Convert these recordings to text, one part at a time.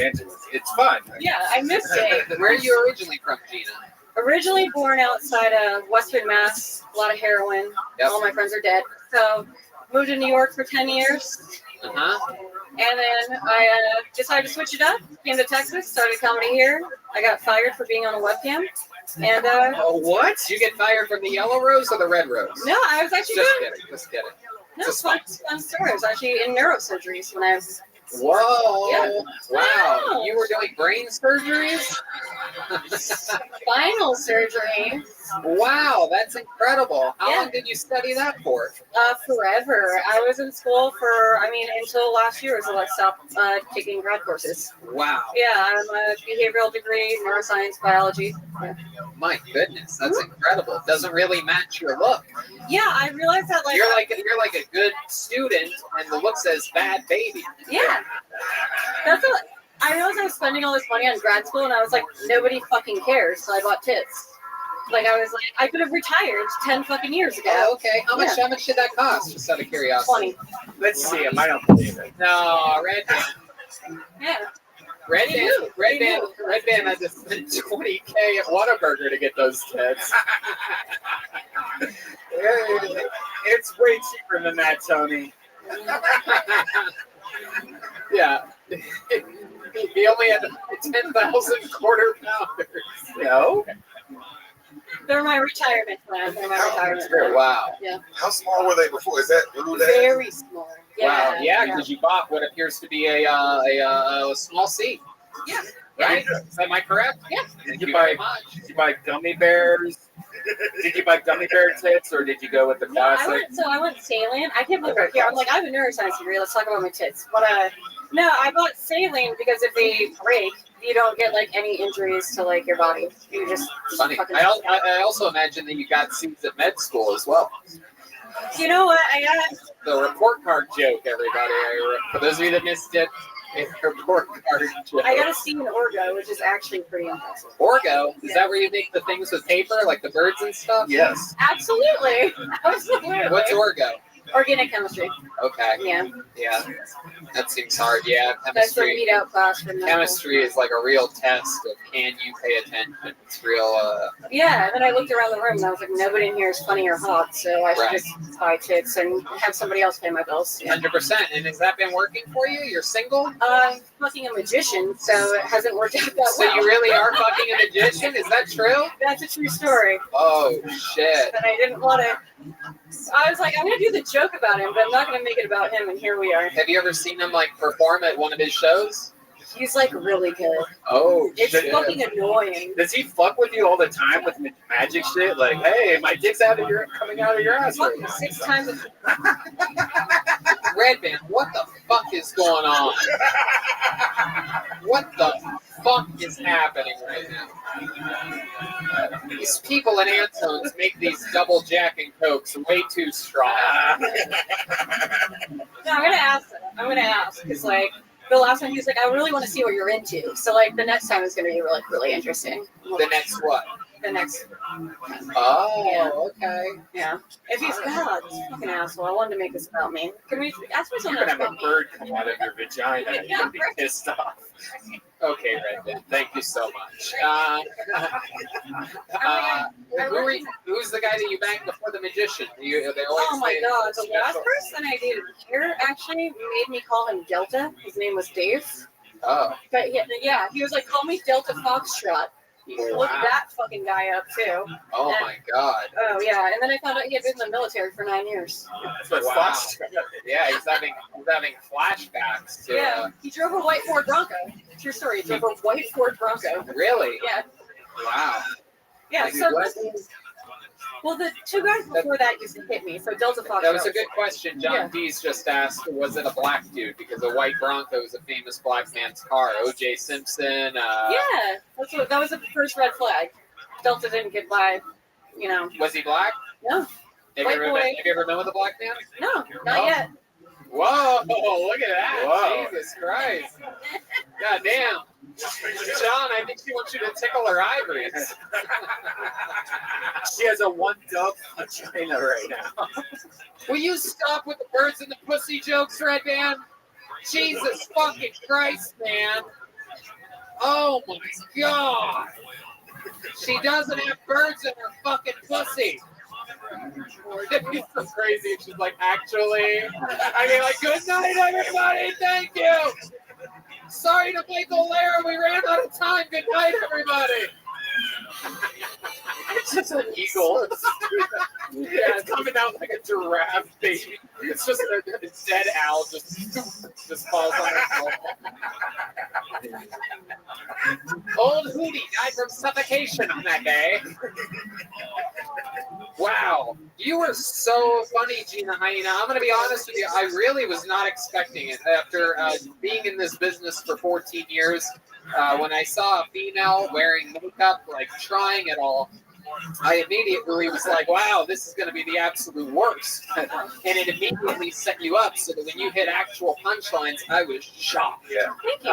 Angeles. It's fun. Yeah, I missed it. Where are you originally from, Gina? Originally born outside of Western Mass, a lot of heroin. Yep. All my friends are dead. So moved to New York for 10 years. Uh-huh. And then I decided to switch it up. Came to Texas, started comedy here. I got fired for being on a webcam. And what? Did you get fired from the yellow rose or the red rose? no, I was actually Just good. kidding. Just kidding. No, Just fun story. I was actually in neurosurgeries when I was. Whoa! Yeah. Wow! You were doing brain surgeries? Spinal surgery. Wow, that's incredible. How Yeah. long did you study that for? Forever. I was in school until last year until I stopped taking grad courses. Wow. Yeah, I'm a behavioral degree, neuroscience, biology. Yeah. My goodness, that's incredible. It doesn't really match your look. Yeah, I realized that You're like a good student, and the look says bad baby. Yeah. That's what I realized I was spending all this money on grad school, and I was like, nobody fucking cares, so I bought tits. Like, I was like, I could have retired 10 fucking years ago. Oh, okay. How much did that cost? Just out of curiosity. 20. Let's see him. I don't believe it. No, Red Band. Yeah. Red Band had to spend $20K at Whataburger to get those tits. It's way cheaper than that, Tony. Yeah. He only had 10,000 quarter pounders. No. They're my retirement plan. Wow. Yeah. How small were they before? Is that Very small. Yeah. Wow. Yeah, because you bought what appears to be a small seat. Yeah. Right? Am I correct? Yeah. Did you buy gummy bears? Did you buy gummy bear tits, or did you go with the No, classic? I went saline. I can't believe we're here. I'm like, I have a neuroscience degree. Let's talk about my tits. But no, I bought saline because if they break, you don't get like any injuries to like your body. You just Funny. fucking. I also imagine that you got seats at med school as well. You know what? I got. The report card joke, everybody. For those of you that missed it, it's a report card joke. I got a C in Orgo, which is actually pretty impressive. Orgo? Is that where you make the things with paper, like the birds and stuff? Yes. Absolutely. Absolutely. What's Orgo? Organic chemistry. Okay. Yeah. Yeah. That seems hard. Yeah. That's the Chemistry. beat out class for Chemistry is like a real test of can you pay attention. It's real. Yeah, and then I looked around the room and I was like, nobody in here is funny or hot, so I should Right. just buy tits and have somebody else pay my bills. 100%. And has that been working for you? You're single? I'm fucking a magician, so it hasn't worked out that So well. you really are fucking a magician? Is that true? That's a true story. Oh shit. But I didn't want to. I was like, I'm gonna do the joke about him, but I'm not gonna make it about him. And here we are. Have you ever seen him like perform at one of his shows? He's like really good. Oh It's shit. fucking annoying. Does he fuck with you all the time with magic shit? Like, hey, my dick's coming out of your ass right Fucking now. 6 times. Red Band, what the fuck is going on? What the fuck is happening right now? These people in Antones make these double Jack and Cokes way too strong. No, I'm gonna ask him. I'm gonna ask because like the last time he was like, I really want to see what you're into. So like the next time is gonna be really interesting. The next what? The next. Oh, okay. Yeah. If he's God, this fucking asshole. I wanted to make this about me. Can we ask me You're something gonna else have about a me? bird come out of your vagina. You're gonna be pissed off. Okay, Red Band, thank you so much. Who's the guy that you banged before the magician? They always Oh my say god, it's the special. last person I dated here actually made me call him Delta. His name was Dave. Oh, But yeah, he was like, call me Delta Foxtrot. He looked that fucking guy up too. oh my god. Oh yeah, and then I found out he had been in the military for 9 years. That's what Wow. Fox. Yeah, he's having flashbacks to. Yeah, he drove a white Ford Bronco. True story. He drove a white Ford Bronco. Really? Yeah, Wow. yeah. Like, So, what? well, the 2 guys before that used to hit me. So Delta Foxtrot. That was a good question. John Yeah. Dees just asked, was it a black dude? Because a white Bronco is a famous black man's car. O.J. Simpson. Yeah, that was the first red flag. Delta didn't get by. You know. Was he black? No. Have White you, ever boy. been, have you ever been with a black man? No, not No? yet. Whoa, look at that. Whoa. Jesus Christ. God damn. John, I think she wants you to tickle her ivories. She has a one-dub vagina right now. Will you stop with the birds and the pussy jokes, Red Band? Jesus fucking Christ, man. Oh my god! She doesn't have birds in her fucking pussy. It'd be so crazy if she's like, actually, I mean, like, good night, everybody. Thank you. Sorry to Michael Lair, we ran out of time. Good night, everybody. It's just an eagle. Yeah, it's coming out like a giraffe, baby. It's just a dead owl just falls on itself. Old Hootie died from suffocation on that day. Wow, you were so funny, Gina Hyena. I'm going to be honest with you. I really was not expecting it. After being in this business for 14 years, when I saw a female wearing makeup, like trying it all, I immediately was like, wow, this is going to be the absolute worst. And it immediately set you up so that when you hit actual punchlines, I was shocked. Yeah. Thank you.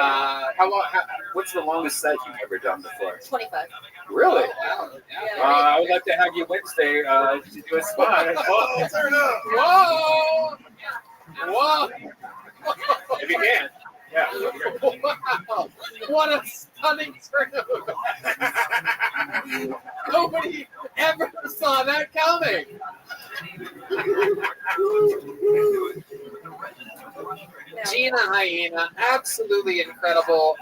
What's the longest set you've ever done before? 25. Really? Wow. Yeah. I would like to have you Wednesday to do a spot. Oh, turn up. Whoa! Whoa! If you can. Yeah. Wow! What a stunning turnover! Nobody ever saw that coming. Gina Hyena, absolutely incredible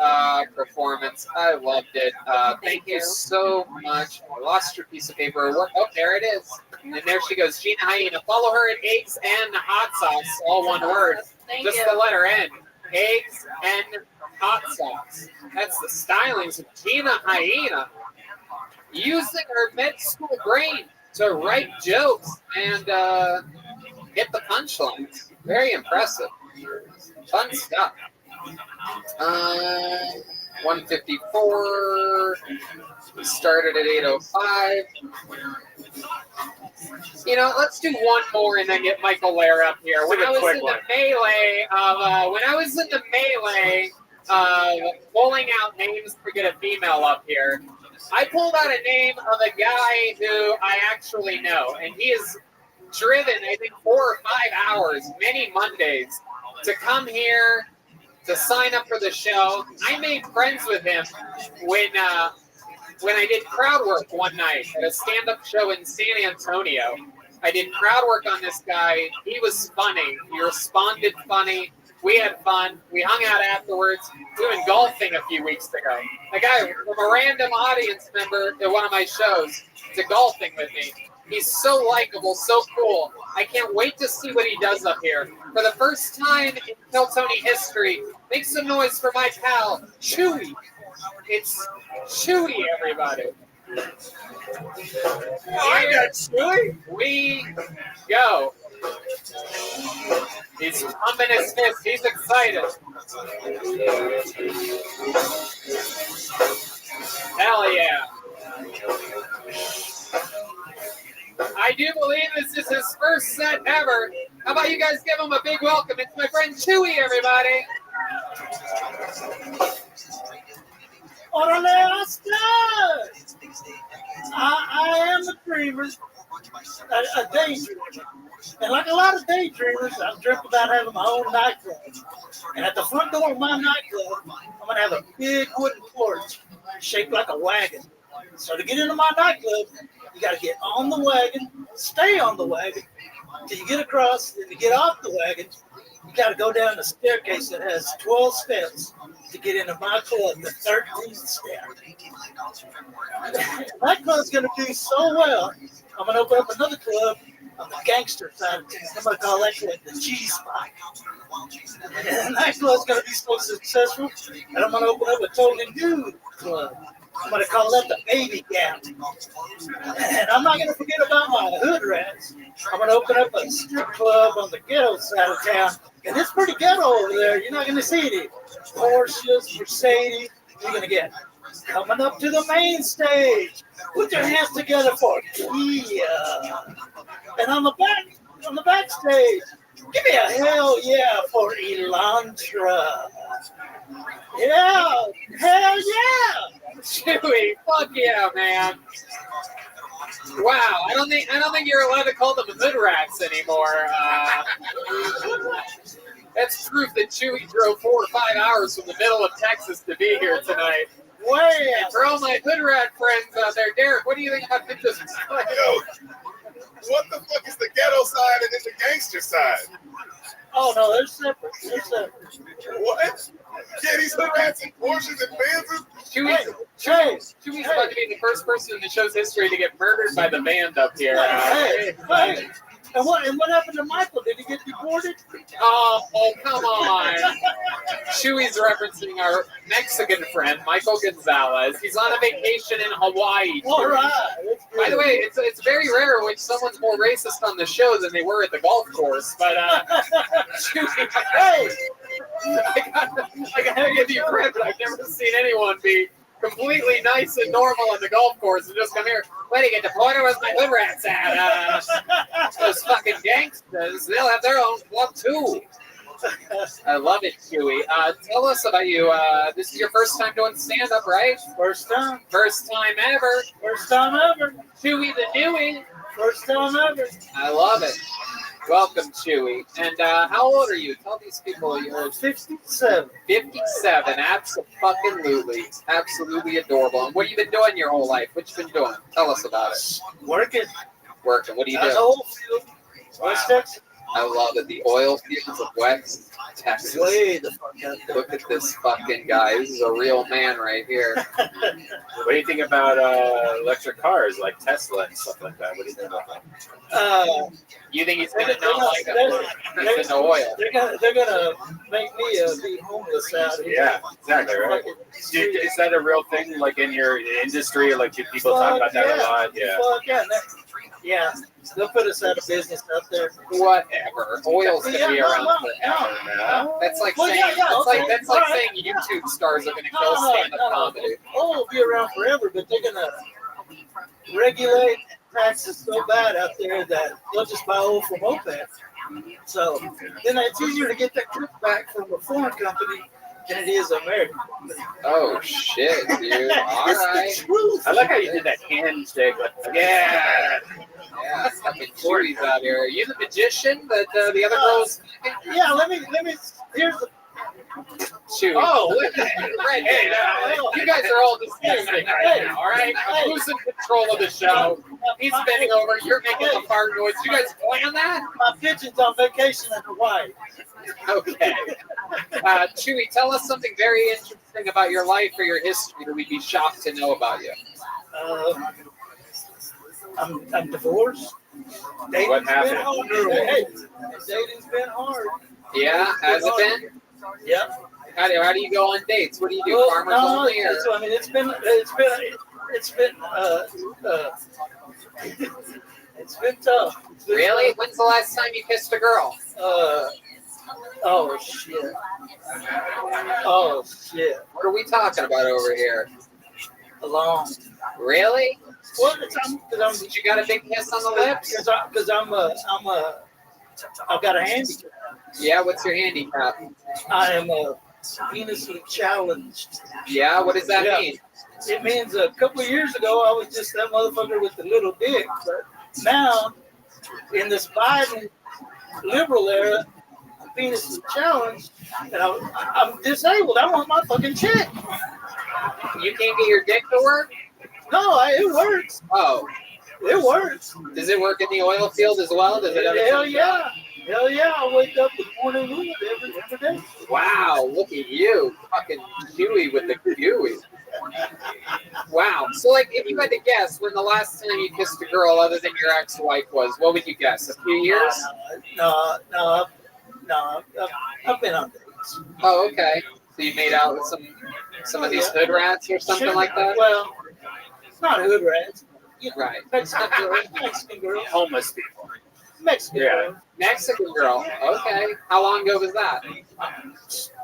performance. I loved it. Thank you so much. I lost your piece of paper. Oh, there it is. And there she goes, Gina Hyena. Follow her at Eggs and Hot Sauce, all one word. Thank Just you. the letter N. Eggs and Hot Sauce. That's the stylings of Gina Hyena. Using her med school brain to write jokes and hit the punchlines. Very impressive. Fun stuff. 154. We started at 8:05. You know, let's do one more and then get Michael Lair up here. When I was in the melee of pulling out names to get a female up here, I pulled out a name of a guy who I actually know, and he is driven, I think, 4 or 5 hours, many Mondays, to come here to sign up for the show. I made friends with him when I did crowd work one night at a stand-up show in San Antonio. I did crowd work on this guy. He was funny. He responded funny. We had fun. We hung out afterwards. We went golfing a few weeks ago. A guy from a random audience member at one of my shows to golfing with me. He's so likable, so cool. I can't wait to see what he does up here. For the first time in Tony history, make some noise for my pal, Chewy. It's Chewy, everybody. I got Chewy. We go. He's pumping his fist. He's excited. Hell yeah. I do believe this is his first set ever. How about you guys give him a big welcome? It's my friend Chewy, everybody. Orale Oscar! I am a dreamer, a daydreamer. And like a lot of daydreamers, I've dreamt about having my own nightclub. And at the front door of my nightclub, I'm going to have a big wooden porch shaped like a wagon. So to get into my nightclub, you got to get on the wagon, stay on the wagon, till you get across, and to get off the wagon, you got to go down the staircase that has 12 steps to get into my club, the 13th step. My club's going to do so well, I'm going to open up another club on the gangster side of town. I'm going to call that club the G-Spot. And that club's going to be so successful that I'm going to open up a totally new club. I'm going to call that the Baby Gap. And I'm not going to forget about my hood rats. I'm going to open up a strip club on the ghetto side of town. And it's pretty ghetto over there. You're not going to see any Porsches, Mercedes. You're going to get coming up to the main stage. Put your hands together for Kia. And on the backstage, give me a hell yeah for Elantra. Yeah, hell yeah. Chewy, fuck yeah, man. Wow, I don't think you're allowed to call them hood rats anymore. That's proof that Chewy drove 4 or 5 hours from the middle of Texas to be here tonight. Way And for all my hood rat friends out there, Derek, what do you think about this? Yo, what the fuck is the ghetto side and then the gangster side? Oh no, they're separate. They're separate. What? Yeah, these hood rats and Porsches and Benzes. Chewy's about to be the first person in the show's history to get murdered by the band up here. Hey. And what happened to Michael? Did he get deported? Oh, come on. Chewy's referencing our Mexican friend, Michael Gonzalez. He's on a vacation in Hawaii. All right. By the way, it's very rare when someone's more racist on the show than they were at the golf course. But Chewy, Hey. I gotta give you credit. I've never seen anyone be completely nice and normal on the golf course and just come here. Where do you get deported? Where's my hood rats at? Those fucking gangsters, they'll have their own club too. I love it, Chewy. Tell us about you. This is your first time doing stand-up, right? First time. First time ever. First time ever. Chewy the Dewey. First time ever. I love it. Welcome, Chewy. And how old are you? Tell these people you're 57. 57. Absolutely. Absolutely adorable. And what have you been doing your whole life? What you been doing? Tell us about it. Working. Working. What do you That's do? old field. West Texas. I love it. The oil fields of West Texas. Way the fuck out there. Look at this fucking guy. This is a real man right here. What do you think about electric cars like Tesla and stuff like that? What do you think about that? You think he's gonna not like it? He's into oil. They're gonna make me be homeless out here. Yeah, exactly, right? Is that a real thing, like in your industry? Like, do people talk about that a lot? Yeah. Fuck yeah. Yeah. They'll put us out of business out there. Whatever. Oil's gonna be around forever. No. That's like Well, saying that's like saying YouTube stars are gonna kill stand-up comedy. Oil will be around forever, but they're gonna regulate taxes so bad out there that they'll just buy oil from OPEC. So then it's easier to get that kickback from a foreign company than it is American. Oh shit, dude! All right. I like how you did that handshake. Like, yeah. Yeah, fucking Chewy's out here. Are you the magician that the other girls? Yeah, let me. Here's the. Chewy. Oh, look at that. Right. Hey, you guys are all disgusting right now. All right. Who's in control of the show? He's bending over. You're making the fart noise. You guys plan that? My pigeon's on vacation in Hawaii. Okay. Chewy, tell us something very interesting about your life or your history that we'd be shocked to know about you. I'm divorced. What happened? Dating's been hard. Yeah, has it been? Yep. How do you go on dates? What do you do? Farmers only? Or? I mean, it's been tough. Really? When's the last time you kissed a girl? Oh shit. Oh shit. What are we talking about over here? Along. Really? Well, Did you got a big kiss on the lips? Because I've got a handicap. Yeah, what's your handicap? I am penisly challenged. Yeah, what does that mean? It means a couple of years ago I was just that motherfucker with the little dick, but now in this Biden liberal era, I'm penisly challenged, and I'm disabled. I want my fucking check. You can't get your dick to work? No, it works. Oh. It works. Does it work in the oil field as well? Does it? Hell yeah. Hell yeah. I wake up with morning wood every day. Wow, look at you. Fucking Chewy with the gooey. Wow. So, like, if you had to guess when the last time you kissed a girl other than your ex-wife was, what would you guess? A few years? No. I've been on dates. Oh, okay. So you made out with some of these hood rats or something like that? Well, it's not hood rats. Right. Mexican girl. Homeless people. Mexican girl. Mexican girl. Okay. How long ago was that?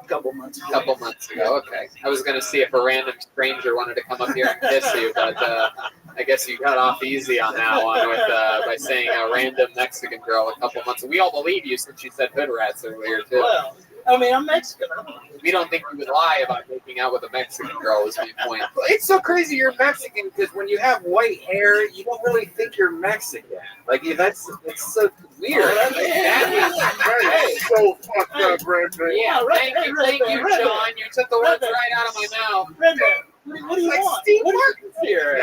Couple months ago. Couple months ago. Okay. I was going to see if a random stranger wanted to come up here and kiss you, but I guess you got off easy on that one with by saying a random Mexican girl a couple months ago. We all believe you since you said hood rats earlier, too. Well, I mean, I'm Mexican. We don't think you would lie about making out with a Mexican girl is my point. It's so crazy you're Mexican because when you have white hair, you don't really think you're Mexican. Like it's so weird. That's so fucked up, Brandon. Yeah, Red thank Man, you, Red Man. John. You took the words Red Man. right out of my mouth. Red Man, what do you Like want? Steve What do you- Martin's here. Red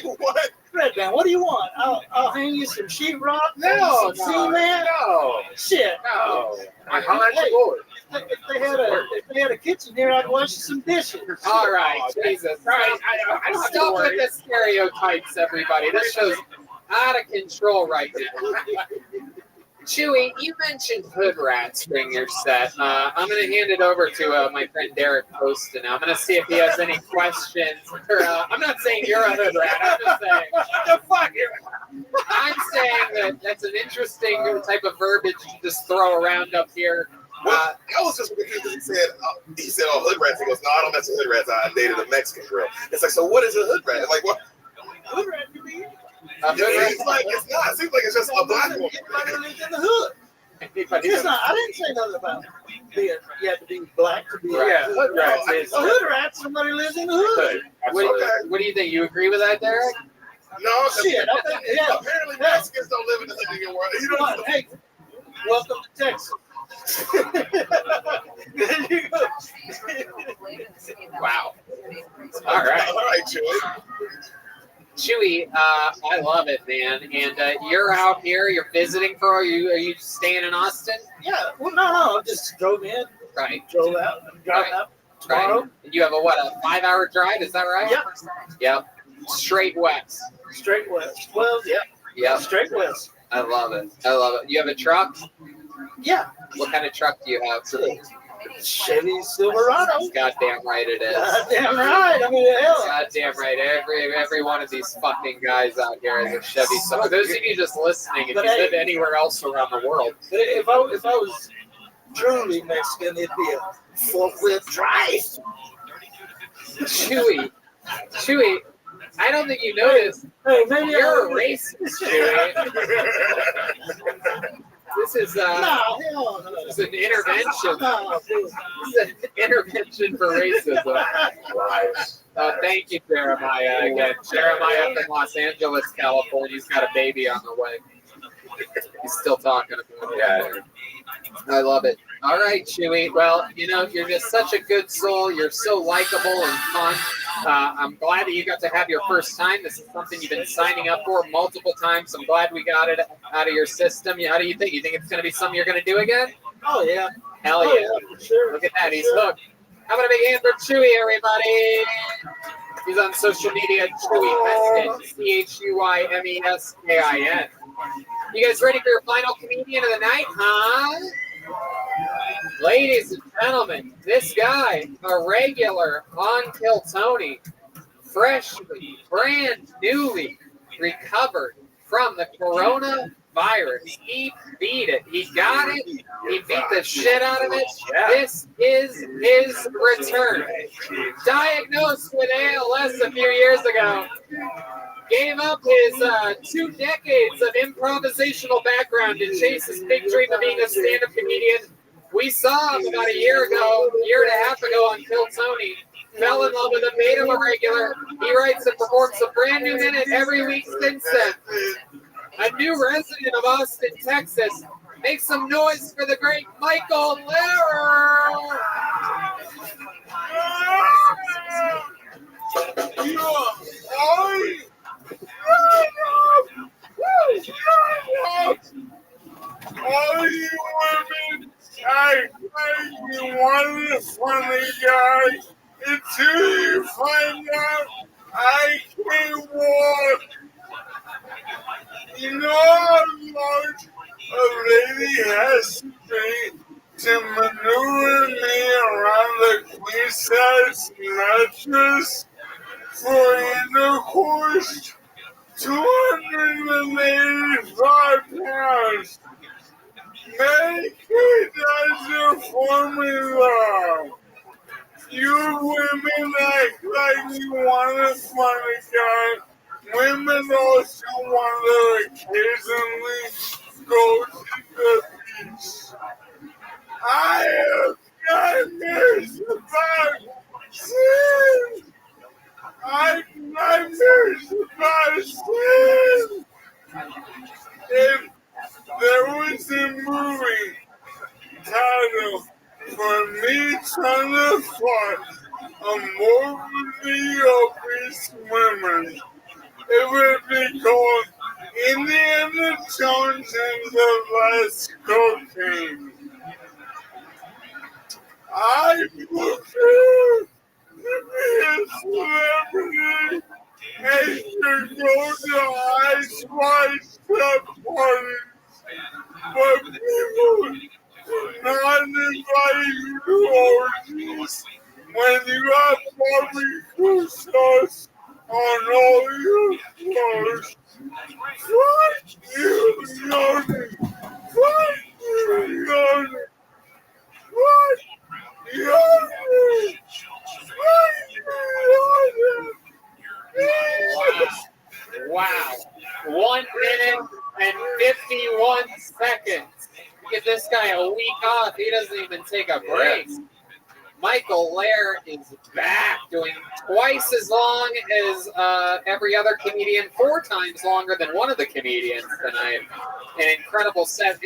Man, What? Red Man, what do you want? I'll hang you some sheetrock. No, some cement. no, Shit. no. Hey, How much hey, more? If they had a kitchen here, I'd wash you some dishes. All right, Jesus. Right, I don't have to Stop worry. with the stereotypes, everybody. This show's out of control right now. Chewy, you mentioned hood rats during your set. I'm going to hand it over to my friend Derek Poston. I'm going to see if he has any questions. I'm not saying you're a hood rat. I'm just saying. The fuck? I'm saying that that's an interesting type of verbiage to just throw around up here. Well, I was just confused because he said, oh, hood rats. He goes, no, I don't mess with hood rats. I dated a Mexican girl. It's like, so what is a hood rat? Like, what? Hood rat could be It seems like it's not. It seems like it's just a black woman. anybody who lives in the hood. It's not. I didn't say nothing about being. You have to be black to be Yeah, a hood rats is A hood rat. Somebody lives in the hood. What do you think? You agree with that, Derek? No, 'cause Shit, I think, yeah. apparently Mexicans don't live in the hood anymore. You know what? Hey, welcome to Texas. There you go. Wow. All right. All right, Joey. Chewy, I love it, man. And you're out here. You're visiting for. Are you staying in Austin? Yeah. Well, no. I just drove in, Right. drove out, and driving out tomorrow. Right. And you have a 5-hour drive? Is that right? Yep. Yep. Straight west. Straight west. Well, yeah. Yep. Straight west. I love it. I love it. You have a truck? Yeah. What kind of truck do you have? Chevy Silverado. Goddamn right it is. Goddamn right. I mean, hell. Goddamn right. Every one of these fucking guys out here is a Chevy. So for those of you just listening, if But you hey- live anywhere else around the world, But if I was truly Mexican, it'd be a 4-wheel drive. Chewy, I don't think you noticed. Hey, maybe You're a I'll- racist, Chewy. This is No, hell no. this is an intervention. No, dude. This is an intervention for racism. Thank you, Jeremiah. Again, Jeremiah from Los Angeles, California. He's got a baby on the way. He's still talking about it. Yeah. I love it. All right, Chewy. Well, you're just such a good soul. You're so likable and fun. I'm glad that you got to have your first time. This is something you've been signing up for multiple times. I'm glad we got it out of your system. How do you think? You think it's going to be something you're going to do again? Oh, yeah. Hell Oh, yeah. for sure. Look at that. He's Sure. hooked. How about a big hand for Chewy, everybody? He's on social media, Chewy Meskin, CHUYMESKIN. You guys ready for your final comedian of the night, huh? Ladies and gentlemen, this guy, a regular on Kill Tony, freshly, brand newly recovered from the coronavirus. He beat it. He got it. He beat the shit out of it. This is his return. Diagnosed with ALS a few years ago. Gave up his 2 decades of improvisational background to chase his big dream of being a stand-up comedian. We saw him about a year and a half ago on Kill Tony. Fell in love with him, made him a regular. He writes and performs a brand new minute every week since then. A new resident of Austin, Texas. Make some noise for the great Michael Lehrer. All you women, I find you one funny guy until you find out I can't walk. You know how large a lady has to be to maneuver me around the queen-size mattress for intercourse? 285 pounds. Medicare does your formula. You women act like you want a funny guy. Women also want to occasionally go to the beach. I have nightmares about sin. I have nightmares about sin. If there was a movie title for me trying to fight a morbidly obese woman, it would be called Indiana Jones and the Last Cocaine. I prefer to be a celebrity and to go to Ice Wide Shut parties, but people do not invite you to orgies when you have barbecue sauce on all your clothes. Fuck you, Yoni. Fuck you, Yoni. Fuck Yoni. Fuck you, Yoni. Wow. 1 minute and 51 seconds. Give this guy a week off. He doesn't even take a break. Michael Lair is back, doing twice as long as every other comedian, 4 times longer than one of the comedians tonight. An incredible set.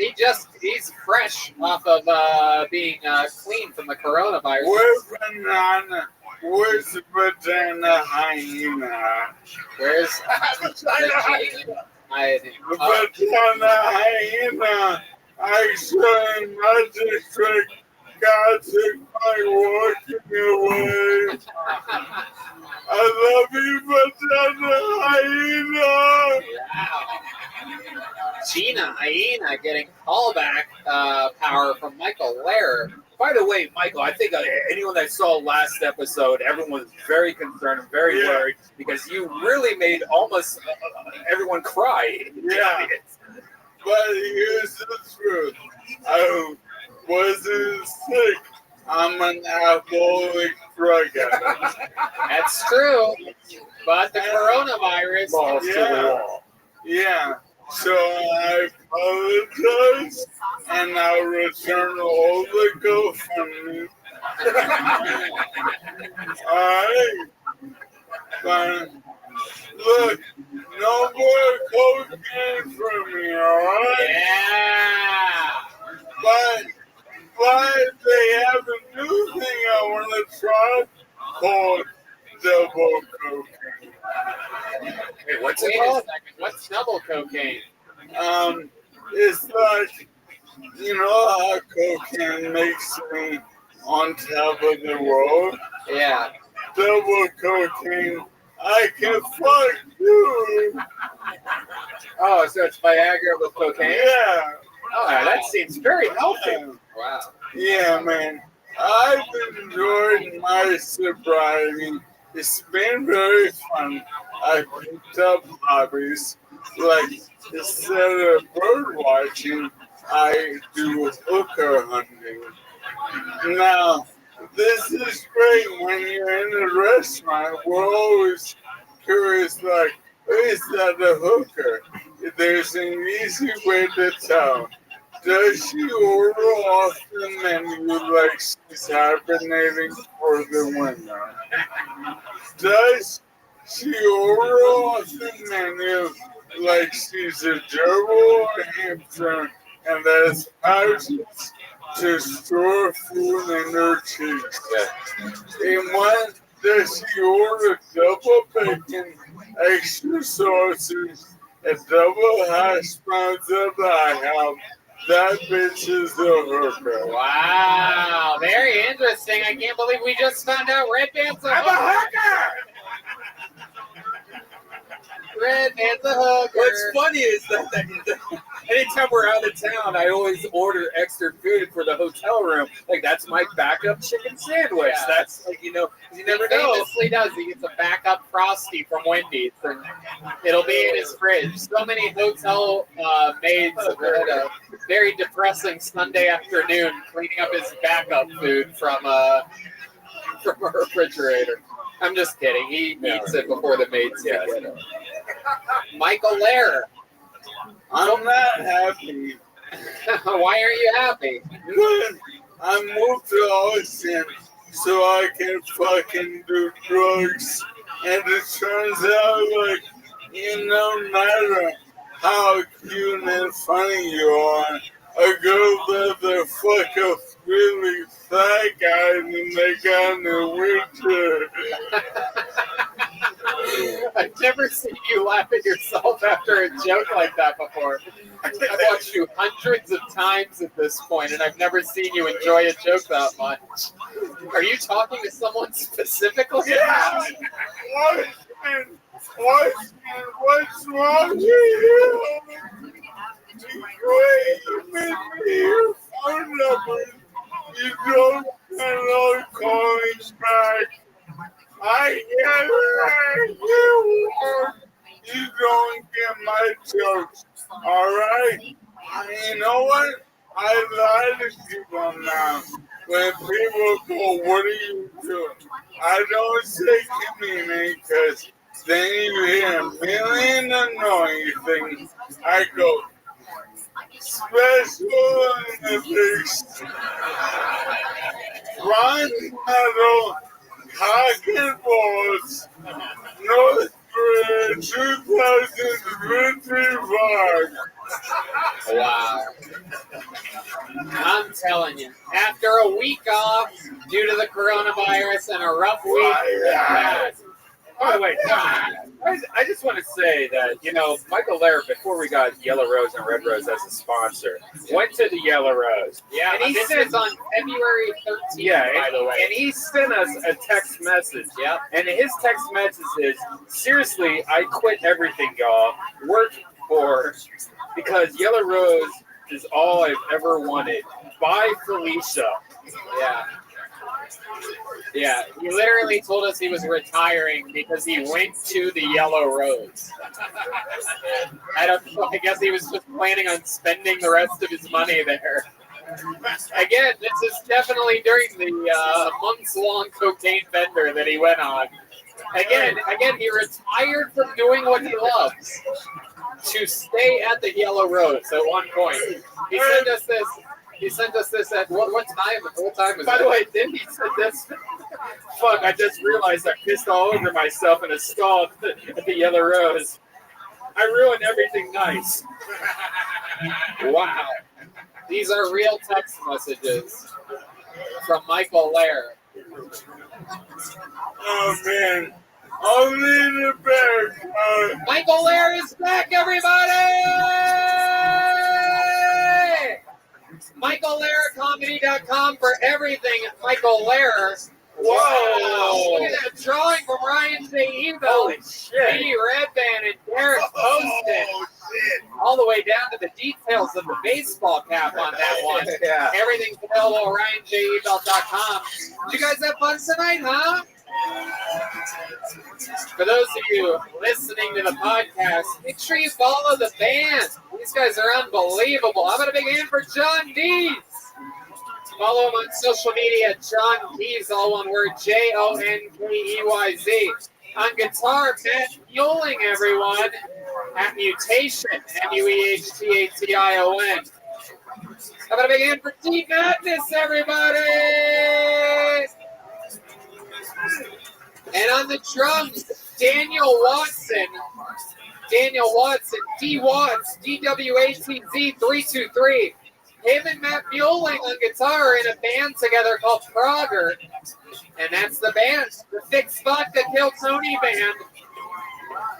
He's fresh off of being clean from the coronavirus. Where's Vagina Hyena? Where's Vagina Hyena? Hyena. Actually, my district, God took my walking away. I love you, Vagina Hyena. Wow. Gina Hyena getting callback power from Michael Lair. By the way, Michael, I think anyone that saw last episode, everyone was very concerned and very worried because you really made almost everyone cry. Yeah. But here's the truth. I wasn't sick. I'm an alcoholic drug addict. That's true. But the coronavirus. Yeah. So I apologize, and I'll return all the GoFundMe. Alright? But look, no more cocaine for me, alright? Yeah. But they have a new thing I want to try called double cocaine. Wait, what's it Wait a called? second. What's double cocaine? It's like, you know how cocaine makes me on top of the world? Yeah. Double cocaine, I can fuck you. Oh, so it's Viagra with cocaine? Yeah. Oh, that seems very healthy. Wow. Yeah, man. I've enjoyed my sobriety. It's been very fun. I picked up hobbies. Like, instead of bird watching, I do hooker hunting. Now, this is great when you're in a restaurant. We're always curious, like, is that a hooker? There's an easy way to tell. Does she order off the menu like she's hibernating for the winter? Does she order off the menu like she's a gerbil or a hamster and has pouches to store food in her cheeks? And one, does she order double bacon, extra sausage, and double hash browns that I have? That bitch is a hooker. Wow. Very interesting. I can't believe we just found out Red Band's a hooker. Red Band's a hooker. What's funny is that anytime we're out of town, I always order extra food for the hotel room. Like, that's my backup chicken sandwich. Yeah. That's, like, you know, you never He know. famously does. He gets a backup Frosty from Wendy's, and it'll be in his fridge. So many hotel maids have had a very depressing Sunday afternoon cleaning up his backup food from a refrigerator. I'm just kidding. He eats it before the maids get it. Michael Lair. I'm not happy. Why aren't you happy? I moved to Austin so I can fucking do drugs. And it turns out, like, no matter how cute and funny you are, a girl that fuck a really fat guy and they got in a wheelchair. I've never seen you laugh at yourself after a joke like that before. I've watched you hundreds of times at this point, and I've never seen you enjoy a joke that much. Are you talking to someone specifically? Yeah! What's wrong with you? You made me your phone number. You don't plan on calling back. I get it. You don't get my jokes. Alright? You know what? I lie to people now. When people go, what are you doing? I don't say comedian because then you hear a million annoying things. I go, special Olympics, bronze medal, hockey balls, North Korea 2025. Wow. I'm telling you, after a week off due to the coronavirus and a rough week, By the way, I just want to say that, Michael Laird, before we got Yellow Rose and Red Rose as a sponsor, went to the Yellow Rose. yeah, And he this said- is on February 13th, Yeah, by the way. and he sent us a text message. Yep. And his text message is, seriously, I quit everything, y'all. Work for, because Yellow Rose is all I've ever wanted. Bye, Felicia. Yeah. Yeah, he literally told us he was retiring because he went to the Yellow Rose. I don't know, I guess he was just planning on spending the rest of his money there. Again, this is definitely during the months-long cocaine bender that he went on. Again, he retired from doing what he loves to stay at the Yellow Rose at one point. He sent us this. He sent us this at what time? What time was By it? the way, didn't he say this? Fuck, I just realized I pissed all over myself in a stall at the Yellow Rose. I ruined everything nice. Wow. These are real text messages from Michael Laird. Oh man, I'll leave it back. Michael Laird is back, everybody! MichaelLairdComedy.com for everything Michael Laird. Whoa! Look at that drawing from Ryan J. Evo, Holy shit! Lee Redband, and Derek Poston. All the way down to the details of the baseball cap on that one. Yeah. Everything's available at RyanJEbelt.com. Did you guys have fun tonight, huh? For those of you listening to the podcast, make sure you follow the band. These guys are unbelievable. How about a big hand for John Dees? Follow him on social media, John Dees, all one word, JONKEYZ. On guitar, Matt Muehling, everyone, at Mutation, MUEHTATION. How about a big hand for Deep Madness, everybody? And on the drums, Daniel Watson, D Watts, DWATZ323. Him and Matt Muehling on guitar are in a band together called Prager. And that's the band, the Fix Vodka Kill Tony band.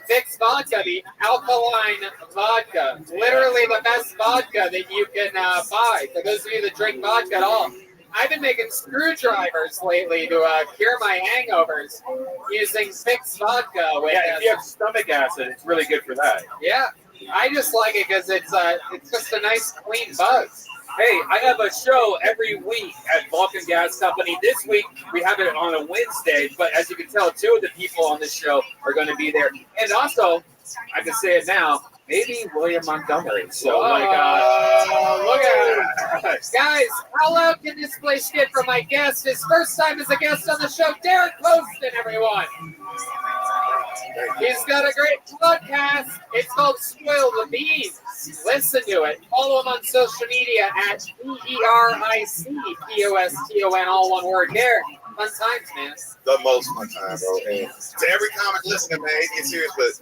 Fix Vodka, the alkaline vodka. Literally the best vodka that you can buy. For those of you that drink vodka at all. I've been making screwdrivers lately to cure my hangovers using Fix Vodka. With, If you have stomach acid, it's really good for that. yeah, I just like it because it's just a nice clean buzz. Hey, I have a show every week at Vulcan Gas Company. This week, we have it on a Wednesday, but as you can tell, two of the people on this show are going to be there. And also, I can say it now, maybe William Montgomery. So, look at it. Guys, how loud can this place get for my guest? His first time as a guest on the show, Derek Poston, everyone. He's got a great podcast. It's called Spoil the Beans. Listen to it. Follow him on social media at PERICPOSTON, all one word. Derek, fun times, man. The most fun time, bro. And to every comic listening, man, get serious, but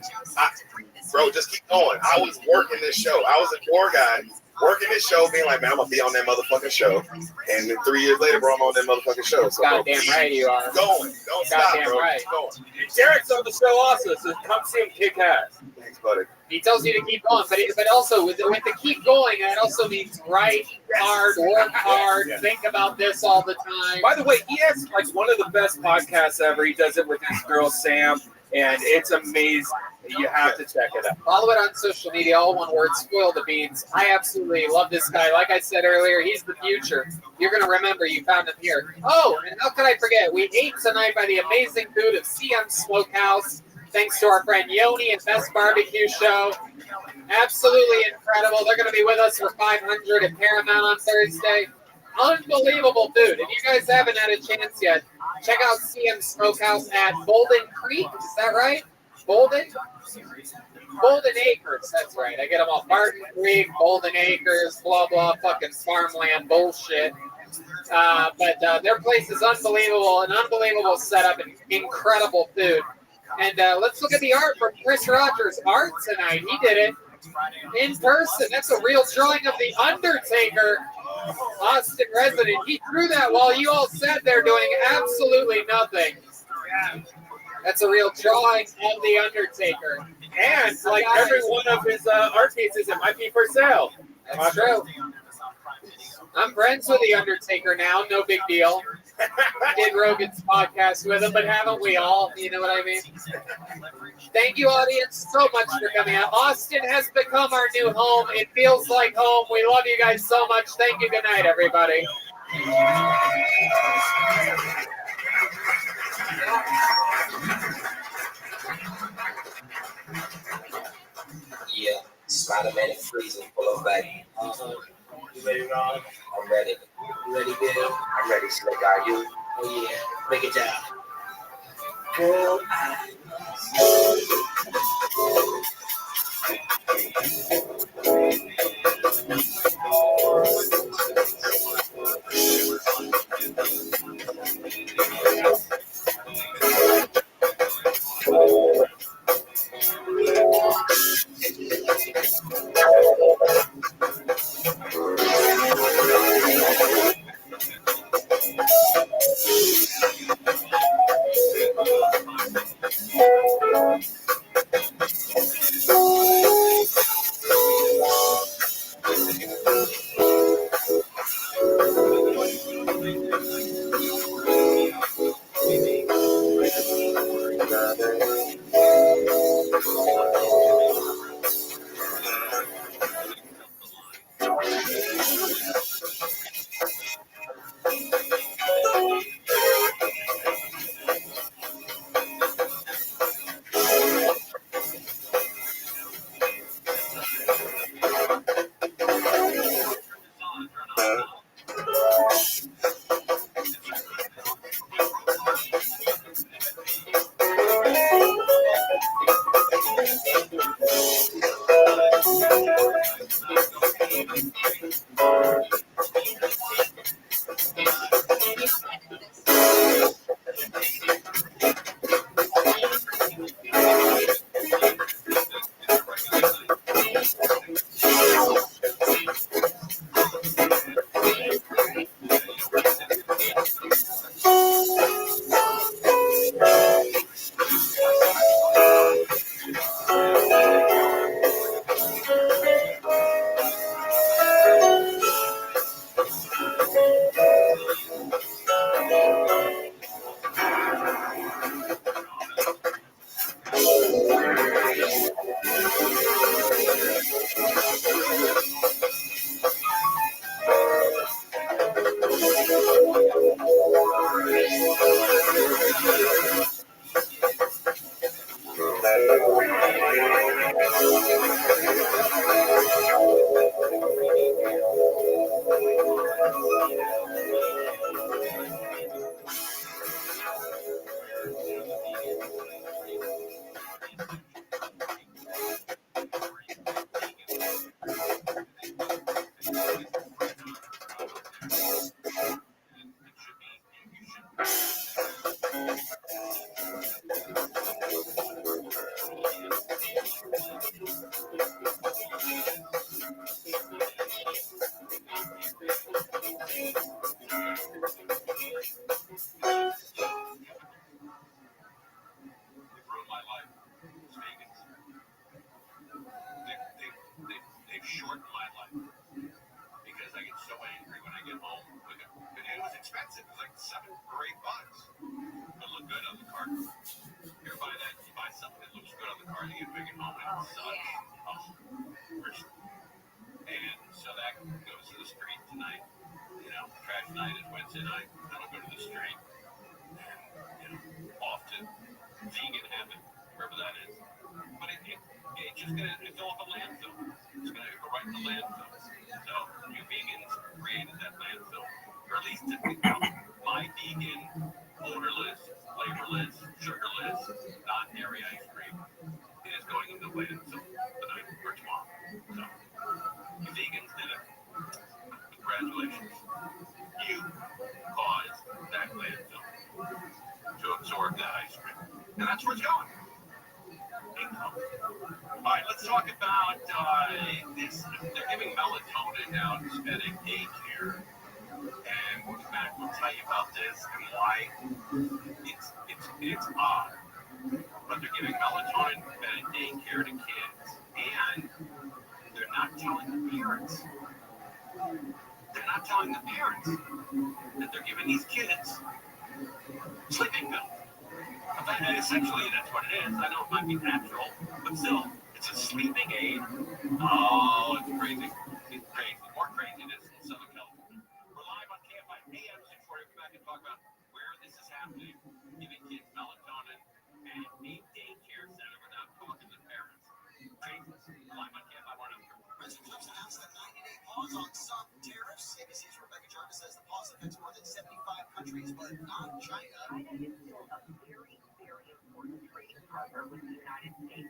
bro, just keep going. I was working this show. I was a door guy working this show, being like, man, I'm gonna be on that motherfucking show. And then 3 years later, bro, I'm on that motherfucking show. So, Goddamn right you are. Going. Don't stop, Goddamn bro. right. Keep going. Derek's on the show also, so come see him kick ass. Thanks, buddy. He tells you to keep going, but also with the keep going, that also means write hard, work hard, think about this all the time. By the way, he has like one of the best podcasts ever. He does it with his girl Sam, and it's amazing. You have to check it out. Follow it on social media, all one word, Spoil the Beans. I absolutely love this guy. Like I said earlier, he's the future. You're going to remember you found him here. Oh, and how could I forget? We ate tonight by the amazing food of CM Smokehouse. Thanks to our friend Yoni and Best Barbecue Show. Absolutely incredible. They're going to be with us for 500 at Paramount on Thursday. Unbelievable food. If you guys haven't had a chance yet, check out CM Smokehouse at Bolden Creek. Is that right? Bolden Acres. That's right. I get them all. Barton Creek, Bolden Acres, blah, blah, fucking farmland bullshit. But their place is unbelievable. An unbelievable setup and incredible food. And let's look at the art from Chris Rogers' art tonight. He did it in person. That's a real drawing of The Undertaker, Austin resident. He drew that while you all sat there doing absolutely nothing. That's a real drawing of The Undertaker. And like every one of his art pieces, it might be for sale. That's true. I'm friends with The Undertaker now. No big deal. Did Rogan's podcast with him, but haven't we all? You know what I mean? Thank you, audience, so much for coming out. Austin has become our new home. It feels like home. We love you guys so much. Thank you. Good night, everybody. Yeah, Spider-Man is freezing full of bag. You ready, Ron? I'm ready. You ready, Bill? I'm ready, Slick. Are you? Oh, yeah. Break it down. Girl, short in my life because I get so angry when I get home. And it was expensive. It was like $7 or $8. It looked good on the card. You buy that, you buy something that looks good on the card, you get big and home, and it sucks. And so that goes to the street tonight. You know, trash night is Wednesday night. Then I'll go to the street. And, off to vegan heaven, wherever that is. But it's just gonna fill up a landfill. It's gonna go right in the landfill. So you vegans created that landfill, or at least my vegan, odorless, flavorless, sugarless, non-dairy ice cream. It is going into the landfill tonight or tomorrow. So you vegans did it. Congratulations. You caused that landfill to absorb that ice cream. And that's where it's going. Income. All right, let's talk about this. They're giving melatonin out at a daycare. And we'll come back. We'll tell you about this and why it's odd. But they're giving melatonin at a daycare to kids. And they're not telling the parents. They're not telling the parents that they're giving these kids sleeping pills. And essentially, that's what it is. I know it might be natural, but still, it's a sleeping aid. Oh, it's crazy. It's crazy. More craziness in Southern California. We're live on KFI AM 640. We'll come back and talk about where this is happening. Giving kids melatonin at a daycare center without talking to the parents. Crazy. Live on KFI 103. President Trump's announced a 90-day pause on some tariffs. ABC's Rebecca Jarvis says the pause affects more than 75 countries, but not China. China is still a very, very important trading partner with the United States.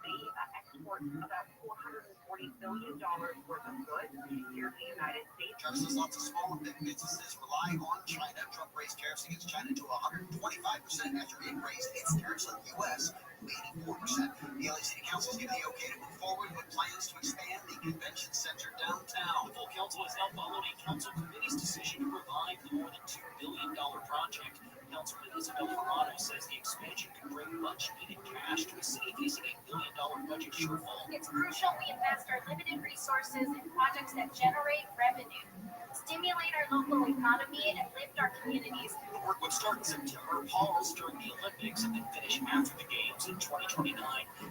They export about $440 billion worth of goods here in the United States. Jarvis says lots of small and big businesses rely on China. Trump raised tariffs against China to 125% after it raised its tariffs on the U.S. to 84%. The LA City Council has given the okay to move forward with plans to expand the convention center downtown. The full council has now followed a council committee's decision to revive the more than $2 billion project. Councilman Isabel Romano says the expansion could bring much-needed cash to a city facing a $1 billion budget shortfall. It's crucial we invest our limited resources in projects that generate revenue, stimulate our local economy, and lift our communities. The work would start in September, pause during the Olympics, and then finish after the Games in 2029.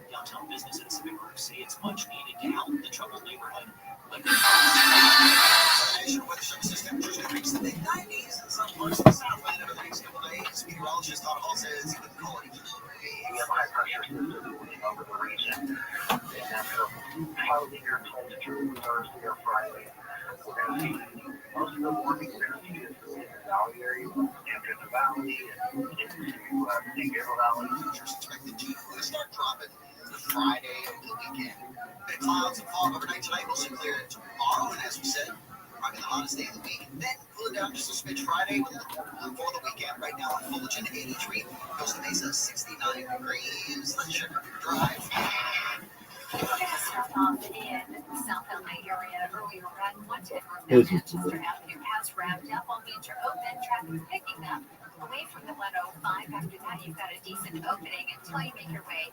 Downtown business and civic groups say it's much needed to help the troubled neighborhood. National Weather Service's temperatures could reach the mid-90s in some parts of the Southland over the next couple days. Meteorologist Todd Hall says he would call it a We have high pressure system moving over the region. And that's a highly near Thursday or Friday. We're going to see most of the morning. We're going to see this in the valley area, into the valley, and into the Gabriel Valley. Temperatures expected to start dropping Friday of the weekend. The clouds and fog overnight tonight will soon clear tomorrow, and as we said, probably the hottest day of the week. Then cool it down just a smidge Friday with for the weekend. Right now on Fullerton, 83. Costa Mesa, 69 degrees. Sugar Drive. Start off in the South LA area earlier on Monday. Manchester Avenue has wrapped up on Beach Open. Traffic picking up away from the 105. After that, you've got a decent opening until you make your way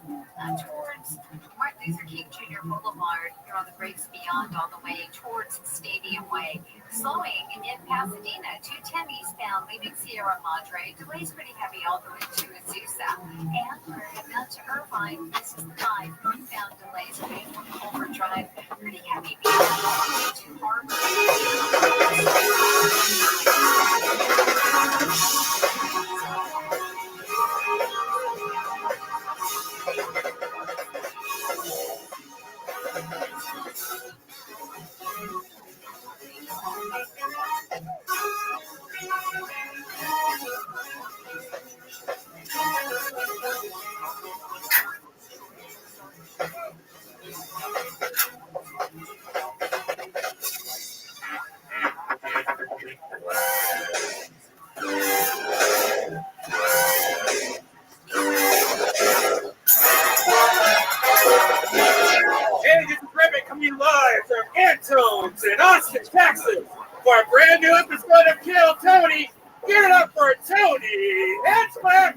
towards Martin Luther King Jr. Boulevard. You're on the brakes beyond all the way towards Stadium Way. Slowing in Pasadena, 210 eastbound leaving Sierra Madre. Delays pretty heavy all the way to Azusa. And we're heading out to Irvine. This is 5 northbound delays away from Culver Drive. Pretty heavy all the way to Harbor. Hey, this is Rabbi coming live from Antone's in Austin, Texas, for a brand new episode of Kill Tony. Give it up for Tony Hinchcliffe.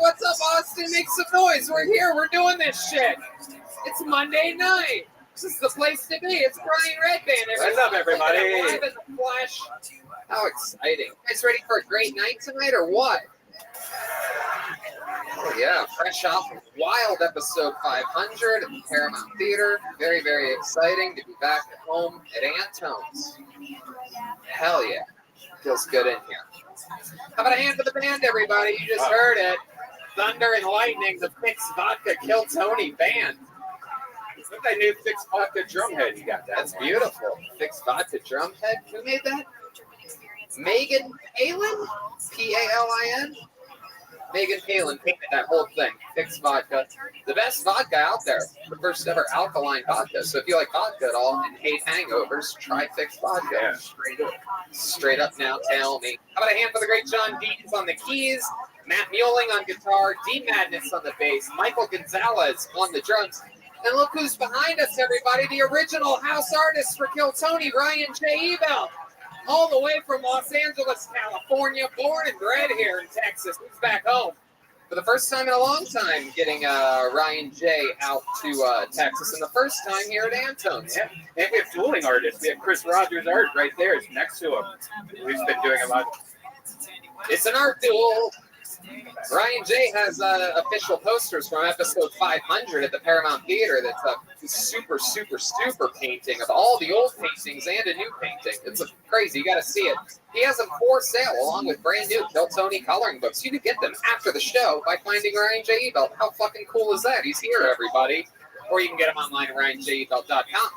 what's up, Austin? Make some noise. We're here. We're doing this shit. It's Monday night. This is the place to be. It's Brian Redband. What's up, everybody? Live in the flesh. How exciting. You guys ready for a great night tonight or what? Oh, yeah. Fresh off of Wild episode 500 at the Paramount Theater. Very, very exciting to be back at home at Antone's. Hell yeah. Feels good in here. How about a hand for the band, everybody? You just heard it. Thunder and Lightning, the Fix Vodka Kill Tony band. Look at that new Fix Vodka drumhead you got. That's beautiful. Fix Vodka drumhead. Who made that? Megan Palin? P-A-L-I-N? Megan Palin painted that whole thing. Fix Vodka. The best vodka out there. The first ever alkaline vodka. So if you like vodka at all and hate hangovers, try Fix Vodka. Yeah. Straight up now, tell me. How about a hand for the great John Deans on the keys, Matt Mueling on guitar, D Madness on the bass, Michael Gonzalez on the drums. And look who's behind us, everybody. The original house artist for Kill Tony, Ryan J. Ebel. All the way from Los Angeles, California, born and bred here in Texas. He's back home for the first time in a long time, getting Ryan J. out to Texas, and the first time here at Antone's. Yeah. And we have dueling artists. We have Chris Rogers' art right there. It's next to him. We've been doing a lot. It's an art duel. Ryan J. has official posters from episode 500 at the Paramount Theater. That's a super, super, super painting of all the old paintings and a new painting. It's crazy. You got to see it. He has them for sale along with brand new Kill Tony coloring books. You can get them after the show by finding Ryan J. Ebel. How fucking cool is that? He's here, everybody. Or you can get him online at ryanjebel.com.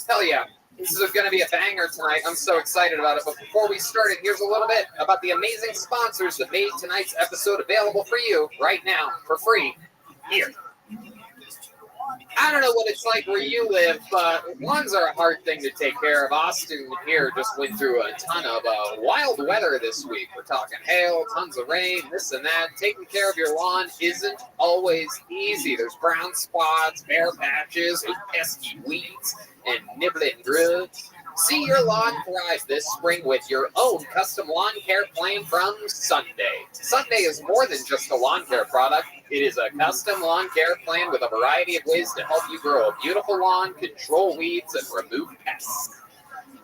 Hell yeah. This is going to be a banger tonight. I'm so excited about it. But before we start it, here's a little bit about the amazing sponsors that made tonight's episode available for you right now for free here. I don't know what it's like where you live, but lawns are a hard thing to take care of. Austin here just went through a ton of wild weather this week. We're talking hail, tons of rain, this and that. Taking care of your lawn isn't always easy. There's brown spots, bare patches, pesky weeds, and nibbling grubs. See your lawn thrive this spring with your own custom lawn care plan from Sunday. Sunday is more than just a lawn care product. It is a custom lawn care plan with a variety of ways to help you grow a beautiful lawn, control weeds, and remove pests.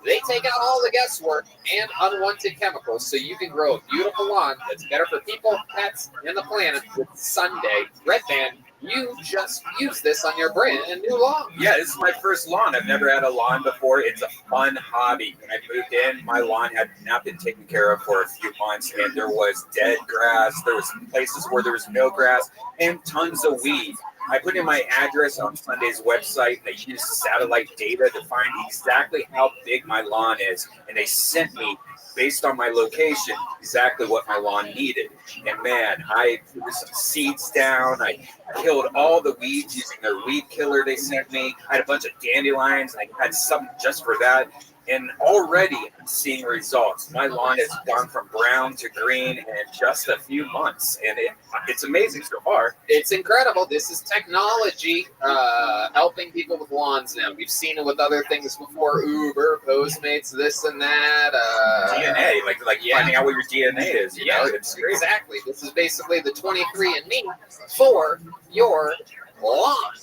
They take out all the guesswork and unwanted chemicals so you can grow a beautiful lawn that's better for people, pets, and the planet with Sunday. Red Band, you just use this on your brand new lawn. Yeah, this is my first lawn. I've never had a lawn before. It's a fun hobby. When I moved in, my lawn had not been taken care of for a few months, and there was dead grass. There was places where there was no grass and tons of weeds. I put in my address on Sunday's website, and they used satellite data to find exactly how big my lawn is, and they sent me, based on my location, exactly what my lawn needed. And man, I threw some seeds down. I killed all the weeds using their weed killer they sent me. I had a bunch of dandelions. I had some just for that. And already I'm seeing results. My lawn has gone from brown to green in just a few months. And it's amazing so far. It's incredible. This is technology helping people with lawns now. We've seen it with other things before. Uber, Postmates, this and that. DNA, like finding out what your DNA is. You know? It's crazy. Exactly. This is basically the 23andMe for your lawn.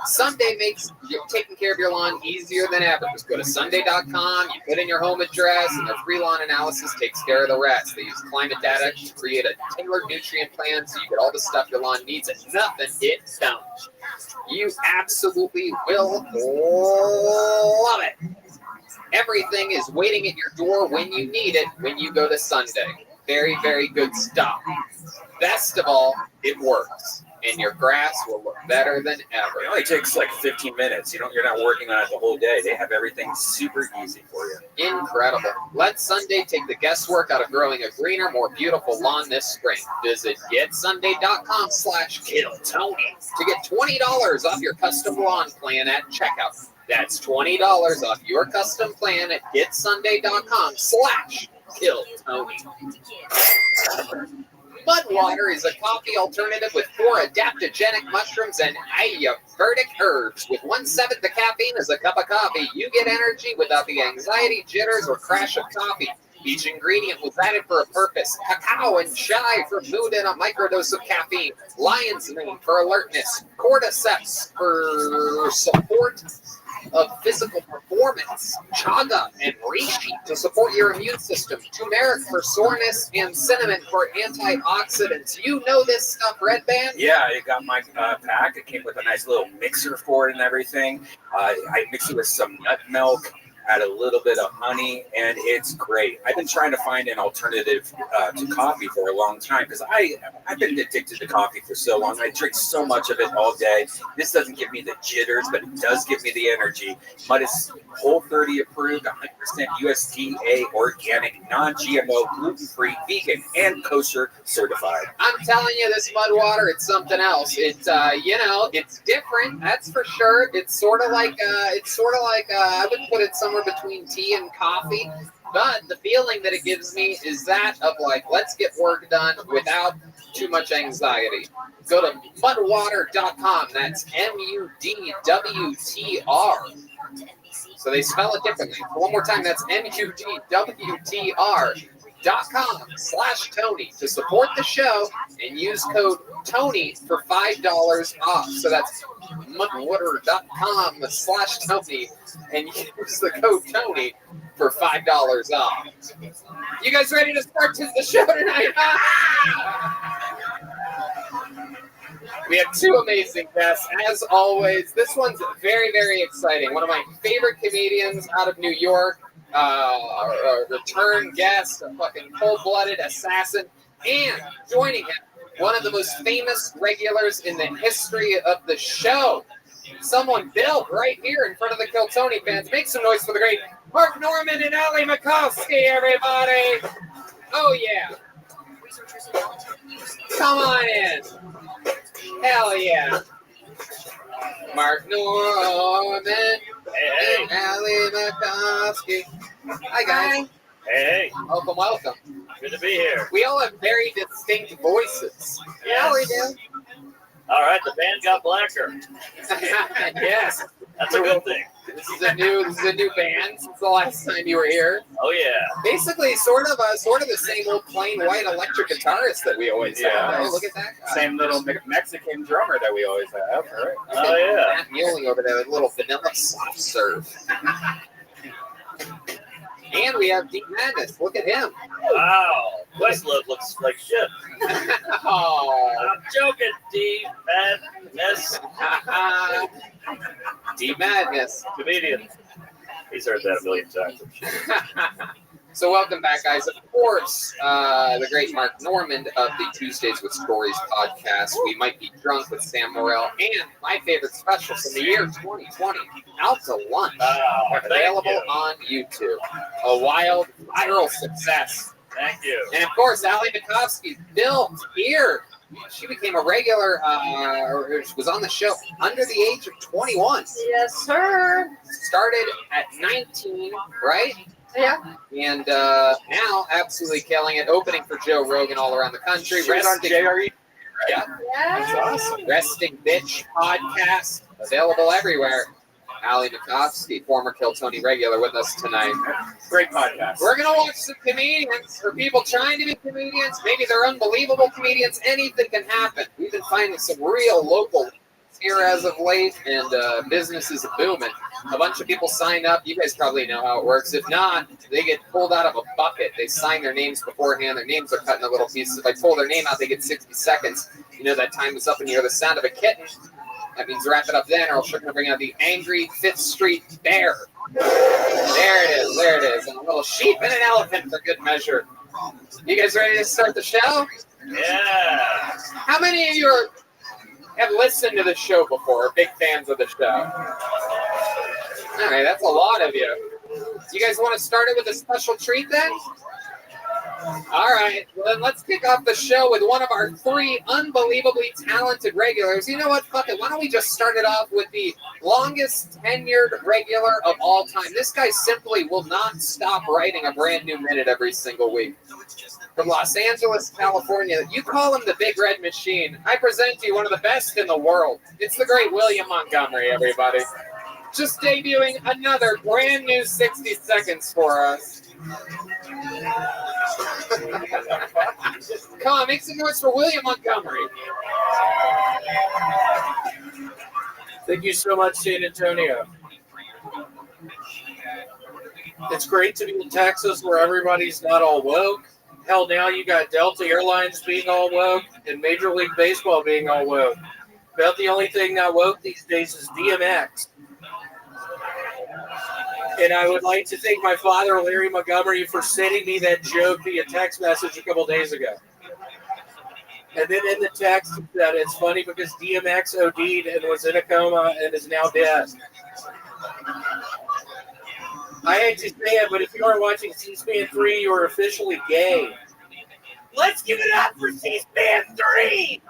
Sunday makes taking care of your lawn easier than ever. Just go to Sunday.com, you put in your home address, and their free lawn analysis takes care of the rest. They use climate data to create a tailored nutrient plan so you get all the stuff your lawn needs and nothing it don't. You absolutely will love it. Everything is waiting at your door when you need it when you go to Sunday. Very, very good stuff. Best of all, it works. And your grass will look better than ever. It only takes like 15 minutes. You're not working on it the whole day. They have everything super easy for you. Incredible. Let Sunday take the guesswork out of growing a greener, more beautiful lawn this spring. Visit getsunday.com/killtony to get $20 off your custom lawn plan at checkout. That's $20 off your custom plan at getsunday.com/killtony. Mudwater is a coffee alternative with 4 adaptogenic mushrooms and Ayurvedic herbs. With 1/7 the caffeine is a cup of coffee, you get energy without the anxiety, jitters, or crash of coffee. Each ingredient was added for a purpose. Cacao and chai for mood and a microdose of caffeine. Lion's mane for alertness. Cordyceps for support of physical performance. Chaga and reishi to support your immune system. Turmeric for soreness and cinnamon for antioxidants. You know this stuff, Red Band? Yeah, I got my pack. It came with a nice little mixer for it and everything. I mixed it with some nut milk, add a little bit of honey, and it's great. I've been trying to find an alternative to coffee for a long time because I've been addicted to coffee for so long. I drink so much of it all day. This doesn't give me the jitters, but it does give me the energy. Mud is Whole30 approved, 100% USDA organic, non-GMO, gluten-free, vegan, and kosher certified. I'm telling you, this mud water, it's something else. It's it's different. That's for sure. It's sort of like I would put it somewhere between tea and coffee. But the feeling that it gives me is that of like, let's get work done without too much anxiety. Go to mudwater.com. That's MUDWTR. So they spell it differently. One more time, that's MUDWTR.com/Tony to support the show and use code Tony for $5 off. So that's mudwater.com/Tony and use the code Tony for $5 off. You guys ready to start the show tonight? We have two amazing guests, as always. This one's very, very exciting. One of my favorite comedians out of New York, a return guest, a fucking cold-blooded assassin, and joining him, one of the most famous regulars in the history of the show. Someone built right here in front of the Kill Tony fans. Make some noise for the great Mark Norman and Ali Makovsky, everybody. Oh, yeah. Come on in. Hell yeah. Mark Norman and Ali Makovsky. Hi, guys. Hey, Welcome, welcome. good to be here. We all have very distinct voices. Yes. Yeah, we do. All right, the band got blacker. Yes. That's a good thing. This is a new band since the last time you were here. Oh yeah. Basically, sort of the same old plain white electric guitarist that we always have. Yeah. Oh, look at that guy. Same little Mexican drummer that we always have, right? Oh yeah. Matt Muley over there with a little vanilla soft serve. And we have Deep Madness. Look at him. Wow. Questlove looks like shit. Oh. I'm joking, D. Madness. Deep Madness. Comedian. He's heard that a million times. So welcome back, guys. Of course, the great Mark Norman of the Tuesdays with Stories podcast. We Might Be Drunk with Sam Morrell, and my favorite special from the year 2020, Out to Lunch, available on YouTube. A wild, viral success. Thank you. And of course, Ali Makovsky, built here. She became a regular, or was on the show under the age of 21. Yes, sir. Started at 19, right? Yeah. And now absolutely killing it, opening for Joe Rogan all around the country. She was on JRE. Yeah. That's awesome. Resting Bitch podcast, available everywhere. Ali Makovsky, former Kill Tony regular, with us tonight. Great podcast. We're going to watch some comedians, or people trying to be comedians. Maybe they're unbelievable comedians. Anything can happen. We've been finding some real local here as of late, and business is booming. A bunch of people sign up. You guys probably know how it works. If not, they get pulled out of a bucket. They sign their names beforehand. Their names are cut into little pieces. If I pull their name out, they get 60 seconds. You know that time is up, and you hear the sound of a kitten. That means wrap it up then, or else we're going to bring out the angry 5th Street Bear. There it is. There it is. And a little sheep and an elephant for good measure. You guys ready to start the show? Yeah. How many of you have listened to the show before, big fans of the show? All right, that's a lot of you. You guys want to start it with a special treat then? All right, well then let's kick off the show with one of our 3 unbelievably talented regulars. You know what, fuck it, why don't we just start it off with the longest tenured regular of all time. This guy simply will not stop writing a brand new minute every single week. From Los Angeles, California, you call him the Big Red Machine. I present to you one of the best in the world. It's the great William Montgomery, everybody. Just debuting another brand new 60 seconds for us. Come on, make some noise for William Montgomery. Thank you so much, San Antonio. It's great to be in Texas where everybody's not all woke. Hell, now you got Delta Airlines being all woke and Major League Baseball being all woke. About the only thing not woke these days is DMX. And I would like to thank my father, Larry Montgomery, for sending me that joke via text message a couple days ago. And then in the text, he said it's funny because DMX OD'd and was in a coma and is now dead. I hate to say it, but if you are watching C-SPAN 3, you are officially gay. Let's give it up for C-SPAN 3!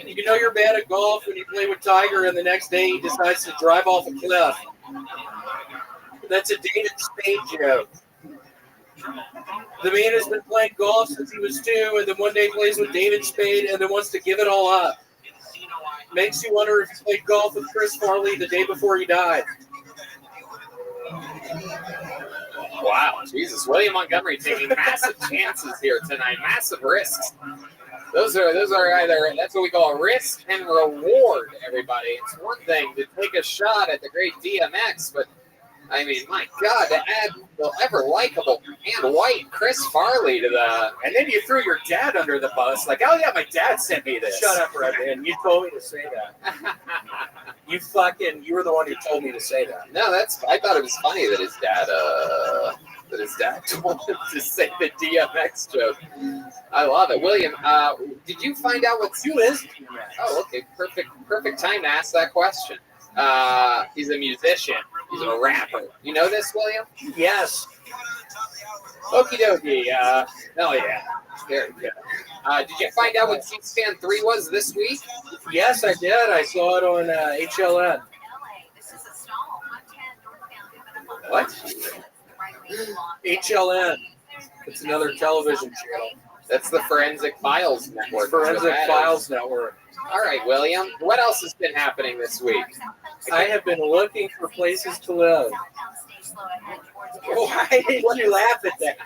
You know you're bad at golf when you play with Tiger and the next day he decides to drive off a cliff. That's a David Spade joke. The man has been playing golf since he was 2 and then one day plays with David Spade and then wants to give it all up. Makes you wonder if he played golf with Chris Farley the day before he died. Wow, Jesus. William Montgomery taking massive chances here tonight, massive risks. Those are either, that's what we call a risk and reward, everybody. It's one thing to take a shot at the great DMX, but I mean, my God, to add the ever likable and white Chris Farley to the, And then you threw your dad under the bus. Like, oh yeah, my dad sent me this. Shut up, Rabbi. You told me to say that. You were the one who told me to say that. No, I thought it was funny that his dad told him to say the DMX joke. I love it. William, did you find out who is DMX? Oh, okay, perfect time to ask that question. He's a musician. He's a rapper. You know this, William? Yes. Okie dokie. Hell yeah. Very good. Did you find out what C-SPAN 3 was this week? Yes, I did. I saw it on HLN. What? HLN. It's another television channel. That's the Forensic Files Network. Forensic Files Network. All right, William. What else has been happening this week? I have been looking for places to live. Why did you laugh at that?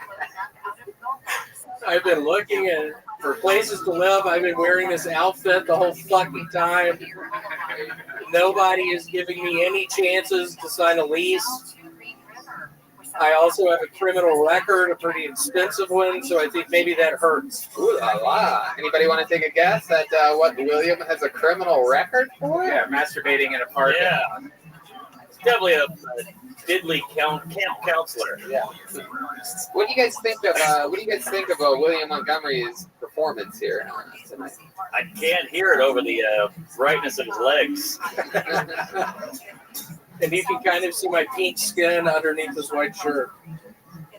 I've been looking for places to live. I've been wearing this outfit the whole fucking time. Nobody is giving me any chances to sign a lease. I also have a criminal record, a pretty extensive one, so I think maybe that hurts. Ooh la la. Anybody want to take a guess at what William has a criminal record for? Yeah, masturbating in a park. Yeah. It's definitely a diddly camp counselor. Yeah. What do you guys think of William Montgomery's performance here tonight? I can't hear it over the brightness of his legs. And you can kind of see my pink skin underneath this white shirt.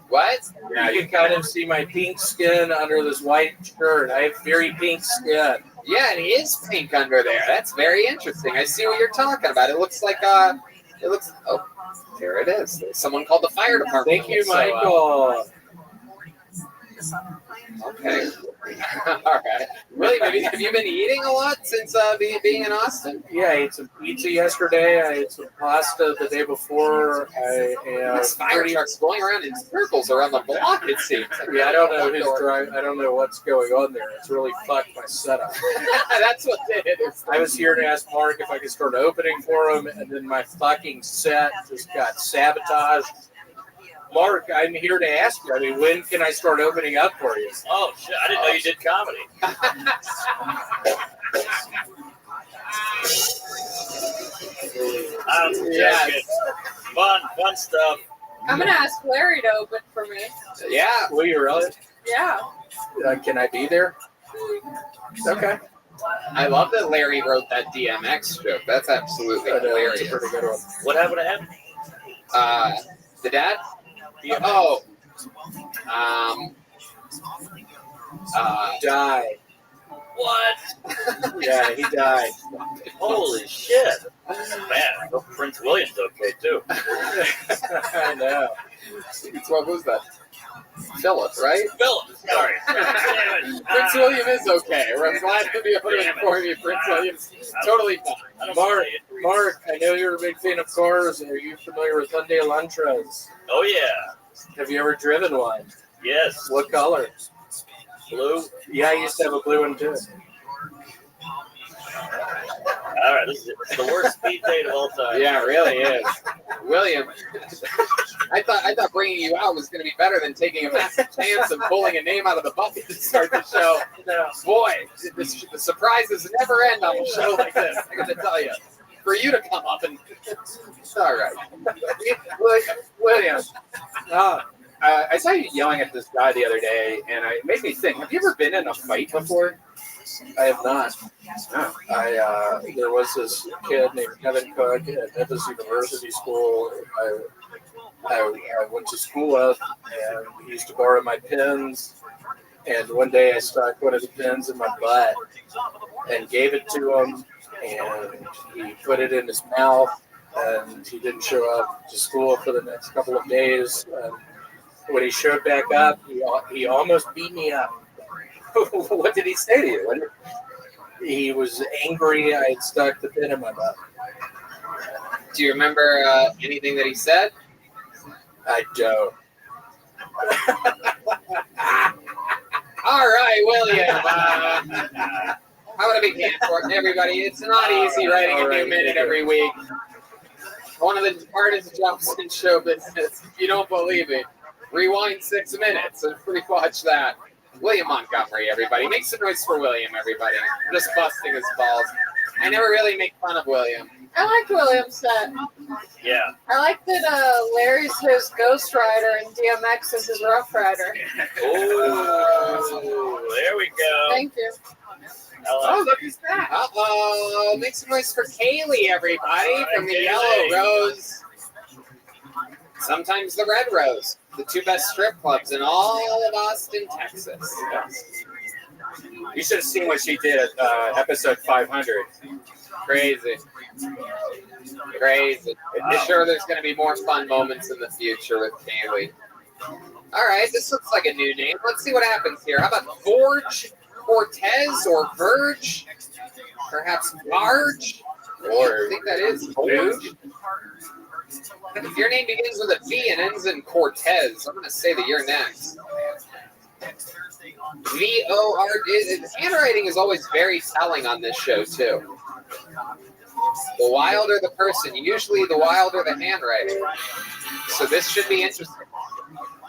What? Yeah, you can kind of see my pink skin under this white shirt. I have very pink skin. Yeah, it is pink under there. That's very interesting. I see what you're talking about. It looks like oh, there it is. Someone called the fire department. Thank you, Michael. Okay. All right. William, have you been eating a lot since being in Austin? Yeah, I ate some pizza yesterday. I ate some pasta the day before. This fire truck's going around in circles around the block, it seems. Yeah, I don't know who's driving. I don't know what's going on there. It's really fucked my setup. That's what it is. I was here to ask Mark if I could start opening for him, and then my fucking set just got sabotaged. Mark, I'm here to ask you. I mean, when can I start opening up for you? Oh, shit. I didn't know you did comedy. Yeah. Fun stuff. I'm going to ask Larry to open for me. Yeah. Will you really? Yeah. Can I be there? Okay. I love that Larry wrote that DMX joke. That's absolutely hilarious. That's a pretty good one. What happened to him? The dad? Oh. Died. What? Yeah, he died. Holy shit. Man, I hope Prince William's okay, too. I know. What was that? Philip, right? Philip, sorry. Prince William is okay. I'm glad to be able to inform you. Prince William's totally fine. Mark, Mark, I know you're a big fan of cars. Are you familiar with Hyundai Elantras? Oh yeah. Have you ever driven one? Yes. What color? Blue. Yeah, I used to have a blue one too. All right, this is the worst speed date of all time. Yeah, it really is. William, I thought bringing you out was going to be better than taking a chance of pulling a name out of the bucket to start the show. Boy, the surprises never end on a show like this. I got to tell you. For you to come up and all right, William. I saw you yelling at this guy the other day, and it made me think. Have you ever been in a fight before? I have not. No. There was this kid named Kevin Cook at Memphis University School. I went to school with, and he used to borrow my pens. And one day I stuck one of the pens in my butt and gave it to him, and he put it in his mouth, and he didn't show up to school for the next couple of days. And when he showed back up, he almost beat me up. What did he say to you? He was angry I had stuck the pin in my butt. Do you remember anything that he said? I don't. All right, William. How about a big hand for it, everybody? It's not easy writing a new minute every week. One of the hardest jobs in show business. If you don't believe it, rewind 6 minutes and rewatch that. William Montgomery, everybody. Make some noise for William, everybody. I'm just busting his balls. I never really make fun of William. I liked William's set. Yeah. I like that Larry's his Ghost Rider and DMX is his Rough Rider. Oh, there we go. Thank you. Oh, look who's that. Uh-oh. Make some noise for Kaylee, everybody, from the Yellow Rose. Sometimes the Red Rose. The two best strip clubs in all of Austin, Texas. You should have seen what she did at episode 500. Crazy. Crazy. I'm sure there's going to be more fun moments in the future with Kaylee. All right, this looks like a new name. Let's see what happens here. How about Forge Cortez or Verge? Perhaps Marge? Or I think that is Forge. If your name begins with a V and ends in Cortez, I'm going to say that you're next. V-O-R-D. Handwriting is always very telling on this show, too. The wilder the person, usually the wilder the handwriting. So this should be interesting.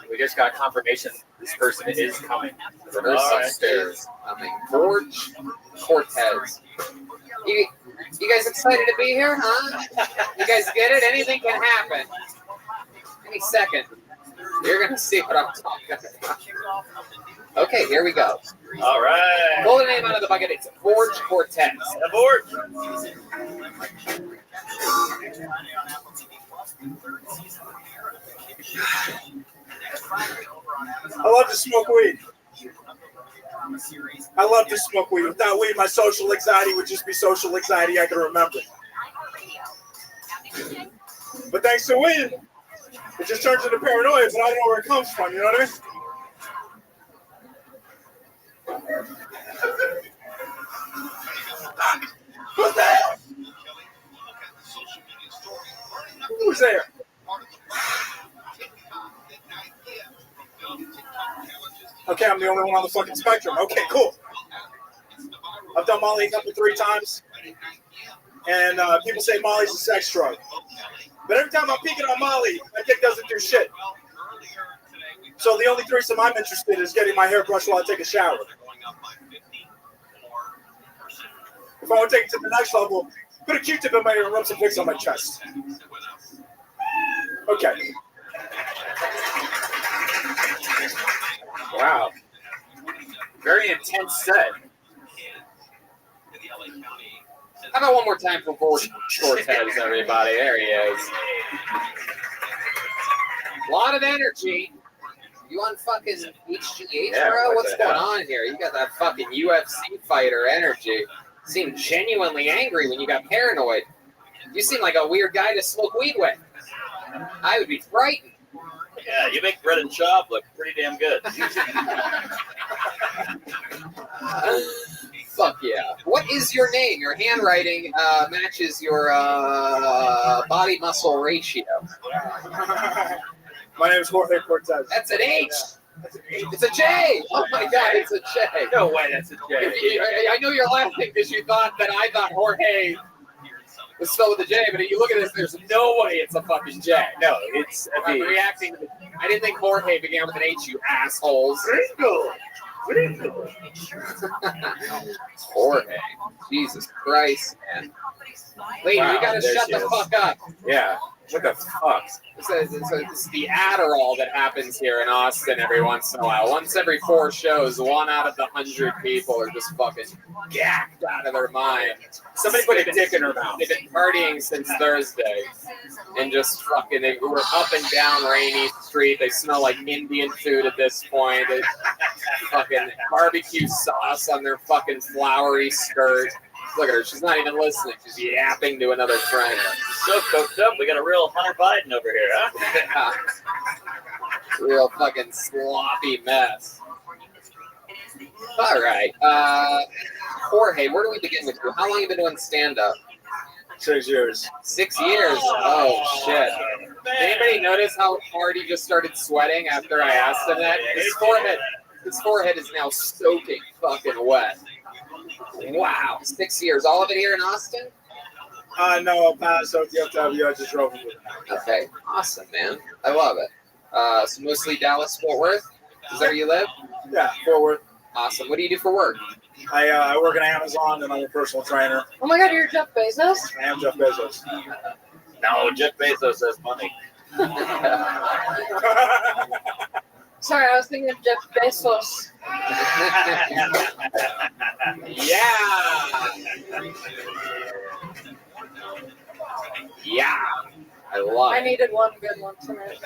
We just got confirmation this person is coming. Reverse upstairs. Forge Cortez. You guys excited to be here, huh? You guys get it? Anything can happen. Any second. You're going to see what I'm talking about. Okay, here we go. All right. Pull the name out of the bucket. It's Forge Cortez. Forge. I love to smoke weed. I love to smoke weed. Without weed, my social anxiety would just be social anxiety I can remember. But thanks to weed, it just turns into paranoia, but I don't know where it comes from, you know what I mean? Who's there? Who's there? Okay, I'm the only one on the fucking spectrum. Okay, cool. I've done Molly a couple 3 times, and people say Molly's a sex drug. But every time I'm peeking on Molly, my dick doesn't do shit. So the only threesome I'm interested in is getting my hair brushed while I take a shower. If I want to take it to the next level, put a Q-tip in my ear and rub some Vicks on my chest. Okay. Wow. Very intense set. How about one more time for Forge Cortez, everybody? There he is. A lot of energy. You on fucking HGH, bro? What's going on here? You got that fucking UFC fighter energy. You seem genuinely angry when you got paranoid. You seem like a weird guy to smoke weed with. I would be frightened. Yeah, you make bread and chop look pretty damn good. Fuck yeah. What is your name? Your handwriting matches your body muscle ratio. My name is Jorge Cortez. That's an H. It's a J. Oh my God, it's a J. No way, that's a J. I know you're laughing because you thought that I thought Jorge was spelled with a J, but if you look at this, there's no way it's a fucking J. No, it's a I'm B. reacting. I didn't think Jorge began with an H, you assholes. Jorge. Jesus Christ, man. Lady, Wow, you gotta there shut she the is. fuck up. Yeah. What the fuck? This is the Adderall that happens here in Austin every once in a while. Once every 4 shows, 1 out of the 100 people are just fucking gacked out of their mind. Somebody put a dick in her mouth. They've been partying since Thursday and just fucking, they were up and down Rainy Street. They smell like Indian food at this point. They fucking barbecue sauce on their fucking flowery skirt. Look at her. She's not even listening. She's yapping to another friend. So coked up, we got a real Hunter Biden over here, huh? Real fucking sloppy mess. All right. Jorge, where do we begin with you? How long have you been doing stand-up? 6 years. 6 years? Oh, shit. Did anybody notice how hard he just started sweating after I asked him that? His forehead is now soaking fucking wet. Wow. 6 years. All of it here in Austin? No, El Paso, DFW. I just drove with it. Okay. Awesome, man. I love it. So mostly Dallas, Fort Worth? Is that where you live? Yeah, Fort Worth. Awesome. What do you do for work? I work at Amazon and I'm a personal trainer. Oh my God, you're Jeff Bezos? I am Jeff Bezos. No, Jeff Bezos has money. Sorry, I was thinking of Jeff Bezos. Yeah. I love I it. needed one good one tonight.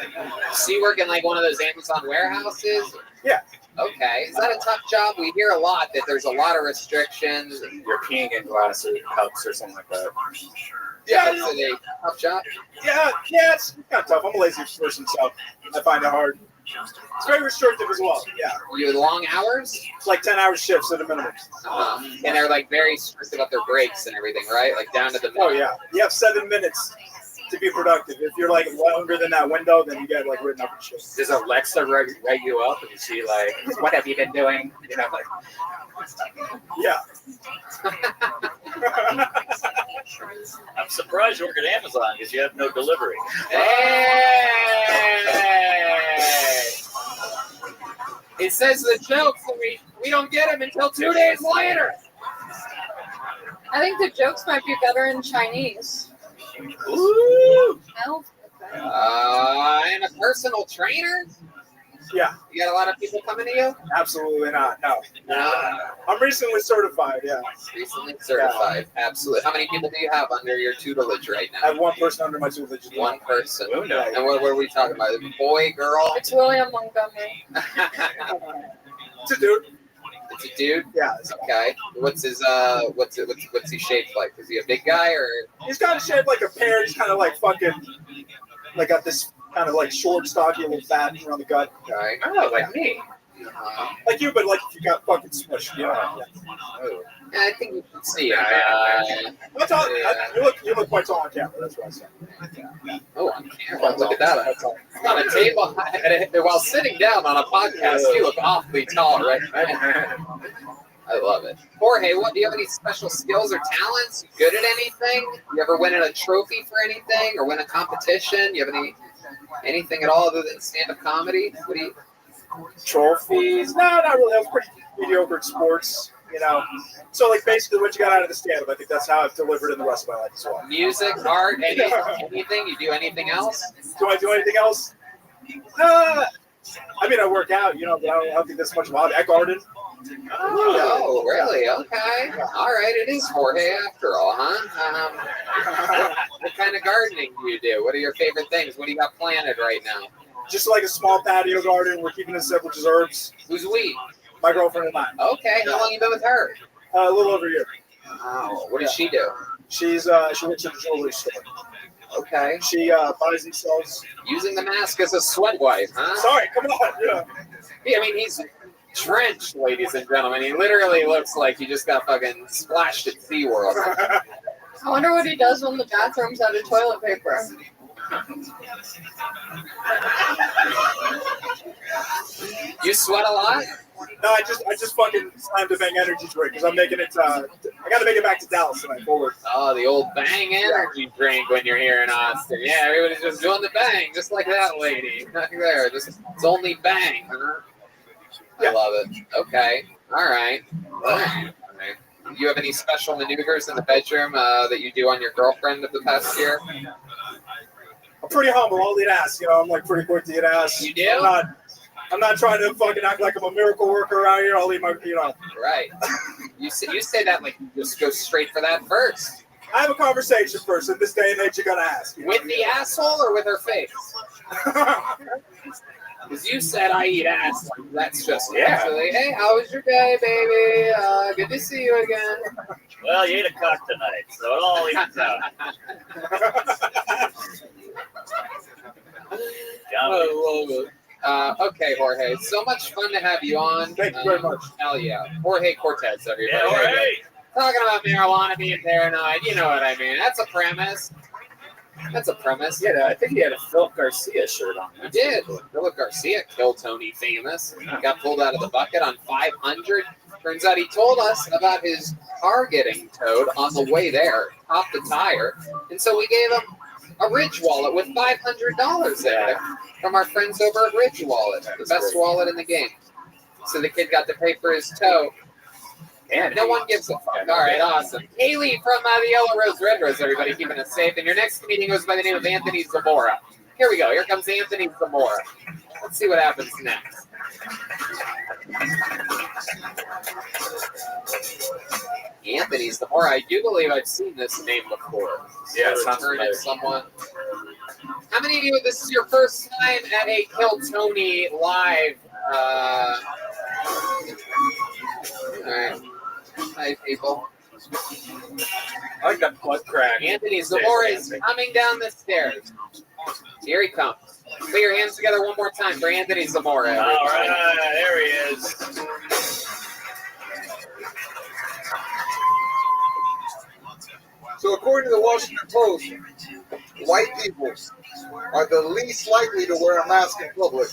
So you work in like one of those Amazon warehouses? Yeah. Okay. Is that a tough job? We hear a lot that there's a lot of restrictions. You're peeing in glasses, cups, or something like that. Yeah, it's a tough job. Yeah, it's kind of tough. I'm a lazy person, so I find it hard. It's very restrictive as well. Yeah. You have long hours? It's like 10-hour shifts at a minimum. And they're like very strict about their breaks and everything, right? Like down to the minute. Oh, yeah. You have 7 minutes to be productive. If you're like longer than that window, then you get like written up and shit. Does Alexa reg you up and she like, what have you been doing? You know, like. Yeah. I'm surprised you work at Amazon because you have no delivery. Hey! It says the jokes and we don't get them until 2 days later. I think the jokes might be better in Chinese. Ooh! No? And a personal trainer? Yeah. You got a lot of people coming to you? Absolutely not. No. No. I'm recently certified. Yeah. Recently certified. Absolutely. How many people do you have under your tutelage right I now? have one person under my tutelage. One person. Oh, no. And what are we talking about? Boy, girl? It's William Montgomery. It's a dude. It's a dude? Yeah. Okay. What's his what's he shaped like? Is he a big guy or He's kind of shaped like a pear. He's kind of like fucking, like got this kind of like short, stocky, little fat around the gut. guy? Oh, like me. Like you, but like if you got fucking smushed. Yeah. Oh. Yeah, I think you can see it. That's all, you look quite tall on camera. That's what I said. Oh, on camera. Look at that. On a table, while sitting down on a podcast, you look awfully tall right now. I love it. Jorge, do you have any special skills or talents? You good at anything? You ever win a trophy for anything or win a competition? You have anything at all other than stand-up comedy? What do you? Trophies? No, not really. I was pretty mediocre at sports, you know. So, like, basically what you got out of the stand-up, I think that's how I've delivered in the rest of my life as well. Music, art, anything? You do anything else? Do I do anything else? I mean, I work out, you know, but I don't think that's much of a hobby. I garden. Oh, really? Okay. All right. It is Jorge after all, huh? What kind of gardening do you do? What are your favorite things? What do you got planted right now? Just like a small patio garden. We're keeping it simple, just herbs. Who's we? My girlfriend and I. Okay. How long you been with her? A little over a year. Oh, what does she do? She works at a jewelry store. Okay. She buys and sells. Using the mask as a sweat wipe, huh? Sorry, come on. Yeah. Yeah, I mean, he's drenched, ladies and gentlemen. He literally looks like he just got fucking splashed at SeaWorld. I wonder what he does when the bathroom's out of toilet paper. You sweat a lot? No, I just fucking slammed a Bang energy drink because I'm making it. I got to make it back to Dallas tonight. Forward. Oh, the old Bang energy drink when you're here in Austin. Yeah, everybody's just doing the Bang, just like that lady. There, it's only Bang. Huh? I love it. Okay. All right. You have any special maneuvers in the bedroom that you do on your girlfriend of the past year? I'm pretty humble. I'll eat ass. You know, I'm like pretty quick to eat ass. You do? I'm not trying to fucking act like I'm a miracle worker out here. I'll eat my, you know. Right. You say that like you just go straight for that first. I have a conversation first. In this day and age, you gotta ask. With the asshole or with her face? Because you said I eat ass. Like, that's just naturally. Hey, how was your day, baby? Good to see you again. Well, you ate a cock tonight, so it all evens out. I love it. Okay, Jorge. So much fun to have you on. Thank you very much. Hell yeah. Jorge Cortez, everybody. Yeah, Jorge. Talking about marijuana being paranoid. You know what I mean. That's a premise. That's a premise. Yeah, I think he had a Philip Garcia shirt on. He did. Philip Garcia, Kill Tony famous. Got pulled out of the bucket on 500. Turns out he told us about his car getting towed on the way there, popped the tire. And so we gave him a Ridge wallet with $500 there from our friends over at Ridge Wallet, the best wallet in the game. So the kid got to pay for his tow. And no one gives a fuck. All right, awesome. Haley from the Yellow Rose Red Rose, everybody keeping us safe. And your next comedian goes by the name of Anthony Zamora. Here we go. Here comes Anthony Zamora. Let's see what happens next. Anthony Zamora. I do believe I've seen this name before. Yeah, Return sounds familiar. of someone. How many of you, this is your first time at a Kill Tony live? All right. Hi, people. I like that butt crack. Anthony Zamora is coming down the stairs. Here he comes. Put your hands together one more time for Anthony Zamora. All right, there he is. So according to the Washington Post, white people are the least likely to wear a mask in public.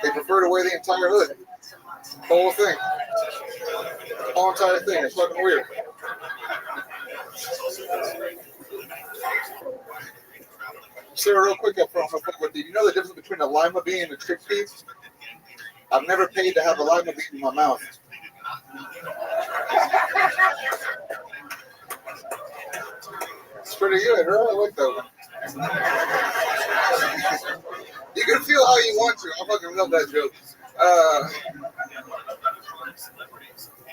They prefer to wear the entire hood. The whole thing. The whole entire thing. It's fucking weird. Sir, real quick up front, do you know the difference between a lima bean and a chickpea? I've never paid to have a lima bean in my mouth. It's pretty good, right? I like that one. You can feel how you want to. I fucking love that joke.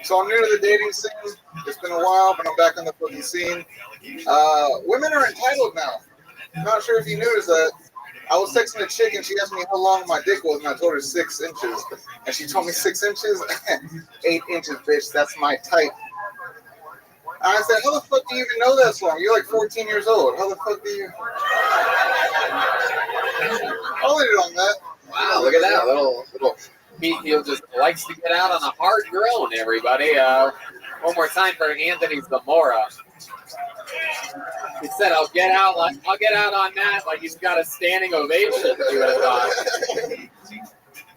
So I'm new to the dating scene. It's been a while, but I'm back on the fucking scene. Women are entitled now. I'm not sure if you noticed that. I was texting a chick and she asked me how long my dick was, and I told her 6 inches. And she told me 6 inches? 8 inches, bitch. That's my type. I said, how the fuck do you even know that song? You're like 14 years old. How the fuck do you? I'll leave it on that. Wow, look at that. Little he just likes to get out on a hard groan, everybody. One more time for Anthony Zamora. He said, I'll get out on that like he's got a standing ovation, you would have thought.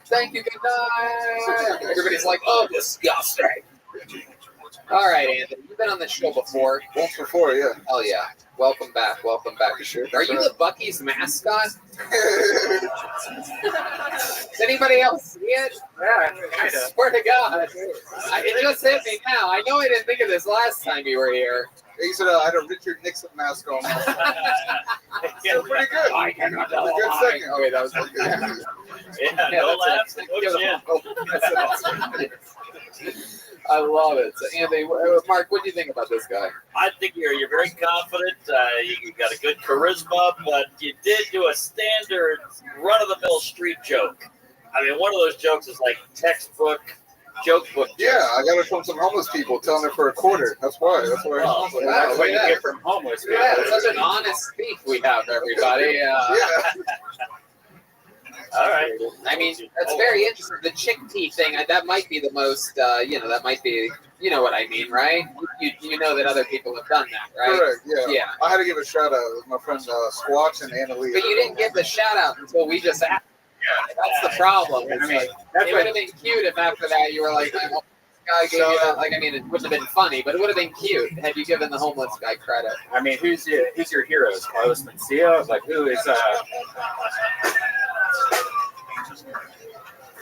Thank you, good night. Everybody's like, oh, disgusting. All right, Anthony, you've been on this show before. Once before, yeah. Hell yeah. Welcome back. Welcome back. Sure. Are you the Buc-ee's mascot? Does anybody else see it? Yeah, I swear to God. It just hit me now. I know I didn't think of this last time you were here. He said I had a Richard Nixon mask on. Still pretty good. I cannot tell a good second. Okay, that was good. Yeah, no laughs. I love it. So, Anthony, Mark, what do you think about this guy? I think you're very confident. You got a good charisma, but you did do a standard run-of-the-mill street joke. I mean, one of those jokes is like textbook joke book. Yeah, I got it from some homeless people telling it for a quarter. That's why. That's why. Oh, that's what you get from homeless people. Yeah, it's such an honest thief we have, everybody. All right. I mean, that's very interesting. The chickpea thing, that might be the most, that might be, you know what I mean, right? You know that other people have done that, right? Correct, yeah. Yeah. I had to give a shout out with my friends Squatch and Anna Lee. But you didn't give the shout out until we just asked. Yeah. That's the problem. I mean, It that's would have been cute if after that you were like, oh, guy gave you that. Like, I mean, it wouldn't have been funny, but it would have been cute had you given the homeless guy credit. I mean, who's your heroes? Carlos Mencia? Like, who is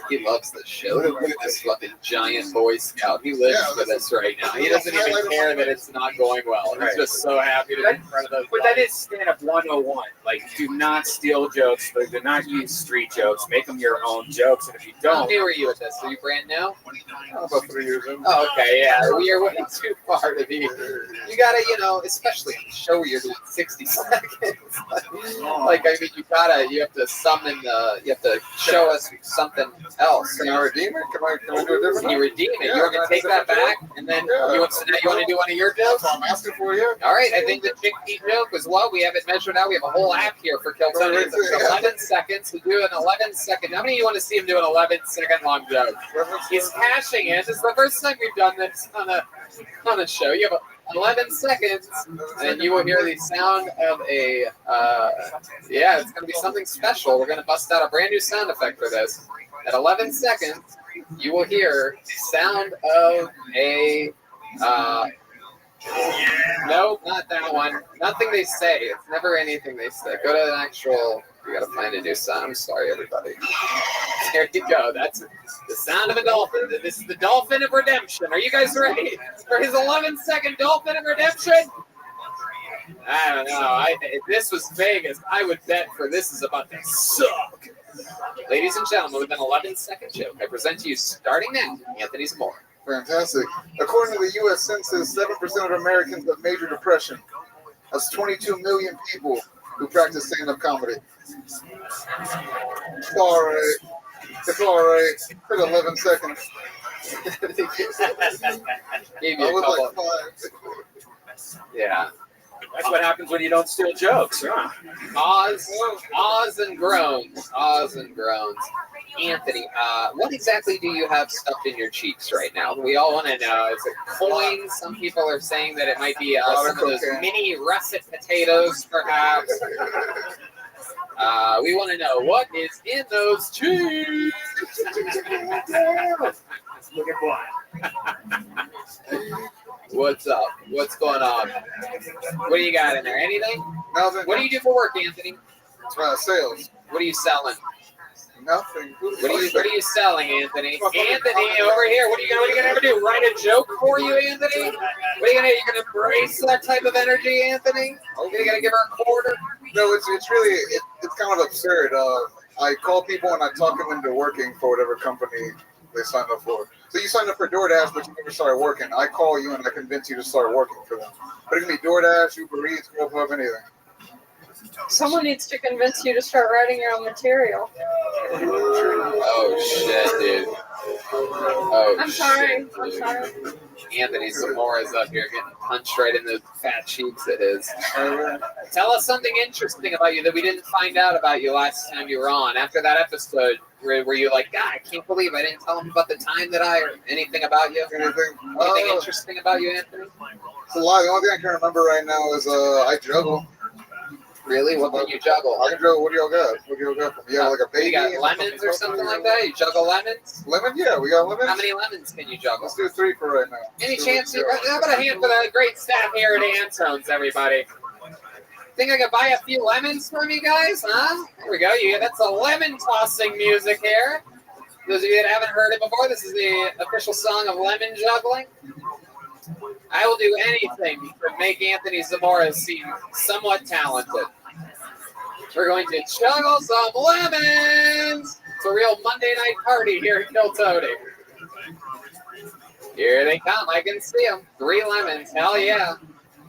He loves this show. Look at this fucking giant Boy Scout. He lives for this right now. He doesn't even care that it's not going well. He's just so happy to be in front of those. But that is stand-up 101. Like, do not steal jokes. Like, do not use street jokes. Make them your own jokes. And if you How don't, new are you at this? Are you brand new? About 3 years in. Oh, okay, yeah. You're way too far to be. You gotta, especially on the show where you're doing 60 seconds. Like, I mean, you have to summon you have to show us something else. Can I redeem it? Can I do it different? Can you redeem it? Yeah, You want to take that back, and then you want to do one of your jokes? That's what I'm asking for, yeah. All right, I think the chickpea joke was we have it measured out. We have a whole app here for Kiltony. It's 11 seconds to do an 11-second. How many of you want to see him do an 11-second long joke? He's cashing it. This is the first time we've done this on a show. You have 11 seconds, and you will hear the sound of a, it's going to be something special. We're going to bust out a brand new sound effect for this. At 11 seconds, you will hear the sound of a, no, not that one. Nothing they say. It's never anything they say. Go to an actual, we got to find a new sound. I'm sorry, everybody. There you go. That's the sound of a dolphin. This is the dolphin of redemption. Are you guys ready for his 11-second dolphin of redemption? I don't know. If this was Vegas, I would bet for this is about to suck. Ladies and gentlemen, with an 11-second joke, I present to you, starting now, Anthony Zamora. Fantastic. According to the U.S. Census, 7% of Americans have major depression. That's 22 million people who practice stand-up comedy. It's all right. It's all right. Took 11 seconds. Gave you I a was couple. like 5. Yeah. that's what happens when you don't steal jokes. Huh? Ahs and groans. Ahs and groans. Anthony, what exactly do you have stuffed in your cheeks right now? We all want to know. Is it coins? Some people are saying that it might be some of those mini russet potatoes, perhaps. We want to know what is in those cheeks. Look at what. What's up? What's going on? What do you got in there? Anything? Nothing. What do you do for work, Anthony? Sales. What are you selling? Nothing. What are you selling, Anthony? Anthony, over here. What are you gonna ever do? Write a joke for you, Anthony? What are you gonna embrace that type of energy, Anthony? Are you gonna give her a quarter? No, it's really it's kind of absurd. I call people and I talk them into working for whatever company they signed up for. So you signed up for DoorDash, but you never started working. I call you and I convince you to start working for them. But it can be DoorDash, Uber Eats, Grubhub, anything. Someone needs to convince you to start writing your own material. Oh shit, dude. Oh, I'm sorry. shit, I'm dude. sorry. Anthony Zamora's up here getting punched right in the fat cheeks of his. Tell us something interesting about you that we didn't find out about you last time you were on. After that episode, were you like, God, I can't believe I didn't tell him about the time that or anything about you? Anything interesting about you, Anthony? It's a lot. The only thing I can remember right now is I juggle. Really? What can you juggle? I can juggle. What do y'all got? What do y'all got? You got like a baby? You got lemons or something like that? You juggle lemons? Lemon? Yeah, we got lemons. How many lemons can you juggle? Let's do 3 for right now. Any chance? How about a hand for the great staff here at Antone's, everybody? Think I could buy a few lemons from you guys, huh? There we go. That's a lemon tossing music here. Those of you that haven't heard it before, this is the official song of lemon juggling. I will do anything to make Anthony Zamora seem somewhat talented. We're going to juggle some lemons. It's a real Monday night party here in Kiltony. Here they come. I can see them. 3 lemons. Hell yeah.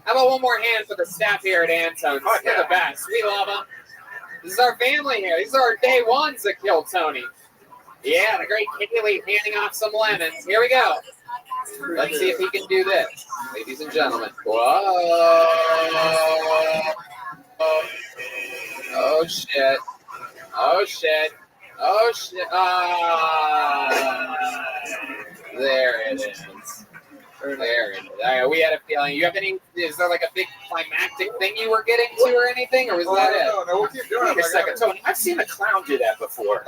How about one more hand for the staff here at Antone's? They're the best. We love them. This is our family here. These are our day ones at Kiltony. Yeah, the great Kaylee handing off some lemons. Here we go. Let's see if he can do this. Ladies and gentlemen. Whoa. Oh, shit. Oh, shit. Oh shit! There it is. There it is. We had a feeling. You have any? Is there like a big climactic thing you were getting to or anything, or was that it? No, we'll keep doing Wait a second, Tony. I've seen a clown do that before.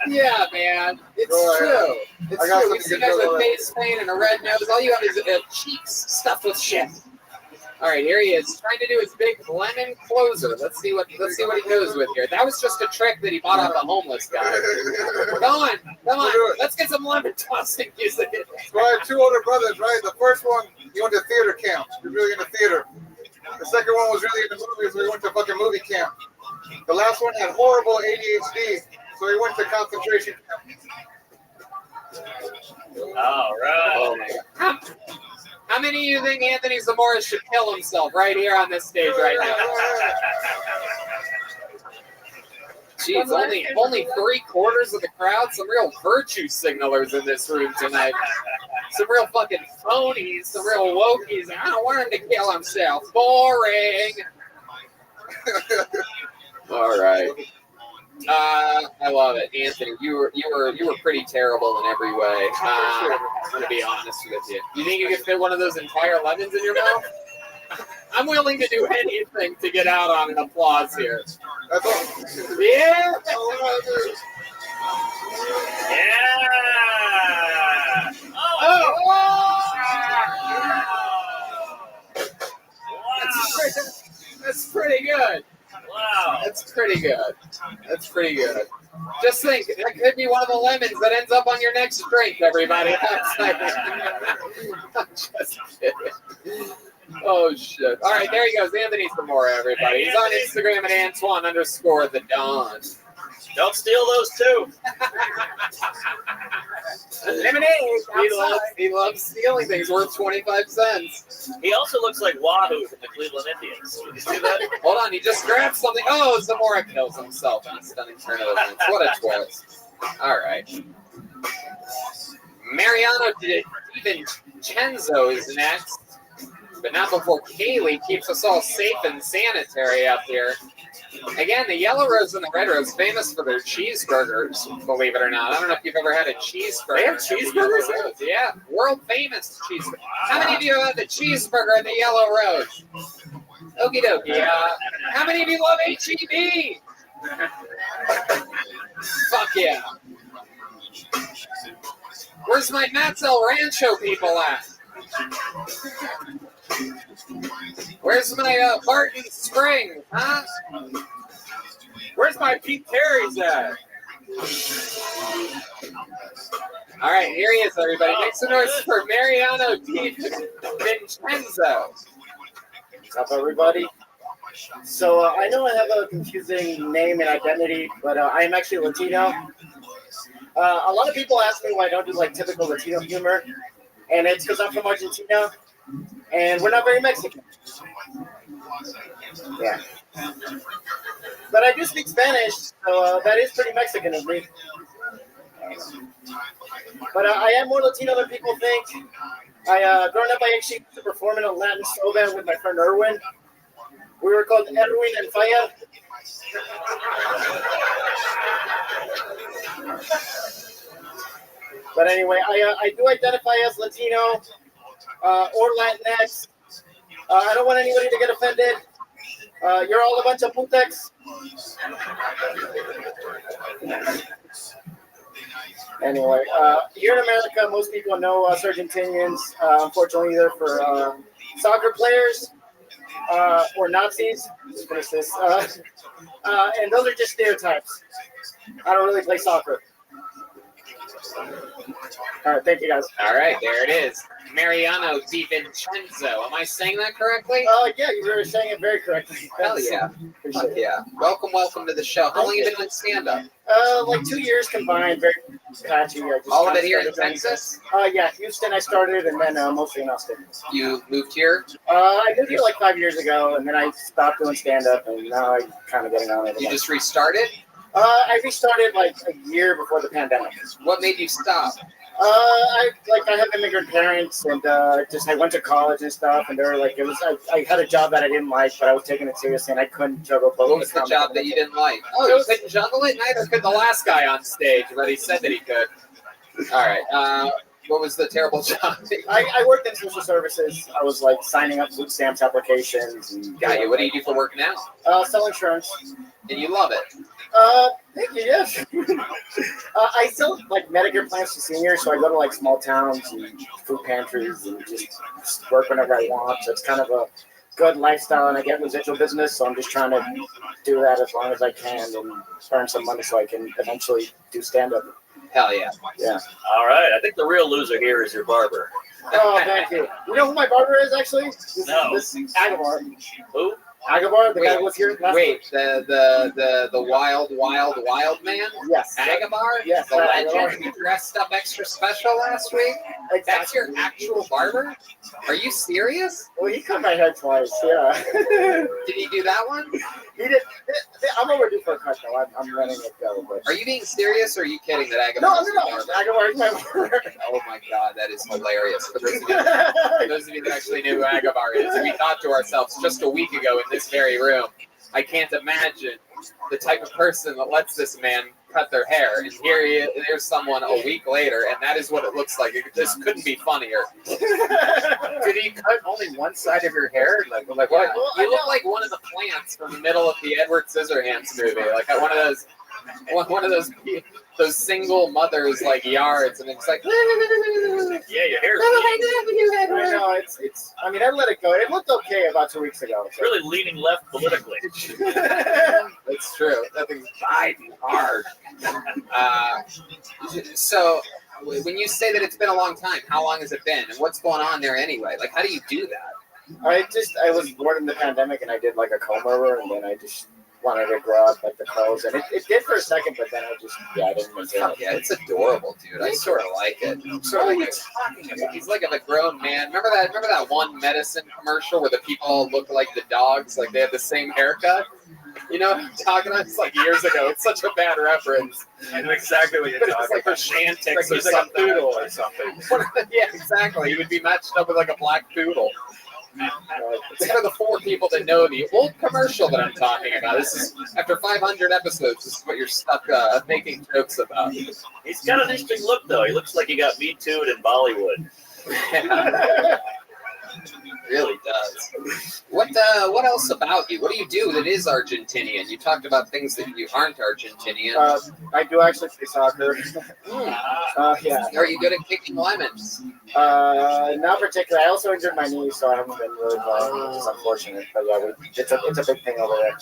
Yeah, man. It's true. It's true. We see guys with face paint and a red nose. All you have is cheeks stuffed with shit. All right, here he is, trying to do his big lemon closer. Let's see what he goes with here. That was just a trick that he bought off a homeless guy. Come on. Let's get some lemon tossing music. So I have two older brothers, right? The first one, he went to theater camp. He was really into theater. The second one was really into movies, so he went to fucking movie camp. The last one had horrible ADHD, so he went to concentration camp. All right. Oh my God. How many of you think Anthony Zamora should kill himself right here on this stage right now? Jeez, only 3/4 of the crowd. Some real virtue signalers in this room tonight. Some real fucking phonies, some real wokies. I don't want him to kill himself. Boring. All right. I love it, Anthony. You were pretty terrible in every way. I'm gonna be honest with you. You think you could fit one of those entire lemons in your mouth? I'm willing to do anything to get out on an applause here. That's all. Yeah. Yeah. That's pretty good. Wow. That's pretty good. That's pretty good. Just think, that could be one of the lemons that ends up on your next drink, everybody. I'm just kidding. Oh, shit. All right, there he goes. Anthony Zamora, everybody. He's on Instagram at Antoine_the_Don. Don't steal those too. Lemonade. He loves stealing things worth 25 cents. He also looks like Wahoo from the Cleveland Indians. Did you see that? Hold on, he just grabbed something. Oh, Zamora kills himself in a stunning turn of events. What a twist. All right. Mariano DiVincenzo is next, but not before Kaylee keeps us all safe and sanitary up here. Again, the Yellow Rose and the Red Rose, famous for their cheeseburgers, believe it or not. I don't know if you've ever had a cheeseburger. They have cheeseburgers? Yeah, world famous cheeseburger. How many of you have had the cheeseburger at the Yellow Rose? Okie dokie. How many of you love HEB? Fuck yeah. Where's my Matt's El Rancho people at? Where's my Barton Springs, huh? Where's my Pete Terry's at? All right, here he is, everybody. Make some noise for Mariano DiVincenzo. What's up, everybody? So I know I have a confusing name and identity, but I am actually Latino. A lot of people ask me why I don't do like typical Latino humor, and it's because I'm from Argentina, and we're not very Mexican. Yeah. But I do speak Spanish, so that is pretty Mexican of me. But I am more Latino than people think. Growing up, I actually used to perform in a Latin soul band with my friend Erwin. We were called Erwin and Fire. But anyway, I do identify as Latino or Latinx. I don't want anybody to get offended. You're all a bunch of putex. Anyway, here in America, most people know us Argentinians, unfortunately, either for soccer players or Nazis. Let's finish this. And those are just stereotypes. I don't really play soccer. All right, thank you, guys. All right, there it is. Mariano DiVincenzo. Am I saying that correctly? Yeah, you were saying it very correctly. Hell yeah. Fuck yeah. Welcome to the show. How long have you been doing stand-up? Like 2 years combined, very patchy. All of it here in Texas? Yeah, Houston I started, and then mostly in Austin. You moved here? I moved here like 5 years ago, and then I stopped doing stand-up, and now I'm kind of getting on it. You just restarted? I restarted like a year before the pandemic. What made you stop? I have immigrant parents, and just I went to college and stuff, and they were like, I had a job that I didn't like, but I was taking it seriously, and I couldn't juggle both. What was the job that you didn't like? Oh, you couldn't juggle it? Neither could the last guy on stage, but he said that he could. All right. What was the terrible job? I worked in social services. I was like signing up food stamps applications. And, Got you. What do you do for work now? Sell insurance. And you love it? Thank you, yes. I sell like Medicare plans to seniors, so I go to like small towns and food pantries and just work whenever I want. So it's kind of a good lifestyle, and I get residual business, so I'm just trying to do that as long as I can and earn some money so I can eventually do stand-up. Hell yeah. Yeah. All right. I think the real loser here is your barber. Oh, thank you. You know who my barber is, actually? This Agabar. Who? Agabar, the guy who was here last week. The wild man? Yes. Agabar? Yes. The legend? He dressed up extra special last week? Exactly. That's your actual barber? Are you serious? Well, he cut my hair twice, yeah. Did he do that one? He did. I'm overdue for a cut, though. I'm letting it go. But... Are you being serious, or are you kidding that Agabar No, is your barber? Agabar is my barber. Oh my god, that is hilarious. For those of you that actually knew who Agabar is, we thought to ourselves just a week ago in this very room, I can't imagine the type of person that lets this man cut their hair. And here's someone a week later, and that is what it looks like. This couldn't be funnier. Did he cut only one side of your hair? Like what? Yeah. You look like one of the plants from the middle of the Edward Scissorhands movie, like one of those single mothers like yards, and it's like, yeah, your hair. I know it's. I mean, I let it go. It looked okay about 2 weeks ago. It's really leaning left politically. That's true. That thing's Biden hard. So, when you say that it's been a long time, how long has it been, and what's going on there anyway? Like, how do you do that? I was born in the pandemic, and I did like a comb over, and then I just wanted to grow out like the curls, and it did for a second, but then I didn't maintain it. Yeah, it's adorable, dude. I sort of like it. What are you talking about? He's like a grown man. Remember that one medicine commercial where the people all look like the dogs, like they have the same haircut? You know what I'm talking about? It's like years ago. It's such a bad reference. I know exactly what you're talking about. It's like for Shantix like or something. Like a poodle or something. Yeah, exactly. He would be matched up with like a black poodle. It's for the 4 people that know the old commercial that I'm talking about. This is after 500 episodes. This is what you're stuck making jokes about. He's got an interesting look, though. He looks like he got Me Too'd in Bollywood. Really does. What else about you? What do you do that is Argentinian? You talked about things that you aren't Argentinian. I do actually play soccer. Yeah. Are you good at kicking lemons? Not particularly. I also injured my knee, so I haven't been really playing, which is unfortunate. But yeah, it's a big thing over there.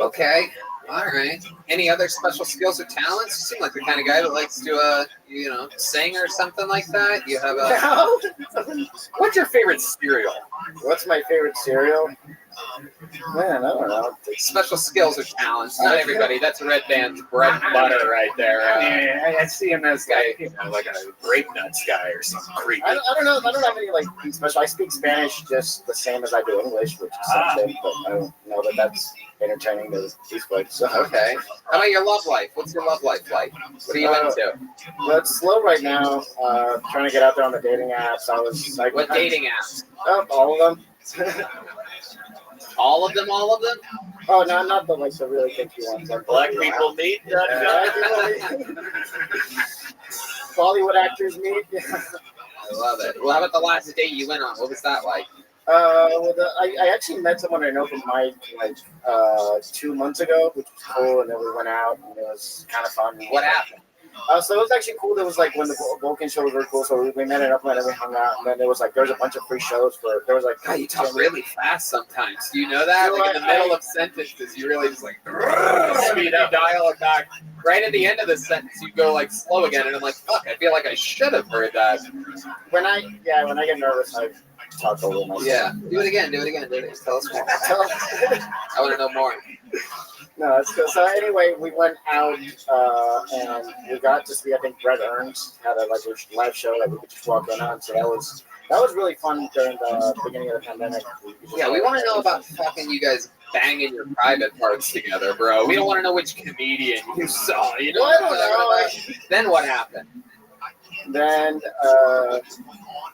Okay. All right. Any other special skills or talents? You seem like the kind of guy that likes to, sing or something like that. You have a. What's your favorite cereal? What's my favorite cereal? Man, I don't know. Special skills or talents. Not everybody. That's Red Band's bread and butter right there. I see him as like a grape nuts guy or something creepy. I don't know. I don't have any like special. I speak Spanish just the same as I do English, which is something, but I don't know that that's entertaining to these folks. So. Okay. How about your love life? What's your love life like? What are you into? Well, it's slow right now. Trying to get out there on the dating apps. What dating apps? All of them. All of them? All of them? Oh, not the the really kinky ones. Black people meet. Bollywood actors meet. I love it. Well, how about the last date you went on? What was that like? I actually met someone at an open mic 2 months ago, which was cool, and then we went out, and it was kind of fun. What happened? So it was actually cool. There was when the Vulcan show was really cool. So we met at up and we hung out, and then there was a bunch of free shows there was God, you talk really fast sometimes. Do you know that? In the middle of sentences, you really just speed up dialogue back. Right at the end of the sentence, you go slow again, and I'm like, fuck, I feel like I should have heard that. When I get nervous, I talk over myself. Yeah, do it again. Tell us more. I want to know more. No, that's good. So anyway, we went out and we got to see, I think Brett Ernst had a live show that we could just walk in on. So that was really fun during the beginning of the pandemic. Yeah, we want to know about fucking you guys banging your private parts together, bro. We don't want to know which comedian you saw. You know? Well, I don't know. Then what happened? Then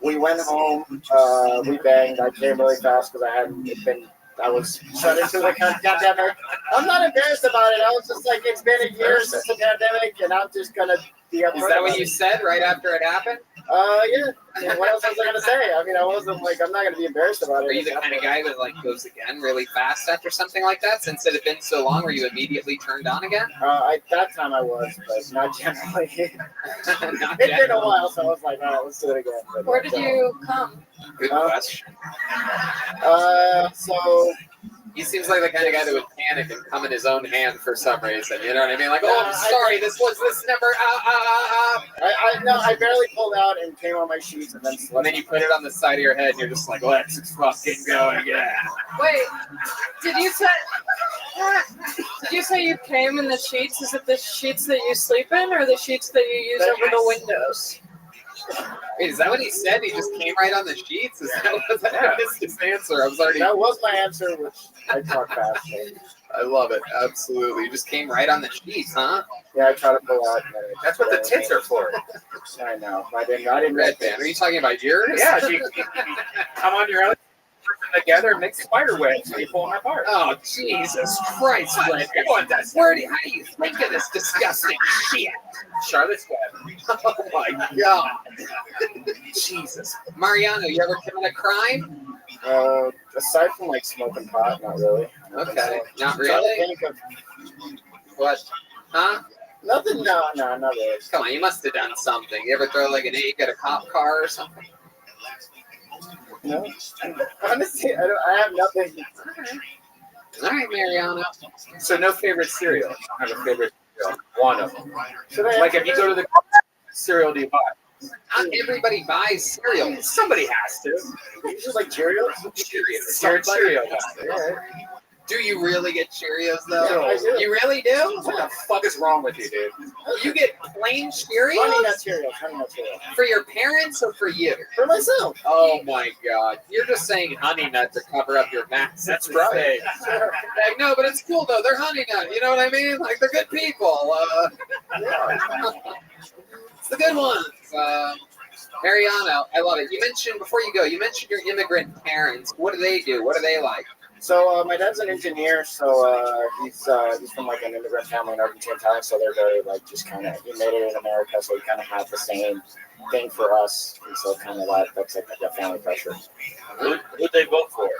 we went home. We banged. I came really fast because I was shut into the pandemic. I'm not embarrassed about it. I was just like, it's been a year since the pandemic, and I'm just gonna be upfront. Is that what you said right after it happened? Yeah. I mean, what else was I gonna say? I mean, I wasn't like, I'm not gonna be embarrassed about it. Are you the kind of guy that like goes again really fast after something like that? Since it had been so long, were you immediately turned on again? At that time I was, but not generally. Not It's been a while, so I was like, all right, let's do it again. But, Where did you come? Good question. So he seems like the kind of guy that would panic and come in his own hand for some reason. You know what I mean? Like, oh, I'm sorry, this was this number. I barely pulled out and came on my sheets and then slept. And then you put it on the side of your head and you're just like, let's fucking go, yeah. Wait, did you say you came in the sheets? Is it the sheets that you sleep in or the sheets that you use over the windows? Wait, is that what he said? He just came right on the sheets? Is that what I missed his answer? I was already. That was my answer, which I talk fast. I love it. Absolutely. You just came right on the sheets, huh? Yeah, I try to pull out. That's what the tits are for. I know. I didn't Red band. Are you talking about yours? Yeah, you come on your own. Together, make spider webs, and you pull them apart. Oh, Jesus Christ, Red. How do you think of this disgusting shit? Charlotte's Web. Oh my God. Jesus. Mariano, you ever commit a crime? Aside from like smoking pot, not really. Okay. Not really? What? Huh? Nothing, no, not really. Come on, you must have done something. You ever throw like an egg at a cop car or something? No. Honestly, I have nothing. All right, Mariano. So no favorite cereal. I don't have a favorite cereal. One of them. Like if you go to the cereal, do you buy? Not everybody buys cereal. Somebody has to. You just like Cheerios? Cheerios. You're a Cheerio guy. Do you really get Cheerios though? Yeah, I do. You really do? What the fuck is wrong with you, dude? You get plain Cheerios? Honey Nut Cheerios. For your parents or for you? For myself. Oh my God. You're just saying Honey Nut to cover up your max. That's right. Like, no, but it's cool though. They're Honey Nut. You know what I mean? Like, they're good people. It's the good ones. Mariano, I love it. You mentioned, before you go, you mentioned your immigrant parents. What do they do? What are they like? So my dad's an engineer, so he's from like an immigrant family in Argentina, so they're very like just kind of, he made it in America, so he kind of had the same thing for us, and so kind of that's like the family pressure. Who'd they vote for?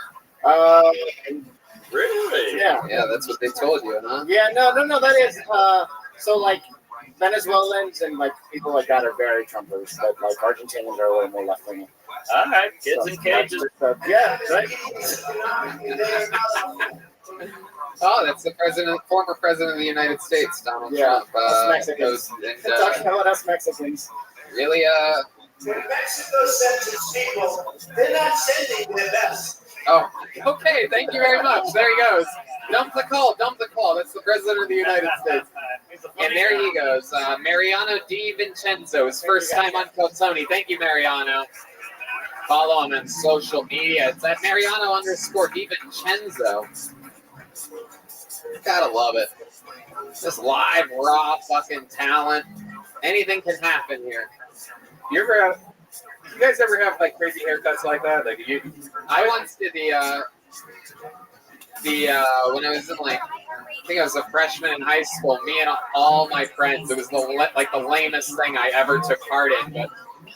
Really? Yeah. Yeah, that's what they told you, huh? Yeah, no, that is so like Venezuelans and like people like that are very Trumpers, but like Argentinians are a little more left wing. All right, kids in cages. Yeah, right. Oh, that's the former president of the United States, Donald Trump. Us Mexicans. Talking about us Mexicans. Really, When Mexico sends its people, they're not sending their best. Oh, okay. Thank you very much. There he goes. Dump the call. That's the president of the United States. And there he goes. Mariano Di Vincenzo, his first time on Tony. Thank you, Mariano. Follow him on social media. It's at Mariano_Di Vincenzo. Gotta love it. This live, raw fucking talent. Anything can happen here. You guys ever have like crazy haircuts like that? Like I once did the when I was in like, I think I was a freshman in high school. Me and all my friends. It was the lamest thing I ever took part in, but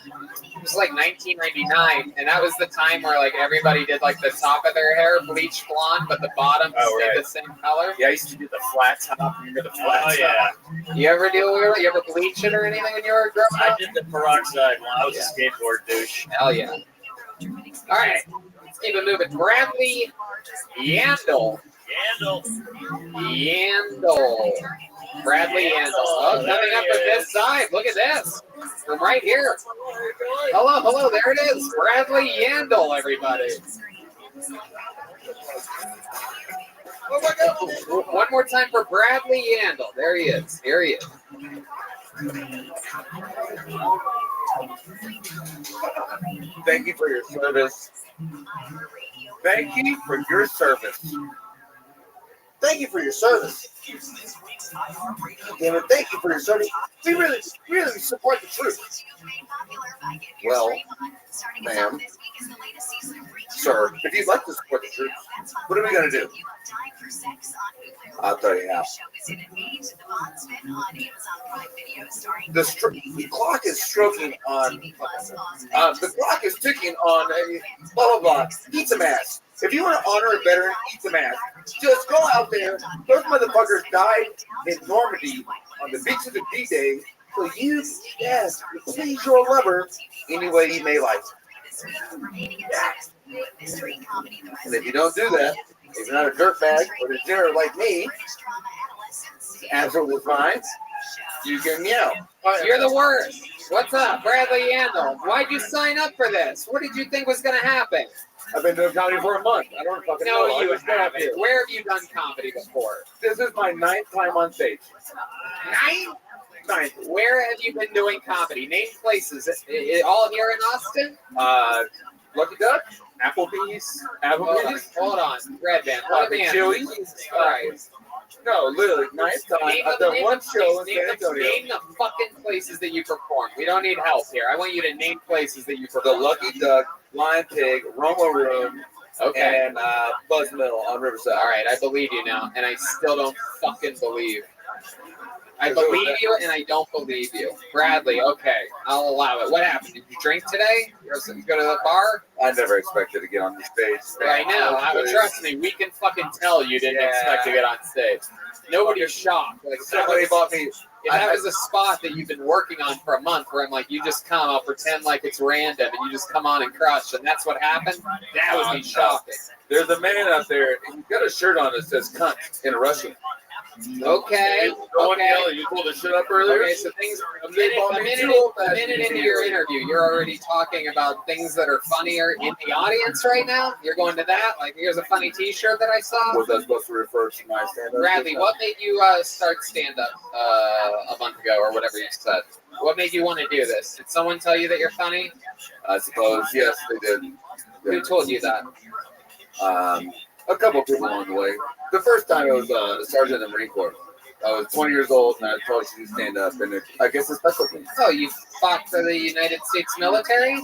it was like 1999, and that was the time where like everybody did like the top of their hair bleached blonde, but the bottom stayed the same color. Yeah, I used to do the flat top. Remember the flat top? Yeah. You ever deal with it? You ever bleach it or anything when you were growing up? I did the peroxide when I was a skateboard douche. Hell yeah. All right, let's keep it moving. Bradley Yandel. Bradley Yandel. Oh, coming up from this side. Look at this. From right here. Hello. There it is. Bradley Yandel, everybody. Oh my God. One more time for Bradley Yandel. There he is. Here he is. Thank you for your service. Thank you for your service. Thank you for your service. Damn it, thank you for your service. We really support the troops. Well, ma'am, sir, if you'd like to support the troops, what are we going to do? I'll tell you how. The clock is stroking on. The clock is ticking on a blah blah blah. Pizza mask. If you want to honor a veteran, pizza mask. Just go out there. Those motherfuckers died in Normandy on the beach of the D-Day. So you, yes, please your lover any way you may like. And if you don't do that, if you're not a dirtbag or a degenerate like me, absolutely fine. You can yell. You're the worst. What's up, Bradley Yandel? Why'd you sign up for this? What did you think was going to happen? I've been doing comedy for a month. I don't fucking know. No, you haven't. Where have you done comedy before? This is my 9th time on stage. 9th? Where have you been doing comedy? Name places. All here in Austin? Lucky Duck, Applebee's. Hold on. Red Band. What a Chili's. Jesus Christ. No, literally, 9th time. I've done one show in San Antonio. Name the fucking places that you performed. We don't need help here. I want you to name places that you performed. The Lucky Duck, Lion Pig, Roma Room, and Buzz Mill on Riverside. All right, I believe you now, and I still don't fucking believe. I believe you, and I don't believe you. Bradley, okay, I'll allow it. What happened? Did you drink today? You go to the bar? I never expected to get on the stage. I know. Trust me, we can fucking tell you didn't expect to get on stage. Nobody's shocked. Like somebody bought me. If that was a spot that you've been working on for a month, where I'm like, you just come, I'll pretend like it's random, and you just come on and crush, and that's what happened, that would be shocking. There's a man out there, and he's got a shirt on that says cunt in Russian. Okay. You pulled the shit up earlier. Okay, so things a minute into your interview, you're already talking about things that are funnier in the audience right now. You're going to that. Like, here's a funny T-shirt that I saw. Was that supposed to refer to my stand-up? Bradley, what made you start stand-up a month ago, or whatever you said? What made you want to do this? Did someone tell you that you're funny? I suppose yes, they did. Who told you that? A couple of people along the way. The first time I was a sergeant in the Marine Corps. I was 20 years old, and I was told to stand up, and I guess it's special to me. Oh, you fought for the United States military?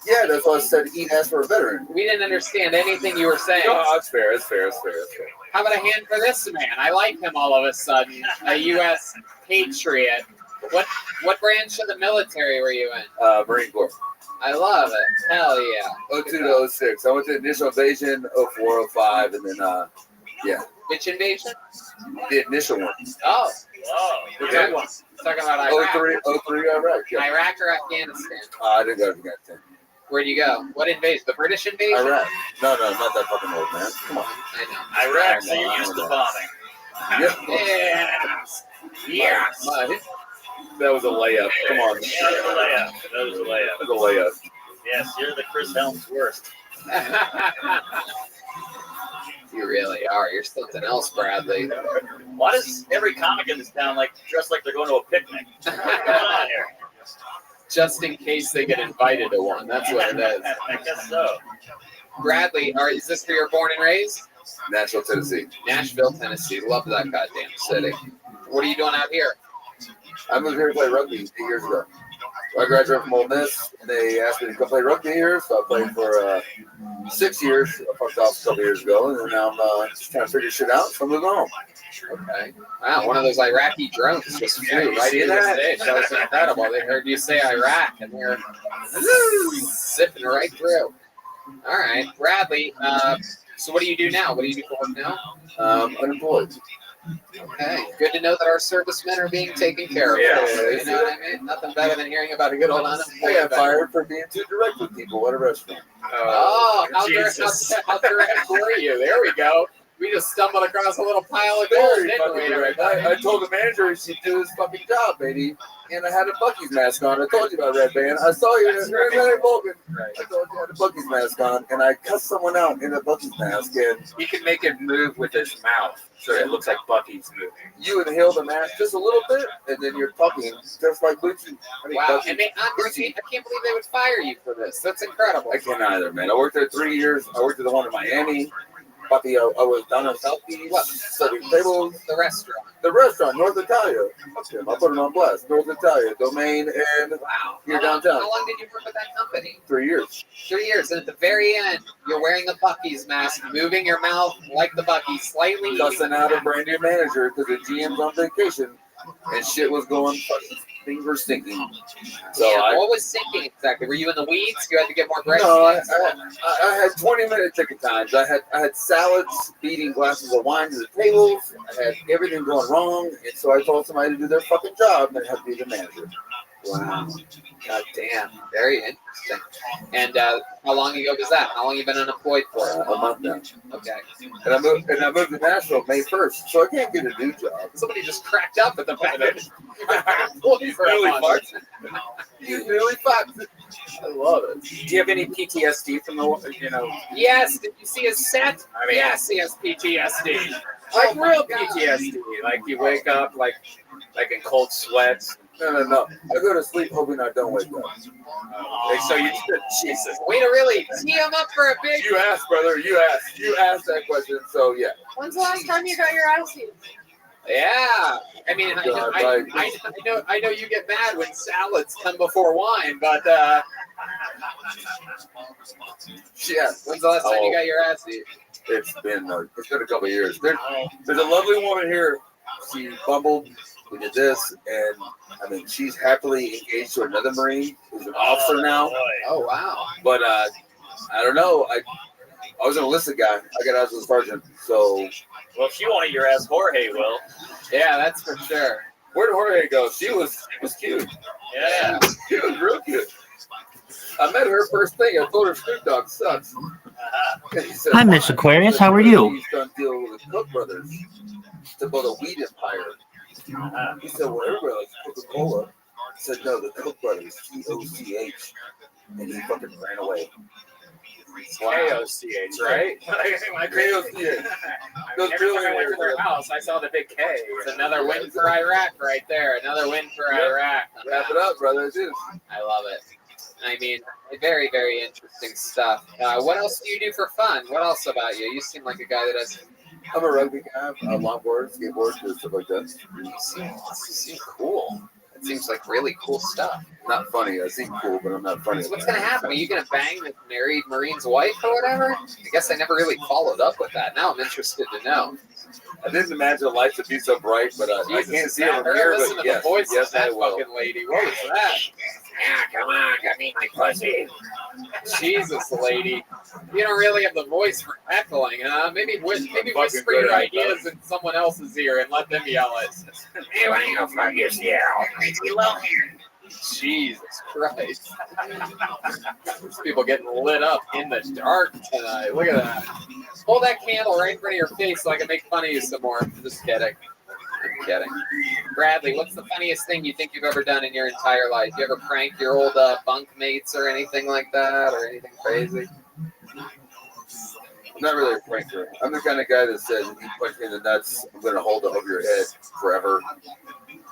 Yeah, that's why I said eat ass for a veteran. We didn't understand anything you were saying. No, that's fair. It's fair. How about a hand for this man? I like him all of a sudden. A U.S. patriot. What branch of the military were you in? Marine Corps. I love it. Hell yeah. 02 to 06. I went to initial invasion, 04, 05, and then, yeah. Which invasion? The initial one. Oh. Which one? Talking about Iraq. 03 Iraq. Yeah. Iraq or Afghanistan? I didn't go to Afghanistan. Where'd you go? What invasion? The British invasion? Iraq. No, not that fucking old, man. Come on. I know. Iraq, so you're used to bombing. Yep. Yes. That was a layup. Come on. That was a layup. Yes, you're the Chris Helms worst. You really are. You're something else, Bradley. Why does every comic in this town dress like they're going to a picnic? What's going on here? Just in case they get invited to one. That's what it is. I guess so. Bradley, is this where you're born and raised? Nashville, Tennessee. Nashville, Tennessee. Love that goddamn city. What are you doing out here? I moved here to play rugby 8 years ago. I graduated from Ole Miss, and they asked me to come play rugby here, so I played for 6 years. I fucked off a couple years ago, and now I'm just trying to figure shit out, so I'm moving home. Okay. Wow, one of those Iraqi drones just flew right into the stage. That was incredible. They heard you say Iraq, and they're zipping right through. All right, Bradley, so what do you do now? What do you do for work now? Unemployed. Okay, good to know that our servicemen are being taken care of. Yeah. You know what I mean? Nothing better than hearing about a good old unemployed. I got fired for being too direct with people at a restaurant. Oh, how direct were you? There we go. We just stumbled across a little pile of gold, didn't we? I told the manager he should do his fucking job, baby. And I had a Buc-ee's mask on. I told you about Red Band. I saw you in Red Vulcan. I told you I had a Buc-ee's mask on, and I cussed someone out in a Buc-ee's mask. And he can make it move with his mouth, so it looks like Buc-ee's moving. You inhale the mask just a little bit, and then you're talking just like Gucci. Wow, and I can't believe they would fire you for this. That's incredible. I can't either, man. I worked there 3 years. I worked at the one in Miami. Papi, I was down in South Beach, setting tables. The restaurant. The restaurant, North Italia. Fuck him. I put it on blast. North Italia, domain, and Wow. here downtown. How long did you work with that company? 3 years. 3 years. And at the very end, you're wearing the Buc-ee's mask, moving your mouth like the Buc-ee, slightly. Cussing out a brand new manager because the GM's on vacation, and shit was going fucking. Things were stinking. So yeah, what was sinking exactly? Were you in the weeds? You had to get more bread? No, I had 20-minute ticket times. I had salads, feeding glasses of wine to the tables. I had everything going wrong, and so I told somebody to do their fucking job and have to be the manager. Wow. God damn. Very interesting. And how long ago was that? How long you been unemployed for? A month now. Okay. And I moved to Nashville May 1st, so I can't get a new job. Somebody just cracked up at the back. He's really fucked. He's really fucked. I love it. Do you have any PTSD from the, Yes. Did you see his set? I mean, yes, he has PTSD. Like real PTSD. Like you wake up like in cold sweats. No. I go to sleep hoping I don't wake up. So you, Jesus. Way to really tee him up for a big. You asked, brother. You asked that question. So yeah. When's the last time you got your ass eaten? Yeah, I mean, I know you get mad when salads come before wine, but yeah. when's the last time you got your ass eaten? It's been a couple of years. There's a lovely woman here. She bumbled. We did this, and I mean, she's happily engaged to another Marine who's an officer now. Oh wow! But I don't know. I was an enlisted guy. I got out as a sergeant. So, well, if you wanted your ass, Jorge will. Yeah, that's for sure. Where did Jorge go? She was cute. Yeah, she was real cute. I met her first thing. I told her Snoop Dogg sucks. Said, Hi, Miss Aquarius. How are you? He's done deal with the Cook brothers to build a weed empire. He said, well, everybody likes Coca-Cola. I said, no, the Cook brothers, T-O-C-H. And he fucking ran away. K-O-C-H, right? K-O-C-H. Every time I went to their house, I saw the big K. It's another win for Iraq right there. Another win for Iraq. Wrap it up, brother. I love it. I mean, very, very interesting stuff. What else do you do for fun? What else about you? You seem like a guy that has... I'm a rugby guy. Longboard, skateboard, stuff like that. You seem cool. It seems like really cool stuff. Not funny. I seem cool, but I'm not funny. So what's going to happen? Are you going to bang the married Marine's wife or whatever? I guess I never really followed up with that. Now I'm interested to know. I didn't imagine life to be so bright, but I can't see it from here. Listen But to the voice of that I will. fucking lady. What was that? Yeah, come on, come eat my pussy. Jesus, lady. You don't really have the voice for heckling, huh? Maybe whisper your ideas in someone else's ear and let them yell it. Hey, why don't you go fuck yourself? Makes me low here. Jesus Christ. There's people getting lit up in the dark tonight. Look at that. Hold that candle right in front of your face so I can make fun of you some more. I'm just kidding. I'm kidding. Bradley, what's the funniest thing you think you've ever done in your entire life? You ever prank your old bunk mates or anything like that, or anything crazy? I'm not really a pranker. I'm the kind of guy that says, if you punch me in the nuts, I'm going to hold it over your head forever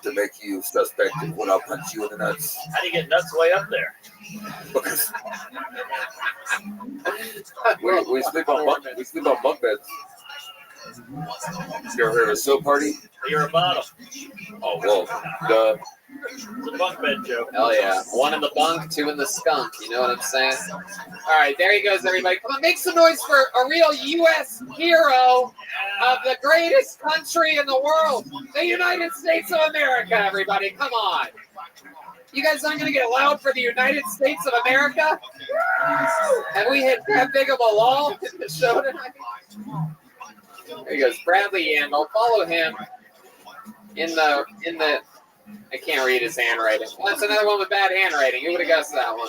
to make you suspect when I'll punch you in the nuts. How do you get nuts way up there? Because we sleep on bunk beds. You ever heard of a soap party? You're a bottom. Oh, well, duh. It's a bunk bed joke. Hell yeah. 1 in the bunk, 2 in the skunk. You know what I'm saying? All right, there he goes, everybody. Come on, make some noise for a real U.S. hero of the greatest country in the world, the United States of America, everybody. Come on. You guys aren't going to get loud for the United States of America? Have we hit that big of a lull in the show tonight? There he goes, Bradley Yandel. Follow him in the. I can't read his handwriting. Well, that's another one with bad handwriting. Who would have guessed that one?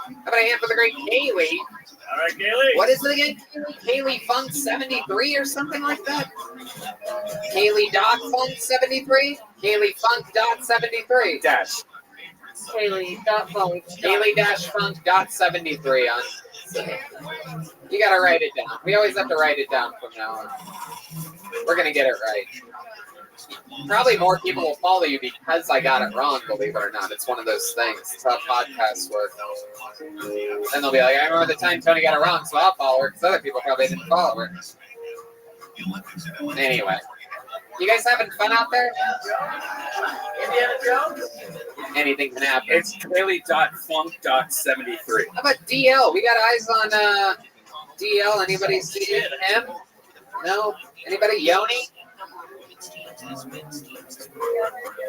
How about a hand for the great Kaylee? All right, Kaylee. What is it again, Kaylee? Kaylee Funk 73 or something like that? Kaylee Dot Funk 73? Kaylee Funk Dot 73. Dash. Kaylee dot Funk. Kaylee Dash Funk Dot 73 on. You gotta write it down. We always have to write it down from now on. We're gonna get it right. Probably more people will follow you because I got it wrong, believe it or not. It's one of those things. It's how podcasts work. And they'll be like, I remember the time Tony got it wrong, so I'll follow her, because other people probably didn't follow her. Anyway, you guys having fun out there? Indiana Jones? Anything can happen. It's Clearly.funk.73. How about DL? We got eyes on DL. Anybody see him? No? Anybody? Yoni?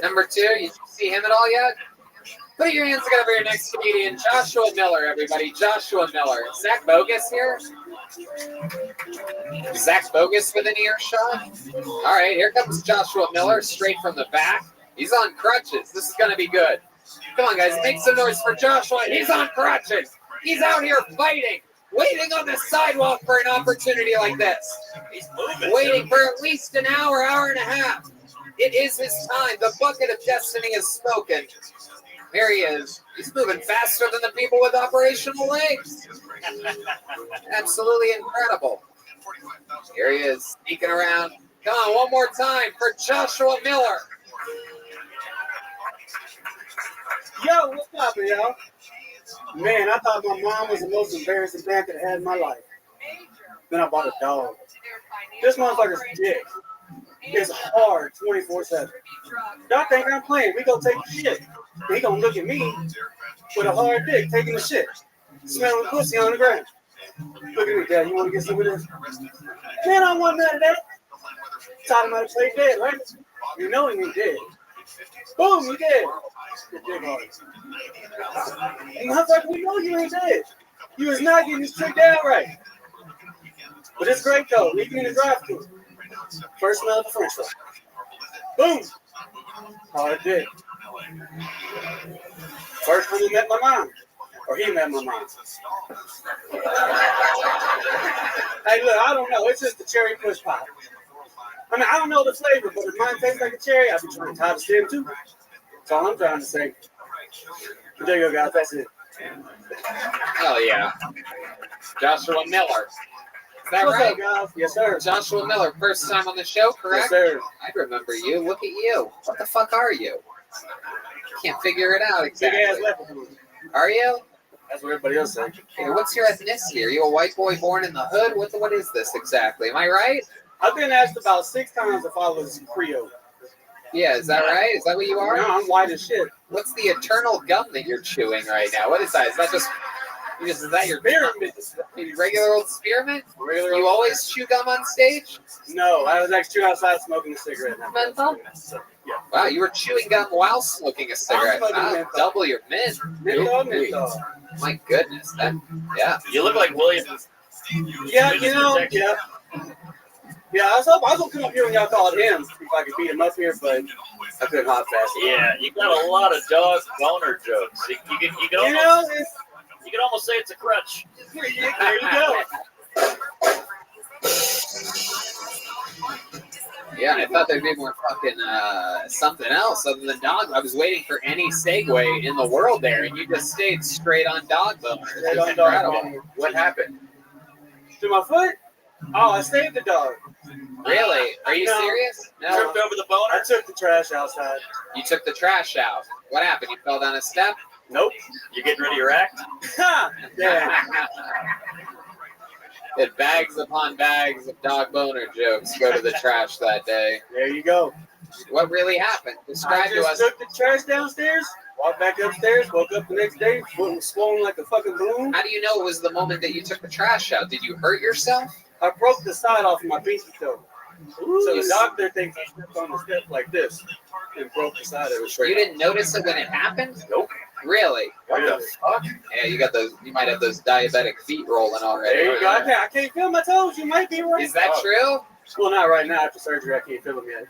Number 2, you see him at all yet? Put your hands together for your next comedian, Joshua Miller, everybody. Joshua Miller. Zach Bogus here? Zach Bogus with an earshot? All right, here comes Joshua Miller, straight from the back. He's on crutches. This is going to be good. Come on, guys, make some noise for Joshua. He's on crutches. He's out here fighting, waiting on the sidewalk for an opportunity like this. He's moving. Waiting for at least an hour, hour and a half. It is his time. The bucket of destiny has spoken. There he is. He's moving faster than the people with operational legs. Absolutely incredible. Here he is, sneaking around. Come on, one more time for Joshua Miller. Yo, what's up, y'all? Man, I thought my mom was the most embarrassing parent that I had in my life. Then I bought a dog. This motherfucker's dick is hard 24/7. Y'all think I'm playing? We go take a shit. He gonna look at me with a hard dick taking the shit, smelling pussy on the ground. Look at me, Dad. You want to get some of this? Man, I want none of that. Taught him how to play dead, right? You know he ain't dead. Boom, he dead. Your dick hard. And motherfucker, we know you ain't dead. You is not getting this trick down right. But it's great though. Leaving in the drive-thru. First smell of the French fry. Boom. Hard dick. First time he met my mom. Or he met my mom. Hey, look, I don't know. It's just the cherry push pop. I mean, I don't know the flavor, but if mine tastes like a cherry, I'll be trying to tie the stem too. That's all I'm trying to say. But there you go, guys. That's it. Hell yeah. Joshua Miller. Is that What's right? up, guys? Yes, sir. Joshua Miller, first time on the show, correct? Yes, sir. I remember you. Look at you. What the fuck are you? Can't figure it out exactly. Big ass leprechaun. Are you? That's what everybody else says. Hey, what's your ethnicity? Are you a white boy born in the hood? What is this exactly? Am I right? I've been asked about 6 times if I was Creole. Yeah, is that right? Is that what you are? No, I'm white as shit. What's the eternal gum that you're chewing right now? What is that? Is that just is that your Spearmint. regular old spearmint? Regular You old- always chew gum on stage? No, I was actually outside smoking a cigarette. Menthol? Yeah. Wow, you were chewing gum while smoking a cigarette. smoking Wow, menthol. double your mint. Menthol. My goodness, that yeah. You look like William. Yeah, you know, yeah. Yeah, I was gonna come up here when y'all called him, see if I could beat him up here, but I couldn't hop fast enough. Yeah, you got a lot of dog boner jokes. You can almost say it's a crutch. There you go. Yeah, I thought there'd be more fucking something else other than dog. I was waiting for any segue in the world there, and you just stayed straight on dog boner. Straight on dog boner. What happened? To my foot? Oh, I saved the dog. Really? Are you serious? No. Tripped over the boner? I took the trash outside. You took the trash out. What happened? You fell down a step? Nope. You getting rid of your act? Yeah. It bags upon bags of dog boner jokes go to the trash that day. There you go. What really happened? Describe I to just us. took the trash downstairs, walked back upstairs, woke up the next day, foot was swollen like a fucking balloon. How do you know it was the moment that you took the trash out? Did you hurt yourself? I broke the side off of my pinky toe. Ooh. So the doctor thinks I stepped on the step like this and broke the side of it straight. You didn't notice it when it happened? Nope. Really? What the fuck? Yeah, you got those. You might have those diabetic feet rolling already. There you go. I can't feel my toes. You might be right. Is that true? Well, not right now. After surgery, I can't feel them yet.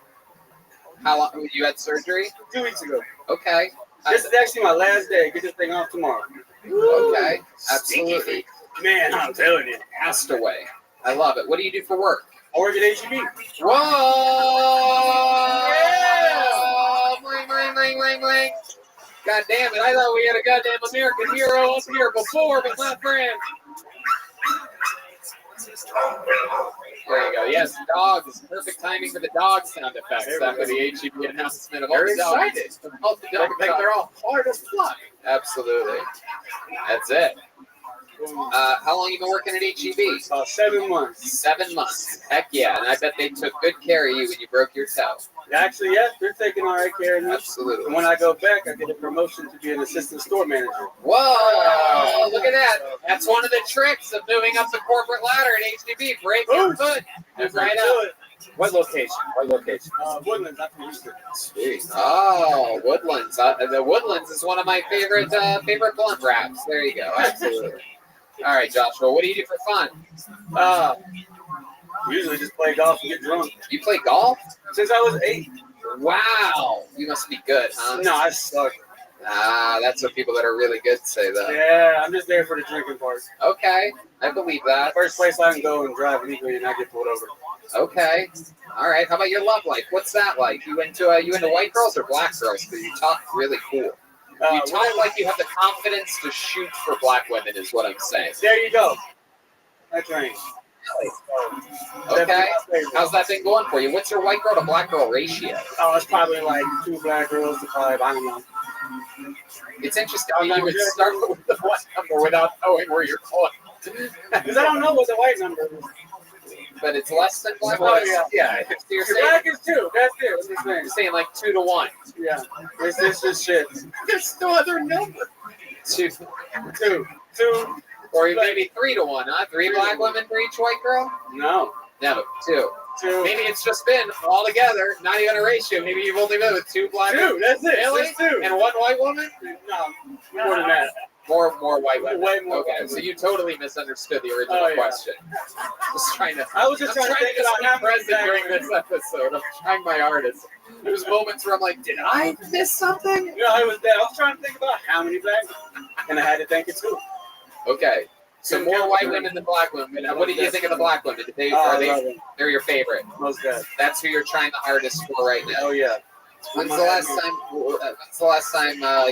How long? You had surgery? 2 weeks ago. Okay. This is actually my last day. Get this thing off tomorrow. Okay. Absolutely. Man, I'm telling you. Castaway. I love it. What do you do for work? I work at HEB. Whoa! Yeah! Bling, bling, bling, bling, bling. God damn it. I thought we had a goddamn American hero up here before, but not friend. There you go. Yes, dogs. Perfect timing for the dog sound effects after the HEB announcement of all Very the dogs. excited. All the dogs. They're all hard as fuck. Absolutely. That's it. boom. How long you been working at HEB? About 7 months. 7 months. Heck yeah. And I bet they took good care of you when you broke your toe. Actually, yes, they're taking all right care of me. Absolutely. And when I go back, I get a promotion to be an assistant store manager. Whoa! Look at that. That's one of the tricks of moving up the corporate ladder at HEB. Break your foot. Move right up. What location? What location? Woodlands. I'm from Houston. Sweet. Oh, Woodlands. The Woodlands is one of my favorite blunt wraps. There you go. Absolutely. All right, Joshua. What do you do for fun? Usually just play golf and get drunk. You play golf? Since I was 8. Wow. You must be good, huh? No, I suck. That's what people that are really good say, though. Yeah, I'm just there for the drinking part. Okay, I believe that. First place I can go and drive legally and not get pulled over. Okay. All right. How about your love life? What's that like? You into white girls or black girls? Because you talk really cool. You talk like you have the confidence to shoot for black women, is what I'm saying. There you go. That's right. Okay. How's that thing going for you? What's your white girl to black girl ratio? Oh, it's probably like 2 black girls to 5. I don't know. It's interesting how you would start with the white number without knowing where you're going. Because I don't know what the white number is. But it's less than black. Oh, yeah. So you're Black is 2. That's it. You're saying like 2 to 1. Yeah. It's just shit. There's no other number. 2. 2. Or maybe 3 to 1, huh? 3 black women for each white girl? No. No, 2. 2. Maybe it's just been all together, not even a ratio. Maybe you've only been with 2 black women. 2, that's it. Really? That's 2. And 1 white woman? No, more than that. More white women. Way more. Okay, so you totally misunderstood the original question. Just trying to. I was just trying to think about how many present during this episode. I'm trying my hardest. There's moments where I'm like, did I miss something? No, I was trying to think about how many black women, and I had to think it too. Okay. So more white women than black women. What did you think of the black women? They're your favorite? Most good. That's who you're trying the hardest for right now. Oh yeah. When's the last time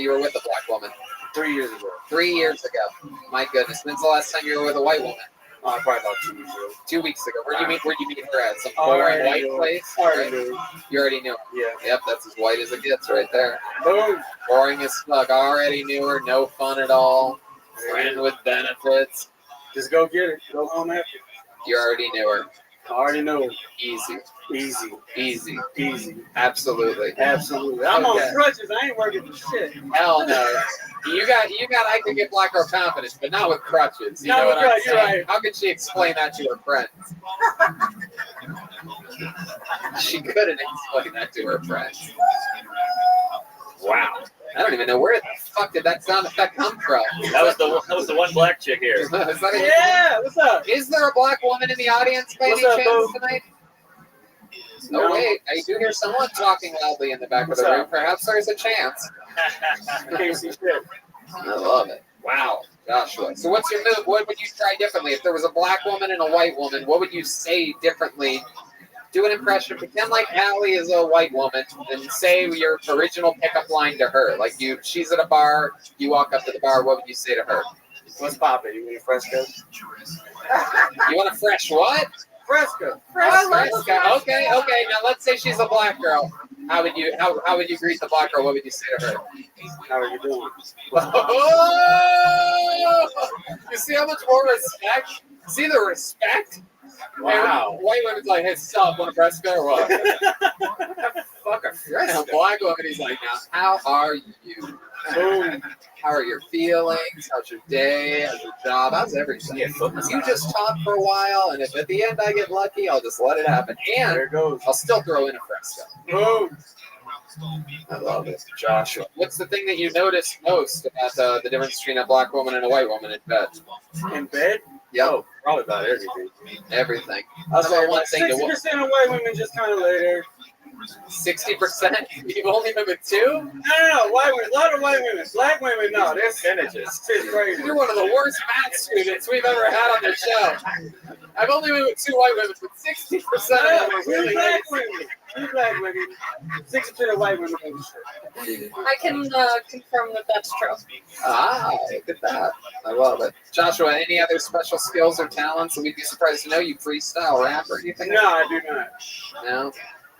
you were with a black woman? 3 years ago. 3 years ago. My goodness. When's the last time you were with a white woman? Probably about 2 weeks ago. 2 weeks ago. Where'd you meet her at? Some boring white place? Right? You already knew her. Yeah. Yep, that's as white as it gets right there. Boom. Boring as fuck. Already knew her. No fun at all. Friend with benefits. Just go get it. Go home after. You already knew her. I already know her. Easy. Easy. Easy. Easy. Absolutely. Absolutely. I'm on crutches. I ain't working for shit. Hell no. You got I could get black girl confidence, but not with crutches. You know what I'm saying? Right. How could she explain that to her friends? She couldn't explain that to her friends. Wow. I don't even know where the fuck did that sound effect come from. That was the one black chick here. Is that Yeah, what's up? Is there a black woman in the audience by any chance tonight? No, wait. I do hear someone talking loudly in the back of the room. Perhaps there's a chance. I can't see shit. I love it. Wow, Joshua. So what's your move? What would you try differently? If there was a black woman and a white woman, what would you say differently? Do an impression. Pretend like Allie is a white woman and say your original pickup line to her. Like she's at a bar, you walk up to the bar, what would you say to her? What's poppin'? You want a fresco? You want a fresh what? Fresco. Fresco. Okay. Now let's say she's a black girl. How would you greet the black girl? What would you say to her? How are you doing? Oh! You see how much more respect? See the respect? Wow. White women's like, hey, sup, want a Fresco or what? Fuck a Fresco. Black woman, he's like, now, how are you? Boom. How are your feelings? How's your day? How's your job? How's everything? You just talk for a while, and if at the end I get lucky, I'll just let it happen. And there it goes. I'll still throw in a Fresco. Boom. I love it. Joshua, what's the thing that you notice most about the difference between a black woman and a white woman in bed? In bed? Yep. Oh, probably about everything. Everything. I'll say one like thing 60% of white women just kind of lay there. 60%? You've only been with 2? No, white women. A lot of white women. Black women, no. They're percentages. It's crazy. You're one of the worst math students we've ever had on the show. I've only been with 2 white women, but 60% of them are really black women. 2 black women. 60% of white women. I can confirm that that's true. Ah, look at that. I love it. Joshua, any other special skills or talents that we'd be surprised to know? You freestyle, rap, or anything? No, I do not. No?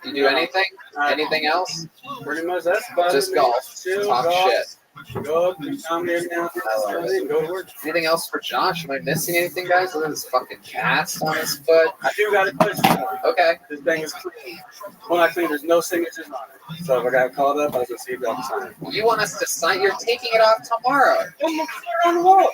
You do anything? Anything else? Pretty much that's about just it. golf. Chill, Talk golf. shit. Go up and come here now. Go to work. Anything else for Josh? Am I missing anything, guys? Look at this fucking cast on his foot. I do got a question for you. Okay. This thing is clean. When I clean, there's no signatures on it. So if I got called up, I was going to see if y'all can sign it. You want us to sign? You're taking it off tomorrow. I'm going to put it on the wall.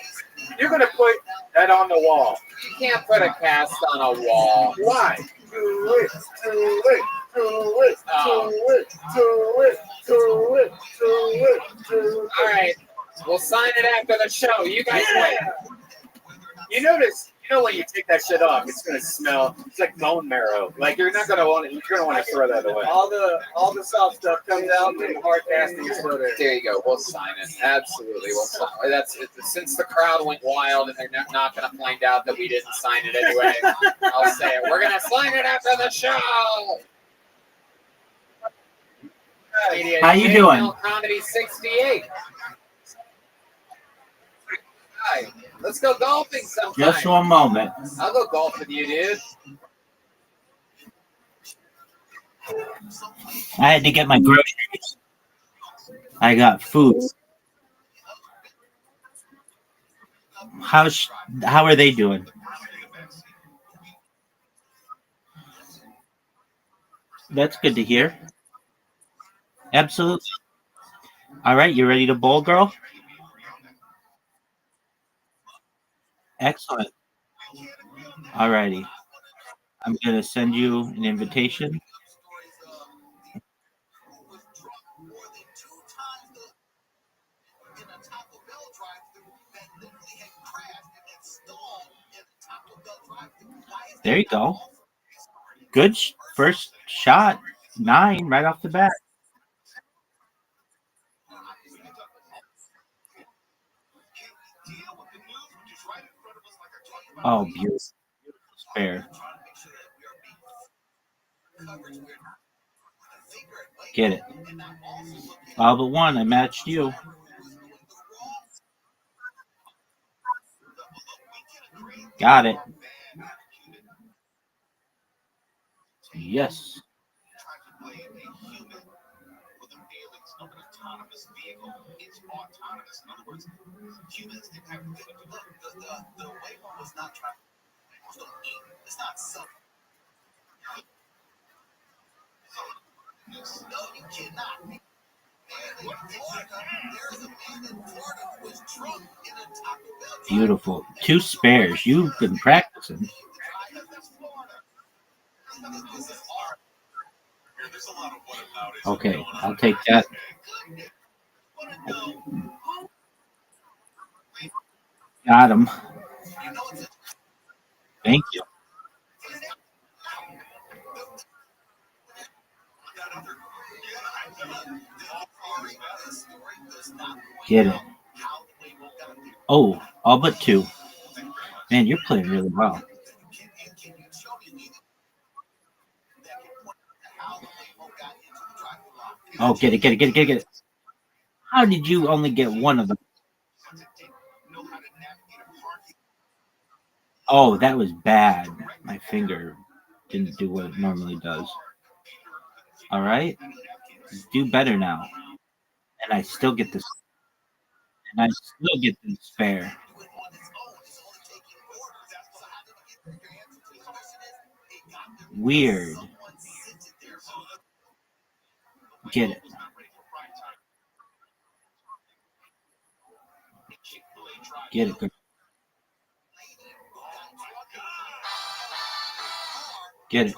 You're going to put that on the wall. You can't put a cast on a wall. Why? Do it, do it, do it, do it, do it, do it, do it, do it. All right. We'll sign it after the show. You guys wait. You notice, when you take that shit off, it's gonna smell. It's like bone marrow. Like you're not gonna want it. You're gonna want to throw that away. All the soft stuff comes out, and the hard casting is still there. There you go. We'll sign it. Absolutely. We'll sign it. That's it. Since the crowd went wild and they're not gonna find out that we didn't sign it anyway. I'll say it. We're gonna sign it after the show. How you doing? Comedy 68. Hi. Let's go golfing sometime. Just one moment. I'll go golf with you, dude. I had to get my groceries. I got food. How are they doing? That's good to hear. Absolutely. All right, you ready to bowl, girl? Excellent. All righty. I'm going to send you an invitation. There you go. Good first shot. 9 right off the bat. Oh, beautiful. Spare. Get it. All but one. I matched you. Got it. Yes. Beautiful. 2 spares. You've been practicing. Okay, I'll take that. Got him. Thank you. Get it. Oh, all but 2. Man, you're playing really well. Oh, get it. How did you only get one of them? Oh, that was bad. My finger didn't do what it normally does. All right. Do better now. And I still get this. And I still get the spare. Weird. Get it. Get it. Get it.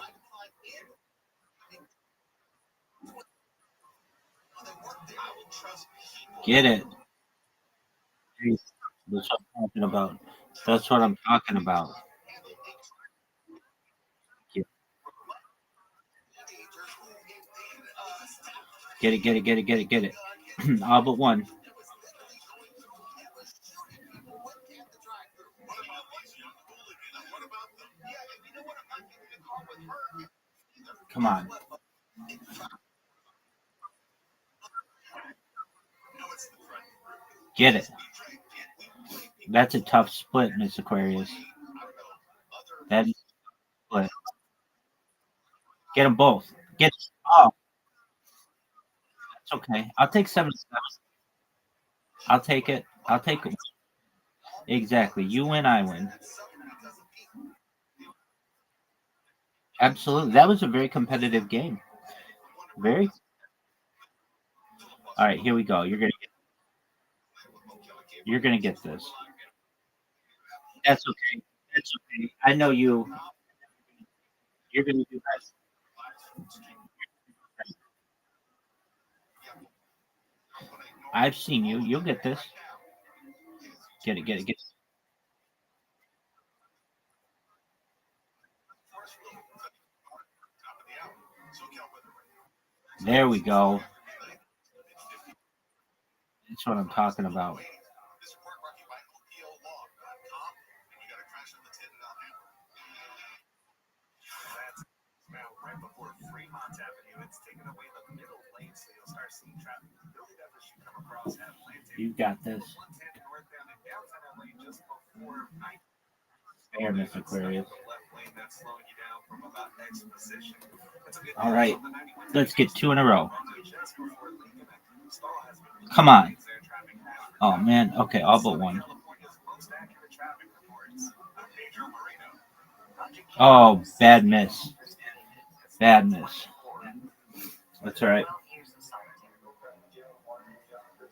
Get it. That's what I'm talking about. That's what I'm talking about. Get it. All but one. Come on. Get it. That's a tough split, Miss Aquarius. That is a split. Get them both. Get it. Oh. That's okay. I'll take 7-7. I'll take it. I'll take it. Exactly. You win, I win. Absolutely. That was a very competitive game. Very. All right, here we go. You're gonna get this. That's okay. That's okay. I know you. You're gonna do that. I've seen you. You'll get this. Get it. Get it. Get it. There we go. That's what I'm talking about. You got this. Fair, Miss Aquarius. All right. Let's get 2 in a row. Come on. Oh, man. Okay, all but one. Oh, bad miss. Bad miss. That's all right.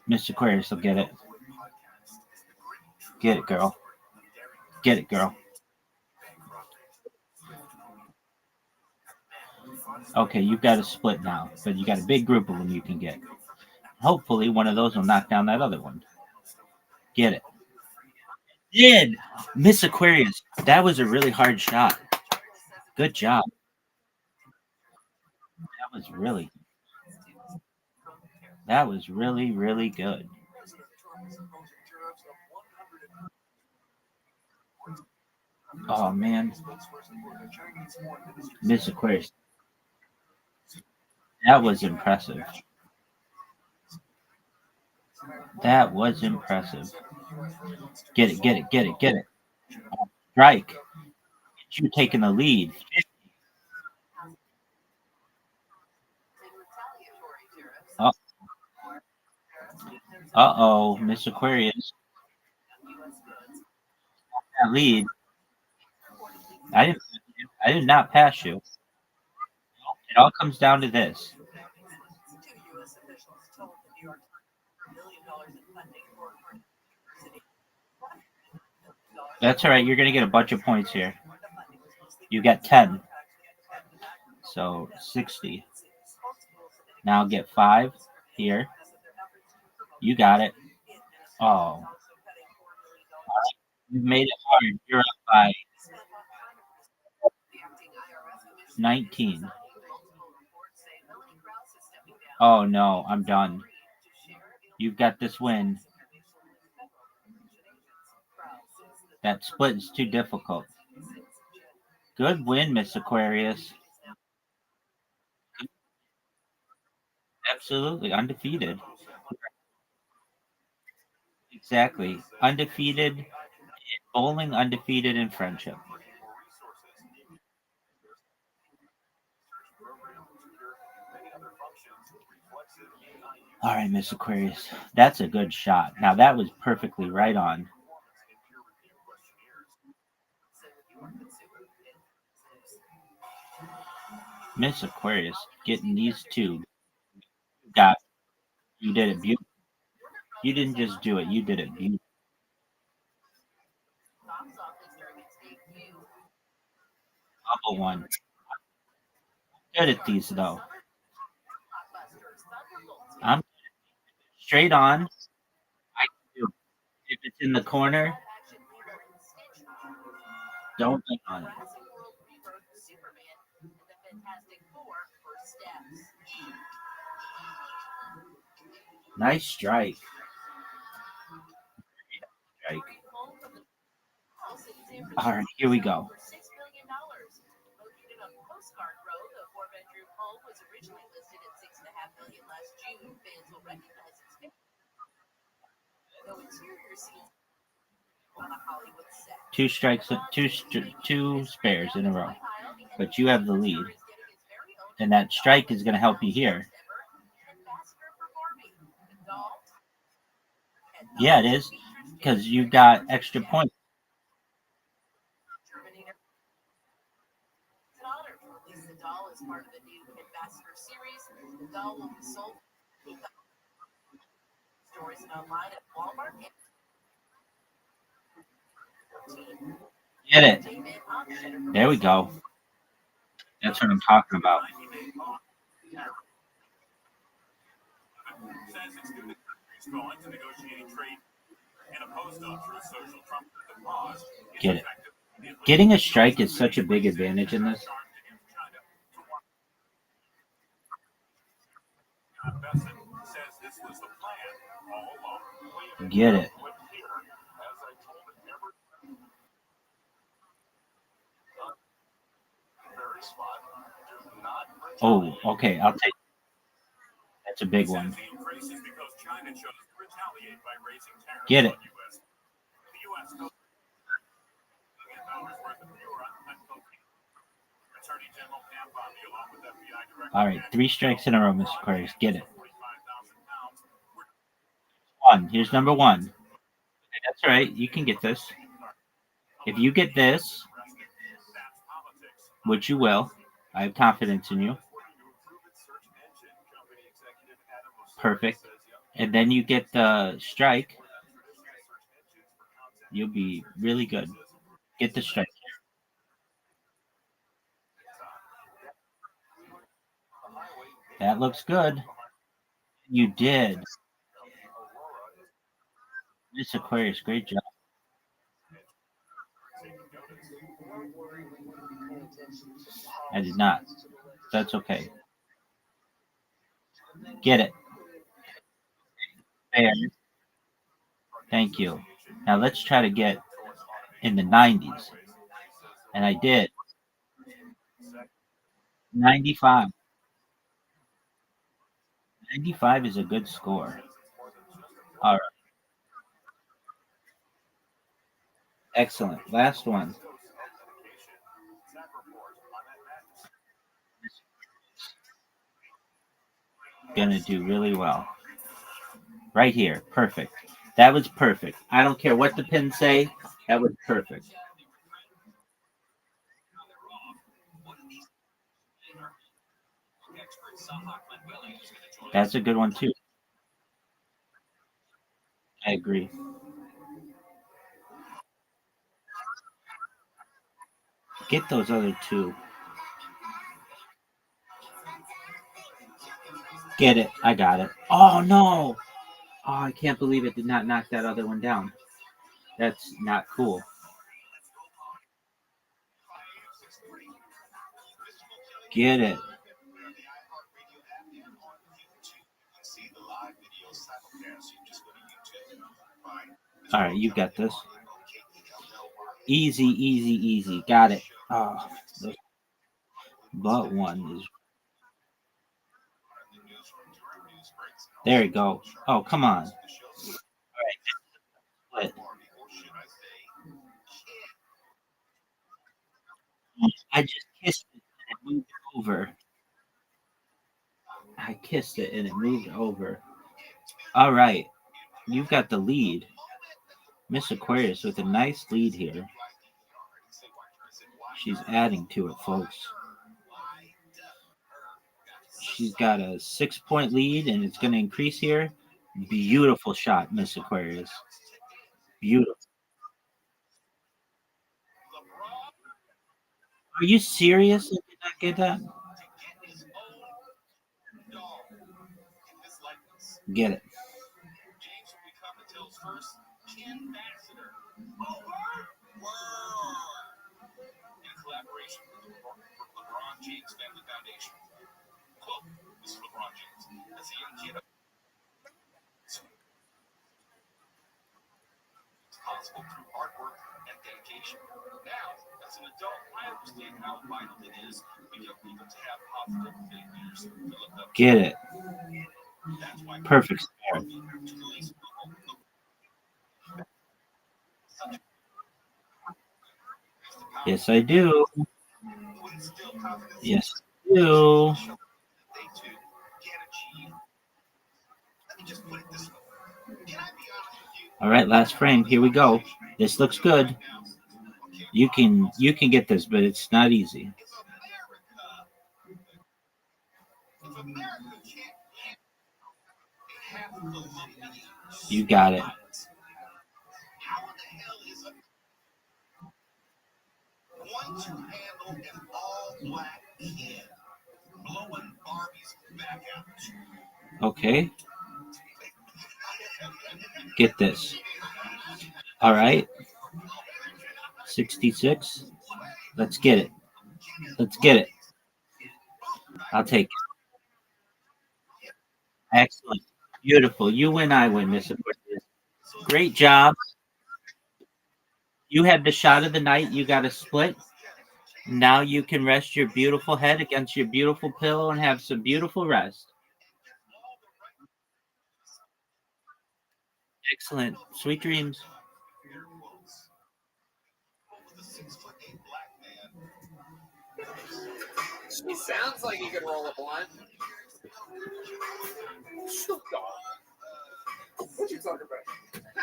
Miss Aquarius will get it. Get it, girl. Get it, girl. Okay, you've got a split now, but you got a big group of them you can get. Hopefully, one of those will knock down that other one. Get it. Did Miss Aquarius? That was a really hard shot. Good job. That was really. That was really, really good. Oh man, Miss Aquarius. That was impressive. That was impressive. Get it, get it, get it, get it. Strike. You taking the lead. Uh oh, Miss Aquarius. That lead. I did not pass you. It all comes down to this. That's all right. You're gonna get a bunch of points here. You got 10. So 60. Now get 5 here. You got it. Oh. You made it hard. You're up by 19. Oh no, I'm done. You've got this win. That split is too difficult. Good win, Miss Aquarius. Absolutely. Undefeated. Exactly. Undefeated in bowling, undefeated in friendship. All right, Miss Aquarius. That's a good shot. Now that was perfectly right on. Miss Aquarius getting these two. Got you did it beautiful. You didn't just do it, you did it beautiful. Double one. Good at these though. I'm straight on. I can do. If it's in the corner, don't think on it. Nice strike. Strike. All right, here we go. Two strikes, two spares in a row, but you have the lead, and that strike is going to help you here. Yeah, it is because you got extra points. Get it. There we go. That's what I'm talking about. Get it. Getting a strike is such a big advantage in this. Get it. Oh, okay. I'll take. That's a big one. Get it. All right, 3 strikes in a row, Mr. Aquarius. Get it. One. Here's number 1. Okay, that's all right. You can get this. If you get this, which you will, I have confidence in you. Perfect. And then you get the strike. You'll be really good. Get the strike. That looks good. You did. Miss Aquarius, great job. I did not. That's okay. Get it. Fair. Thank you. Now let's try to get in the 90s. And I did. 95. 95 is a good score. All right. Excellent. Last one. Gonna do really well. Right here. Perfect. That was perfect. I don't care what the pins say. That was perfect. That's a good one too. I agree. Get those other 2. Get it. I got it. Oh no. Oh, I can't believe it did not knock that other one down. That's not cool. Get it. All right, you got this. Easy, easy, easy. Got it. Oh, but one is. There you go. Oh, come on. All right. I just kissed it and it moved over. I kissed it and it moved over. All right. You've got the lead. Miss Aquarius with a nice lead here. She's adding to it, folks. She's got a 6-point lead and it's going to increase here. Beautiful shot, Miss Aquarius. Beautiful. Are you serious? I did not get that. Get it. Get it. Perfect start. Yes, I do. Yes, I do. All right, last frame. Here we go. This looks good. You can get this, but it's not easy. You got it. Okay. Get this. All right. 66. Let's get it. Let's get it. I'll take it. Excellent. Beautiful. You win, I win, Miss Aquarius. Great job. You had the shot of the night. You got a split. Now you can rest your beautiful head against your beautiful pillow and have some beautiful rest. Excellent. Sweet dreams. He sounds like he could roll a blunt. What you talking about?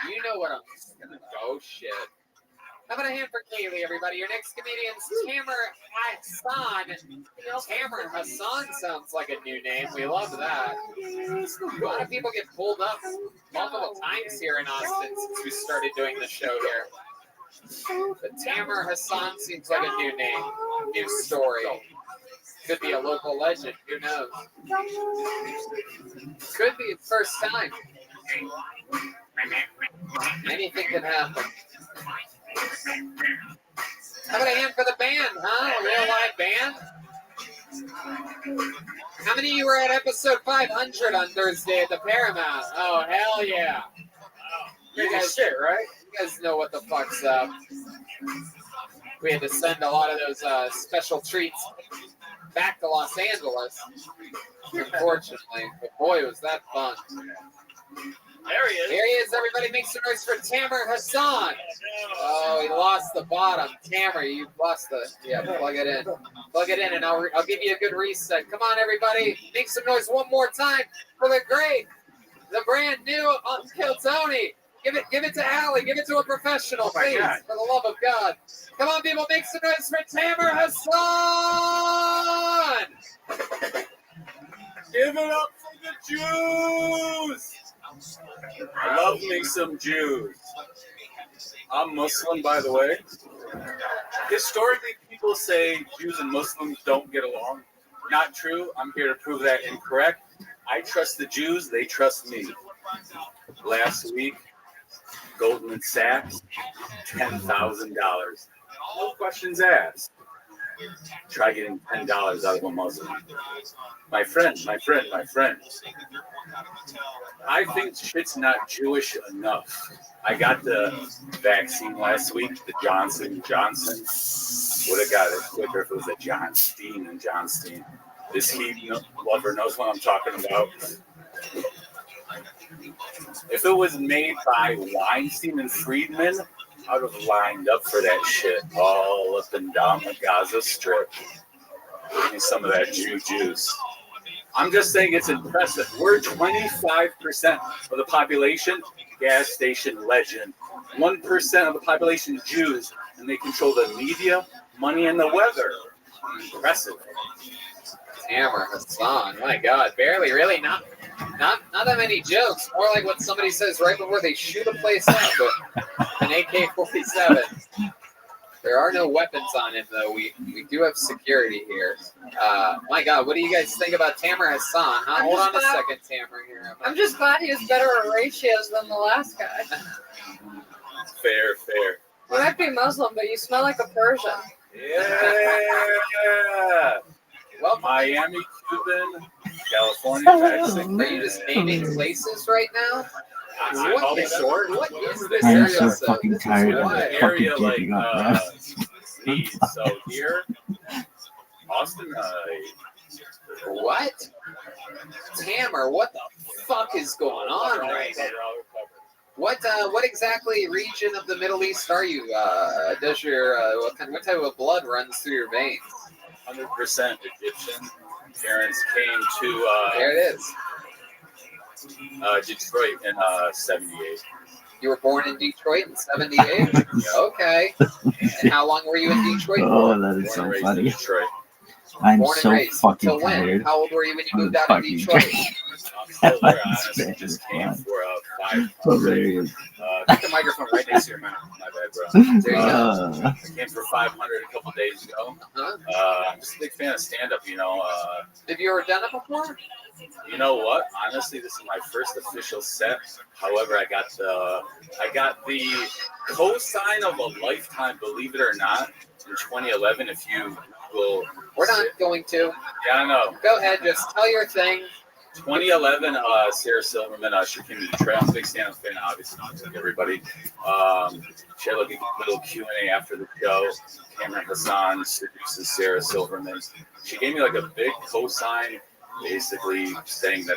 You know what I'm gonna go. Shit. How about a hand for Kaylee, everybody? Your next comedian's Tamer Hassan. Tamer Hassan sounds like a new name. We love that. A lot of people get pulled up multiple times here in Austin since we started doing the show here. But Tamer Hassan seems like a new name, new story. Could be a local legend. Who knows? Could be his first time. Anything can happen. How about a hand for the band, huh? A real live band? How many of you were at episode 500 on Thursday at the Paramount? Oh, hell yeah. You guys, shit, right? You guys know what the fuck's up. We had to send a lot of those special treats back to Los Angeles, unfortunately. But boy, was that fun. There he is. Here he is. Everybody make some noise for Tamer Hassan. Oh, he lost the bottom. Tamer, you lost the... Yeah, plug it in. Plug it in, and I'll give you a good reset. Come on, everybody. Make some noise one more time for the great, the brand new Uncle Tony. Give it to Allie. Give it to a professional, please, for the love of God. Come on, people, make some noise for Tamer Hassan. Give it up for the Jews! I love me some Jews. I'm Muslim, by the way. Historically, people say Jews and Muslims don't get along. Not true. I'm here to prove that incorrect. I trust the Jews. They trust me. Last week, Goldman Sachs, $10,000. No questions asked. Try getting $10 out of a Muslim. My friend. I think shit's not Jewish enough. I got the vaccine last week, the Johnson. Would have got it quicker if it was a Johnstein. This heat lover knows what I'm talking about. If it was made by Weinstein and Friedman, I would have lined up for that shit all up and down the Gaza Strip. Give me some of that Jew juice. I'm just saying it's impressive. We're 25% of the population, gas station legend. 1% of the population Jews, and they control the media, money, and the weather. Impressive. Tamer Hassan, my God, barely, really not that many jokes. More like what somebody says right before they shoot a place up with an AK-47. There are no weapons on him, though. We do have security here. My God, what do you guys think about Tamer Hassan? Huh? Hold on a second, Tamer. Here. I'm just glad he was better at ratios than the last guy. Fair. You might be Muslim, but you smell like a Persian. Yeah. Well, Miami, Cuban, California, Texas. Are you just naming places right now? What is this I am area? so fucking tired of this fucking keeping up, bro. So here, Austin, what? Tamer, what the fuck is going on right now? What exactly region of the Middle East are you? Does your what type of blood runs through your veins? 100% Egyptian. Parents came to there it is. Detroit in '78. You were born in Detroit in '78. Okay. And how long were you in Detroit Oh, for? that is so Born and raised in funny. Detroit. I'm Born and so raised. fucking Till when? tired. How old were you when you I'm moved out of fucking Detroit? I'm still there. I honestly just came for 5. Hilarious. Get the microphone right next to your mouth. My bad, bro. There you go. I came for 500 a couple days ago. I'm just a big fan of stand-up, you know. Have you ever done it before? You know what? Honestly, this is my first official set. However, I got the co-sign of a lifetime, believe it or not, in 2011. If you will, We're not going to. Yeah, I know. Go ahead, just tell your thing. 2011, Sarah Silverman, she came to Detroit. I'm a big stand-up fan, obviously, like everybody. She had like a little Q&A after the show. Cameron Hassan seduces Sarah Silverman. She gave me like a big cosign, basically saying that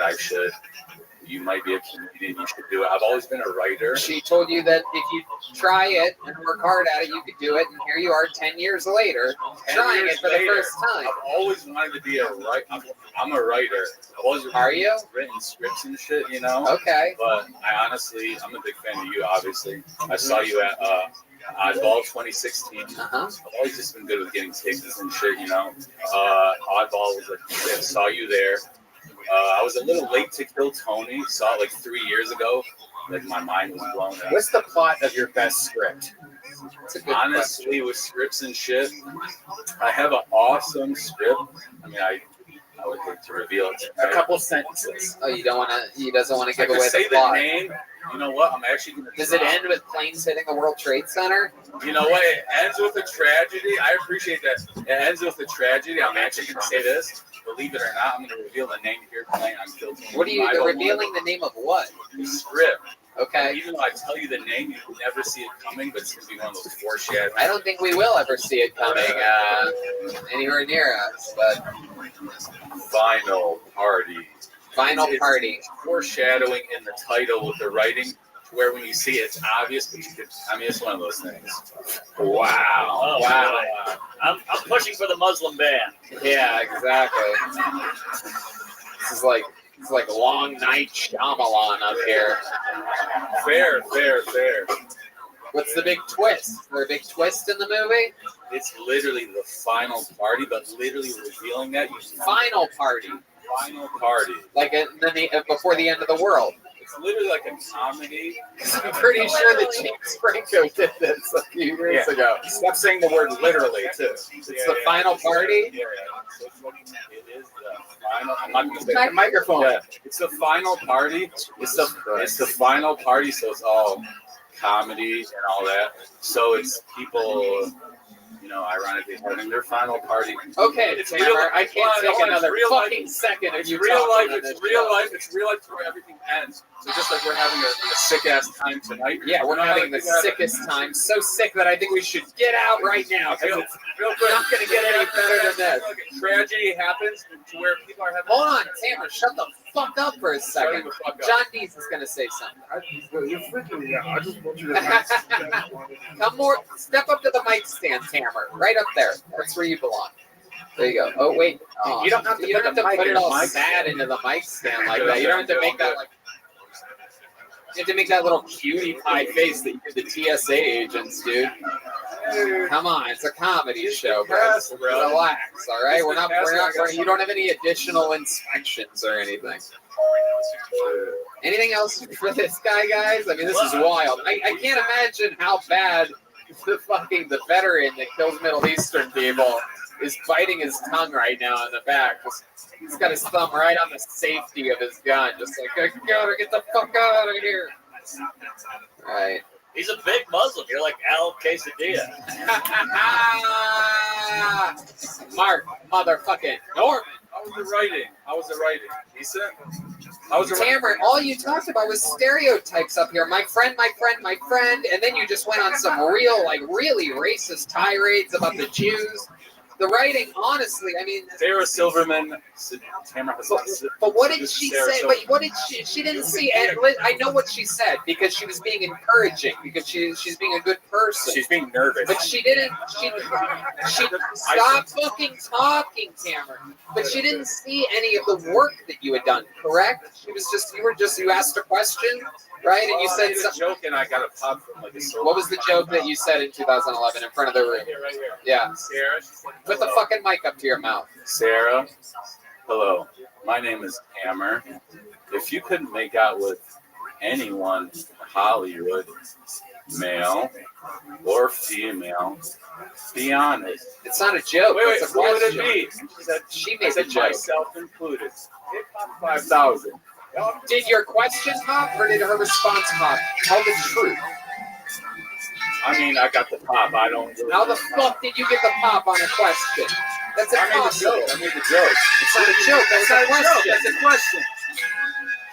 you might be a comedian, you should do it. I've always been a writer. She told you that if you try it and work hard at it, you could do it. And here you are 10 years later, trying it for the first time. I've always wanted to be a writer. I'm a writer. I've always written scripts and shit, you know? Okay. But I'm a big fan of you, obviously. I saw you at Oddball 2016. I've always just been good with getting tickets and shit, you know? Oddball was like, I saw you there. I was a little late to Kill Tony. Saw it like 3 years ago. Like my mind was blown up. What's the plot of your best script? Honestly, with scripts and shit, I have an awesome script. I mean, I would hate to reveal it tonight. A couple sentences. Oh, you don't want to. He doesn't want to give I could away say the plot. the name. You know what? I'm actually going to. Does it end with planes hitting a World Trade Center? You know what? It ends with a tragedy. I appreciate that. It ends with a tragedy. I'm actually going to say this. Believe it or not, I'm going to reveal the name here playing on Kill Tony. What are you revealing the name of what? The script. Okay. Even though I tell you the name, you will never see it coming, but it's going to be one of those foreshadowing. I don't think we will ever see it coming anywhere near us, but Final Party. Final Party. It's foreshadowing in the title with the writing, where when you see it, it's obvious, but you could, I mean, it's one of those things. Wow. Oh, wow. Really? I'm pushing for the Muslim ban. Yeah, exactly. This is like Long Night Shyamalan up here. Fair. What's the big twist? Is there a big twist in the movie? It's literally the final party, but literally revealing that. Final party. Final party. Like before the end of the world. It's literally like a comedy. I'm pretty sure that James Franco did this a few years ago. Stop saying the word literally, too. It's the final party? Yeah. It is the final. I'm not going to say the microphone. Yeah. It's the final party. It's the final party, so it's all comedy and all that. So it's people, you know, ironically having their final party. Okay, it's Tanner, real. I can't take another fucking second. It's real life. It's real life. It's real life where everything ends. So just like we're having a sick ass time tonight. Yeah, we're having the sickest time. So sick that I think we should get out right now. Because it's not going to get any better than this. Tragedy happens to where people are having. Hold on, Tanner, shut the fuck up for a second. John Dees is going to say something. You're freaking me out. I just want you to Come more, step up to the mic stand, Tanner. Right up there. That's where you belong. There you go. Oh wait, you don't have to put it all sad into the mic stand like that. You don't have to make that like. You have to make that little cutie pie face that you give the TSA agents, dude. Come on, it's a comedy show, bro. Relax, all right? We're not. You don't have any additional inspections or anything. Anything else for this guy, guys? I mean, this is wild. I can't imagine how bad the veteran that kills Middle Eastern people is biting his tongue right now in the back. He's got his thumb right on the safety of his gun, just like, I gotta get the fuck out of here. Right. He's a big Muslim. You're like Al Quesadilla. Mark, motherfucking Norman. How was the writing? Decent? Tamara, all you talked about was stereotypes up here. My friend, and then you just went on some really racist tirades about the Jews. The writing, honestly, I mean... Sarah Silverman, Tamara Hassan. But what did she say? Wait, what did she... She didn't see... I know what she said, because she was being encouraging, because she's being a good person. She's being nervous. But she didn't... She stop fucking talking, Tamara. But she didn't see any of the work that you had done, correct? You asked a question? right? And you I said made a something. joke and I got a pop from like a soda. What was the joke that you said in 2011 in front of the room? Right here. Yeah. Sarah, she said, Put the fucking mic up to your mouth. Sarah, hello. My name is Hammer. If you couldn't make out with anyone in Hollywood, male or female, be honest. It's not a joke. Wait, It's a who would it question. be? She said, She I made the said joke. myself included. It popped 5,000. Did your question pop or did her response pop? Tell the truth. I mean, I got the pop. I don't. Really How the fuck did you get the pop on a question? That's impossible. I made the joke. It's not a joke. That's a question. That's a question.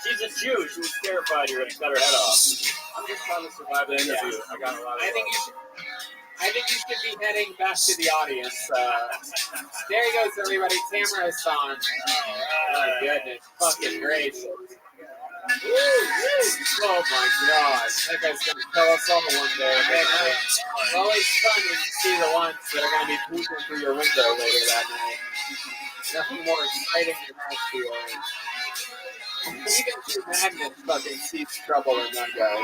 She's a Jew. She was terrified you're going to cut her head off. I'm just trying to survive the interview. Yeah. I got a lot of. I think you should be heading back to the audience. There he goes, everybody. Tamara Hassan. Oh my goodness. Fucking great. Oh my god. That guy's going to kill us all one day. It's always fun when you see the ones that are going to be peeking through your window later that night. Nothing more exciting than that feeling. Even Hugh Magnus fucking sees trouble in that guy.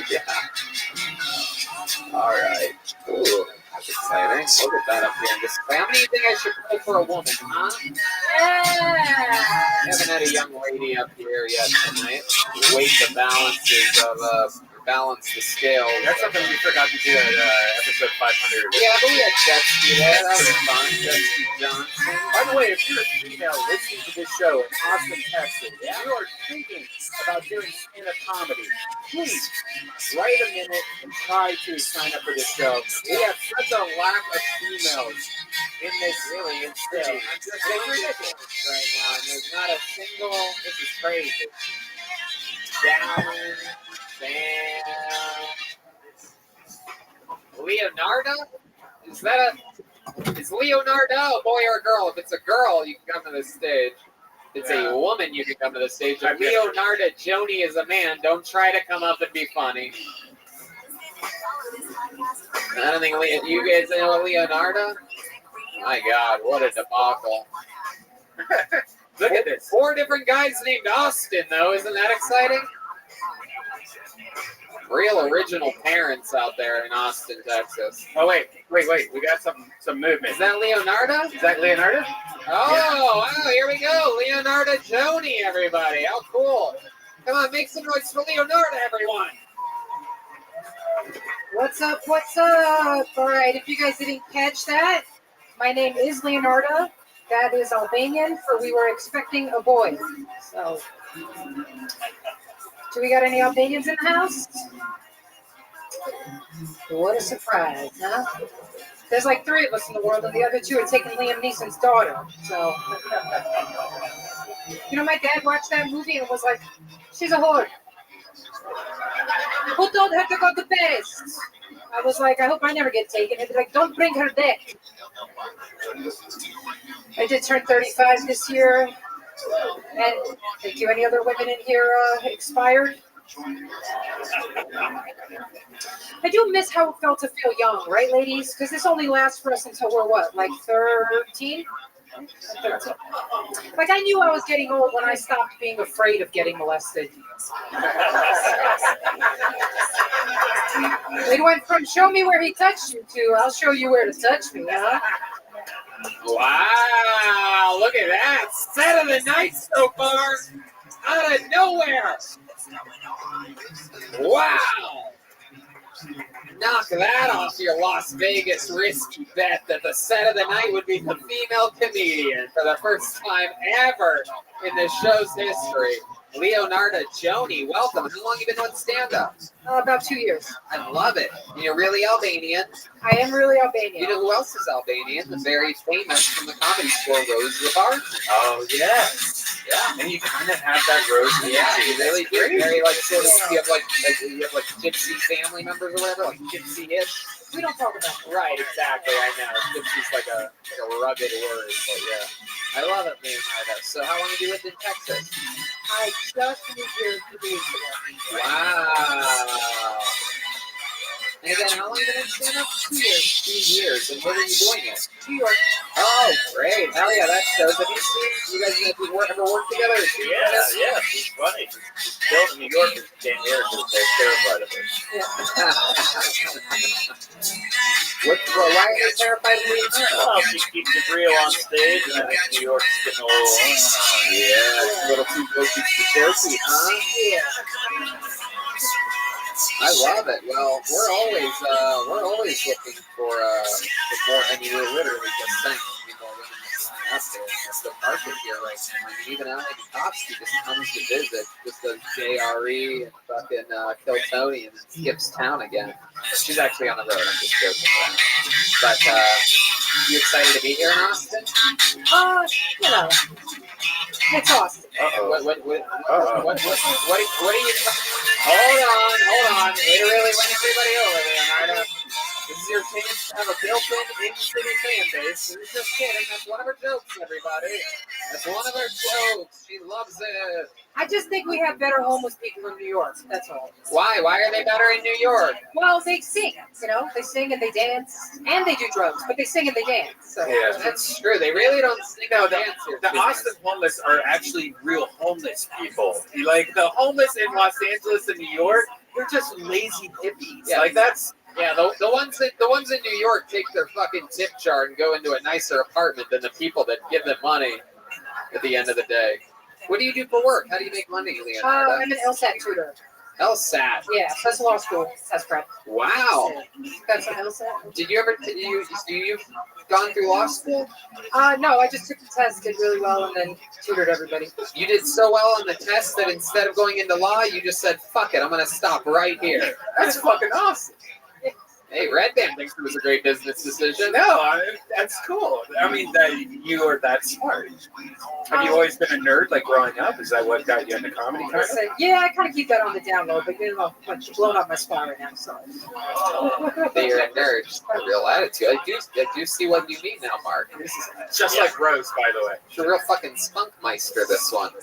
Yeah. Alright. Ooh, that's exciting. Look at that up here in display. How many do you think I should pull for a woman, huh? Yeah. Haven't had a young lady up here yet tonight. Weight the balances of balance the scale. That's something we forgot to do at episode 500. Yeah, but we had Jetsky there. That was fun. Jetsky Johnson. By the way, if you're a female listening to this show in Austin, Texas, and you are thinking about doing stand-up comedy, please write a minute and try to sign up for this show. We have such a lack of females in this city. It's ridiculous right now. And there's not a single. This is crazy. Down. Leonardo? Is Leonardo a boy or a girl? If it's a girl, you can come to the stage. If it's a woman, you can come to the stage. If Leonardo Joni is a man, don't try to come up and be funny. I don't think you guys know Leonardo? My God, what a debacle. Look at this. 4 different guys named Austin, though. Isn't that exciting? Real original parents out there in Austin, Texas. Oh, wait. We got some movement. Is that Leonardo? Is that Leonardo? Oh, wow, here we go. Leonardo Joni, everybody. How cool. Come on, make some noise for Leonardo, everyone. What's up? What's up? All right, if you guys didn't catch that, my name is Leonardo. That is Albanian for we were expecting a boy. So, do we got any Albanians in the house? What a surprise, huh? There's like 3 of us in the world, and the other 2 are taking Liam Neeson's daughter. So, you know, my dad watched that movie and was like, she's a whore. Who told her to go to Paris? I was like, I hope I never get taken. He'd be like, don't bring her back. I did turn 35 this year. And thank you. Any other women in here expired? I do miss how it felt to feel young, right, ladies? Because this only lasts for us until we're what, like 13? 13. Like, I knew I was getting old when I stopped being afraid of getting molested. It went from show me where he touched you to I'll show you where to touch me, huh? Wow, look at that. Set of the night so far. Out of nowhere. Wow. Knock that off your Las Vegas risky bet that the set of the night would be the female comedian for the first time ever in the show's history. Leonardo Joni, welcome. How long have you been doing stand-up? About 2 years. I love it. And you're really Albanian. I am really Albanian. You know who else is Albanian? The very famous from the comedy store, Rose the Bartender. Oh, yeah. Yeah. And you kind of have that rose. Yeah, you really do. Very like sort of you have like gypsy family members or whatever, like gypsy-ish. We don't talk about it. Right, exactly. I know. Gypsy's like a rugged word, but yeah. I love it, Leonardo. So how long have you lived in Texas? I just moved here 2 weeks ago. Wow. And then how long did I stand up? 2 years. 2 years. And where were you doing it? New York. Oh, great. Hell yeah, that shows. Have you seen, you guys ever work together? Yeah, she's funny. She's built in New York and she came here because they're terrified of her. Why are you terrified of leaving her? Well, she keeps it real on stage, and I think New York's getting a little, yeah, a little too close to the Chelsea, huh? Yeah. I love it. Well, we're always looking for more. I mean, we're literally just saying more women to sign up there. There's the market here right now. I mean, even Allie Topsky just comes to visit, just does JRE and fucking Kill Tony and then skips town again. She's actually on the road. I'm just joking around. But you excited to be here in Austin? You know, it's Austin. What are you? Hold on. Way to really win everybody over, Leonardo. This is your chance to have a built-in in-city fan base. We're just kidding. That's one of her jokes, everybody. That's one of her jokes. She loves it. I just think we have better homeless people in New York. That's all. Why? Why are they better in New York? Well, they sing. You know, they sing and they dance, and they do drugs, but they sing and they dance. So. Yeah, that's true. They really don't sing or dance here. The Austin homeless are actually real homeless people. Like the homeless in Los Angeles and New York, they're just lazy hippies. Yeah, like that's. Yeah, the ones in New York take their fucking tip jar and go into a nicer apartment than the people that give them money at the end of the day. What do you do for work? How do you make money, Leonardo? I'm an LSAT tutor. LSAT. Yeah, that's law school. That's prep. Wow. That's an LSAT. Did you gone through law school? No, I just took the test, did really well, and then tutored everybody. You did so well on the test that instead of going into law, you just said, "Fuck it, I'm gonna stop right here." That's fucking awesome. Hey, Red Band thinks it was a great business decision. No, that's cool. I mean, that you are that smart. Have you always been a nerd, like growing up? Is that what got you into comedy? Kind of? Yeah, I kind of keep that on the down low, but you know, I'm blowing up my spine right now. So. That you're a nerd, just a real attitude. I do see what you mean now, Mark. This is just like Rose, by the way. She's a real fucking spunkmeister, this one.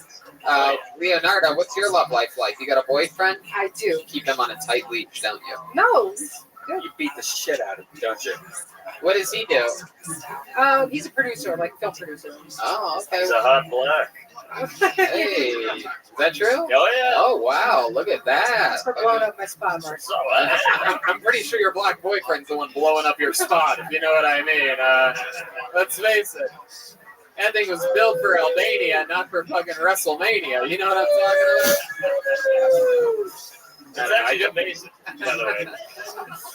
Leonardo, what's your love life like? You got a boyfriend? I do. Keep him on a tight leash, don't you? No. You beat the shit out of him, don't you? What does he do? He's a producer, like film producer. Oh, okay. He's a hot black. Hey, is that true? Oh, yeah. Oh, wow. Look at that. Thanks for blowing up my spot, Mark. So, I'm pretty sure your black boyfriend's the one blowing up your spot, if you know what I mean. Let's face it. That thing was built for Albania, not for fucking WrestleMania. You know what I'm talking about? It's actually amazing, by the way.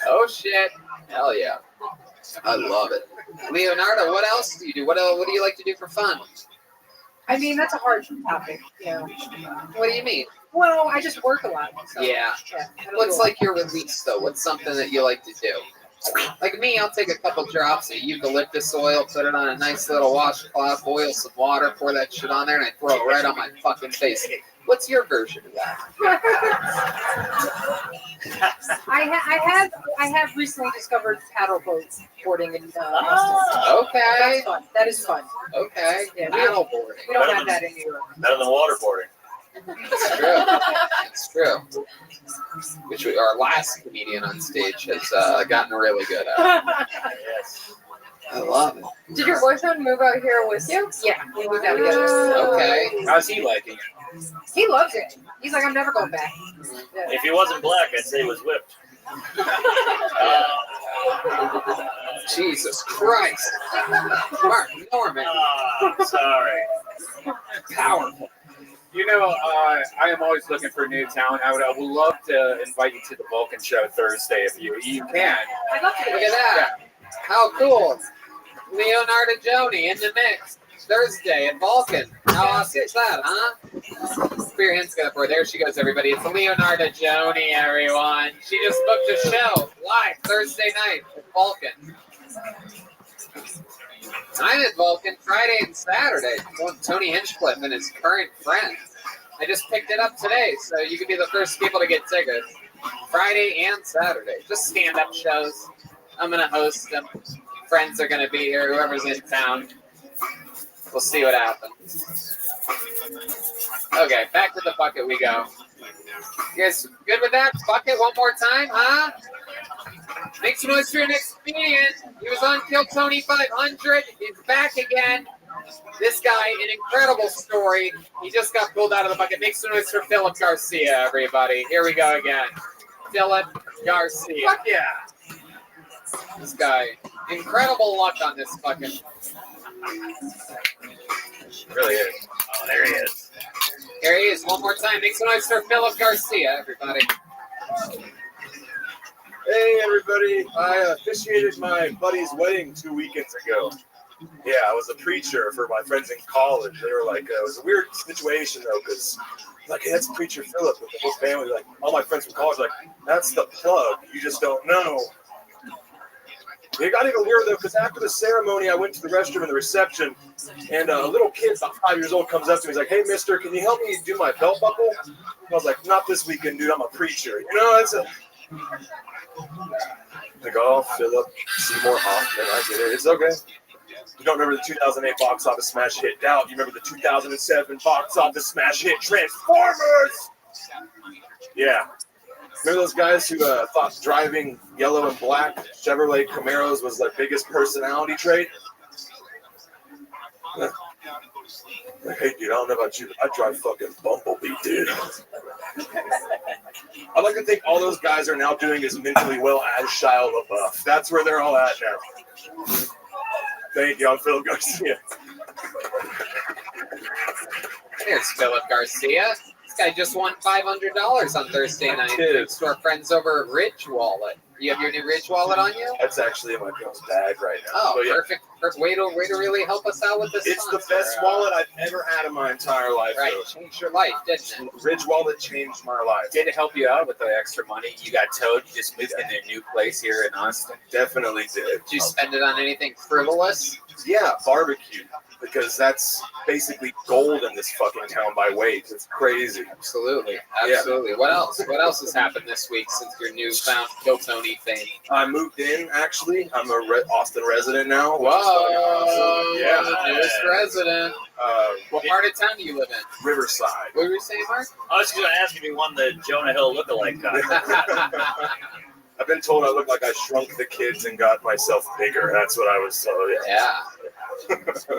Oh, shit. Hell yeah. I love it. Leonardo, what else do you do? What do you like to do for fun? I mean, that's a hard topic. Yeah. What do you mean? Well, I just work a lot. So, yeah. What's like your release, though? What's something that you like to do? Like me, I'll take a couple drops of eucalyptus oil, put it on a nice little washcloth, boil some water, pour that shit on there, and I throw it right on my fucking face. What's your version of that? I have recently discovered paddle boarding in Okay. That's fun. That is fun. Okay. Yeah, Paddle boarding. We don't have that in New York. Better than waterboarding. It's true. It's true. Which our last comedian on stage has gotten really good at. Yes. I love it. Did your boyfriend move out here with you? Yeah, we moved out together. Okay. How's he liking it? He loves it. He's like, I'm never going back. Yeah. If he wasn't black, I'd say he was whipped. Jesus Christ. Mark Norman. Sorry. Powerful. You know, I am always looking for new talent. I would love to invite you to the Vulcan show Thursday if you can. I'd love to. Look at that. How cool. Leonardo Joni in the mix. Thursday at Vulcan. How awesome is that, huh? Put your hands together for her. There she goes, everybody. It's Leonardo Joni, everyone. She just booked a show live Thursday night at Vulcan. I'm at Vulcan Friday and Saturday. Tony Hinchcliffe and his current friend. I just picked it up today, so you could be the first people to get tickets. Friday and Saturday. Just stand-up shows. I'm going to host them. Friends are going to be here, whoever's in town. We'll see what happens. Okay, back to the bucket we go. You guys good with that? Bucket one more time, huh? Make some noise for your next comedian. He was on Kill Tony 500. He's back again. This guy, an incredible story. He just got pulled out of the bucket. Make some noise for Philip Garcia, everybody. Here we go again. Philip Garcia. Fuck yeah. This guy, incredible luck on this bucket. Really is. Oh, there he is. Here he is. One more time. Make some noise for Philip Garcia, everybody. Hey everybody, I officiated my buddy's wedding 2 weekends ago. Yeah, I was a preacher for my friends in college. They were like, it was a weird situation though, because like, hey, that's preacher Philip with the whole family. Like, all my friends from college, like, that's the plug. You just don't know. It got even weirder though, because after the ceremony, I went to the restroom in the reception, and a little kid about 5 years old comes up to me. He's like, "Hey, mister, can you help me do my belt buckle?" And I was like, "Not this weekend, dude. I'm a preacher. You know, it's a." Like, oh, Philip Seymour Hoffman, I get it. It's okay. You don't remember the 2008 box office smash hit Doubt. You remember the 2007 box office smash hit Transformers. Yeah. Remember those guys who thought driving yellow and black Chevrolet Camaros was their biggest personality trait? Like, hey, dude, I don't know about you, but I drive fucking Bumblebee, dude. I'd like to think all those guys are now doing as mentally well as Shia LaBeouf. That's where they're all at now. Thank you, I'm Phil Garcia. Here's Philip Garcia. This guy just won $500 on Thursday night. Kids. To our friends over at Ridge Wallet. You have your new Ridge Wallet on you? That's actually in my girl's bag right now. Oh, So, yeah. perfect. Way to really help us out with this. It's the best wallet I've ever had in my entire life. Right, though. changed your life, didn't it? Ridge Wallet changed my life. Did it help you out with the extra money you got towed? You just moved in a new place here in Austin? Definitely did. Did you spend it on anything frivolous? Yeah, barbecue. Because that's basically gold in this fucking town by weight. It's crazy. Absolutely. Absolutely. Yeah. What else? What else has happened this week since your newfound Kill Tony fame? I moved in, actually. I'm a Austin resident now. Whoa. Awesome. Yeah. Newest resident. What part of town do you live in? Riverside. What were you saying, Mark? I was going to ask if you won the Jonah Hill lookalike contest. I've been told I look like I shrunk the kids and got myself bigger. That's what I was told. Yeah.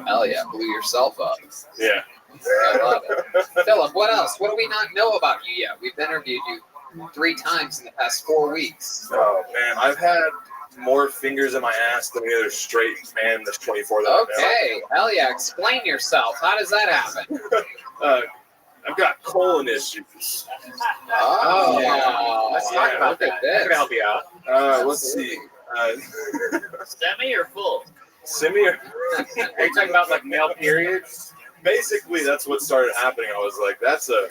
Hell yeah, blew yourself up. Yeah. I love it. Philip, what else? What do we not know about you yet? We've interviewed you 3 times in the past 4 weeks. Oh, man. I've had more fingers in my ass than any other straight man in this 24 that I know. Okay. Hell yeah. Explain yourself. How does that happen? I've got colon issues. Oh, yeah. Let's talk about that. I can help you out. Let's see. Semi or full? Semi or... Are you talking about like male periods? Basically, that's what started happening. I was like, that's a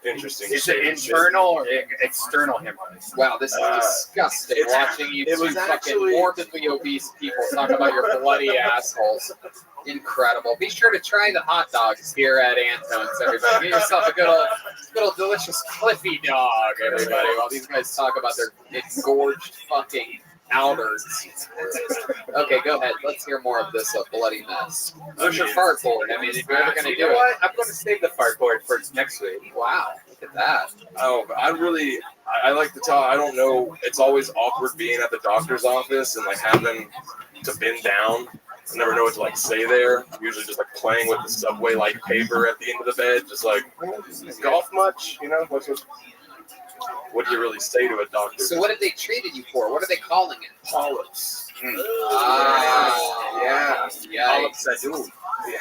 interesting. Is it internal or external hemorrhoids? Wow, this is disgusting. Watching you two fucking morbidly obese people talk about your bloody assholes. Incredible. Be sure to try the hot dogs here at Antone's, everybody. Get yourself a good old delicious Cliffy dog, everybody, while these guys talk about their engorged fucking outers. Okay, go ahead. Let's hear more of this bloody mess. Where's your fart board? I mean, if you're ever going to do it. I'm going to save the fart board for next week. Wow, look at that. Oh, I like to talk. I don't know. It's always awkward being at the doctor's office and like having to bend down. I never know what to like say there. I'm usually just like playing with the subway like paper at the end of the bed, just like golf much, you know? What do you really say to a doctor? So what have they treated you for? What are they calling it? Polyps. Yeah. Polyps I do. Yeah.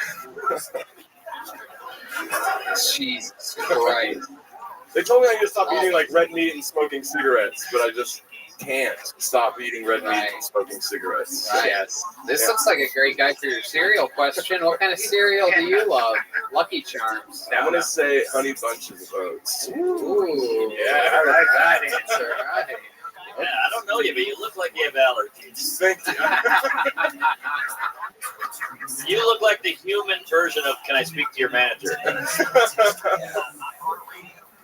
Jesus Christ. They told me I need to stop eating like red meat and smoking cigarettes, but I just can't stop eating red meat and smoking cigarettes. Right. Yes. This looks like a great guy for your cereal question. What kind of cereal do you love? Lucky Charms. I'm going to say Honey Bunches of Oats. Ooh. Yeah, I like that answer. Right. Yeah, I don't know you, but you look like you have allergies. Thank you. You look like the human version of "Can I speak to your manager?"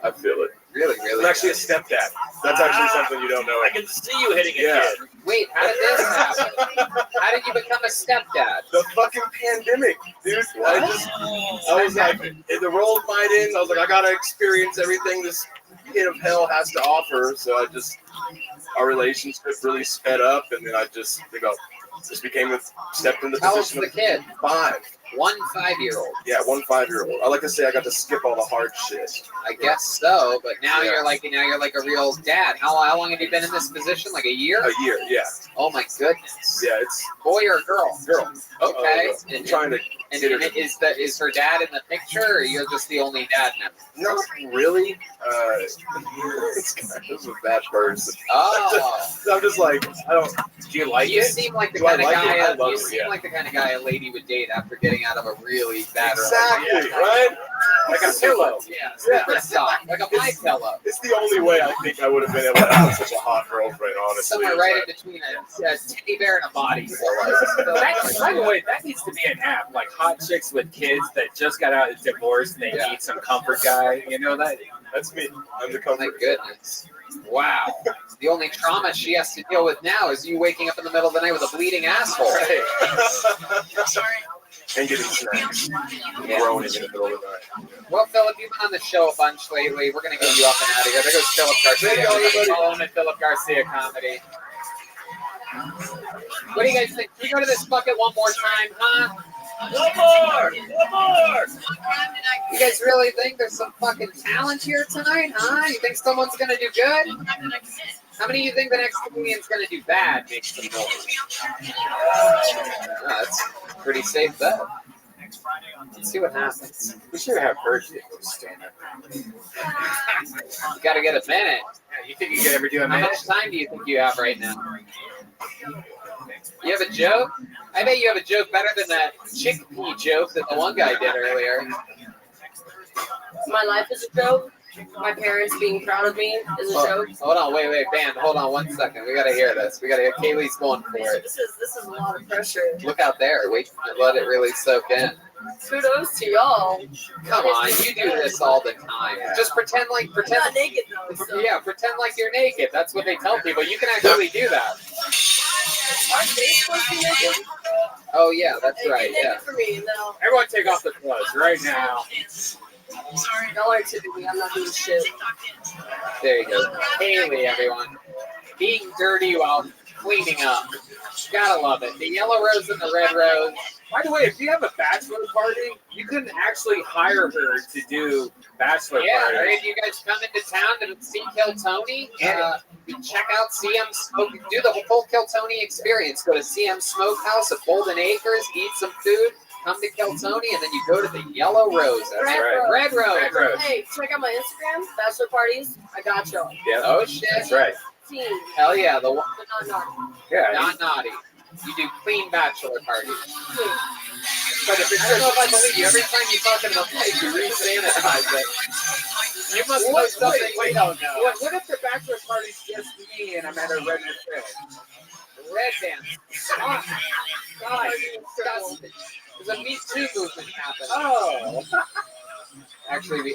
I feel it. Really? I'm actually a stepdad. That's actually something you don't know. I can see you hitting a kid. Wait, how did this happen? How did you become a stepdad? The fucking pandemic, dude. I was like, the world might end. I was like, I gotta experience everything this kid of hell has to offer. So our relationship really sped up, and then I just stepped in the How old's position the of kid? 5. 1 5-year-old. Yeah, 1 5-year-old. I like to say I got to skip all the hard shit. I guess so, but now Yeah. you're like a real dad. How long have you been in this position? Like a year? A year, yeah. Oh my goodness. Yeah, it's Boy or girl? girl. Okay. I'm trying to And get her. is her dad in the picture, or you're just the only dad now? Not really. It's kind of a bad person. Oh. I'm just like, I don't. Do you like You it? seem like the Do I kind of like it? guy. I love You it, seem yeah. like the kind of guy a lady would date after getting out of a really bad Exactly, relationship. right? Like a pillow. Yeah, super soft, like a my pillow. It's the only way I think I would have been able to have such a hot girlfriend, honestly. Somewhere right in between a teddy bear and a body pillow. By the way, that needs to be an app, like hot chicks with kids that just got out of divorce and they need some comfort guy. You know that? That's me. I'm the comfort. My goodness. Wow. The only trauma she has to deal with now is you waking up in the middle of the night with a bleeding asshole. And getting snacks. Yeah. Groaning in the middle of the night. Well, Philip, you've been on the show a bunch lately. We're going to get you up and out of here. There goes Philip Garcia. There you go, everybody. Follow him at Philip Garcia Comedy. What do you guys think? Can we go to this bucket one more time, huh? One more! One more! You guys really think there's some fucking talent here tonight, huh? You think someone's going to do good? How many of you think the next comedian's going to do bad? Make some noise. That's a pretty safe bet. Let's see what happens. We should have heard you stand up. You got to get a minute. You think you could ever do a How minute? much time do you think you have right now? You have a joke? I bet you have a joke better than that chickpea joke that the one guy did earlier. My life is a joke. My parents being proud of me is a joke. Hold on, wait, band. Hold on 1 second. We gotta hear this. We gotta hear Kaylee's going for it. This is a lot of pressure. Look out there. Wait, let it really soak in. Kudos to y'all. Come on, you do this all the time. Just pretend. I'm not naked though. So. Yeah, pretend like you're naked. That's what they tell people. You can actually do that. Aren't they supposed to be naked? Oh yeah, that's Hey, right. get naked Yeah. for me. No. Everyone take off their clothes right now. Sorry, don't worry, typically I'm not doing shit. There you go. Haley, everyone. Being dirty while cleaning up. Gotta love it. The yellow rose and the red rose. By the way, if you have a bachelor party, you can actually hire her to do bachelor Yeah, parties. right. You guys come into town to see Kill Tony. Check out CM Smoke. Do the full Kill Tony experience. Go to CM Smokehouse at Golden Acres. Eat some food. Come to Kill Tony, and then you go to the Yellow Rose. That's Red right. Rose. Red Rose. Red Rose. Hey, check out my Instagram, bachelor parties. I got y'all. Yeah. Oh shit. That's right. Team, Hell yeah. The one. but not naughty. Yeah. Not naughty. You do clean bachelor parties. Team. But if it's I don't know if I believe you. Every time you talk in the mic, you re-sanitize it. You must know something we don't know. What if the bachelor party's just me and I'm at a red dance? Red dance. Oh, God, disgusting. There's a Me Too movement happening. Oh. Actually,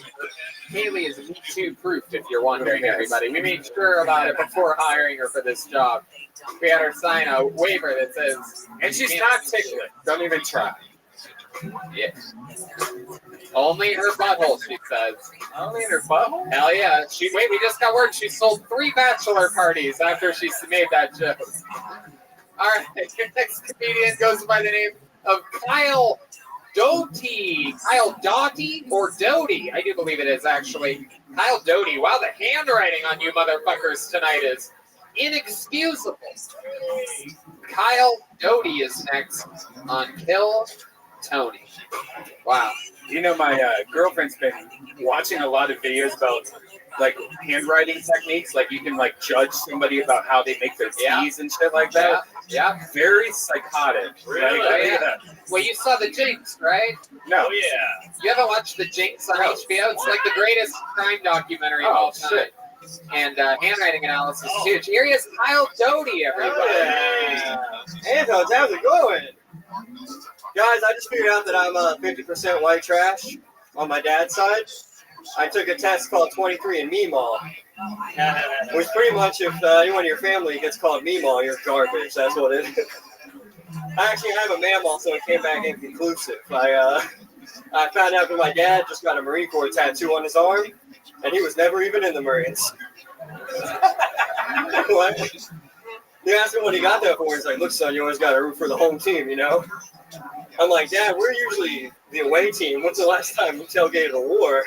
Haley is Me Too proof, if you're wondering, everybody. We made sure about it before hiring her for this job. We had her sign a waiver that says, And she's not tickling. Don't even try. yeah. Only her butthole, she says. Only in her butthole? Hell yeah. We just got word she sold 3 bachelor parties after she made that joke. All right, your next comedian goes by the name of Kyle Doty. Kyle Doughty or Doty? I do believe it is, actually. Kyle Doty. Wow, the handwriting on you motherfuckers tonight is inexcusable. Kyle Doty is next on Kill Tony. Wow. You know, my girlfriend's been watching a lot of videos about like handwriting techniques. Like you can like judge somebody about how they make their T's and shit like that. Yeah. Very psychotic. Really? Like, Yeah. Well, you saw The Jinx, right? No. Oh, yeah. You haven't watched The Jinx on HBO? It's like the greatest crime documentary of all time. Shit. And handwriting analysis is huge. Here he is, Kyle Doty, everybody. Antos, how's it going? Guys, I just figured out that I'm 50% white trash on my dad's side. I took a test called 23andMe Mall, which pretty much if anyone in your family gets called Meemaw, you're garbage. That's what it is. I actually have a mammal, so it came back inconclusive. I found out that my dad just got a Marine Corps tattoo on his arm, and he was never even in the Marines. What? They asked him what he got that for. He's like, look, son, you always got to root for the home team, you know? I'm like, Dad, we're usually the away team. When's the last time you tailgated a war?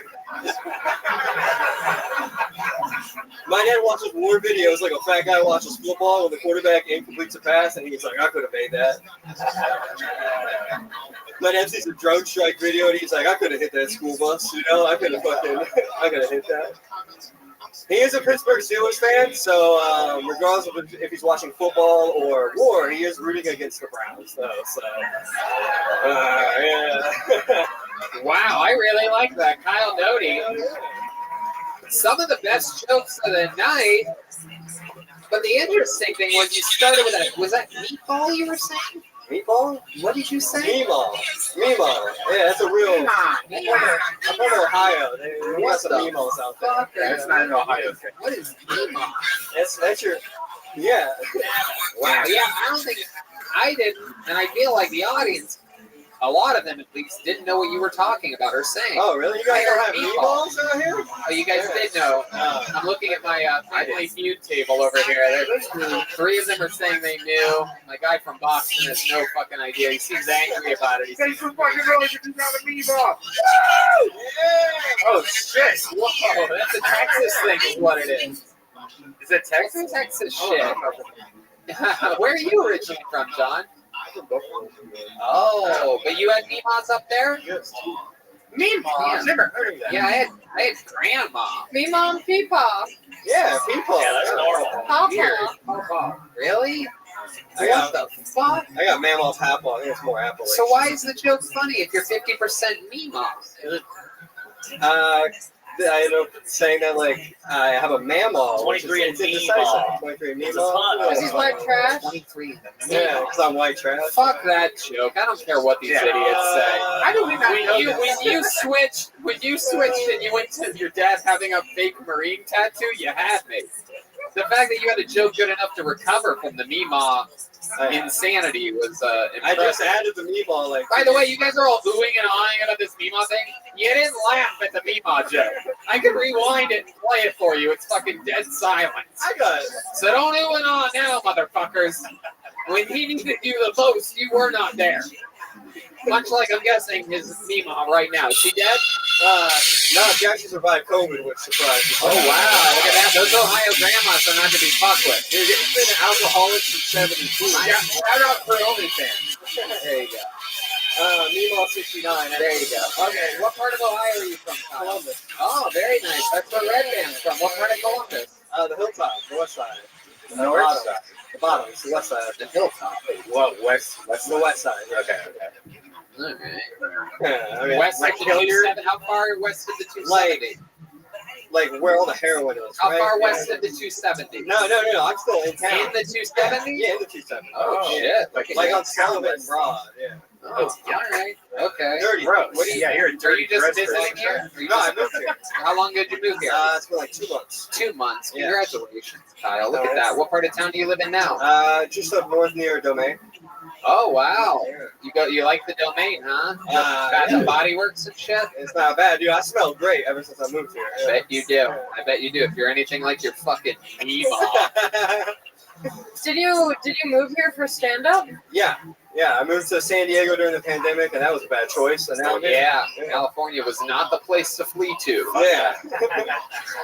My dad watches war videos like a fat guy watches football when the quarterback incompletes a pass, and he's like, I could have made that. My dad sees a drone strike video, and he's like, I could have hit that school bus, you know? I could have hit that. He is a Pittsburgh Steelers fan, so regardless of if he's watching football or war, he is rooting against the Browns, though. So, yeah. Wow, I really like that. Kyle Doty. Some of the best jokes of the night. But the interesting thing was you started with that. Was that meatball you were saying? Meatball? What did you say? Meemaw. Yeah, that's a real. I'm from Ohio. We got some meemaws out there. That's not an Ohio thing. What is meemaw? That's your. Yeah. Wow. Yeah, I don't think I didn't, and I feel like the audience, a lot of them at least, didn't know what you were talking about or saying. Oh, really? You guys don't have meatballs out here? Oh, you guys did know. I'm looking at my Family Feud table over here. Three of them are saying they knew. My guy from Boston has no fucking idea. He seems angry about it. He says, fucking really you got a meatball. oh, shit. Whoa, that's a Texas thing is what it is. Is it Texas? Texas shit. Where are you originally from, John? Oh, but you had Meemaws up there? Yes. Meemaw? I've never heard of that. Yeah, I had Grandma. Meemaw and Peepaw. Yeah, people. Yeah, that's normal. Pawpaw. Really? I got What the fuck? I got Mammal's apple. I think it's more apple. So why is the joke funny if you're 50% Meemaw? I end up saying that like I have a mammal. 23 and Meemaw. 23 It's Meemaw. fun. Because he's white trash. 23. Yeah, because I'm white trash. Fuck that joke. I don't care what these idiots say. I don't even know When you switched and you went to your dad having a fake Marine tattoo, you had me. The fact that you had a joke good enough to recover from the Meemaw insanity was impressive. I just added the Meemaw like. By the way, you guys are all oohing and ahhing about this Meemaw thing. You didn't laugh at the Meemaw joke. I can rewind it and play it for you. It's fucking dead silence. I got it. So don't ooh and ah now, motherfuckers. When he needed you the most, you were not there. Much like I'm guessing his Meemaw right now. Is she dead? No, she actually survived COVID, which surprised me. Oh, wow. Look at that. Those Ohio grandmas are not to be fucked with. Dude, it's been an alcoholic since 72. Yeah, shout out for OnlyFans. There you go. Meemaw 69. There you go. Okay, what part of Ohio are you from, Kyle? Columbus. Oh, very nice. That's where Red Band's from. What part of Columbus? The hilltop, the west side. The north side. The bottom, it's the west side. The hilltop. What, west? That's the west side. Okay. Okay. Yeah, I mean, West like of the 270. How far west of the 270? like where all the heroin is. How right? far west of the 270? No, I'm still in town. In the 270? Yeah, in the 270. Oh, shit. Like on Sullivan Broad, yeah. Oh, all right. Okay. Dirty. Gross. What do you, You're a are dirty you just gross visiting person. here? Are you No, I just- moved here. How long did you move here? It's been like 2 months. 2 months. Yeah. Congratulations, Kyle. Look at that. What part of town do you live in now? Just up north near Domain. Oh, wow. You like the Domain, huh? Got the Body Works and shit? It's not bad, dude. I smell great ever since I moved here. I bet you do. I bet you do. If you're anything like your fucking Meemaw. Did you move here for stand up? Yeah. I moved to San Diego during the pandemic, and that was a bad choice. And now Yeah, California was not the place to flee to. Yeah.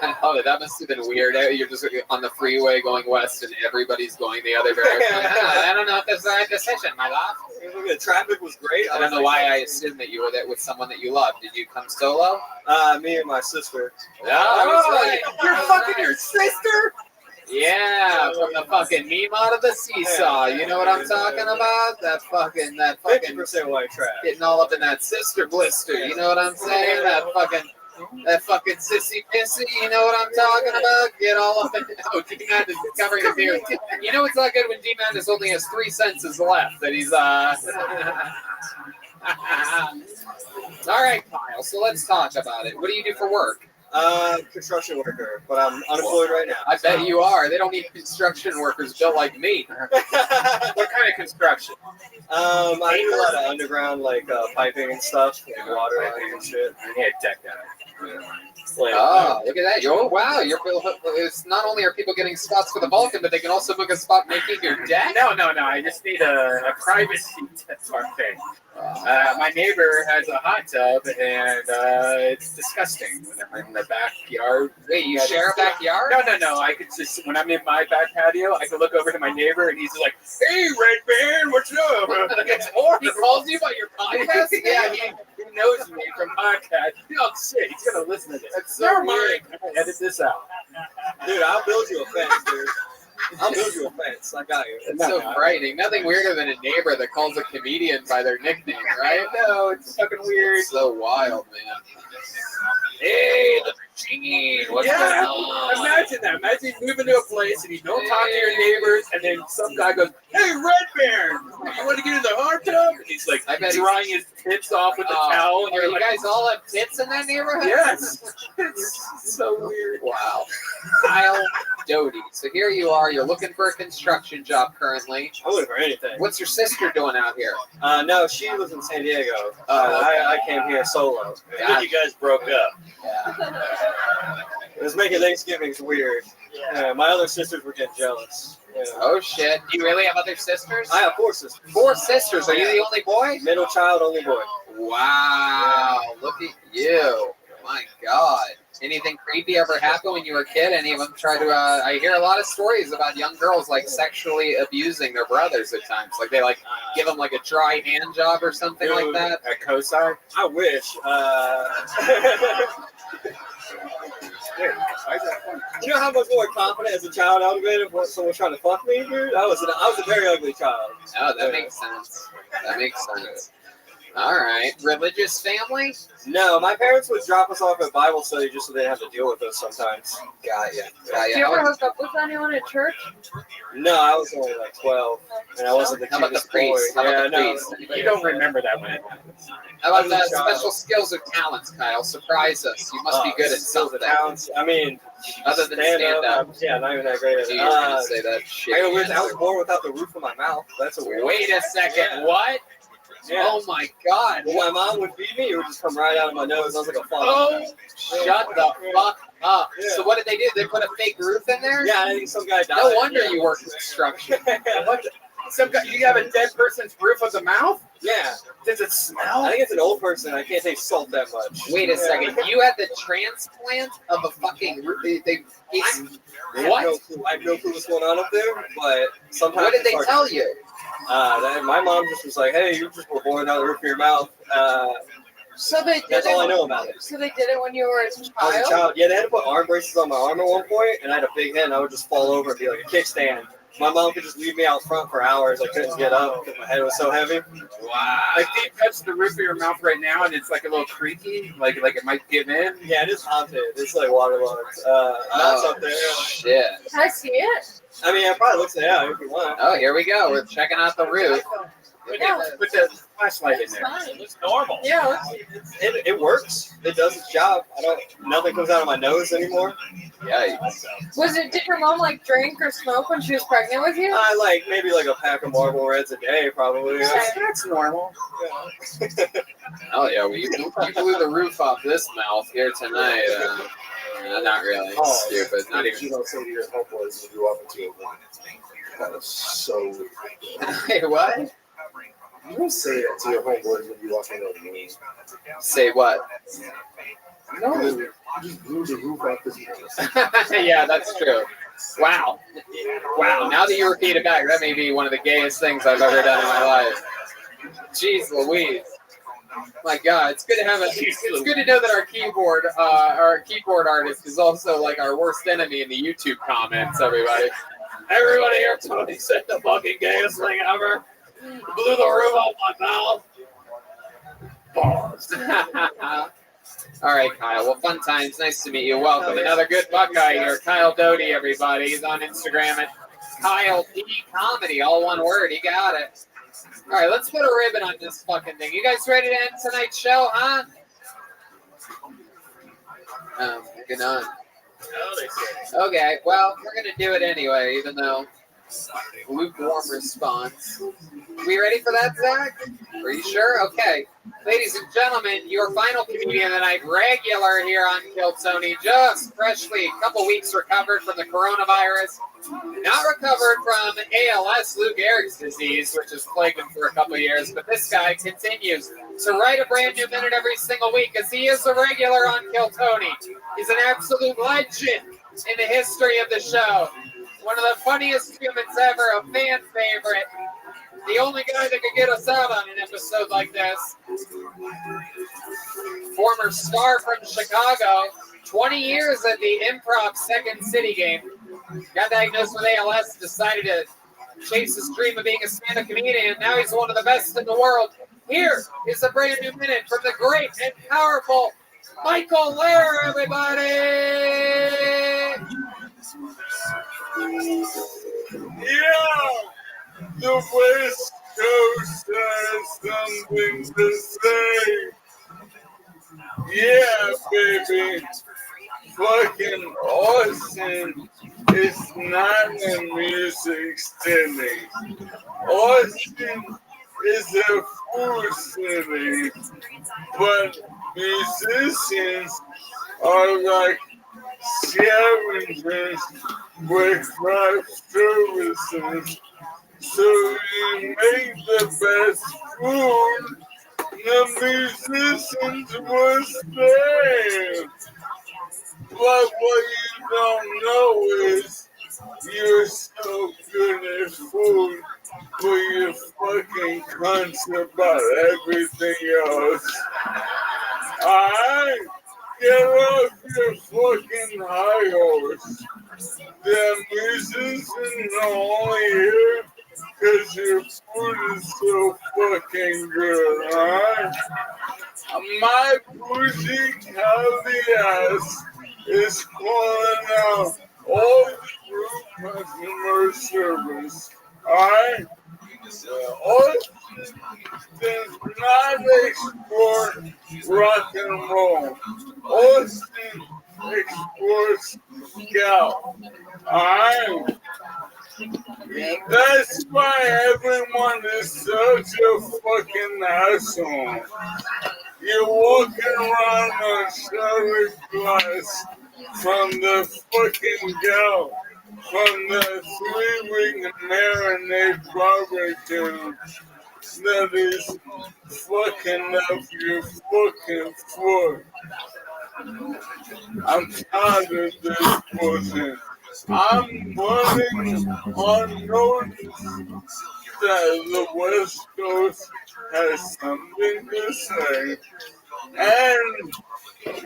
I love it. That must have been weird. You're just on the freeway going west, and everybody's going the other direction. I don't know if that's the right decision, my love. The traffic was great. I don't know why I assumed that you were there with someone that you loved. Did you come solo? Me and my sister. You're fucking your sister? Yeah, from the fucking Meemaw to the seesaw. You know what I'm talking about? That fucking 50% white trash. Getting all up in that sister blister. You know what I'm saying? That fucking sissy pissy. You know what I'm talking about? Get all up in. Oh, D-Man is covering his ears. You know it's not good when D-Man just only has 3 senses left. That he's All right, Kyle. So let's talk about it. What do you do for work? Construction worker, but I'm unemployed right now. I bet you are. They don't need construction workers built like me. What kind of construction? I do a lot of underground, like piping and stuff, like water lines and shit. Yeah, deck that. Oh, look at that! Oh, wow! It's not only are people getting spots for the Vulcan, but they can also book a spot making your deck. No. I just need a private seat at parfait. My neighbor has a hot tub, and it's disgusting when I'm in the backyard. Wait, you share a backyard? No. I could just, when I'm in my back patio, I can look over to my neighbor, and he's like, "Hey, Red Man, what's up?" It's horrible. He calls you by your podcast? Yeah, he knows me from podcast. Oh, shit, he's going to listen to this. That's so weird. Edit this out. Dude, I'll build you a fence, dude. I'll build you a fence. I got you. It's so frightening. Nothing weirder than a neighbor that calls a comedian by their nickname, right? No, it's fucking weird. It's so wild, man. Hey, the machine. What's going on? Imagine that. Imagine moving to a place and you don't talk to your neighbors, and then some guy goes, "Hey, Red Bear, you want to get in the hot tub?" And he's like drying his tits off with the towel. And you guys all have tits in that neighborhood? Yes. It's so weird. Wow. Kyle Doty. So here you are. You're looking for a construction job currently. I'm looking for anything. What's your sister doing out here? No, she lives in San Diego. I came here solo. Good, you guys broke up. It was making Thanksgivings weird. Yeah, my other sisters were getting jealous. Yeah. Oh shit! Do you really have other sisters? I have 4 sisters. 4 sisters. Are you the only boy? Middle child, only boy. Wow! Look at you! My God! Anything creepy ever happen when you were a kid? Any of them try to? I hear a lot of stories about young girls like sexually abusing their brothers at times. Like they give them like a dry hand job or something like that. At COSI? I wish. You know how much more confident as a child I would have been if someone was trying to fuck me, dude? I was a very ugly child. Oh, that makes sense. That makes sense. All right. Religious family? No, my parents would drop us off at Bible study just so they didn't have to deal with us sometimes. Got ya. Did you ever hook up with anyone at church? No, I was only like 12, and I wasn't the How about the cutest boy. priest? How about the priest? You don't remember that when it happens. How about the special skills or talents, Kyle? Surprise us. You must be good at something. Talents. I mean, other than stand up. Yeah, not even that great at it. You were gonna say that shit. I was born without the roof of my mouth. That's a weird. Wait a second. What? Yeah. Oh my God! When my mom would feed me, it would just come right out of my nose. I was like a fog. Oh, shut the fuck up! Yeah. So what did they do? They put a fake roof in there? Yeah, I think some guy died. No wonder you work construction. What? Some guy, you have a dead person's roof of the mouth? Yeah. Does it smell? I think it's an old person. I can't take salt that much. Wait a second. You had the transplant of a fucking roof? What? I have no clue what's going on up there, but sometimes. What did they tell you? My mom just was like, "Hey, you just were born out of the roof of your mouth." So they did That's it. all I know about it. So they did it when you were a child? I was a child. Yeah, they had to put arm braces on my arm at one point, and I had a big head, and I would just fall over and be like a kickstand. My mom could just leave me out front for hours. I couldn't get up because my head was so heavy. Wow. Like, do you touch the roof of your mouth right now and it's like a little creaky? Like it might give in? Yeah, it is haunted. It's like waterlogged. That's up there. Shit. Can I see it? I mean, I probably look it out if you want. Oh, here we go. We're checking out the roof. Put the flashlight in there. It looks normal. Yeah. It works. It does its job. Nothing comes out of my nose anymore. Yikes. Did your mom like drink or smoke when she was pregnant with you? Maybe like a pack of Marlboro Reds a day, probably. That's normal. Oh yeah, well, you blew the roof off this mouth here tonight. Not really. Stupid. Not even. You don't say to your homeboys when you walk into a room. That is so weird. Hey, what? You don't say that to your homeboys when you walk into a room. Say what? No, you just blew the roof off this house. Yeah, that's true. Wow. Wow. Now that you repeat it back, that may be one of the gayest things I've ever done in my life. Jeez Louise. My God, it's good to have it's good to know that our keyboard artist is also like our worst enemy in the YouTube comments. Everybody here, Tony said the fucking gayest thing ever. Blew the roof off my mouth. Pause. All right, Kyle. Well, fun times. Nice to meet you. Welcome. Another good Buckeye here. Kyle Doty, everybody. He's on Instagram at Kyle D Comedy. All one word. He got it. All right, let's put a ribbon on this fucking thing. You guys ready to end tonight's show, huh? Moving on. Okay, well, we're going to do it anyway, even though Lukewarm response. We ready for that, Zach? Are you sure? Okay. Ladies and gentlemen, your final comedian of the night, regular here on Kill Tony, just freshly, a couple weeks recovered from the coronavirus. Not recovered from ALS, Lou Gehrig's disease, which has plagued him for a couple years, but this guy continues to write a brand new minute every single week, as he is a regular on Kill Tony. He's an absolute legend in the history of the show. One of the funniest humans ever, a fan favorite. The only guy that could get us out on an episode like this. Former star from Chicago, 20 years at the Improv Second City game. Got diagnosed with ALS, decided to chase his dream of being a stand-up comedian. Now he's one of the best in the world. Here is a brand new minute from the great and powerful Michael Lair, everybody! Yeah! The West Coast has something to say. Yeah, baby. Fucking Austin is not a music city. Austin is a food city. But musicians are like scavengers with craft services. So you make the best food, the musicians will stay. But what you don't know is you're so good at food, but you're fucking cunts about everything else. Alright? Get off your fucking high horse. The musicians are only here because your food is so fucking good, alright? My bougie Cali ass is calling out all the group customer service, alright? Austin does not export rock and roll. Austin exports gout, alright? That's why everyone is such a fucking asshole. You're walking around on solid glass from the fucking gout, from the 3-week marinade barbecue that is fucking up your fucking foot. I'm tired of this bullshit. I'm running on notice that the West Coast has something to say, and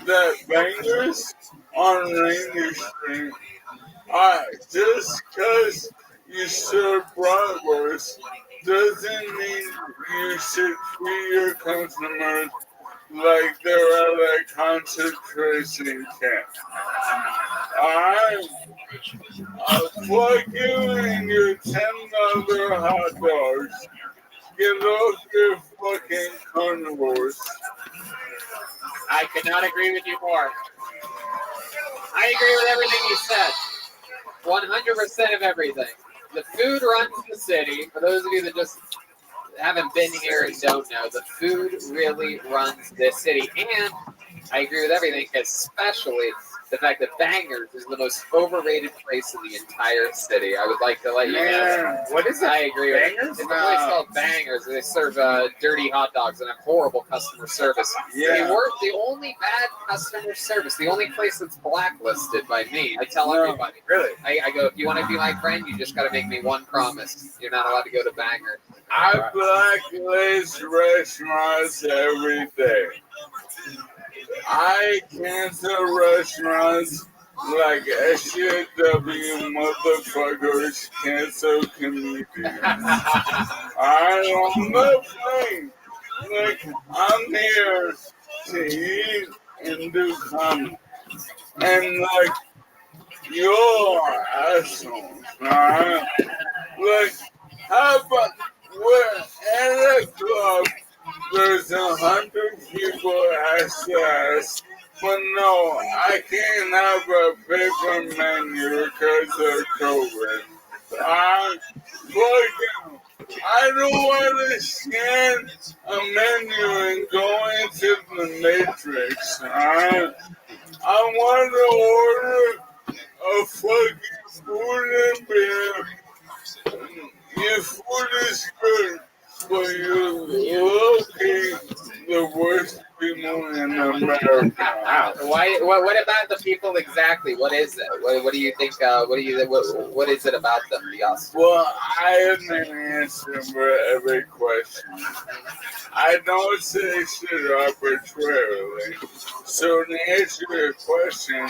that bangers on Rainy Street, just because you serve bratwurst doesn't mean you should treat your customers like they're at a concentration camp. I'll plug you in your $10 hot dogs. Get off your fucking carnivores. I could not agree with you more. I agree with everything you said. 100% of everything. The food runs the city. For those of you that just haven't been here and don't know, the food really runs this city. And I agree with everything, especially the fact that Bangers is the most overrated place in the entire city. I would like to let you know. What is it? I agree with Bangers? it. It's a place called Bangers. They serve dirty hot dogs and have horrible customer service. Yeah. They weren't the only bad customer service. The only place that's blacklisted by me. I tell everybody. Really? I go, if you want to be my friend, you just got to make me one promise. You're not allowed to go to Bangers. I blacklist restaurants every day. I cancel restaurants like SJW motherfuckers cancel comedians. I'm not playing. Like, I'm here to eat and do comedy. And like, you're assholes, alright? Like, how about we're at a club, there's 100 people ass to ass, but no, I can't have a paper menu because of COVID. Fucking, I don't understand a menu and go into the Matrix. I want to order a fucking food and beer. Your food is good, but you're low-key the worst people in America. Wow. Why? What about the people exactly? What is it? What do you think? What is it about them? The Austin? Well, I have an answer for every question. I don't say shit arbitrarily. So to answer your question,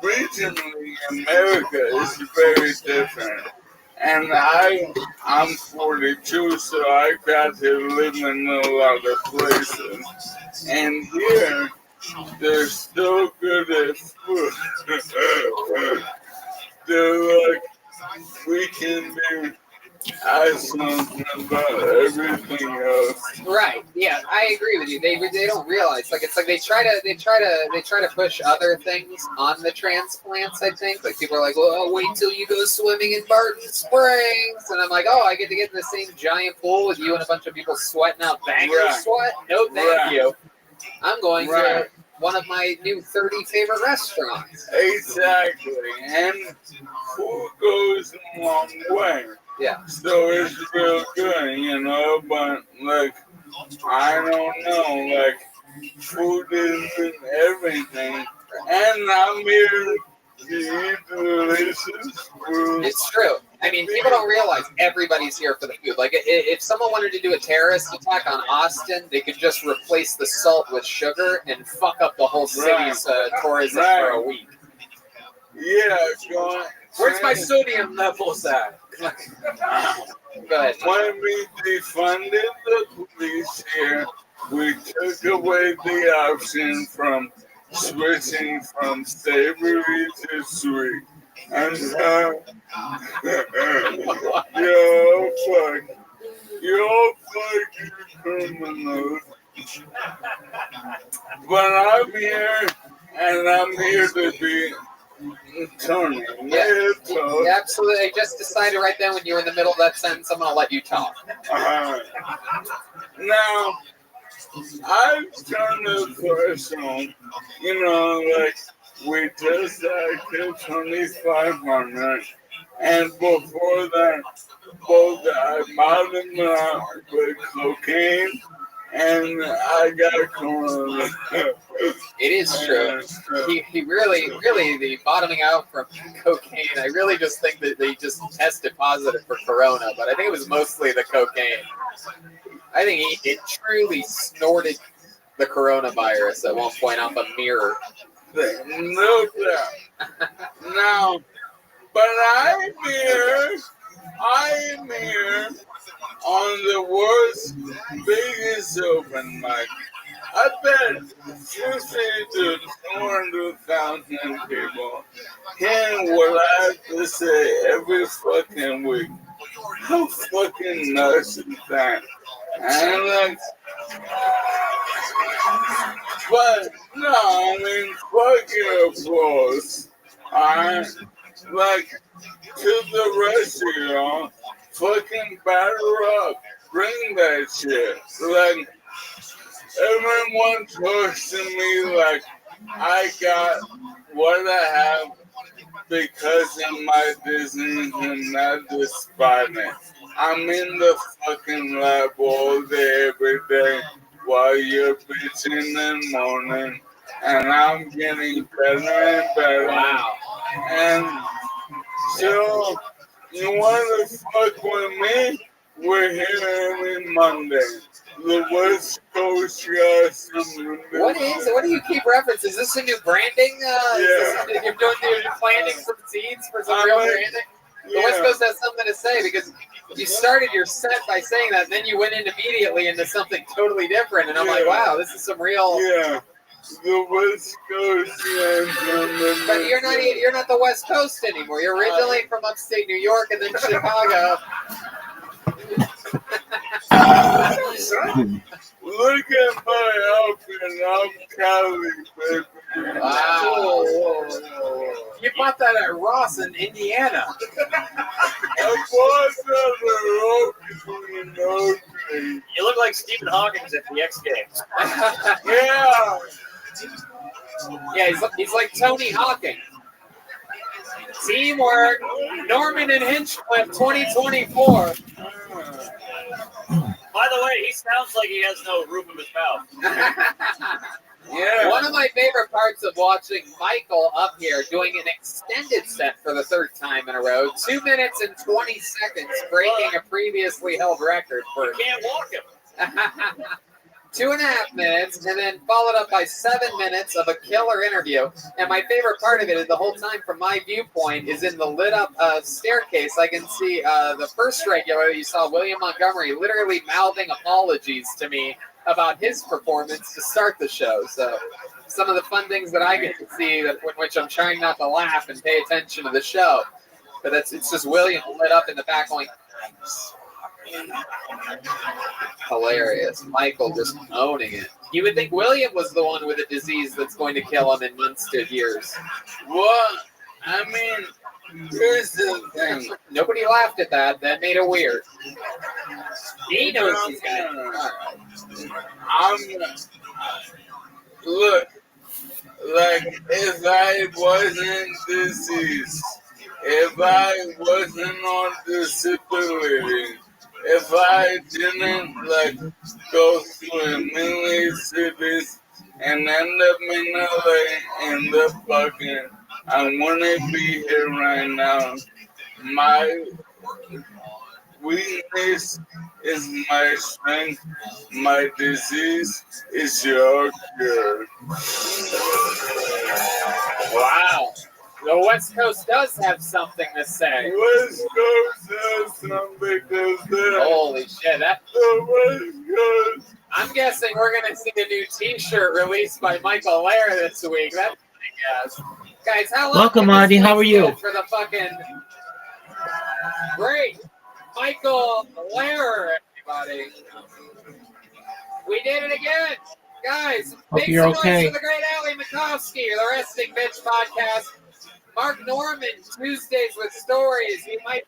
regionally, America is very different. And I'm 42, so I got to live in a lot of places. And here, they're so good at food. They're like, we can do something about everything else. Right. Yeah, I agree with you. They don't realize it's like they try to push other things on the transplants. I think like people are like, well, wait till you go swimming in Barton Springs, and I'm like, oh, I get to get in the same giant pool with you and a bunch of people sweating out banger sweat. No, thank you. I'm going to one of my new 30 favorite restaurants. Exactly, and food goes a long way. Yeah. So it's real good, you know, but like, I don't know, like, food isn't everything. And I'm here to eat delicious food. It's true. I mean, people don't realize everybody's here for the food. Like, if someone wanted to do a terrorist attack on Austin, they could just replace the salt with sugar and fuck up the whole city's tourism for a week. Yeah, where's my sodium levels at? Go ahead. When we defunded the police here, we took away the option from switching from savory to sweet. And you're fucking criminals. But I'm here, and I'm here to be Tony. Yeah, absolutely. I just decided right then when you were in the middle of that sentence, I'm going to let you talk. Now, I've turned the personal, you know, like, we just killed 2,500, and before that, both I mounted with cocaine, and I got corona. It is true. He really, the bottoming out from cocaine, I really just think that they just tested positive for corona, but I think it was mostly the cocaine. I think he truly snorted the coronavirus at one point off a mirror. No doubt. Now, but I'm here on the world's biggest open mic. I bet 50 to 200,000 people hearing what I have to say every fucking week. How fucking nuts is that? And like, but no, I mean, fuck your applause. Like, to the rest of y'all, fucking batter up. Bring that shit. Like, everyone talks to me like I got what I have because of my disease and not despite it. I'm in the fucking lab all day, every day, while you're bitching and moaning, and I'm getting better and better. Wow. And so, you want to fuck with me? We're here every Monday. The West Coast guys. What do you keep referencing? Is this a new branding? You're planting some seeds for some real branding? The West Coast has something to say because you started your set by saying that, and then you went in immediately into something totally different. And I'm like, wow, this is some real. Yeah, the West Coast. Yeah, but you're not the West Coast anymore. You're originally from upstate New York and then Chicago. Look at my outfit. I'm Cali, baby. Wow. You bought that at Ross in Indiana. You look like Stephen Hawking at the X Games. Yeah. Yeah, he's like Tony Hawking. Teamwork. Norman and Hinchcliffe 2024. By the way, he sounds like he has no roof of his mouth. Yeah. One of my favorite parts of watching Michael up here doing an extended set for the third time in a row, 2 minutes and 20 seconds, breaking a previously held record for. You can't walk him. 2.5 minutes, and then followed up by 7 minutes of a killer interview. And my favorite part of it is the whole time, from my viewpoint, is in the lit up staircase. I can see the first regular you saw, William Montgomery, literally mouthing apologies to me about his performance to start the show. So some of the fun things that I get to see, in which I'm trying not to laugh and pay attention to the show. But it's just William lit up in the back going, hilarious. Michael just owning it. You would think William was the one with a disease that's going to kill him in months to years. What? I mean, here's the thing. Nobody laughed at that. That made it weird. He knows he's got Look, like, if I wasn't deceased, if I wasn't on disability, if I didn't, like, go through a million cities and end up in LA in the fucking, I wouldn't be here right now. My weakness is my strength. My disease is your cure. Wow. The West Coast does have something to say. West Coast has something to say. Holy shit. The West Coast. I'm guessing we're going to see a new t-shirt released by Michael Lair this week. That's my guess. Guys, how long Welcome, can this Audie. How place are you? go for the fucking... Great. Michael Lair, everybody. We did it again. Guys, Hope big you're noise okay. for the great Ali Makovsky, the Resting Bitch podcast. Mark Norman, Tuesdays with Stories. You might.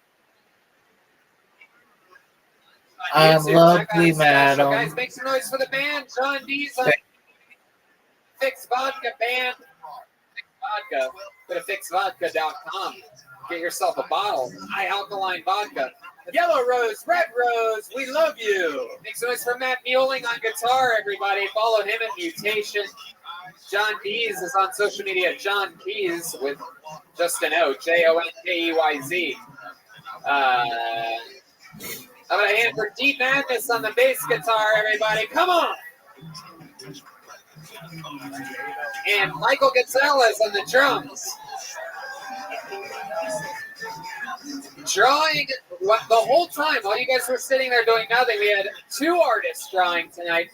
I'm YouTube, lovely, check out his special. madam. Guys, make some noise for the band. John D's on Fix Vodka Band. Fix Vodka. Go to fixvodka.com. Get yourself a bottle. High alkaline vodka. Yellow Rose, Red Rose, we love you. Make some noise for Matt Mueling on guitar, everybody. Follow him at Mutation. John Keys is on social media. John Keys with just an O, Jonkeyz. How about a hand for Deep Madness on the bass guitar, everybody? Come on. And Michael Gonzalez on the drums. Drawing the whole time while you guys were sitting there doing nothing. We had 2 artists drawing tonight.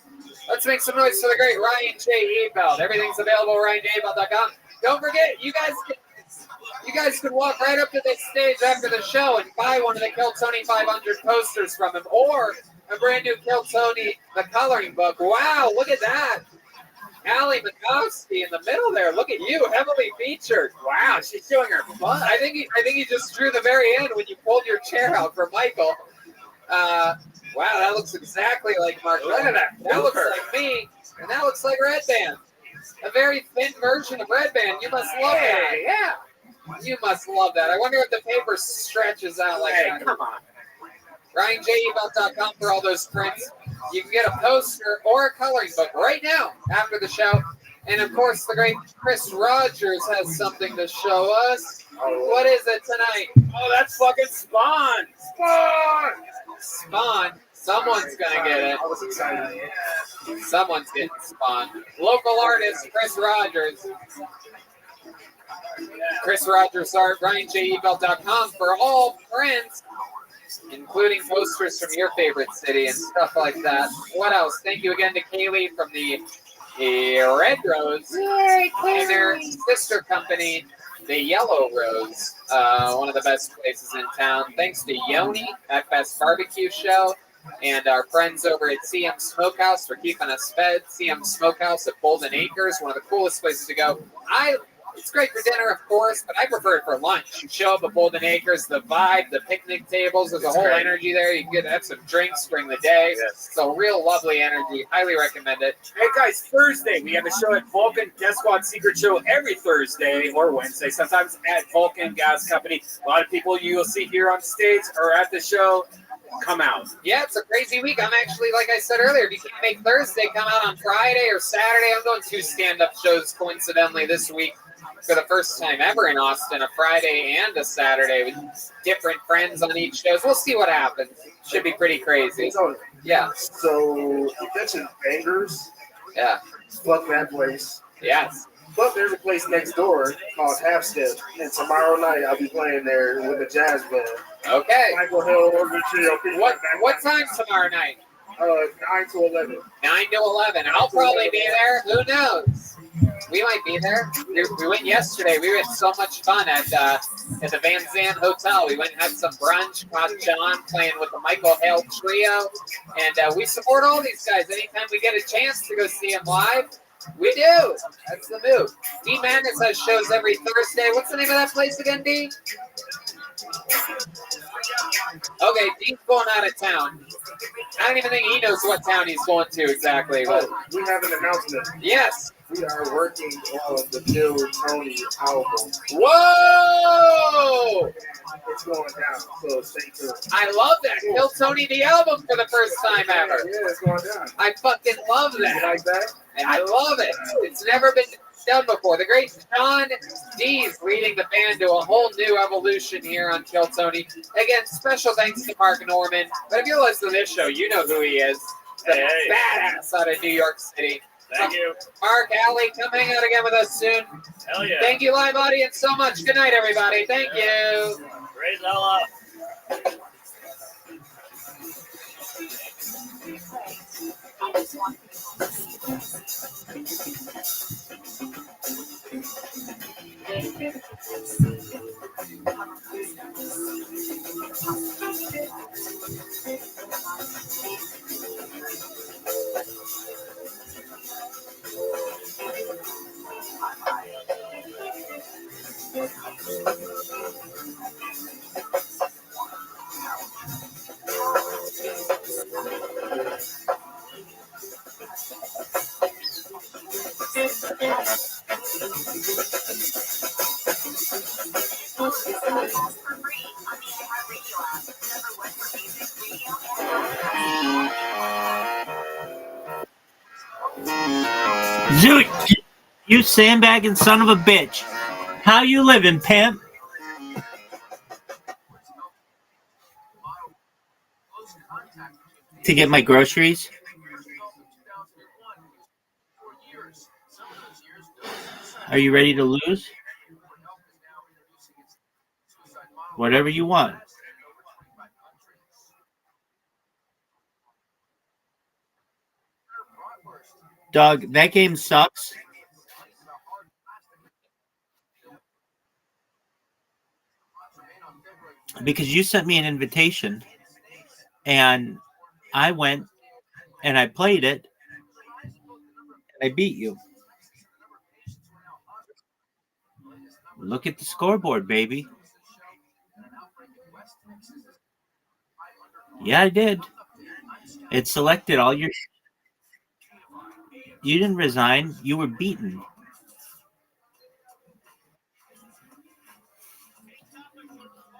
Let's make some noise for the great Ryan J. Ebelt. Everything's available at RyanJEbelt.com. Don't forget, you guys can walk right up to this stage after the show and buy one of the Kill Tony 500 posters from him, or a brand new Kill Tony the coloring book. Wow, look at that. Ali Makovsky in the middle there. Look at you, heavily featured. Wow, she's showing her butt. I think you just drew the very end when you pulled your chair out for Michael. Wow, that looks exactly like Mark. Look at that. That looks like me, and that looks like Red Band. A very thin version of Red Band. You must love that. Yeah. You must love that. I wonder if the paper stretches out like that. Come on. RyanJEbelt.com for all those prints. You can get a poster or a coloring book right now after the show. And of course, the great Chris Rogers has something to show us. What is it tonight? Oh, that's fucking Spawn. Spawn. Spawn. Someone's gonna get it. I was excited. Someone's getting Spawn. Local artist Chris Rogers. Chris Rogers art. RyanJEbelt.com for all prints, including posters from your favorite city and stuff like that. What else? Thank you again to Kaylee from the Red Rose and their sister company, the Yellow Rose, one of the best places in town. Thanks to Yoni at Best Barbecue Show. and our friends over at CM Smokehouse for keeping us fed. CM Smokehouse at Golden Acres, one of the coolest places to go. It's great for dinner, of course, but I prefer it for lunch. You show up at Golden Acres, the vibe, the picnic tables, there's a whole energy there. You can have some drinks during the day. Yes. So real lovely energy. Highly recommend it. Hey guys, Thursday we have a show at Vulcan Death Squad Secret Show every Thursday or Wednesday, sometimes at Vulcan Gas Company. A lot of people you'll see here on stage or at the show come out. Yeah, it's a crazy week. I'm actually, like I said earlier, if you can't make Thursday, come out on Friday or Saturday. I'm doing 2 stand-up shows coincidentally this week for the first time ever in Austin, a Friday and a Saturday with different friends on each show. We'll see what happens. Should be pretty crazy. Yeah. So you mentioned Bangers. Yeah. Fuck that place. Yes. But there's a place next door called Half Step, and tomorrow night I'll be playing there with the jazz band. Okay. Michael Hill, What time tomorrow night? 9 to 11. 9 to 11. I'll probably be there. Who knows? We might be there. We went yesterday. We had so much fun at the Van Zandt Hotel. We went and had some brunch. Caught John playing with the Michael Hale Trio. And we support all these guys. Anytime we get a chance to go see them live, we do. That's the move. D Madness has shows every Thursday. What's the name of that place again, D? Okay, Dean's going out of town. I don't even think he knows what town he's going to exactly. But We have an announcement. yes. We are working on the Bill Tony album. Whoa! It's going down, so stay tuned. I love that. Kill Tony the album for the first time ever. Yeah, it's going down. I fucking love that. You like that? I love it. It's never been done before. The great John D's leading the band to a whole new evolution here on Kill Tony. Again, special thanks to Mark Norman. But if you listen to this show, you know who he is. The badass out of New York City. Thank you. Mark, Allie, come hang out again with us soon. Hell yeah. Thank you, live audience, so much. Good night, everybody. Thank you. Raise hell up. Dude, you sandbagging son of a bitch. How you living, pimp? To get my groceries? Are you ready to lose? Whatever you want. Dog, that game sucks. Because you sent me an invitation and I went and I played it and I beat you. Look at the scoreboard, baby. Yeah, I did. It selected all your... You didn't resign. You were beaten.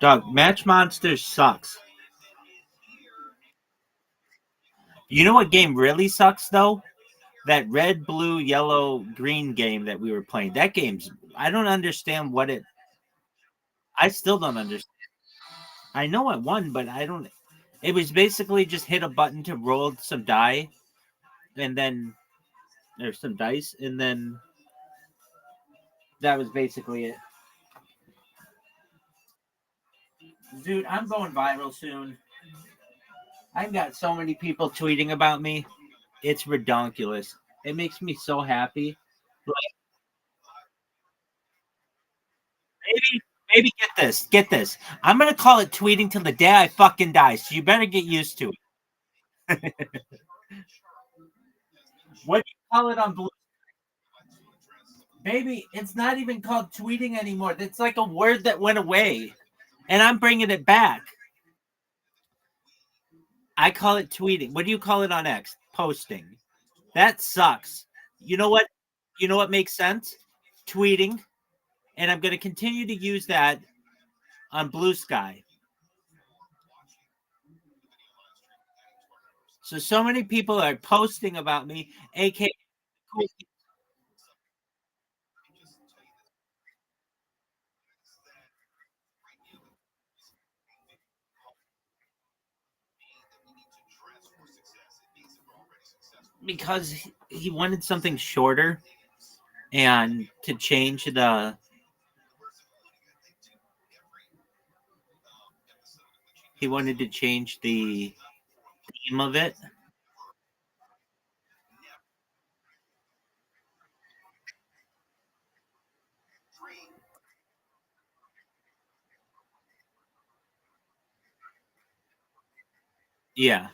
Dog, Match Monsters sucks. You know what game really sucks, though? That red, blue, yellow, green game that we were playing. That game's... I don't understand what it... I still don't understand. I know I won, but I don't... It was basically just hit a button to roll some die, and then... There's some dice, and then... That was basically it. Dude, I'm going viral soon. I've got so many people tweeting about me. It's redonkulous. It makes me so happy. Like, maybe get this. I'm gonna call it tweeting till the day I fucking die. So you better get used to it. What do you call it on Blue? Baby, it's not even called tweeting anymore. It's like a word that went away, and I'm bringing it back. I call it tweeting. What do you call it on X? Posting. That sucks. You know what? You know what makes sense? Tweeting. And I'm going to continue to use that on Blue Sky. So many people are posting about me, aka because he wanted something shorter and to change he wanted to change the theme of it. Yeah.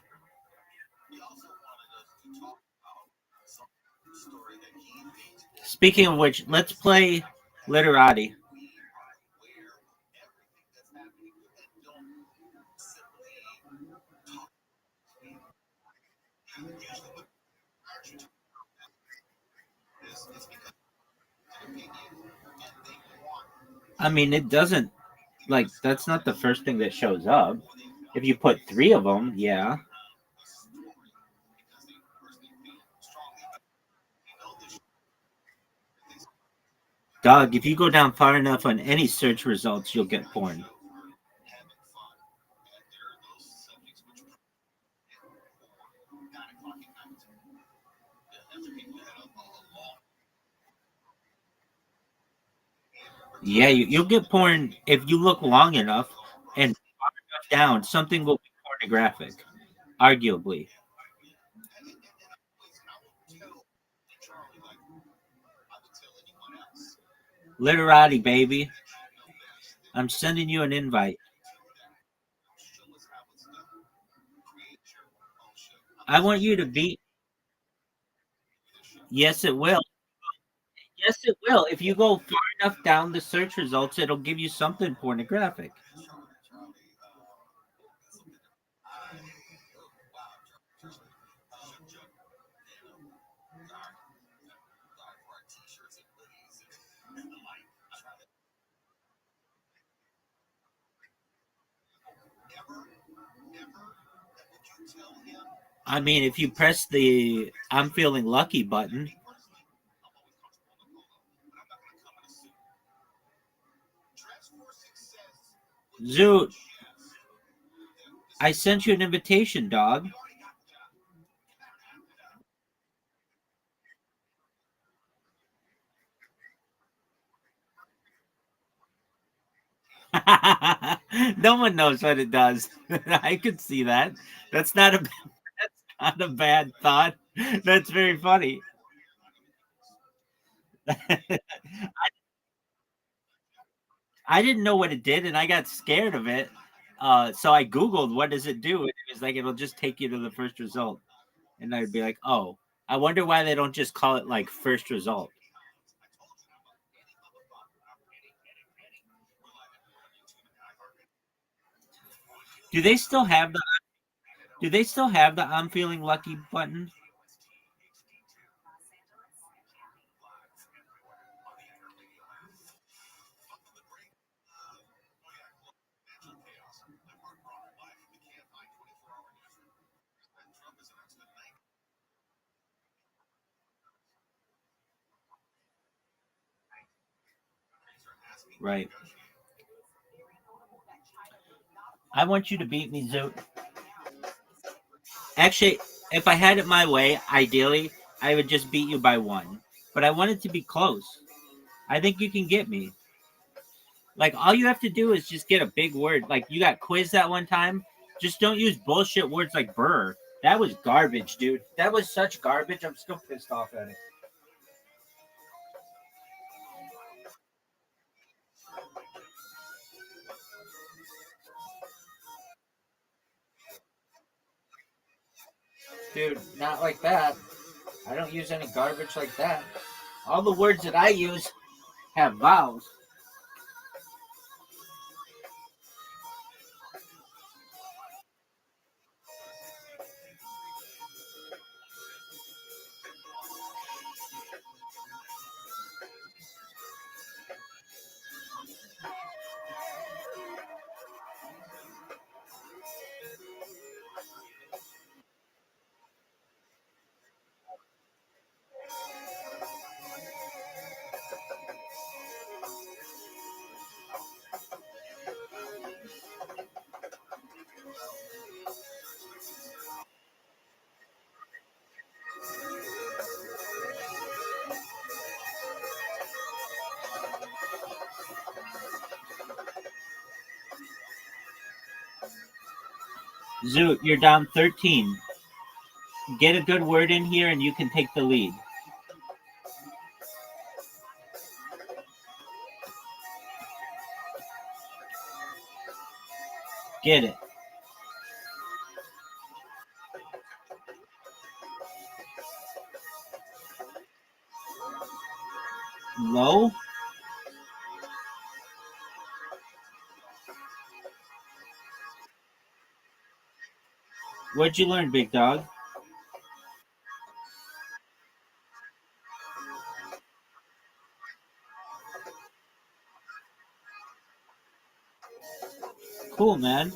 Speaking of which, let's play Literati. I mean, it doesn't like that's not the first thing that shows up. If you put 3 of them, yeah. Dog, if you go down far enough on any search results, you'll get porn. Yeah, you'll get porn if you look long enough and far enough down. Something will be pornographic, arguably. Literati, baby. I'm sending you an invite. I want you to be. Yes, it will. Yes, it will. If you go far enough down the search results, it'll give you something pornographic. I mean, if you press the I'm feeling lucky button, Zoot, I sent you an invitation, dog. No one knows what it does. I could see that. That's not a that's not a bad thought. That's very funny. I didn't know what it did, and I got scared of it. So I Googled what does it do, and it was like it'll just take you to the first result, and I'd be like, oh, I wonder why they don't just call it like first result. Do they still have the Do they still have the I'm feeling lucky button? Right. I want you to beat me, Zoot. Actually, if I had it my way, ideally, I would just beat you by 1. But I want it to be close. I think you can get me. Like, all you have to do is just get a big word. Like, you got quiz that one time. Just don't use bullshit words like burr. That was garbage, dude. That was such garbage. I'm still pissed off at it. Dude, not like that. I don't use any garbage like that. All the words that I use have vowels. Zoot, you're down 13. Get a good word in here and you can take the lead. Get it. Low? What'd you learn, big dog? Cool, man.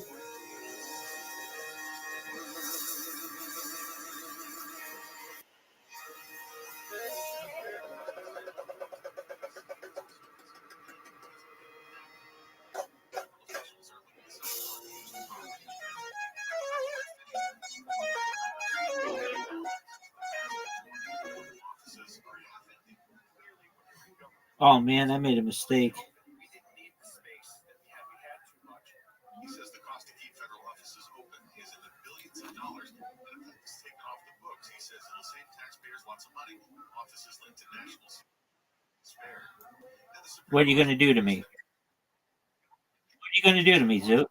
Oh man, I made a mistake. He says the cost to keep federal offices open is in the billions of dollars, but if it's taken off the books, he says it'll save taxpayers lots of money. Offices linked to national spare. What are you gonna do to me? What are you gonna do to me, Zoot?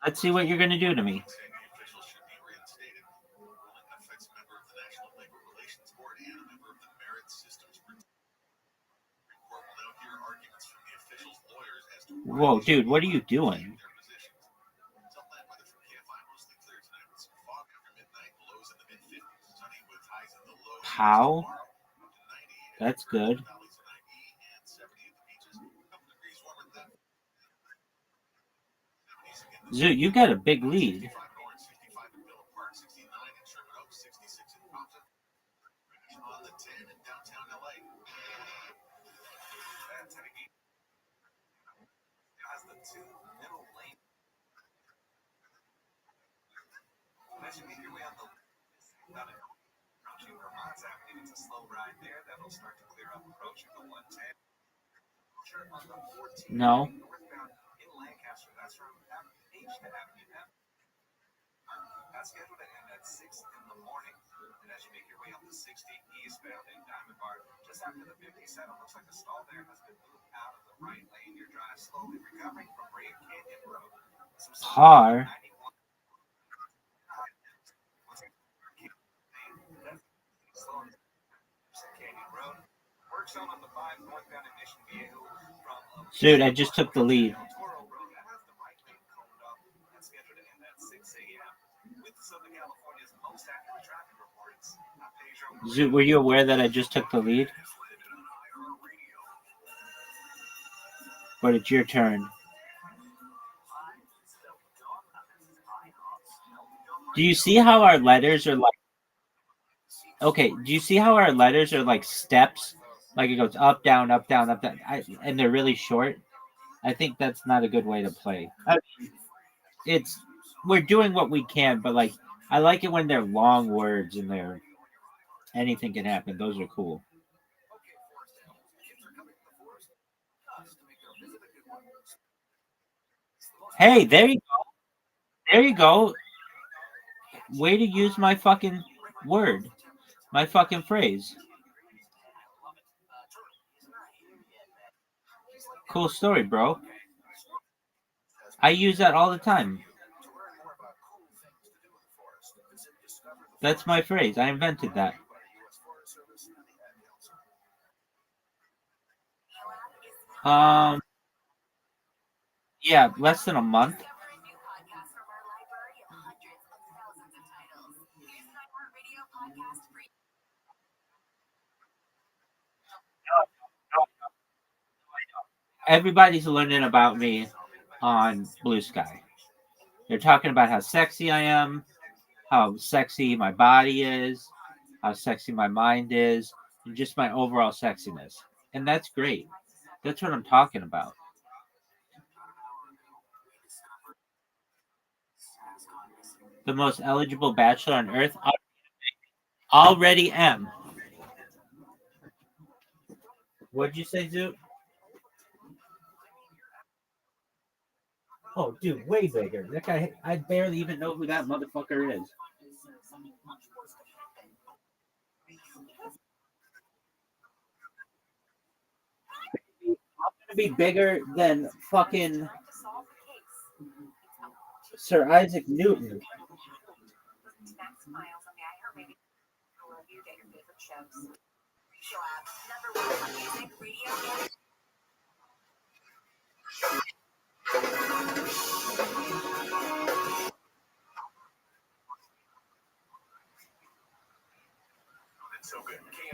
Let's see what you're gonna do to me. Whoa, dude, what are you doing? How? That's good. Zoot, you got a big lead. No. That's scheduled to end at 6 in the morning. And as you make your way up the 60 eastbound in Diamond Bar, just after the 57, looks like the stall there has been moved out of the right lane. Your drive slowly recovering from Brea Canyon Road. Car. Dude, I just took the lead. Zoot, were you aware that I just took the lead? But it's your turn. Do you see how our letters are like... Okay, do you see how our letters are like steps? Like it goes up, down, up, down, up, down. And they're really short? I think that's not a good way to play. We're doing what we can, but like I like it when they're long words and they're anything can happen. Those are cool. Hey, there you go. There you go. Way to use my fucking word. My fucking phrase. Cool story, bro. I use that all the time. That's my phrase. I invented that. Yeah, less than a month. Everybody's learning about me on Blue Sky. They're talking about how sexy I am, how sexy my body is, how sexy my mind is, and just my overall sexiness. And that's great. That's what I'm talking about. The most eligible bachelor on earth. Already am. What'd you say, Zoot? Oh, dude, way bigger. That guy, I barely even know who that motherfucker is. I'm gonna be bigger than fucking Sir Isaac Newton.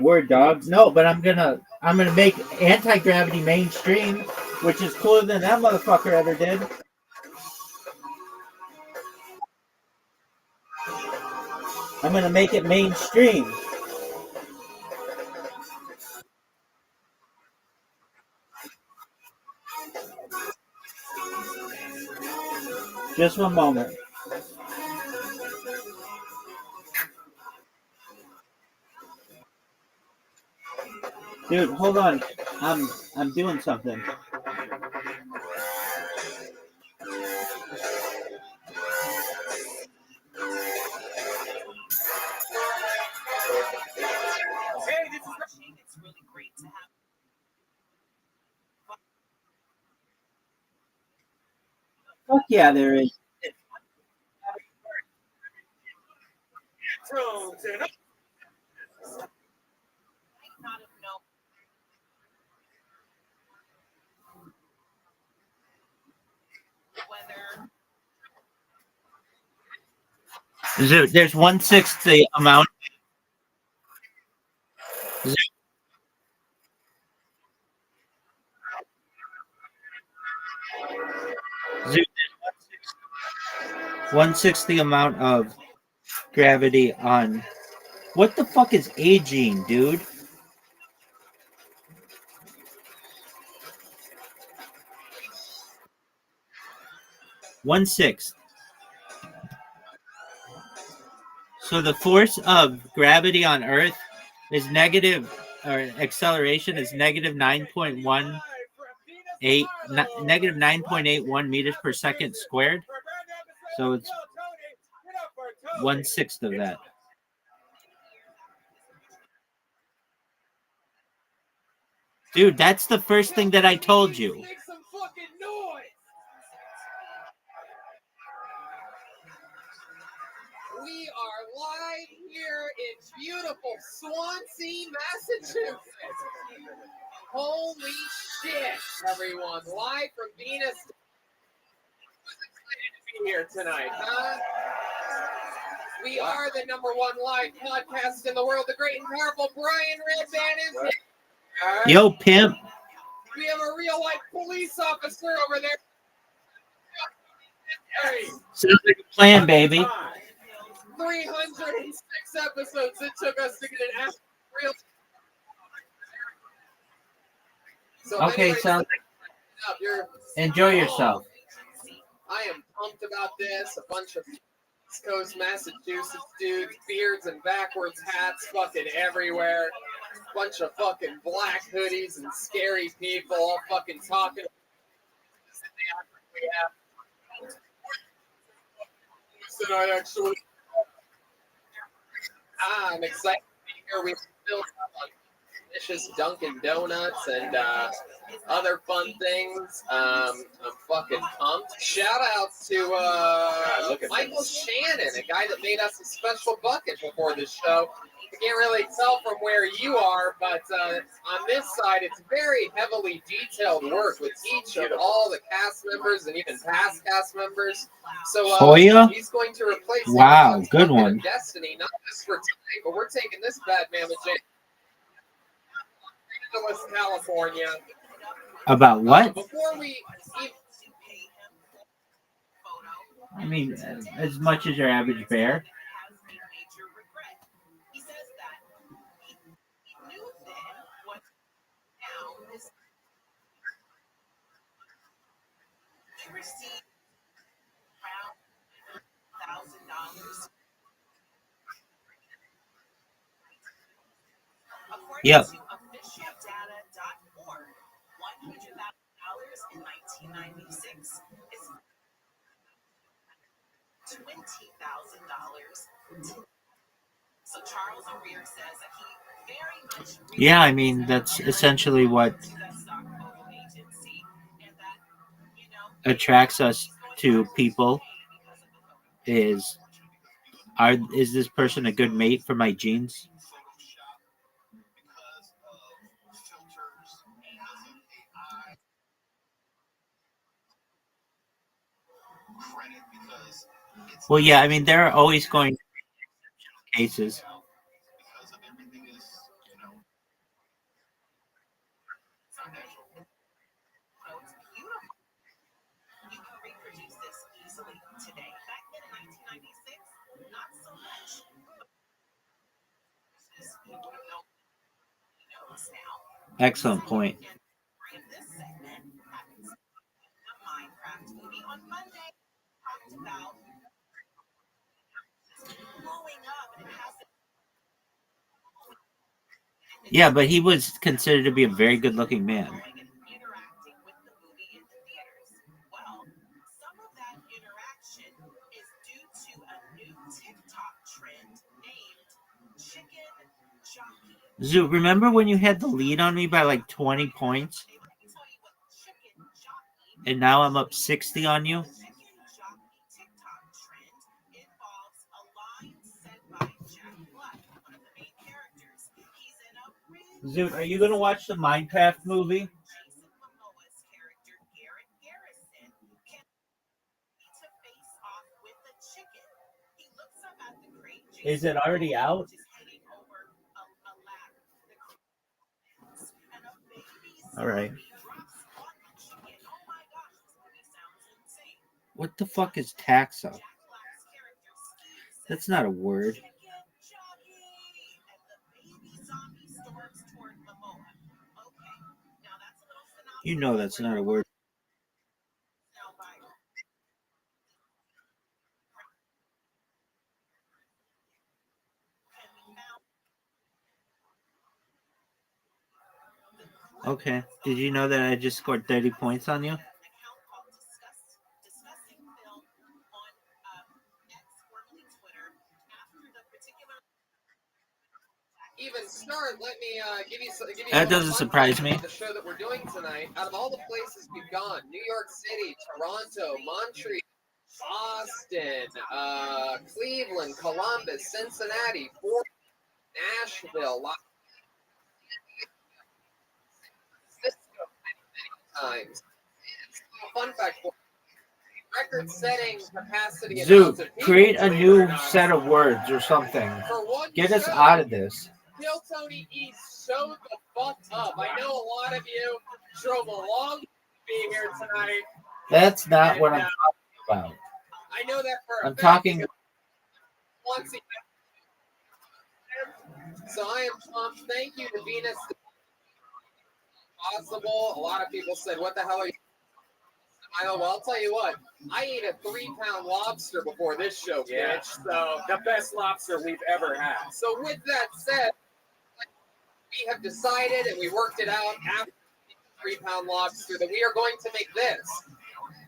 Word, dog. No, but I'm gonna make anti-gravity mainstream, which is cooler than that motherfucker ever did. I'm gonna make it mainstream. Just one moment. Dude, hold on. I'm doing something. Fuck yeah, there is. There's 1/6 the amount. There's 1/6 the amount of gravity on. What the fuck is aging, dude? One-sixth. So the force of gravity on Earth is negative, or acceleration is negative 9.81 meters per second squared. So it's 1/6 of that. Dude, that's the first thing that I told you. Make some fucking noise! We are live here in beautiful Swansea, Massachusetts. Holy shit, everyone. Live from Venus. Who's excited to be here tonight, huh? We are the #1 live podcast in the world. The great and powerful Brian Redban is here. Yo, pimp. We have a real life police officer over there. Sounds like a plan, baby. 306 episodes it took us to get an real. So Okay, sounds up, enjoy yourself. I am pumped about this. A bunch of East Coast Massachusetts dudes, beards and backwards hats fucking everywhere. Bunch of fucking black hoodies and scary people all fucking talking. We have. Tonight, actually. I'm excited to be here. We still have delicious Dunkin' Donuts and other fun things. I'm fucking pumped. Shout out to Michael Shannon, a guy that made us a special bucket before the show. I can't really tell from where you are, but on this side, it's very heavily detailed work with each of all the cast members and even past cast members. So Hoya? he's going to replace Wow, Amazon's good bucket one. of Destiny, not just for tonight, but we're taking this bad man with James. California. About what? Before we I mean, as much as your average bear. Yep. Yeah, I mean, that's essentially what attracts us to people is this person a good mate for my genes? Well, yeah, I mean, there are always going to be cases. Excellent point. Yeah, but he was considered to be a very good-looking man. Zoo, remember when you had the lead on me by like 20 points? And now I'm up 60 on you? Zoo, are you going to watch the Minecraft movie? Is it already out? All right. What the fuck is taxa? That's not a word. You know that's not a word. Okay. Did you know that I just scored 30 points on you? even start, let me give you That doesn't surprise me. the show that we're doing tonight. Out of all the places we've gone, New York City, Toronto, Montreal, Boston, Cleveland, Columbus, Cincinnati, Fort Nashville, times. Fun fact: record-setting capacity. Zoo, create a new set of words or something. Get us out of this. Kill Tony East showed the fuck up. I know a lot of you drove a long to be here tonight. That's not what I'm talking about. I know that for a I'm fact. talking. Once again. So I am pumped. Thank you to Venus. Possible. A lot of people said, "What the hell are you?" I know. Well, I'll tell you what. I ate a 3-pound lobster before this show, bitch. So The best lobster we've ever had. So with that said, we have decided and we worked it out after the 3-pound lobster that we are going to make this.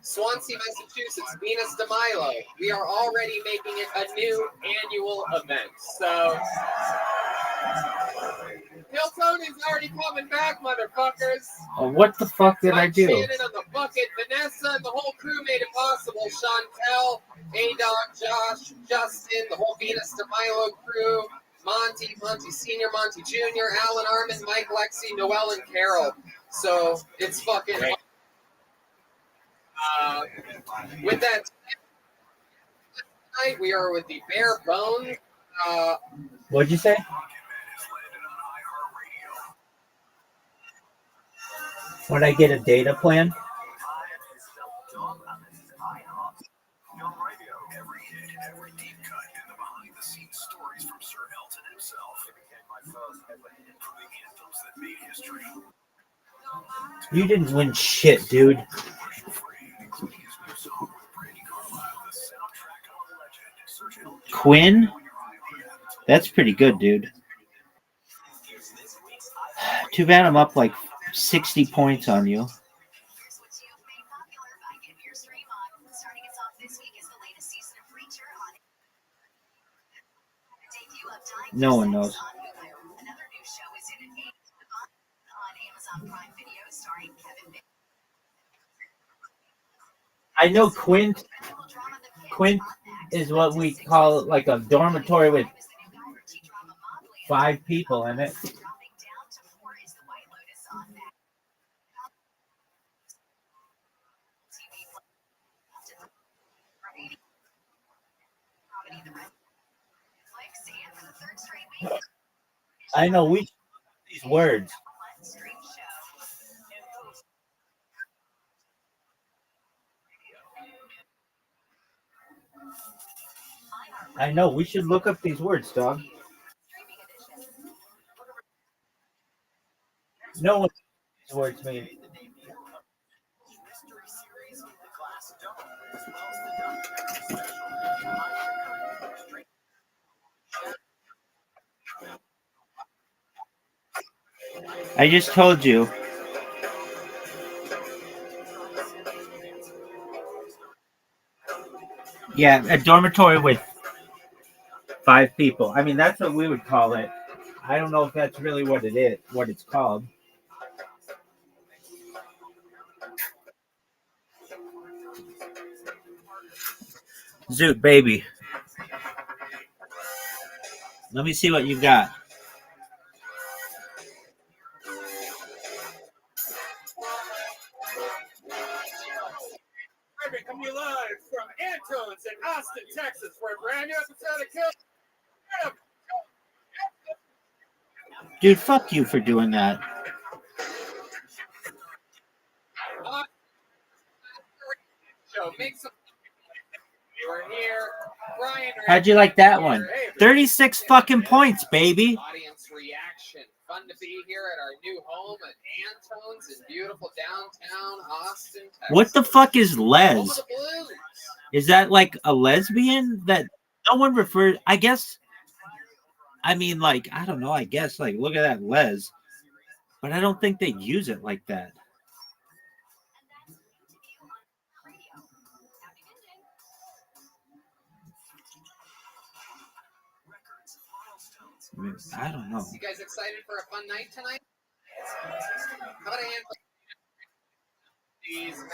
Swansea, Massachusetts, Venus de Milo. We are already making it a new annual event. So Kill Tony's already coming back, motherfuckers. What the fuck did I do? Shannon on the bucket. Vanessa and the whole crew made it possible. Chantel, A-Dog, Josh, Justin, the whole Venus de Milo crew. Monty Senior, Monty Jr., Alan Armin, Mike, Lexi, Noel, and Carol. So it's fucking. With that, tonight we are with the Bare Bones. What'd you say? When I get a data plan? You didn't win shit, dude. Quinn? That's pretty good, dude. Too bad I'm up like 60 points on you. No one knows. I know Quint is what we call like a dormitory with 5 people in it. I know we these words. I know we should look up these words, dog. No one knows what these words mean. I just told you. Yeah, a dormitory with 5 people. I mean, that's what we would call it. I don't know if that's really what it is, what it's called. Zoot, baby. Let me see what you got. Rabbi, coming to you live from Antone's in Austin, Texas, for a brand new episode of Kill. Dude, fuck you for doing that. So make some. We're here. Brian, How'd you like that one? 36 fucking points, baby. Audience reaction. Fun to be here at our new home at Antone's in beautiful downtown Austin, Texas. What the fuck is Home Les? of the Blues. Is that like a lesbian that no one refers? I guess. I mean, like, I don't know. I guess, like, look at that Les. But I don't think they use it like that. I don't know. You guys excited for a fun night tonight? How about a hand? These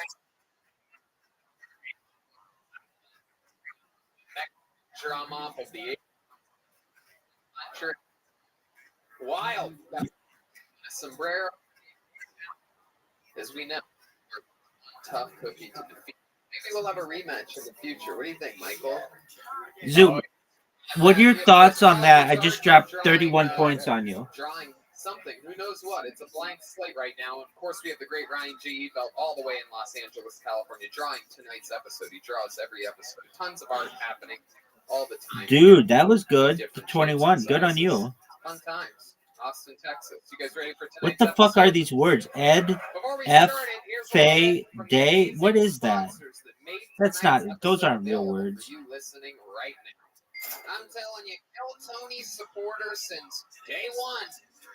drum off of the wild sombrero, as we know, tough cookie to defeat. Maybe we'll have a rematch in the future. What do you think, Michael? Zoom. What are your thoughts on that? I just dropped 31 points on you. Drawing something. Who knows what? It's a blank slate right now. Of course, we have the great Ryan G. all the way in Los Angeles, California, drawing tonight's episode. He draws every episode. Tons of art happening all the time. Dude, that was good. 21. Good on you. Fun times. Austin, Texas. You guys ready for tonight's What the fuck are these words? Ed, F, Fay, Day? What is that? That's not, those aren't real words. You listening right now. I'm telling you, Kill Tony supporter since day one.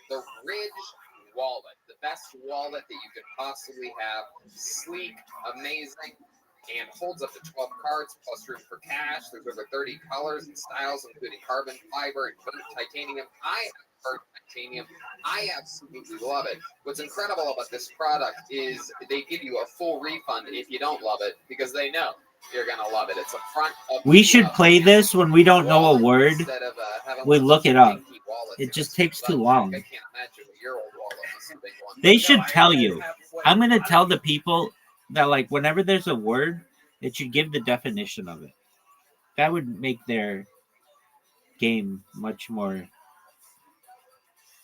The Ridge wallet, the best wallet that you could possibly have. Sleek, amazing, and holds up to 12 cards plus room for cash. There's over 30 colors and styles, including carbon fiber and titanium. I titanium. I absolutely love it. What's incredible about this product is they give you a full refund if you don't love it because they know you're gonna love it. It's a front of We should play this when we don't know a word. We look it up. It just takes too long. I can't imagine what your old wallet must have been going. They should tell you. I'm going to tell the people that, like, whenever there's a word, it should give the definition of it. That would make their game much more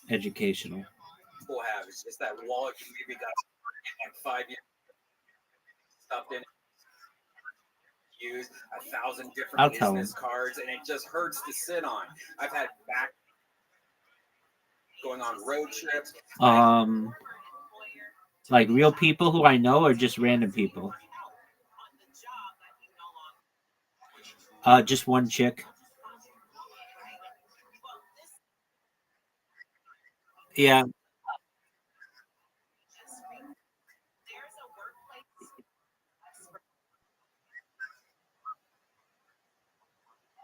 educational. People have it's just that wallet you maybe got like 5 years stuffed in it. Use 1,000 I'll different tell business cards, and it just hurts to sit on. I've had back going on road trips. Like real people who I know or just random people? Just one chick. Yeah.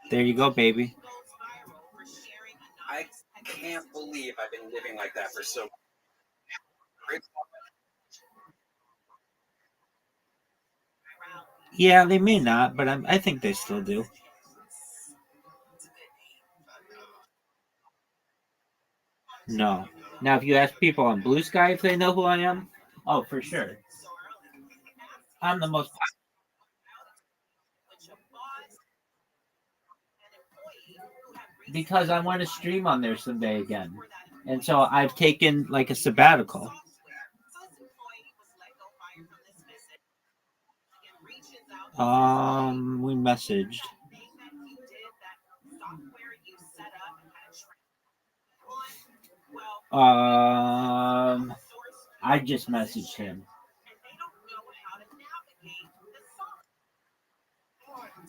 There you go, baby. I can't believe I've been living like that for so long. Yeah, they may not, but I think they still do. No. Now, if you ask people on Blue Sky if they know who I am, oh, for sure. I'm the most. Because I want to stream on there someday again. And so I've taken like a sabbatical. We messaged. I just messaged him.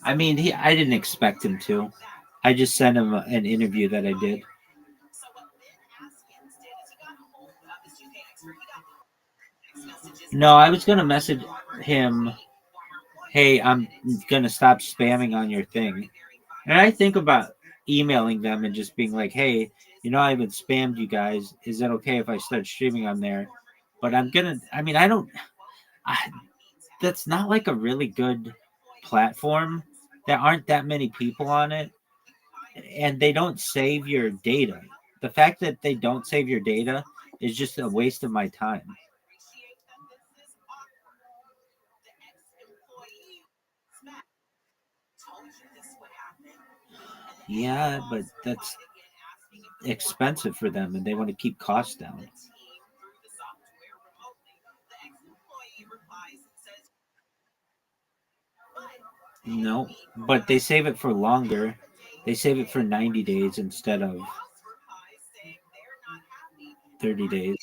I mean, I didn't expect him to. I just sent him an interview that I did. No, I was gonna message him, hey, I'm gonna stop spamming on your thing. And I think about emailing them and just being like, hey, I haven't spammed you guys. Is it okay if I start streaming on there? But that's not like a really good platform. There aren't that many people on it. And they don't save your data. The fact that they don't save your data is just a waste of my time. Yeah, but that's expensive for them and they want to keep costs down. No, but they save it for longer. They save it for 90 days instead of 30 days.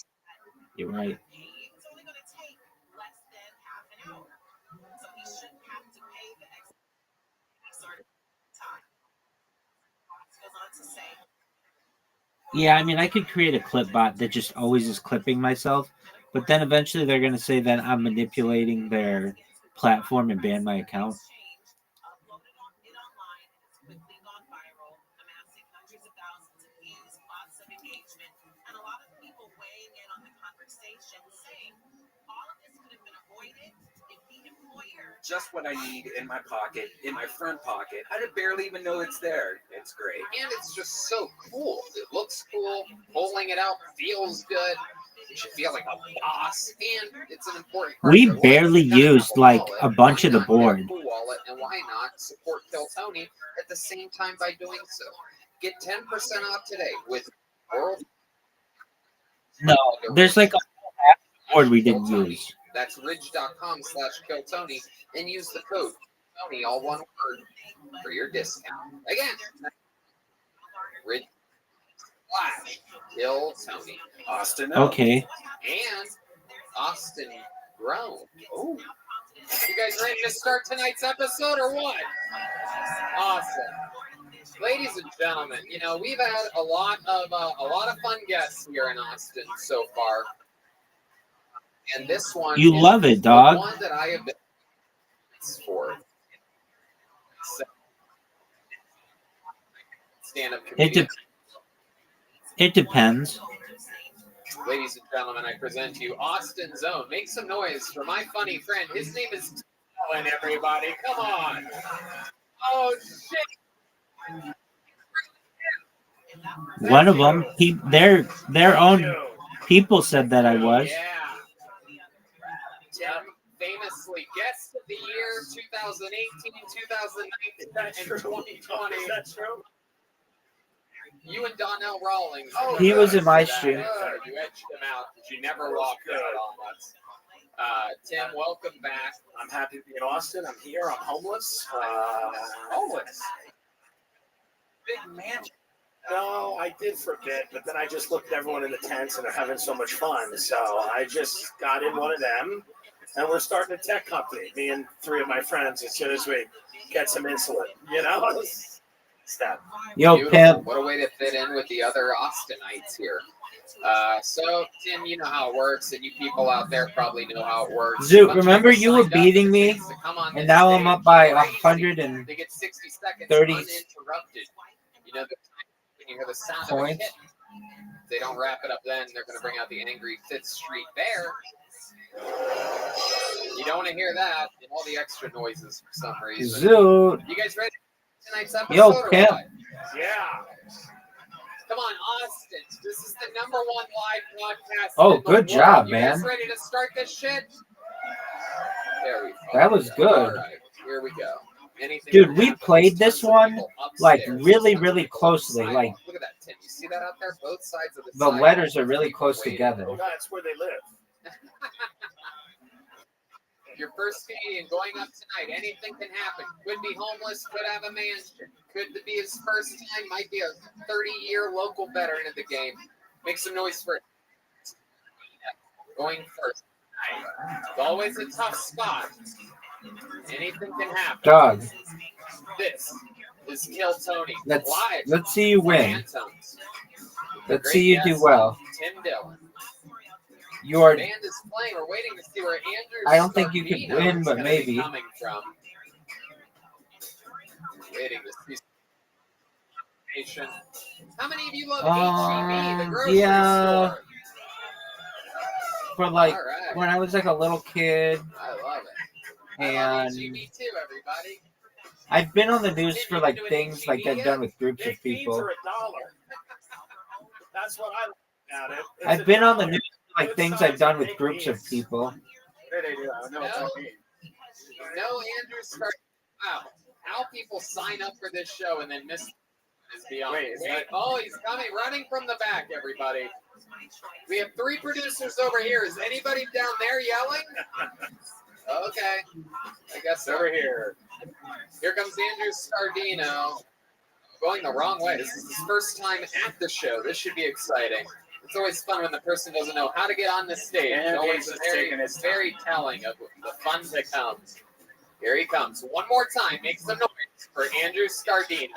You're right. Yeah, I mean, I could create a clip bot that just always is clipping myself, but then eventually they're going to say that I'm manipulating their platform and ban my account. Just what I need in my pocket, in my front pocket. I barely even know it's there. It's great. And it's just so cool. It looks cool. Pulling it out feels good. You should feel like a boss. And it's an important part We of your barely life. If you used have a like wallet, a bunch why of the not get a board. cool wallet, and why not support Kill Tony at the same time by doing so? Get 10% off today with World. No, there's like a board we didn't use. That's ridge.com/KillTony and use the code Tony, all one word, for your discount. Again, Ridge/Kill Tony. Austin. Okay. And Austin Grown. Oh, you guys ready to start tonight's episode or what? Awesome. Ladies and gentlemen, we've had a lot of fun guests here in Austin so far. And this one You is love it, dog. the one that I have been for. Stand-up comedian. It depends. Ladies and gentlemen, I present to you Austin's own. Make some noise for my funny friend. His name is Alan, everybody. Come on. Oh, shit. One of them, their own people said that I was. Yeah. Tim, famously guest of the year 2018, 2019, and 2020. Is that true? You and Donnell Rawlings. Oh, he was in my stream. You edged him out, but you never walked out on us. Tim, welcome back. I'm happy to be in Austin. I'm here. I'm homeless. Homeless? Big mansion. No, I did for a bit, but then I just looked at everyone in the tents and they're having so much fun. So I just got in one of them, and we're starting a tech company. Me and 3 of my friends, as soon as we get some insulin, you know. Step. Yo, Beautiful. pimp. What a way to fit in with the other Austinites here. So, Tim, you know how it works, and you people out there probably know how it works. Zoot, remember you were beating me, and now I'm up by 130 They get 60 seconds uninterrupted. You know, when you hear the sound of a points. hit, if they don't wrap it up then, they're going to bring out the angry 5th Street Bear. You don't want to hear that and all the extra noises for some reason. Zoot. You guys ready for tonight's episode? Yo, or pimp. what? Yeah. Come on, Austin. This is the #1 live podcast. Oh, in the good world. job, You man. guys ready to start this shit? There we go. That was good. All right, here we go. Anything Dude, can we happen. played this one like Upstairs. really, really closely. Like Look at that, Tim. You see that out there? Both sides of the the sidewalk. letters are really close together. That's where they live. Your first Canadian going up tonight. Anything can happen. Could be homeless. Could have a mansion. Could be his first time. Might be a 30-year local veteran of the game. Make some noise for it. Going first tonight. It's always a tough spot. Anything can happen. Dog. This is Kill Tony. Let's see you win. Antones. Let's Great see you do guest, well. Tim Dillon. You are. The band is playing. We're waiting to see where Andrew. I don't think you could Scardino win, is but gonna maybe. be coming from. Waiting to see. How many of you love HEB, the grocery Yeah. store? For like All right. when I was like a little kid, I love it. I and love HEB too, everybody. I've been on the news for like things like I've done with groups of people. $1. That's what I look at it. It's I've a been on the dollar. news for like things I've done with groups of people. There they do. I know what I mean. No Andrew Scardino. Wow. How people sign up for this show and then miss is beyond. Wait. Oh, he's coming, running from the back, everybody. We have 3 producers over here. Is anybody down there yelling? Okay. I guess over here. Here comes Andrew Scardino. Going the wrong way. This is his first time at the show. This should be exciting. It's always fun when the person doesn't know how to get on the stage. And Always he's it's very telling of the fun to come. Here he comes. One more time. Make some noise for Andrew Scardino.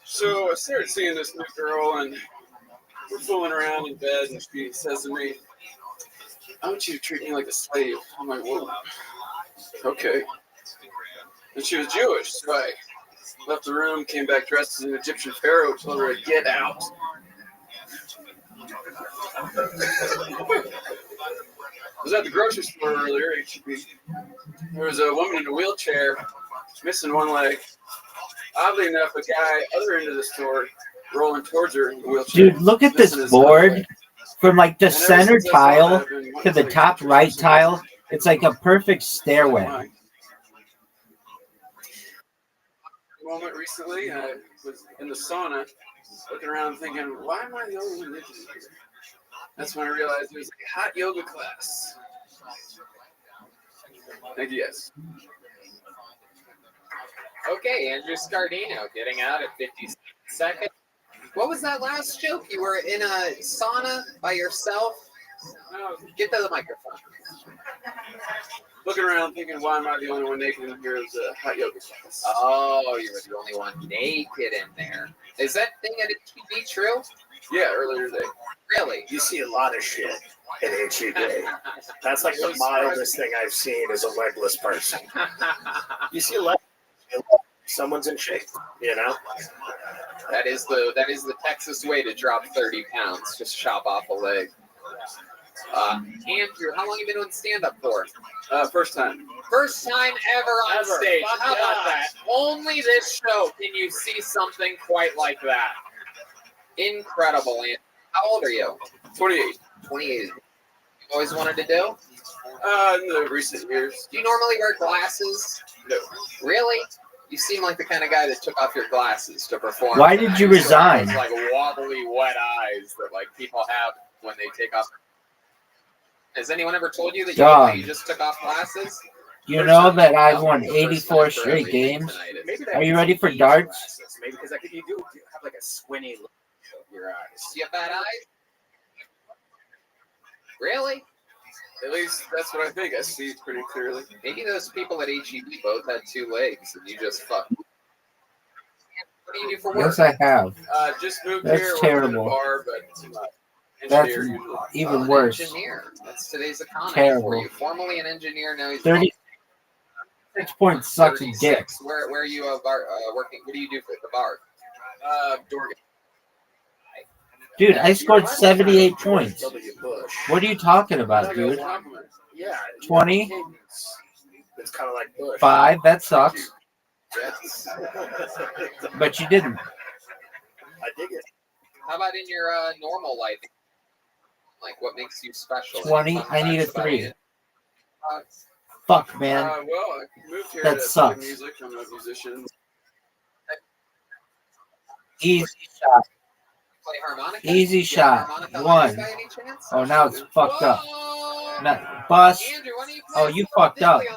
So I started seeing this new girl, and we're fooling around in bed, and she says to me, "I want you to treat me like a slave." I'm like, "Well, okay." And she was Jewish, so I left the room, came back dressed as an Egyptian pharaoh, told her to get out. I was at the grocery store earlier, HEB. There was a woman in a wheelchair, missing one leg. Oddly enough, a guy other end of the store rolling towards her in a wheelchair. Dude, look at this board. From like the center tile to the top right tile, it's like a perfect stairway. Moment recently, I was in the sauna, looking around thinking, why am I the only one naked here? That's when I realized it was like a hot yoga class. Thank you, guys. Okay, Andrew Scardino getting out at 50 seconds. What was that last joke? You were in a sauna by yourself? Get to the microphone. Looking around thinking, why am I the only one naked in here? Is a hot yoga class. Oh, you were the only one naked in there. Is that thing at HEB true? Yeah, earlier today. Really? You see a lot of shit at HEB. That's like the mildest thing I've seen as a legless person. You see a lot. someone's in shape, you know? That is the Texas way to drop 30 pounds. Just chop off a leg. Andrew, how long have you been doing stand-up for? First time. First time ever on stage. How about that? Only this show can you see something quite like that. Incredible, Andrew. How old are you? 28. 28. You always wanted to do? In the recent years. Do you normally wear glasses? No. Really? You seem like the kind of guy that took off your glasses to perform. Why did you resign? Those, like wobbly, wet eyes that like people have when they take off. Has anyone ever told you that you just took off glasses? You know that I've won 84 straight games. Are you ready for darts? Maybe because you do have like a squinty look of your eyes. Do you have bad eyes? Really? At least that's what I think. I see pretty clearly. Maybe those people at HEB both had two legs and you just fucked. What do you do for work? Yes, I have. Just moved That's here. terrible. Worked at a bar, but That's engineer usually. even worse. Engineer. That's today's economy Terrible. for you. Formerly an engineer, now he's 36 points sucks a dick. Where are you working? What do you do for the bar? Door. Dude, I scored 78 points. What are you talking about, dude? Yeah. 20? It's kind of like Bush. 5? That sucks. Yes. But you didn't. I dig it. How about in your normal life? Like, what makes you special? 20? I need a 3. Fuck, man. Well, I moved here That to sucks. play music. I'm a musician. Easy shot. Play harmonica? Easy shot. Harmonica 1. by any chance? Oh, now it's fucked up. Bus. Andrew, why don't you play Oh, you fucked up. on the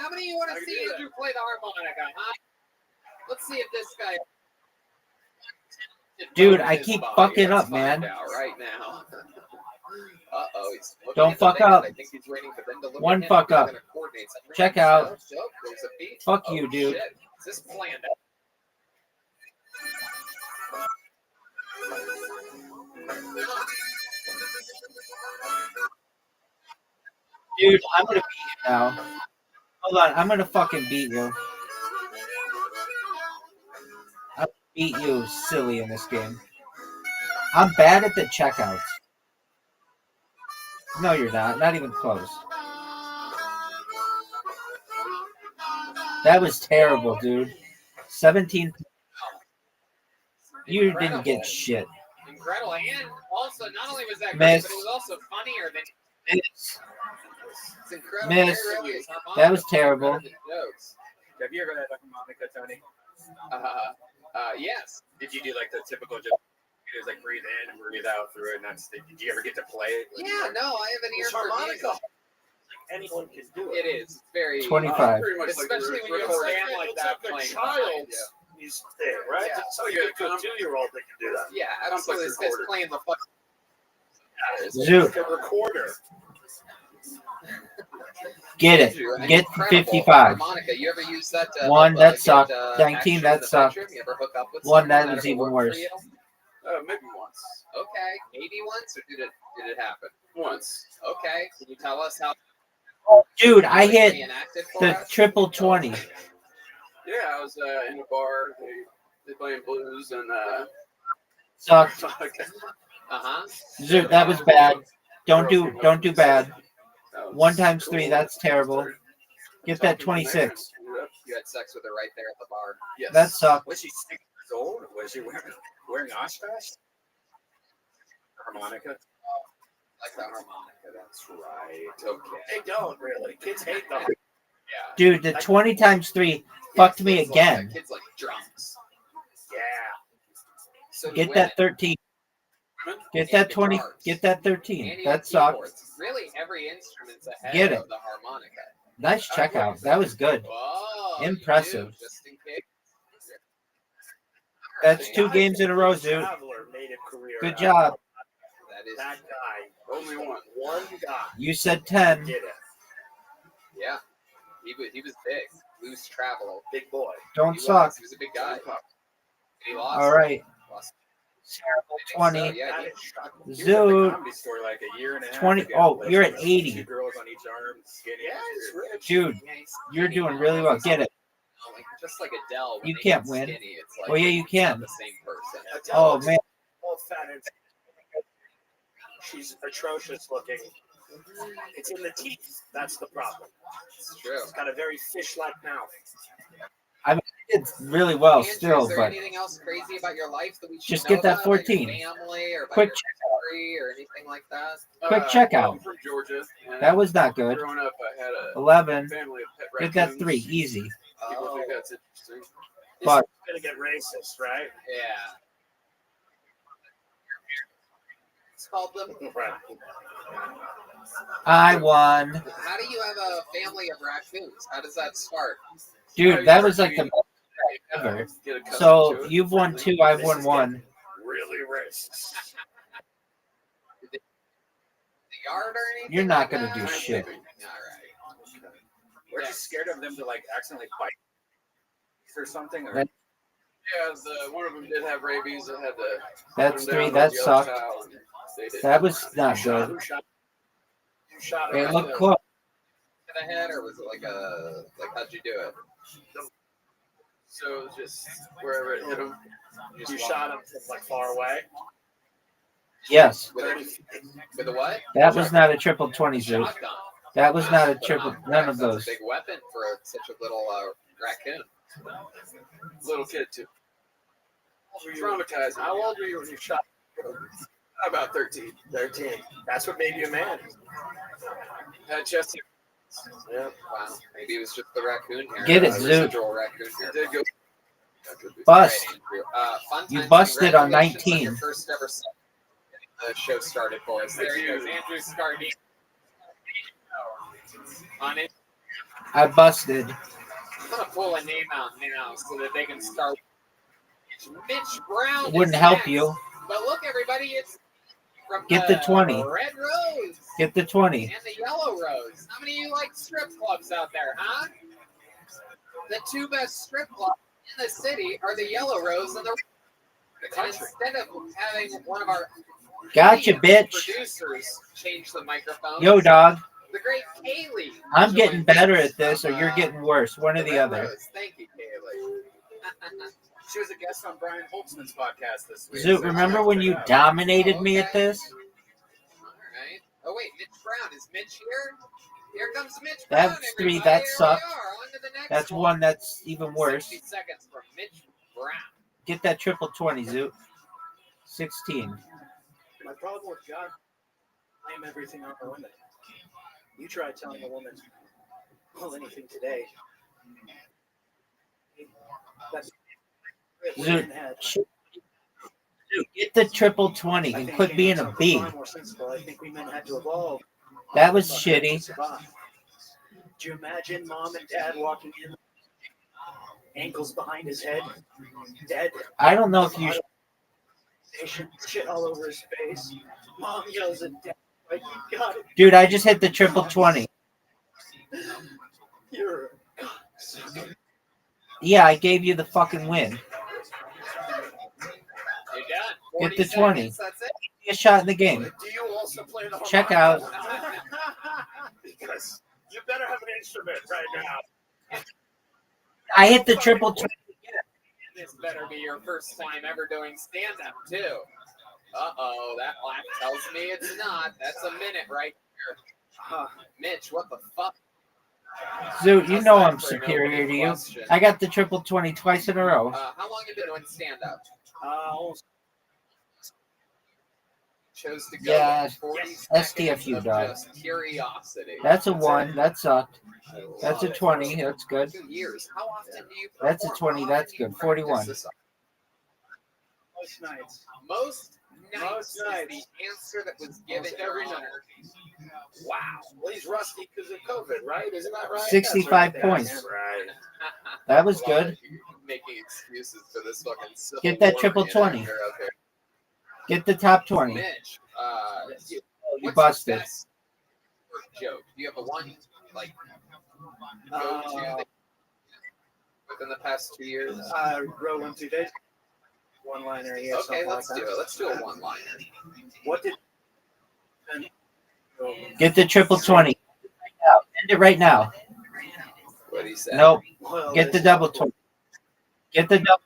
how many of you want to see Andrew play the harmonica? Huh? Let's see if this guy. Dude, I keep fucking up, man. Right now. Uh-oh, he's Don't fuck up. I think he's waiting for them to look One at him. fuck He's up. gonna coordinate something. Check out. There's a beat. Fuck you, dude. Shit. Is this planned out? Dude, I'm gonna beat you now. Hold on, I'm gonna fucking beat you. I'm gonna beat you silly in this game. I'm bad at the checkouts. No, you're not. Not even close. That was terrible, dude. 17. You didn't get shit. Incredible. And also, not only was that Miss. great, but it was also funnier than. Miss. It's incredible. Miss. It really is. Harmonica That was terrible. better than jokes. Have you ever had a harmonica, Tony? Yes. Did you do like the typical joke? It was like breathe in and breathe out through it. And that's did you ever get to play it? Yeah, no, I have an ear for harmonica. music. Anyone can do It is. It's very 25. especially when you stand like that a playing. child's music thing, right? Yeah. So you're a 2-year-old that can do that. Yeah, absolutely. This guy's playing the fuck. Zoot. A recorder. Get it. Get Incredible 55. harmonica. You ever use that? 1, that get, sucked. action 19, in that the sucked. bedroom? You ever hook up with 1, someone that that was ever even worked worse. for you? Maybe once. Okay, maybe once, or did it happen? Once. Okay, can you tell us how? Dude, I hit reenacted for the us? triple 20. Yeah, I was in a bar. They playing blues and Sucked. Uh-huh. Zoot, that was bad. Don't do bad. 1 times 3, that's terrible. Get that 26. You had sex with her right there at the bar. Yes. That sucked. Was she 6 years old? Was she wearing Oshkosh? Harmonica? Like the harmonica, that's right. Okay. They don't really. Kids hate them. Yeah. Dude, the 20 times 3 fucked me Kids again. Like, kids like drums. Yeah. So do Get women. that 13. Get And that 20. guitars. Get that And 13. even That sucked. keyboards. Really, every instrument's ahead Get it. of the harmonica. Nice checkout. That was good. Whoa, Impressive. you do, just in case. That's 2 games in a row, Zoot. Traveler made a career Good out job. of That is that guy. only one. One guy You said 10. did it. Yeah. He was big. Blues traveler. Big boy. Don't He suck. was. He was a big guy. He lost. All right. Lost. Terrible So, 20. yeah, He was at the Zoot. Comedy Store like a year and a half 20. ago. Oh, Like, you're at 2 80. girls on each arm, skinny. Yeah, he's rich. Dude, you're doing really well. Get it. like Just like Adele. When You they can't get win. Skinny, it's like Well, yeah, you it's can. not the same person. Oh man, Both fat and she's atrocious looking. It's in the teeth. That's the problem. It's true. It's got a very fish-like mouth. I mean, it's really well Andrew, still, is there but anything else crazy about your life that we should just know get that about, about 14. your family or about Quick your story or anything like that? Quick I'm checkout. from Georgia. and That was not good. Growing up, I had a 11. family of pet Get that raccoons. 3 easy. People think that's interesting. But Gonna get racist, right? Yeah. It's called them. Right. I won, How do you have a family of raccoons? How does that start? dude. That was like the best thing ever. So you've won 2. I've won 1. Really racist. The yard or anything? You're not like gonna that? do shit. All right. We're just scared of them to like accidentally bite or something. Or Yeah, one of them did have rabies. I had to. That's put him 3. down That with the other sucked. towel, and they did. That was not good. You shot It her. looked close. In the head, or was it like a like? How'd you do it? So it was just wherever it hit him. You shot him from like far away. Yes. With a what? That was not a triple 20 Zoot. Shotgun. That was not a But, triple. None that's of those. a big weapon for such a little raccoon. Little kid too. Traumatized. How old were you when you shot? About 13. 13. That's what made you a man. Had chest hair. Yeah. Wow. Maybe it was just the raccoon hair. Get it, Residual raccoon hair. It did go. Bust. Fun You times, busted on congratulations 19. your first ever the show started for us. There he goes, Andrew Scardini. On it. I busted. I'm gonna pull a name out now so that they can start. Mitch Brown. It wouldn't is help next. you. But look, everybody, it's from Get the 20. Red Rose Get the 20. and the Yellow Rose. How many of you like strip clubs out there, huh? The 2 best strip clubs in the city are the Yellow Rose and the country. Instead of having one of our Gotcha, bitch. producers change the microphone. Yo, dog. The great Kaylee. I'm getting joined better us at this, or from, you're getting worse. One or the Red other. Rose. Thank you, Kaylee. she was a guest on Brian Holtzman's podcast this week. Zoot, so remember check when it you out. dominated me at this? All right. Oh wait, Mitch Brown. Is Mitch here? Here comes Mitch Brown. That's 3. everybody. That Here sucked. we are. On to the next That's one. 1. That's even worse. 60 seconds from Mitch Brown. Get that triple 20, Zoot. 16. My problem with God, blame everything on the women. You try telling a woman, well, anything today. That's Zoot, get the triple 20 and quit being a B. More sensible. I think we men had to evolve. That was to shitty. survive. Do you imagine mom and dad walking in, ankles behind his head, dead? I don't know if you. Shit all over his face. Mom yells at dad, like, you got it. Dude, I just hit the triple 20. You're a cocksucker. Yeah, I gave you the fucking win. You're done. Get the 20. Seconds, that's it. Give me a shot in the game. Do you also play the Check harmonica? out. Because you better have an instrument right now. I hit the triple 20. This better be your first time ever doing stand-up, too. Uh-oh, that laugh tells me it's not. That's a minute right here. Mitch, what the fuck? Zoot, you How's know that I'm for an superior opening to you. question? I got the triple 20 twice in a row. How long have you been doing stand-up? Chose to go Yeah, with 40 STFU, seconds of dog. just curiosity. That's a 1. That sucked. That's a Love it. 20. That's good. 2 years. How often do you That's a perform? 20. How That's often do you good. 41. practice this? Most nights. Most nights Most is nights. the answer that was given Most every every night. Wow. Well, he's rusty because of COVID, right? Isn't that right? 65 That's right. points. That's right. That was Love good. it. You're making excuses for this fucking civil Get that war triple 20. reenactor out there. Get the top 20. Mitch, You what's busted. your best joke? Do you have a one like go-to that within the past 2 years? I wrote one 2 days. One-liner. Yeah. Okay, let's do it. Let's do a one-liner. What did? Get the triple 20. End it right now. What he said. Nope. Well, Get the double 20. Get the double.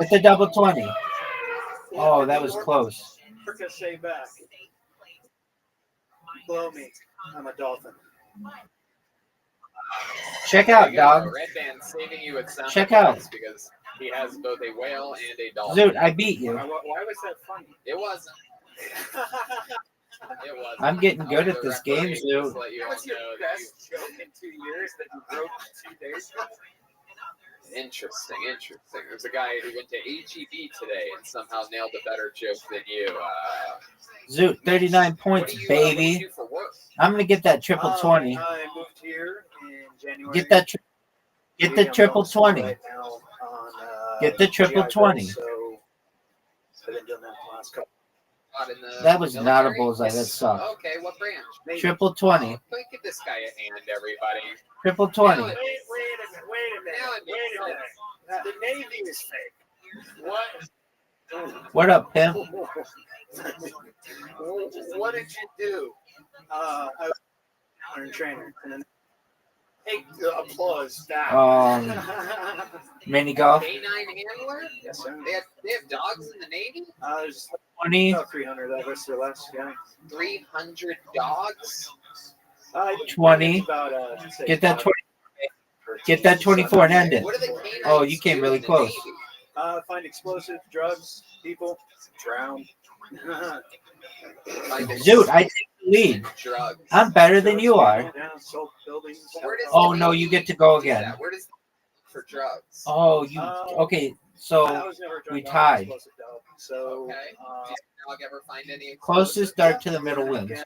Get the double 20. Oh, that was close. Ricochet back. Blow me. I'm a dolphin. Check There out, you go. dog. Red Band saving you with sound Check effects out. because he has both a whale and a dolphin. Dude, I beat you. Why was that funny? It wasn't. It wasn't. I'm getting I good was at the this referee game, to dude. just let you all What's your know that best joke in 2 years that you wrote in 2 days? Interesting. There's a guy who went to HEB today and somehow nailed a better joke than you. Zoot, 39 points, What do you baby. do for work? I'm gonna get that triple 20. I moved here in January. Get that. Get the I'm triple going to school 20. right now on, Get the triple GI Bill, 20. So I've been doing that the last couple. Not in the That was not a military? bullseye. That sucked. Okay, what branch? Triple 20. Quick, give this guy a hand, everybody. Triple 20. Wait a minute. The Navy is fake. What up, pimp? What did you do? I was a trainer. And then, hey, applause back. Mini golf. K9 handler? Yes, sir. They have dogs in the Navy? There's 20. about 300 of us or less, yeah. 300 dogs? 20. About, Get that 20. Get that 24 and end it. What are the canines Oh, you came do really in the close. Navy? Find explosives, drugs, people, drown. Dude, I take the lead. Drugs. I'm better than you are. Yeah, sold buildings. Where does Oh the no, Navy you get to go do again. that? Where does for drugs? Oh, you okay? I So was never we drunk on tied. explosive dog, so Okay. Did your dog ever find any Closest dart to the middle wins. Okay.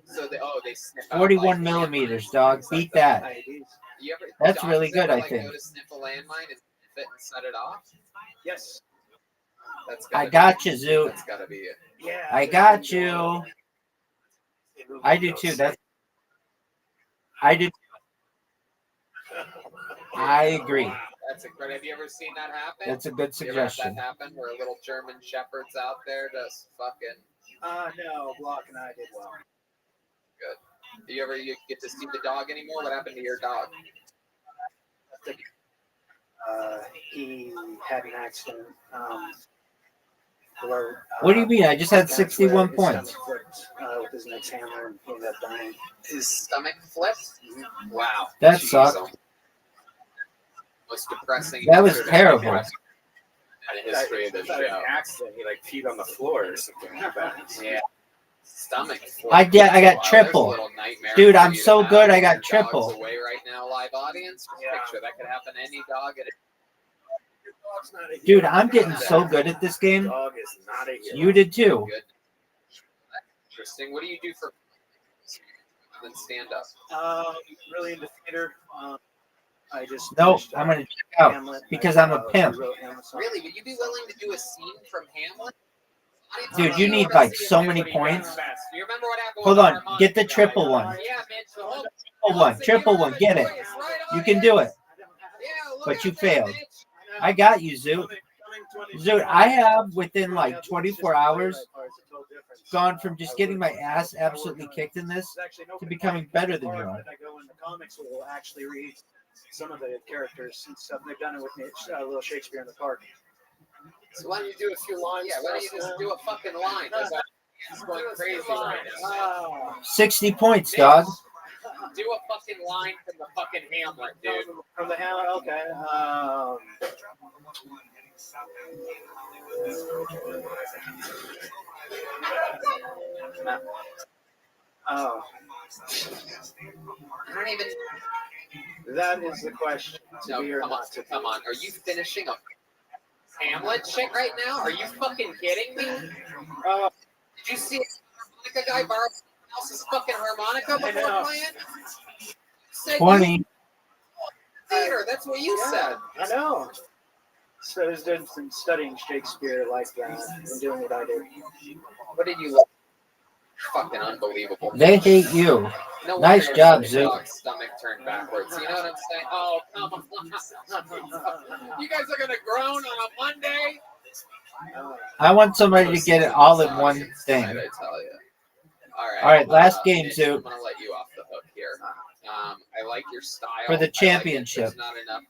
So they sniff out 41 like millimeters, dog. Beat that. You ever, That's dogs really good, ever, I like, think. Go to sniff a landmine and sniff it and set it off? Yes. That's I gotta got be, you, Zoot. That's gotta be it. Yeah. I got you. I do too. I do. I agree. That's incredible. Have you ever seen that happen? That's a good You ever had suggestion. that happen where little German shepherds out there just fucking No, Block and I did well. good. Do you get to see the dog anymore? What happened to your dog? He had an accident. What do you mean? I just had 61 points. With his next hammer, and he ended up dying. His stomach flipped? Wow. That Jeez, sucked. Most depressing. That was answer terrible. in the history of the Not an show. accident. He like peed on the floor or something like that. Yeah. Stomach. I did. I got Wow, there's a triple. little nightmare Dude, for I'm you to so have good. I with got your triple. dogs away right now, live audience. Just picture that could happen to any dog. Dude, I'm getting so good at this game. Dog is not a hero. You did too. Good. Interesting. What do you do for then stand up? Really into theater. I just Nope, finished, I'm gonna check out Hamlet. because I'm a pimp. Really? Would you be willing to do a scene from Hamlet? Dude, you need like so many points. Do you remember what happened Hold with on, Armand? get the triple one. Yeah, Mitch. Hold Triple one, get it. You can do it. But you failed. I got you, Zoot. Zoot, I have within like 24 hours gone from just getting my ass absolutely kicked in this to becoming better than you are. I go in the comics will actually read some of the characters and stuff. They've done it with me, little Shakespeare in the Park. So why don't you do a few lines? Yeah, why don't you just do a fucking line? It's going crazy right now. 60 points, dog. Do a fucking line from the fucking Hamlet, dude. From the Hamlet, okay. Oh. I don't even. That is the question. No, come on. Are you finishing a Hamlet shit right now? Are you fucking kidding me? Did you see a harmonica guy borrow someone else's fucking harmonica before playing? Said 20. Theater, that's what you said. I know. So I was doing some studying Shakespeare like that and doing what I did. What did you look? Fucking unbelievable. They hate you. No Nice wonder job, your Zoot. dog's stomach turned backwards. You know what I'm saying? Oh, come on. You guys are gonna groan on a Monday? I want somebody to get it all in one thing. I tell you. All All right, last game, Mitch, Zoot. I'm gonna let you off the hook here. I like your style. For the I like championship. that there's not enough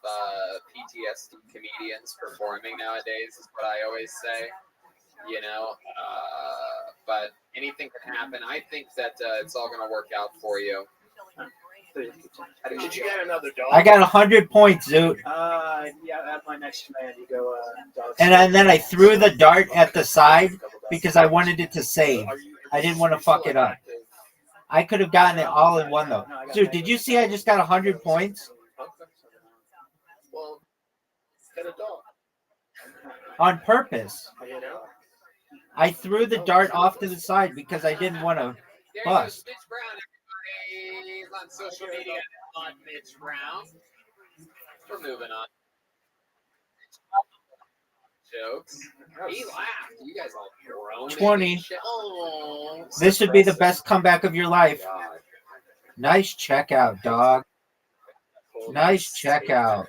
PTSD comedians performing nowadays, is what I always say. You know, but anything can happen. I think that it's all going to work out for you. Did you get another dog? I got 100 points, Zoot. Yeah, at my next command, you go dog. And then I threw the dart at the side because I wanted it to save. I didn't want to fuck it up. I could have gotten it all in one, though. Dude, did you see I just got 100 points? Well, get a dog. On purpose. You know? Oh, I threw the dart off to the side because I didn't want to bust. Mitch Brown, everybody. He's on social media on Mitch Brown. We're moving on. Jokes. He laughed. You guys all grown. 20. Oh, This would be the best comeback of your life. Nice checkout, dog. Nice checkout.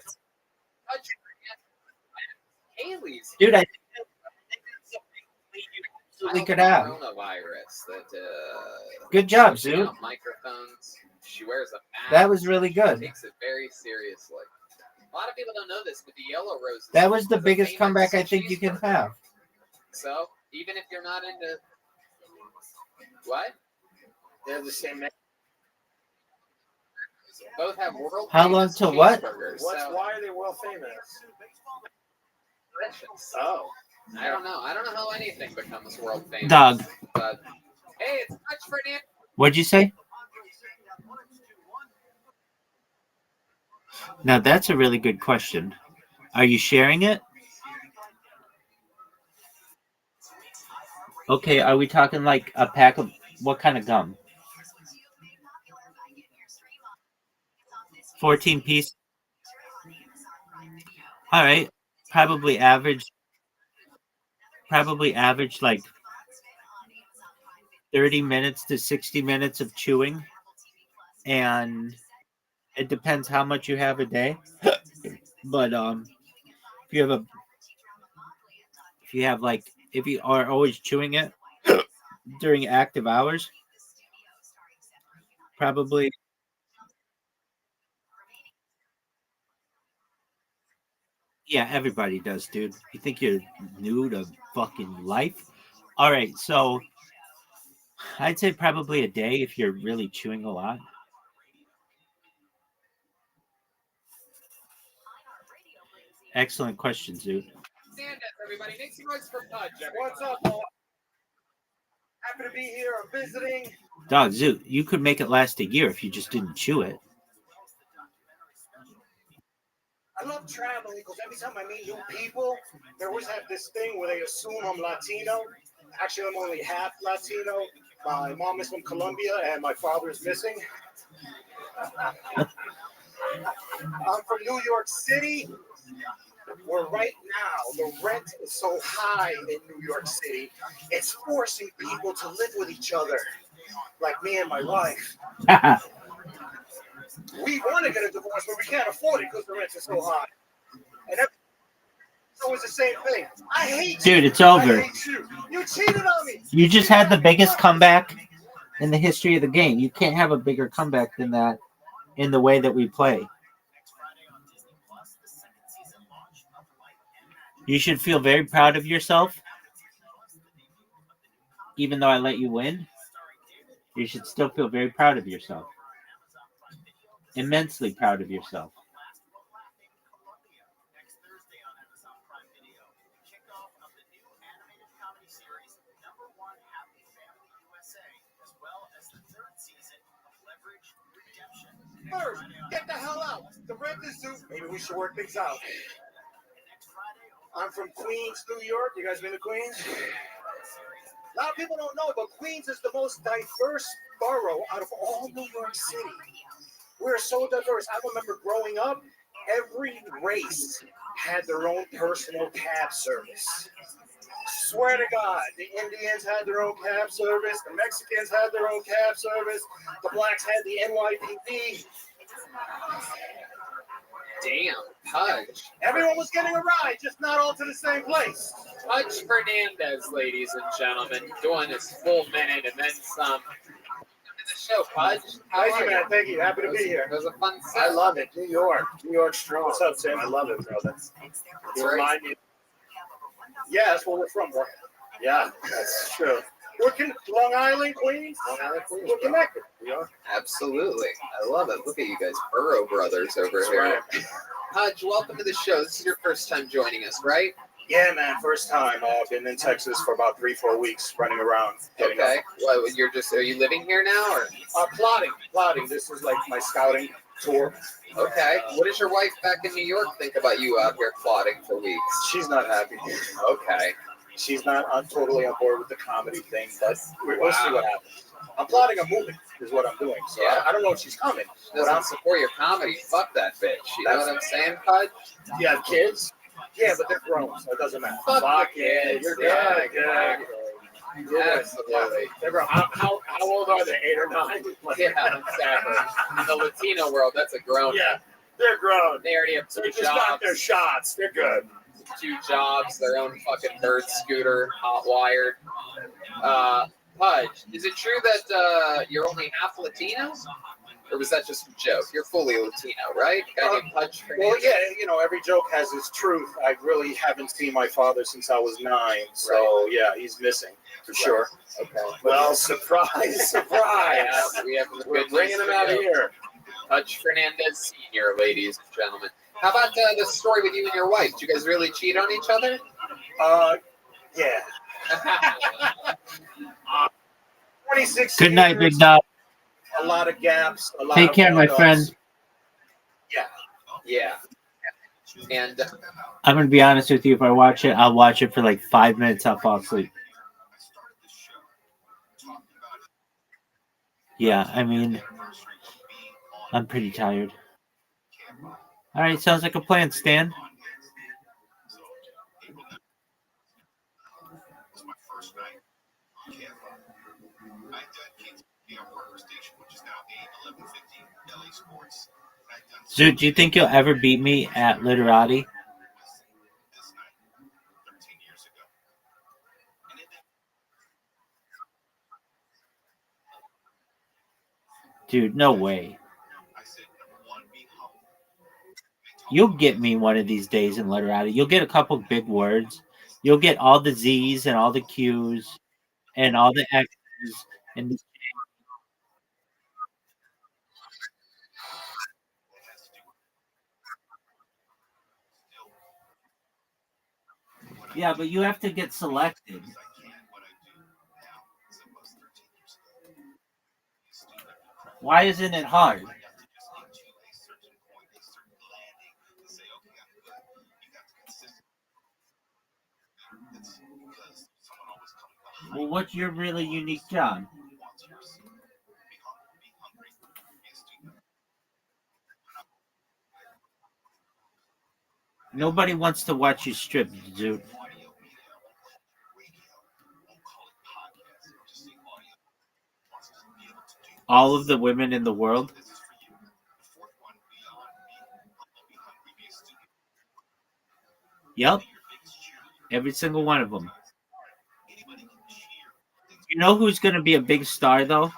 Haley's. Dude, I think we could have. Coronavirus that, Good job, pushing Zoot. out microphones. She wears a mask. That was really good. Takes it very seriously. A lot of people don't know this, but the yellow roses. That was the biggest comeback I think you can have. So even if you're not into what? They're the same name. Both have world. How long famous till what? cheeseburgers, Why are they world famous? Oh, I don't know. I don't know how anything becomes world famous. Dog. But hey, it's much for Nick. What'd you say? Now that's a really good question. Are you sharing it? Okay, are we talking like a pack of what kind of gum? 14 piece. All right, probably average like 30 minutes to 60 minutes of chewing, and it depends how much you have a day. But if you are always chewing it during active hours, probably. Yeah, everybody does, dude. You think you're new to fucking life? All right, so I'd say probably a day if you're really chewing a lot. Excellent question, Zoot. Stand up, everybody. Make some noise for Pudge. What's up, Paul? Happy to be here. I'm visiting. Dog, Zoot, you could make it last a year if you just didn't chew it. I love traveling because every time I meet new people, they always have this thing where they assume I'm Latino. Actually, I'm only half Latino. My mom is from Colombia and my father is missing. I'm from New York City, where right now the rent is so high in New York City, it's forcing people to live with each other, like me and my wife. We want to get a divorce, but we can't afford it because the rent is so high. And it's always the same thing. I hate you. Dude, it's over. I hate you. You cheated on me. You just had the biggest comeback in the history of the game. You can't have a bigger comeback than that in the way that we play. You should feel very proud of yourself. Even though I let you win, you should still feel very proud of yourself. Immensely proud of yourself. First, get the hell out. The rent is due. Maybe we should work things out. I'm from Queens, New York. You guys been to Queens? A lot of people don't know, but Queens is the most diverse borough out of all New York City. We're so diverse. I remember growing up, every race had their own personal cab service. Swear to God, the Indians had their own cab service, the Mexicans had their own cab service, the blacks had the NYPD. Damn, Pudge. Everyone was getting a ride, just not all to the same place. Pudge Fernandez, ladies and gentlemen, doing his full minute and then some. show, Pudge. Thank you, man. Thank you. Happy to be here. It was a fun set. I love it. New York. New York strong. What's up, Sam? I love it, bro. You remind me. Yeah, that's where we're from, bro. Yeah, that's true. We're Long Island, Queens. We're connected. We are. Absolutely. I love it. Look at you guys, Burrow brothers over That's here. right. Pudge, welcome to the show. This is your first time joining us, right? Yeah, man. First time. I've been in Texas for about 3-4 weeks, running around. Okay. Well, are you living here now, or? Plotting. This is like my scouting tour. Okay. What does your wife back in New York think about you out here plotting for weeks? She's not happy. Okay. She's not totally on board with the comedy thing, but we'll see what happens. I'm plotting a movie, is what I'm doing. So Yeah. I don't know if she's coming. She doesn't support your comedy. Fuck that bitch. You know what I'm saying, Pudge? You have kids? Yeah, but they're grown, so it doesn't matter. Fuck the it. kids. You're Yeah, good. Absolutely. They're grown. How old are they? 8 or 9? Yeah, exactly. In the Latino world, that's a grown. Yeah, they're grown. They already have 2 They jobs. just got their shots. They're good. 2 jobs, their own fucking bird scooter, hot wired. Pudge, is it true that you're only half Latino? Or was that just a joke? You're fully Latino, right? Guy named Pudge Well, yeah, every joke has its truth. I really haven't seen my father since I was 9, so yeah, he's missing for sure. Okay. Well, surprise, surprise. Yeah, We're bringing him out of here. Pudge Fernandez Sr., ladies and gentlemen. How about the story with you and your wife? Did you guys really cheat on each other? Yeah. 26 Good night, years, big dog. a lot of gaps. A lot Take of care, my fuck-ups. friend. Yeah. And I'm gonna be honest with you. If I watch it, I'll watch it for like 5 minutes. I'll fall asleep. Yeah, I mean, I'm pretty tired. All right, sounds like a plan, Stan. Zoot, do you think you'll ever beat me at literati? Dude, no way. You'll get me one of these days in literati. You'll get a couple big words. You'll get all the Z's and all the Q's and all the X's and the... Yeah, but you have to get selected. Why isn't it hard? Well, what's your really unique job? Nobody wants to watch you strip, dude. All of the women in the world? Yep. Every single one of them. You know who's going to be a big star, though?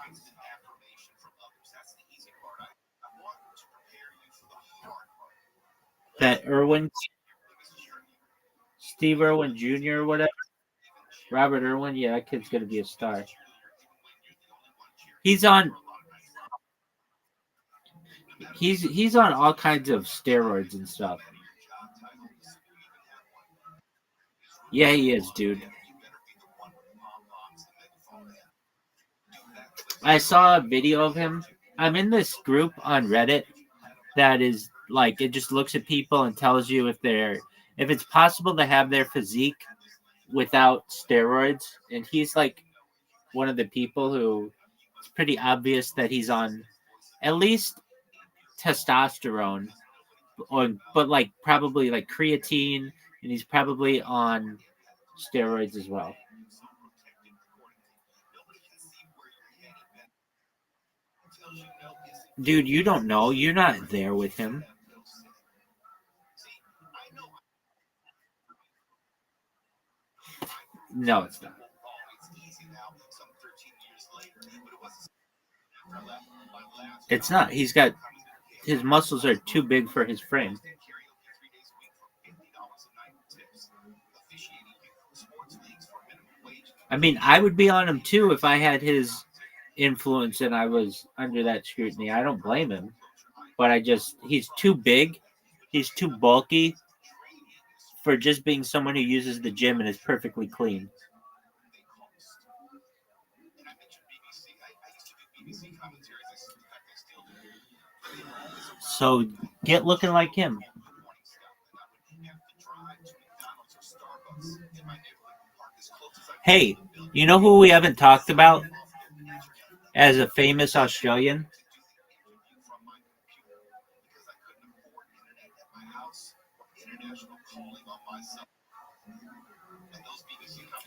That Irwin, Steve Irwin Jr. or whatever. Robert Irwin, yeah, that kid's going to be a star. He's on all kinds of steroids and stuff. Yeah, he is, dude. I saw a video of him. I'm in this group on Reddit that is like, it just looks at people and tells you if it's possible to have their physique without steroids. And he's like one of the people who it's pretty obvious that he's on at least testosterone, but like probably like creatine, and he's probably on steroids as well. Dude, you don't know. You're not there with him. No, it's not. It's not. He's got his muscles are too big for his frame. I mean, I would be on him too if I had his influence and I was under that scrutiny. I don't blame him, but he's too big. He's too bulky for just being someone who uses the gym and is perfectly clean. So get looking like him. Hey, you know who we haven't talked about as a famous Australian?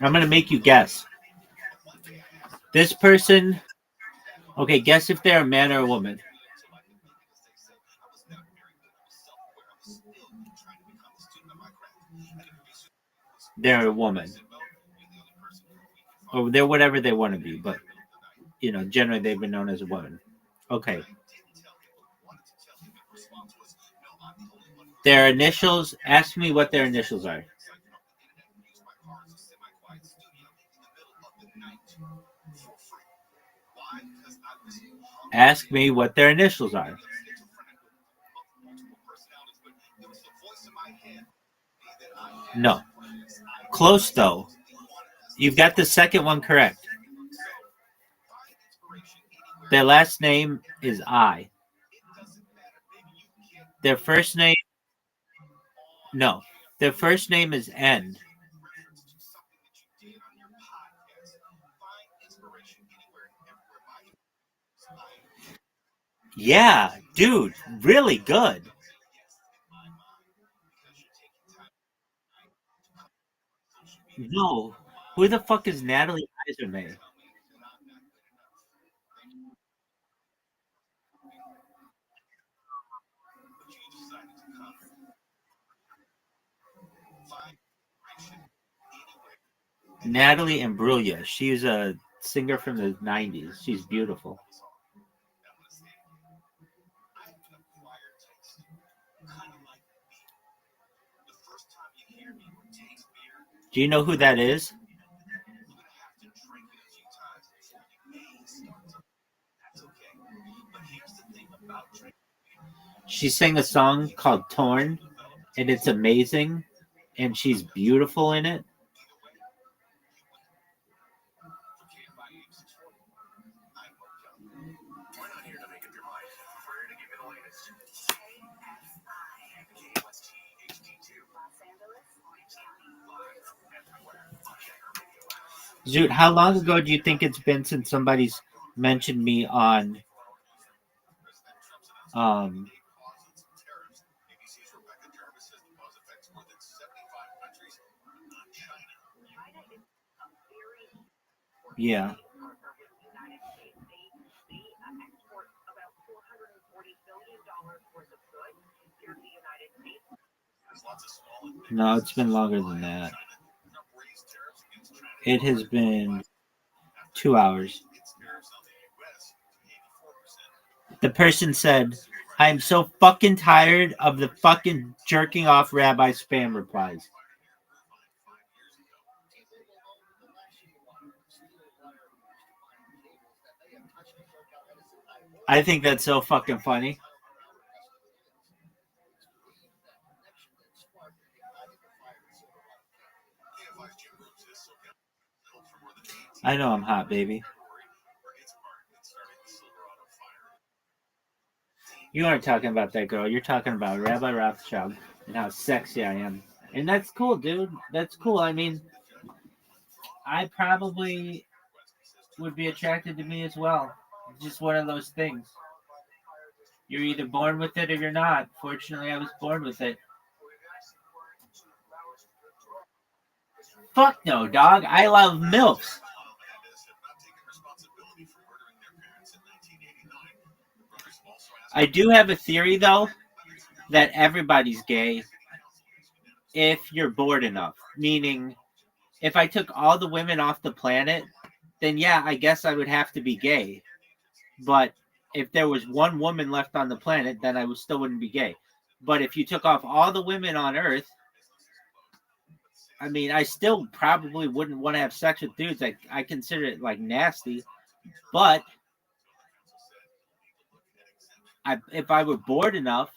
I'm going to make you guess. This person, okay, guess if they're a man or a woman. They're a woman. Or they're whatever they want to be, but, generally they've been known as a woman. Okay. Their initials, ask me what their initials are. Ask me what their initials are. No. Close, though. You've got the second one correct. Their last name is I. Their first name... No. Their first name is N. Yeah, dude. Really good. No. Who the fuck is Natalie Iserman? Natalie Imbruglia. She's a singer from the 90s. She's beautiful. Do you know who that is? She sang a song called Torn, and it's amazing, and she's beautiful in it. Zoot, how long ago do you think it's been since somebody's mentioned me on yeah. No, it's been longer than that. It has been 2 hours. The person said, I am so fucking tired of the fucking jerking off rabbi spam replies. I think that's so fucking funny. I know I'm hot, baby. You aren't talking about that girl. You're talking about Rabbi Rothschild and how sexy I am. And that's cool, dude. That's cool. I mean, I probably would be attracted to me as well. It's just one of those things. You're either born with it or you're not. Fortunately, I was born with it. Fuck no, dog. I love MILFs. I do have a theory, though, that everybody's gay if you're bored enough. Meaning, if I took all the women off the planet, then yeah, I guess I would have to be gay. But if there was one woman left on the planet, then I still wouldn't be gay. But if you took off all the women on Earth, I mean, I still probably wouldn't want to have sex with dudes. I consider it like nasty. But if I were bored enough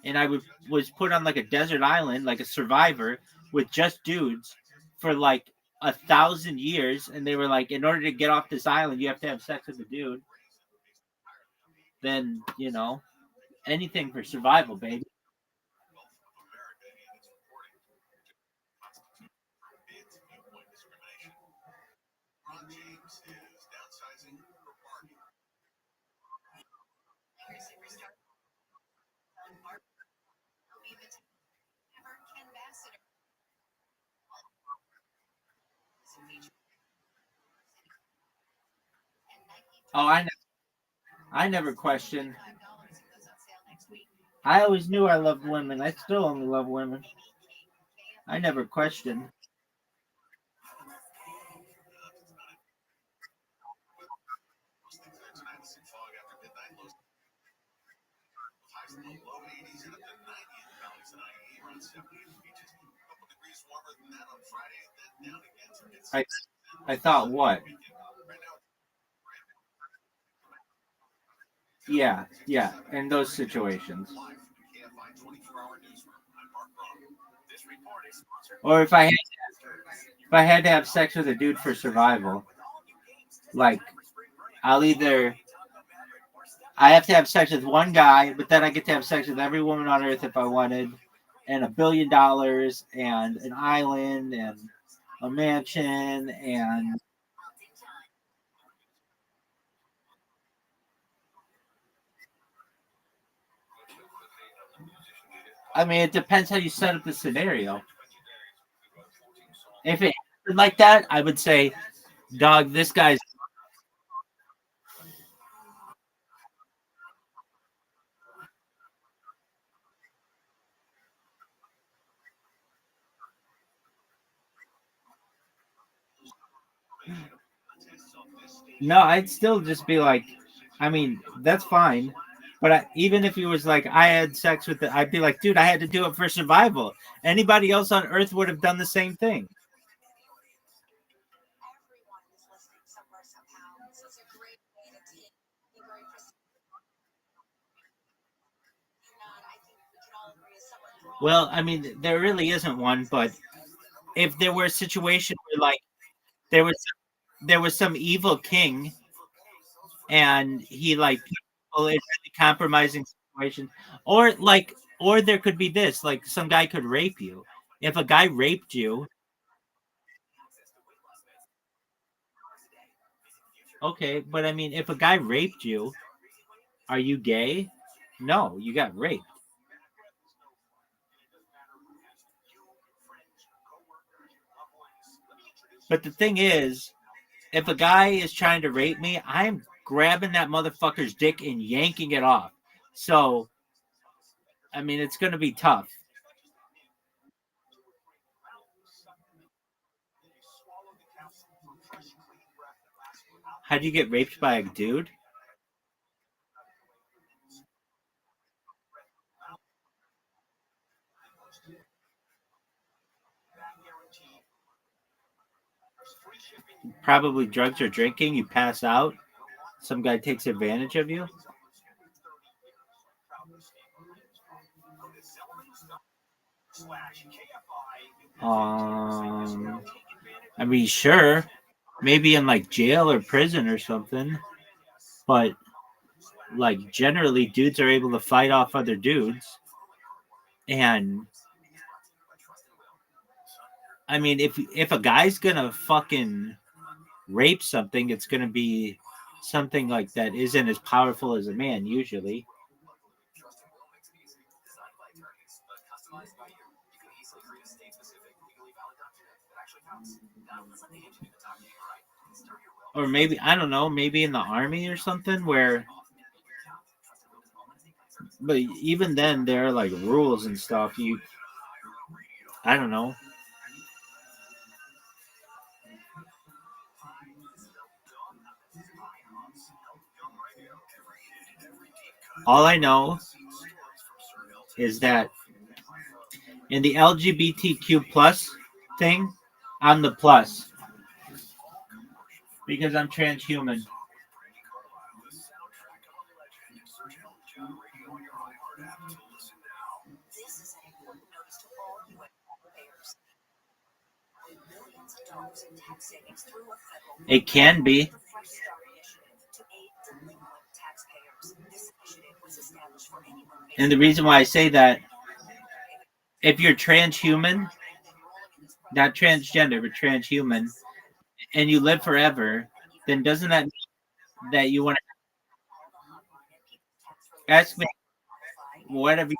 and was put on like a desert island, like a survivor with just dudes for like 1,000 years, and they were like, in order to get off this island, you have to have sex with a dude, then, anything for survival, baby. Oh, I never questioned. I always knew I loved women. I still only love women. I never questioned. I I thought what? Yeah, in those situations. Or if I had to have sex with a dude for survival, like I have to have sex with one guy, but then I get to have sex with every woman on earth if I wanted, and $1 billion and an island and a mansion and I mean, it depends how you set up the scenario. If it happened like that, I would say, dog, this guy's. No, I'd still just be like, I mean, that's fine. But even if he was like, I had sex with it, I'd be like, dude, I had to do it for survival. Anybody else on Earth would have done the same thing. Well, I mean, there really isn't one, but if there were a situation where like there was there was some evil king and he like people in really compromising situation, or there could be this, like some guy could rape you. If a guy raped you, okay, but I mean, if a guy raped you, are you gay? No, you got raped. But the thing is, if a guy is trying to rape me, I'm grabbing that motherfucker's dick and yanking it off. So, I mean, it's going to be tough. How do you get raped by a dude? Probably drugs or drinking. You pass out. Some guy takes advantage of you. Um, I mean, sure, maybe in like jail or prison or something, but like generally, dudes are able to fight off other dudes, and I mean, if a guy's gonna fucking rape something, it's gonna be something like that isn't as powerful as a man usually. Or maybe I don't know, maybe in the army or something where but even then there are like rules and stuff. I don't know. All I know is that in the LGBTQ plus thing, I'm the plus because I'm transhuman. It can be. And the reason why I say that, if you're transhuman, not transgender, but transhuman, and you live forever, then doesn't that mean that you want to ask me whatever you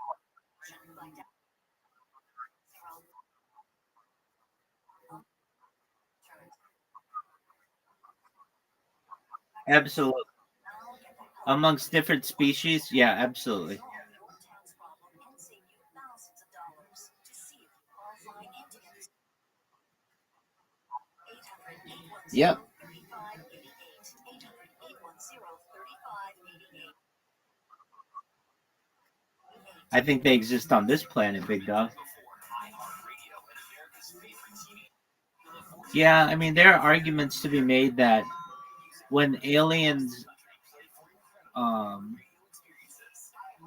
absolutely amongst different species? Yeah, absolutely. Yep. I think they exist on this planet, big dog. Yeah, I mean, there are arguments to be made that when aliens um,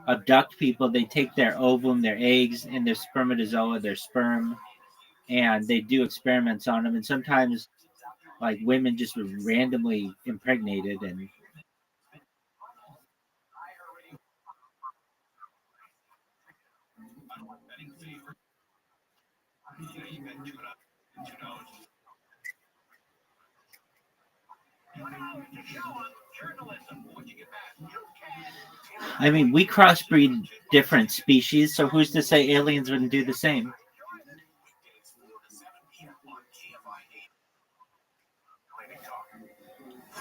abduct people, they take their ovum, their eggs, and their spermatozoa, their sperm, and they do experiments on them. And sometimes, like, women just were randomly impregnated. And I mean, we crossbreed different species, so who's to say aliens wouldn't do the same?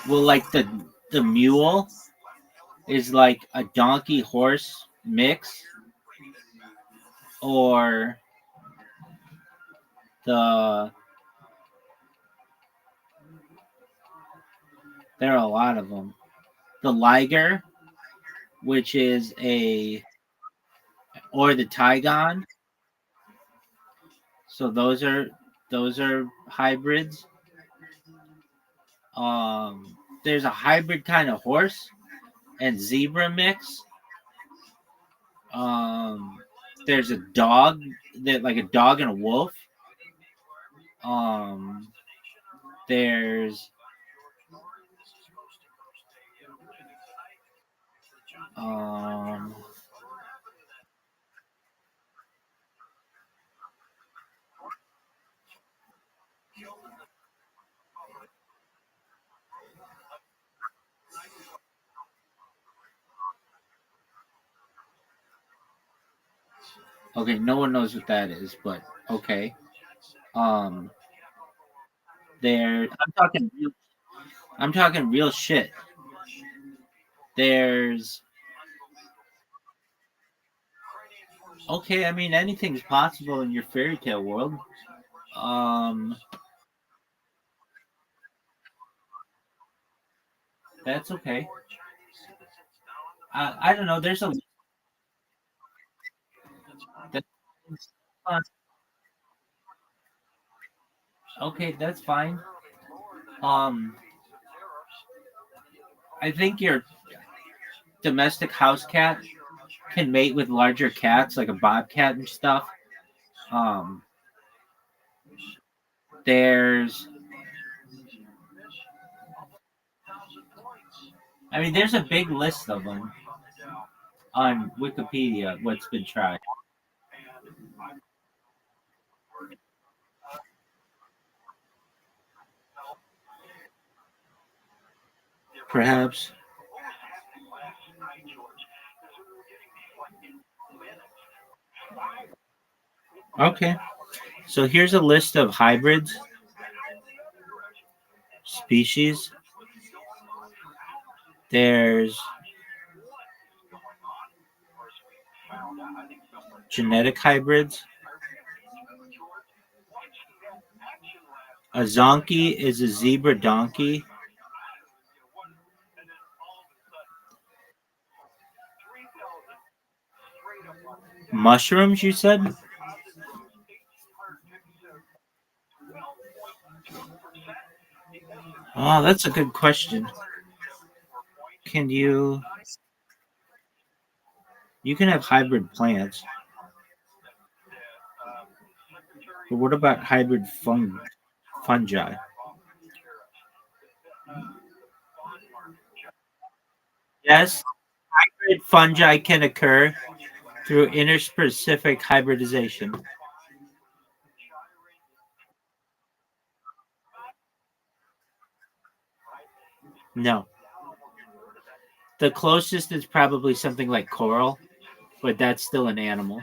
Well, like the mule is like a donkey horse mix, or the there are a lot of them. The liger, which is or the Tygon. So those are hybrids. There's a hybrid kind of horse and zebra mix. Um, there's a dog that like a dog and a wolf. Um, there's um, okay, no one knows what that is, but okay. Um, I'm talking real shit. There's okay, I mean anything's possible in your fairy tale world. Um, that's okay. I don't know. There's a that's okay. That's fine. Um, I think your domestic house cat can mate with larger cats, like a bobcat and stuff. Um, there's, I mean, there's a big list of them on Wikipedia. What's been tried? Perhaps. Okay. So here's a list of hybrids, species. There's genetic hybrids. A zonkey is a zebra donkey. Mushrooms, you said? Oh, that's a good question. Can you? You can have hybrid plants, but what about hybrid fungi? Yes, hybrid fungi can occur through interspecific hybridization. No, the closest is probably something like coral, but that's still an animal.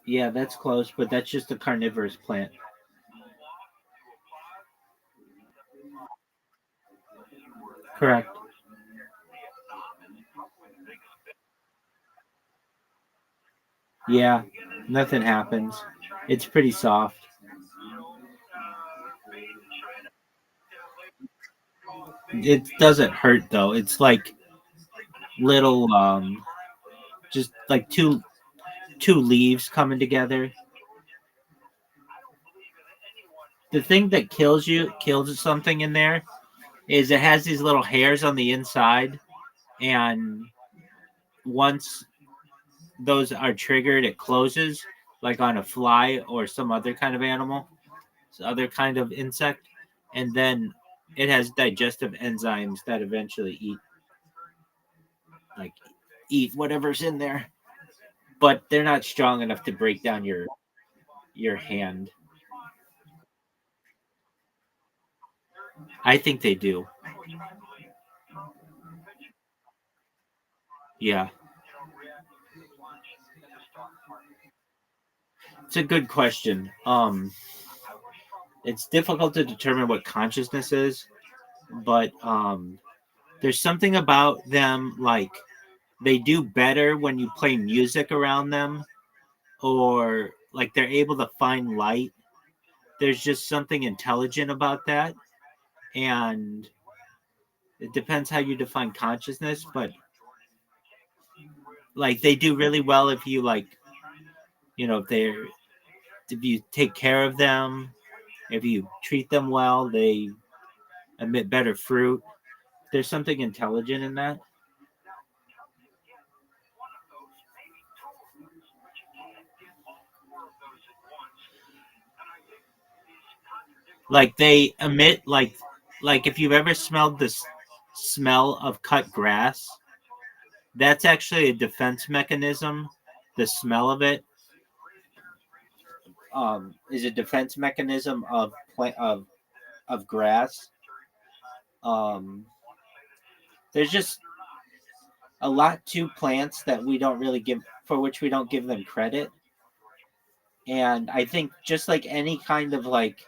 Yeah, that's close, but that's just a carnivorous plant. Correct. Yeah, nothing happens. It's pretty soft. It doesn't hurt though. It's like little just like two leaves coming together. The thing that kills something in there is it has these little hairs on the inside, and once those are triggered it closes, like on a fly or some other kind of animal, some other kind of insect, and then it has digestive enzymes that eventually like eat whatever's in there, but they're not strong enough to break down your hand. I think they do. Yeah, it's a good question. It's difficult to determine what consciousness is, but there's something about them, like they do better when you play music around them, or like they're able to find light. There's just something intelligent about that, and it depends how you define consciousness, but like they do really well if you like, if they're if you take care of them, if you treat them well, they emit better fruit. There's something intelligent in that. Like they emit like if you've ever smelled this smell of cut grass, that's actually a defense mechanism. The smell of it is a defense mechanism of grass. Um, there's just a lot to plants that we don't really give for which we don't give them credit. And I think just like any kind of like,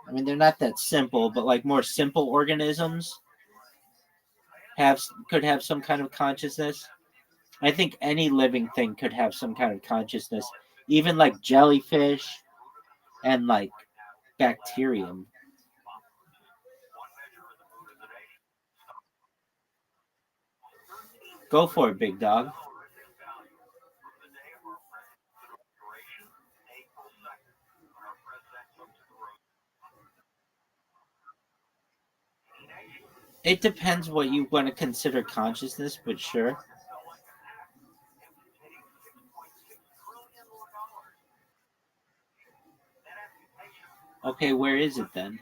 I mean, they're not that simple, but like more simple organisms could have some kind of consciousness. I think any living thing could have some kind of consciousness, even like jellyfish and like bacterium. Go for it, big dog. It depends what you want to consider consciousness, but sure. Okay, where is it then?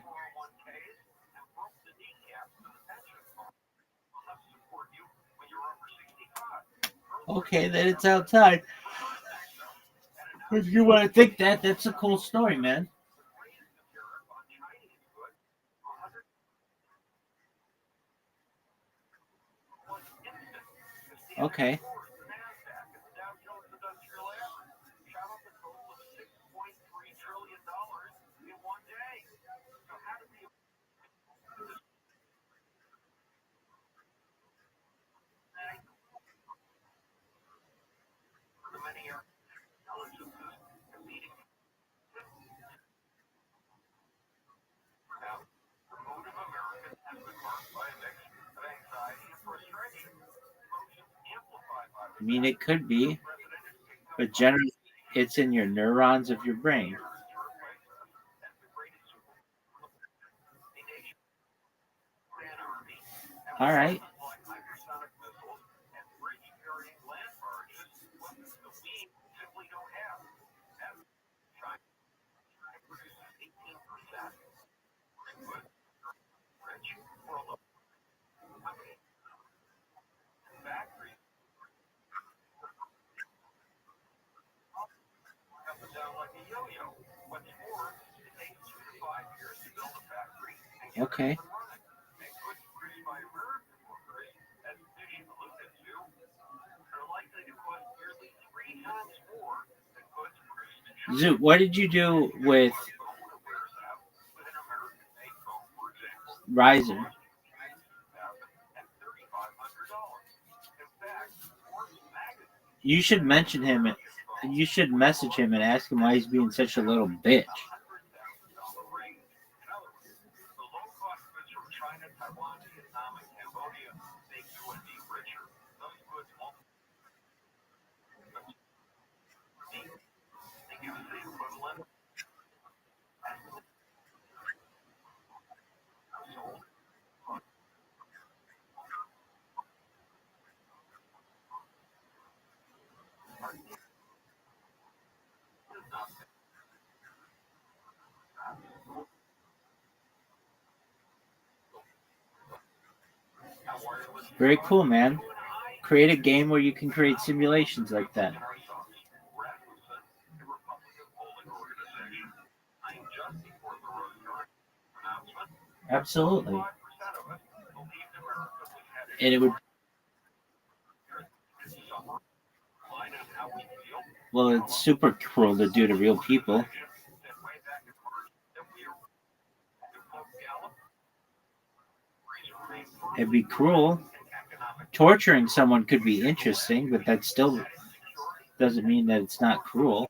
Okay, then it's outside. If you want to think that, that's a cool story, man. Okay. I mean, it could be, but generally, it's in your neurons of your brain. All right. Okay. Zoo, what did you do with Riser? You should mention him. You should message him and ask him why he's being such a little bitch. Very cool, man. Create a game where you can create simulations like that. Absolutely. And it would. Well, it's super cruel to do to real people. It'd be cruel. Torturing someone could be interesting, but that still doesn't mean that it's not cruel.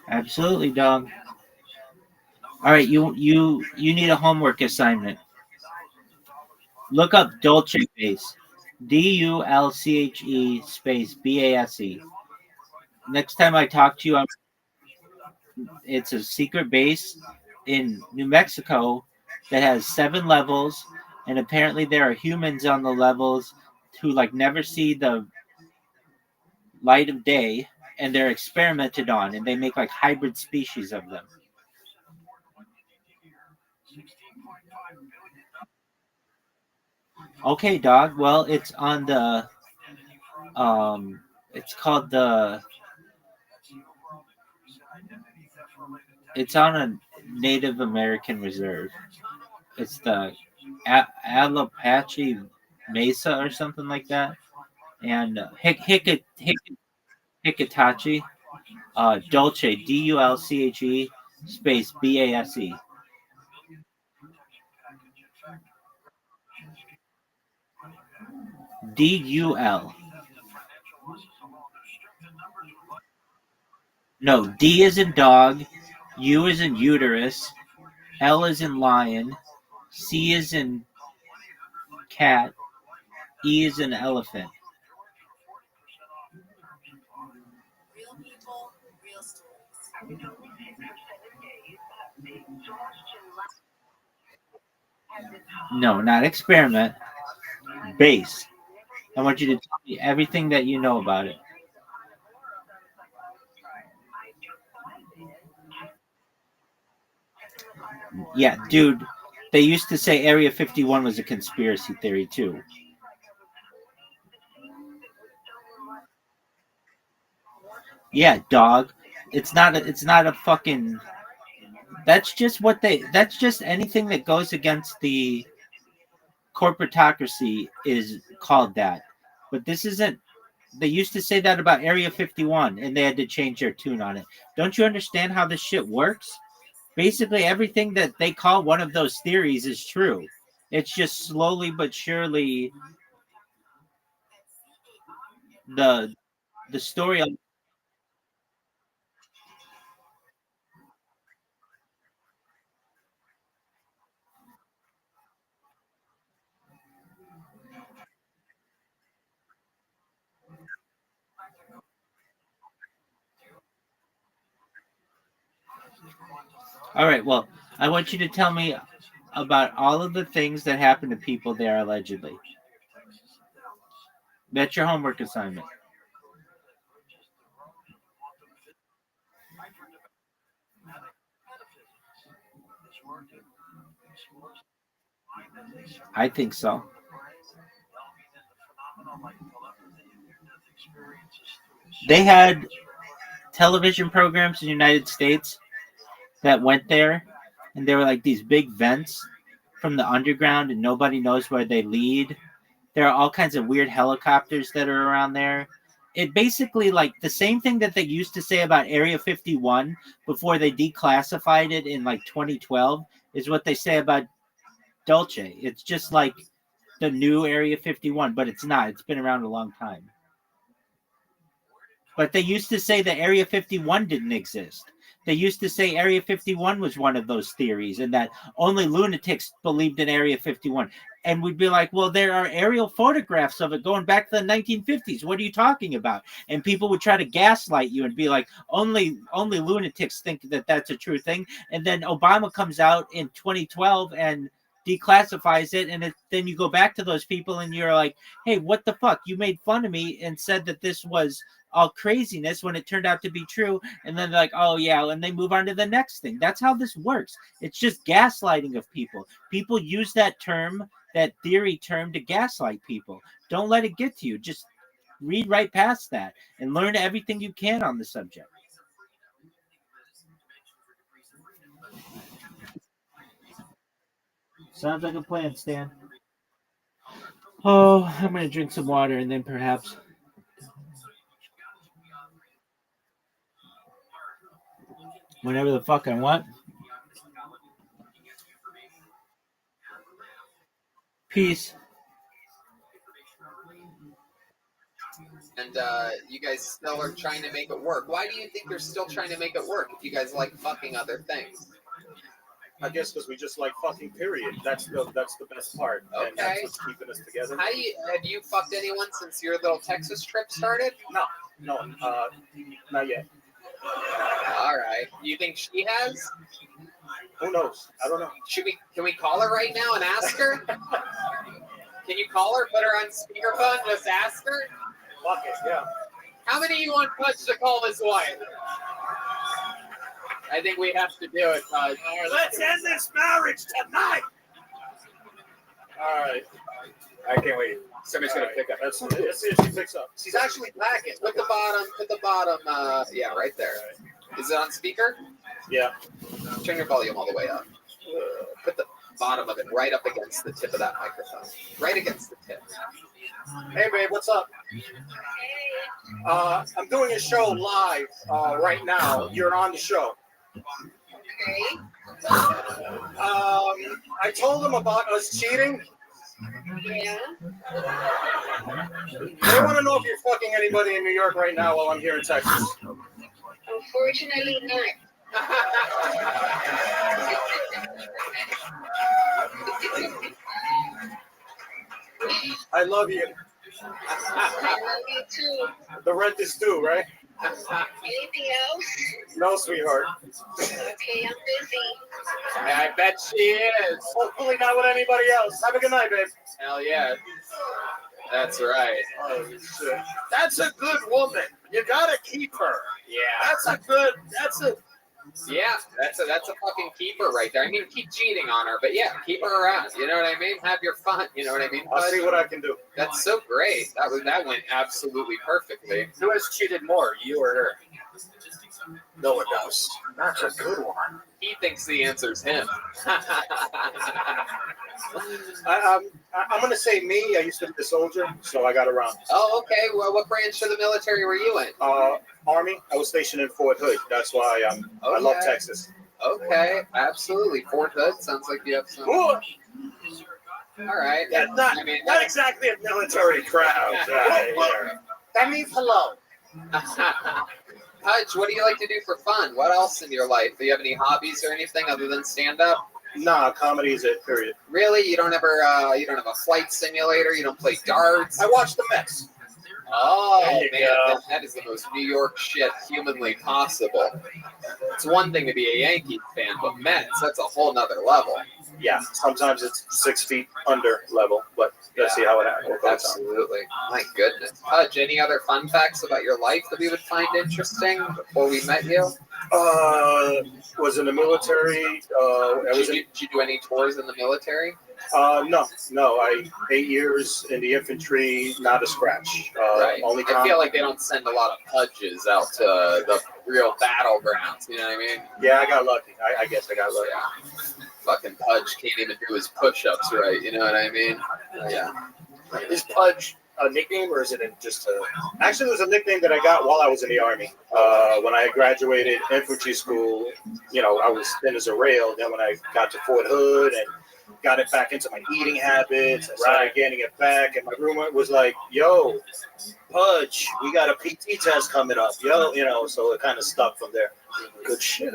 Absolutely, dog. All right, you need a homework assignment. Look up Dolce Base. Dulche space Base. Next time I talk to you, it's a secret base in New Mexico that has 7 levels, and apparently there are humans on the levels who like never see the light of day, and they're experimented on, and they make like hybrid species of them. Okay, dog. Well, it's on the it's called the it's on a Native American reserve. It's the Alapache Mesa or something like that. And Hikitachi, Dulce, Dulche space Base. Dul. No, D is in dog, U is in uterus, L is in lion, C is in cat, E is in elephant. No, not experiment. Base. I want you to tell me everything that you know about it. Yeah, dude. They used to say Area 51 was a conspiracy theory too. Yeah, dog. It's not a fucking that's just anything that goes against the corporatocracy is called that. But this isn't they used to say that about Area 51 and they had to change their tune on it. Don't you understand how this shit works? Basically everything that they call one of those theories is true. It's just slowly but surely the story of. All right, well, I want you to tell me about all of the things that happened to people there allegedly. That's your homework assignment. I think so. They had television programs in the United States that went there, and they were like these big vents from the underground, and nobody knows where they lead. There are all kinds of weird helicopters that are around there. It basically, like the same thing that they used to say about Area 51 before they declassified it in like 2012 is what they say about Dulce. It's just like the new Area 51, but it's not. It's been around a long time. But they used to say that Area 51 didn't exist. They used to say Area 51 was one of those theories and that only lunatics believed in Area 51. And we'd be like, well, there are aerial photographs of it going back to the 1950s. What are you talking about? And people would try to gaslight you and be like, only lunatics think that that's a true thing. And then Obama comes out in 2012 and declassifies it. And then you go back to those people and you're like, hey, what the fuck? You made fun of me and said that this was all craziness when it turned out to be true. And then they're like, oh yeah, and they move on to the next thing. That's how this works. It's just gaslighting of people. People use that term, that theory term, to gaslight people. Don't let it get to you. Just read right past that and learn everything you can on the subject. Sounds like a plan, Stan. Oh, I'm going to drink some water and then perhaps whenever the fuck I want. Peace. And you guys still are trying to make it work. Why do you think you're still trying to make it work if you guys like fucking other things? I guess because we just like fucking, period. That's the best part. Okay. And that's what's keeping us together. Have you fucked anyone since your little Texas trip started? No, not yet. All right. You think she has? Who knows? I don't know. Can we call her right now and ask her? Can you call her, put her on speakerphone, just ask her? Fuck it, yeah. How many of you want Pudge to call his wife? I think we have to do it, Pudge. Let's end this marriage tonight. All right. I can't wait. Somebody's gonna pick up. Let's see if she picks up. She's actually packing. Put the bottom. Yeah, right there. Is it on speaker? Yeah. Turn your volume all the way up. Put the bottom of it right up against the tip of that microphone. Right against the tip. Hey, babe, what's up? I'm doing a show live right now. You're on the show. Okay. I told them about us cheating. Yeah. They want to know if you're fucking anybody in New York right now while I'm here in Texas. Unfortunately, not. I love you. I love you too. The rent is due, right? Anything else? No, sweetheart. Okay, I'm busy. I bet she is. Hopefully not with anybody else. Have a good night, babe. Hell yeah. That's right. Oh, shit. That's a good woman. You gotta keep her. Yeah. That's a fucking keeper right there. I mean, keep cheating on her, but yeah, keep her around. You know what I mean? Have your fun. You know what I mean? I'll see what I can do. That's so great. That went absolutely perfectly. Who has cheated more, you or her? No one knows. That's a good one. He thinks the answer's him. I'm going to say me. I used to be a soldier, so I got around. Oh, okay. Well, what branch of the military were you in? Army. I was stationed in Fort Hood. That's why I love Texas. Okay, absolutely. Fort Hood sounds like you have some. All right. Yeah, not, I mean, not exactly a military crowd. That means hello. Hutch, what do you like to do for fun? What else in your life? Do you have any hobbies or anything other than stand up? Nah, comedy is it, period. Really? You don't ever you don't have a flight simulator? You don't play darts? I watch the Mets. Oh, There you man, go. that is the most New York shit humanly possible. It's one thing to be a Yankees fan, but Mets, that's a whole nother level. Yeah, sometimes it's 6 feet under level, but let's see how it happens. Absolutely. My goodness. Hutch, any other fun facts about your life that we would find interesting before we met you? Was in the military. Did you do any tours in the military? No. 8 years in the infantry, not a scratch. Right. Only I feel like they don't send a lot of pudges out to the real battlegrounds. You know what I mean? Yeah, I got lucky. I guess I got lucky. Yeah. Fucking Pudge can't even do his push-ups right. You know what I mean? Yeah. Is Pudge a nickname or is it just a... Actually, it was a nickname that I got while I was in the Army. When I graduated infantry school, I was thin as a rail. Then when I got to Fort Hood and got it back into my eating habits, I started getting it back. And my roommate was like, yo, Pudge, we got a PT test coming up. So it kind of stuck from there. Good shit.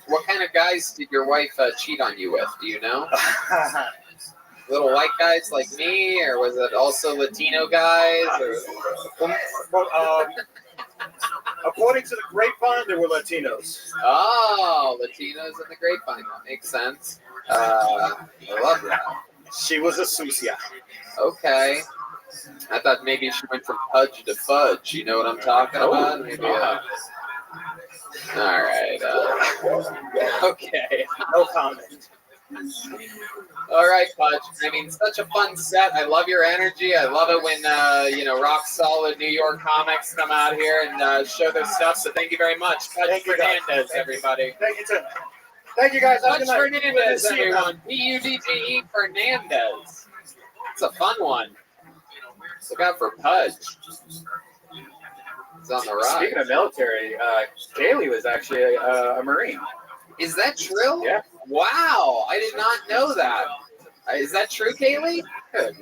What kind of guys did your wife cheat on you with? Do you know? Little white guys like me, or was it also Latino guys? According to the grapevine, there were Latinos. Oh, Latinos in the grapevine. That makes sense. I love that. She was a sucia. Okay. I thought maybe she went from Pudge to Fudge. You know what I'm talking about? Maybe. All right. Okay. No comment. All right, Pudge. I mean, such a fun set. I love your energy. I love it when rock solid New York comics come out here and show their stuff. So thank you very much, Pudge Fernandez, everybody. Thank you, Tim. Thank you, guys. Pudge Fernandez, everyone. P-U-D-G-E Fernandez. It's a fun one. Look out for Pudge. He's on the rise. Speaking of military, Kaylee was actually a Marine. Is that true? Yeah. Wow, I did not know that. Is that true, Kaylee? Good.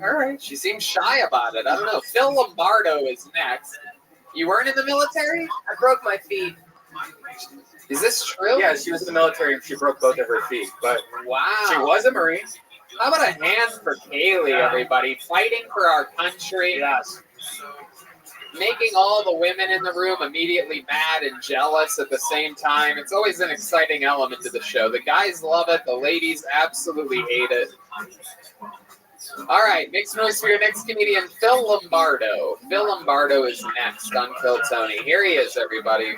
All right. She seems shy about it. I don't know. Phil Lombardo is next. You weren't in the military? I broke my feet. Is this true? Yeah, she was in the military. She broke both of her feet, but wow, she was a Marine. How about a hand for Kaylee, everybody? Fighting for our country. Yes. Making all the women in the room immediately mad and jealous at the same time. It's always an exciting element to the show. The guys love it. The ladies absolutely hate it. All right, make some noise for your next comedian, Phil Lombardo. Phil Lombardo is next on Kill Tony. Here he is, everybody.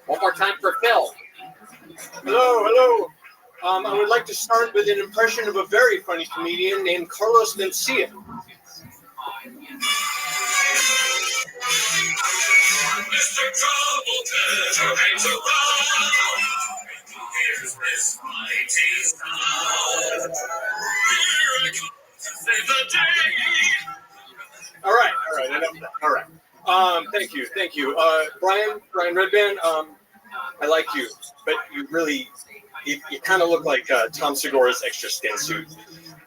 One more time for Phil. Hello. I would like to start with an impression of a very funny comedian named Carlos Mencia. Mr. Troubleton hangs around. Here's Miss Mighty's town. Here I come to save the day. All right. Enough of that. All right. Thank you. Brian Redband. I like you, but you kind of look like Tom Segura's extra skin suit.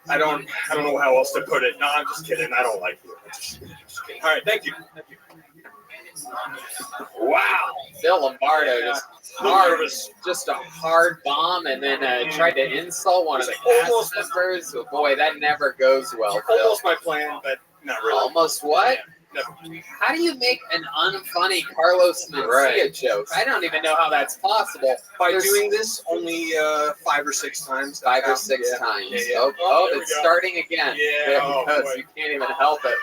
I don't know how else to put it. No, I'm just kidding. I don't like you. Just kidding. All right. Thank you. Wow, Phil Lombardo just a hard bomb, and then tried to insult one of the cast members. Oh, boy, that never goes well. Phil. Almost my plan, but not really. Almost what? No. How do you make an unfunny Carlos Mencia joke? I don't even know how that's possible. By doing this only 5 or 6 times. 5 or 6 times. Yeah. Oh, it's starting again. Yeah. Because you can't even help it.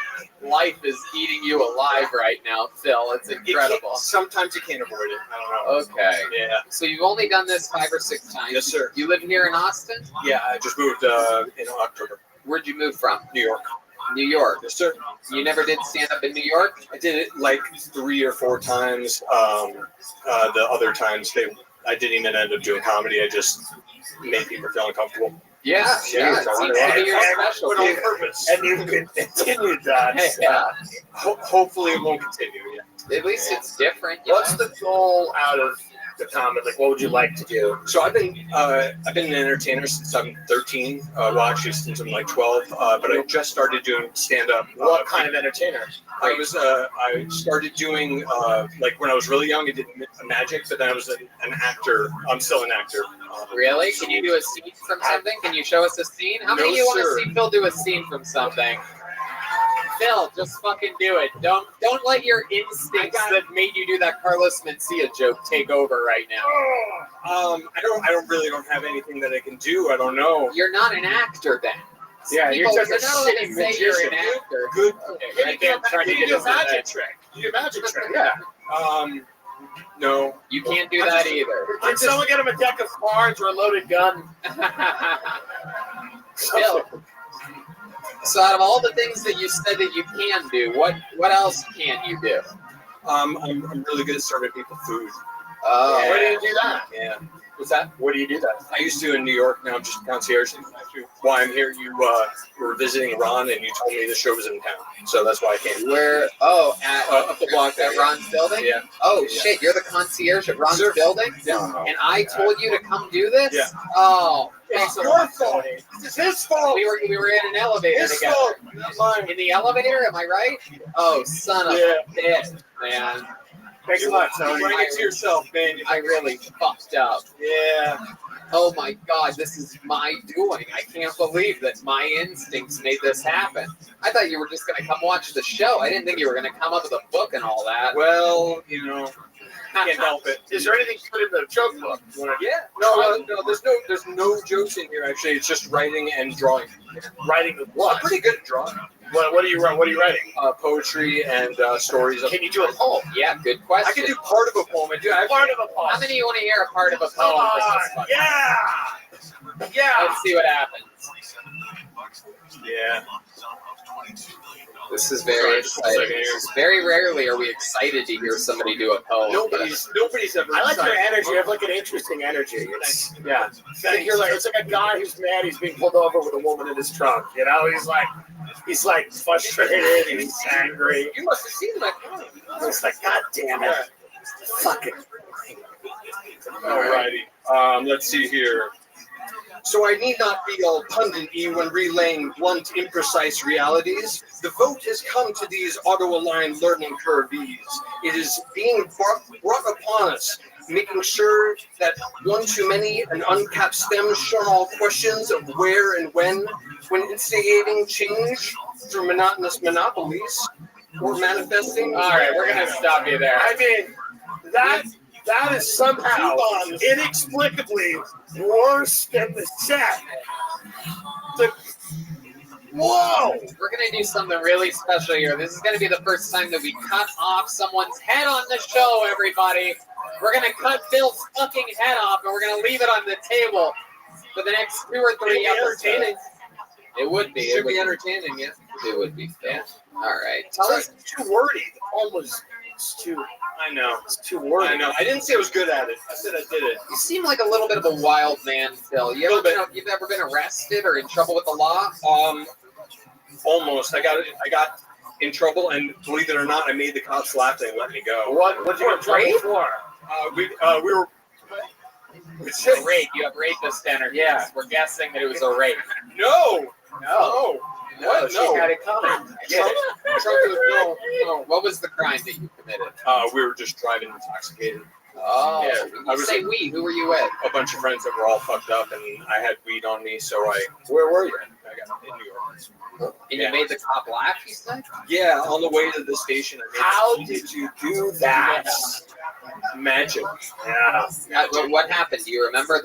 Life is eating you alive right now, Phil. It's incredible. Sometimes you can't avoid it. I don't know. Okay. Yeah. So you've only done this 5 or 6 times? Yes, sir. You live here in Austin? Yeah, I just moved in October. Where'd you move from? New York. New York. Yes, sir. You never did stand up in New York? I did it like 3 or 4 times. The other times I didn't even end up doing comedy. I just made people feel uncomfortable. Yeah. It seems to be your specialty. On purpose. And you can continue that. Yeah. Hopefully it won't continue. Yeah. At least it's different. What's the goal out of the comment? Like, what would you like to do? So I've been an entertainer since I'm 13. Well, actually since I'm like 12. But I just started doing stand up. What kind of entertainer? I started doing like when I was really young. I did magic, but then I was an actor. I'm still an actor. Really? Can you do a scene from something? Can you show us a scene? How many of you want to see Phil do a scene from something? Phil, just fucking do it. Don't let your instincts that made you do that Carlos Mencia joke take over right now. I really don't have anything that I can do. I don't know. You're not an actor then. Yeah, People, you're just a not allowed to shitty say magician. you're an actor. Good. Okay, Can you do a magic trick? You do a magic trick. Yeah. No. You can't do that either. Can someone get him a deck of cards or a loaded gun? Phil. So out of all the things that you said that you can do, what else can you do? I'm really good at serving people food. Oh. Where do you do that? Yeah. What's that? Where do you do that? I used to in New York. Now I'm just a concierge. Actually, while I'm here, you were visiting Ron, and you told me the show was in town, so that's why I came. Where? Oh, at up the block at Ron's building. Yeah. Oh shit, you're the concierge at Ron's building. Yeah. And I told you to come do this. Yeah. Oh, It's your fault. It's his fault. We were in an elevator His together. fault, not mine. In the elevator, am I right? Oh, son of a bitch, man. Thanks a lot, Tony. Bring it to yourself, man. I really fucked up. Yeah. Oh my God, this is my doing. I can't believe that my instincts made this happen. I thought you were just going to come watch the show. I didn't think you were going to come up with a book and all that. Well, you know, can't help it. Is there anything good in the joke book? Yeah. No, there's no jokes in here. Actually, it's just writing and drawing. Writing the what? I'm pretty good at drawing. What are you writing? Poetry and stories. Can you do a poem? Yeah, good question. I can do part of a poem. Part of a poem. How many of you want to hear a part of a Come poem? on. Yeah. Yeah. Let's see what happens. Yeah. This is very exciting. Very rarely are we excited to hear somebody do a poem. Nobody's ever. I like your energy. You have like an interesting energy. It's, yeah. Like you're like, it's like a guy who's mad. He's being pulled over with a woman in his trunk. You know, he's like frustrated. He's angry. You must have seen that poem. It's like, God damn it. Fucking. Alrighty. Let's see here. So I need not be all pundit-y when relaying blunt, imprecise realities. The vote has come to these auto-aligned learning curves. It is being brought upon us, making sure that one too many and uncapped stems shun all questions of where and when instigating change through monotonous monopolies or manifesting. All right, we're going to stop you there. I mean, that is somehow inexplicably worse than the set. Whoa! We're going to do something really special here. This is going to be the first time that we cut off someone's head on the show, everybody. We're going to cut Phil's fucking head off, and we're going to leave it on the table for the next 2 or 3 episodes. It would be. It should be entertaining, yeah. It would be. Yeah. All right. Tell us. Too wordy. Almost. It's too. I know. It's too wordy. I know. I didn't say I was good at it. I said I did it. You seem like a little bit of a wild man, Phil. You've ever been arrested or in trouble with the law? Almost. I got in trouble, and believe it or not, I made the cops laugh. They let me go. What did you get in trouble for? We were. It's a rape. You have rapist energy. Yeah. We're guessing that it was a rape. No. What? She had it coming. No. What was the crime that you committed? We were just driving intoxicated. Oh, yeah. I was say we. Who were you with? A bunch of friends that were all fucked up, and I had weed on me, so Where were you? I got in New York. And you made the cop laugh, you said? Yeah, on the way to the station. How did you do that? Magic. Yeah. What happened? Do you remember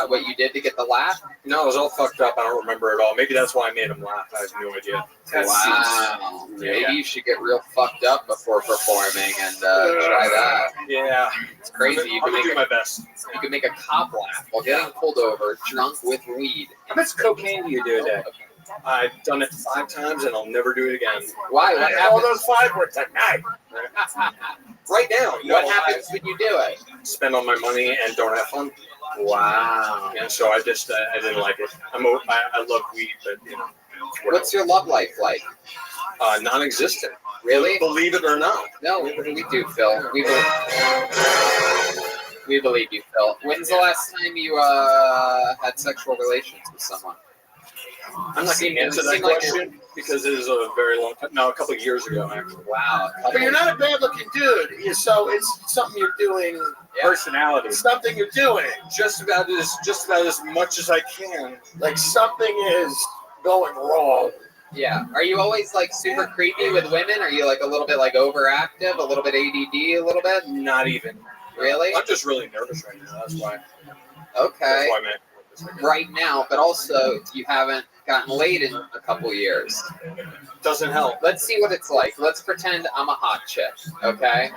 what you did to get the laugh? No, I was all fucked up. I don't remember it all. Maybe that's why I made him laugh. I have no idea. Wow. Maybe you should get real fucked up before performing and try that. Yeah. It's crazy. I'm gonna do my best. You can make a cop laugh while getting pulled over, drunk with weed. How much cocaine do you do a day? I've done it 5 times, and I'll never do it again. Why? What All happens? those 5 were tonight. Right now. What happens when you do it? Spend all my money and don't have fun. Wow. And so I just I didn't like it. I love weed, but you know. What's your love life like? Non-existent. Really? Believe it or not. No, we do, Phil. We believe you, Phil. When's the last time you had sexual relations with someone? I'm not going to answer that question because it is a very long time. No, a couple of years ago, actually. Wow. But you're not a bad-looking dude, so it's something you're doing. Personality. Something you're doing. Just about as much as I can. Like something is going wrong. Yeah. Are you always like super creepy with women? Are you like a little bit like overactive, a little bit ADD, a little bit? Not even. Really? I'm just really nervous right now. That's why. Okay. That's why, man. Right now, but also you haven't gotten laid in a couple years. Doesn't help. Let's see what it's like. Let's pretend I'm a hot chick, okay?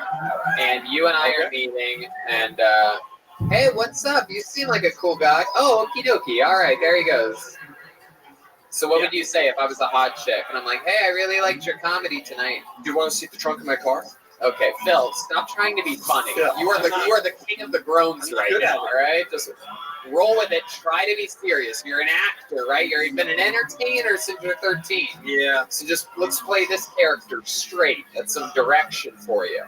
And you and I are meeting, and hey, what's up? You seem like a cool guy. Oh, okie dokie. All right, there he goes. So what would you say if I was a hot chick? And I'm like, hey, I really liked your comedy tonight. Do you want to see the trunk of my car? Okay, Phil, stop trying to be funny. Yeah. You are the king of the groans right now, all right? Just roll with it. Try to be serious. You're an actor, right? You've been an entertainer since you're 13. Yeah. So just let's play this character straight. That's some direction for you.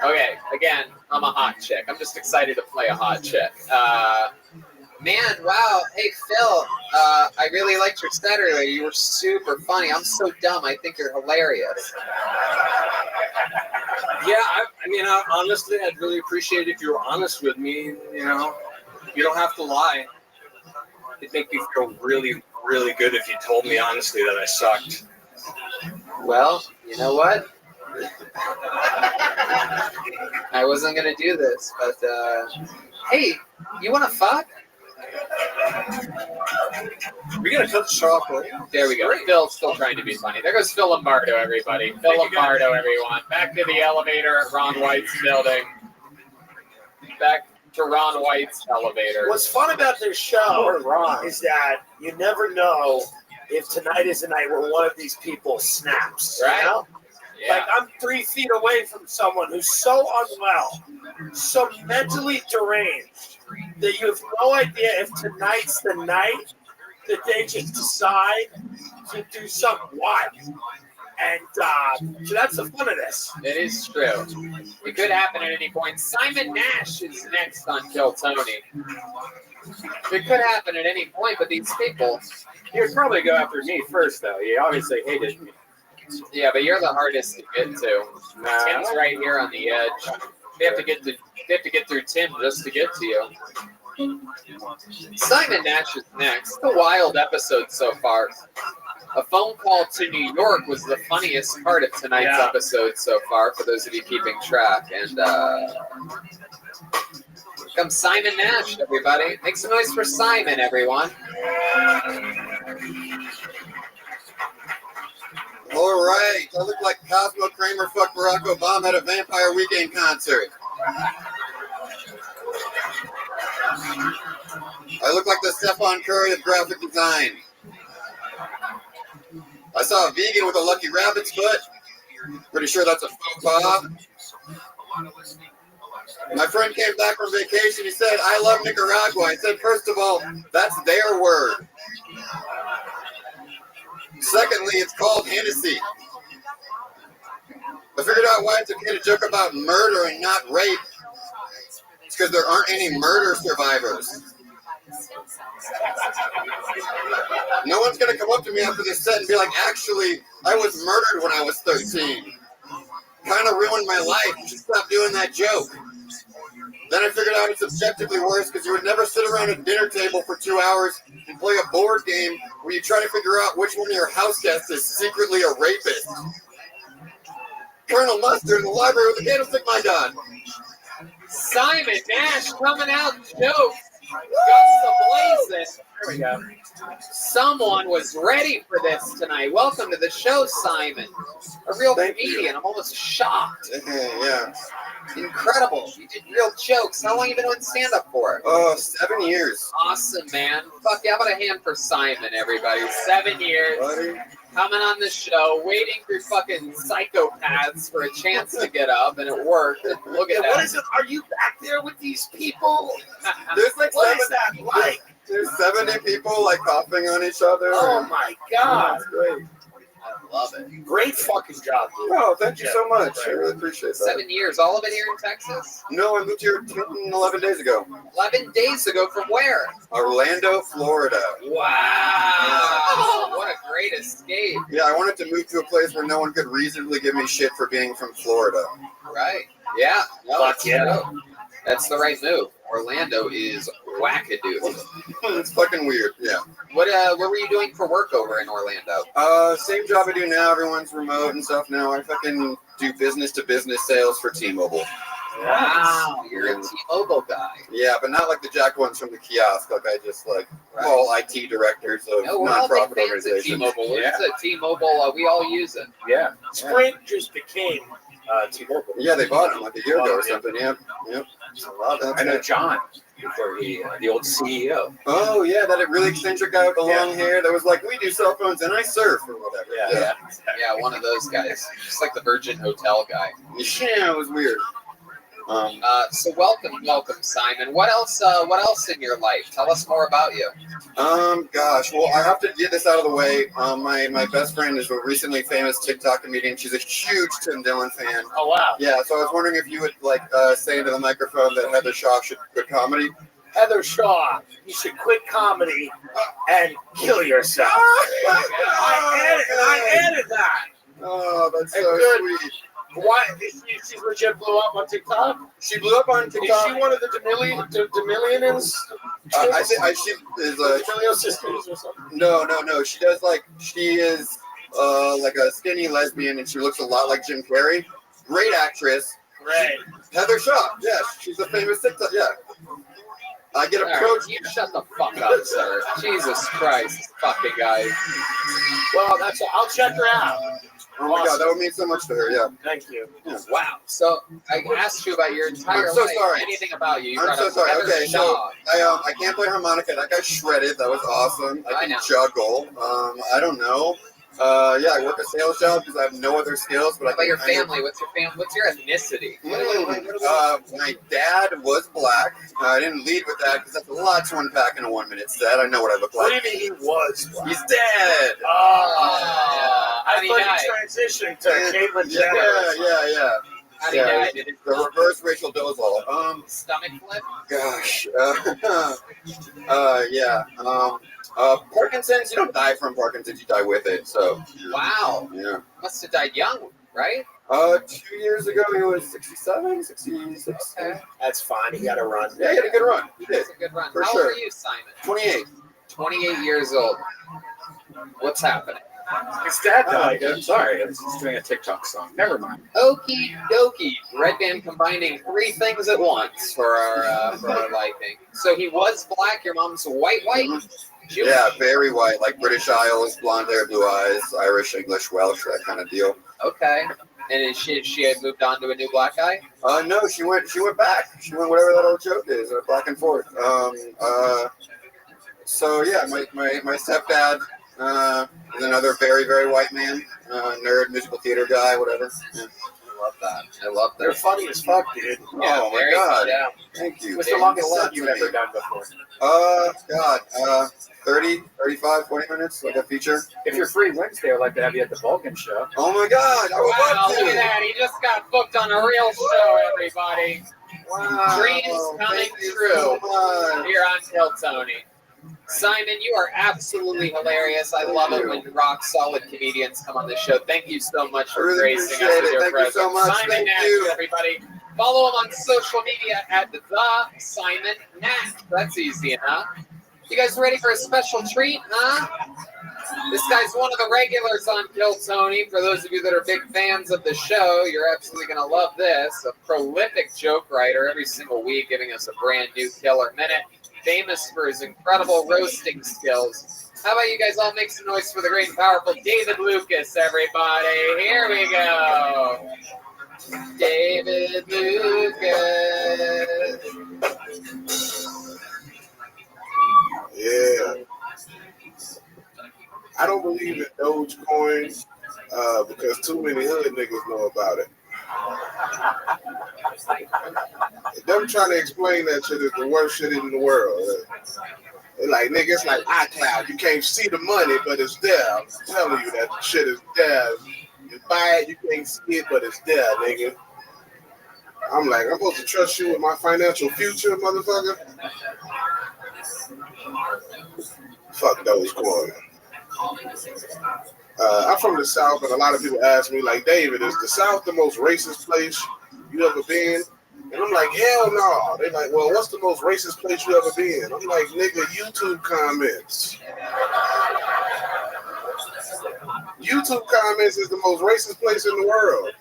Okay, again, I'm a hot chick. I'm just excited to play a hot chick. Man, wow. Hey, Phil, I really liked your set earlier. You were super funny. I'm so dumb. I think you're hilarious. Yeah, I mean, honestly, I'd really appreciate if you were honest with me. You know, you don't have to lie. It'd make me feel really, really good if you told me honestly that I sucked. Well, you know what? I wasn't going to do this, but hey, you want to fuck? We're going to cut the show off. There we go. Phil's still trying to be funny. There goes Phil Lombardo, everybody. Phil Lombardo, everyone. Back to the elevator at Ron White's building. Back to Ron White's elevator. What's fun about this show is that you never know if tonight is the night where one of these people snaps. Right. You know? Yeah. Like, I'm 3 feet away from someone who's so unwell, so mentally deranged, that you have no idea if tonight's the night that they just decide to do something wild. And so that's the fun of this. It is true. It could happen at any point. Simon Nash is next on Kill Tony. It could happen at any point, but these people... He would probably go after me first, though. He obviously hated me. Yeah, but you're the hardest to get to. Tim's right here on the edge. They have to get through Tim just to get to you. Simon Nash is next. A wild episode so far. A phone call to New York was the funniest part of tonight's episode so far, for those of you keeping track. And comes Simon Nash, everybody. Make some noise for Simon, everyone. All right, I look like Cosmo Kramer fucked Barack Obama at a Vampire Weekend concert. I look like the Stephon Curry of graphic design. I saw a vegan with a Lucky Rabbit's foot. Pretty sure that's a faux pas. My friend came back from vacation. He said, I love Nicaragua. I said, first of all, that's their word. Secondly, it's called Hennessy. I figured out why it's okay to joke about murder and not rape. It's because there aren't any murder survivors. No one's going to come up to me after this set and be like, actually, I was murdered when I was 13. Kind of ruined my life. You should stop doing that joke. Then I figured out it's objectively worse because you would never sit around a dinner table for 2 hours and play a board game where you try to figure out which one of your house guests is secretly a rapist. Colonel Mustard in the library with a candlestick mind on. Simon Nash coming out jokes. Guns a-blazing. There we go. Someone was ready for this tonight. Welcome to the show, Simon. A real comedian. I'm almost shocked. Yeah. Incredible. You did real jokes. How long have you been doing stand-up for? 7 years. Awesome, man. Fuck yeah, how about a hand for Simon, everybody? 7 years. Buddy. Coming on the show, waiting for fucking psychopaths for a chance to get up, and it worked. And look at that. What is it? Are you back there with these people? There's like What is that like? There's 70 people like coughing on each other. Oh my God. That's great. I love it. Great fucking job, dude. Oh, thank you so much. I really appreciate that. 7 years, all of it here in Texas? No, I moved here 10, 11 days ago. 11 days ago from where? Orlando, Florida. Wow. What a great escape. Yeah, I wanted to move to a place where no one could reasonably give me shit for being from Florida. Right. Yeah. No, Fuck yeah. true. That's the right move. Orlando is wackadoo. It's fucking weird, yeah. What were you doing for work over in Orlando? Same job I do now. Everyone's remote and stuff now. I fucking do business-to-business sales for T-Mobile. Wow. You're a T-Mobile guy. Yeah, but not like the jack ones from the kiosk. Like I just call IT directors of No, we're all big nonprofit fans of organizations. T-Mobile. Yeah. It's a T-Mobile. We all use it. Yeah. Sprint just became T-Mobile. Yeah, they bought them like a year ago or something. Yep. I love it. I know John, before the old CEO. Oh yeah, that really eccentric guy with the long hair that was like, we do cell phones and I surf or whatever. Yeah, one of those guys. Just like the Virgin Hotel guy. Yeah, it was weird. So welcome, Simon. What else in your life? Tell us more about you. Gosh, well, I have to get this out of the way. My best friend is a recently famous TikTok comedian. She's a huge Tim Dillon fan. Oh wow. Yeah, so I was wondering if you would say into the microphone that Heather Shaw should quit comedy. Heather Shaw, you should quit comedy and kill yourself. I added that. Oh, that's so sweet. Why? She legit blew up on TikTok? She blew up on TikTok. Is she one of the Demillions? I think she is D'Amelio sisters or something? No. She does she is like a skinny lesbian and she looks a lot like Jim Carrey. Great actress. Great. Heather Shaw. Yeah, she's a famous TikTok. Yeah. I get approached. You shut the fuck up, sir. Jesus Christ, fucking guy. Well, I'll check her out. Oh my God, that would mean so much to her. Yeah. Thank you. Yeah. Wow. So I asked you about your entire I'm so life. sorry. Anything about you? I'm so sorry. Okay, so I can't play harmonica. That got shredded. That was awesome. I can juggle. I don't know. Yeah, I work a sales job because I have no other skills. But What about your family? What's your family? What's your ethnicity? My dad was black. I didn't lead with that because that's a lot to unpack in a 1-minute set. I know what I look like. What do you mean he was black? He's dead. I thought he transitioned to Caitlyn Jenner. Yeah. How do you die? Did it The reverse Rachel Dolezal. stomach flip? Gosh. Yeah. Parkinson's, you don't die from Parkinson's, you die with it. So. Wow. Yeah. Must have died young, right? 2 years ago, he was 67, 66. Okay. That's fine. He had a run. Yeah, he had a good run. He did. That's a good run. For How sure. old are you, Simon? 28. 28 years old. What's happening? It's dad died. I'm sorry, I was just doing a TikTok song. Never mind. Okie dokie. Red Band combining 3 things at once for our liking. So he was black. Your mom's white. Jewish. Yeah, very white, like British Isles, blonde hair, blue eyes, Irish, English, Welsh, that kind of deal. Okay. And is she had moved on to a new black guy? No, she went back. She went whatever that old joke is, back and forth. So yeah, my stepdad is another very, very white man, nerd, musical theater guy, whatever. Yeah. I love that. They're funny as fuck, dude. Yeah, oh my very God! down. Thank you. What's the longest set you've ever done before? God, 30, 35, 40 minutes, like a feature. If you're free Wednesday, I'd like to have you at the Vulcan show. Oh my God! I would Wow, love look to. at that. He just got booked on a real show, everybody. Wow! Dreams coming Thank you true so much. here on Kill Tony. Simon, you are absolutely hilarious. I love it when rock solid comedians come on the show. Thank you so much for really gracing us appreciate with it. your Thank you presence. so much. Simon Thank Nash, you. everybody. Follow him on social media at the Simon Nash. That's easy enough. You guys ready for a special treat, huh? This guy's one of the regulars on Kill Tony. For those of you that are big fans of the show, you're absolutely going to love this. A prolific joke writer every single week, giving us a brand new killer minute. Famous for his incredible roasting skills. How about you guys all make some noise for the great and powerful David Lucas, everybody? Here we go. David Lucas. Yeah. I don't believe in Dogecoin because too many hood niggas know about it. Them trying to explain that shit is the worst shit in the world. They're like, nigga, it's like iCloud. You can't see the money, but it's there. I'm telling you that shit is there. You buy it, you can't see it, but it's there, nigga. I'm like, I'm supposed to trust you with my financial future, motherfucker? Fuck those coins. I'm from the South, and a lot of people ask me, like, David, is the South the most racist place you ever been? And I'm like, hell no. They're like, well, what's the most racist place you ever been? I'm like, nigga, YouTube comments. YouTube comments is the most racist place in the world.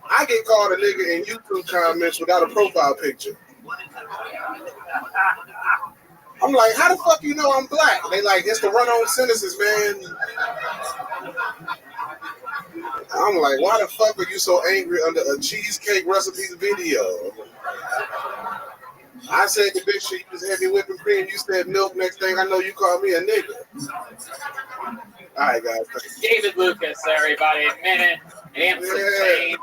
I get called a nigga in YouTube comments without a profile picture. I'm like, how the fuck you know I'm black? They like, it's the run-on sentences, man. I'm like, why the fuck are you so angry under a cheesecake recipes video? I said the bitch she used heavy whipping cream. You said milk. Next thing I know, you called me a nigga. All right, guys. David Lucas, everybody. Minute. Amps Yeah.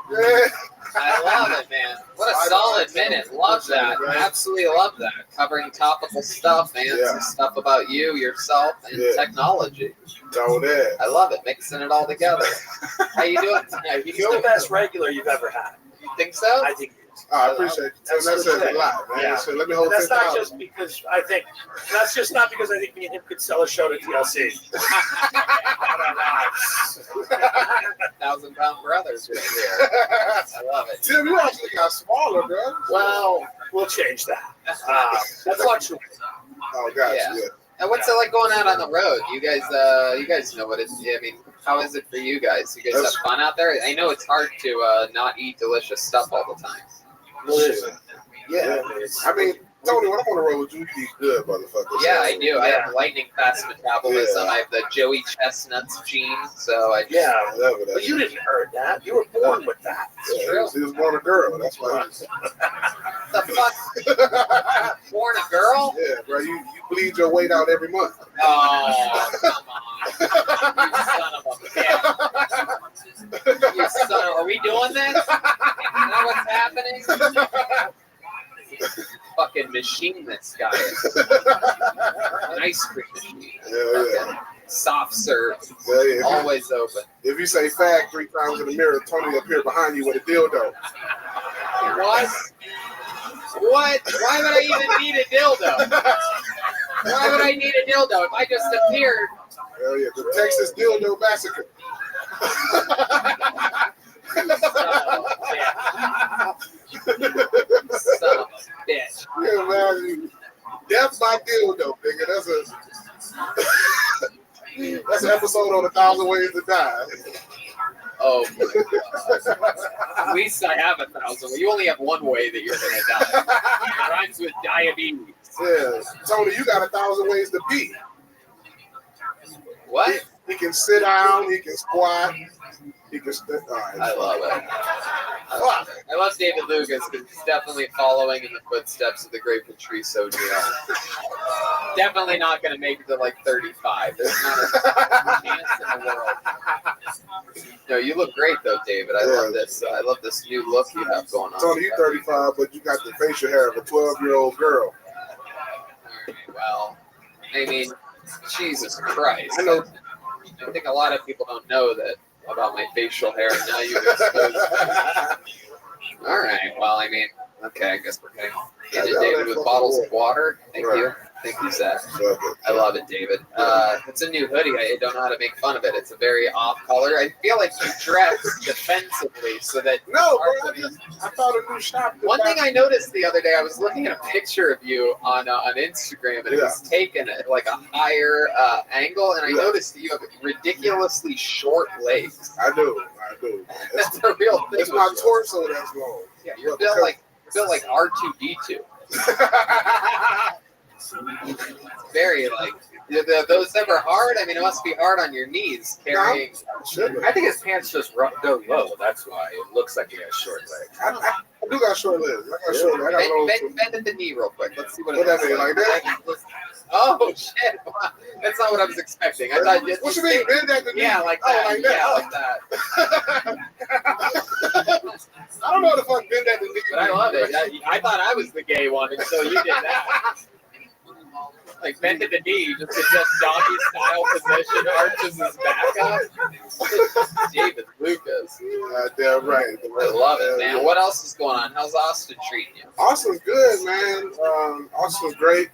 I love it, man. What a solid minute. Love that. Absolutely love that. Covering topical stuff, man. Some stuff about you, yourself, and technology. All that. I love it. Mixing it all together. How you doing tonight? You're the best regular you've ever had. You think so? I think. I appreciate it. That says a lot, man. Yeah. So let me hold That's not $10,000. just because I think. That's just not because I think me and him could sell a show to TLC. 1,000-pound brothers right here. I love it. Tim, you actually got smaller, bro. Well, we'll change that. That fluctuates. Oh, gotcha. Yeah. And what's it like going out on the road? You guys know what it's. I mean, how is it for you guys? You guys have fun out there? I know it's hard to not eat delicious stuff all the time. Yeah. I mean, Tony, when I'm on the road with you, you eat good, motherfucker. Yeah, I do. I have lightning fast metabolism. I have the Joey Chestnut's gene, so I just... But you didn't earn that. You were born with that. It's true. He was born a girl. That's why. The fuck? Born a girl? Yeah, bro. You bleed your weight out every month. Oh, come on. You son of a bitch. You son of... Are we doing this? Is that what's happening? Fucking machine this guy is. An ice cream machine. Yeah. Soft serve. Yeah. Always open. If you say fag 3 times in the mirror, Tony will appear behind you with a dildo. What? What? Why would I even need a dildo? Why would I need a dildo if I just appeared? Hell yeah, the Texas dildo massacre. Son of a bitch. Yeah, man. Death by dildo, nigga. That's an episode on 1,000 Ways to Die. Oh my God. At least I have 1,000. You only have one way that you're gonna die. It rhymes with diabetes. Yeah. Tony, you got 1,000 ways to pee. What? He can sit down, he can squat, he can stand. Right. I love it. I love David Lucas because he's definitely following in the footsteps of the great Patrice O'Neill. Definitely not going to make it to like 35. There's not a chance in the world. No, you look great though, David. I love this. I love this new look you have going on. Tony, you're 35, but you got the facial hair of a 12-year-old girl. Well, I mean, Jesus Christ. I think a lot of people don't know that about my facial hair. Now you've exposed me. All right. Well, I mean, okay. I guess we're going to get it, David, with bottles of water. Thank you. Thank you, Zach. I love it, David. It's a new hoodie. I don't know how to make fun of it. It's a very off color. I feel like you dress defensively so that... No, bro, I thought a new shop. One thing I noticed the other day, I was looking at a picture of you on Instagram, and it was taken at like a higher angle, and I noticed that you have ridiculously short legs. I do. That's a real thing. It's my torso that's long. Yeah, you're built like R2-D2. Very like those ever hard. I mean, it must be hard on your knees carrying. I think his pants just go low. That's why it looks like he has short legs. I do got short legs. I got short legs. Bend at the knee real quick. Let's see what that mean, like that? Oh shit! Wow. That's not what I was expecting. I thought what you mean bend at the knee? Yeah, like that. Like that. Yeah, like that. I don't know what the fuck bend at the knee. But I love it. I thought I was the gay one until you did that. Like bent at the knee, just adjust doggy style position, arches his back up. David Lucas. Damn right. I love it, man. What else is going on? How's Austin treating you? Austin's good, man. Austin's great.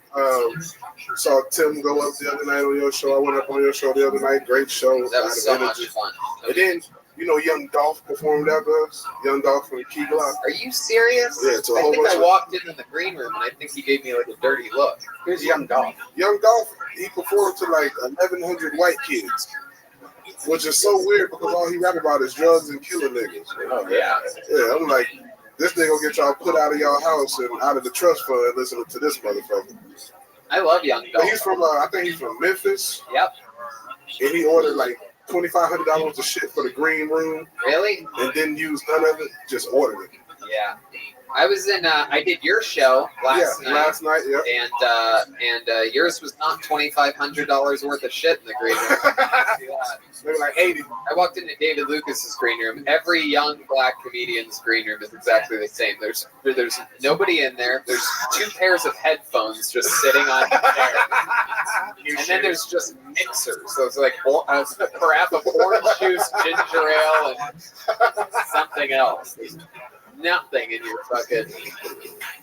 Saw Tim go up the other night on your show. I went up on your show the other night. Great show. That was so much fun. And then, you know, Young Dolph performed out with us. Young Dolph from the Key Block. Are you serious? Yeah, it's a I whole think bunch I walked into the green room and I think he gave me like a dirty look. Who's Young Dolph? Young Dolph, he performed to like 1,100 white kids, which is so weird because all he rap about is drugs and killing niggas. Oh, yeah. Yeah, I'm like, this nigga gonna get y'all put out of y'all house and out of the trust fund listening to this motherfucker. I love Young But Dolph. he's from, I think he's from Memphis. Yep. And he ordered like $2,500 of shit for the green room. Really? And didn't use none of it, just ordered it. Yeah. I was in. I did your show last night. Last night, yeah. And yours was not $2,500 worth of shit in the green room. Maybe like 80. I walked into David Lucas's green room. Every young black comedian's green room is exactly the same. There's nobody in there. There's 2 pairs of headphones just sitting on the chair. And then there's just mixers. So it's like a carafe of orange juice, ginger ale, and something else. There's nothing in your fucking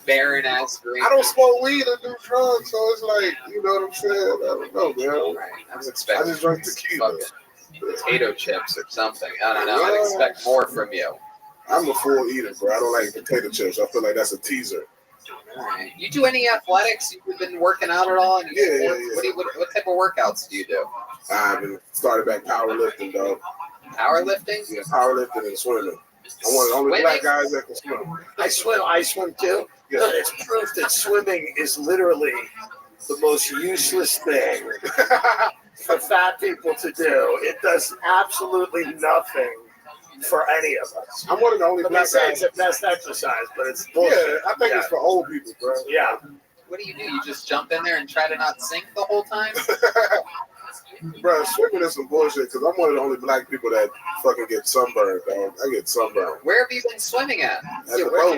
barren ass green. I don't smoke weed or do drugs, so it's like, you know what I'm saying? I don't know, man. Right. I was expecting I just drink tequila. Potato chips or something. I don't know. I'd expect more from you. I'm a full eater, bro. I don't like potato chips. I feel like that's a teaser. Right. You do any athletics? You've been working out at all? Yeah. What type of workouts do you do? I've been started back powerlifting, dog. Powerlifting? Yeah, powerlifting and swimming. I'm one of the only black guys that can swim. I swim too. Yeah. But it's proof that swimming is literally the most useless thing for fat people to do. It does absolutely nothing for any of us. I'm one of the only But black they say guys. it's the best exercise, but it's bullshit. Yeah, I think it's for old people, bro. Yeah. What do? You just jump in there and try to not sink the whole time? Bro, swimming is some bullshit because I'm one of the only black people that fucking get sunburned, dog. I get sunburned. Where have you been swimming at? At the boat.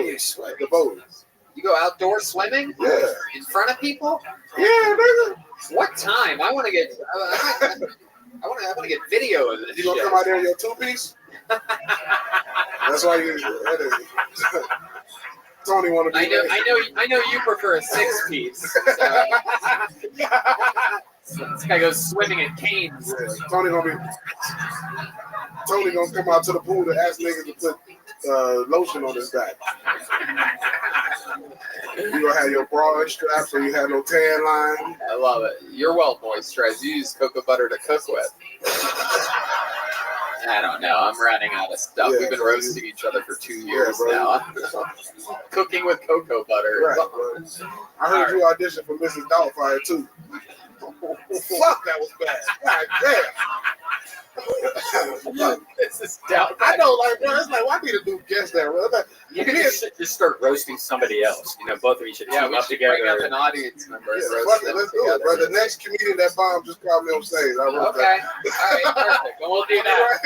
At the boat. You go outdoor swimming? Yeah. In front of people? Yeah, nigga. What time? I want to get. I want to get video of this. You gonna come out there in your 2-piece? That's why you. Tony want to be. I know. You prefer a 6-piece. So this guy goes swimming at Canes. Yeah, Tony gonna come out to the pool to ask niggas to put lotion on his back. You gonna have your bra unstrapped so you have no tan line. I love it. You're well moisturized. You use cocoa butter to cook with. I don't know. I'm running out of stuff. Yeah, We've been roasting each other for 2 years now. Cooking with cocoa butter. Right, I heard you audition for Mrs. Doubtfire too. Fuck, that was bad. God damn. This is down. I know, like, bro, it's like, why need to do guess that, bro? Like, You can just start roasting somebody else. You know, both of you should team we up should together. bring up an audience member. yeah, and roast fuck it, them let's do it, together. bro. The next comedian that bombed just called me on stage. I wrote Okay. All right, perfect. Well, we'll do that.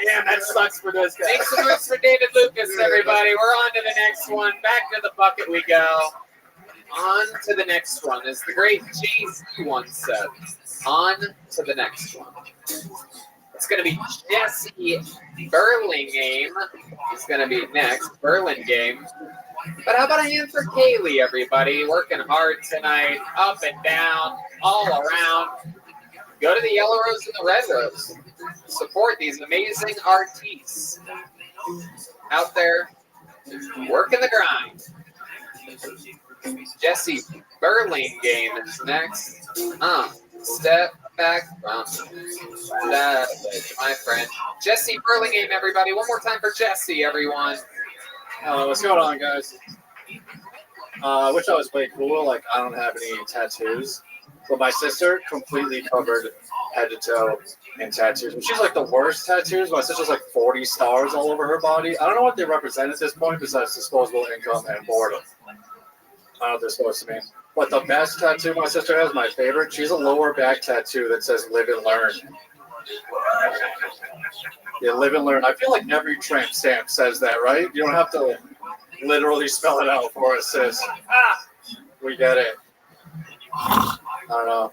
Damn, that sucks for those guys. Thanks so much for David Lucas, everybody. We're on to the next one. Back to the bucket we go. On to the next one. As the great Jay-Z once said, on to the next one. It's going to be Jesse Burlingame. He's going to be next. Burlingame. But how about a hand for Kaylee, everybody? Working hard tonight, up and down, all around. Go to the Yellow Rose and the Red Rose. Support these amazing artists out there working the grind. Jesse Burlingame is next. Step back from that, my friend. Jesse Burlingame, everybody. One more time for Jesse, everyone. What's going on, guys? Wish I was way cooler. Like, I don't have any tattoos. But my sister completely covered head to toe in tattoos. She's like the worst tattoos. My sister's like 40 stars all over her body. I don't know what they represent at this point besides disposable income and boredom. I don't know what they're supposed to mean. But the best tattoo my sister has, my favorite, she's a lower back tattoo that says live and learn. Yeah, live and learn. I feel like every tramp stamp says that, right? You don't have to literally spell it out for us, sis. We get it. don't know.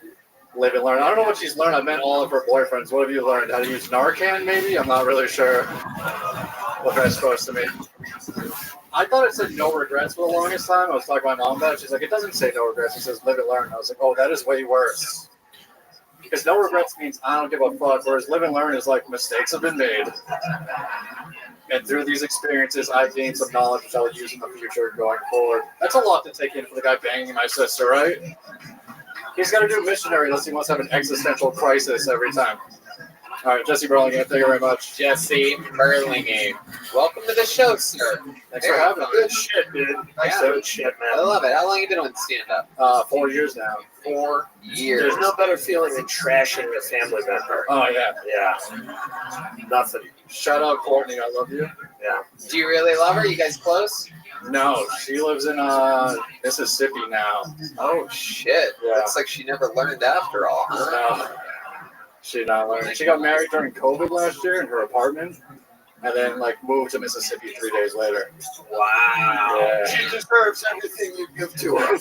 Live and learn. I don't know what she's learned. I met all of her boyfriends. What have you learned? How to use Narcan, maybe? I'm not really sure what that's supposed to mean. I thought it said no regrets for the longest time. I was talking to my mom about it. She's like, it doesn't say no regrets. It says live and learn. I was like, oh, that is way worse. Because no regrets means I don't give a fuck, whereas live and learn is like mistakes have been made. And through these experiences, I've gained some knowledge which I'll use in the future going forward. That's a lot to take in for the guy banging my sister, right? He's got to do missionary unless he wants to have an existential crisis every time. All right, Jesse Burlingame, thank you very much. Jesse Burlingame. Welcome to the show, sir. Thanks for having me. Good shit, dude. Nice Yeah. shit, man. I love it. How long have you been doing stand-up? 4 years now. 4 years. There's no better feeling than trashing a family member. Oh, yeah. Yeah. Nothing. Shout out Courtney, I love you. Yeah. Do you really love her? You guys close? No, she lives in Mississippi now. Oh, shit. Yeah. Looks like she never learned after all, huh? No, she not learned. She got married during COVID last year in her apartment, and then like moved to Mississippi 3 days later. Wow. Yeah. She deserves everything you give to her.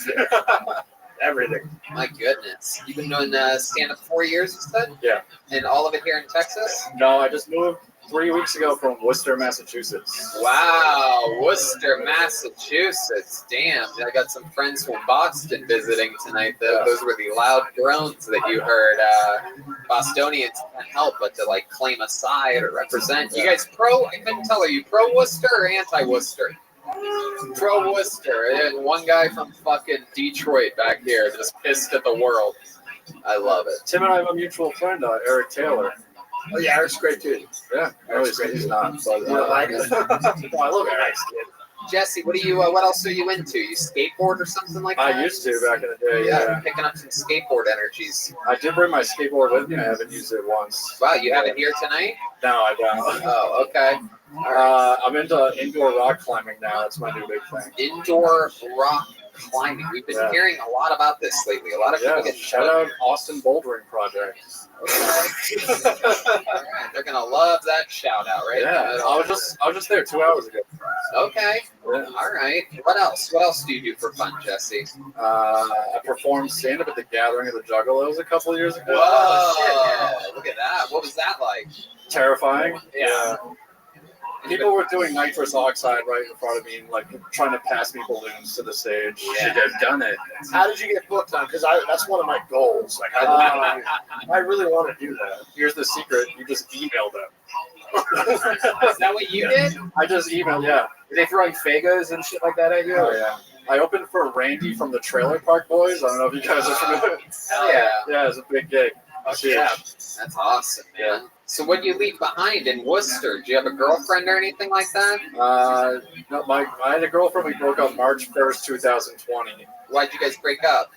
Everything. My goodness. You've been doing stand-up 4 years, you said? Yeah. And all of it here in Texas? No, I just moved 3 weeks ago from Worcester, Massachusetts. Wow, Worcester, Massachusetts. Damn, I got some friends from Boston visiting tonight. Yeah. Those were the loud groans that you heard. Bostonians can't help but to like claim a side or represent. You guys I couldn't tell, are you pro Worcester or anti Worcester? Pro Worcester. And one guy from fucking Detroit back here just pissed at the world. I love it. Tim and I have a mutual friend, Eric Taylor. Oh, yeah, Eric's great, too. Yeah, no, he's not. But, You don't like it? no, I love Eric. Jesse, what else are you into? You skateboard or something like that? I used to back in the day. Yeah, Yeah, picking up some skateboard energies. I did bring my skateboard with me. I haven't used it once. Wow, you have it here tonight? No, I don't. Oh, okay. I'm into indoor rock climbing now. That's my new big thing. Indoor rock climbing. We've been Yeah. hearing a lot about this lately. A lot of people Yeah, get shout out Austin Bouldering Project. Okay. All right. They're gonna love that shout out, right? Yeah, I was just there 2 hours ago. Okay. Yeah. All right. What else? What else do you do for fun, Jesse? I performed stand-up at the Gathering of the Juggalos a couple of years ago. Whoa! Look at that. What was that like? Terrifying. Yeah. People were doing nitrous oxide right in front of me, and like trying to pass me balloons to the stage. Yeah. Should have done it. How did you get booked on? Because that's one of my goals. Like, I really want to do that. Here's the secret: you just email them. Is that what you did? I just emailed. Yeah. Are they throwing Fagas and shit like that at you? Oh yeah. I opened for Randy from the Trailer Park Boys. I don't know if you guys are familiar. Hell yeah. Yeah, it's a big gig. Yeah. That's awesome, man. So what do you leave behind in Worcester? Do you have a girlfriend or anything like that? No, I had a girlfriend. We broke up March 1st, 2020. Why'd you guys break up?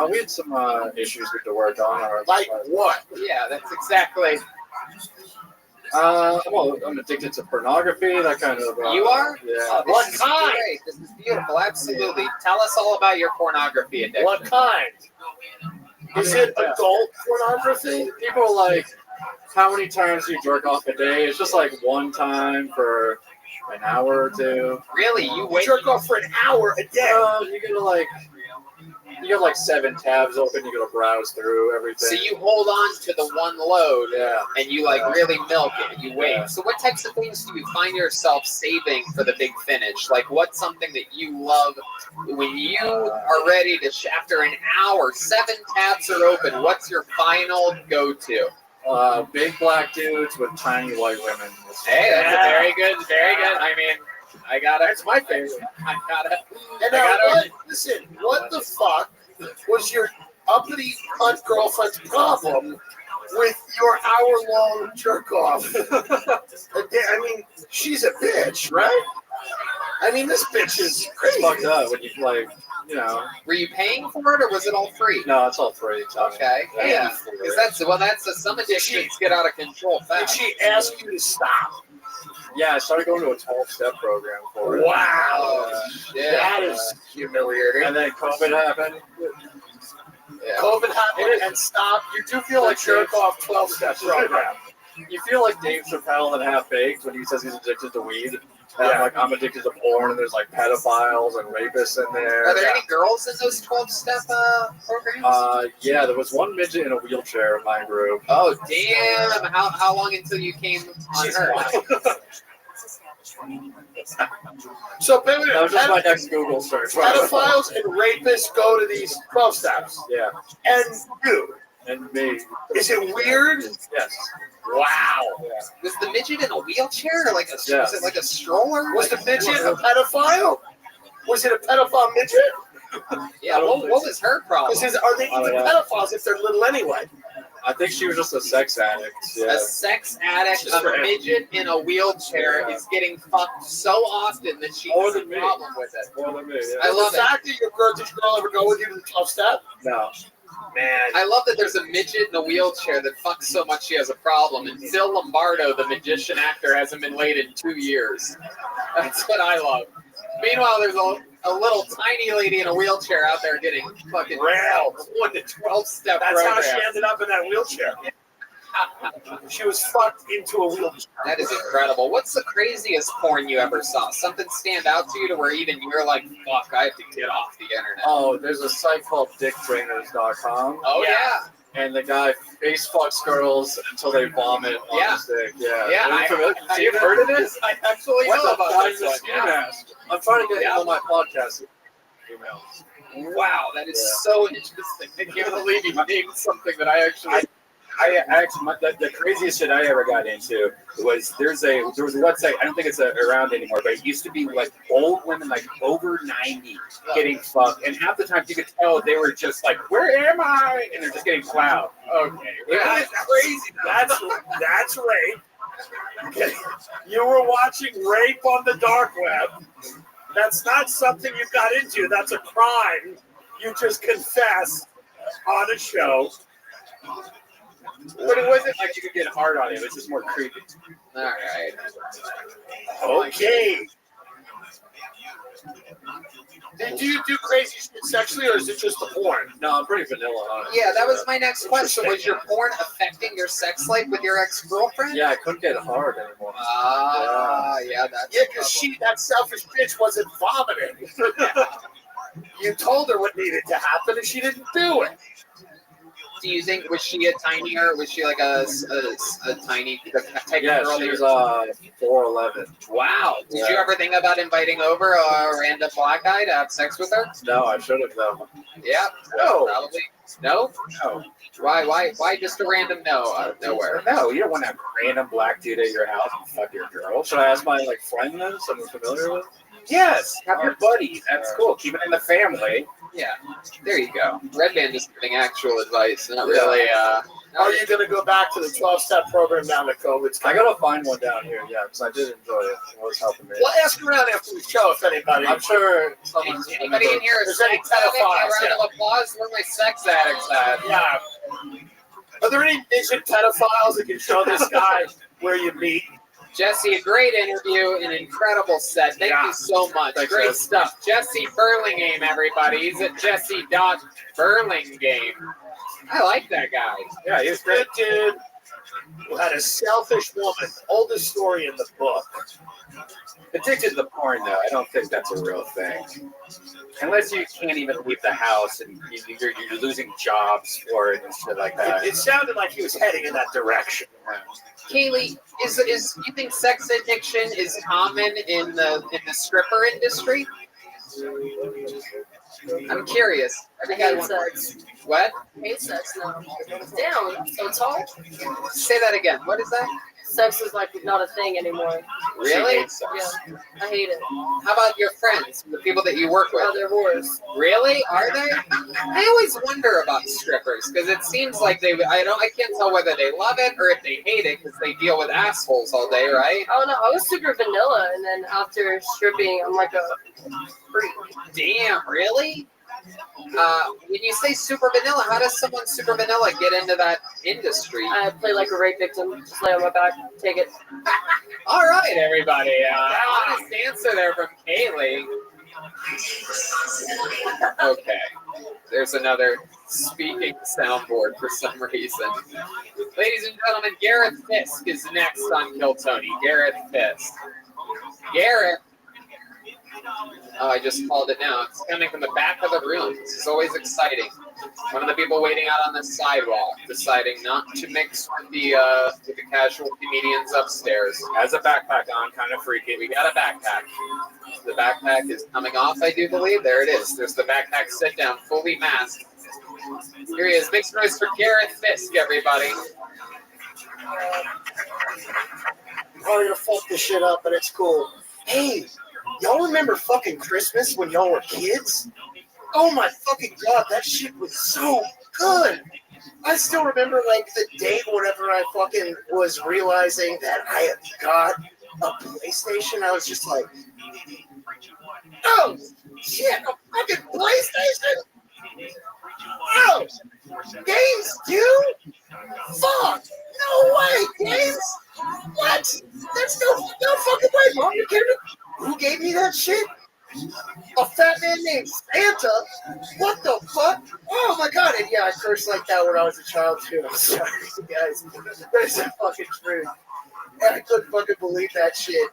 We had some issues we had to work on. Like what? Yeah, that's exactly. Well, I'm addicted to pornography, that kind of. You are? Yeah. Oh, this is great. This is beautiful. Absolutely. Tell us all about your pornography addiction. What kind? Is it adult pornography? People are like, how many times do you jerk off a day? It's just like one time for an hour or two. Really? You wait? Jerk off for an hour a day? You got like 7 tabs open. You got to browse through everything. So you hold on to the one load, and you like really milk it. You wait. Yeah. So what types of things do you find yourself saving for the big finish? Like what's something that you love when you are ready to? After an hour, 7 tabs are open. What's your final go-to? Big black dudes with tiny white women. Hey, that's a very good. I mean, I gotta. That's my favorite. I gotta. And now, listen, what the fuck was your uppity cunt girlfriend's problem with your hour-long jerk-off? I mean, she's a bitch, right? I mean, this bitch is crazy. Fucked up when you like, you know. Were you paying for it or was it all free? No, it's all free. Okay. Yeah. Because some addictions get out of control fast. Did she ask you to stop? Yeah, I started going to a 12-step program for it. Wow. That is humiliating. And then COVID happened. Yeah. COVID happened and stopped. You do feel like jerk-off 12-step program. You feel like Dave Chappelle in Half Baked when he says he's addicted to weed. And I'm addicted to porn, and there's like pedophiles and rapists in there. Are there any girls in those 12-step programs? Yeah, there was one midget in a wheelchair in my group. Oh, damn. How long until you came on her? So, that was just my next Google search. Pedophiles and rapists go to these 12 steps. Yeah. And you. And me. Is it weird? Yes. Wow. Yeah. Was the midget in a wheelchair? Was it like a stroller? Was the midget a pedophile? Was it a pedophile midget? Yeah, what was her problem? Are they even pedophiles if they're little anyway? I think she was just a sex addict. Yeah. A sex addict, a midget in a wheelchair is getting fucked so often that she has a problem with it. More than me, yeah. I love the fact that did your girl ever go with you to the 12 step? No. Man. I love that there's a midget in a wheelchair that fucks so much she has a problem. And Phil Lombardo, the magician actor, hasn't been laid in 2 years. That's what I love. Meanwhile, there's a little tiny lady in a wheelchair out there getting fucking railed. 1 to 12-step That's programs. how she ended up in that wheelchair. She was fucked into a wheelchair. That is incredible. What's the craziest porn you ever saw? Something stand out to you to where even you're like, fuck, I have to get off the internet. Oh, there's a site called dicktrainers.com. Oh, yeah. And the guy face fucks girls until they vomit on his dick. Yeah. Yeah. You've heard of this? I actually know about this one. Yeah. I'm trying to get him on my podcast. Wow, that is so interesting. I can't believe you named something that I actually... I actually the craziest shit I ever got into was there was a website, I don't think it's around anymore, but it used to be like old women like over 90 getting fucked, and half the time you could tell they were just like, where am I? And they're just getting plowed. Okay, that's crazy. That's rape. You were watching rape on the dark web. That's not something you got into. That's a crime. You just confess on a show. But it wasn't like you could get hard on it. It was just more creepy. All right. Okay. Do you do crazy shit sexually, or is it just the porn? No, I'm pretty vanilla on it. Yeah, that was my next question. Was your porn affecting your sex life with your ex-girlfriend? Yeah, I couldn't get hard anymore. Yeah, that's because that selfish bitch wasn't vomiting. You told her what needed to happen, and she didn't do it. Do you think, was she a tinier? Was she like a tiny type Yeah, of girl? she was 4'11". Wow. Did you ever think about inviting over a random black guy to have sex with her? No, I should have though. Yeah. No. Probably. No? No. Why just a random no out of nowhere? No, you don't want to have a random black dude at your house and fuck your girl. Should I ask my friend then, someone familiar with? Yes, have your buddy. That's cool. Keep it in the family. Yeah, there you go. Red Band is giving actual advice, not really. Are you going to go back to the 12-step program now that COVID's I coming? got to find one down here, yeah, because I did enjoy it. It was helping me. Well, ask around after the show if anybody. I'm sure someone's Anybody in here is There's any sex addict? A pedophiles, round of applause for my sex addicts. Yeah. Are there any midget pedophiles that can show this guy where you meet? Jesse, a great interview, an incredible set. Thank you so much. Thanks, Great Jesse. stuff. Jesse Burlingame, everybody. He's at Jesse.Burlingame. I like that guy. Yeah, he was great. Good dude who had a selfish woman. Oldest story in the book. Addicted to the porn, though, I don't think that's a real thing. Unless you can't even leave the house and you're losing jobs for it and shit like that. It sounded like he was heading in that direction. Kaylee, is you think sex addiction is common in the stripper industry? I'm curious. Every guy wants sex. What? Hate sex now. It's down. So tall. Say that again. What is that? Sex is like not a thing anymore. Really? Yeah. I hate it. How about your friends, the people that you work with? Oh, they're whores. Really? Are they? I always wonder about strippers because it seems like I can't tell whether they love it or if they hate it because they deal with assholes all day, right? Oh no, I was super vanilla, and then after stripping, I'm like a freak. Damn, really? When you say super vanilla, how does someone super vanilla get into that industry? I play like a rape victim. Just lay on my back, take it. All right, everybody. Honest answer there from Kaylee. Okay. There's another speaking soundboard for some reason. Ladies and gentlemen, Gareth Fisk is next on Kill Tony. Gareth Fisk. Garrett. Oh, I just called it now. It's coming from the back of the room. This is always exciting. One of the people waiting out on the sidewalk, deciding not to mix with the casual comedians upstairs. Has a backpack on, kind of freaky. We got a backpack. The backpack is coming off, I do believe. There it is. There's the backpack sit down, fully masked. Here he is. Make some noise for Garrett Fisk, everybody. I'm probably gonna fuck this shit up, but it's cool. Hey, y'all remember fucking Christmas when y'all were kids? Oh my fucking god, that shit was so good. I still remember like the day whenever I fucking was realizing that I had got a PlayStation. I was just like, oh shit, a fucking PlayStation? Oh, games too? Fuck! No way, games? What? That's no fucking way, Mom. You kidding me? Who gave me that shit? A fat man named Santa? What the fuck? Oh my god! And yeah, I cursed like that when I was a child too. I'm sorry, guys. That's the fucking truth. And I couldn't fucking believe that shit.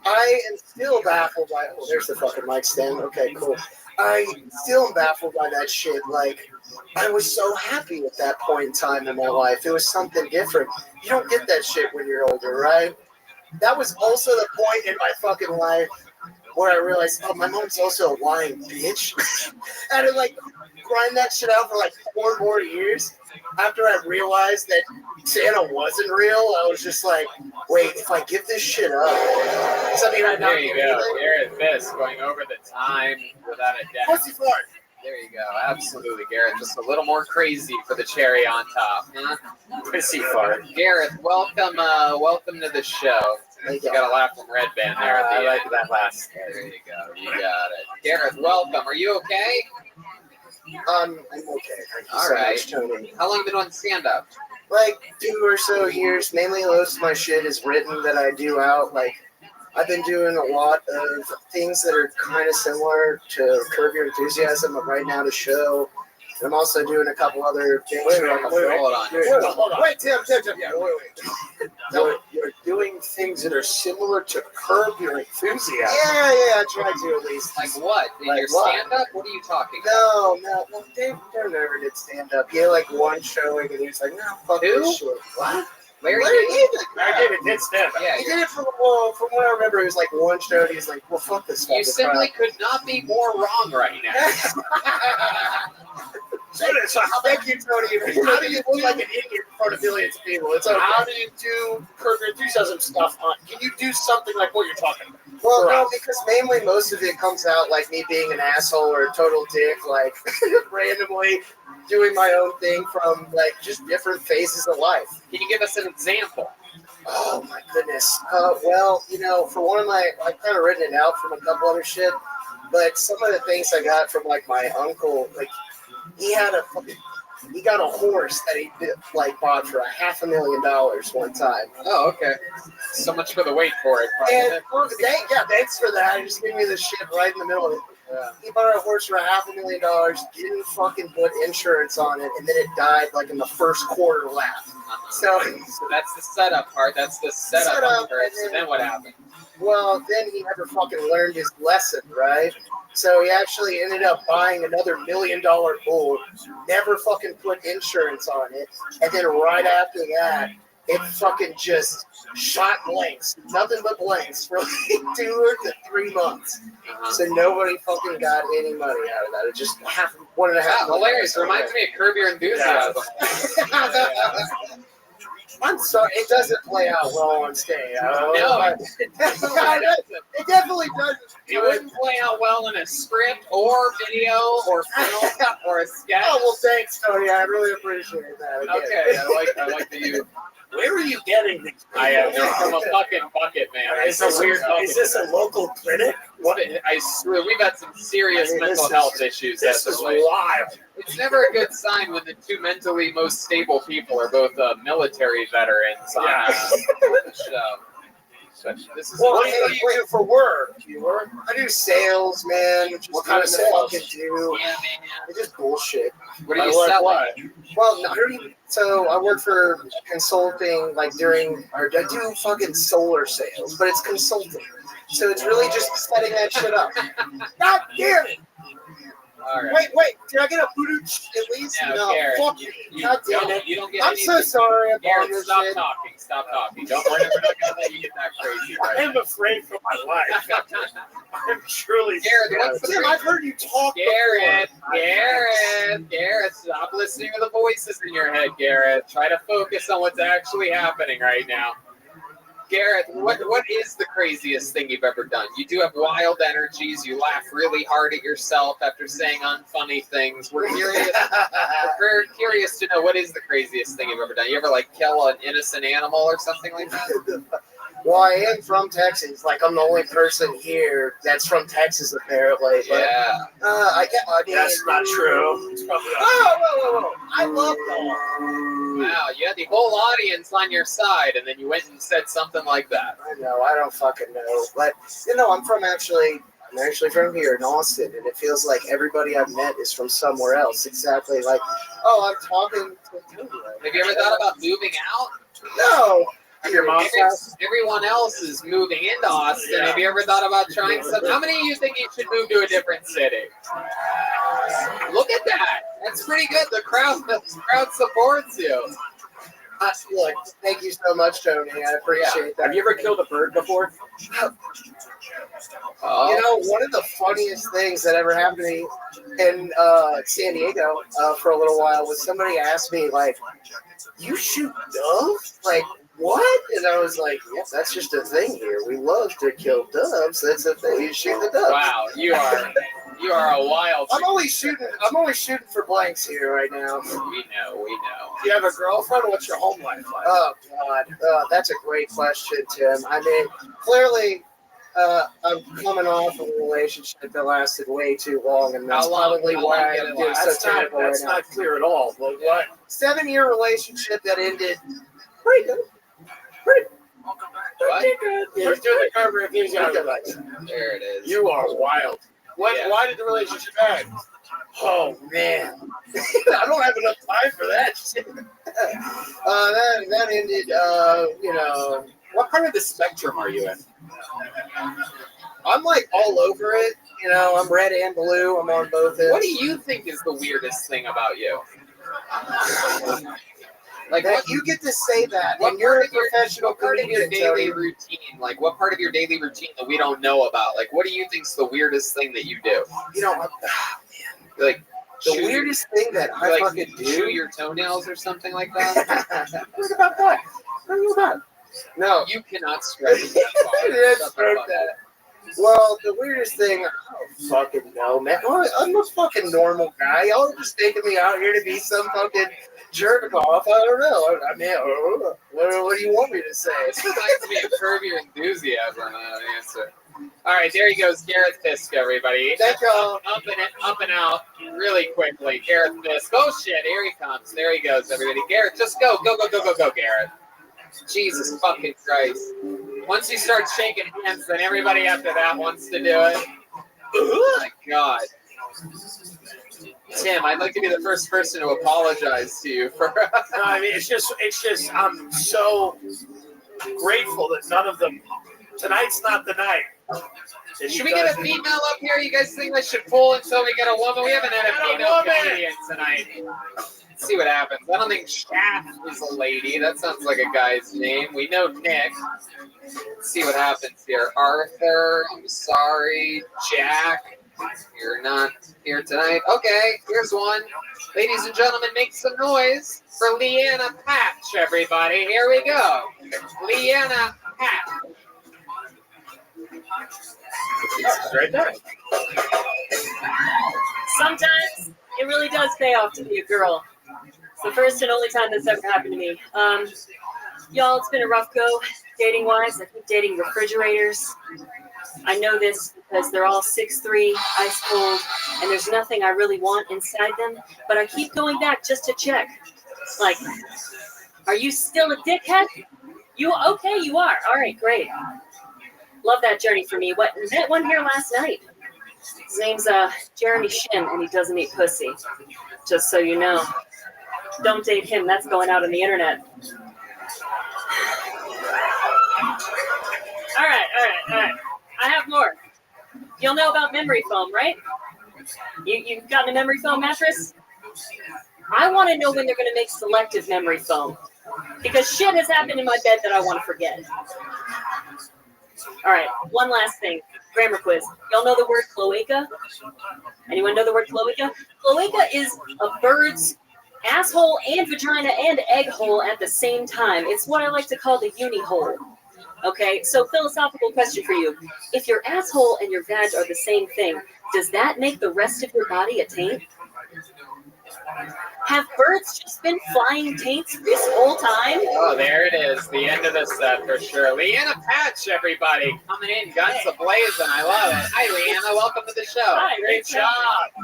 I am still baffled by. Oh, there's the fucking mic stand. Okay, cool. I still am baffled by that shit. Like, I was so happy at that point in time in my life. It was something different. You don't get that shit when you're older, right? That was also the point in my fucking life where I realized, oh, my mom's also a lying bitch. And I like grind that shit out for like 4 more years. After I realized that Santa wasn't real, I was just like, wait, if I give this shit up, something I There you go. Garrett Fisk going over the time without a doubt. Pussy fart. There you go. Absolutely, Garrett. Just a little more crazy for the cherry on top. Huh? Pussy fart. Garrett, welcome to the show. You got a laugh from Red Band there at the I like end. that last. There you go. You got it. Garrett, welcome. Are you okay? I'm okay. Thank you All so right. much, Tony. How long have you been doing stand-up? Like 2 or so years. Mainly most of my shit is written that I do out. Like, I've been doing a lot of things that are kind of similar to Curb Your Enthusiasm. I'm writing out a show. And I'm also doing a couple other things. Hold on. Wait, Tim. Yeah, wait. You're doing things that are similar to Curb Your Enthusiasm. Yeah, I try to at least. Like what? In Like your what? stand-up? What are you talking about? No. Dave never did stand-up. He had like one showing and he was like, no, fuck Who? this shit. What? Larry David. Larry David did stand up. Yeah, He did it from what I remember. It was like one show and he was like, well, fuck this fucking you simply could not be more wrong right now. Thank you, Tony. How do you look like an idiot in front of millions of people? It's okay. How do you do Curb Your Enthusiasm stuff? Can you do something like what you're talking about? Well, no, because mainly most of it comes out like me being an asshole or a total dick, like randomly doing my own thing from like just different phases of life. Can you give us an example? Oh my goodness. Well, for one of I've kind of written it out from a couple other shit, but some of the things I got from like my uncle, like he got a horse that he bought for $500,000 one time. Oh, okay. So much for the wait for it. And thanks for that. Just give me the shit right in the middle of it. Yeah. He bought a horse for $500,000, didn't fucking put insurance on it, and then it died like in the first quarter lap. So that's the setup part. That's the setup part. So then what happened? Well, then he never fucking learned his lesson, right? So he actually ended up buying another $1 million bull, never fucking put insurance on it, and then right after that, it fucking just shot blanks, nothing but blanks for like 2 to 3 months. So nobody fucking got any money out of that. It just happened 1.5. Hilarious. Reminds me of Curb Your Enthusiasm. I'm sorry, it doesn't play out well on stage. No, it definitely doesn't. It wouldn't play out well in a script or video or film or a sketch. Oh well, thanks, Tony. I really appreciate that. Again. Okay, I like that you. Where are you getting these? They're from a fucking bucket, man. Is this a local clinic? What? I swear, we've had some serious mental health issues. This is wild. It's never a good sign when the two mentally most stable people are both military veterans on the show. But this is what do you do for work? I do sales, man. What kind of sales? Fucking do? Yeah, man. It's just bullshit. What do you sell? Well, so I work for consulting, I do fucking solar sales, but it's consulting. So it's really just setting that shit up. God damn it! All right. Wait, did I get a voodoo at least? No, Garrett, fuck you. God damn it. You don't get I'm so anything. sorry about Garrett, this stop shit. talking. Stop talking. Don't worry, we're not going to let you get that crazy. Right I'm afraid for my life. I'm truly Garrett, what's the Tim, I've heard you talk Garrett, before. Garrett, stop listening to the voices in your head, Garrett. Try to focus on what's actually happening right now. Garrett, what is the craziest thing you've ever done? You do have wild energies. You laugh really hard at yourself after saying unfunny things. We're curious to know what is the craziest thing you've ever done. You ever like kill an innocent animal or something like that? Well, I am from Texas. Like, I'm the only person here that's from Texas, apparently. But, Yeah. I mean, That's not true. It's probably Whoa. I love dogs. Wow, you had the whole audience on your side, and then you went and said something like that. I know, I don't fucking know. But, I'm actually from here in Austin, and it feels like everybody I've met is from somewhere else. Exactly like, I'm talking to Tony. Have you ever thought about moving out? No. Your mom's house? Everyone else is moving into Austin. Yeah. Have you ever thought about trying something? How many of you think you should move to a different city? Look at that. That's pretty good. The crowd supports you. Look, thank you so much, Tony. I appreciate that. Have you ever killed a bird before? One of the funniest things that ever happened to me in San Diego for a little while was somebody asked me, like, you shoot doves? Like, what? And I was like, yeah, that's just a thing here. We love to kill doves. That's a thing. You shoot the doves. Wow, you are a wild. I'm only shooting for blanks here right now. We know. Do you have a girlfriend? What's your home life like? Oh God, that's a great question, Tim. I mean, clearly, I'm coming off of a relationship that lasted way too long, and that's probably why I'm doing so terrible right now. That's not clear at all. But what? 7-year relationship that ended pretty good. Pretty good. Let's do the cover of these guys. There it is. You are wild. Why did the relationship end? Oh man, I don't have enough time for that shit. That ended. What part of the spectrum are you in? I'm like all over it. I'm red and blue. I'm on both ends. What do you think is the weirdest thing about you? Like that you get to say that, and you're a professional comedian. Daily routine, like what part of your daily routine that we don't know about? Like, what do you think's the weirdest thing that you do? Like the weirdest thing that I fucking do. Chew your toenails or something like that. What about that? What are you about? No, you cannot stretch that far. Well, the weirdest thing, I don't fucking know, man. I'm a fucking normal guy. Y'all are just taking me out here to be some fucking jerk off. I don't know. I mean, what do you want me to say? This reminds me of Curb Your Enthusiasm answer. All right, there he goes, Garrett Fisk, everybody. Thank y'all. Up and out really quickly. Garrett Fisk. Oh shit, here he comes. There he goes, everybody. Garrett, just go, Garrett. Jesus fucking Christ. Once you start shaking hands, then everybody after that wants to do it. Oh my God. Tim, I'd like to be the first person to apologize to you for. No, I mean, it's just. I'm so grateful that none of them. Tonight's not the night. Should we get a female up here? You guys think I should pull until we get a woman? We haven't had a female comedian tonight. Let's see what happens. I don't think Shaft is a lady. That sounds like a guy's name. We know Nick. Let's see what happens here. Arthur, I'm sorry. Jack, you're not here tonight. Okay, here's one. Ladies and gentlemen, make some noise for Leanna Patch, everybody. Here we go. Leanna Patch. Right there. Sometimes it really does pay off to be a girl. It's the first and only time that's ever happened to me. Y'all, it's been a rough go dating-wise. I keep dating refrigerators. I know this because they're all 6'3", ice cold, and there's nothing I really want inside them, but I keep going back just to check. Like, are you still a dickhead? You okay? You are. All right, great. Love that journey for me. Met one here last night. His name's Jeremy Shin, and he doesn't eat pussy. Just so you know. Don't date him. That's going out on the internet. All right. I have more. You'll know about memory foam, right? You've gotten a memory foam mattress? I want to know when they're going to make selective memory foam. Because shit has happened in my bed that I want to forget. All right, one last thing. Grammar quiz. Y'all know the word cloaca? Anyone know the word cloaca? Cloaca is a bird's asshole and vagina and egg hole at the same time. It's what I like to call the uni hole. Okay, so philosophical question for you. If your asshole and your vag are the same thing, does that make the rest of your body a taint? Have birds just been flying taints this whole time? Oh, there it is. The end of the set for sure. Leanna Patch, everybody. Coming in, guns a-blazing. I love it. Hi, Leanna. Welcome to the show. Hi, Great job.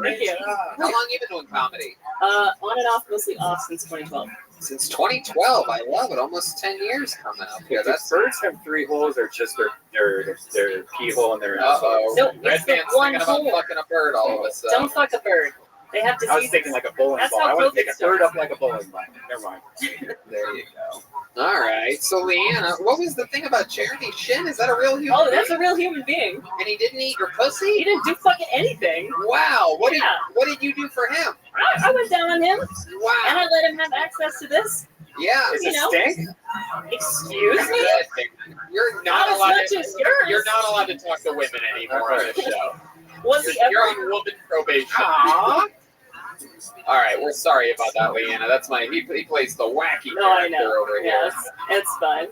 Thank you. How long you been doing comedy? On and off, mostly off since 2012. Since 2012. I love it. Almost 10 years coming up here. That's Birds have 3 holes or just their pee hole and their Uh-oh. No, Red it's the Man's one thinking about hole. fucking a bird all of a sudden. Don't fuck a bird. They have diseases. I was thinking like a bowling That's ball. how I want to COVID pick a bird starts. up like a bowling ball. Never mind. There you go. All right. So, Leanna, what was the thing about Jeremy Shin? Is that a real human Oh, that's being? a real human being. And he didn't eat your pussy? He didn't do fucking anything. Wow. What Yeah. did you do for him? I went down on him. Wow. And I let him have access to this. Yeah. You know? Excuse me? You're Not not as allowed much to. as yours. You're not allowed to talk to women anymore on this show. Was he You're ever? on woman probation. Aw. All right, we're sorry about that, Leanna. That's he plays the wacky No, I character know. over here. Yes, it's fine.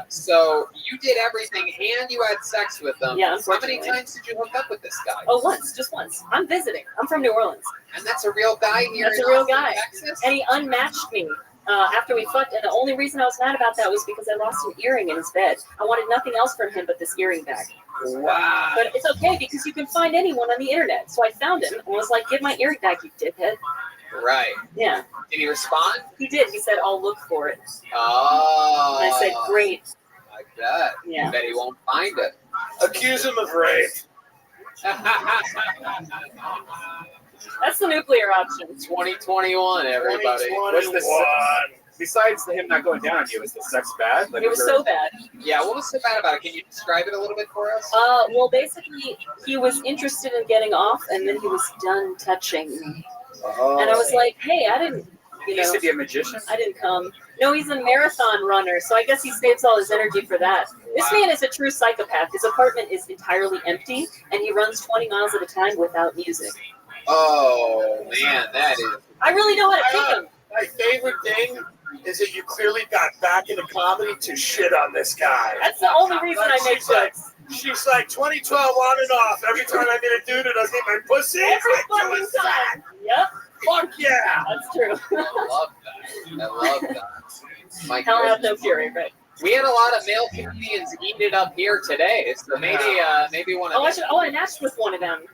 So you did everything, and you had sex with them. Yeah, How unfortunately. many times did you hook up with this guy? Oh, once, just once. I'm visiting. I'm from New Orleans. And that's a real guy here That's in a real Austin, guy. Texas? And he unmatched me after we fucked. And the only reason I was mad about that was because I lost an earring in his bed. I wanted nothing else from him but this earring back. Wow. But it's okay because you can find anyone on the internet. So I found him and was like, "Give my earring back, you dickhead." Right. Yeah. Did he respond? He did. He said, "I'll look for it." Oh. And I said, "Great." I bet. Yeah. I bet he won't find it. Accuse him of rape. That's the nuclear option. 2021, everybody. What's the besides him not going down on you, is the sex bad? Like, It was so bad. Yeah, what was so bad about it? Can you describe it a little bit for us? Well, basically, he was interested in getting off, and then he was done touching me. And I was like, "Hey, I didn't, He used to be a magician? I didn't come." No, he's a marathon runner, so I guess he saves all his energy for that. This man is a true psychopath. His apartment is entirely empty, and he runs 20 miles at a time without music. Oh, man, that is... I really know how to kick him. My favorite thing is that you clearly got back into comedy to shit on this guy. That's the only reason I make jokes. She's like 2012 on and off. Every time I meet a dude who doesn't eat my pussy, Every it's like fucking doing time. Yep. Fuck yeah. That's true. I love that. I love that. My Hell have goodness. no fury, right? We had a lot of male comedians eating it up here today, so maybe one of them. I matched with one of them.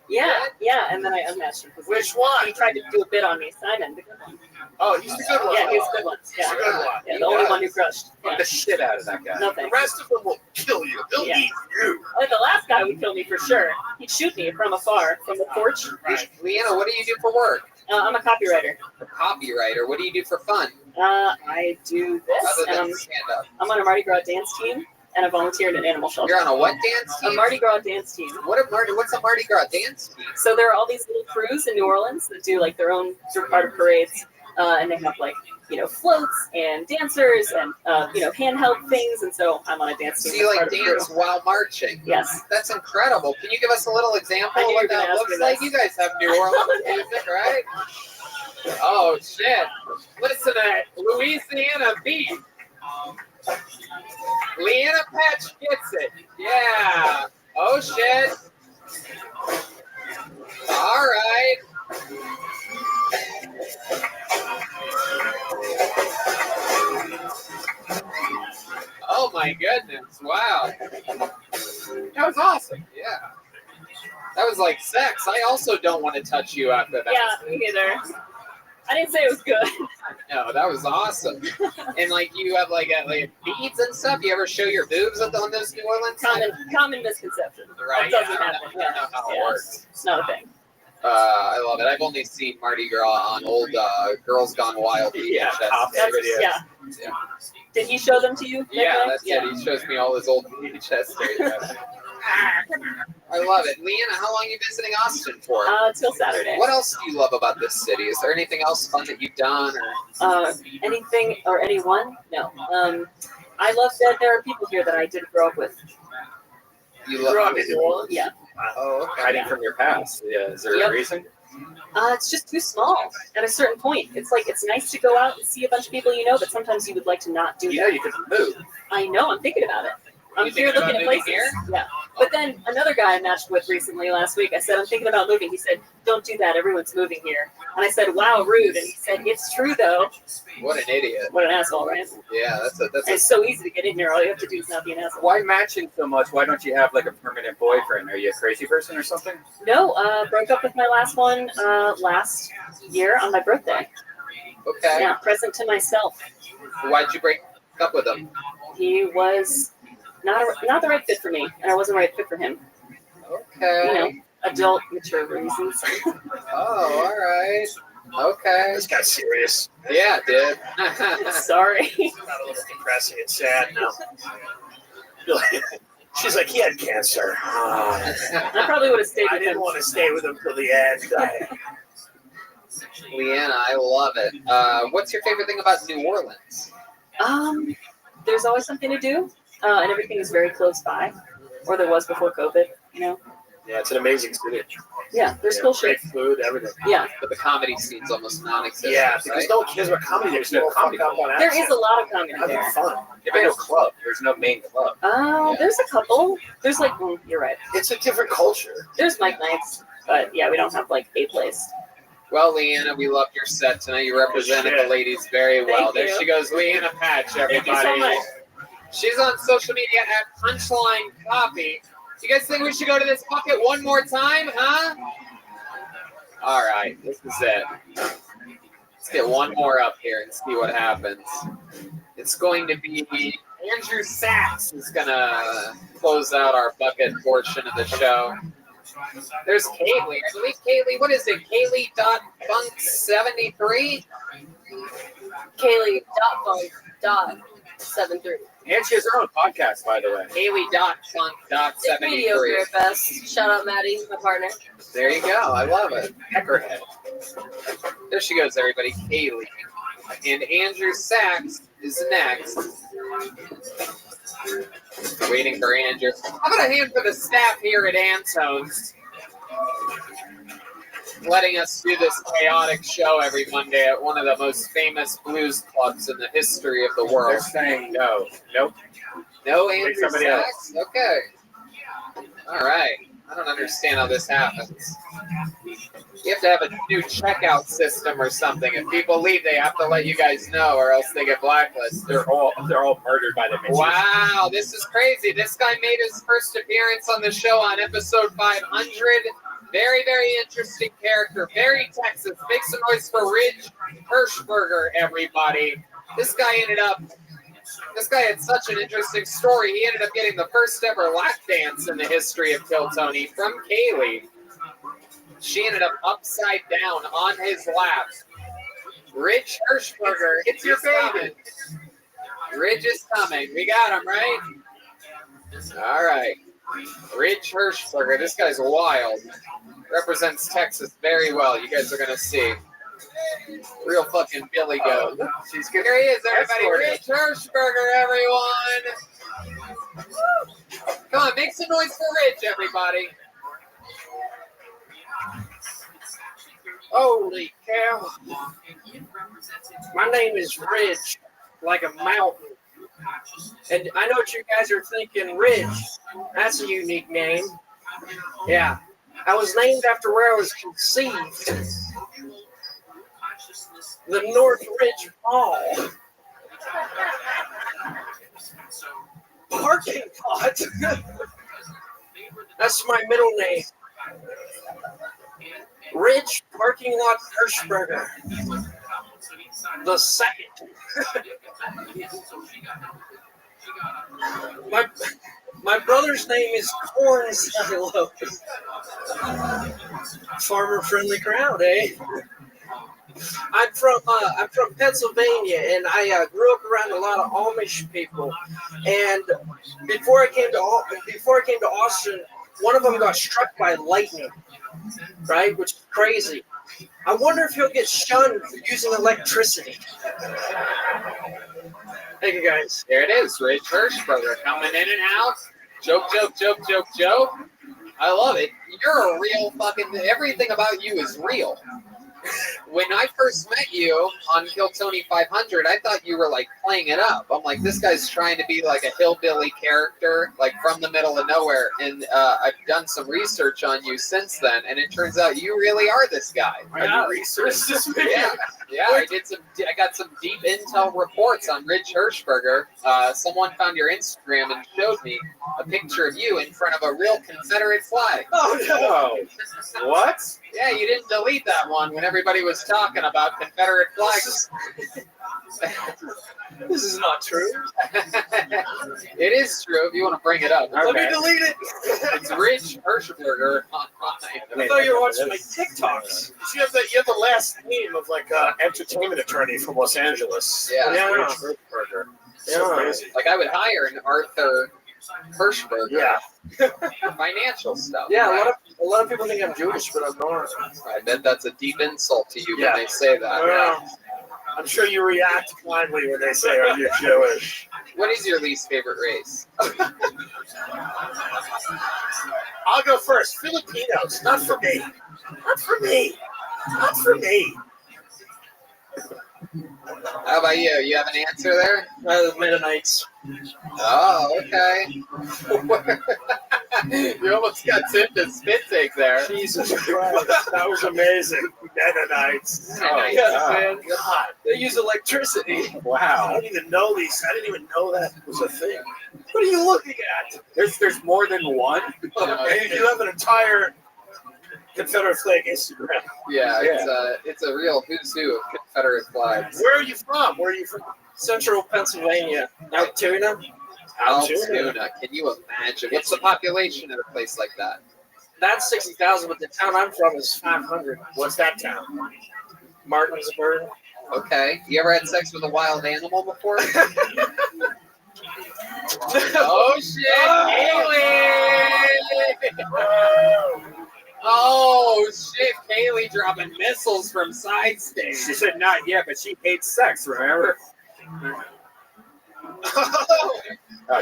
Yeah, and then I unmatched him. Which one? He tried to do a bit on me. Simon, the good one. Oh, he's the good one. Yeah, he's the good one. Yeah, He's the good one. Yeah, the only one who crushed. Fuck the shit out of that guy. No The thanks. rest of them will kill you. They'll Yeah. eat you. Like the last guy would kill me for sure. He'd shoot me from afar, from the porch. Right. Leanna, what do you do for work? I'm a copywriter. A copywriter. What do you do for fun? I do this, Other and than stand-up. I'm on a Mardi Gras dance team, and I volunteer at an animal shelter. You're on a what dance team? A Mardi Gras dance team. What's a Mardi Gras dance team? So there are all these little crews in New Orleans that do like their own sort of part of parades, and they have like floats and dancers and handheld things, and so I'm on a dance team. So you as like part of the crew. dance while marching? Yes. That's incredible. Can you give us a little example I of knew you what were gonna that ask looks me like? this. You guys have New Orleans music, right? Oh shit! Listen to Louisiana beat. Leanna Patch gets it. Yeah. Oh shit. All right. Oh my goodness! Wow. That was awesome. Yeah. That was like sex. I also don't want to touch you after that. Yeah, me neither. I didn't say it was good. No, that was awesome. And like you have like beads and stuff. You ever show your boobs on those New Orleans? Common misconception. Right. That doesn't I happen. don't know how it works. It's not a thing. I love it. I've only seen Mardi Gras on old Girls Gone Wild. Yeah, VHS videos. Yeah. Did he show them to you? Yeah, that's it. He shows me all his old VHS videos. I love it. Leanna, how long are you visiting Austin for? Till Saturday. What else do you love about this city? Is there anything else fun that you've done? Or Anything or anyone? No. I love that there are people here that I did grow up with. You Grew love up in New Orleans? Yeah. Oh, okay. Hiding from your past. Yeah, is there Yep. a reason? It's just too small at a certain point. It's like, it's nice to go out and see a bunch of people you know, but sometimes you would like to not do Yeah, that. you could move. I know, I'm thinking about it. I'm You here thinking looking about at moving places. here? Yeah. But then another guy I matched with recently last week, I said, I'm thinking about moving. He said, don't do that. Everyone's moving here. And I said, wow, rude. And he said, it's true, though. What an idiot. What an asshole, right? Yeah, that's And it's so easy to get in here. All you have to do is not be an asshole. Why matching so much? Why don't you have like a permanent boyfriend? Are you a crazy person or something? No, broke up with my last one last year on my birthday. Okay. Yeah, present to myself. Why'd you break up with him? He was not the right fit for me, and I wasn't the right fit for him. Okay. You know, adult, mature reasons. Oh, all right. Okay. This got serious. Yeah, it did. Sorry. It's not a little depressing and sad now. She's like, he had cancer. I probably would have stayed I with didn't him. want to stay with him till the end. Leanna, I love it. What's your favorite thing about New Orleans? There's always something to do, and everything is very close by, or there was before COVID. You know. Yeah, it's an amazing city. Yeah, there's cool shit. Great food, everything. Yeah. But the comedy scene's almost non-existent. Yeah, because right? no one cares about comedy. There's no comedy up on There is a lot of comedy having there. fun. There's no club. There's no main club. There's a couple. There's like, you're right. It's a different culture. There's Mike Nights, but yeah, we don't have like a place. Well, Leanna, we loved your set tonight. You represented Good shit. the ladies very well. Thank There you. she goes, Leanna Patch, everybody. Thank you so much. She's on social media at Punchline Coffee. You guys think we should go to this bucket one more time, huh? All right, this is it. Let's get one more up here and see what happens. It's going to be Andrew Sachs is going to close out our bucket portion of the show. There's Kaylee. I believe Kaylee, what is it? Kaylee.funk73? Kaylee.funk.73. And she has her own podcast, by the way. It's mediocre Kaylee.funk.73. at best. Shout out Maddie, my partner. There you go. I love it. Peckerhead. There she goes, everybody. Kaylee. And Andrew Sachs is next. Waiting for Andrew. How about a hand for the staff here at Antone's, letting us do this chaotic show every Monday at one of the most famous blues clubs in the history of the world. They're saying no. Nope. No Take Andrew somebody Sachs? Okay. All right. I don't understand how this happens. You have to have a new checkout system or something. If people leave, they have to let you guys know, or else they get blacklisted. They're all murdered by the Mitchies. Wow, this is crazy. This guy made his first appearance on the show on episode 500. Very, very interesting character. Very Texas. Make some noise for Ridge Hirschberger, everybody. This guy had such an interesting story. He ended up getting the first ever lap dance in the history of Kill Tony from Kaylee. She ended up upside down on his lap. Ridge Hirschberger, it's your baby. Ridge is coming. We got him, right? All right. Ridge Hirschberger. This guy's wild. Represents Texas very well. You guys are going to see. Real fucking Billy Goat. Here he is, everybody. Ridge Hirschberger, everyone. Come on, make some noise for Ridge, everybody. Holy cow. My name is Ridge, like a mountain. And I know what you guys are thinking, Ridge. That's a unique name. Yeah. I was named after where I was conceived. The North Ridge Mall. Parking lot. That's my middle name. Ridge Parking Lot Hirschberger. The second. My brother's name is Corn Silo. Farmer friendly crowd, eh? I'm from Pennsylvania, and I grew up around a lot of Amish people. And before I came to Austin, one of them got struck by lightning, right? Which is crazy. I wonder if he'll get shunned for using electricity. Thank you, guys. There it is, Rich Hirschberger coming in and out. Joke. I love it. You're a real fucking. Everything about you is real. When I first met you on Kill Tony 500, I thought you were like playing it up. I'm like, this guy's trying to be like a hillbilly character, like from the middle of nowhere. And I've done some research on you since then, and it turns out you really are this guy. I researched this man. Yeah. I got some deep intel reports on Rich Hirschberger. Someone found your Instagram and showed me a picture of you in front of a real Confederate flag. Oh no! What? Yeah, you didn't delete that one when everybody was talking about Confederate flags. This is not true. It is true if you want to bring it up. Let me delete it. It's Rich Hirschberger. I thought you were watching my TikToks. You have the last name of like entertainment attorney from Los Angeles. Yeah. Rich Hirschberger. So crazy. Like I would hire an Arthur Hirschberger. Yeah. For financial stuff. Yeah, a lot of people think I'm Jewish, but I'm not. I bet that's a deep insult to you Yeah. when they say that. Well, I'm sure you react kindly when they say, "Are you Jewish?" What is your least favorite race? I'll go first. Filipinos, not for me. Not for me. Not for me. How about you? You have an answer there? Mennonites. Oh, okay. You almost got Tim to spit take there. Jesus Christ, that was amazing. Mennonites. Oh, yes, man. God. They use electricity. Wow. I don't even know these. I didn't even know that was a thing. What are you looking at? There's more than one. And you have an entire Confederate flag Instagram. Yeah, it's a real who's who of Confederate flags. Where are you from? Central Pennsylvania. Altoona. Altoona. Can you imagine? What's the population of a place like that? That's 60,000, but the town I'm from is 500. What's that town? Martinsburg. Okay. You ever had sex with a wild animal before? Oh shit! Kaylee! Oh shit! Kaylee dropping missiles from side stage. She said not yet, but she hates sex. Remember?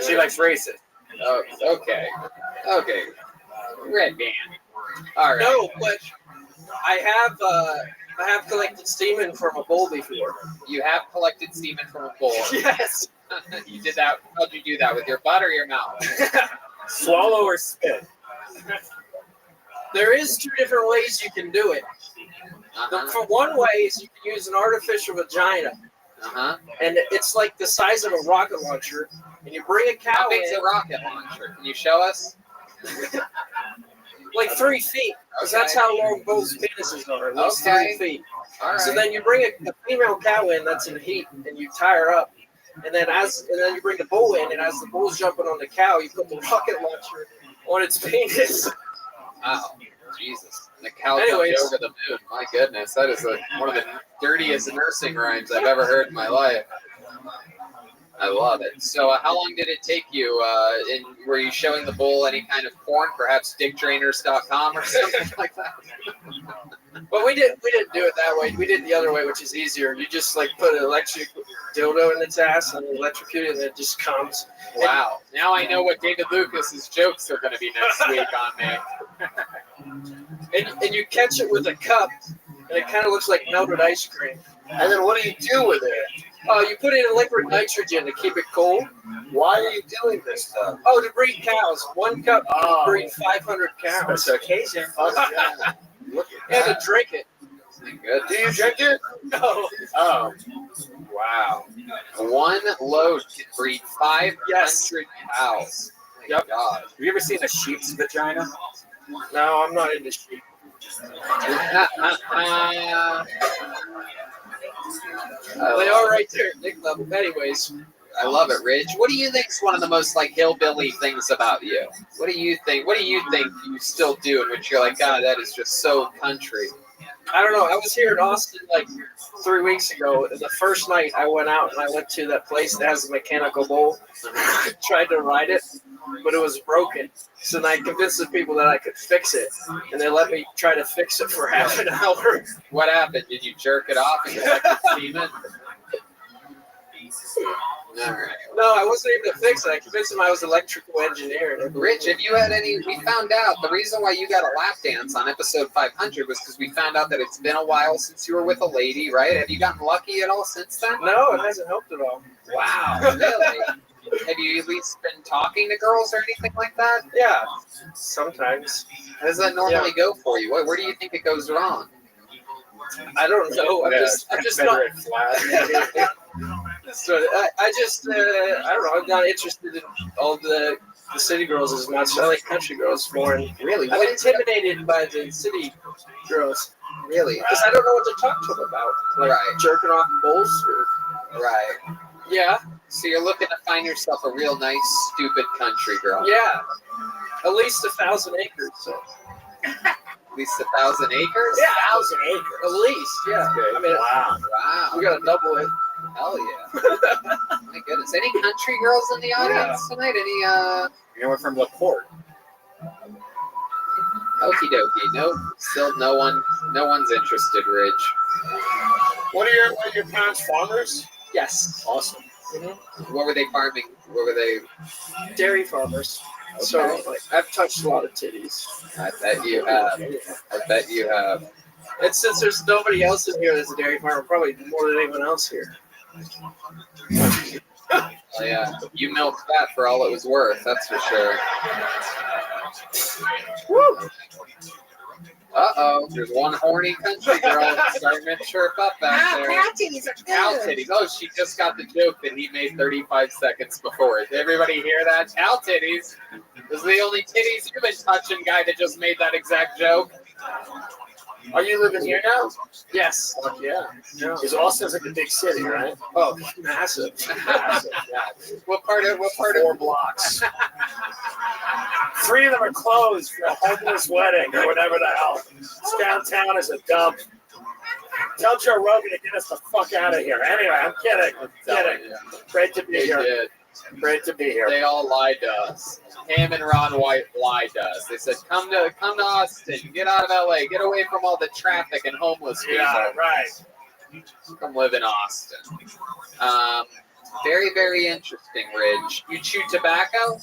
She likes races. Oh, okay. Red band. All right. No, but I have collected semen from a bull before. You have collected semen from a bull. Yes. You did that. How'd you do that? With your butt or your mouth? Swallow or spit? There is two different ways you can do it. For one way is you can use an artificial vagina. And it's like the size of a rocket launcher. And you bring a cow How big's in. a rocket launcher? Can you show us? Like 3 feet. Because that's how long both penises are. At least 3 feet. All right. So then you bring a female cow in that's in heat, and you tie her up. And then you bring the bull in, and as the bull's jumping on the cow, you put the rocket launcher on its penis. Wow. Jesus. The cow Anyways. jumped over the moon. My goodness. That is one of the dirtiest nursing rhymes I've ever heard in my life. I love it. So how long did it take you? Were you showing the bull any kind of porn, perhaps dickdrainers.com or something like that? But we didn't do it that way. We did it the other way, which is easier. You just like put an electric dildo in its ass and electrocute it, and it just comes. Wow. Now I know what David Lucas's jokes are going to be next week on me. And you catch it with a cup, and it kind of looks like melted ice cream. And then what do you do with it? You put it in liquid nitrogen to keep it cold. Why are you doing this stuff? Oh, to breed cows. 1 cup to breed 500 cows. Occasion. And to drink it. Good. Do you drink it? No. Oh. Wow. 1 load can breed 500 cows. My God. Have you ever seen a sheep's vagina? No, I'm not into sheep. They are right there at Nick level. Anyways. I love it, Rich. What do you think is one of the most like hillbilly things about you? What do you think? What do you think you still do in which you're like, God, that is just so country? I don't know. I was here in Austin like 3 weeks ago. The first night I went out and I went to that place that has a mechanical bull. Tried to ride it, but it was broken. So then I convinced the people that I could fix it, and they let me try to fix it for half an hour. What happened? Did you jerk it off and collect the semen? All right. No, I wasn't able to fix it. I convinced them I was an electrical engineer. Rich, if you had any, we found out the reason why you got a lap dance on episode 500 was because we found out that it's been a while since you were with a lady, right? Have you gotten lucky at all since then? No, it hasn't helped at all. Wow, really? Have you at least been talking to girls or anything like that? Yeah, sometimes. How does that normally go for you? Where do you think it goes wrong? I don't know. I'm just not. So I don't know. I'm not interested in all the city girls as much. I like country girls more. And really, I'm intimidated by the city girls. Really? Because I don't know what to talk to them about. Like jerking off bulls or. Right. Yeah. So you're looking to find yourself a real nice, stupid country girl. Yeah. At least 1,000 acres. So. At least 1,000 acres? Yeah, 1,000 acres. At least, yeah. I mean, wow. We gotta double it. Hell yeah. My goodness. Any country girls in the audience tonight? Any Anyone from LaPorte? Okie dokie. No, still no one's interested, Ridge. What are your parents farmers? Yes. Awesome. Mm-hmm. What were they farming? What were they? Dairy farmers. Okay. So like, I've touched a lot of titties. I bet you have. I bet you have. And since there's nobody else in here that's a dairy farmer, probably more than anyone else here. Oh, yeah, you milked that for all it was worth. That's for sure. Woo! Uh-oh, there's one horny country girl starting to chirp up back there. Cow titties are Cow good. titties. Oh, she just got the joke that he made 35 seconds before. Did everybody hear that? Cow titties. This is the only titties you've been touching, guy that just made that exact joke. Are you living here now? Yes. Fuck yeah. Because Austin's like a big city, right? Oh, massive. Massive. Yeah. What part of 4 blocks. 3 of them are closed for a homeless wedding or whatever the hell. It's downtown is a dump. Tell Joe Rogan to get us the fuck out of here. Anyway, I'm kidding. Great to be here. Did. Great to be here. They all lied to us. Ham and Ron White lied to us. They said, come to Austin. Get out of LA. Get away from all the traffic and homeless people. Yeah, right. Come live in Austin. Very, very interesting, Ridge. You chew tobacco?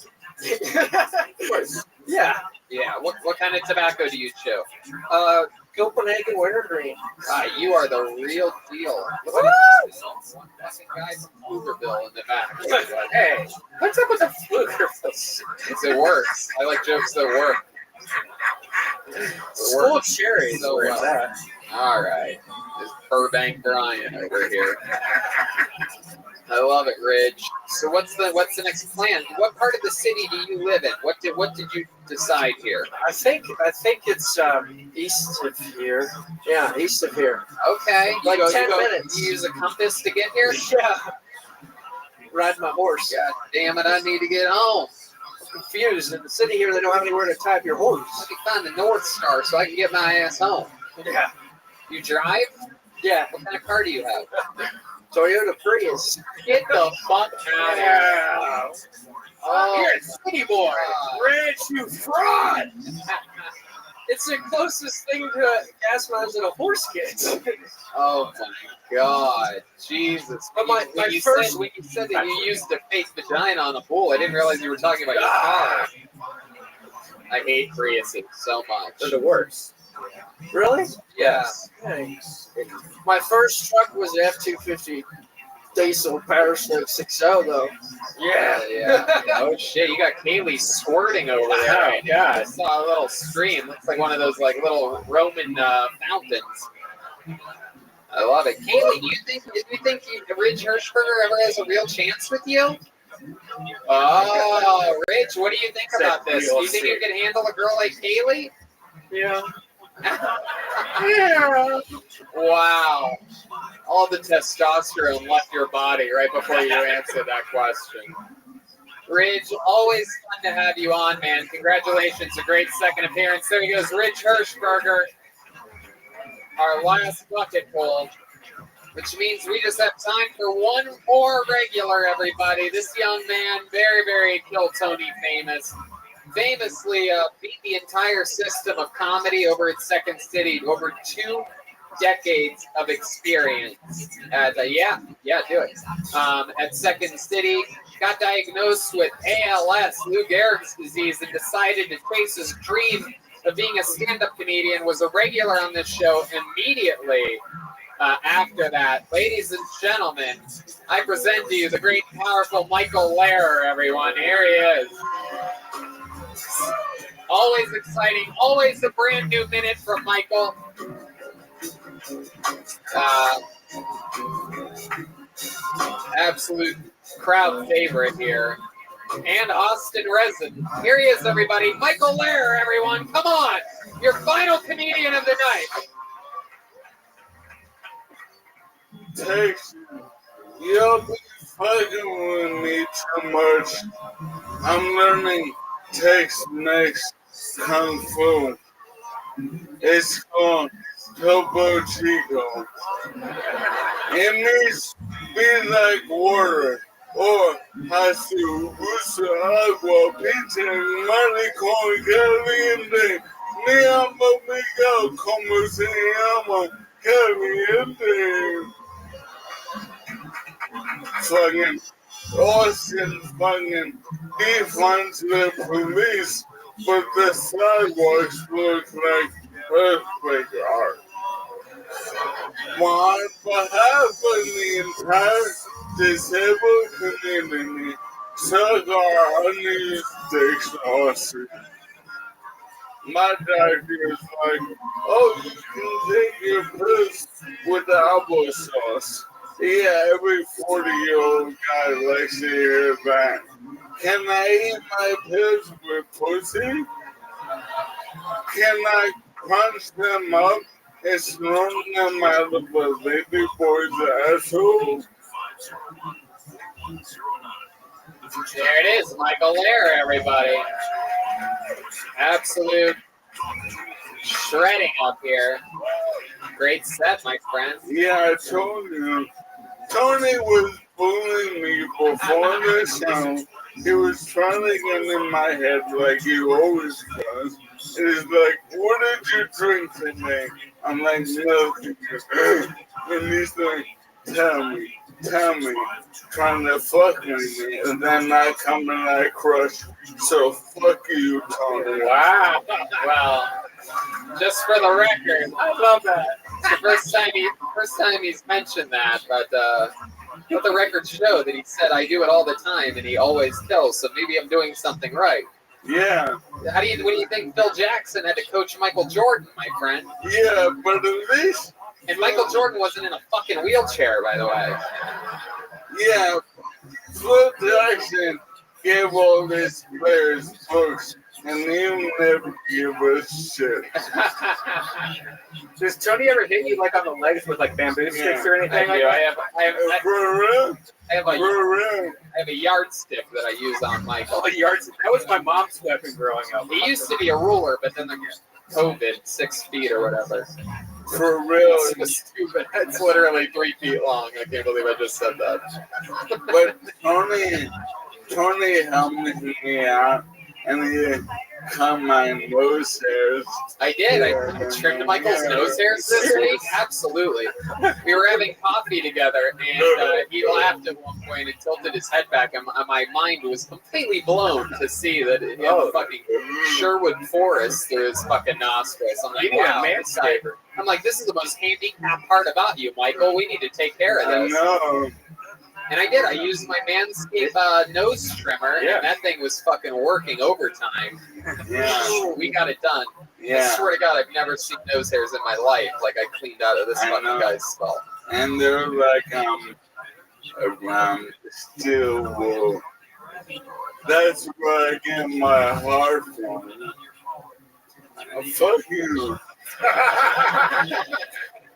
Yeah. Yeah. What kind of tobacco do you chew? Copenhagen wintergreen. You are the real deal. Look at this fucking guy from Pflugerville in the back. Hey, what's up with the Pflugerville? It works. I like jokes that work. School of cherries. So well. All right. This Burbank Brian over here. I love it, Ridge. So what's the next plan? What part of the city do you live in? What did you decide here? I think it's east of here. Yeah, east of here. Okay. Like 10 minutes. You use a compass to get here? Yeah. Ride my horse. God damn it, I need to get home. I'm confused. In the city here, they don't have anywhere to tie your horse. Let me find the North Star so I can get my ass home. Yeah. You drive? Yeah. What kind of car do you have? Toyota Prius. Get the fuck out of here. Oh, You're a city boy. Rich, you fraud. It's the closest thing to gas mileage that a horse gets. Oh my God, Jesus! But when you said that you used a fake vagina on a bull, I didn't realize you were talking about your car. I hate Priuses so much. They're the worst. Really? Yes. My first truck was an F-250 diesel Power Stroke 6.0 though. Yeah. Oh shit! You got Kaylee squirting over there. Right? Yeah. I saw a little stream. Looks like one of those like little Roman fountains. I love it. Kaylee, do you think Ridge Hirschberger ever has a real chance with you? Oh, Ridge, what do you think about this? Do you think you can handle a girl like Kaylee? Yeah. Yeah. Wow. All the testosterone left your body right before you answered that question. Ridge, always fun to have you on, man. Congratulations, a great second appearance. There he goes, Ridge Hirschberger. our last bucket full, which means we just have time for one more regular, everybody. This young man, very, very Kill Tony famous, famously beat the entire system of comedy over at Second City, over 2 decades of experience. At, do it. At Second City, got diagnosed with ALS, Lou Gehrig's disease, and decided to chase his dream of being a stand-up comedian, was a regular on this show immediately after that. Ladies and gentlemen, I present to you the great, powerful Michael Lehrer, everyone. Here he is. Always exciting, always a brand new minute from Michael. Absolute crowd favorite here. And Austin Resin. Here he is, everybody. Michael Lehrer, everyone. Come on. Your final comedian of the night. Takes you'll be fucking with me too much. I'm learning Tex-Mex Kung Fu. It's called Topo Chico. It means be like water. Or Hasu usa agua pinche mari con caliente. Mi amigo como se llama caliente. Fucking Austin fucking defines the police, but the sidewalks look like earthquake art. On behalf of the entire disabled community, suck our unused dicks, Austin. My doctor is like, oh, you can take your piss with the applesauce. Yeah, every 40-year-old guy likes to hear that. Can I eat my piss with pussy? Can I crunch them up and throw them out of a lady boy's asshole? There it is, Michael Lehrer, everybody. Absolute shredding up here. Great set, my friend. Yeah, I told you. Tony was bullying me before this show. He was trying to get in my head like he always does. And he's like, what did you drink today? I'm like, nothing. And he's like, tell me, trying to fuck with me. And then I come and I crush. So fuck you, Tony. Wow. Well, just for the record, I love that. It's the first time he's mentioned that, but let the record show that he said I do it all the time and he always kills, so maybe I'm doing something right. Yeah. What do you think Phil Jackson had to coach Michael Jordan, my friend? Yeah, but at least... And Michael Jordan wasn't in a fucking wheelchair, by the way. Yeah, Phil Jackson gave all these players books, and he never give a shit. Does Tony ever hit you like on the legs with like bamboo sticks or anything? I do. I have a yardstick that I use on Michael. Oh, a yardstick. That was my mom's weapon growing up. It used to be a ruler, but then COVID, 6 feet or whatever. For real. It's stupid. It's literally 3 feet long. I can't believe I just said that. But Tony helped me out, and he cut my nose hairs. I did. I trimmed Michael's nose hairs this week. Absolutely. We were having coffee together, and he laughed at one point and tilted his head back, and my mind was completely blown to see that he had a fucking Sherwood forest through his fucking nostrils. I'm like, wow, I'm like, this is the most handicapped part about you, Michael. We need to take care of this. I know. And I did. I used my Manscaped nose trimmer, and that thing was fucking working overtime. Yeah. We got it done. Yeah. I swear to God, I've never seen nose hairs in my life like I cleaned out of this fucking guy's skull. And they're like around steel wool. That's where I get my heart from. Fuck you.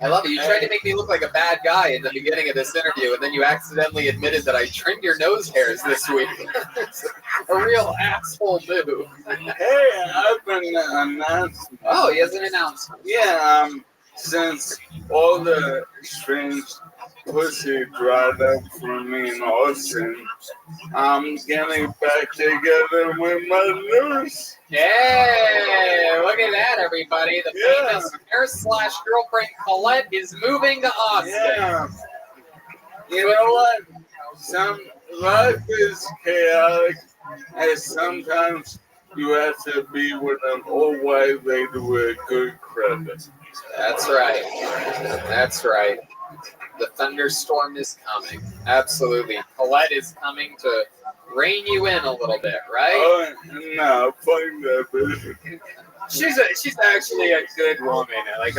I love it. You tried to make me look like a bad guy in the beginning of this interview, and then you accidentally admitted that I trimmed your nose hairs this week. It's a real asshole move. Hey, I've been announced. Oh, he has an announcement. Yeah, since all the strange pussy dried up for me in Austin, I'm getting back together with my nurse. Hey, look at that, everybody. The famous nurse/girlfriend Colette is moving to Austin. Yeah. You know what? Life is chaotic, and sometimes you have to be with an old white lady with good credit. That's right. That's right. The thunderstorm is coming. Absolutely. Colette is coming to rein you in a little bit, right? Oh, no, fuck that bitch. She's actually a good woman. I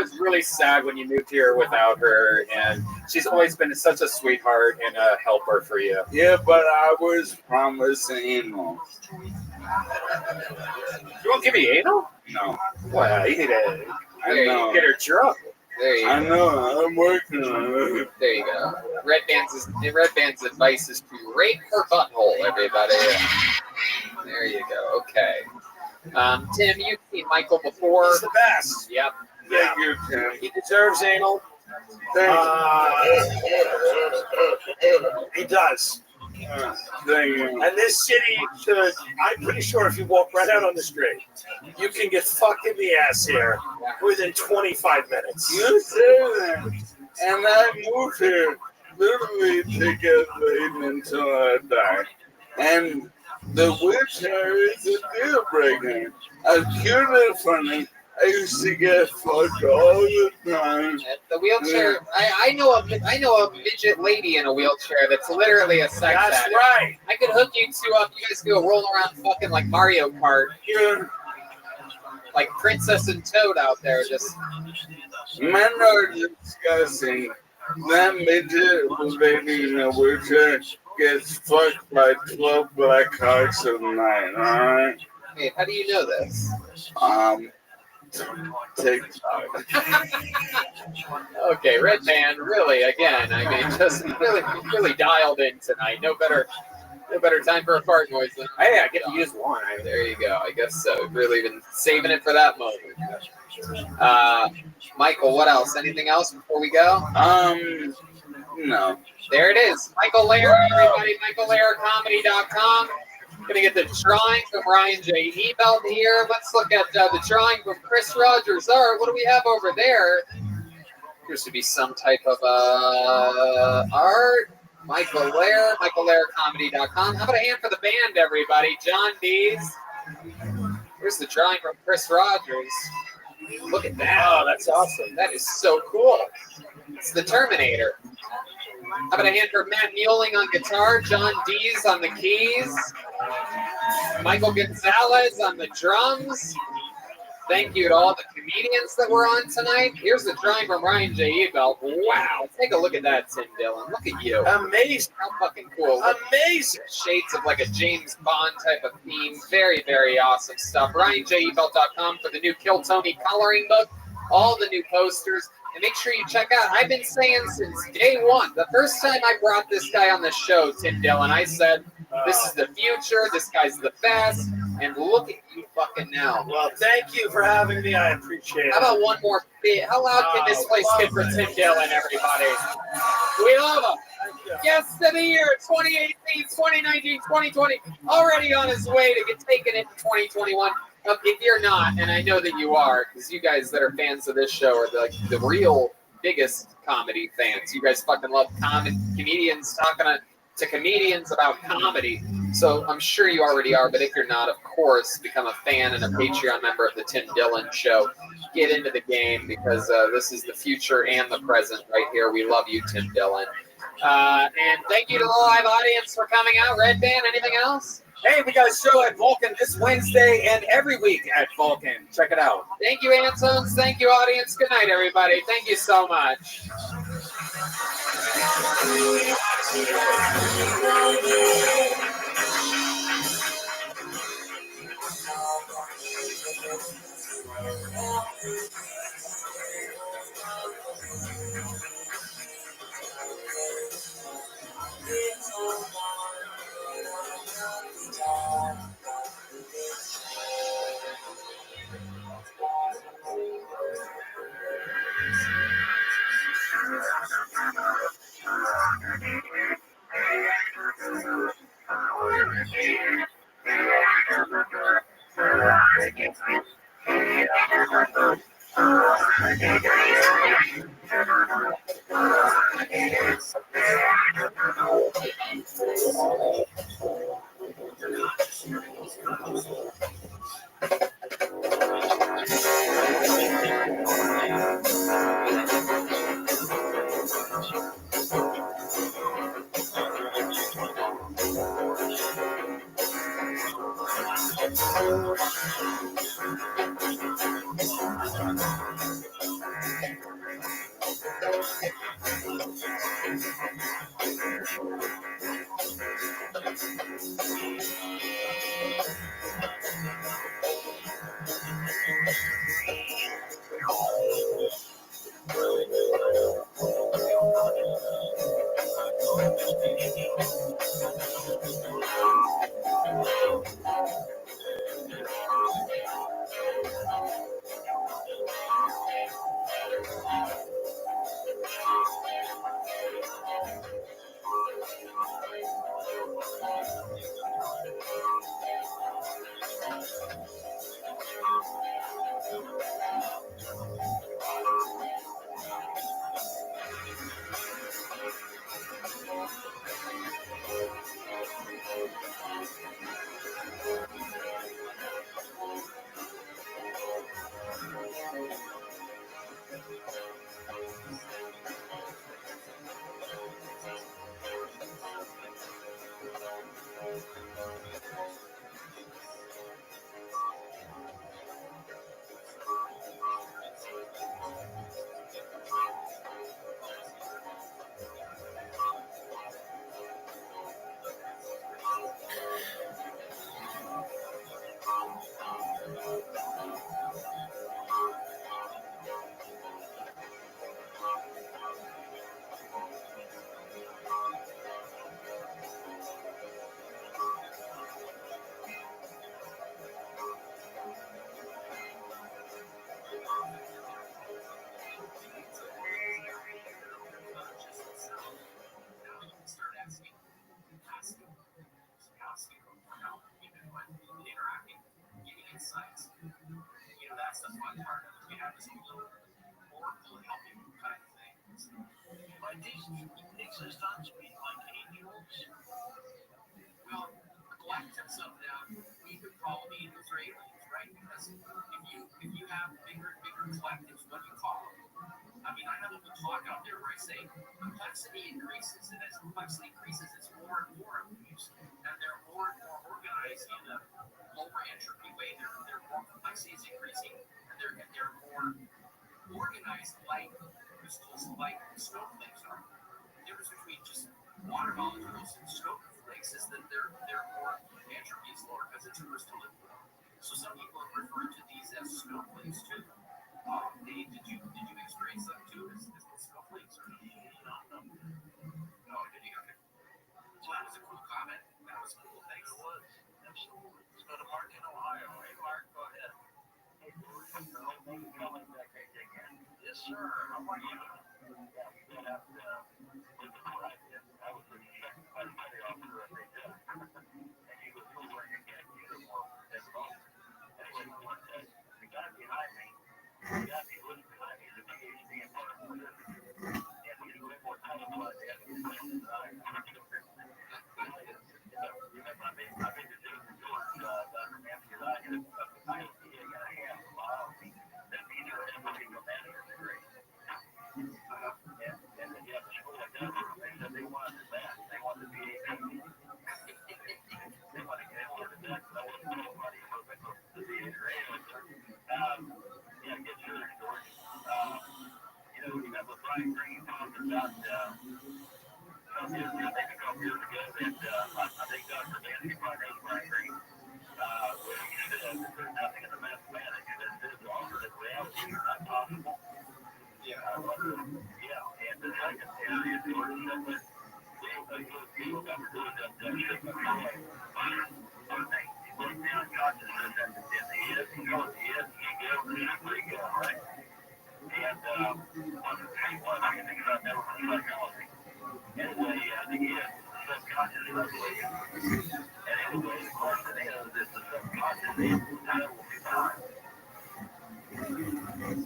was really sad when you moved here without her, and she's always been such a sweetheart and a helper for you. Yeah, but I was promised anal. You won't give me anal? No. Well, you need to I know. get her drunk. There you go. I know. I'm working on it. There you go. Red Band's advice is to rape her butthole, everybody. There you go. Okay. Tim, you've seen Michael before. He's the best. Yep. Thank you, Tim. He deserves anal. He does. Thank you. And this city should, I'm pretty sure if you walk right out on the street, you can get fucked in the ass here within 25 minutes. You say that. And I moved here literally to get laid until I die. And the wheelchair is a deal breaker. As cute and funny, I used to get fucked all the time. The wheelchair. I know a midget lady in a wheelchair that's literally a sex That's addict. right. I could hook you two up. You guys could go rolling around fucking like Mario Kart. Yeah. Like Princess and Toad out there, just. Men are disgusting. That midget lady in a wheelchair gets fucked by 12 black cocks a night, alright? Hey, how do you know this? TikTok. Okay, Red Band, really, again, I mean, just really dialed in tonight. No better time for a fart noise than. Hey, I get to use one. There you go. I guess so. Really been saving it for that moment. Michael, what else? Anything else before we go? No. There it is. Michael Lair, everybody. MichaelLairComedy.com. Gonna get the drawing from Ryan J. Ebelt here. Let's look at the drawing from Chris Rogers art. What do we have over there? Appears to be some type of art. Michael Lair, MichaelLairComedy.com. How about a hand for the band, everybody? John Dees. Here's the drawing from Chris Rogers. Look at that. Oh, that's awesome. That is so cool. It's the Terminator. How about a hand for Matt Mueling on guitar, John Dees on the keys, Michael Gonzalez on the drums. Thank you to all the comedians that were on tonight. Here's the drawing from Ryan J. Ebelt. Wow, take a look at that, Tim Dillon. Look at you. Amazing. How fucking cool. Amazing. Shades of like a James Bond type of theme. Very, very awesome stuff. RyanJEbelt.com for the new Kill Tony coloring book. All the new posters. And make sure you check out, I've been saying since day one, the first time I brought this guy on the show, Tim Dillon, I said, this is the future, this guy's the best, and look at you fucking now. Well, thank you for having me. I appreciate it. How about one more bit? How loud can this place get for Tim Dillon, everybody? We love him. Guest of the year, 2018, 2019, 2020, already on his way to get taken into 2021. If you're not, and I know that you are, because you guys that are fans of this show are the real biggest comedy fans. You guys fucking love comedians talking to comedians about comedy. So I'm sure you already are, but if you're not, of course, become a fan and a Patreon member of the Tim Dillon Show. Get into the game because this is the future and the present right here. We love you, Tim Dillon. And thank you to the live audience for coming out. Red Band, anything else? Hey, we got a show at Vulcan this Wednesday and every week at Vulcan. Check it out. Thank you, Antones. Thank you, audience. Good night, everybody. Thank you so much.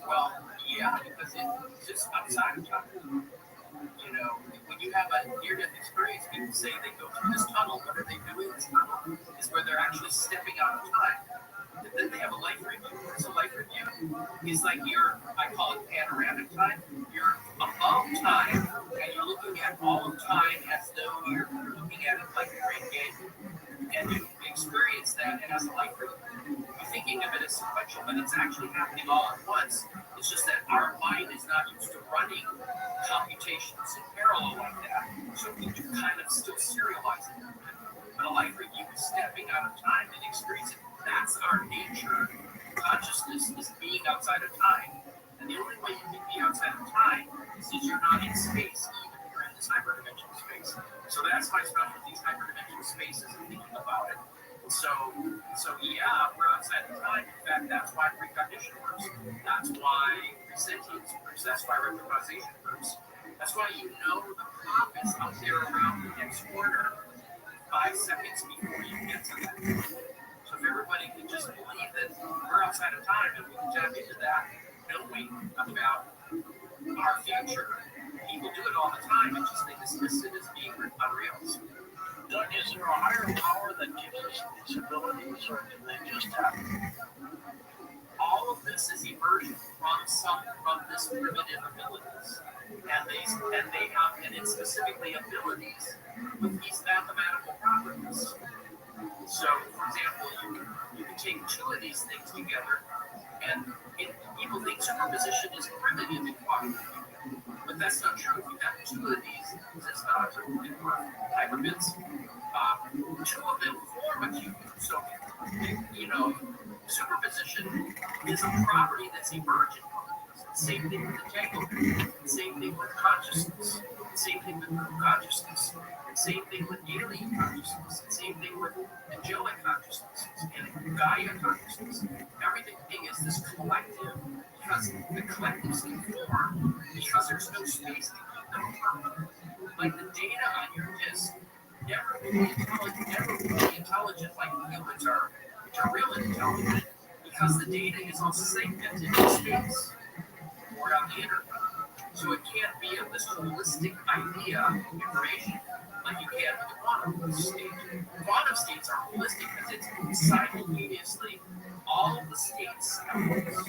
Well, yeah, because it's just outside of time. You know, near-death experience, people say they go through this tunnel. What are they doing? This tunnel is where they're actually stepping out of time. And then they have a life review. So life review is like I call it panoramic time. You're above time, and you're looking at all of time as though you're looking at it like a great game. And you experience that as a life review. You're thinking of it as sequential, but it's actually happening all at once. It's just that our mind is not used to running computations in parallel like that. So we do kind of still serialize it. But a life review is stepping out of time and experiencing. That's our nature. Consciousness is being outside of time. And the only way you can be outside of time is if you're not in space, even if you're in this hyperdimensional space. So that's my specialty, hyperdimensional spaces and thinking about it. So yeah, we're outside of time. In fact, that's why precognition works. That's why presentience works. That's why retrocausation works. That's why you know the prop is up there around the next corner 5 seconds before you get to that. So if everybody can just believe that we're outside of time and we can tap into that, knowing about our future, people do it all the time and just they dismiss it as being unreal. Doug, is there a higher power that gives us these abilities, or do they just happen? All of this is emerging from this primitive abilities, and it's specifically abilities with these mathematical properties. So, for example, you can take two of these things together, and people think superposition is primitive in quantum. But that's not true. If you have two of these hyperbits, two of them form a cube. So, superposition is a property that's emergent. Same thing with entanglement. Same thing with consciousness. Same thing with group consciousness. Same thing with alien consciousness. Same thing with angelic consciousness and Gaia consciousness. Everything is this collective because the collectives can form because there's no space to keep them apart. Like the data on your disk never really intelligent like humans are, which are really intelligent because the data is all segmented in space or on the internet. So it can't be of this holistic idea of information like you can with the quantum state. Quantum states are holistic because it's simultaneously all of the states at once,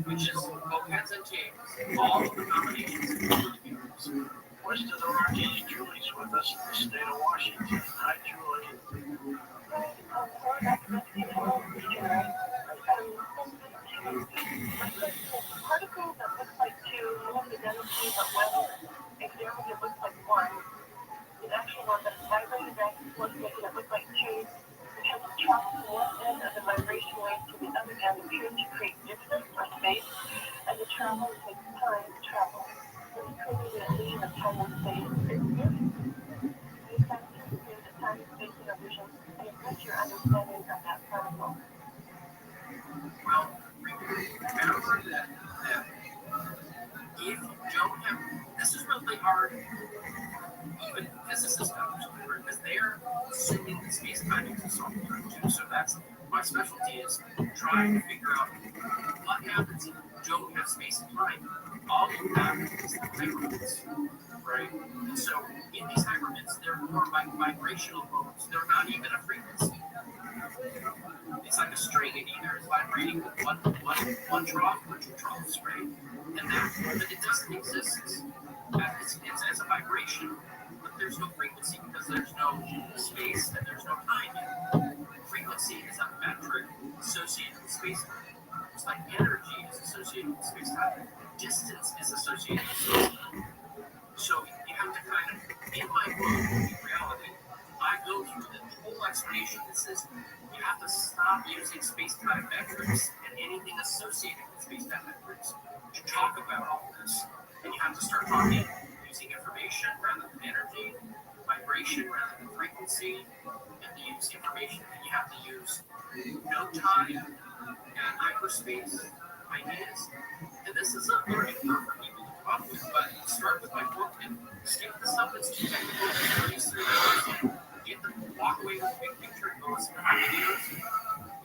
which is bopeds and tails, all of the combinations of the universe. West of the Rockies, Julie's with us in the state of Washington. Hi, Julie. Particle that looks like two, you have the density, but when examined, it looks like one. It actually was a vibrating back and forth, making it look like two, which has traveled from one end of the vibration wave to the other end, appears to create distance or space, and the travel takes time to travel. This creates an illusion of time and space. It's beautiful. These factors create a time and space illusion, and affect your understanding of that particle. Well, remember that if you don't have, this is really hard, even physicists don't understand, because they're assuming that space-time is solved too. So that's my specialty is trying to figure out what happens if you don't have space and time. All you have is the hypermints, right? And so in these hypermints, they're more like vibrational modes. They're not even a frequency. It's like a string, and either it's vibrating with one trough or two troughs, right? But it doesn't exist it's as a vibration, but there's no frequency because there's no space and there's no time. Frequency is a metric associated with space-time. It's like energy is associated with space-time. Distance is associated with space-time. So you have to kind of, in my book, in reality, I go through the whole explanation that says you have to stop using space-time metrics and anything associated with space-time metrics to talk about all this. And you have to start talking using information rather than energy, vibration rather than frequency, and to use information. And you have to use no time and hyperspace ideas. And this is a learning curve for people to come up with, but start with my book and skip the stuff that's too technical for these 3 hours. Get them walk away with the big picture and go listen to my videos.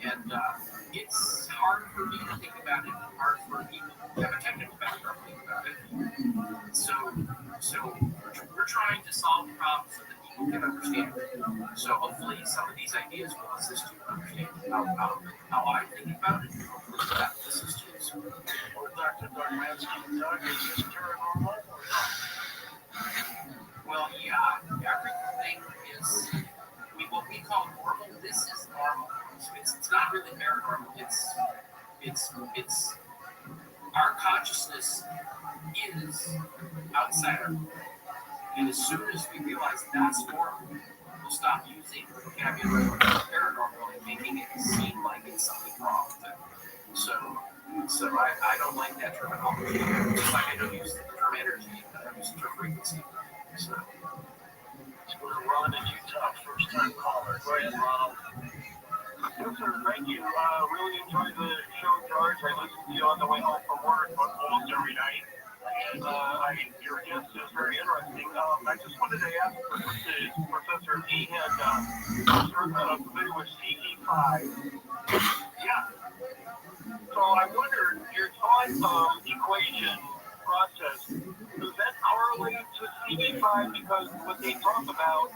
And it's hard for me to think about it, hard for people who have a technical background to think about it. So we're we're trying to solve the problem so that people can understand it. So hopefully some of these ideas will assist you in understanding how I think about it. Hopefully that will assist you. So, Or Dr. Dogmansky, Doug, is this paranormal or not? well, yeah, everything is what we call normal. This is normal. So it's not really paranormal. It's our consciousness is outside our world. And as soon as we realize that's normal, we'll stop using the vocabulary of paranormal and making it seem like it's something wrong with it. So I don't like that terminology. Just like I don't use the term energy, I don't use the term frequency. So Let's go to Ron in Utah, first time caller. Go ahead, Ronald. Yes, sir. Thank you. Really enjoyed the show, George. I listen to you on the way home from work almost every night. And your guest is very interesting. I just wanted to ask Professor if he had familiar with CE5. Yeah. So I wondered, your thought equation process, does that correlate to CE5? Because what they talk about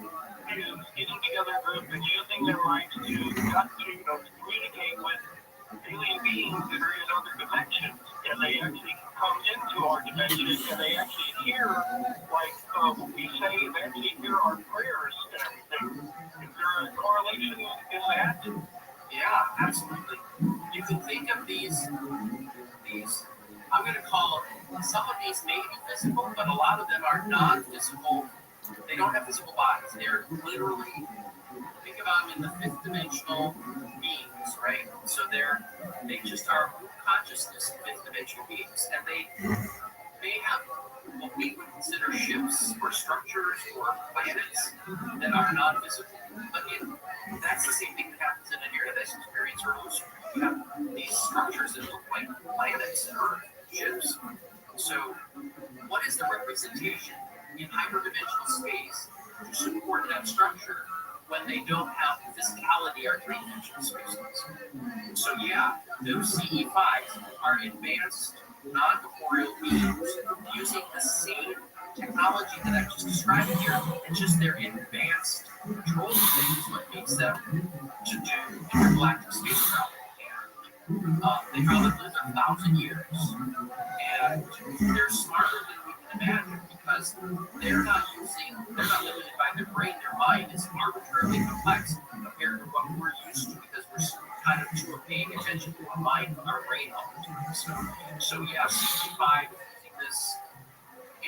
is getting together a group and using their minds to communicate with alien beings that are in other dimensions, and they actually come into our dimension and they actually hear, like what we say, they actually hear our prayers and everything. Is there a correlation in that? yeah, absolutely. You can think of these I'm going to call some of these may be physical, but a lot of them are non-physical. They don't have physical bodies. They're literally, think about them in the fifth dimensional beings, right? So they just are consciousness, fifth dimensional beings, and they have what we would consider ships or structures or planets that are non-physical. But that's the same thing that happens in a near-death experience or illusion. You have these structures that look like planets or ships. So what is the representation in hyperdimensional space to support that structure when they don't have physicality or three-dimensional spaces? So yeah, those CE5s are advanced non-corporeal beings using the same technology that I've just described here, and just their advanced control things what makes them to do intergalactic space travel. They probably live 1,000 years, and they're smarter than we can imagine because they're not limited by their brain. Their mind is arbitrarily complex compared to what we're used to because we're kind of too paying attention to our mind, our brain all the time. So yeah, CP5 this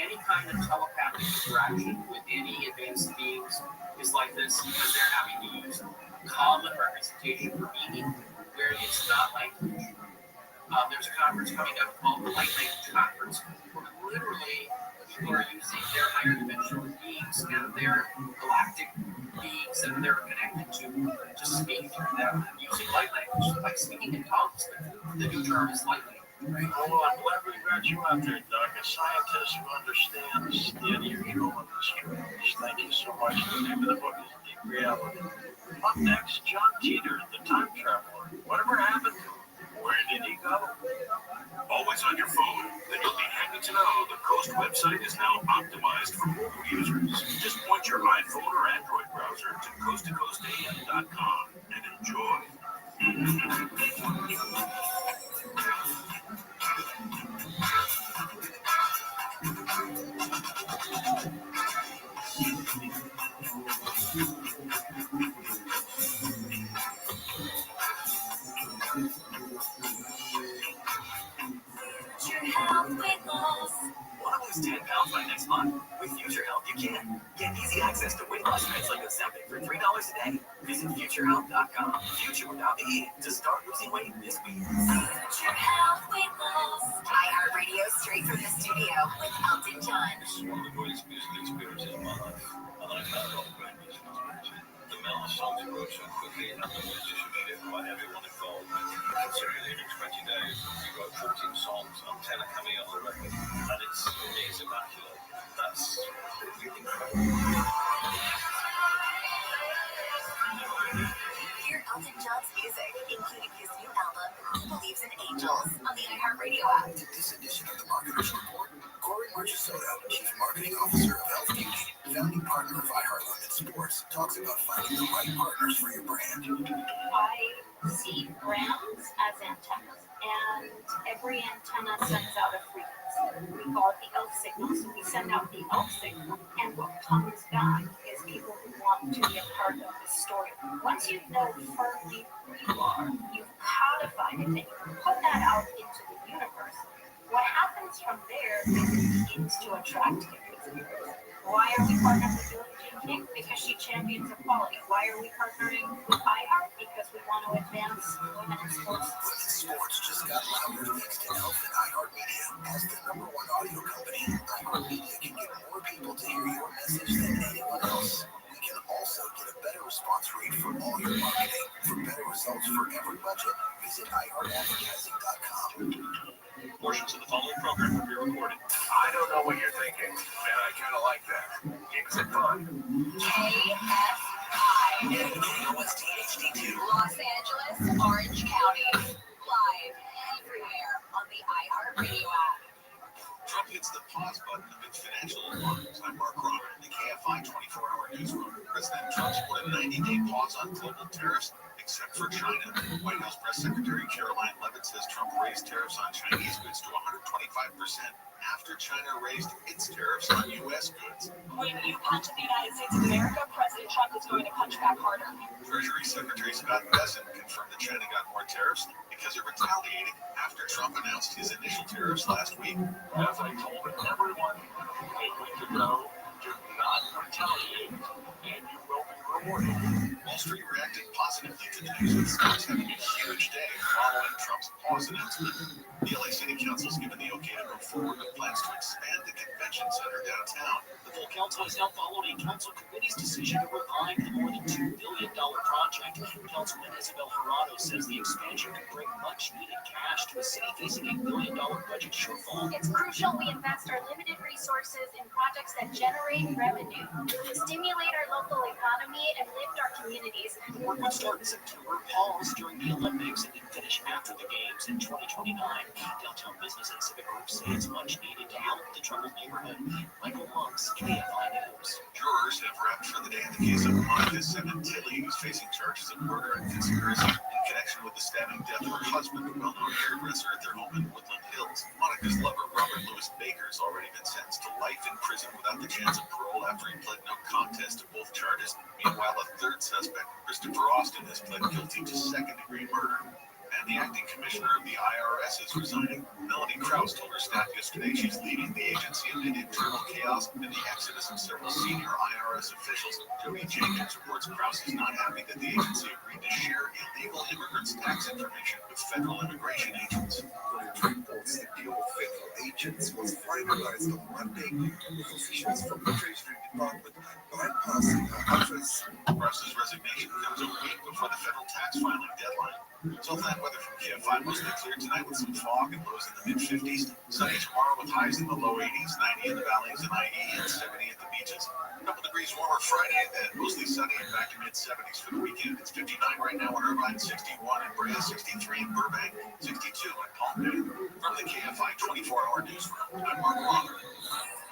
any kind of telepathic interaction with any advanced beings is like this because they're having to use common representation for meaning where it's not language. There's a conference coming up called the Light Language Conference where literally people are using their higher dimensional beings and their galactic beings that they're connected to speak through them using light language, like speaking in tongues. The new term is light language. Right. Well, I'm glad we got you out there, Doug, a scientist who understands the unusual and the strange. Thank you so much. The name of the book is Deep Reality. Up next, John Teeter, the time traveler. Whatever happened to him? Where did he go? Always on your phone? Then you'll be happy to know the Coast website is now optimized for mobile users. Just point your iPhone or Android browser to coasttocoastam.com and enjoy. Want to lose 10 pounds by next month? With Future Health, you can. Get easy access to weight loss meds like Ozempic for $3 a day. Visit FutureHealth.com. Future without the E to start losing weight this week. Future Health Weight Loss. iHeartRadio straight from the studio with Elton John. This is one of the greatest music experiences of my life. And I've had a lot of great music experiences. The amount of songs wrote so quickly and the musicianship by everyone involved. Considering in 20 days, we wrote 14 songs and 10 are coming out of the record. And it's immaculate. That's really incredible. Hear Elton John's music, including his new album, Who Believes in Angels, on the iHeartRadio app. This edition of the Marketers Report, Corey Marchesotto, Chief Marketing Officer of Health Beauty. Founding partner of iHeart London Sports talks about finding the right partners for your brand. I see brands as antennas, and every antenna sends out a frequency. We call it the elk signal. So we send out the elk signal, and what comes back is people who want to be a part of the story. Once you know firmly who you are, you've codified it, and you can put that out into the universe. What happens from there is it begins to attract different people. Why are we partnering with Billie Jean King? Because she champions equality. Why are we partnering with iHeart? Because we want to advance women in sports. Women's sports just got louder thanks to Elf and iHeart Media. As the #1 audio company, iHeart Media can get more people to hear your message than anyone else. We can also get a better response rate for all your marketing. For better results for every budget, visit iHeartAdvertising.com. Portions of the following program will be recorded. I don't know what you're thinking, and I kind of like that. Is it fun? KSI. KOST HD2. Los Angeles, Orange County. Live everywhere on the iHeartRadio app. Trump hits the pause button amid financial alarms. I'm Mark Robert in the KFI 24-hour newsroom. President Trump put a 90-day pause on global tariffs, except for China. White House Press Secretary Caroline Leavitt says Trump raised tariffs on Chinese goods to 125% after China raised its tariffs on U.S. goods. When you punch at the United States of America, President Trump is going to punch back harder. Treasury Secretary Scott Bessent confirmed that China got more tariffs because it retaliated after Trump announced his initial tariffs last week. As I told everyone a week ago, do not retaliate, and you will be rewarded. Wall Street reacted positively to the news, with stocks having a huge day following Trump's pause announcement. The LA City Council has given the okay to move forward with plans to expand the convention center downtown. The full council has now followed a council committee's decision to revive the more than $2 billion project. Councilman Isabel Jurado says the expansion could bring much-needed cash to a city facing a $1 billion budget shortfall. It's crucial we invest our limited resources in projects that generate revenue, to stimulate our local economy and lift our communities. The work would start in September, pause during the Olympics, and then finish after the Games in 2029. Downtown business and civic groups say it's much needed to help the troubled neighborhood. Michael Monks, KFI News. Jurors have wrapped for the day in the case of Monica Sementilli, who's facing charges of murder and conspiracy in connection with the stabbing death of her husband, a well-known hairdresser at their home in Woodland Hills. Monica's lover, Robert Louis Baker, has already been sentenced to life in prison without the chance of parole after he pled no contest to both charges. Meanwhile, a third suspect, Christopher Austin, has pled guilty to second-degree murder. And the acting commissioner of the IRS is resigning. Melanie Krause told her staff yesterday she's leaving the agency amid internal chaos and the exodus of several senior IRS officials. Jody Jenkins reports Krause is not happy that the agency agreed to share illegal immigrants' tax information with federal immigration agents. The deal with federal agents was finalized on Monday. Officials from the Treasury Department bypassing the office. Krause's resignation comes a week before the federal tax filing deadline. So that weather from KFI mostly clear tonight with some fog and lows in the mid-50s. Sunny tomorrow with highs in the low 80s, 90 in the valleys and IE, and 70 at the beaches. A couple degrees warmer Friday, then mostly sunny and back to mid-70s for the weekend. It's 59 right now in Irvine, 61 in Brea, 63 in Burbank, 62 in Palm Bay. From the KFI 24-hour newsroom, I'm Mark Waller.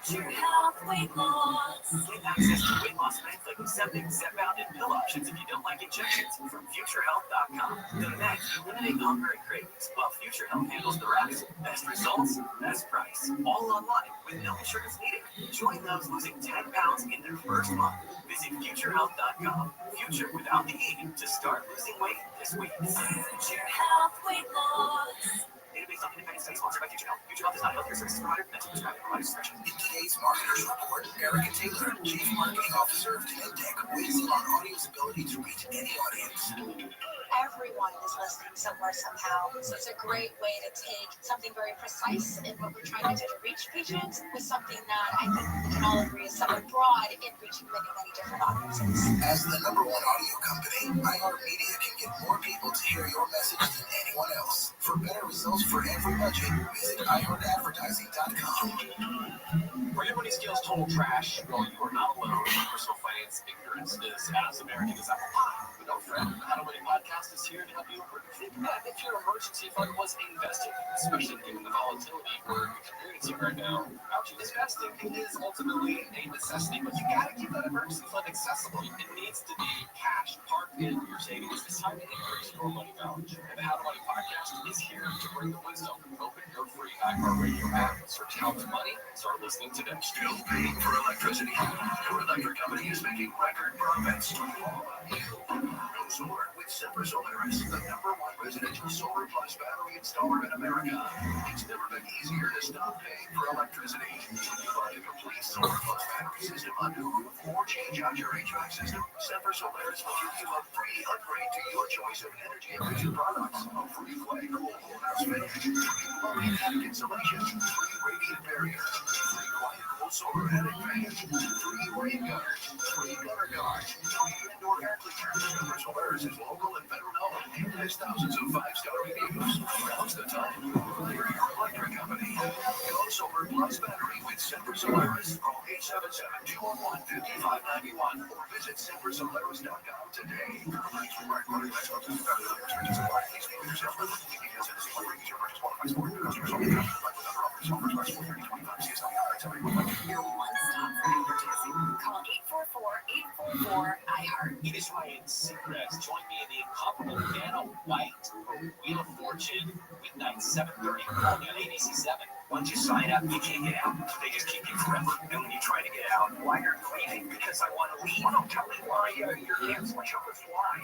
Your health weight loss. Get access to weight loss meds like Ozempic, Zepbound, and pill options if you don't like injections from FutureHealth.com. The meds eliminate hunger and cravings, while Future Health handles the rest. Best results, best price. All online with no insurance needed. Join those losing 10 pounds in their first month. Visit FutureHealth.com. Future without the E to start losing weight this week. Future Health weight loss. Database on independent study sponsored by Future Health. Future Health is not a healthcare services provider. Mental prescribing provider discretion. In today's Marketers Report, Erica Taylor, Chief Marketing Officer of Tandec, weighs in on audio's ability to reach any audience. Everyone is listening somewhere somehow. So it's a great way to take something very precise in what we're trying to do to reach patients with something that I think we can all agree is somewhat broad in reaching many, many different audiences. As the #1 audio company, iHeartMedia can get more people to hear your message than anyone else. For better results for every budget, visit iHeartAdvertising.com. Where your money scales total trash, well, you are not alone. Personal finance ignorance is as American as apple pie. But don't friend. The How to Money Podcast is here to help you think about if your emergency fund was invested, especially given the volatility we're experiencing right now. Investing is ultimately a necessity, but you gotta keep that emergency fund accessible. It needs to be cash parked in your savings. It's time to increase your money knowledge. And the How to Money Podcast is here to bring the wisdom. Open your free iHeartRadio app, search How to Money, and start listening today. Still paying for electricity? Your electric company is making record profits. Go solar with Semper Solaris, the #1 residential solar plus battery installer in America. It's never been easier to stop paying for electricity. When you buy a complete solar plus battery system on new roof or change out your HVAC system, Semper Solaris will give you a free upgrade to your choice of energy efficient products. A free quiet cool whole house finish, free blowing attic insulation, free radiant barrier, free quiet cool solar attic fan, free rain gutters, free gutter guards, free indoor air cleaners. Semper Solaris is local and federal owned and has thousands of 5-star reviews. Now's the time to clear your electric company. Go solar plus battery with Semper Solaris. Call 877-211-5591 or visit sempersolaris.com today. Your one-stop for advertising. Call 844-844-IHEART. It is Ryan Seacrest. Join me in the incomparable Vanna White for Wheel of Fortune, weeknight 7:30 only on ABC7. Once you sign up, you can't get out. They just keep you forever. And when you try to get out, why you're leaving? Because I want to leave. Well, don't tell me why your cancellation was why.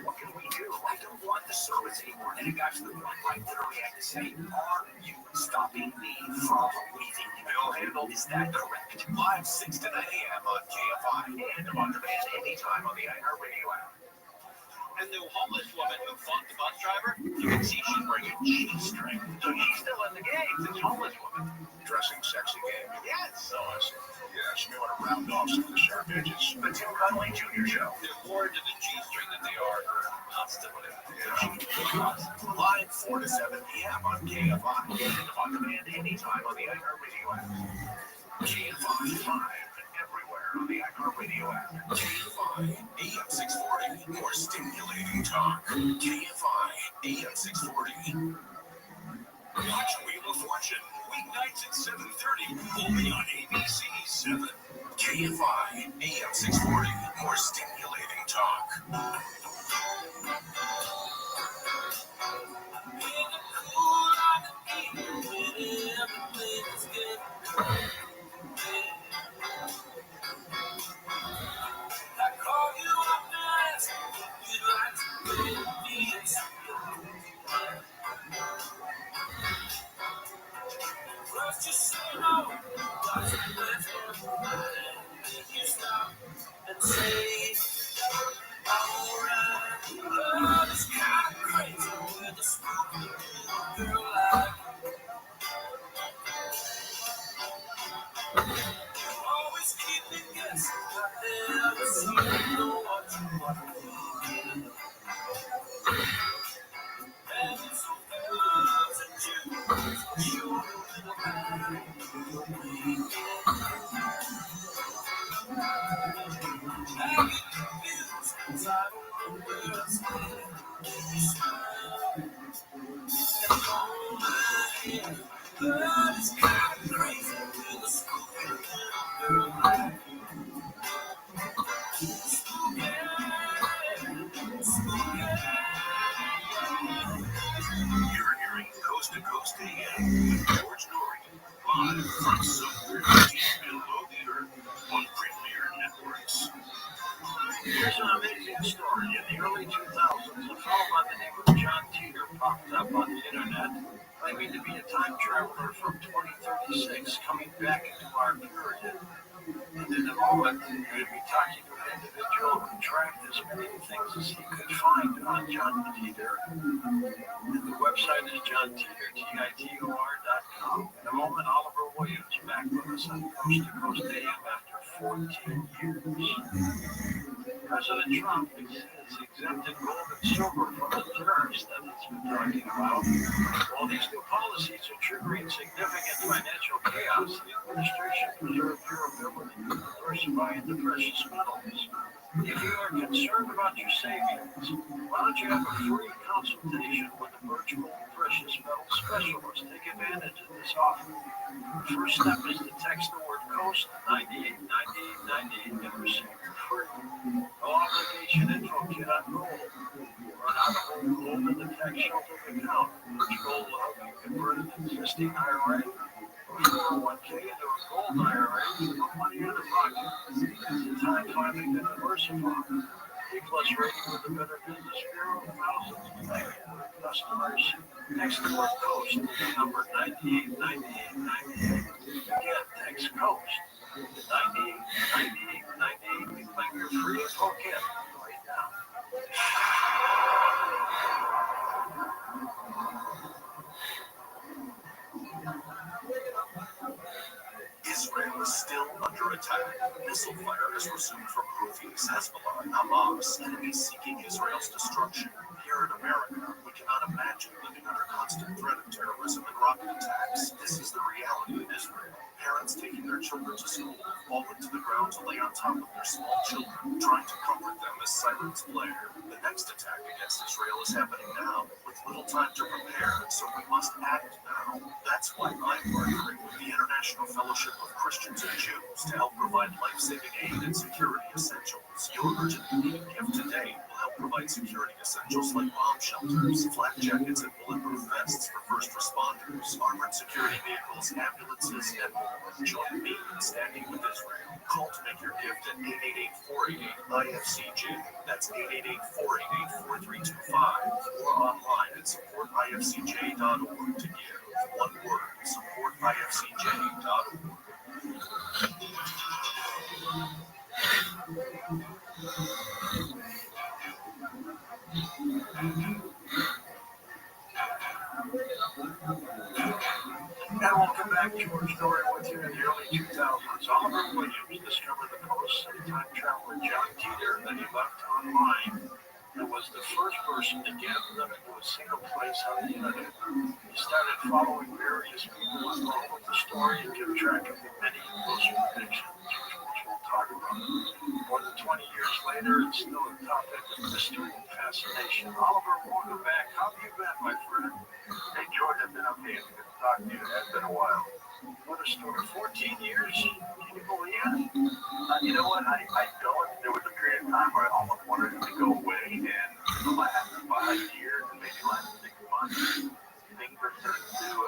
What can we do? I don't want the service anymore. And it got to the point where I literally had to say, are you stopping me from leaving? Bill Handel, is that correct? Live 6 to 9 a.m. on KFI and on demand anytime on the iHeartRadio app. And the homeless woman who fought the bus driver, you can see she's wearing a G-string. So she's still in the game, this homeless woman. Dressing sexy game. Yes. So yes, you want to round off some of the sharp edges. The Tim Conway Jr. Show. They're more into the G-string than they are constantly. Live 4 to 7 p.m. on KFI and on demand anytime on the iHeartRadio app. KFI live everywhere on the iHeartRadio app. KFI AM 640, more stimulating talk. KFI AM 640. Watch Wheel of Fortune, weeknights at 7:30, only on ABC 7. KFI AM 640, more stimulating talk. Just say no, doesn't lift you stop and say, alright, love is kind of crazy with a spooky little girl like you. Always keep me guessing, I never seem to know what you want to do. And it's so good to choose, you're God is kind of crazy with a spooky little girl like you. Spooky, spooky. You're hearing Coast to Coast AM with George Norrie, live from somewhere deep below the earth on Premier Networks. Here's an amazing story. In the early 2000s, a fellow by the name of John Teeter popped up on the internet, claiming to be a time traveler from 2036 coming back into our period. And in a moment, we're going to be talking to an individual who tracked as many things as he could find on John Teeter. And the website is johnteeter.com. In a moment, Oliver Williams back with us on Coast to Coast AM after 14 years. President Trump has exempted gold and silver from the tariffs that he's been talking about. While these new policies are triggering significant financial chaos, the administration preserved your ability to diversify into precious metals. If you are concerned about your savings, why don't you have a free consultation with a virtual precious metal specialist? Take advantage of this offer. The first step is to text the word COAST 989898 and receive your free no obligation intro kit on gold. Learn how to hold gold in the tax sheltered account, which gold will help you convert an existing IRA or 401k into a gold IRA with no money out of pocket. It's the time finally to diversify. A plus rating with the Better Business Bureau, thousands of thankful customers. Text the word COAST to the number 989898. Again, text COAST to 989898 and claim your free info kit right now. Israel is still under attack. Missile fire has resumed from Houthis, Hezbollah, and Hamas, enemies seeking Israel's destruction. Here in America, we cannot imagine living under constant threat of terrorism and rocket attacks. This is the reality in Israel. Parents taking their children to school fall into the ground to lay on top of their small children, trying to comfort them as sirens blare. The next attack against Israel is happening now, with little time to prepare, so we must act now. That's why I'm partnering with the International Fellowship of Christians and Jews to help provide life-saving aid and security essentials. Your urgently needed gift today will help provide security essentials like bomb shelters, flak jackets, and bulletproof vests for first responders, armored security vehicles, ambulances, and more. Join me in standing with Israel. Call to make your gift at 888-488-IFCJ. That's 888-488-4325 or online at supportifcj.org to give. One word, supportifcj.org. And welcome back to our story with you in the early 2000s. Oliver Williams discovered the posts of time traveler John Teeter that he left online and was the first person to gather them into a single place on the internet. He started following various people involved with the story and kept track of the many post predictions, which we'll talk about. More than 20 years later, it's still a topic of mystery and fascination. Oliver, welcome back. How have you been, my friend? Hey, George, I've been okay. It's good to talk to you. It has been a while. What a story. 14 years? Can you believe it? You know what? I don't. There was a period of time where I almost wanted it to go away, and the last 5 years and maybe last 6 months, things are starting to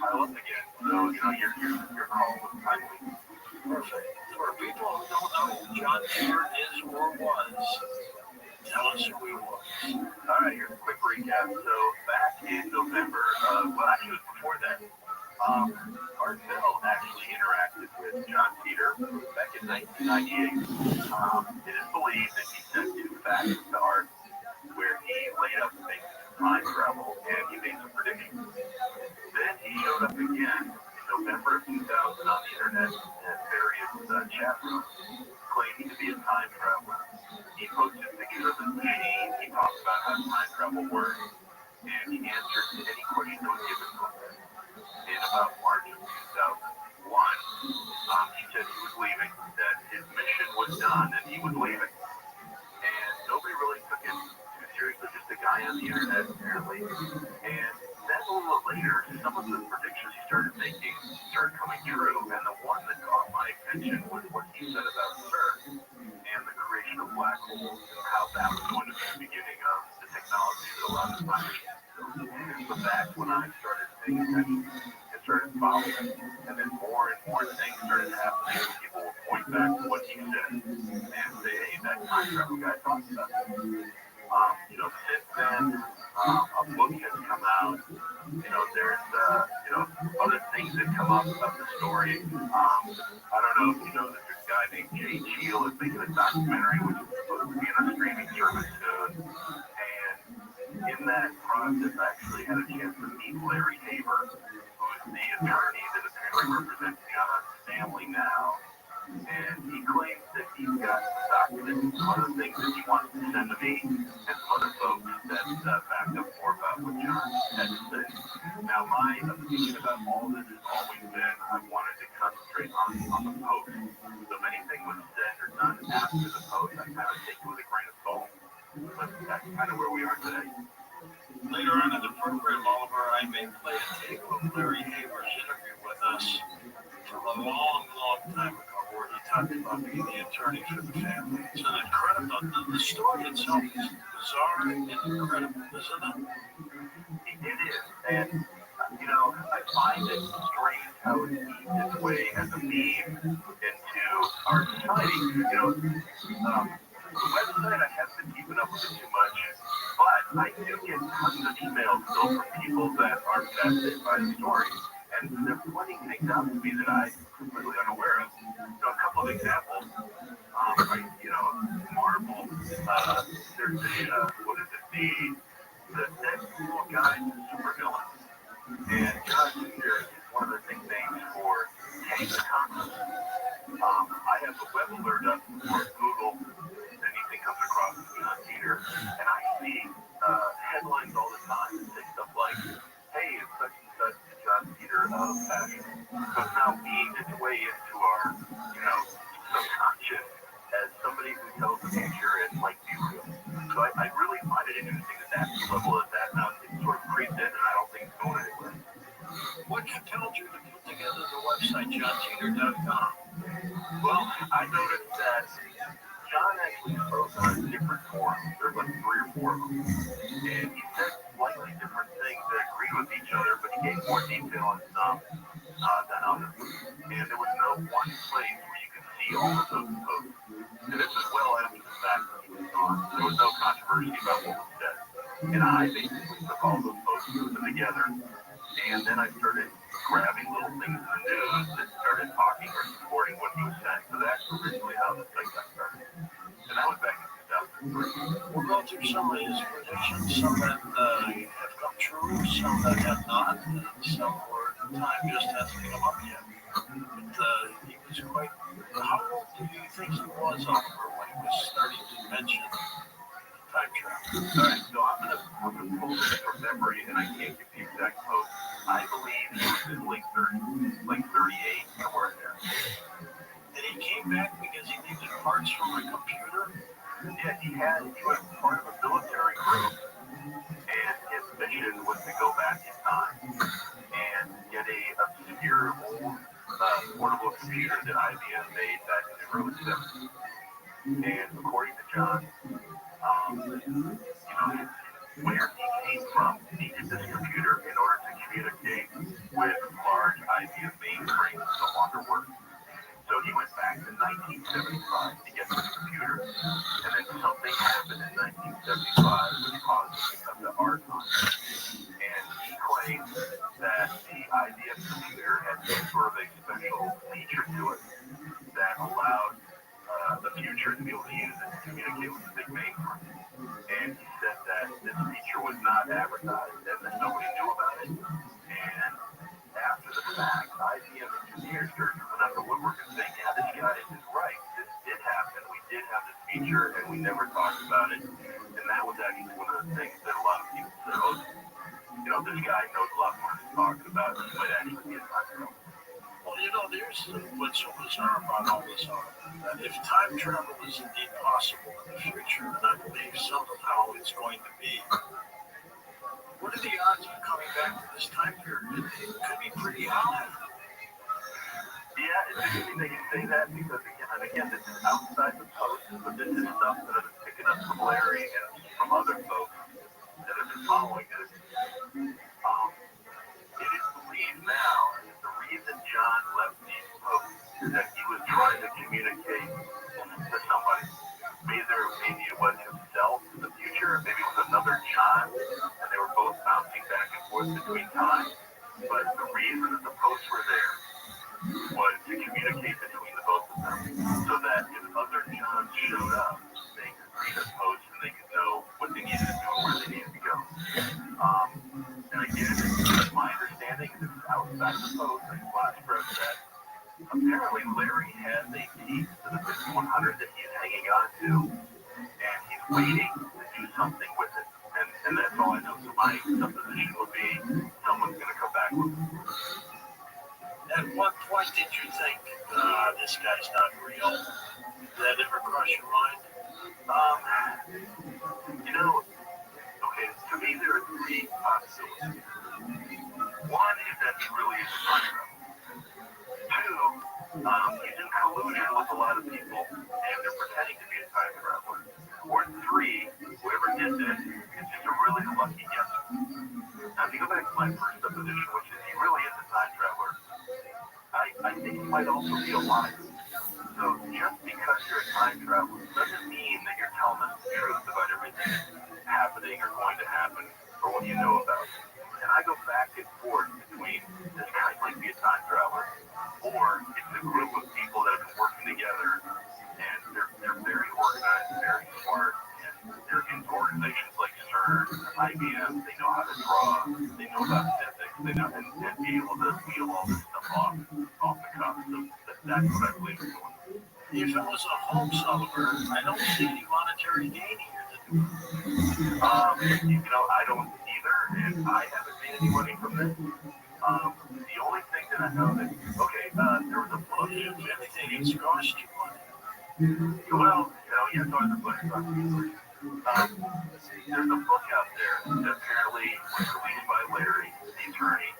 pile up again. So, your call was timely. Perfect. For people who don't know who John Teeter is or was, tell us who he was. All right, here's a quick recap. So back in November, actually before that, Art Bell actually interacted with John Teeter back in 1998. It is believed that he sent 2 faxes to Art where he laid out things time travel and he made some predictions. Then he showed up again in November of 2000 on the internet at various chat rooms claiming to be a time traveler. He posted pictures of his machine, he talked about how time travel works, and he answered any question that was given to him. In about March of 2001, he said he was leaving, that his mission was done, and he was leaving. And nobody really took him too seriously, just a guy on the internet, apparently. And then a little later, some of the predictions he started making started coming true, and the one that caught my attention was what he said about CERN and the creation of black holes and how that was going to be the beginning of the technology that allowed us time machines to build. And so that's when I started paying attention and started following. And then more and more things started happening. People would point back to what he said and say, hey, that time travel guy talked about this. Since then, a book has come out. There's other things that come up about the story. I don't know if you know that there's a guy named Jay Cheel is making a documentary which is supposed to be on a streaming service soon. And in that process, I actually had a chance to meet Larry Haber, who is the attorney that apparently represents John's family now. And he claims that he's got some documents and some other things that he wants to send to me and some other folks that back up more about what John had to say. Now, my opinion about all this has always been I wanted to concentrate on the post. So if anything was said or done after the post, I kind of talking about being the attorney for the family. It's an incredible, the story itself is bizarre and incredible, isn't it? It is. And, you know, I find it strange how it eats its way as a meme into our society. You know, the website, I haven't been keeping up with it too much, but I do get tons of emails still from people that are fascinated by the story. And they're pointing things out to me that I'm completely unaware of. So a couple of examples. You know, Marvel, there's what is it, the Deadpool guy, supervillain. And John Titor is one of the nicknames for Tank the Conqueror. I have a web alert up for Google. Anything comes across John Titor, and I see headlines all the time that say stuff like, hey, it's such and such John Titor fashion. So it's now beamed its way into our, you know, subconscious as somebody who tells the future and might be real. So I really find it interesting that that's the level of that now it's sort of creeped in, and I don't think it's going anywhere. What compelled you to put together the website JohnTeeter.com? Well, I noticed that John actually spoke on different forums. There's like 3 or 4 of them. And he said slightly different things that agreed with each other, but he gave more detail on some than others. And there was no one place where you could see all of those posts. And this was well after the fact that he was gone. There was no controversy about what was said. And I basically took all those posts and put them together. And then I started grabbing little things in the news that started talking or supporting what he was saying. So that's originally how the site got started. And that was back in 2003. We'll go through some of his predictions, some that have come true, some that have not, and some where time just hasn't come up yet. But he was quite... How old do you think he was, Oliver, when he was starting to mention time travel? All right, so I'm gonna pull this from memory, and I can't get the exact post. I believe he was in late 30s, like 38, somewhere in there. And he came back because he needed parts from a computer? Yeah, he was part of a military group, and his mission was to go back in time and get a obscure old portable computer that IBM made back in the early 70s. And according to John, where he came from needed this computer in order to communicate with large IBM mainframes that no longer work. So he went back to 1975 to get this computer, and then something happened in 1975 which caused him to come to our time. And he claimed that the IBM computer had some sort of a special feature to it that allowed the future to be able to use it to communicate with the big mainframe. And he said that this feature was not advertised and that nobody knew about it. And after the fact, IBM engineers started coming out of the woodwork and saying, yeah, this guy is right. This did happen. We did have this feature and we never talked about it. And that was actually one of the things that a lot of people said, oh, you know, this guy knows a lot more than he's talking about. He might actually be a time traveler. Well, you know, there's what's so bizarre about all this, that if time travel is indeed possible in the future, and I believe somehow it's going to be, what are the odds of coming back to this time period? It could be pretty high. Yeah, it's interesting that you say that because, again, this is outside the post, but this is stuff that I've been picking up from Larry and from other folks that have been following this. It is believed now that the reason John left these posts is that he was trying to communicate to somebody. Maybe it was himself in the future, maybe it was another John, and they were both bouncing back and forth between time. But the reason that the posts were there was to communicate between the both of them, so that if other Johns showed up, they could read the posts and they could know what they needed to do and where they needed to go. And again, my understanding is it's outside the post, like Flash Press said. Apparently, Larry has a piece to the 5100 that he's hanging on to, and he's waiting to do something with it. And that's all I know. So my supposition would be someone's going to come back with it. At what point did you think, this guy's not real? Did that ever cross your mind? You know, okay, to me there are 3 possibilities. One is that he really is a time traveler. 2 He's in collusion with a lot of people, and they're pretending to be a time traveler. Or 3, whoever did this is just a really lucky guess. Now, if you go back to my first supposition, which is he really is a time traveler, I think he might also be alive. So just because you're a time traveler doesn't mean that you're telling us the truth about everything that's happening or going to happen or what you know about. And I go back and forth between this guy might be a time traveler or it's a group of people that have been working together and they're very organized, very smart, and they're in organizations like CERN, IBM, they know how to draw, they know about physics, they know and be able to wheel all this stuff off the cuff. So that's what I believe is going on. If it was a hoax, Oliver, I don't see any monetary gain here to do. I don't either, and I haven't made any money from this. The only thing that I know that, there was a book. If anything, it's cost you money. Well, yes, there was a book. There's a book out there that apparently was released by Larry, the attorney,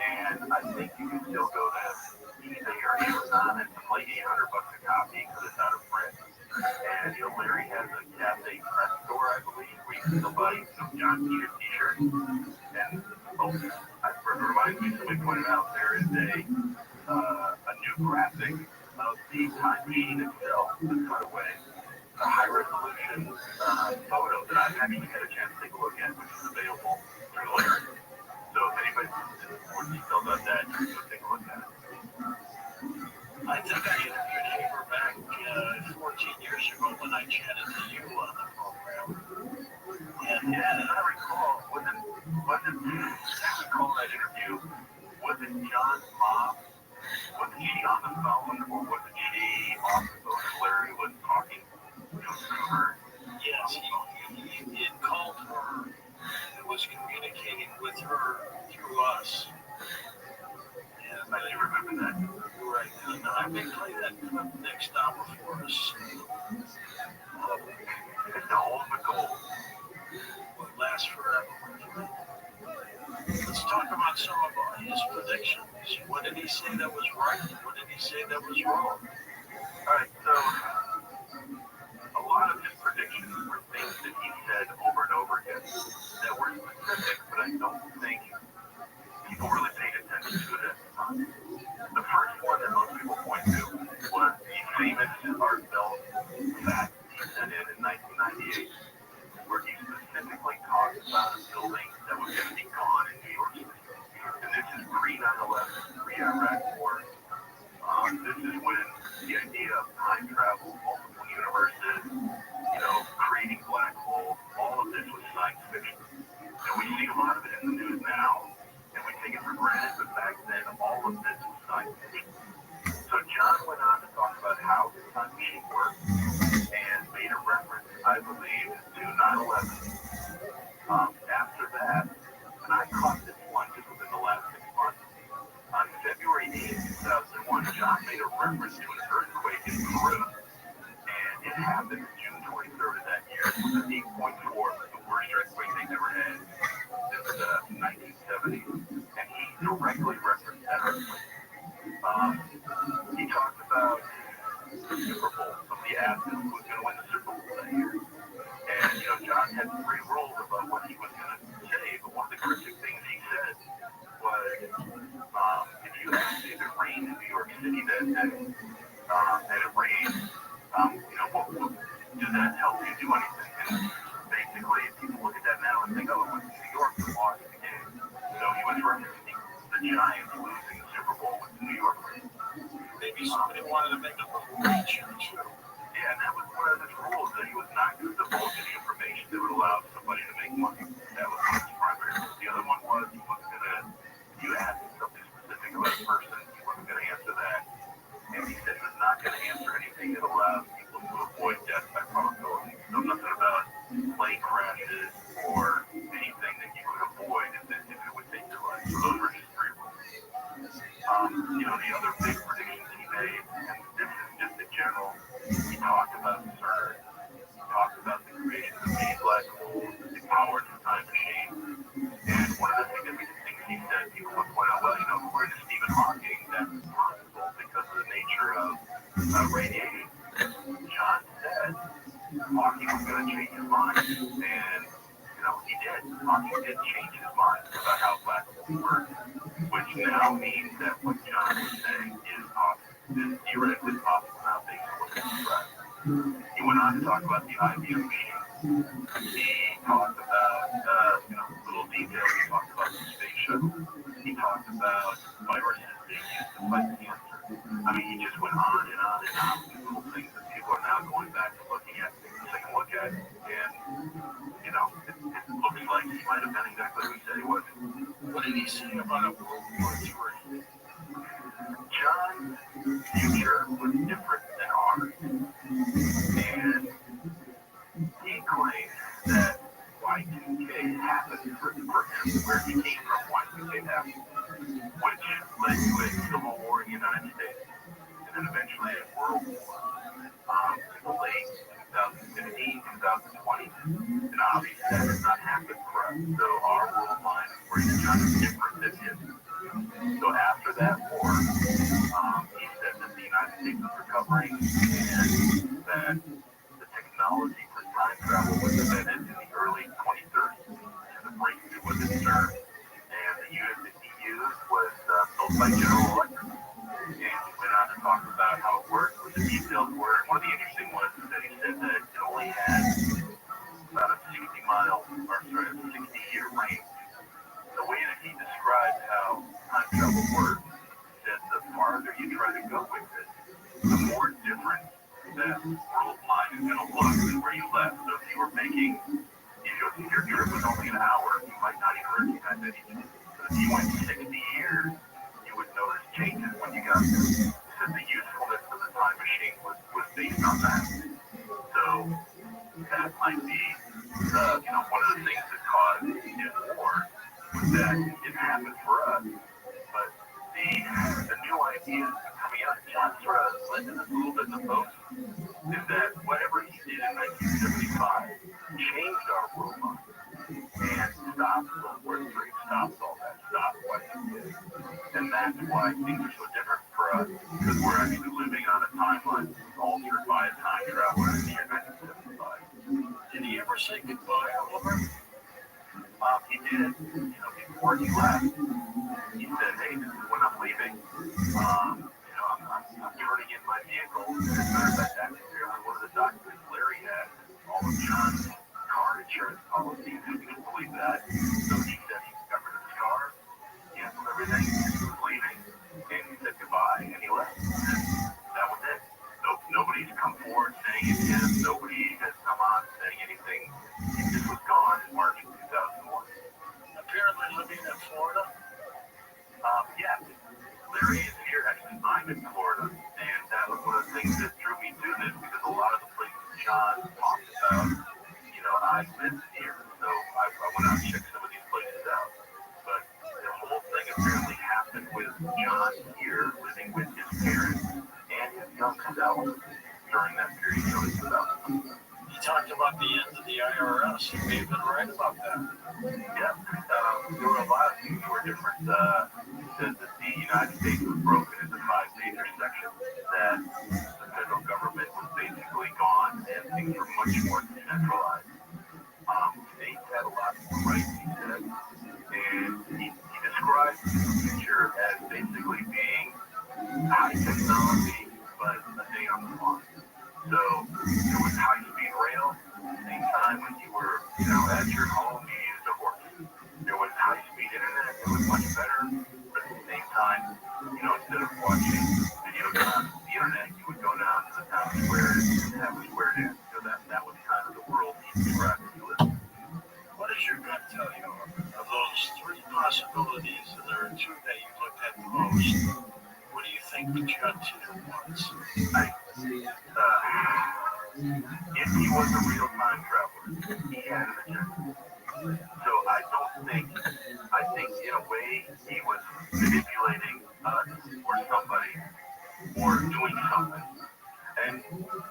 and I think you can still go to eBay or Amazon and it's like $800 a copy because it's out of print. And Larry has a cafe press store, I believe, where you can still buy John Peter t-shirts. And it reminds me, somebody pointed out there is a new graphic of the time machine itself, the cutaway, a high resolution photo that I've actually had a chance to take a look at, which is available through Larry. So if anybody's interested in more detail about that, you can go take a look at it. I think I interviewed Haber back 14 years ago when I chatted to you on the program. And I recall, I recall that interview, was it John's mom? Was she on the phone or was it she off the phone and Larry was talking through her? Yes, he had called her and was communicating with her through us. And I do remember that. Right. And I may play that clip next hour for us. It's the ultimate goal. Will last forever. Let's talk about some of his predictions. What did he say that was right? What did he say that was wrong? All right, so a lot of his predictions were things that he said over and over again that were specific, but I don't think people really paid attention to it at the time. The first one that most people point to was the famous Art Bell fact he sent in 1998, where he specifically talked about a building that was going to be gone in New York City. And this is pre-9/11, pre-Iraq War. This is when the idea of time travel, multiple universes, creating black holes, all of this was science fiction. And we see a lot of it in the news now, and we take it for granted, but back then, all of this was science fiction. So John went on to talk about how the time machine worked, and made a reference, I believe, to 9/11. After that, and I caught this one just within the last 6 months, on February 8th, 2001, John made a reference to an earthquake in Peru, and it happened June 23rd of that year. It was an 8.4, the worst earthquake they've ever had since 1970, and he directly referenced that earthquake. He talked about the Super Bowl. Somebody asked him who was going to win the Super Bowl that year. And, John had 3 rules about what he was going to say, but one of the cryptic things he said was, if you if it rained in New York City that day, and it rained, does that help you do anything? And basically, people look at that now and think, it was New York that lost the game. So he was referencing the Giants losing the Super Bowl with the New York Rangers. Maybe somebody wanted to make a little reach or two. Yeah, and that was one of his rules, that he was not going to divulge any information that would allow somebody to make money. That was one of his primary rules. The other one was he wasn't going to, if you asked him something specific about a person, he wasn't going to answer that. And he said he was not going to answer anything that allowed people to avoid death by probability. So nothing about plane crashes or anything that you could avoid if it would take your life. So those were just 3 rules. The other big predictions he made, and this is just in general, he talked about CERN, he talked about the creation of the main black hole, the power of the time machine, and one of the significant things he said, people would point out, according to Stephen Hawking, that's possible because of the radiation. John said Hawking was going to change his mind, and he did. Hawking did change his mind about how black holes work, which now means that what John was saying is theoretically possible now based on what he described. He went on to talk about the IBM machine. He talked about little details. He talked about the space shuttle. He talked about viruses being used to fight cancer. I mean, he just went on and on and on with little things that people are now going back and looking at, taking a look at, and it looks like he might have been exactly what he said he was. What did he say about a World War III? John's future was different than ours, and he claimed that Y2K happened for him, where he came from. Y2K happened, which led to a civil war in the United States, and then eventually a world war in the late 2015, 2020. And obviously that did not happen for us. So our world line, according to John, is different than his. So after that war, he said that the United States was recovering and that the technology for time travel was invented in the early 2030s. And the breakthrough was at CERN. And the unit that he used was built by General Electric. And he went on to talk about how it worked, what the details were. And one of the interesting ones is that he said that it only had about a 60-year range. The way that he described how time travel works is that the farther you try to go with it, the more different that world line is going to look than where you left. So if you were making, if your trip was only an hour, you might not even recognize anything. But if you went 60 years, you would notice changes when you got there. He said the usefulness of the time machine was based on that. So that might be one of the things that caused his war was that it didn't happen for us. But the new ideas coming out, John sort of led to this a little bit in the post, is that whatever he did in 1975 changed our world line and stopped World War III, stopped all that, stopped what he did. And that's why things are so different for us, because we're actually living on a timeline altered by a time traveler in the year 1975. Did he ever say goodbye, Oliver? He did. Before he left, he said, "Hey, this is when I'm leaving. I'm turning in my vehicle." As a matter of fact, that's apparently one of the documents Larry had, all of John's car insurance policies. He couldn't believe that. So he said he covered his car, canceled everything, he was leaving, and he said goodbye, and he left. And that was it. Nobody's come forward saying it's him. Nobody has come on saying anything. He just was gone in March of 2001. Apparently living in Florida. Yeah. Larry is here. Actually, I'm in Florida, and that was one of the things that drew me to this, because a lot of the places John talked about, I lived here, so I went out and checked some of these places out. But the whole thing apparently happened with John here, living with his parents and his young self during that period of 2000. He talked about the end of the IRS. He may have been right about that. Yeah. There were a lot of things that were different. He said that the United States was broken into 5 major sections, that the federal government was basically gone, and things were much more decentralized. States had a lot more rights, he said, and he described the future as basically being high technology, but a day on the farm. So there was high-speed rail. At the same time, when you were, at your home, you used a horse. There was high-speed internet. It was much better. But at the same time, instead of watching videos on the internet, you would go down to the town square and have a square dance. So that was kind of the world he described as he lived. What does your gut tell you of those 3 possibilities, and there are 2 that you looked at the most? What do you think the John Teeter was? If he was a real time traveler, he had an agenda. So I think in a way he was manipulating us or somebody or doing something. And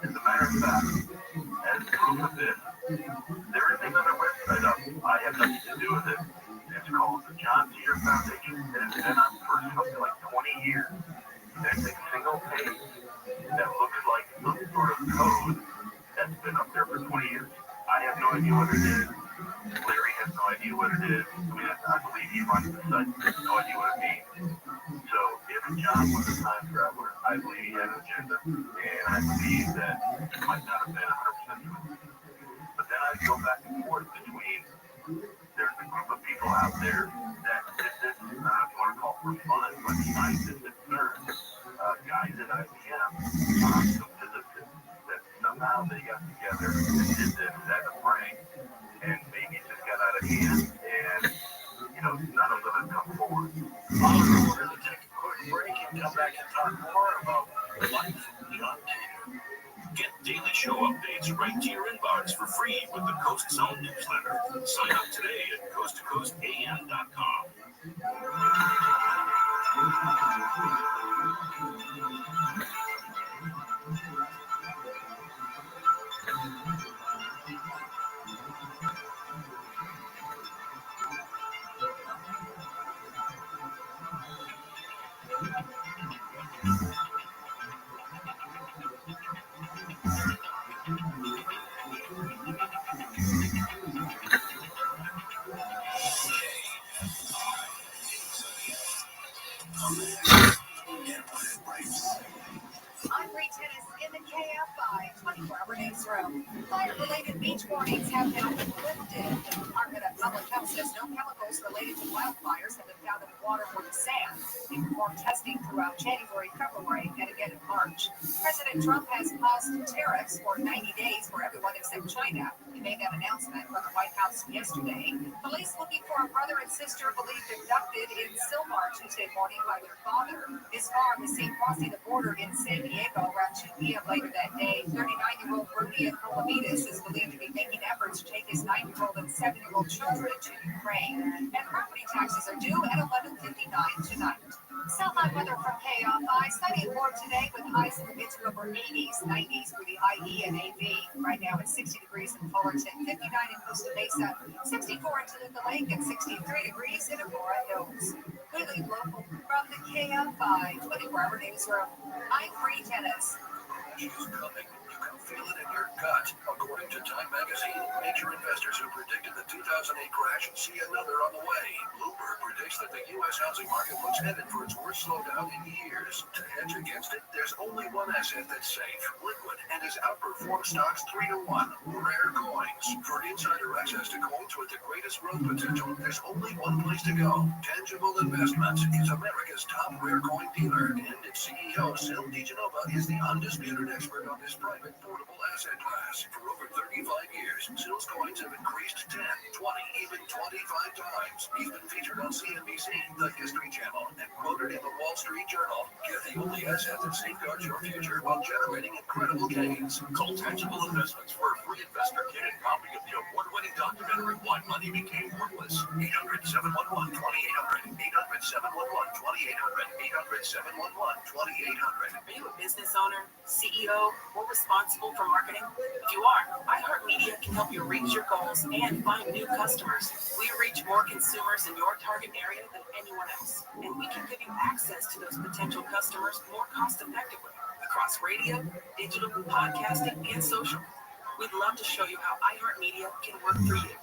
as a matter of fact, as proof of this, there is another website up. I have nothing to do with it. It's called the John Teeter Foundation. It has been up for something like 20 years. There's a single page that looks idea what it is. Larry has no idea what it is. I mean, I believe he runs the site, has no idea what it means. So if John was a time traveler, I believe he had an agenda, and I believe that it might not have been 100% true. But then I go back and forth between there's a group of people out there that did this, I don't know if you want to call it for fun, but scientists at CERN, guys at IBM, some physicists, that somehow they got together and did this as a prank, and maybe it just got out of hand, and, none of them have come forward. We're going to take a quick break and come back and talk more about life of John Titor. Get daily show updates right to your inbox for free with the Coast Zone newsletter. Sign up today at coasttocoastam.com. I'm Bree Tennis in the KFI 24-hour newsroom. Fire-related beach warnings have now been lifted. The Department of Public Health says no chemicals related to wildfires have been found in the water or the sand. They performed testing throughout January, February, and again in March. President Trump has paused tariffs for 90 days for everyone except China. He made that announcement from the White House yesterday. Police looking for a brother and sister believed abducted in Sylmar Tuesday morning by their father. His car was seen crossing the border in San Diego around 2 p.m. later that day. 39-year-old Rudy Colomides is believed to be making efforts to take his 9-year-old and 7-year-old children to Ukraine. And property taxes are due at 11:59 tonight. Southline weather from KFI. Sunny and warm today with highs in the mid to upper 80s, 90s for the IE and AV. Right now it's 60 degrees in Fullerton, 59 in Costa Mesa, 64 in Toluca Lake, and 63 degrees in Aurora Hills. We leave local from the KFI 24-hour newsroom. I'm Bree Tennis. She's coming. You can feel it in your gut. According to Time Magazine, major investors who predicted the 2008 crash see another on the way. Bloomberg predicts that the U.S. housing market looks headed for its worst slowdown in years. To hedge against it, there's only one asset that's safe, liquid, and has outperformed stocks 3-1. Rare coins. For insider access to coins with the greatest growth potential, there's only one place to go. Tangible Investments is America's top rare coin dealer, and its CEO, Sil DiGenova, is the undisputed expert on this private portable asset class. For over 35 years, Sil's coins have increased 10, 20, even 25 times. He's been featured on CNBC, the History Channel, and quoted in the Wall Street Journal. Get the only asset that safeguards your future while generating incredible gains. Call Tangible Investments for a free investor kit and copy of the award-winning documentary Why Money Became Worthless. 800-711-2800. 800-711-2800. 800-711-2800. Are you a business owner, CEO, or responsible for marketing? If you are, iHeartMedia can help you reach your goals and find new customers. We reach more consumers in your target area than anyone else, and we can give you access to those potential customers more cost-effectively across radio, digital, podcasting, and social. We'd love to show you how iHeartMedia can work for you.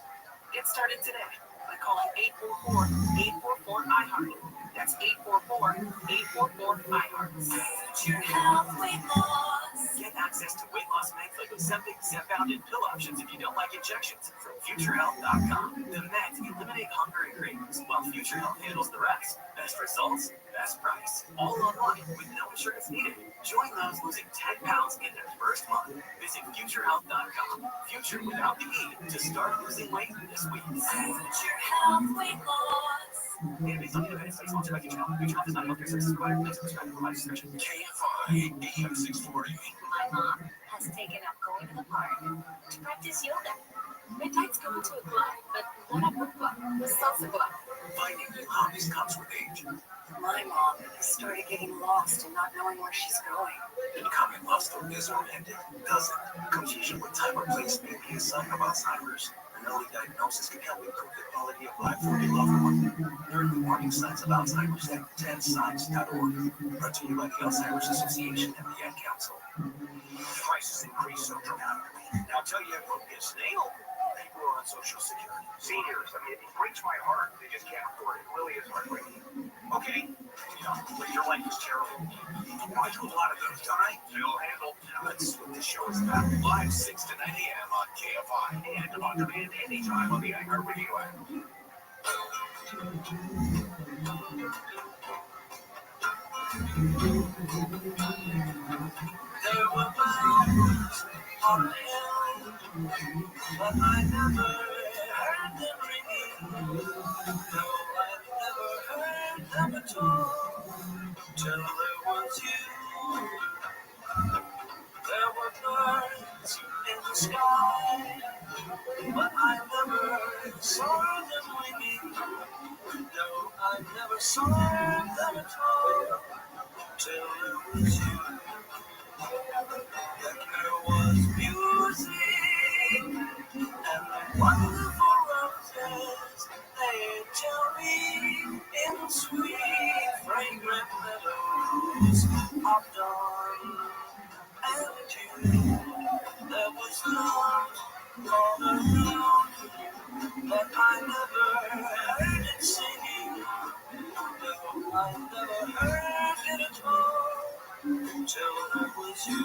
Get started today by calling 844-844-iHeart. That's 844-844-iHeart. Future Health Weight Loss. Get access to weight loss meds like Ozempic, Zepbound, and pill options if you don't like injections from FutureHealth.com. The meds eliminate hunger and cravings, while Future Health handles the rest. Best results, best price. All online with no insurance needed. Join those losing 10 pounds in their first month. Visit FutureHealth.com. Future without the E to start losing weight this week. Future Health Weight Loss. And based on the event study sponsored by Future Health. Future Health is not a healthcare services provider. Please subscribe and provide discretion. KFI AM 640. My mom has taken up going to the park to practice yoga. Midnight's going to a club, but not a book club, a salsa club. Finding new hobbies comes with age. My mom started getting lost and not knowing where she's going. Becoming lost or disoriented doesn't. Confusion with time or place may be a sign of Alzheimer's. An early diagnosis can help improve the quality of life for your loved one. Learn the warning signs of Alzheimer's at 10signs.org. Brought to you by the Alzheimer's Association and the Ad Council. Prices increase so dramatically. Now tell you what is nailed. They on Social Security. Seniors, I mean, it breaks my heart. They just can't afford it. It really is heartbreaking. Okay, but your life is terrible. I do a lot of those, don't I? You'll handle. That's what this show is about. Live 6 to 9 a.m. on KFI and on demand anytime on the iHeartRadio app. There were bells on the hill, but I never heard them ringing. No, I never heard them at all till there was you. There were birds in the sky, but I never saw them winging. No, I never saw them at all till there was you. Then there was music and the wonderful roses they tell me in sweet fragrant meadows of dawn and June. There was love all around, but I never heard it singing. No, I never heard it at all till there was you.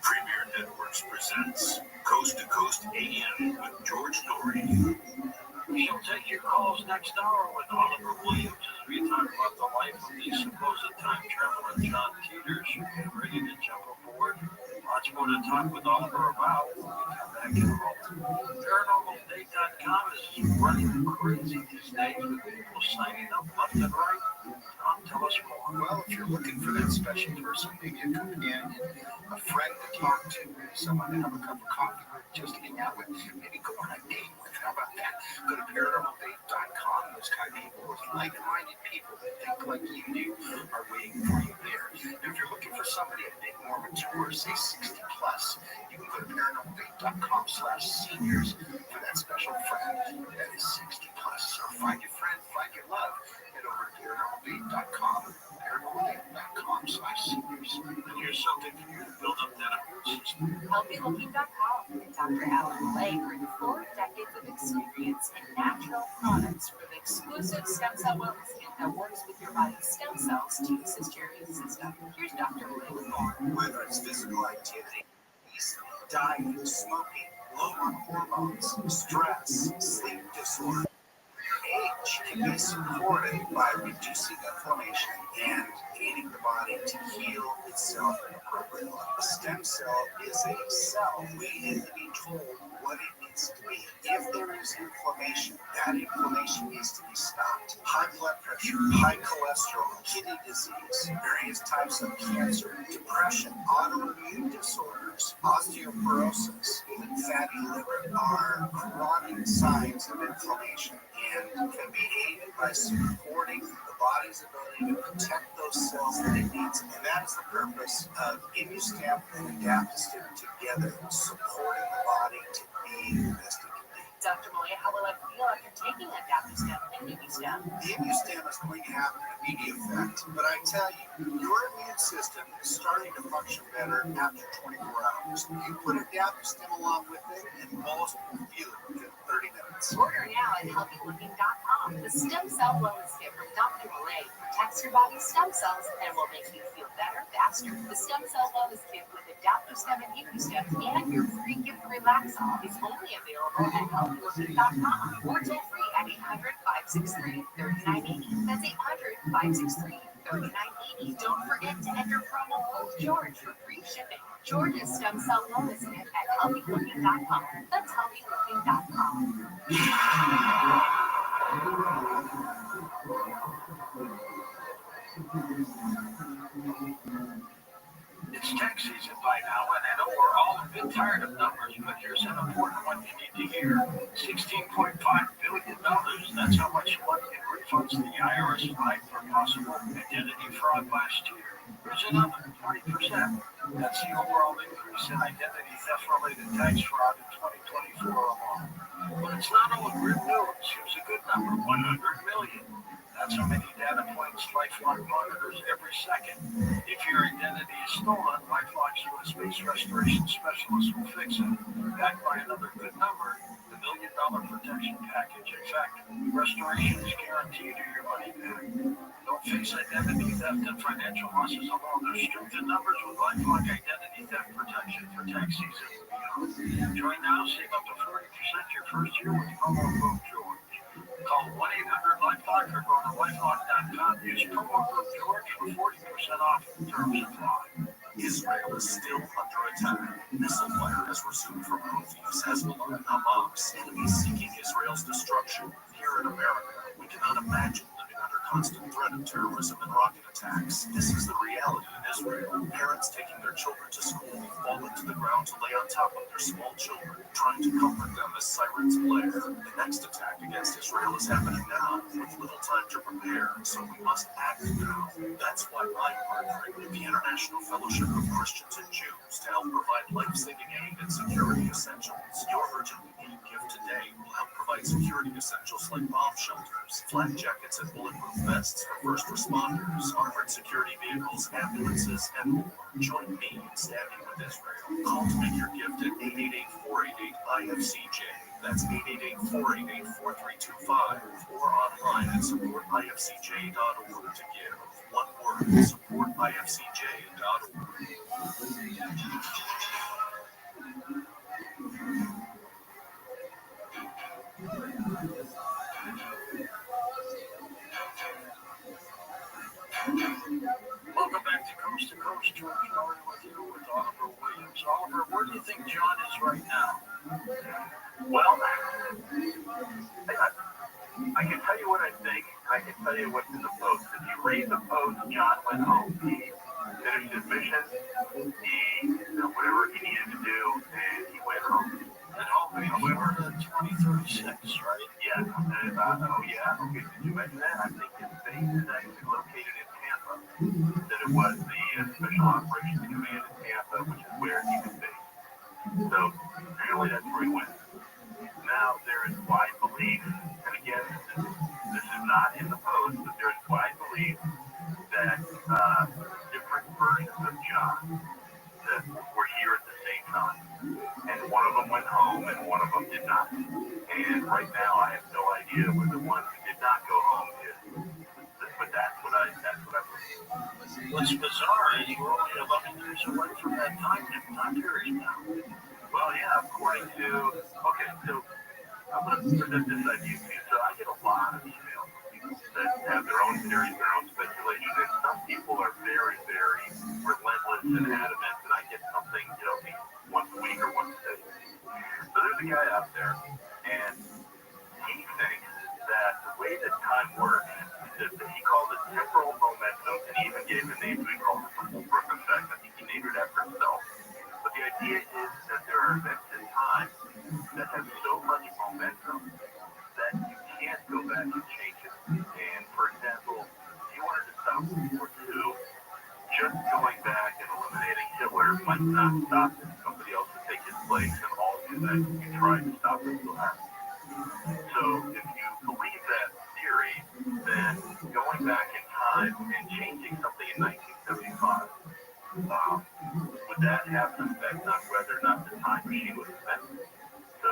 Premier Networks presents Coast to Coast AM with George Norrie. We'll take your calls next hour with Oliver Williams as we talk about the life of the supposed time traveler John Teeters. Get ready to jump aboard. Lots more to talk with Oliver about when we come back in a moment. ParanormalDate.com is running crazy these days with people signing up left and right. Tom, tell us more. Well, if you're looking for that special person, maybe a companion, a friend to talk to, someone to have a cup of coffee with, just hang out with, maybe go on a date with. How about that? Go to ParanormalDate.com. Those kind of people with like-minded people that think like you do are waiting for you there. Now, if you're looking for somebody a bit more mature, say 60 plus, you can go to ParanormalDate.com/seniors for that special friend that is 60 plus. So find your friend, find your love. Head over to ParanormalDate.com, ParanormalDate.com/seniors. And here's something for you to build up that immune system. HealthyLooking.com and Dr. Alan Lay bring 4 decades of experience in natural products for the exclusive stem cell wellness kit that works with your body's stem cells to assist your immune system. Here's Dr. Lay with more. Whether it's physical activity, diet, smoking, low on hormones, stress, sleep disorder, age can be supported by reducing inflammation and aiding the body to heal itself appropriately. A stem cell is a cell waiting to be told what it needs to be. If there is inflammation, that inflammation needs to be stopped. High blood pressure, high cholesterol, kidney disease, various types of cancer, depression, autoimmune disorders, osteoporosis, even fatty liver are chronic signs of inflammation and can be aided by supporting the body's ability to protect those cells that it needs. And that is the purpose of ImmuStem and Adaptostem together, supporting the body to be the best it can be. Dr. Malaya, how will I feel after taking Adaptostem and ImmuStem? The ImmuStem is going to have an immediate effect, but I tell you, your immune system is starting to function better after 24 hours. You put Adaptostem along with it, and most will feel it within 30 minutes. Order now at HealthyLooking.com. The stem cell wellness kit from Dr. Malay protects your body's stem cells and will make you feel better faster. The stem cell wellness kit with Adaptostem and ImmuStem and your free gift Relaxol is only available at HealthyLooking.com or toll free at 800-563-3980. That's 800-563-3980. Don't forget to enter promo code George for free shipping. George's stem cell wellness kit at HealthyLooking.com. That's HealthyLooking.com. It's tax season by now, and I know we're all a bit tired of numbers, but here's an important one you need to hear. $16.5 billion, that's how much money in refunds the IRS filed for possible identity fraud last year. Here's another 20%. That's the overall increase in identity theft-related tax fraud in 2024 alone. But it's not all grim news. Here's a good number, 100 million. That's how many data points LifeLock monitors every second. If your identity is stolen, LifeLock's a space restoration specialist will fix it. Backed by another good number, the $1 million protection package. In fact, restoration is guaranteed or your money back. Don't face identity theft and financial losses alone. There's strengthened numbers with lifelong identity theft protection for tax season and beyond. Join now, save up to 40% your first year with promo code George. Call 1-800-LifeLock or go to lifelock.com. Use promo code George for 40% off. Terms apply. Israel is still under attack. Missile fire has resumed from Houthis, Hezbollah, and Hamas, enemies seeking Israel's destruction. Here in America, we cannot imagine living under constant threat of terrorism and rocket attacks. This is the reality in Israel. Parents taking their children to school falling to the ground to lay on top of their small children, trying to comfort them as sirens blare. The next attack against Israel is happening now, with little time to prepare, so we must act now. That's why I'm partnering with the International Fellowship of Christians and Jews to help provide life-saving aid and security essentials. Your urgently needed gift today will help provide security essentials like bomb shelters, flak jackets, and bulletproof vests for first responders, armored security vehicles, ambulances, and more. Join me in standing with Israel. Call to make your gift at 888-488-IFCJ. That's 888-488-4325, or online at supportifcj.org to give. One word, supportifcj.org. Welcome back to Coast, George Norrie with you with Oliver Williams. Oliver, where do you think John is right now? Well, I can tell you what I think. I can tell you what's in the post. If you read the post, John went home. He finished his mission. He did whatever he needed to do, and he went home. And hopefully, however, 2036, right? Yeah. Oh, yeah. Okay, did you mention that? I think his base is actually located in Tampa. That it was the Special Operations Command in Tampa, which is where he was based. So, apparently that's where he went. Now, there is wide belief, and again, this is not in the post, but there is wide belief that different versions of John that were here at the same time. And one of them went home, and one of them did not. And right now, I have no idea where the one who did not go home is. But that's what I believe. What's bizarre is we're only 11 years away from that time period now. Well, yeah, according to, okay, so I'm going to present this idea to you. So I get a lot of emails that have their own theories, their own speculation, and some people are very, very relentless and adamant that I get something, once a week or once a day. So there's a guy out there, and he thinks that the way that time works is that he called it temporal momentum, and he even gave a name to it. He called it the Holbrook effect. I think he named it after himself. But the idea is that there are events in time that have so much momentum that you can't go back and change it. And for example, if you wanted to stop World War II, just going back and eliminating Hitler might not stop it. Somebody else would take his place, and all the events you tried to stop it will happen. So if you believe that theory, then going back in time and changing something in 1975, would that have an effect on whether or not the time machine was invented? So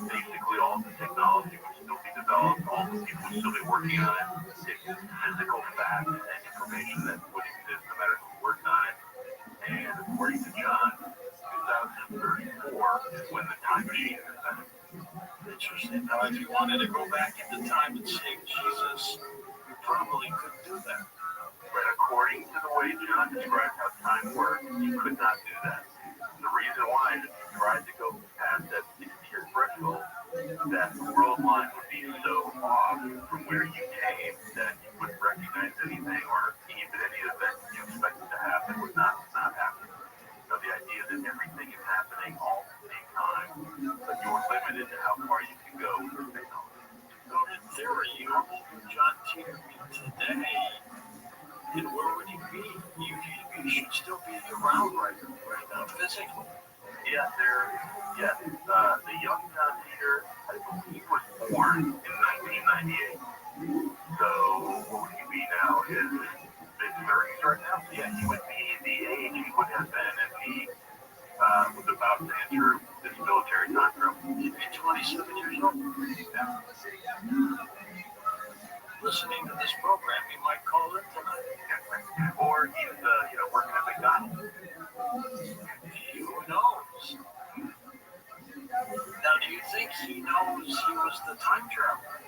basically all the technology would still be developed, all the people would still be working on it. It's physical facts and information that would exist no matter who worked on it. And according to John, 2034 is when the time machine is invented. Interesting. Now, if you wanted to go back into time and save Jesus, you probably couldn't do that. But according to the way John described how time works, you could not do that. The reason why is if you tried to go past that 60-year threshold, that the world line would be so off from where you came that you wouldn't recognize anything, or even any event you expected to happen would not happen. So the idea that everything is happening all at the same time, but you're limited to how far you can go with the technology. So in theory, how old would John Titor be today? And where would he be? You should still be around right now, physically. Yeah, the young John Titor, I believe, was born in 1998. So what would he be now? His mid-30s right now? So yeah, he would be the age he would have been if he he was about to enter this military time travel. He'd be 27 years old. Yeah. Listening to this program, he might call in tonight. Or he's, working at McDonald's. Who knows? Now, do you think he knows he was the time traveler?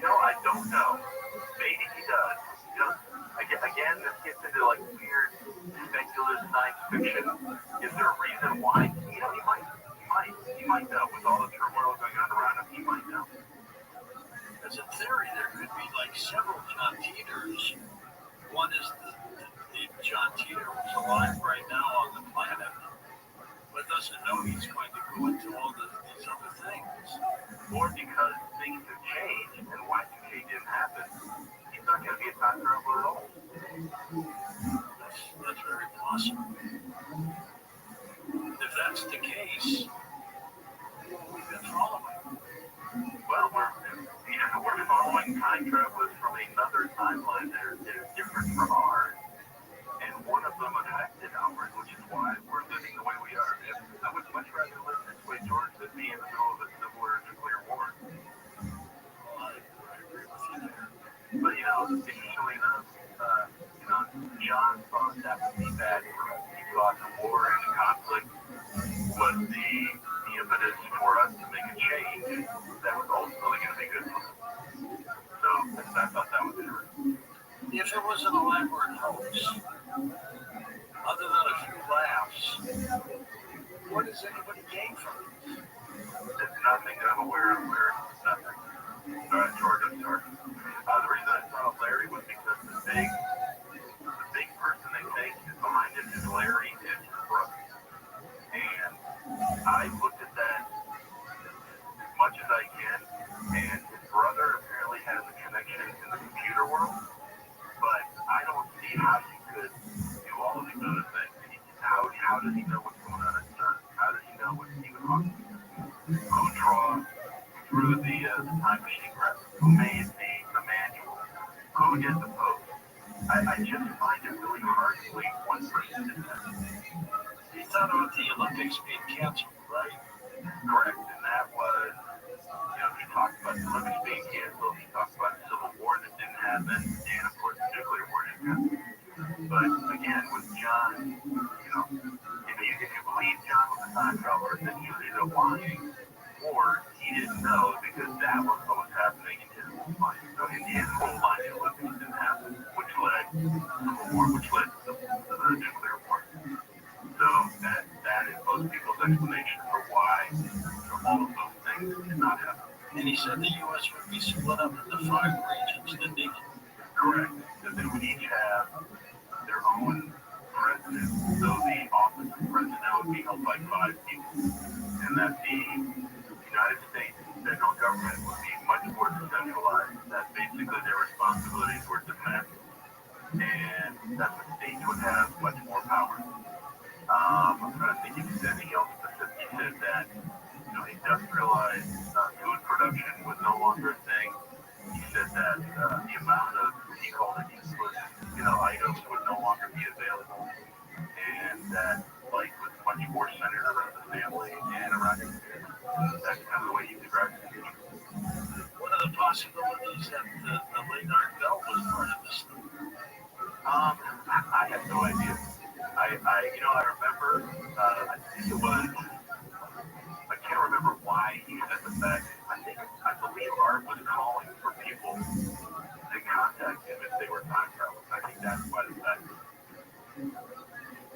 I don't know. Maybe he does. Again, this gets into like weird, speculative science fiction. Is there a reason why? He might know. With all the turmoil going on around him, he might know. Because in theory, there could be like several John Teeters. One is the John Teeter who's alive right now on the planet, but doesn't know he's going to go into all these other things. Or because things have changed, and why the change didn't happen, he's not going to be a time traveler at all. That's very possible. If that's the case, who have we been following? Well, we're following time travelers from another timeline. They're different from ours, and one of them affected ours, which is why we're living the way we are. I would much rather live this way, George, than be in the middle of a civil or nuclear war. I agree with you there. But interestingly enough, John thought that would be bad for us. He thought the war and the conflict was the impetus for us to make a change that was ultimately going to be good for us. So I thought that was interesting. If it was an elaborate hoax, other than a few laughs, what does anybody gain from it? It's nothing that I'm aware of, Larry. Nothing. George, I'm sorry. The reason I thought of Larry was because the big person they think is behind it is Larry and his brother. And I looked at that as much as I can, and his brother apparently has a connection in the computer world, but I don't see how you could do all of these other things. How does he know what's going on at CERN? How does he know what Stephen Hawking is? Who draws through the time machine press? Who made the manual? Who did the post? I just find it really hard to believe one person did that. He thought about the Olympics being canceled, right? Correct. And that was, he talked about the Olympics being canceled. He talked about the Civil War that didn't happen. And, of course, the nuclear war didn't happen. But, again, with John, if you believe John was a time traveler, then he was either lying or he didn't know because that was what was happening in his whole mind. So in his whole mind, the Olympics didn't happen, which led to the Civil War, which led to the nuclear war. So that is most people's explanation for why all of those things did not happen. And he said the U.S. would be split up into 5 regions, didn't he? Correct. That they would each have their own president. So the office of president would be held by 5 people. And that the United States federal government would be much more decentralized. That basically their responsibilities were defense. And that the states would have much more power. I'm trying to think if there's anything else specific. He said that industrialized food production was no longer a thing. He said that the amount of, he called it useless, items would no longer be available, and that life was much more centered around the family and around your kids. That's kind of the way he described the future. One of the possibilities that the Leonard Bell was part of this thing. I have no idea. I remember, I think it was, I can't remember why he said the fact. I believe Art was calling for people to contact him if they were time travelers. I think that's why the fact.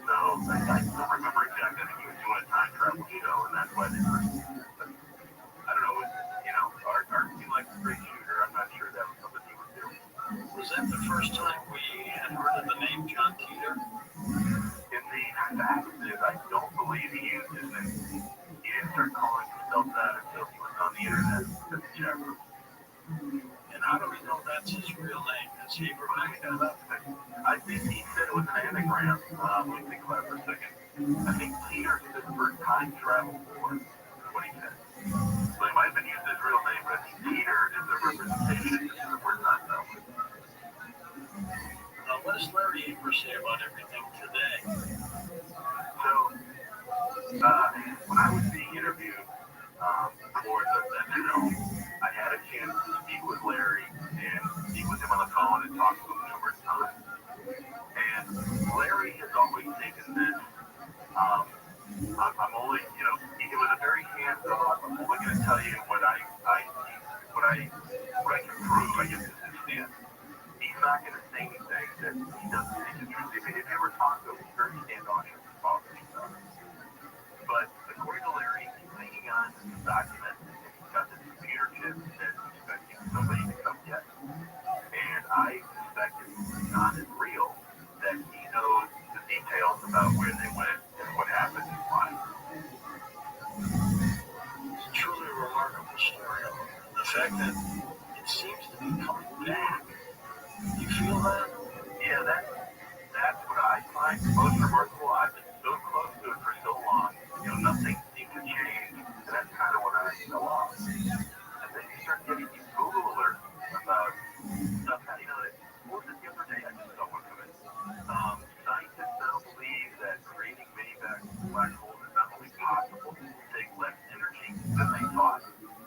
So I don't remember exactly. I think he was doing a time travel show, and that's why they were. I don't know. Art seemed like a great shooter. I'm not sure that was something he would do. Was that the first time we had heard of the name John Teeter? In the fact is, I don't believe he used his name. He didn't start calling himself that until he was on the internet at the chat room. And how do we know that's his real name? Has he ever backed that up? I think he said it was an anagram. Let me think about it for a second. I think Peter stood for time travel for what he said. So he might have been using his real name, but I think Peter is a representation of the word time travel. What does Larry Larry Eber say about everything today? So, when I was being interviewed for the show, I had a chance to speak with Larry and speak with him on the phone and talk to him numerous times. And Larry has always taken this, I'm only, it was a very hands-off, I'm only going to tell you what I can prove, I guess is his stance. He's not going to say anything that he doesn't think is true. If you ever talk to him, he's very standoffish about this stuff. But according to Larry, he's hanging on to some documents, and he's got this computer chip that he's expecting somebody to come get. And I suspect it's not as real that he knows the details about where they went and what happened and why. It's a truly remarkable story. The fact that it seems to be coming back. You feel that? Yeah, that's what I find most remarkable. I've been so close to it for so long. Nothing seemed to change. And that's kind of when I fell off. And then you start getting these Google alerts about stuff. What was it the other day? I just saw one of it. Scientists now believe that creating many black holes is not only possible, it will take less energy than they thought.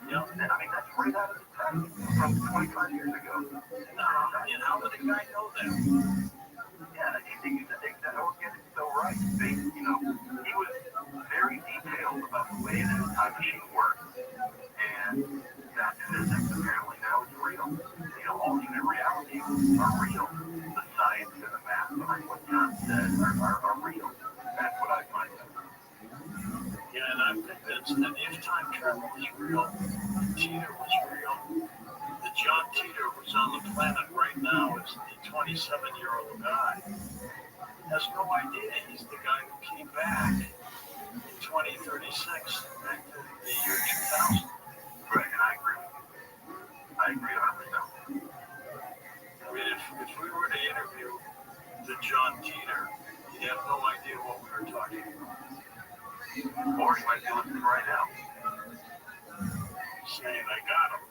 And I mean, that's right out of the text from 25 years ago. And how did the guy know that? Yeah, he used to think that I would get it so right. He was very detailed about the way that his time machine works. And that physics apparently now is real. Alternate realities are real. The science and the math behind what John said are real. That's what I find out. Yeah, and I'm convinced that if time travel is real, Teeter was real, that John Teeter was on the planet right now is the 27-year-old guy. Has no idea he's the guy who came back in 2036, back to the year 2000. Right, and I agree with you. I agree 100%. I mean, if we were to interview the John Teeter, you'd have no idea what we were talking about. Or he might be listening right now. Saying, I got him.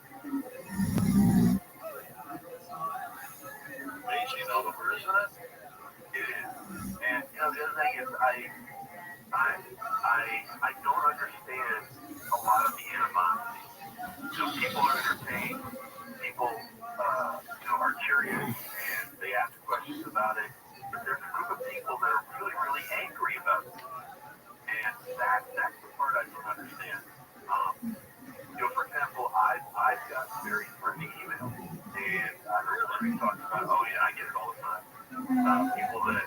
Amazing, Oliver, isn't it? It is. And, the other thing is, I don't understand a lot of the animosity. People are entertained. People, are curious, and they ask questions about it. But there's a group of people that are really, really angry about it. And that's the part I don't understand. For example, I've got very friendly emails, and I remember we talked about, oh yeah, I get it all the time. People that,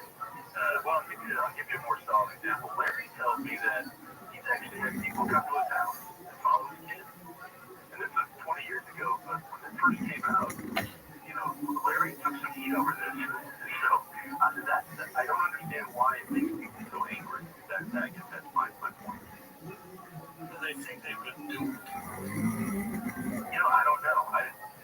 I'll give you a more solid example. Larry tells me that he's actually had people come to his house and follow his kids. And this was 20 years ago, but when it first came out, Larry took some heat over this. So I don't understand why it makes people so angry. I guess that's my point. They think they've been duped. I don't know.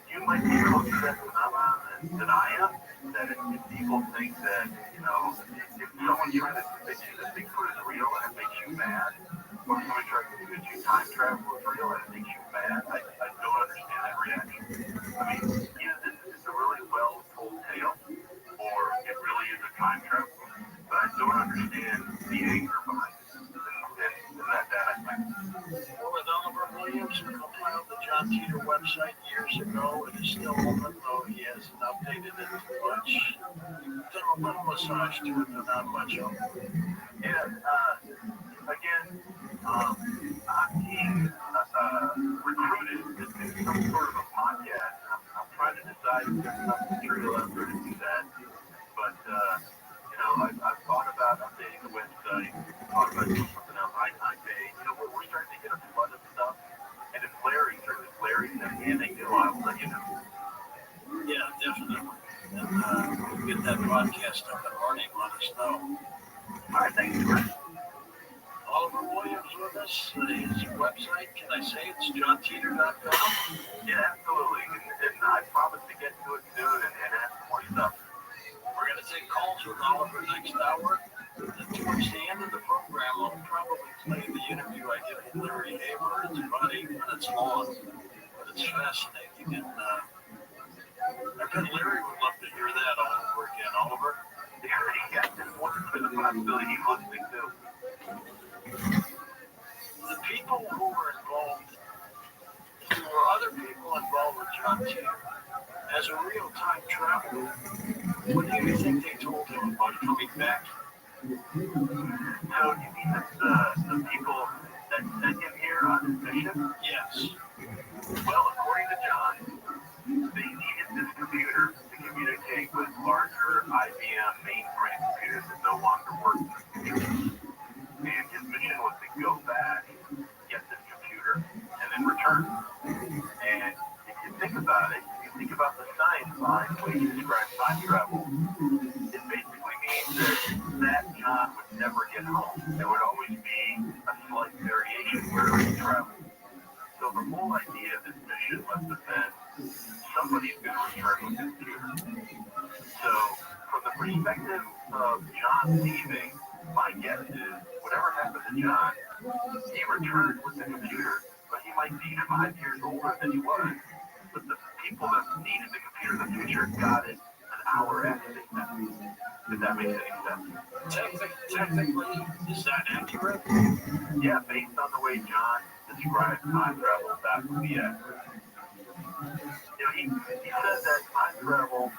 You might be closer to that phenomenon than I am. That if people think that, if someone's trying to convince you that Bigfoot is real and it makes you mad, or someone tries to convince you time travel is real and it makes you mad, I don't understand that reaction. I mean, either this is a really well-told tale, or it really is a time travel, but I don't understand the anger behind it. And that aspect. Well, with Oliver Williams, who compiled the John Teeter website years ago, it is still open, though he hasn't updated it too much. Done a little massage to it, but not much of it. Yeah, again, I'm being recruited to do some sort of a podcast. I'm trying to decide if there's enough material out there to do that. But, I've thought about updating the website, thought about doing something else. I may, we're starting to get a flood of stuff. And if Larry sends me anything new, I will let you know. Yeah, definitely. And we'll get that podcast up and running. Let us know. All right, thanks, George. Oliver Williams with us. His website, can I say it's johnteeter.com? Yeah, absolutely. And I promise to get to it soon and ask more stuff. We're going to take calls with Oliver next hour. And towards the end of the program, I'll probably play the interview I did with Larry Haber. It's about 8 minutes long, but it's fascinating. And I bet Larry would love to hear that all over again. Oliver? Yeah, possibility he's listening to. The people who were involved, there were other people involved with John Titor as a real-time traveler. What do you think they told him about coming back? So you mean that the people that sent him here on his mission? Yes. Well, according to John, they needed this computer to communicate with larger IBM mainframe computers that no longer work in the future. And his mission was to go back, get this computer, and then return. And if you think about it, if you think about the science behind the way he describes time travel, it basically means that John would never get home. There would always be a slight variation wherever he traveled. So the whole idea of this mission must have been somebody's going to return with this computer. So from the perspective of John leaving, my guess is whatever happened to John, he returned with the computer, but he might be 5 years older than he was. But the people that needed the computer in the future got it an hour after they sent it. If that makes any sense. Technically, is that accurate? Yeah, based on the way John described time travel, that would be accurate. He said that time travel,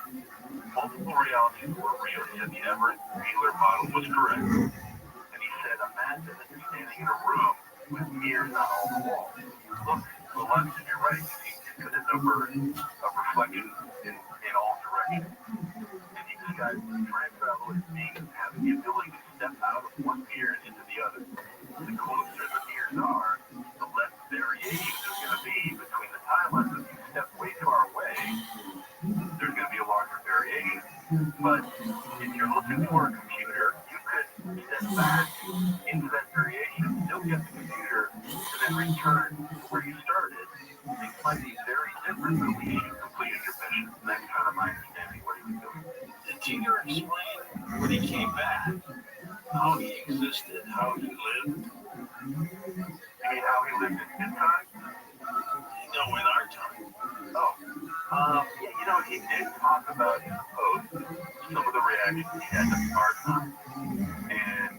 multiple realities were real. He said the Everett Wheeler model was correct. And he said, imagine that you're standing in a room with mirrors on all the walls. Look to the left and your right, you see infinite number of reflections in all directions. And he described time travel as having the ability to step out of one mirror and into the other. The closer the mirrors are, the less variation there's going to be between the timelines. If you step way far away, there's going to be a larger variation. But if you're looking for a computer, you could step back into that variation, still get the computer, and then return to where you started. Things might be very different, but at least you completed your mission. That's kind of my understanding of what he was doing. Did Titor explain when he came back how he existed, how he lived? You mean how he lived in his time? No, in our time. Yeah, he did talk about in the post some of the reactions he had to our time. And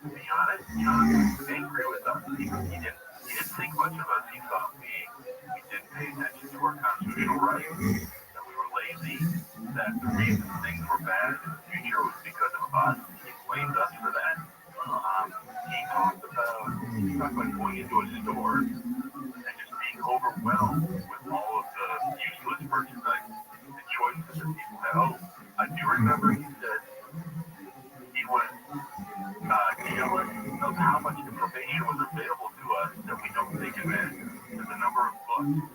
to be honest, John was angry with us. He didn't think much of us. He thought we didn't pay attention to our constitutional rights, that we were lazy, that the reason things were bad in the future was because of us. He blamed us for that. He talked about going into a store and just being overwhelmed with all of the useless merchandise and choices that people had. I do remember he said he was jealous of how much information was available to us that we don't take advantage of. There's a number of books.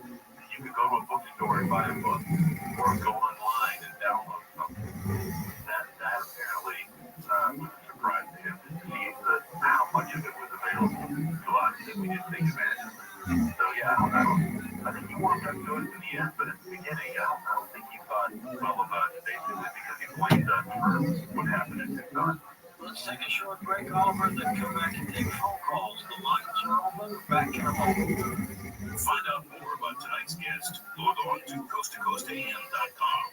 You could go to a bookstore and buy a book, or go online and download something. That apparently was a surprise to him, to see how much of it was available to us that we didn't take advantage of. So yeah, I think he warmed up to us in the end, but at the beginning, I don't think he thought well of us, basically, because he blamed us for what happened in his time. Let's take a short break, Oliver, then come back and take phone calls. The lines are open. Back in a moment. Find out more about tonight's guest. Log on to coasttocoastam.com.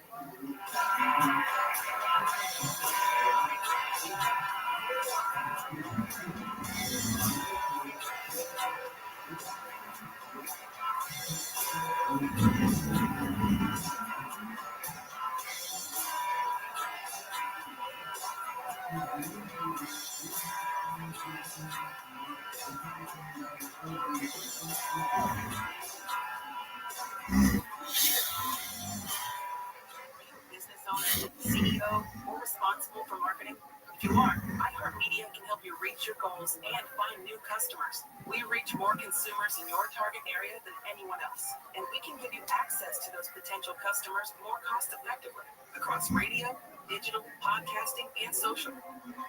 Business owner, CEO, or responsible for marketing? If you are, iHeartMedia can help you reach your goals and find new customers. We reach more consumers in your target area than anyone else, and we can give you access to those potential customers more cost effectively across radio, digital, podcasting, and social.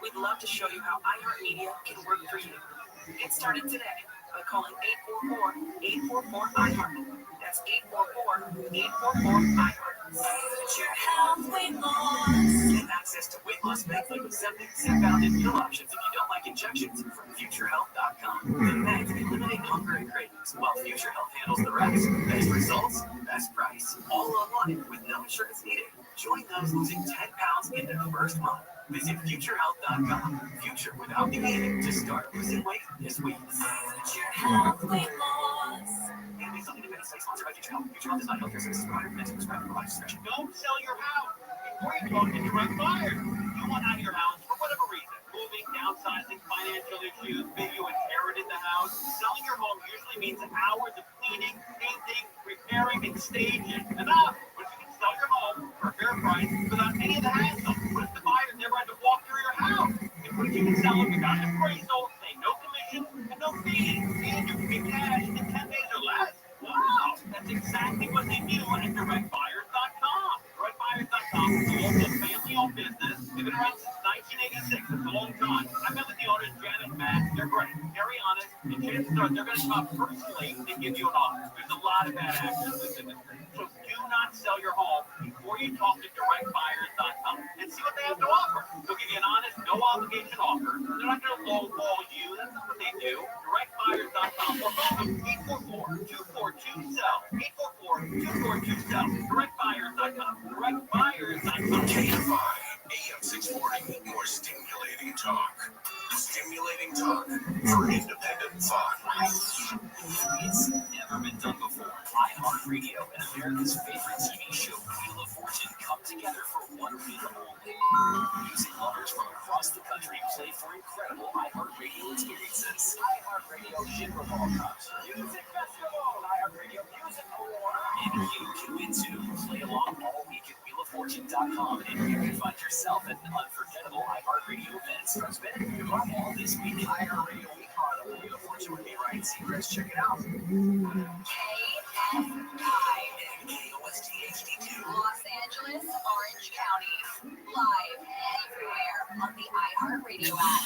We'd love to show you how iHeartMedia can work for you. Get started today by calling 844-844-iHeart. That's 844-844-iHeart. Future Health Weight Loss. Get access to weight loss meds like Ozempic, Zepbound, and pill options if you don't like injections from FutureHealth.com. The meds eliminate hunger and cravings, while Future Health handles the rest. Best results, best price. All online with no insurance needed. Join those losing 10 pounds in their first month. Visit futurehealth.com. Future without the E to start losing weight this week. Future Health Weight Loss. Based on independent study sponsored by Future Health. Future Health is not a healthcare services provider meant to prescribe or provide discretion. Don't sell your house before you talk to direct buyers. You want out of your house for whatever reason. Moving, downsizing, financial issues, maybe you inherited the house. Selling your home usually means hours of cleaning, painting, repairing, and staging. Enough! But you can sell your home for a fair price without any of the hassle. What if the buyer never had to walk through your house? And what if you can sell them without an appraisal, pay no commission, and no fees? And you can get cash in 10 days or less. Wow! That's exactly what they do at directbuyers.com. Directbuyers.com is a local family-owned business. They've been around since 1986. It's a long time. I met with the owners, Janet and Matt. They're great, very honest, and chances are they're going to come up personally and give you an offer. There's a lot of bad actors in this industry. So do not sell your home before you talk to directbuyers.com and see what they have to offer. They'll give you an honest, no-obligation offer. They're not going to lowball you. That's not what they do. Directbuyers.com or call them 844-242-SELL. 844-242-SELL. Directbuyers.com. Directbuyers.com. KFI, AM 640, more stimulating talk. Stimulating talk for independent thought. It's never been done before. iHeartRadio and America's favorite TV show, Wheel of Fortune, come together for one week only. Music lovers from across the country play for incredible iHeartRadio experiences. iHeartRadio Sugar Bowl Concert, Music Festival, iHeartRadio Music Award. And you can win too. Play along all week at WheelOfFortune.com, and you can find yourself at an unforgettable iHeartRadio events. Spend your money all this week. iHeartRadio Week on the Wheel of Fortune with me, Ryan Seacrest. Check it out. KFI. And KOST HD2. Los Angeles, Orange County. Live everywhere on the iHeartRadio app.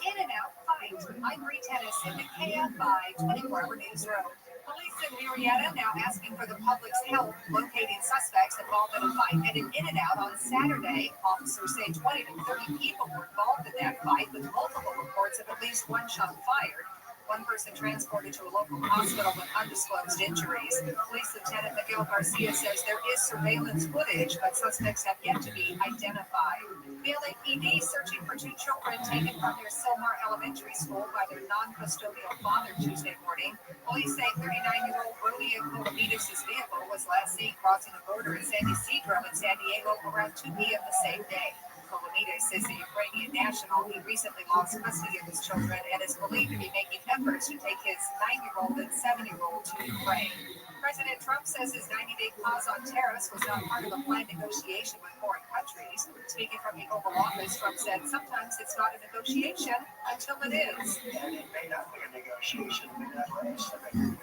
In and out fight. I'm Bree Tennis in the KFI 24-hour newsroom. Police in Marietta now asking for the public's help locating suspects involved in a fight at an In-N-Out on Saturday. Officers say 20 to 30 people were involved in that fight, with multiple reports of at least one shot fired. One person transported to a local hospital with undisclosed injuries. Police Lieutenant Miguel Garcia says there is surveillance footage, but suspects have yet to be identified. The LAPD searching for two children taken from their Silmar Elementary School by their non-custodial father Tuesday morning. Police say 39-year-old Rodia Colomides' vehicle was last seen crossing the border at San Ysidro in San Diego around 2 p.m. the same day. Colomides is a Ukrainian national. He recently lost custody of his children and is believed to be making efforts to take his 9-year-old and 7-year-old to Ukraine. President Trump says his 90-day pause on tariffs was not part of a planned negotiation with foreign countries. Speaking from the Oval Office, Trump said sometimes it's not a negotiation until it is. And it may not be a negotiation. It may not race. Maybe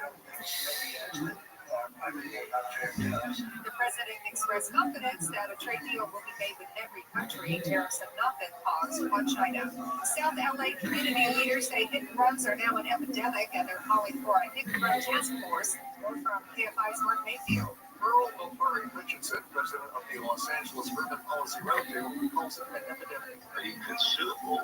The president expressed confidence that a trade deal will be made with every country. Tariffs have not been paused on China. South LA community leaders say hit and runs are now an epidemic, and they're calling for a hit and run task force. More from KFI's Mark Mayfield. Earl Murray Richardson, president of the Los Angeles Urban Policy Roundtable, calls it an epidemic. A considerable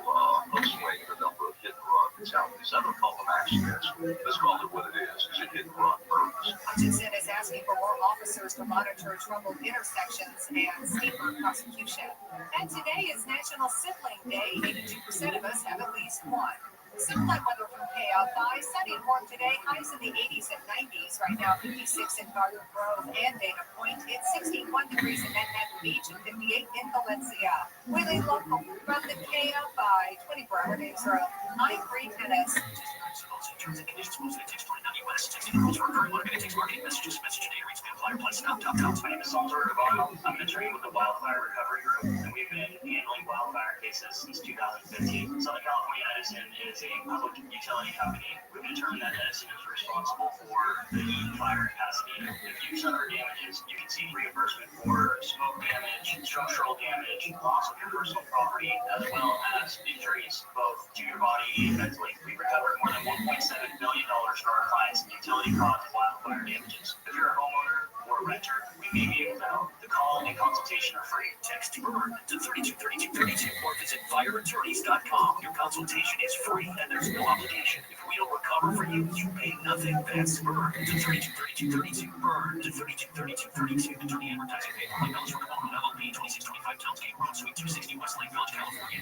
upswing in the number of hit and runs out. These I don't call them accidents. Let's call it what it is. It's a hit and run murders. Hutchinson is asking for more officers to monitor troubled intersections and steeper prosecution. And today is National Sibling Day. 82% of us have at least one. Similar weather from KFI. Sunny and warm today. Highs in the 80s and 90s. Right now, 56 in Garden Grove and Dana Point. It's 61 degrees in Manhattan Beach and 58 in Valencia. Wheeling local from the KFI 24-hour newsroom. I'm Bree Tennis. Terms and conditions will take 29 US. Texting rules for current located text marketing messages. Message data rates may apply. Reply stop.com. My name is Salter Devano. I'm an attorney with the Wildfire Recovery Group, and we've been handling wildfire cases since 2015. Southern California Edison is a public utility company. We've determined that Edison is responsible for the fire capacity. If you suffer damages, you can seek reimbursement for smoke damage, structural damage, loss of your personal property, as well as injuries, both to your body and mentally. We recovered more than $1.7 billion for our clients in utility-caused wildfire damages. If you're a homeowner or a renter, we may be able to help. The call and consultation are free. Text BURN to 323232 or visit fireattorneys.com. Your consultation is free and there's no obligation. If we don't recover for you, you pay nothing. That's BURN to 323232. BURN to 323232. Attorney advertising paper. $1 for the LLP 2625. 5 Townsgate Road, Suite 260, Westlake Village, California,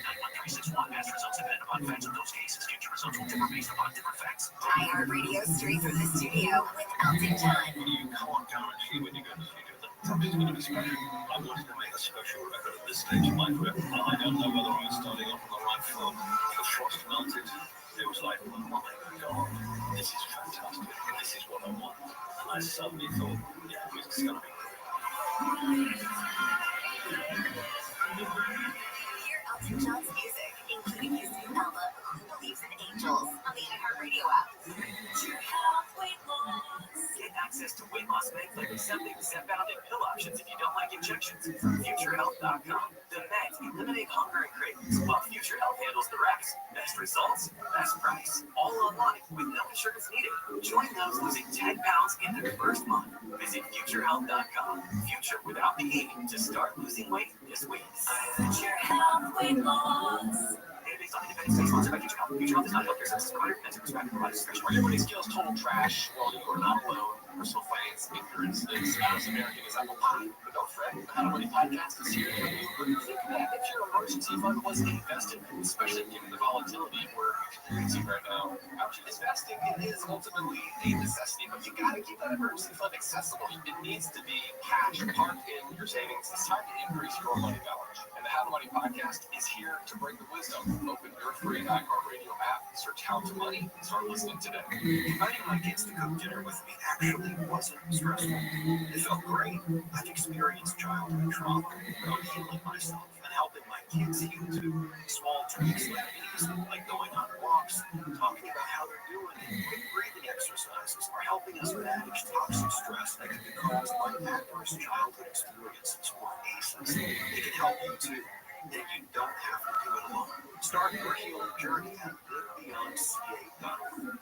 91361. Past results depend upon facts of those cases. Future results will differ based upon different facts. iHeartRadio straight from the studio with Elton John. You can't guarantee when you go to the studio that something's going to be special. I wanted to make a special record at this stage of my career. I don't know whether I was starting off on the right foot. The frost melted. It was like, oh my God, this is fantastic. This is what I want. And I suddenly thought, yeah, music's going to be great. Hear Elton John's music, including his new album, Who Believes in Angels, on the iHeartRadio app. Future Health Weight Loss. Get access to weight loss meds like Ozempic, Zepbound, and pill options if you don't like injections from FutureHealth.com. The meds eliminate hunger and cravings, while Future Health handles the rest. Best results, best price. All online with no insurance needed. Join those losing 10 pounds in their first month. Visit FutureHealth.com. Future without the E to start losing weight this week. Future Health Weight Loss. Based on independent studies sponsored by Future Health. Future Health is not a healthcare services provider. Meant to prescribe and provide discretion. Everybody skills total trash. Well, you are not alone. Personal finance ignorance is as American as apple pie. But don't fret, the How to Money podcast is here for you. Think that if your emergency fund was invested, especially given the volatility we're experiencing right now, actually investing is ultimately a necessity, but you gotta keep that emergency fund accessible. It needs to be cash parked in your savings. It's time to increase your money balance. And the How to Money podcast is here to bring the wisdom. Open your free iHeartRadio app, search How to Money, and start listening today. Inviting my kids to cook dinner with me actually wasn't stressful. It felt great. I've experienced childhood trauma, but I'm healing myself and helping my kids heal too. Small tweaks like these, like going on walks, talking about how they're doing, and quick breathing exercises are helping us manage toxic stress that can be caused by adverse childhood experiences or ACEs. They can help you too. And you don't have to do it alone. Start your healing journey at livebeyondca.org.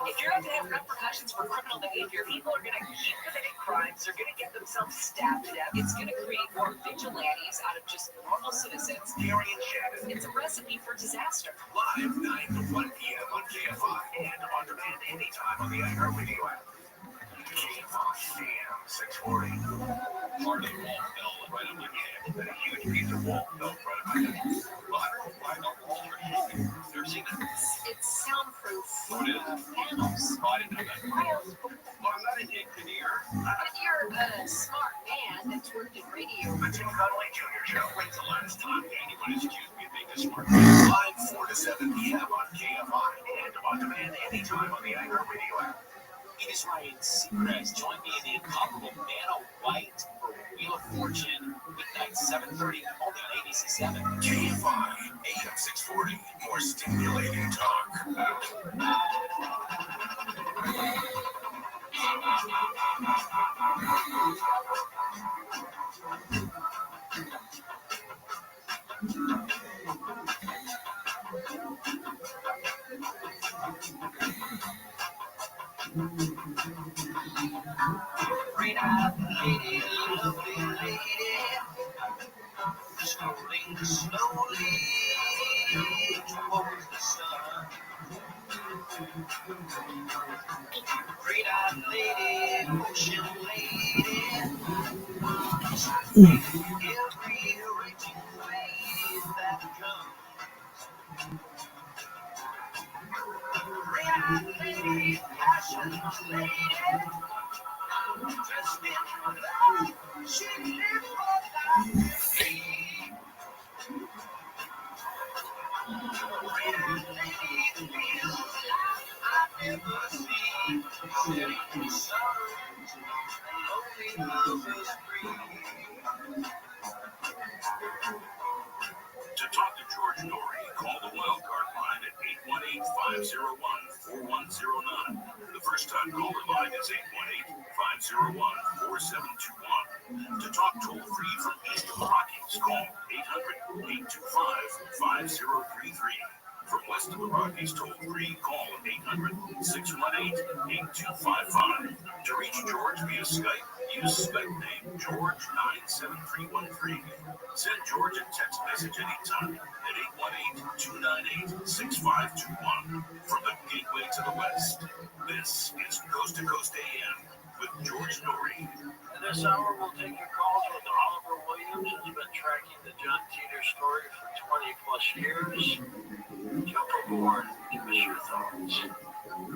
If you're going to have repercussions for criminal behavior, people are going to keep committing crimes. They're going to get themselves stabbed to death. It's going to create more vigilantes out of just normal citizens. Gary and Shannon. It's a recipe for disaster. Live 9 to 1 p.m. on KFI and on demand anytime on the iHeartRadio app. KFI AM 640. Part of the wall fell right on my head. And a huge piece of wall fell right on my head. Well, I don't know why the walls are shaking. Never seen that. It's soundproof Oh, it is? panels. Oh, I didn't know that. Why else? Well, I'm not an engineer. But you're a smart man that's worked in radio. The Tim Conway Jr. Show. When's the last time anyone has accused me of being a smart Live 4 to 7 p.m. on KFI and on demand anytime on the iHeartRadio app. It is Ryan Seacrest. Join me in the incomparable Vanna White for Wheel of Fortune, midnight 7:30, only on ABC 7. KFI AM 640. More stimulating talk. Pretty lady, lovely lady, strolling slowly towards the sun. Pretty lady, ocean lady, every raging wave that comes. Pretty lady, passionate lady. Just in love, she lives for life. Pretty lady feels like I've never seen. Shooting suns, lonely lovers free. To talk to George Norrie, call the Wildcard line at 818-501-4109. The first-time caller line is 818-501-4721. To talk toll-free from east of the Rockies, call 800-825-5033. From west of the Rockies, toll-free, call 800-618-8255. To reach George via Skype, use Skype name George97313. Send George a text message anytime at 818-298-6521. From the gateway to the west, this is Coast to Coast AM with George Norrie. In this hour, we'll take your calls with Oliver Williams, who's been tracking the John Teeter story for 20 plus years. Jump aboard, give us your thoughts.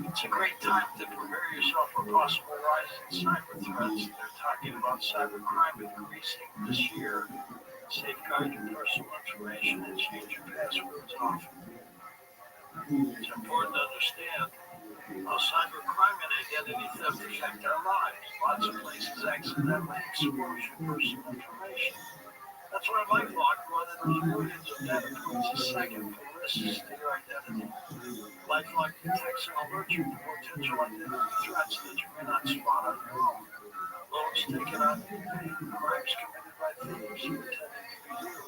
It's a great time to prepare yourself for possible rise in cyber threats. They're talking about cybercrime increasing this year. Safeguard your personal information and change your passwords often. It's important to understand how cybercrime and identity theft affect our lives. Lots of places accidentally expose your personal information. That's why LifeLock monitors millions of data points a second for risks to your identity. LifeLock detects and alerts you to potential identity threats that you may not spot on your own. Loans taken out in vain, crimes committed by thieves who pretending to be you.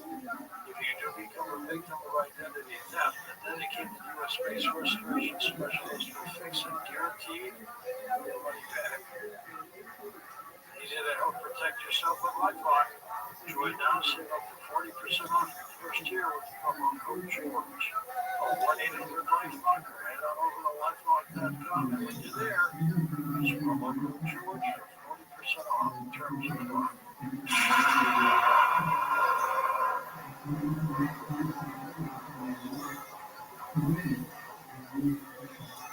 If you do become a victim of identity theft, a dedicated U.S.-based restoration specialist will fix it, guaranteed, your money back. Easy to help protect yourself with LifeLock. Join now, save up to 40% off your first year with promo code GEORGE. Call 1-800-LifeLock or head on over to LifeLock.com, and when you're there, use promo code GEORGE for 40% off. Terms apply.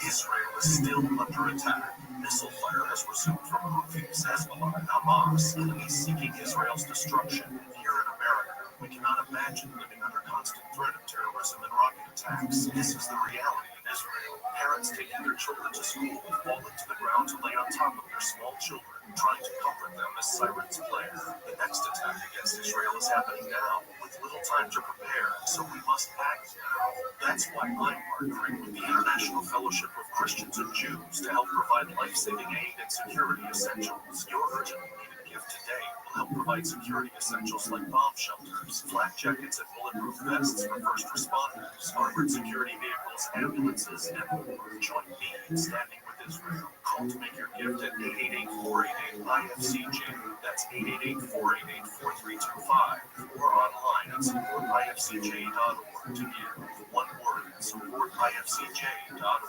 Israel is still under attack. Missile fire has resumed from Houthis, Hezbollah, and Hamas, enemies seeking Israel's destruction. Here in America, we cannot imagine living under constant threat of terrorism and rocket attacks. This is the reality in Israel. Parents taking their children to school have fallen to the ground to lay on top of their small children, trying to comfort them as sirens blare. The next attack against Israel is happening now, with little time to prepare, so we must act now. That's why I'm partnering with the International Fellowship of Christians and Jews to help provide life-saving aid and security essentials. Your urgently needed gift today will help provide security essentials like bomb shelters, flak jackets, and bulletproof vests for first responders, armored security vehicles, ambulances, and more. Join me in standing with Israel. Call to make your gift at 888-488-IFCJ. That's 888-488-4325. Or online at supportifcj.org to give. One word, supportifcj.org.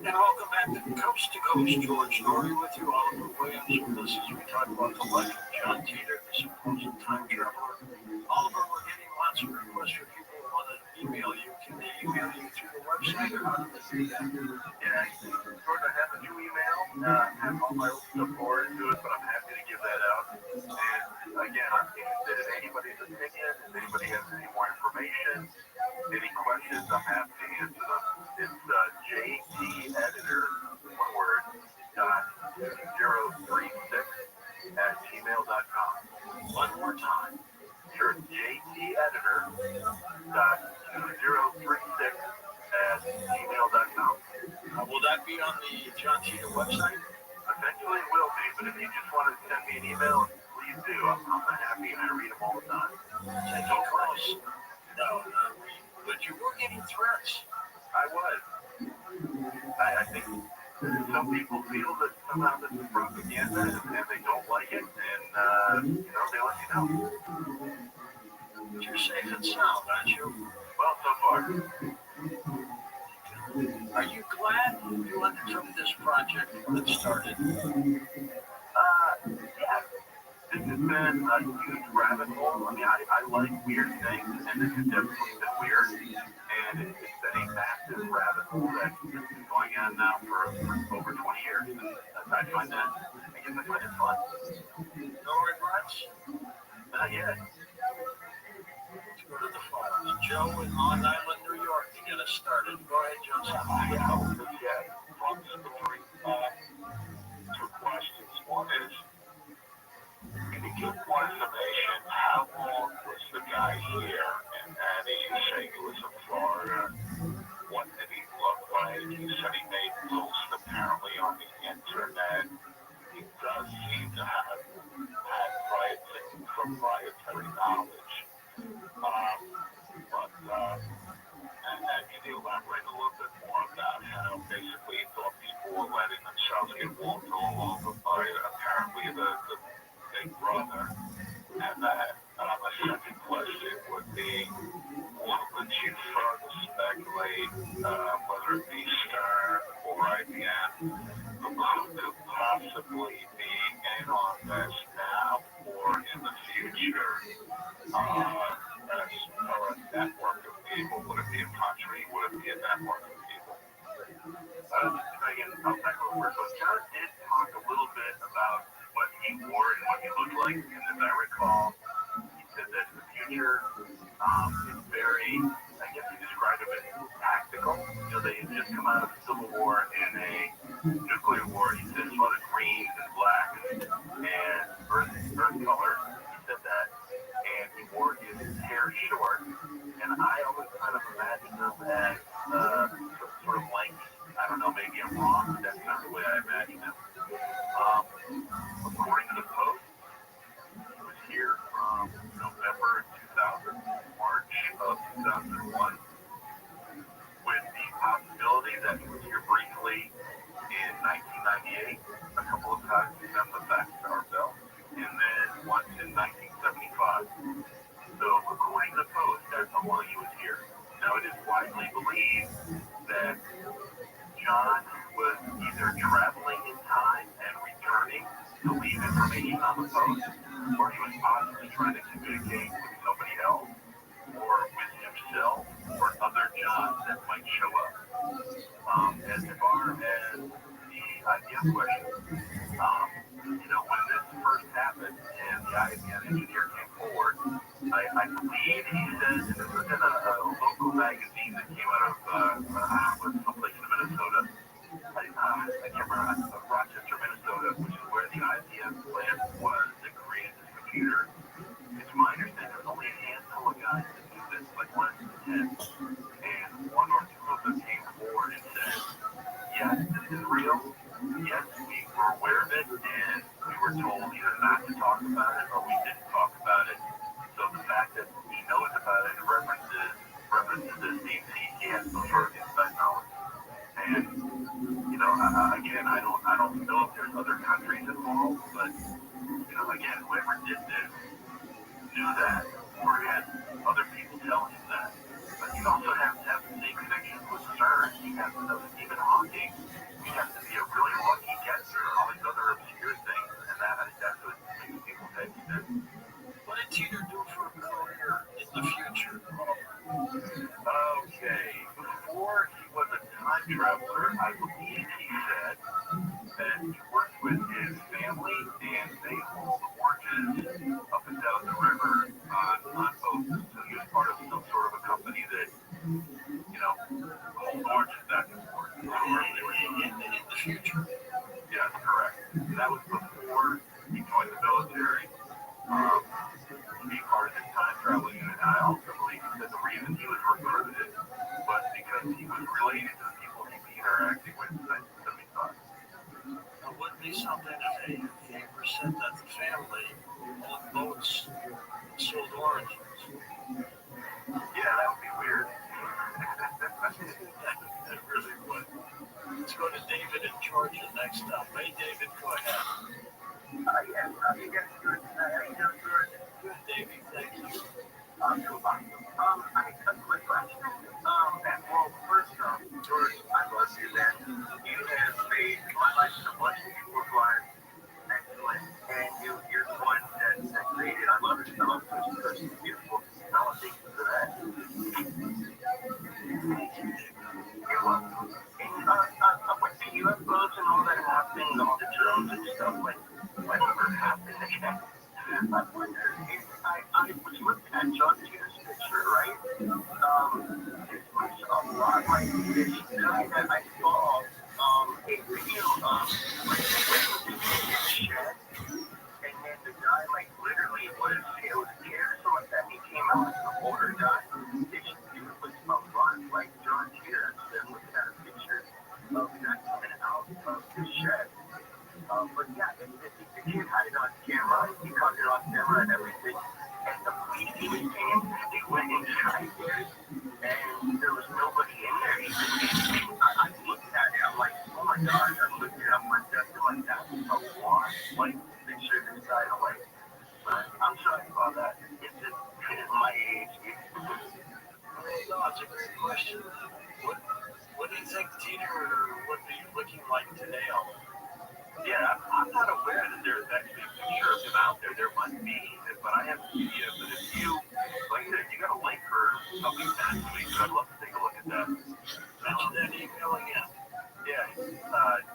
And welcome back to Coast George Norrie with you, Oliver Williams, with us as we talk about the life of John Teeter, the supposed time traveler. Oliver, we're getting lots of requests for people who want to email you. Can they email you through the website, or how do they do that? Yeah, sort of have a new email. Have all my old stuff forwarded to it, but I'm happy to give that out. And again, I'm interested in anybody's opinion. If anybody has any more information, any questions, I'm happy to answer them. It's JTEditor, one word, .036 @gmail.com. One more time. Sure, JTEditor.036 @gmail.com. Will that be on the John Teeter website? Eventually it will be, but if you just want to send me an email, please do. I'm happy and I read them all the time. Take it close. No, but you were getting threats. I was. I think some people feel that somehow this is propaganda and they don't like it, and they let you know. You're safe and sound, aren't you? Well, so far. Are you glad you undertook this project when it started? Yeah. This has been a huge rabbit hole. I mean, I like weird things, and this has definitely been weird. And it's been a massive rabbit hole that's been going on now for over 20 years. And I find it fun. No regrets? Not yet. Let's go to the phones. Joe in Long Island, New York, to get us started. Go ahead, Joseph. Probably the three, two questions. One is, can you give more information? How long was the guy here? And Annie, you say he was in Florida. What did he look like? You said he made posts apparently on the internet. He does seem to have had proprietary knowledge. And can you elaborate a little bit more about how basically he thought people were letting themselves get walked all over by apparently the big brother he would have been that part of the people. Again, I'll tackle it first. So John did talk a little bit about what he wore and what he looked like, and as I recall, he said that the future is very, I guess he described it as tactical. They had just come out of the Civil War and a nuclear war. He said a lot of greens and black and earth color. He said that, and he wore his hair short, and I always kind of imagined him as sort of lanky. I don't know, maybe I'm wrong, but that's not the way I imagine him. According to the Post, he was here from November 2000, March of 2001, with the possibility that he was here briefly in 1998, a couple of times he sent them back to our belt, and then once in 1975. So according to the Post, that's how long he was here. Now it is widely believed that John was either traveling in time and returning to leave information on the post, or he was possibly trying to communicate with somebody else, or with himself, or other Johns that might show up. As far as the IBM question, when this first happened and the IBM engineer came forward, I believe he said, and this was in a local magazine that came out of someplace in Minnesota. I can't remember, Rochester, Minnesota, which is where the IBM plant was that created this computer. It's my understanding there's only a handful of guys that do this, like less than 10. And one or two of them came forward and said, yes, this is real. Yes, we were aware of it, and we were told either not to talk about it or we didn't talk about it. So the fact that he knows about it references this means he has some sort of inside knowledge. And again, I don't know if there's other countries involved, but again, whoever did this knew that or had other people tell him that. But you also have to have the same connection with CERN. You have to know Stephen Hawking. You have to be a really lucky guesser, all these other obscure things, and that's what makes people think that. What did Teeter do for a career in the future? Okay, before he was a time traveler, I believe he said that he worked with his family and they hauled oranges up and down the river on boats. So he was part of some sort of a company that, hauled oranges back and forth. In the future. Yeah, that's correct. And that was before he joined the military. To be part of this time travel unit. And I also believe that the reason he was recruited was because he was related to the people he'd be interacting with in 1975. Now, wouldn't be something if he ever said that the family on boats sold oranges? Yeah, that would be weird. That really would. Let's go to David in Georgia next up. Hey, David, go ahead. Yes, you guys doing tonight? How you doing, George? Good, David, thank you. Awesome. I have a quick question. First off, George, I love you, man. You have made my life and a bunch of people's lives excellent, and you're the one that's created. I love it. I love it because it's beautiful. I want to thank you for that. You're welcome. And with the UFOs and all that happening, all the drones and stuff, whatever happened again, I wonder if I was looking at John Teeter's picture, right? This was a lot like this guy that I saw a video of, shed, and then the guy, literally was scared so much that he came out as an older guy. It was a lot like John Teeter. I'm looking at a picture of that coming out of the shed. But yeah, the kid had it on camera. He caught it on camera and everything. And the police even came. They went inside there, and there was nobody in there. I looked at it. I'm like, oh my gosh. I'm looking at my desk. I'm like, that's a lot. Picture this guy. I'm like, I'm sorry about that. It's just my age. No, it's a great question. What do you think Teeter would be looking like today? Yeah, I'm not aware that there's actually a picture of him out there. There must be, but I haven't seen it. But if you, like I said, if you got a link for something sent to me, I'd love to take a look at that. Mention that email again. Yeah,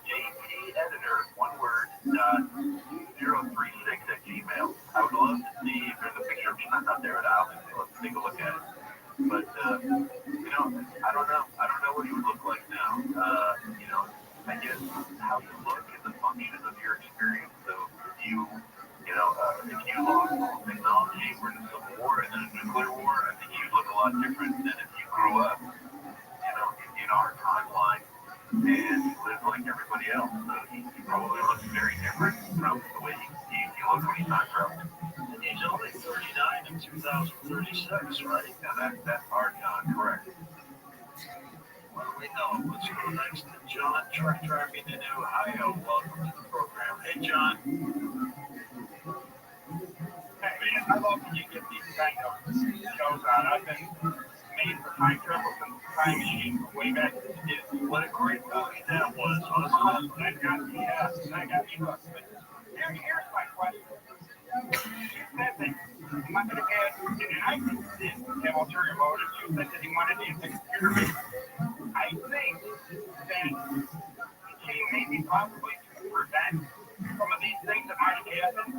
jpeditor, one word, 036 @gmail. I would love to see if there's a picture of me. I'm not there at all. Let's take a look at it. But, you know, I don't know. I don't know what you would look like now. You know, I guess how you look is a function of your experience. So if you lost all technology, we're in the Civil War and then a nuclear war, I think you'd look a lot different than if you grew up, you know, in our timeline and lived like everybody else. So he probably looks very different from the way you look when he's not traveling. And he's only 39 in 2036, right? Yeah, that's our John, correct. What do we know? Let's go next to John, truck driving in Ohio. Welcome to the program. Hey, John. Hey, man, I love when you get these kind of shows on. I've been made for time travel since the time machine way back in the day. What a great movie that was, wasn't it? I got me hooked. But here's my question. You said that he might have had, and I think he did have ulterior motives. You said that he wanted to use the computer. I think that he came maybe possibly to prevent some of these things that might have happened.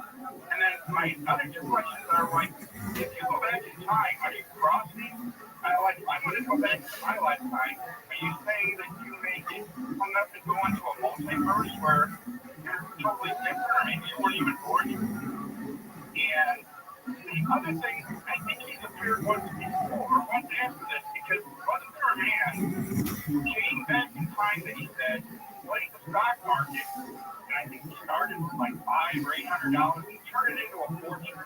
And then my other two questions are like, if you go back in time, are you crossing? I want to go back to my lifetime. Are you saying that you may get hung up and go into a multiverse where you're totally different, or maybe you weren't even born yet? And the other thing, I think he's appeared once before, or once after this, because wasn't there a man who came back in time that he said played the stock market, and I think he started with like $500 or $800 and turned it into a fortune.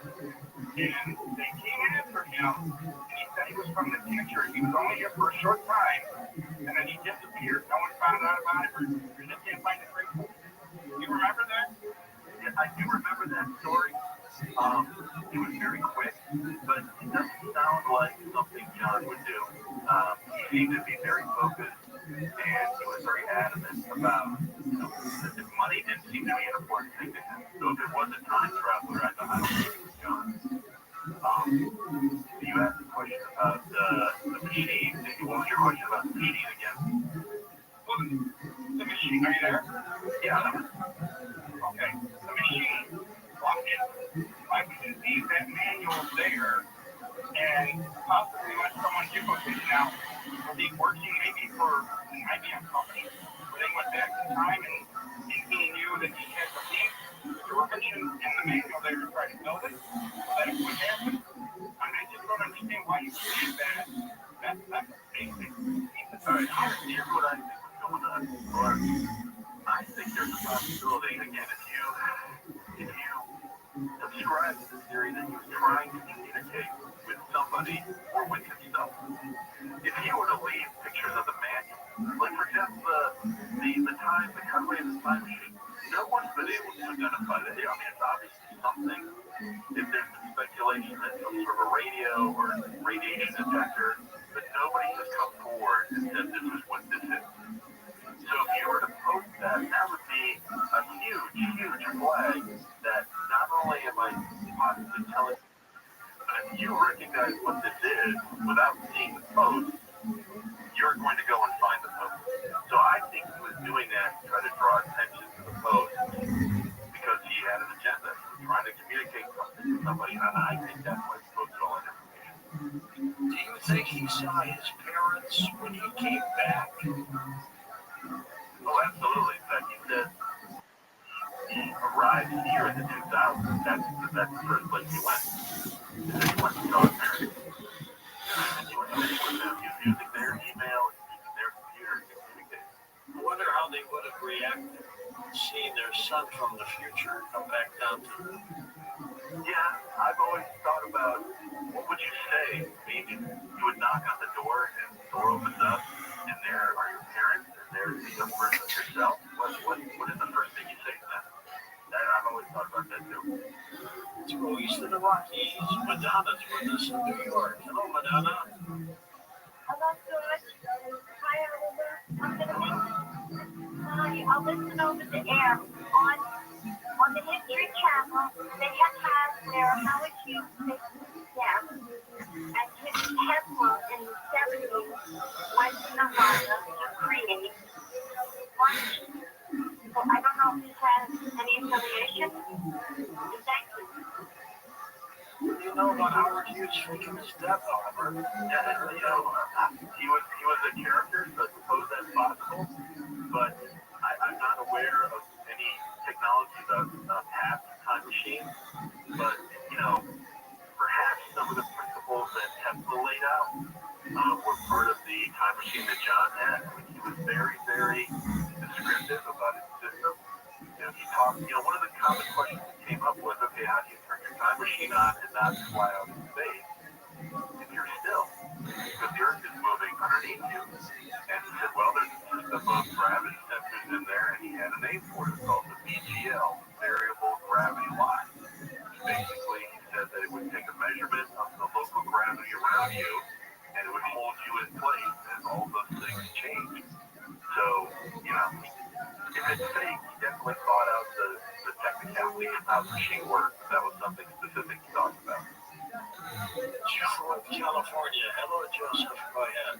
And they came after him, and he said he was from the future. He was only here for a short time, and then he disappeared. No one found out about it, or they can't find the trace. You remember that? Yeah, I do remember that story. It was very quick, but it doesn't sound like something John would do. He seemed to be very focused, and he was very adamant about, you know, that money didn't seem to be an important thing to him. So if it was a time traveler, I don't think it was John. You asked a question about the machine. What was your question about the machine again? Well, the machine, are you there? Yeah. Okay, the machine. I can see that manual there, and possibly let someone give us it now. Will be working maybe for an IBM company. They went back in time and he knew that he had to leave the direction and the manual there to try to build it, so that it would happen. I just don't understand why you believe that. That's basic. All right, here's what I think was going on. Or I think there's a possibility, again, if you subscribe to the theory that he was trying to communicate with somebody or with himself. If he were to leave pictures of the manual, like for example, the cutaway of the time machine, no one's been able to identify that. I mean, it's obviously something. If there's been speculation that some sort of a radio or radiation detector, but nobody has come forward and said this is what this is. So if you were to post that, that would be a huge, huge flag that not only am I possibly telling you, but if you recognize what this is without seeing the post, you're going to go and find the post. So I think he was doing that to try to draw attention to the post because he had an agenda. He was trying to communicate something to somebody, and I think that's why he posted all that information. Do you think he saw his parents when he came back? Oh, absolutely. In fact, he said he arrived here in the 2000s. That's the first place he went. And then he went to saw his parents. And he was with them. He was using their email, using their computer to communicate. I wonder how they would have reacted seeing their son from the future come back down to them. Yeah, I've always thought about what would you say? Maybe you would knock on the door and the door opens up and there are your parents and there's the young person yourself. What is the first thing you say to them? I've always thought about that too. Let's go east of the Rockies. Madonna's with us in New York. Hello, Madonna. Hello, George. Hi, Oliver. I'll listen over the air on the History Channel. They have where Howard Hughes takes his death, and his Tesla in the 70s went to Nirvana to create one. So I don't know if this has any affiliation. Thank you. What do you know about Howard Hughes faking his death, however? Yeah, he was a character, so I suppose that's possible. But I'm not aware of any technology that has time machine. But perhaps some of the principles that Tesla laid out were part of the time machine that John had. I mean, he was very, very descriptive about his system. He talked. One of the common questions that came up was, okay, how do you turn your time machine on and not fly out in space if you're still? Because the Earth is moving underneath you. And he said, well, there's a system of gravity sensors in there, and he had a name for it. It's called the VGL, Variable Gravity Line. Basically, he said that it would take a measurement of the local gravity around you, and it would hold you in place as all those things change. So, if it's fake, he definitely thought out the technicality of how the machine works. That was something specific he talked about. Joe, California. Hello, Joseph. Go ahead.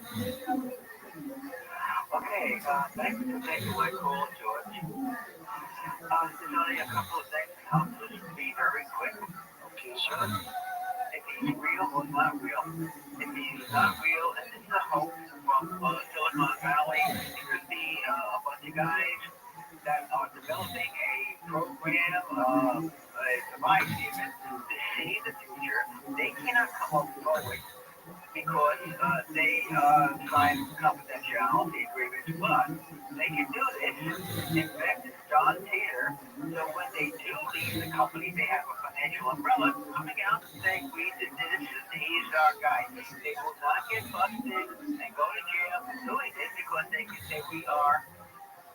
Okay, thanks for taking my call, George. There's only a couple of things. I'll just be very quick. Okay, sir. If he's real or not real. If he's not real, and this is a hoax from Silicon Valley, it could be a bunch of guys that are developing a program, a device even, to see the future. They cannot come up forward because they sign confidentiality agreements, but they can do this. In fact, it's John Taylor. So when they do leave the company, they have a financial umbrella coming out and saying, we did this, and he's our guy. They will not get busted and go to jail for doing this because they can say we are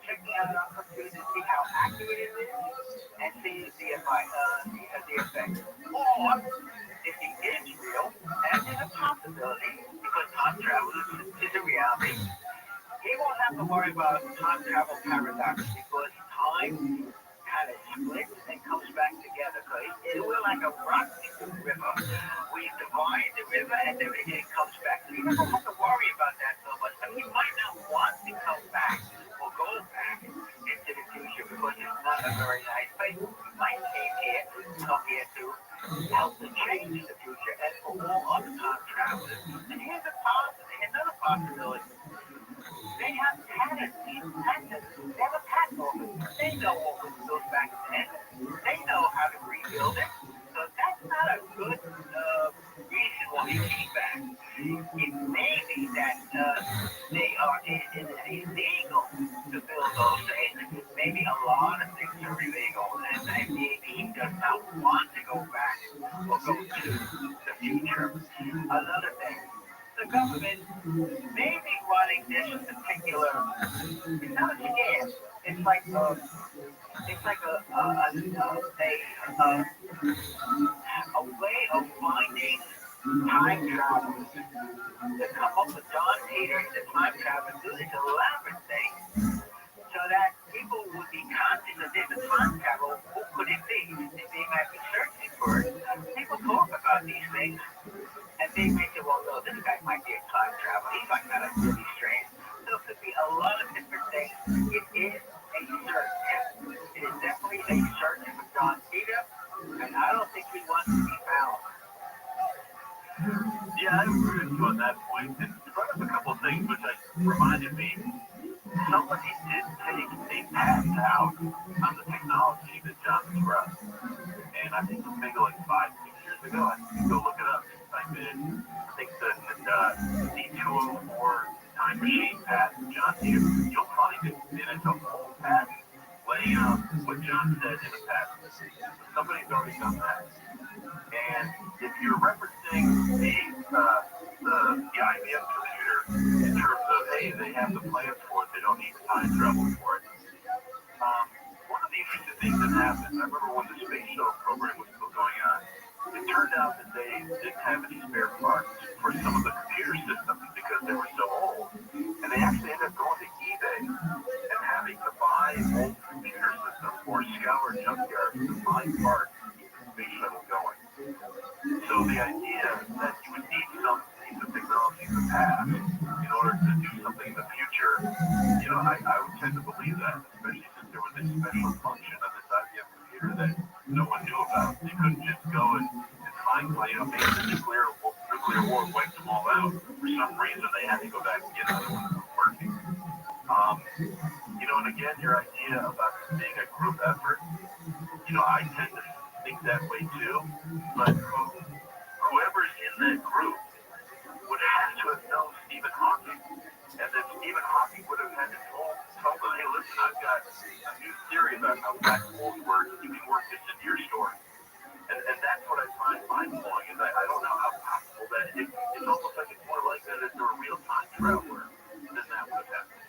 checking out our computer to see how accurate it is and see the effect. Or if he is real, and there's a possibility, because time travel is a reality, he won't have to worry about time travel paradox because time kind of splits and comes back together. Because we're like a rock into the river. We divide the river and then it comes back. So you don't have to worry about that so much. And he might not want to come back or go back into the future because it's not a very nice place. He might come here to help to change the future. And for all other time travelers, and here's another possibility. They have patents. They have a patent office. They know what was built back then. They know how to rebuild it. So that's not a good reason why he came back. It may be that it is illegal to build those things. Maybe a lot of things are illegal, and maybe he does not want to go back or go to the future. Another thing. The government may be running this particular, it's not a scam, it's like a way of finding time travelers to come up with John Peter, the time traveler, do this elaborate thing so that people would be conscious that there's a time travel. Who could it be? They might be searching for it. People talk about these things. And they may say, well, no, this guy might be a time traveler. He might not have really strange. So it could be a lot of different things. It is a search. It is definitely a search for John Peter, and I don't think he wants to be found. Yeah, I agree with you on that point. And you brought up a couple of things which reminded me. Somebody did take a patent out on the technology that John described. And I think it was maybe like 5-6 years ago. I think you go look it up. I think the D204 time machine patent, John Peter, you'll find it. And it's a whole patent laying out what John said in the patent. Somebody's already done that. And if you're referencing the IBM computer in terms of, hey, they have the plans for it, they don't need time travel for it. One of the interesting things that happened, I remember when the space shuttle program was still going on, it turned out that they didn't have any spare parts for some of the computer systems because they were so old. And they actually ended up going to eBay and having to buy old computer systems or scour junkyards to find parts to keep the space shuttle going. So the idea that you would need some piece of technology in the past in order to do something you know, I would tend to believe that, especially since there was a special function of this IBM computer that no one knew about. They couldn't just go and find, you know, maybe the nuclear war wiped them all out. For some reason, they had to go back and get another one that was working. You know, and again, your idea about this being a group effort, you know, I tend to think that way too, but whoever's in that group would have to have known Stephen Hawking, and then Stephen Hawking would have had to tell them, hey, listen, I've got a new theory about how black holes work. You can work this into your story. And that's what I find mind-blowing, is I don't know how possible that it's almost like it's more likely that they're a real time traveler than that would have happened.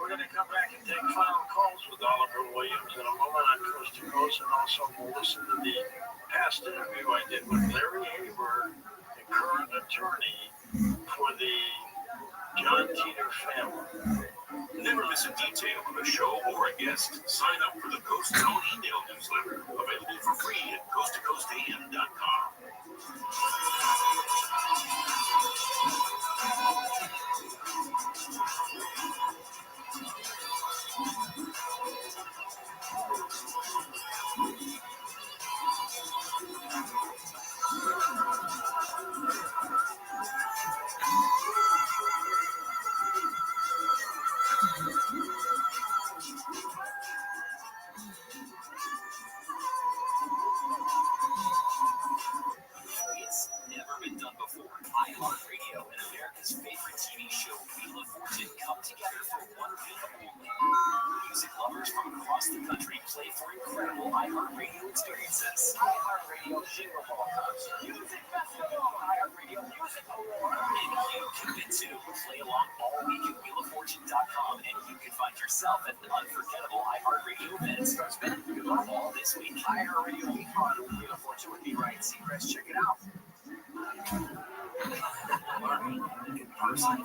We're going to come back and take final calls with Oliver Williams in a moment on Coast to Coast, and also we'll listen to the past interview I did with Larry Haber, the current attorney for the John Teeter family. Never miss a detail of a show or a guest. Sign up for the Coast Zone email newsletter, available for free at coasttocoastam.com. It's never been done before. iHeartRadio and America's favorite TV show, Wheel of Fortune, come together for one week only. Music lovers from across the country play for incredible iHeartRadio experiences. iHeartRadio Jingle Ball Concert, Music Festival, iHeartRadio Music Award. And you can win too. Play along all week at wheeloffortune.com, and you can find yourself at an unforgettable iHeartRadio event. Starts spinning all this week. iHeartRadio Week on Wheel of Fortune would be right. Seacrest, check it out. Learning in person. All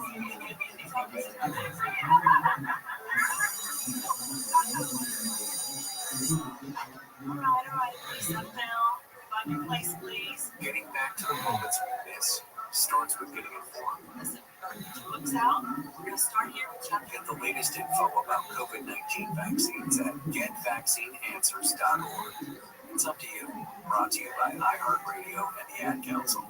right, please up now. Find your place, please. Getting back to the moments we miss starts with getting informed. Listen, looks out. We're going to start here with chapter. Get the latest info about COVID-19 vaccines at getvaccineanswers.org. It's up to you. Brought to you by iHeartRadio and the Ad Council.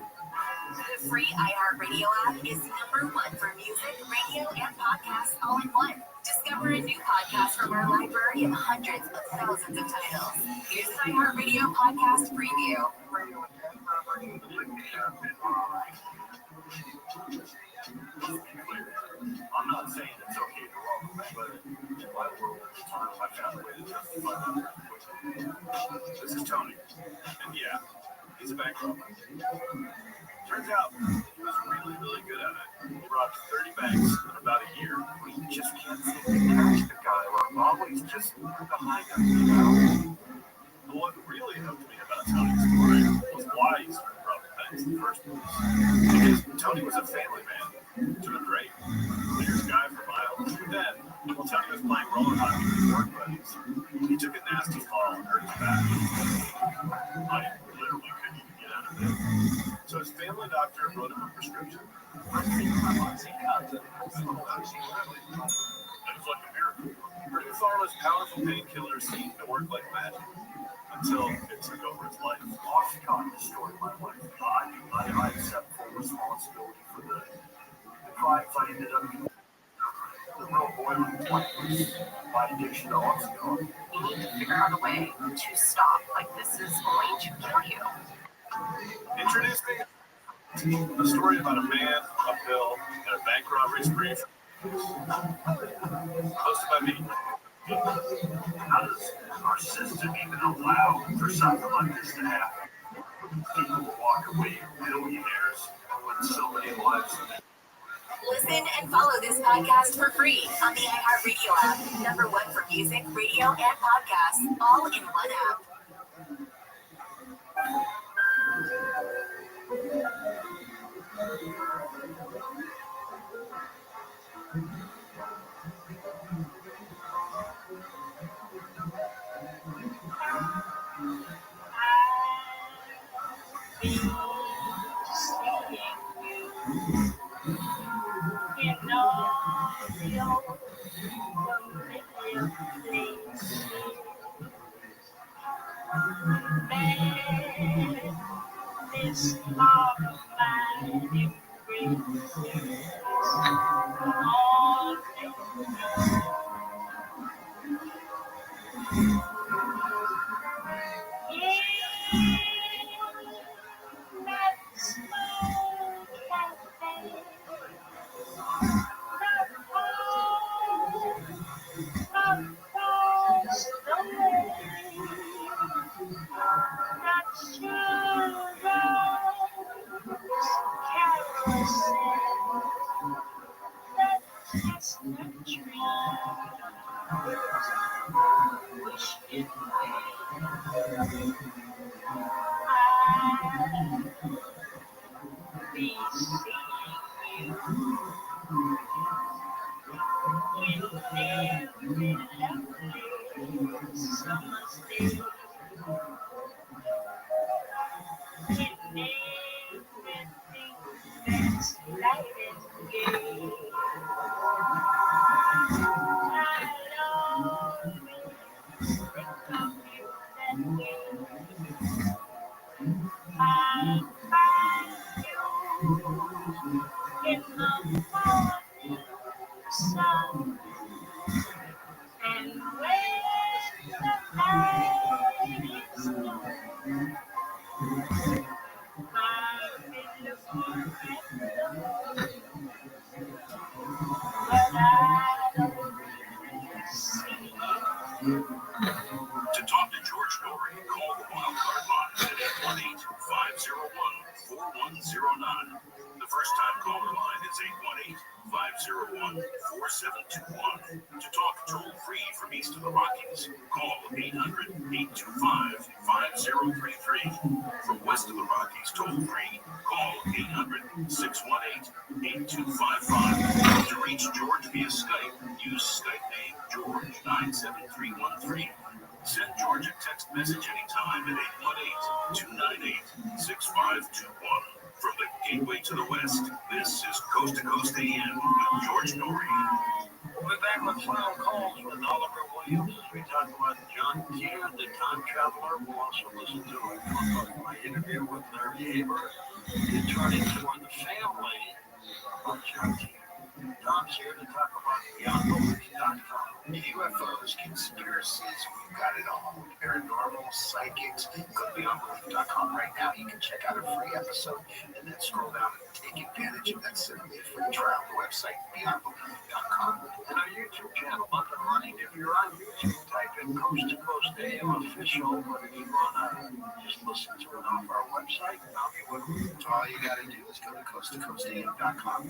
The free iHeartRadio app is #1 for music, radio, and podcasts all in one. Discover a new podcast from our library of hundreds of thousands of titles. Here's an iHeartRadio podcast preview. I'm not saying it's okay to welcome anybody in my world at the time. I found a way to justify that quickly. This is Tony, and yeah, he's a bank robber. Turns out he was really, really good at it. He robbed 30 banks in about a year. We just can't seem to catch the guy. We're always just behind him, you know? But what really helped me about Tony's story was why he started robbing banks in the first place. Because Tony was a family man, doing great. Clearest guy for miles. But then, while Tony was playing roller hockey with his work buddies, he took a nasty fall and hurt his back. I literally couldn't even get out of bed. So his family doctor wrote him a prescription. It was like a miracle. Pretty Pharma's powerful painkillers seemed to work like magic until it took over his life. Oxycontin destroyed my life. I accept full responsibility for the crimes I ended up doing. The real boiling point was my addiction to Oxycontin. You need to figure out a way to stop. Like, this is going to kill you. Introducing a story about a man uphill in a bank robbery spree. Hosted by me. How does our system even allow for something like this to happen? People walk away millionaires with so many lives. Listen and follow this podcast for free on the iHeartRadio app. #1 for music, radio, and podcasts, all in one app. This heart of mine embraces all in the morning sun, and when the night is new, I've been looking at love, but I don't see it. To talk to George Norrie, call the Wildcard line at 818-501-4109. The first time caller line is 818-501-4721. To talk toll free from east of the Rockies, call 800-825-5033. From west of the Rockies, toll free, call 800-618-8255. To reach George via Skype, use Skype name George97313. Send George a text message anytime at 818-298-6521. From the gateway to the west, this is Coast to Coast AM with George Norrie. We'll be back with final calls with Oliver Williams as we talk about John Teeter, the time traveler. We'll also listen to my interview with Larry Haber, the attorney for the family of John Teeter. Tom's here to talk about BeyondBelief.com. UFOs, conspiracies, we've got it all. Paranormal, psychics, go to BeyondBelief.com right now. You can check out a free episode and then scroll down and take advantage of that 7-day free trial. The website, BeyondBelief.com. And our YouTube channel up and running. If you're on YouTube, type in Coast to Coast AM Official. But if you want to just listen to it off our website, all you got to do is go to coasttocoastam.com.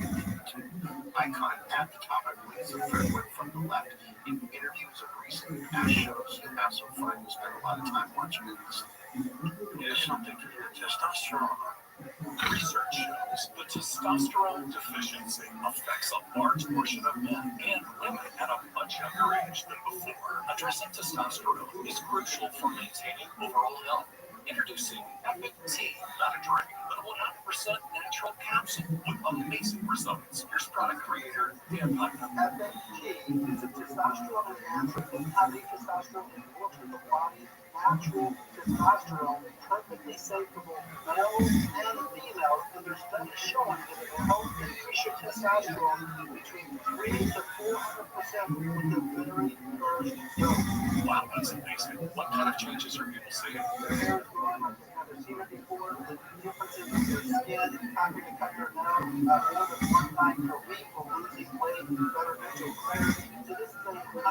Icon at the top, I believe, is the third one from the left. In interviews of recent past shows, you'll have some fun. You spend a lot of time watching movies. Here's something for your testosterone. Research shows the testosterone deficiency affects a large portion of men and women at a much younger age than before. Addressing testosterone is crucial for maintaining overall health. Introducing Epic Tea, not a drink, but a 100% natural capsule with amazing results. Here's product creator Dan Putnam. Epic Tea is a testosterone enhancer with heavy testosterone and works with the body. Natural testosterone, perfectly safe for both males and females, and there's studies showing that it will help increase your testosterone between 300 to 400% with the very first dose. Wow, that's amazing. What kind of changes are people seeing? Their hair is growing like they've never seen it before. The differences in their skin, having to cut their hair more than one time per week, or losing weight, better mental clarity. So this is a 100%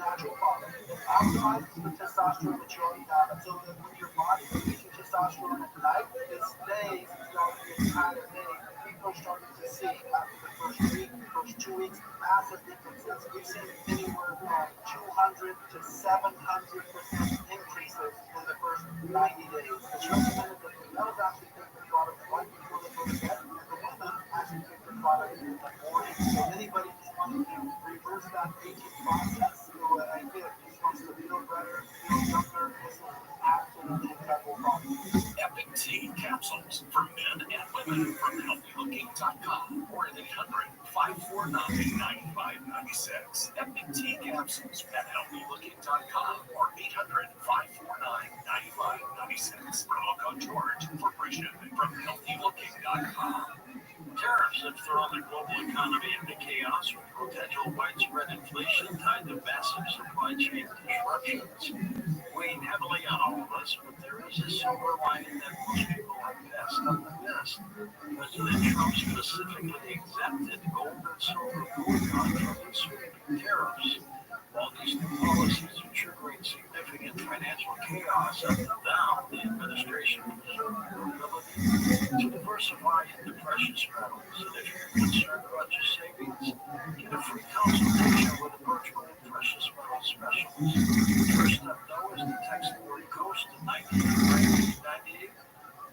natural product. It optimizes the testosterone that you already have, so that when your body is using testosterone at night, it stays throughout the entire day. People are starting to see after the first week, first 2 weeks, massive differences. We've seen anywhere from 200 to 700% increases in the first 90 days. It's recommended that the males actually take the product right before they go to bed, and the women actually take the product in the morning. So anybody who's wanting to reverse that aging process, I think just wants to feel better, feel younger, this is absolutely incredible product. Epic Tea capsules for men and women from HealthyLooking.com or at 549-9596. Epic Tea Capsules at healthylooking.com or 800-549-9596. Promo code George for free shipping from healthylooking.com. Tariffs have thrown the global economy into chaos with potential widespread inflation tied to massive supply chain disruptions. Weighing heavily on all of us, but there is a silver lining that most people have passed up and missed. President Trump specifically exempted gold and silver bullion from the sweeping tariffs. While these new policies are triggering significant financial chaos up and down, the administration preserved their ability to diversify into precious metals. And if you're concerned about your savings, get a free consultation with a virtual precious metals specialist. First step, though, is to text the word COAST to 9898.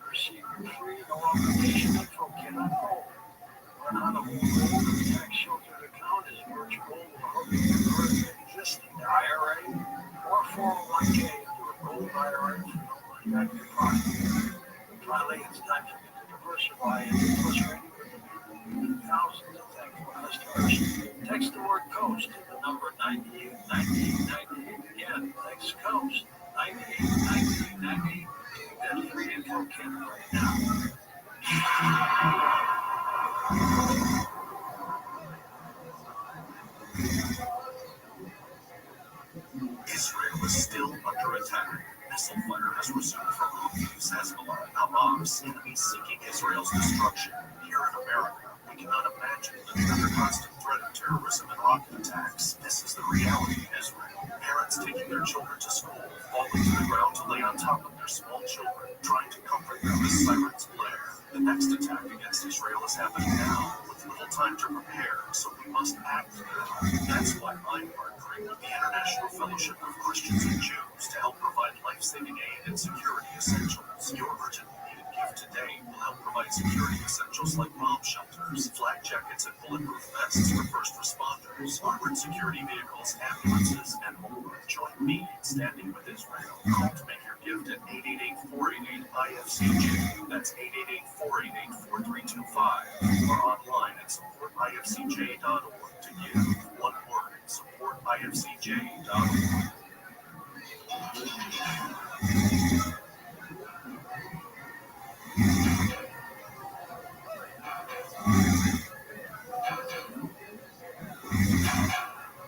Receive your free no obligation info kit on gold. Learn how to hold gold in a tax-sheltered account is virtual without converting an existing IRA or 401k into a gold IRA for no money out of your pocket. Finally, it's time for you to diversify into frustrating with thousands of thankful customers. Text the word COAST to the number 989898. Again, text COAST 989898. That free info kit right now. Israel is still under attack. Missile fire has resumed from Houthis, Hezbollah, and Hamas, enemies seeking Israel's destruction. Here in America, we cannot imagine living under constant threat of terrorism and rocket attacks. This is the reality in Israel. Parents taking their children to school, falling to the ground to lay on top of their small children, trying to comfort them as sirens blare. The next attack against Israel is happening now, with little time to prepare, so we must act now. That's why I'm partnering with the International Fellowship of Christians and Jews to help provide life-saving aid and security essentials. Your urgently needed gift today will help provide security essentials like bomb shelters, flak jackets, and bulletproof vests for first responders, armored security vehicles, ambulances, and more. Join me in standing with Israel. Call to make your gift at 888-488-IFCJ. That's 888-488-4325. Or online at supportifcj.org to give. One word, supportifcj.org.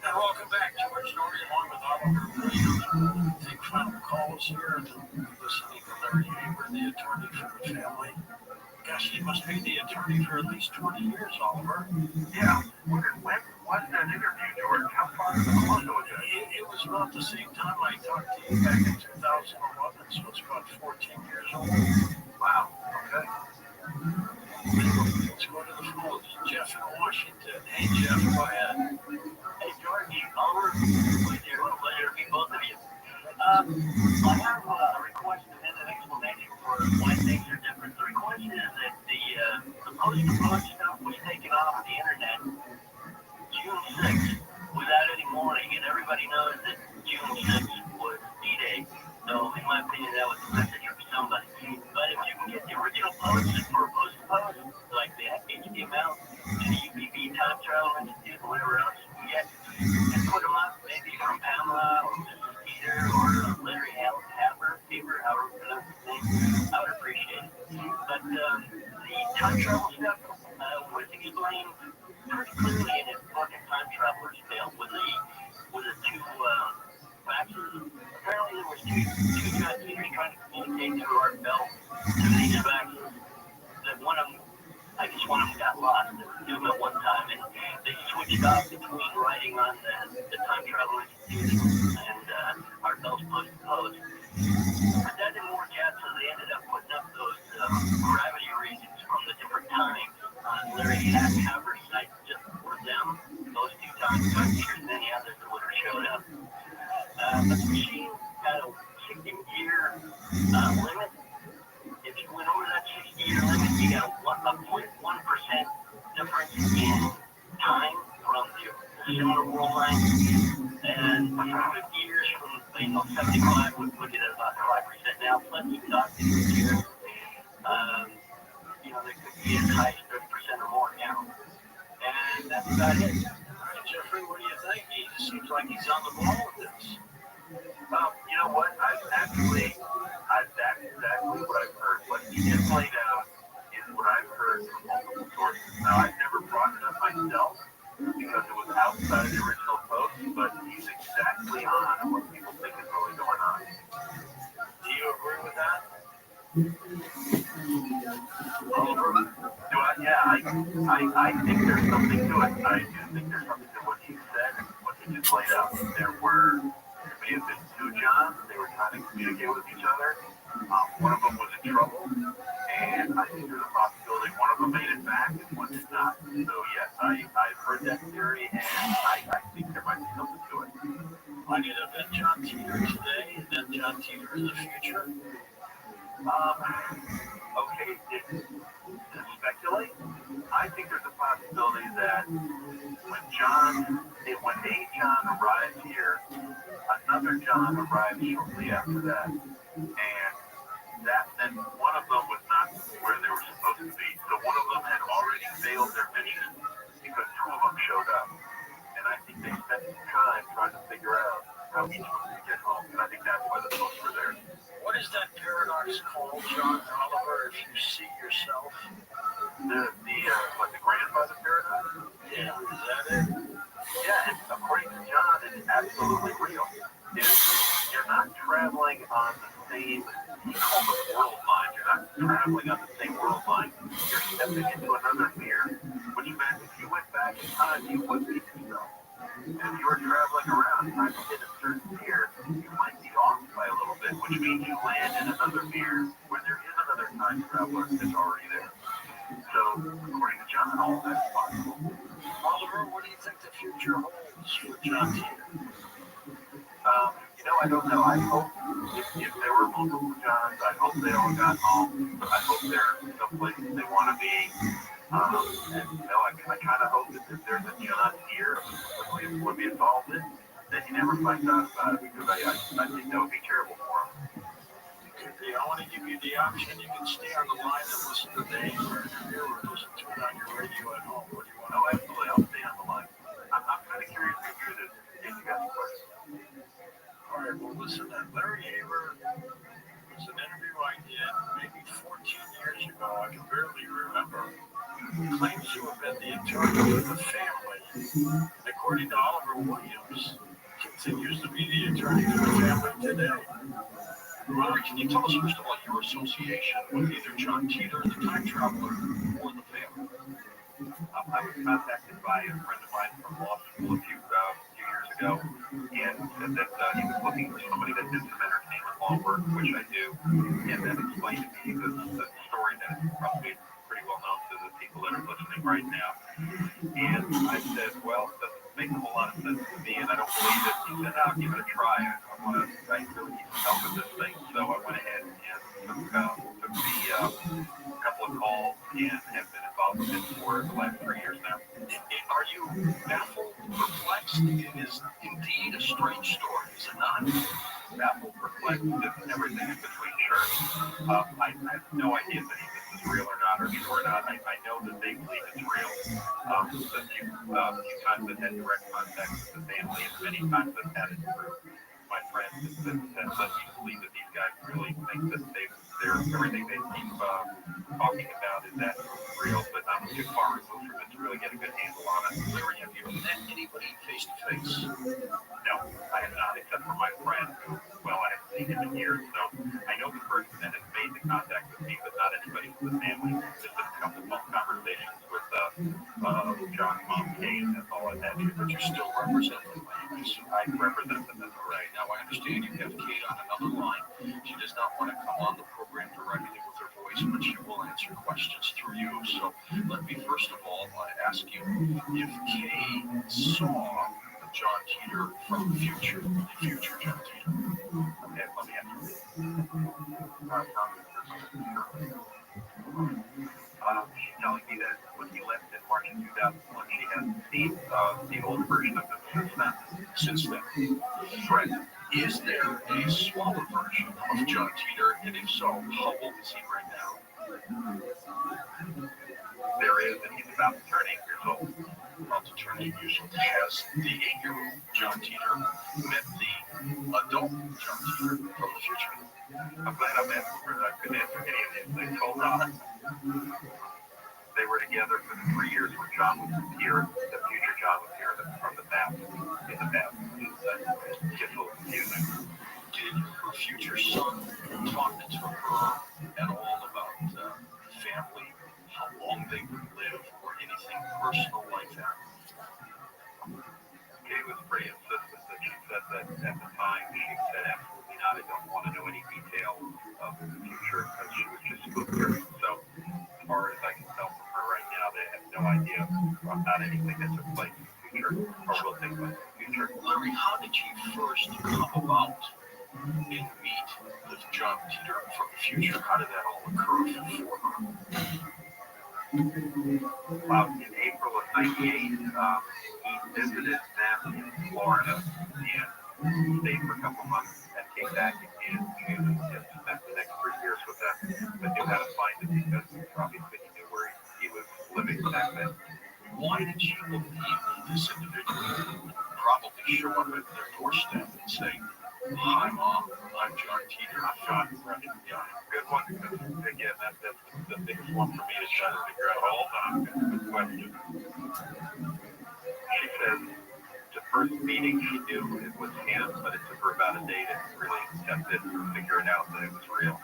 And welcome back to our story along with Oliver Williams. Take final calls here and listening to Larry Haber, the attorney for the family. Gosh, he must be the attorney for at least 20 years, Oliver. Yeah. When was that interview, George? How far was it? It was about the same time I talked to you back in 2011, so it's about 14 years old. Wow. Okay. Let's go to the phones. Jeff in Washington. Hey, Jeff, go ahead. Hey, George, Oliver, pleasure to meet both of you. I have a request and then an explanation for why things are different. The request is that the post-punch stuff was taken off the internet June 6th without any warning, and everybody knows that June 6th was D-Day. So, in my opinion, that was a message from somebody. But if you can get the original posts for post-post, like the HTML, and the UPB Time Travel Institute, or whatever else you get, and put them up, maybe from Pamela or Mrs. Peter or Larry Haber, however you pronounce his name, I would appreciate it. But the time travel stuff was explained pretty clearly in his book, Time Traveler's Tale, with the two faxes. Apparently there was two translators trying to communicate through Art Bell to these faxes. That one of them, I guess one of them got lost. They were doing it one time, and they switched off between writing on the Time Travel Institute and Art Bell's post. But that didn't work out, so they ended up putting up those gravity regions from the different times on Larry Haber's site just for them. Those two times, not Peter and any others that would have showed up. But the machine had a 60-year limit. If you went over that 60-year limit, you got a 1.1% difference in time from the similar world line. And for 50 years from 75 would put it at about 5% now, plus you talk to the year. There could be as high as 30% or more now. And Is that it? All right, Jeffrey, what do you think? He seems like he's on the ball with this. You know what? That's exactly what I've heard. What he just laid out is what I've heard from multiple sources. Now, I've never brought it up myself because it was outside of the original post, but he's exactly on what people think is really going on. Do you agree with that? Oliver? I think there's something to it. I do think there's something to what he said and what he just laid out. There may have been two Johns. They were trying to communicate with each other. One of them was in trouble, and I think there's a possibility one of them made it back and one did not. So yes, I've heard that theory, and I think there might be something to it. Might it have been John Teeter today and then John Teeter in the future? Okay, to speculate, I think there's a possibility that when a John arrived here, another John arrived shortly after that, and then one of them was not where they were supposed to be. So one of them had already failed their mission because two of them showed up, and I think they spent some time trying to figure out how each one could get home, and I think that's why the folks were there. What is that paradox called, John Oliver, if you see yourself? The grandfather paradox? Yeah, is that it? Yeah, and according to John, it's absolutely real. You're not traveling on the same, he calls it world line. You're not traveling on the same world line. You're stepping into another mirror, which meant if you went back in time, you would be yourself. And if you were traveling around trying to hit a certain mirror, you might be off by a little bit, which means you land in another mirror where there is another time traveler that's already there. So, according to John, all that's possible. Oliver, what do you think the future holds for John Teeter? I don't know. I hope if there were multiple Johns, I hope they all got home. I hope they're someplace they want to be. I kind of hope that if there's a John here, would be involved in, that he never finds out about it, because I think that would be terrible for him. Okay, I want to give you the option. You can stay on the line and listen to Dave or interview, or listen to it on your radio at home. What do you want? Oh, absolutely. I'll stay on the line. I'm kind of curious to hear this. If you got questions. All right, well, listen, Larry Haber was an interview I did maybe 14 years ago. I can barely remember. Claims to have been the attorney for the family. According to Oliver Williams, continues to be the attorney for the family today. Larry, can you tell us, first of all, your association with either John Teeter, the time traveler, or the family? I was contacted by a friend of mine from law school a few years ago, and said that he was looking for somebody that did some entertainment law work, which I do, and then explained to me the story that is probably pretty well known to the people that are listening right now. And I said, well, it doesn't make a whole lot of sense to me, and I don't believe it. He said, I'll give it a try. I really need some help with this thing. So I went ahead and took the couple of calls and have been involved with it for the last 3 years now. Are you baffled, perplexed? It is indeed a strange story, is it not? Baffled, perplexed, and everything in between, sure. I have no idea if any of this is real or not, or true or not. I know that they believe it's real. The few times I've had direct contact with the family, and many times I've had it through my friends that let me believe that these guys really think that everything they keep talking about is that real, but I'm too far removed from it to really get a good handle on it. Larry, have you met anybody face to face? No, I have not, except for my friend who, I haven't seen him in years, so I know the person that has made the contact with me, but not anybody from the family. Just a couple of conversations with John's mom, Kate, and that's all I've had. But you still represent them, I represent them, that's right. Now, I understand you have Kate on another line. She does not want to come on the program directly with her voice, but she will answer questions through you. So let me first of all ask you if Kay saw John Teeter from the future John Teeter. Okay, let me answer. She's telling me that when he left in March of 2001, she hasn't seen the old version of him since then. Correct. Is there a smaller version of John Teeter, and if so, how old is he right now? There is, and he's about to turn 8 years old. About to alternative has the 8-year-old John Teeter met the adult John Teeter from the future? I'm glad I couldn't answer any of these things. Hold on. They were together for the 3 years when John was here. The future John was here from the past. In the past. It gets a little confusing. Did her future son talk to her at all about family, how long they would live, or anything personal like that? Kay was pretty insistent that she said that at the time. She said absolutely not. I don't want to know any details of the future because she was just spooked her. So as far as I can tell from her right now, they have no idea about anything that took place in the future or will take place in the future. Larry, how did you first come about and meet with John Teeter from the future? How did that all occur for her? Well, in April of '98, he visited them in Florida and stayed for a couple months and came back in June and spent the next 3 years with them. But knew how to find him because obviously he knew where he was living back then. Why did she believe this individual would probably show up at their doorstep and say, "Hi, Mom, I'm John Teeter." I'm John. Right. Yeah, good one. Again, that's the biggest one for me to try to figure out. Hold on, good question. She says the first meeting she knew it was him, but it took her about a day to really accept it or figure it out that it was real,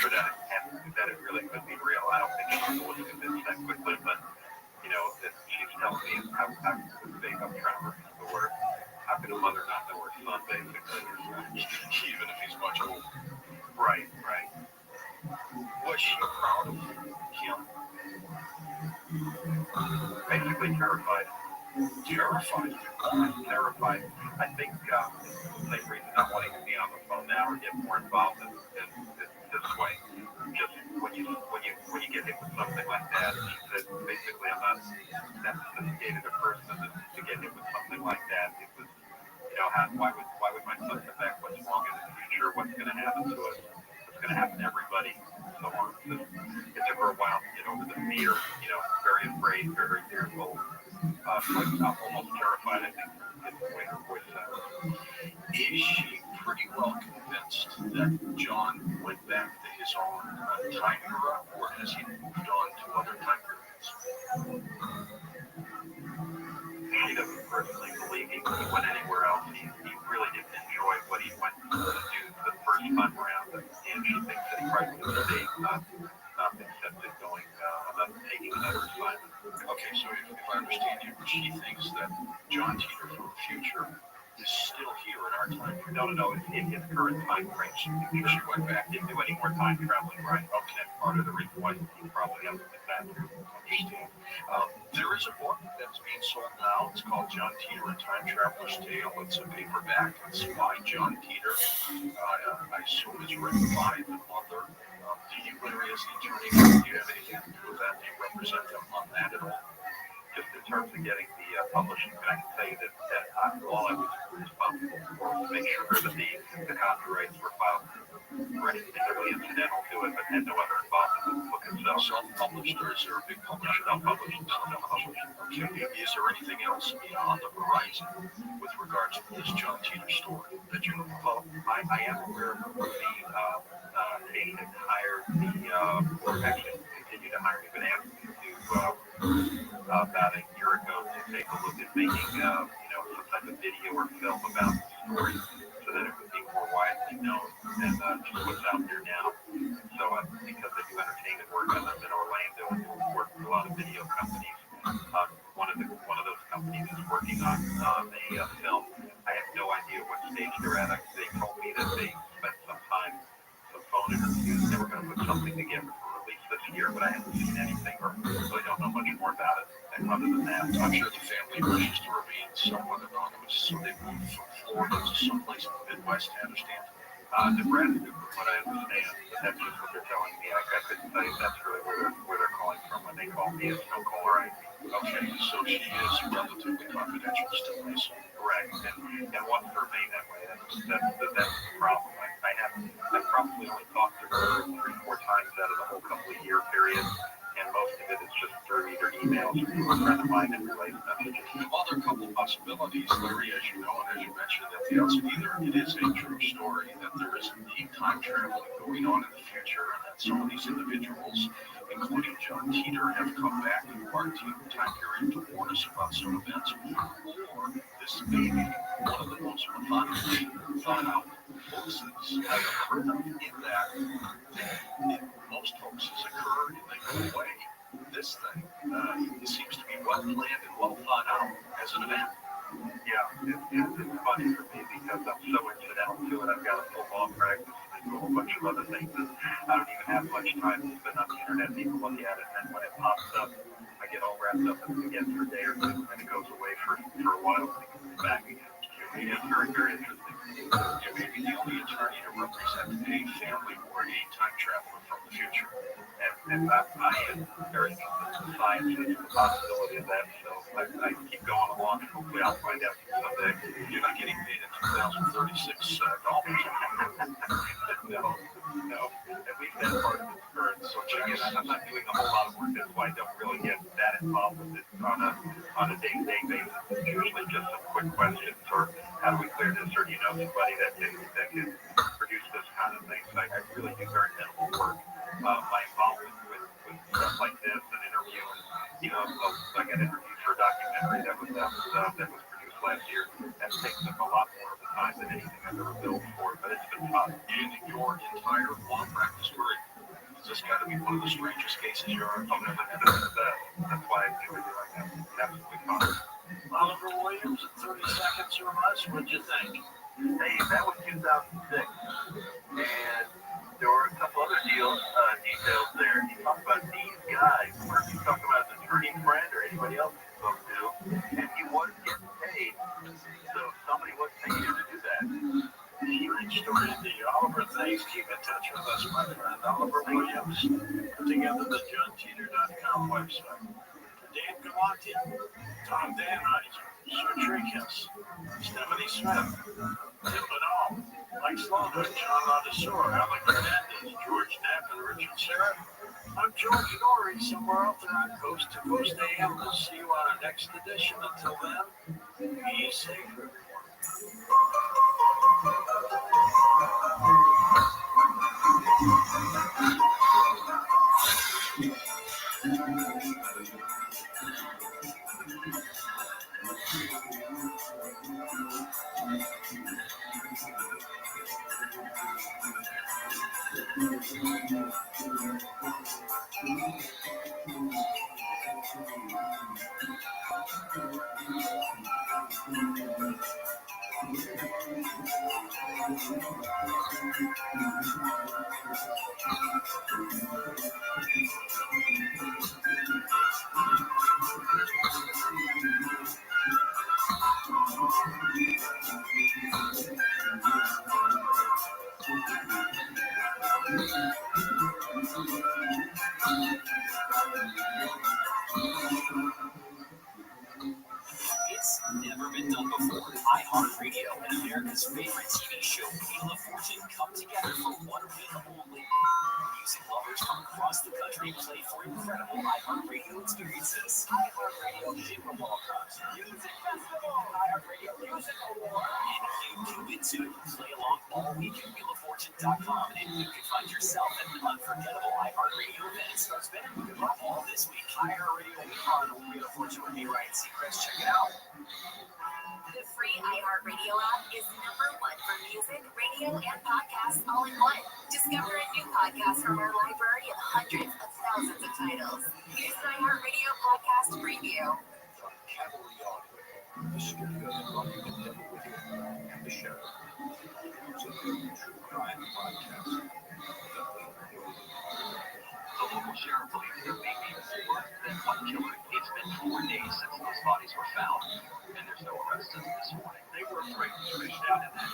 or that it really could be real. I don't think she was convinced that quickly, but that she's telling me how I'm trying to remember the word. How could a mother not know her son, basically? Even if he's much older. Right. Was she proud of him? Basically terrified. Terrified? Terrified. I think it's the same reason I'm wanting to be on the phone now or get more involved in this way. Just when you get hit with something like that, she said basically I'm not that sophisticated a person to get hit with something like that. It was, why would my son come back? What's wrong in the future? What's going to happen to us? What's going to happen to everybody? So on. So it took her a while to get over the fear. Very afraid, very fearful. Almost terrified, I think, is the way her voice sounds. Is she pretty well convinced that John went back to his own time era, or has he moved on to other time periods? She doesn't personally believe he went anywhere else. He really didn't enjoy what he went to do the first time around, and she thinks that he probably would have stayed, not accepted going, taking another assignment. Okay, so if I understand you, she thinks that John Teeter from the future is still here in our time frame. No, it's in his current time frame. She went back, didn't do any more time traveling, right? Okay, part of the reason why he probably hasn't been back here. Understand. There is a book that's being sold now. It's called John Teeter, A Time Traveler's Tale. It's a paperback. It's by John Teeter. I assume it's written by the mother. Do you, Larry, as the attorney, do you have anything to do with that? Do you represent them on that at all? Just in terms of getting the publishing, I can say that all I was responsible for was to make sure that the copyrights were filed correctly. Totally incidental to it, but had no other involvement with the book itself. Self-published, or is there a big publisher? Self-published. Okay. Is there anything else on the horizon with regards to this John Teeter story that you know about? I am aware of the they had hired or actually continued to hire me, but asked me to about a year ago to take a look at making some type of video or film about the story so that it would be more widely known than just what's out there now. So because I do entertainment work, I live in Orlando and work with a lot of video companies. One of those companies is working on a film. I have no idea what stage they're at. They told me that they spent some phone interviews. They were going to put something together for release this year, but I haven't seen anything or really don't know much more about it. And other than that, I'm sure the family wishes to remain somewhat anonymous, so they moved from Florida to someplace in the Midwest, I understand. Nebraska, from what I understand, but that's just what they're telling me. I couldn't tell you that's really where they're calling from when they call me. It's no caller ID. Okay, so she is relatively confidential still, I assume. Correct, and wants to remain that way. That's the problem. I've probably only talked to her 3-4 times out of the whole couple of year period, and most of it is just through either emails or through a friend of mine and related messages. know, and as you mentioned at the outset, either it is a true story that there is indeed time travel going on in the future, and that some of these individuals, including John Teeter, have come back in part time period to warn us about some events, or this may be one of the most methodically thought out hoaxes I've ever heard of, in that most hoaxes occur and they go away. This thing seems to be well planned and well thought out as an event. Yeah, it's funny for me because I'm so incidental to it. I've got a full law practice and I do a whole bunch of other things, and I don't even have much time to spend on the internet to even look at it. And then when it pops up, I get all wrapped up in it again for a day or two, and then it goes away for a while and it comes back again. It's very, very interesting. You may be the only attorney to represent a family or a time traveler from the future. And I am very interested in science and the possibility of that, so I keep going along, and hopefully I'll find out someday. You're not getting paid in 2036 dollars. No. At least that part of it's current. So again, I'm not doing a whole lot of work. That's why I don't really get that involved with it on a day-to-day basis. It's usually just some quick questions, or how do we clear this, or do you know somebody that can produce this kind of thing. So I really do very minimal work. My involvement with stuff like this and interviewing, I got interviewed for a documentary that was produced last year. That takes up a lot more of the time than anything I've ever billed for, but it's been fun. In your entire law practice career, this got to be one of the strangest cases you're on. That's why I do it like that. It's absolutely fun. Oliver Williams in 30 seconds or less, what'd you think? Hey, that was 2006, and there were a couple other details there. He talked about these guys. Where he talked about his attorney friend or anybody else he spoke to, and he was getting paid, so somebody was paying him to do that. Huge story indeed. Oliver, thanks. Keep in touch with us, my friend. Oliver Williams put together the JohnTeeter.com website. Dan Galante, Tom Danheiser, Sir Trickus, Stephanie Smith, Tim Benall, Mike Slaughter, John Ladisor, Alec Hernandez, George Knapp, and Richard Serra. I'm George Norrie, somewhere out there on Coast to Coast AM. We'll see you on our next edition. Until then, be safe, everyone. It's never been done before. iHeartRadio and America's favorite TV show, Wheel of Fortune, come together for 1 week only. Music lovers from across the country play for incredible iHeartRadio experiences. iHeartRadio Jingle Ball Cups, Music Festival, iHeartRadio Music Award, and you do it too. Play along all week at WheelOfFortune.com, and you can find yourself at an unforgettable iHeartRadio event. Start spinning all this week. iHeartRadio Week on Wheel of Fortune with me, Ryan Seacrest. Check it out. The free iHeartRadio app is #1 for music, radio, and podcasts all in one. Discover a new podcast from our library of hundreds of thousands of titles. Here's an iHeartRadio podcast preview. From Cavalry Audio, the studio that brought you the devil with you, and the show. It's a true crime podcast. The local sheriff believes there may be more than one killer. It's been 4 days since those bodies were found, and there's no arrests this morning. They were afraid to reach out in that.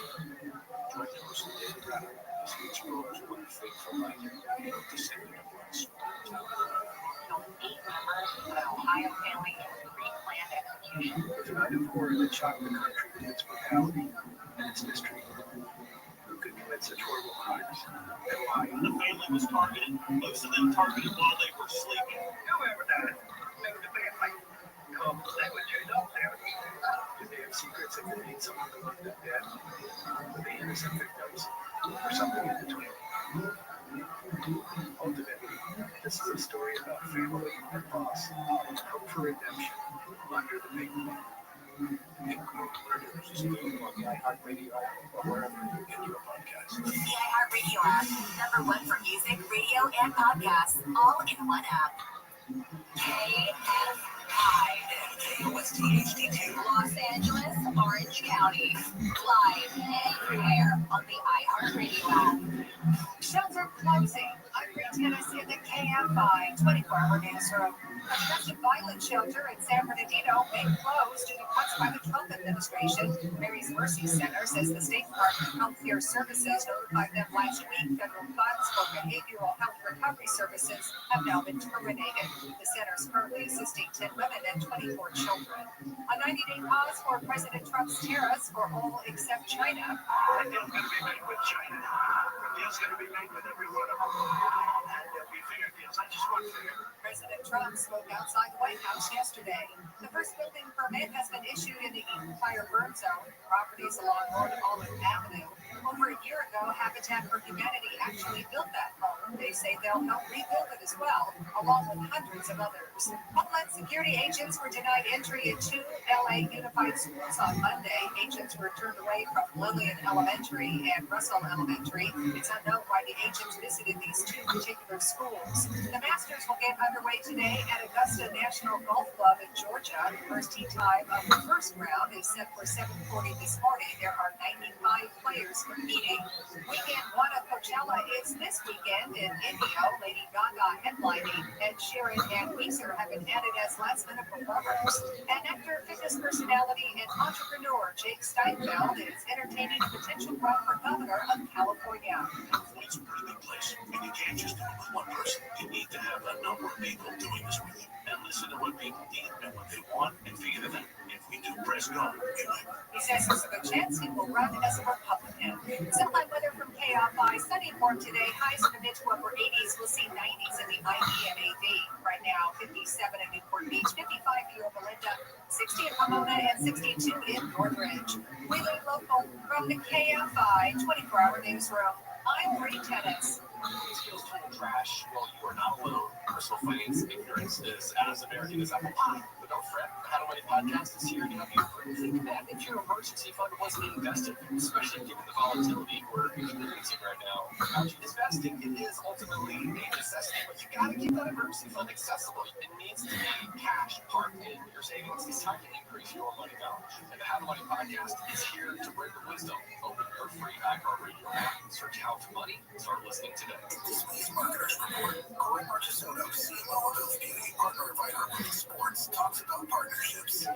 Join host David Rabbi as he explores one fateful night in a descendant of one small town. 8 members of an Ohio family in pre-planned execution. Tonight, of horror that shocked the country with its brutality and its mystery. Who could commit such horrible crimes? And why? The family was targeted, most of them targeted while they were sleeping. Whoever that, know the family. They were turned off there. Do they have secrets? to convene someone to look at death, for the innocent victims, or something in between. Ultimately, this is a story about family and loss, and hope for redemption under the big one. Murders is available on the iHeartRadio app or wherever you get your podcasts. The iHeartRadio app, #1 for music, radio, and podcasts, all in one app. KFI and KOST HD2, Los Angeles, Orange County. Live everywhere on the iHeartRadio app. Shelter closing. I'm Ray Tennis in the KFI 24-hour newsroom. A domestic violence shelter in San Bernardino may close due to cuts by the Trump administration. Mary's Mercy Center says the State Department of Health Care Services notified them last week federal funds for behavioral health recovery services have now been terminated. The center is currently assisting 10 women and 24 children. A 90-day pause for President Trump's tariffs for all except China. The deal's going to be made with China. The deal's going to be made with every one of them. And there'll be fair deals. I just want fair. President Trump spoke outside the White House yesterday. The first building permit has been issued in the Eaton Fire burn zone, properties along North Alden Avenue. Over a year ago, Habitat for Humanity actually built that home. They say they'll help rebuild it as well, along with hundreds of others. Homeland Security agents were denied entry in 2 LA Unified schools on Monday. Agents were turned away from Lillian Elementary and Russell Elementary. It's unknown why the agents visited these 2 particular schools. The Masters will get underway today at Augusta National Golf Club in Georgia. The first tee time of the first round is set for 7:40 this morning. There are 95 players competing. Weekend 1 of Coachella is this weekend in Indio. Lady Gaga headlining, Ed Sheeran and Weezer have been added as last-minute performers. And actor, fitness personality, and entrepreneur Jake Steinfeld is entertaining a potential run for governor of California. It's a pretty big place, and you can't just do it with one person. You need to have a number of people doing this with you, and listen to what people need and what they want, and figure it out. If we do press go, you win. He says there's a good chance he will run as a Republican. Sunlight weather from KFI. Sunny warm today. Highs in the mid to upper 80s. We'll see 90s in the IE and AV. Right now, 57 in Newport Beach, 55 in Belinda, 60 in Pomona, and 62 in Northridge. We live local from the KFI 24-hour newsroom. I'm Ray Tennis. These skills total trash. Well, you are not alone. Personal finance ignorance is as American as apple pie. But don't fret, the How to Money podcast is here to help you think that if your emergency fund wasn't invested, especially given the volatility we're experiencing right now. Investing, it is ultimately a necessity, but you gotta keep that emergency fund accessible. It needs to be cash parked in your savings. It's time to increase your money knowledge. And the How to Money podcast is here to bring the wisdom. Open your free iHeartRadio app, search How to Money, and start listening today. This week's Marketers Report, Corey Marchesano, CMO of Health Beauty, partner of iHeartRadio Sports, talks about partnerships.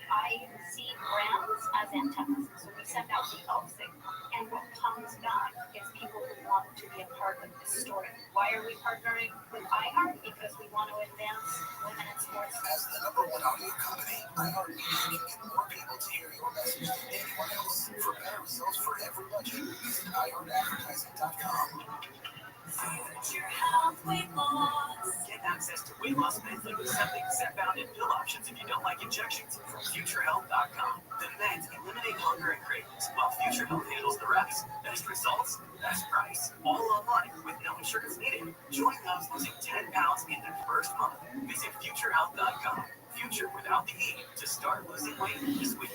I see brands as antennas, so we send out the elk signal, and what comes back is people who want to be a part of this story. Why are we partnering with iHeart? Because we want to advance women in sports. As the #1 audio company, iHeartRadio can get more people to hear your message than anyone else. For better results for every budget, visit iHeartAdvertising.com. Future health weight loss. Get access to weight loss meds like Ozempic, Zepbound, and pill options if you don't like injections from FutureHealth.com. The meds eliminate hunger and cravings, while Future Health handles the rest. Best results, best price. All online with no insurance needed. Join those losing 10 pounds in their first month. Visit FutureHealth.com. Future without the E to start losing weight this week.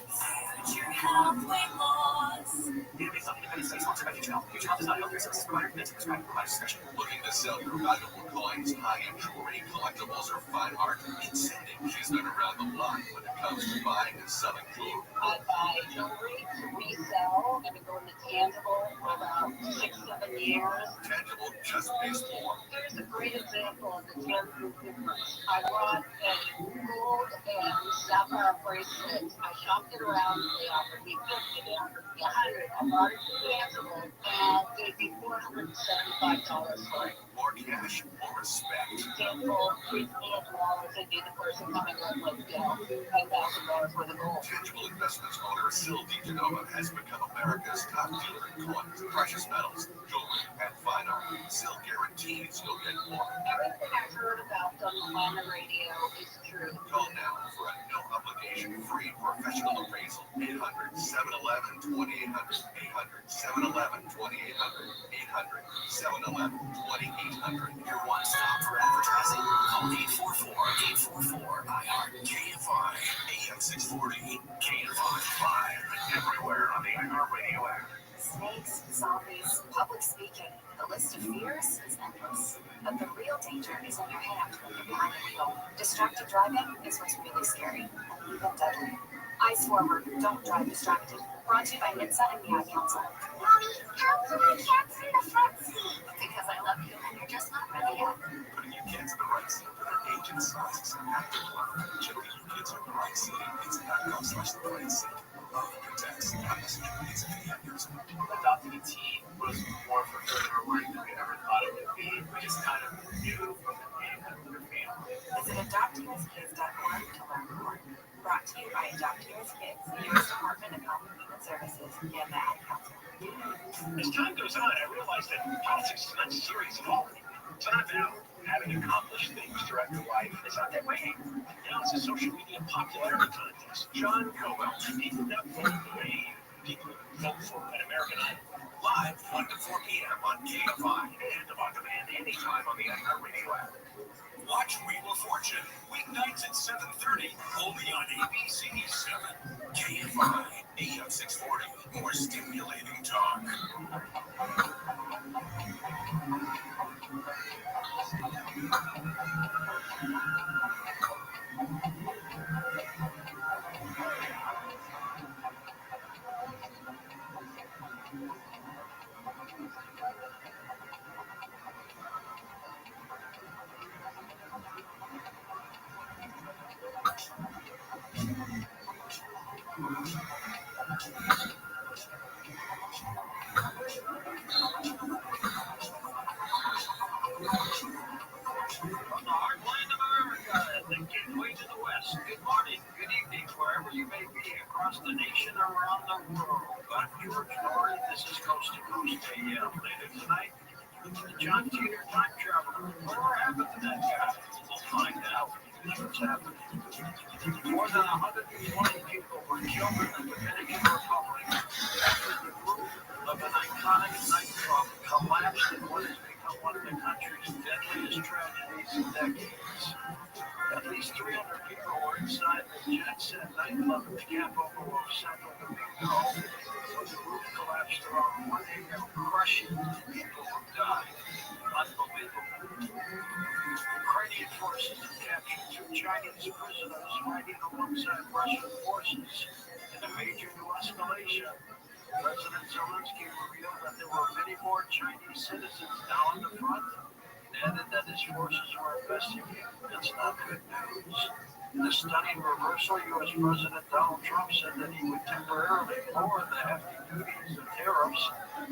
Future health weight loss. Database of independent study sponsored by Future Health. Future Health is not a healthcare services provider. Meant to prescribe provider discretion. Looking to sell your valuable coins, high-end jewelry, collectibles, or fine art? It's Cindy. She's been around the block when it comes to buying and selling jewelry. I buy jewelry to resell. I've been going to Tangible for about 6-7 years. Tangible just pays more. Here's a great example of the Tangible difference. I bought a gold and sapphire bracelet. I shopped it around. They offered me 50, they offered me 100. I bought it to Tangible and gave me $475 for it. More cash, more respect. Tangible treats me as well as they do the person coming in with, $10,000 worth of gold. Tangible Investments owner Sil DeGenova has become America's top dealer in coins, precious metals, jewelry, and fine art. Sil guarantees you'll get more. Everything I've heard about them on the radio is true. Call now for a no-obligation obligation-free professional appraisal. 800-711-2800. 800-711-2800. 800-711-2800. Your one-stop for advertising? Call 844-844-IHEART. KFI, AM 640, KFI Live. Everywhere on the iHeartRadio app. Snakes, zombies, public speaking. The list of fears is endless. But the real danger is in your hand when you're behind the wheel. Distracted driving is what's really scary and even deadly. Eyes forward, don't drive distracted. Brought to you by NHTSA and the Ad Council. Mommy, how come my cat's in the front seat? Because I love you and you're just not ready yet. Putting your kids in the right seat for their age and sizes and active learning. Checking your kids on the right seat. NHTSA.gov/the right seat. Love protects. Not necessarily means if you have yours. Adopting a teen was more fulfilling or rewarding than we ever thought it would be. We just kind of knew from the beginning that we were family. Visit adoptingaskids.org to learn more. Brought to you by Adopting as Kids, the U.S. Department of Health and Human Services, and the Ad Council. As time goes on, I realized that politics is not serious at all. It's not about having accomplished things throughout your life. It's not that way. Now it's a social media popularity contest. John Cowell, people that vote the way people vote for an American Idol. Live 1 to 4 p.m. on KFI and on demand anytime on the iHeartRadio app. Watch Wheel of Fortune, weeknights at 7:30, only on ABC 7. KFI, AM 640, more stimulating talk. Good morning, good evening, wherever you may be across the nation or around the world. I'm George Norrie. This is Coast to Coast AM. Later tonight, the John Teeter Time Traveler. What happened to that guy? We'll find out. What's happening? More than 120 people were killed in the Dominican Republic after the roof of an iconic nightclub collapsed in what has become one of the country's deadliest tragedies in decades. At least 300 people were inside the Jet Set nightclub in the capital of Central Domingo when the roof collapsed around 1 a.m., crushing people who died. Unbelievable. Ukrainian forces have captured 2 Chinese prisoners fighting alongside Russian forces in a major new escalation. President Zelensky revealed that there were many more Chinese citizens now on the front, and added that his forces were investigating. That's not good news. In a stunning reversal, U.S. President Donald Trump said that he would temporarily lower the hefty duties and tariffs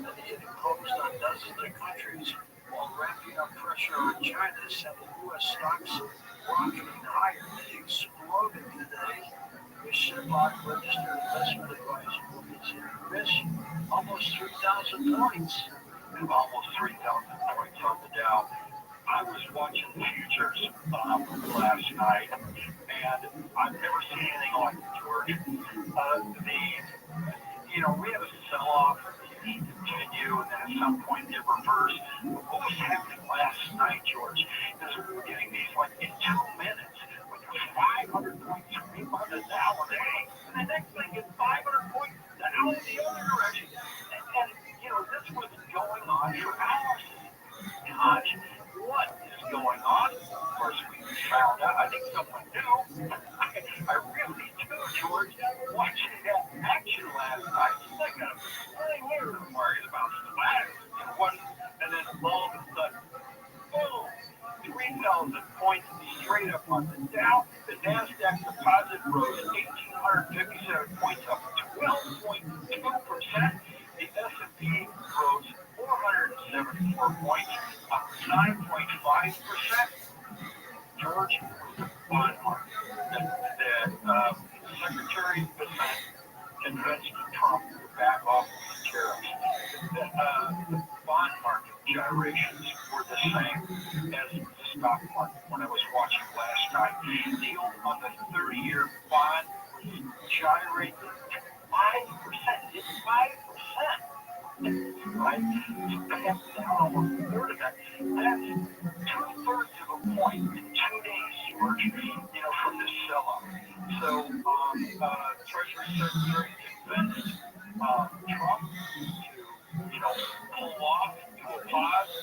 that he had imposed on dozens of countries, while ramping up pressure on China, sending U.S. stocks rocketing higher. They exploded today. Fish Shedlock registered investment advisor Fish almost 3,000 points. And almost 3,000 points on the Dow. I was watching futures last night, and I've never seen anything like it, George. We had a sell-off continue, and then at some point it reversed. What was happening last night, George, is we were getting these like in 2 minutes, with 500 points sweep on the Dow a day, and the next thing is 500 points down in the other direction. And this was going on for hours. Gosh, what is going on? Of course, we found out. I think someone knew. I really do, George. Watching that action last night, it's like a flying word worried about splash. And then all of a sudden, boom, 3,000 points straight up on the Dow. The NASDAQ Composite rose 1,857 points, up 12.2%. The S&P rose 474 points, up 9.5%. George, the bond market. The Secretary of Defense convinced Trump to back off the tariffs. The bond market gyrations were the same as the stock market when I was watching last night. The yield on the 30-year bond Right? That's down almost a third of that. That's 2/3 of a point in 2 days, George, from this sell-off. So, Treasury Secretary convinced Trump to, pull off, do a pause.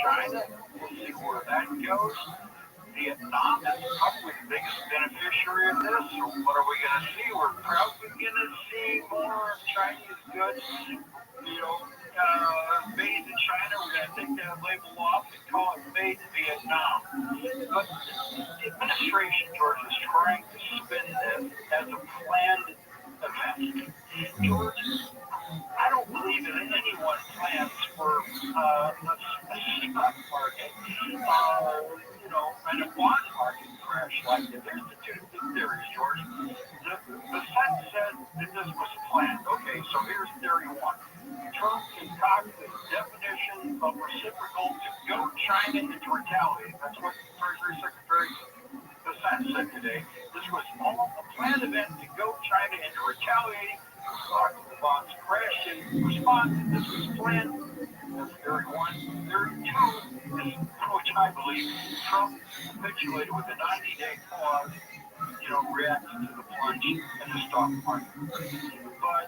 China, we'll see where that goes. Vietnam is probably the biggest beneficiary of this. So what are we going to see? We're probably going to see more Chinese goods, made in China. We're going to take that label off and call it made in Vietnam. But the administration, George, is trying to spin this as a planned event. George, I don't believe that anyone plans for a stock market, and a bond market crash like this. There's the two theories, George. The Fed said that this was planned. Okay, so here's theory one. Trump concocted the definition of reciprocal to goad China into retaliating. That's what Treasury Secretary DeSantis said today. This was all a planned event to goad China into retaliating. Stocks and bonds crashed in response. This was planned. That's theory one. Theory two is, which I believe, Trump capitulated with a 90-day pause, reacting to the plunge in the stock market. But,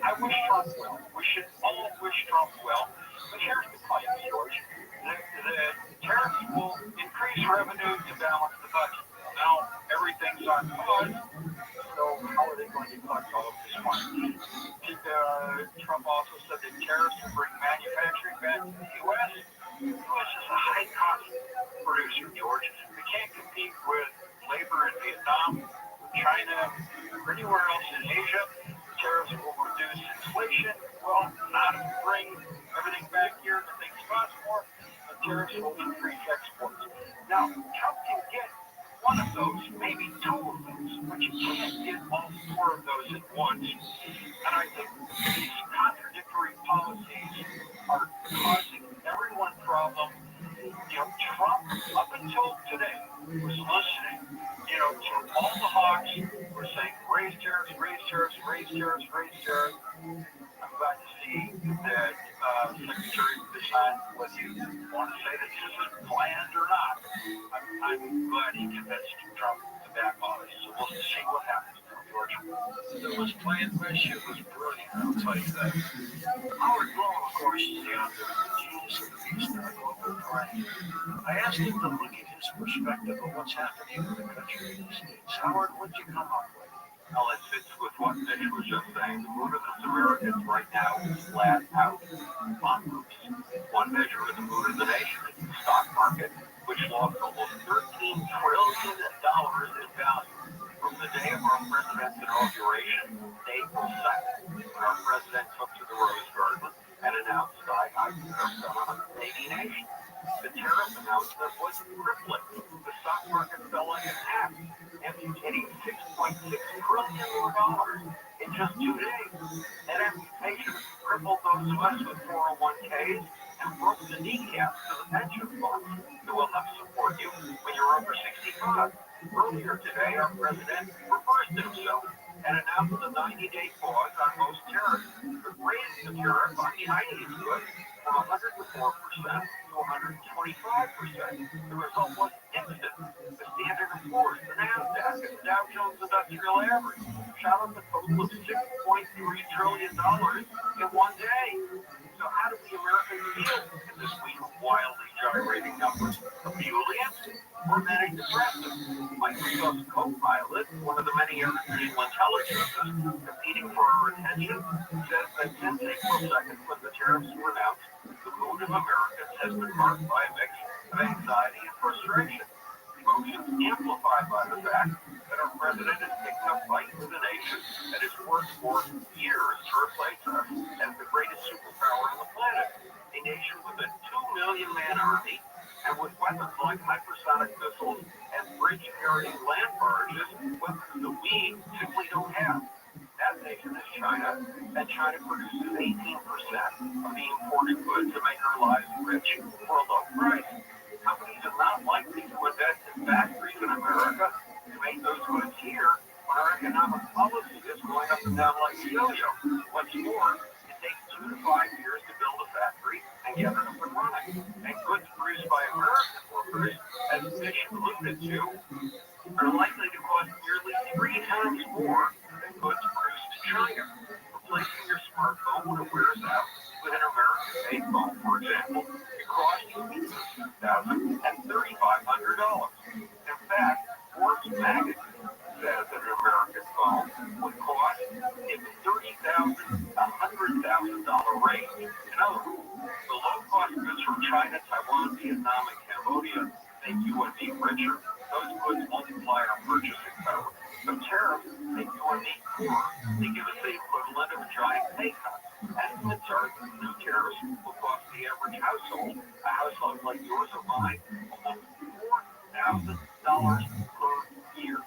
I wish Trump well. We should all wish Trump well. But here's the claim, George. The tariffs will increase revenue to balance the budget. Now, everything's on pause. So how are they going to collect all of this money? Trump also said that tariffs will bring manufacturing back to the U.S. The U.S. is a high-cost producer, George. We can't compete with labor in Vietnam, China, or anywhere else in Asia. Tariffs will reduce inflation. Well, not to bring everything back here that things cost more. The tariffs will increase exports. Now, Trump can get one of those, maybe two of those, but you can't get all four of those at once. And I think these contradictory policies are causing everyone problem. Trump, up until today, was listening, to all the hawks who were saying, raise tariffs, raise tariffs, raise tariffs, raise tariffs. I'm glad to see that Secretary DeSantis, whether you want to say that this is planned or not, I'm glad he convinced Trump to back off. So we'll see what happens now, George. It was planned. That shit was brilliant, I'll tell you that. Howard Blow, of course, is the author of The Genius of the Beast and the Global Brain. I asked him to look at his perspective of what's happening in the country these days. Howard, what'd you come up with? Well, it fits with what Mitch was just saying. The mood of the Americans right now is flat out bond groups. One measure of the mood of the nation is the stock market, which lost almost $13 trillion in value from the day of our president's inauguration, April 2nd, when our president took to the Rose Garden and announced sky-high tariffs on 180 nations. The tariff announcement was crippling. The stock market fell like an axe, amputating $6.6 trillion more in just 2 days. That amputation crippled those of us with 401ks and broke the kneecaps to the pension funds that will help support you when you're over 65. Earlier today, our president reversed himself and announced a 90-day pause on most tariffs, but raised the tariff on Chinese goods from 104% to 125%. The result was instant. The Standard & Poor's, the NASDAQ, and the Dow Jones Industrial Average shot up a total of $6.3 trillion in 1 day. So how do we Americans feel in this week of wildly gyrating numbers? Ebullient or manic depressive? Microsoft's Copilot, one of the many artificial intelligences competing for our attention, says that since April 2nd, when the tariffs were announced, the mood of Americans has been marked by a mix of anxiety and frustration. Emotions amplified by the fact that our president has taken a fight with a nation that has worked for years to replace us as the greatest superpower on the planet. A nation with a 2 million man army and with weapons like hypersonic missiles and bridge-carrying land barges, weapons that we simply don't have. That nation is China, and China produces 18% of the imported goods that make our lives rich for a low price. Companies are not likely to invest in factories in America to make those goods here when our economic policies Now, like yo-yo, what's more, it takes 2 to 5 years to build a factory and get it up and running. And goods produced by American workers, as Fish alluded to, are likely to cost nearly 3 times more than goods produced in China. Replacing your smartphone when it wears out with an American-made phone, for example, it costs you between $2,000 and $3,500. In fact, Forbes magazine says that an American phone would cost in the $30,000 to $100,000 range. In other words, the low-cost goods from China, Taiwan, Vietnam, and Cambodia make you and me richer. Those goods multiply our purchasing power. The tariffs make you and me poorer. They give us the equivalent of a giant pay cut. Estimates are that the new tariffs will cost the average household, a household like yours or mine, almost $4,000 per year.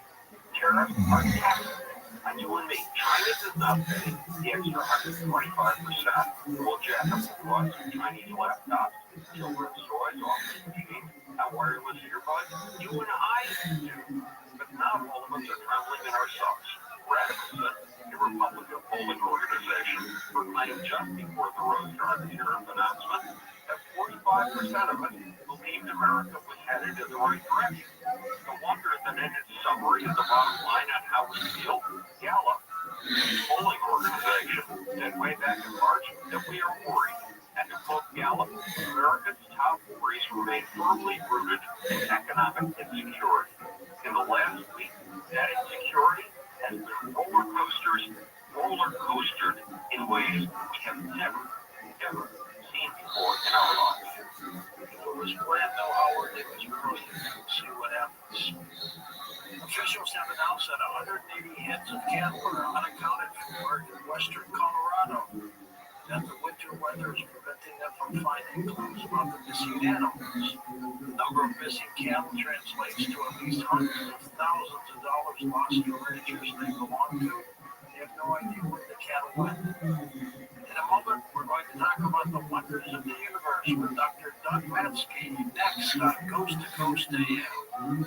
Tariffs are taxes on you and me. China does not pay the extra 125%. We'll jack up the cost of Chinese laptops, children's toys, office TVs, and wireless earbuds. You and I do. But not all of us are trembling in our socks. Radicals, the Republican polling organization, proclaimed just before the Rothschild tariff announcement that 45% of us believed America was headed in the right direction. No wonder that in its summary of the bottom line on how we feel, Gallup, the polling organization, said way back in March that we are worried. And to quote Gallup, America's top worries remain firmly rooted in economic insecurity. In the last week, that insecurity has been roller coastered in ways we have never seen before in our lives. If it was planned, no, Howard, it was brilliant. We'll see what happens. Officials have announced that 180 heads of cattle are unaccounted for in western Colorado. That the winter weather is preventing them from finding clues about the missing animals. The number of missing cattle translates to at least hundreds of thousands of dollars lost to ranchers they belong to. They have no idea where the cattle went. In a moment, we're going to talk about the wonders of the universe with Dr. Doug Matsky next on Coast to Coast AM.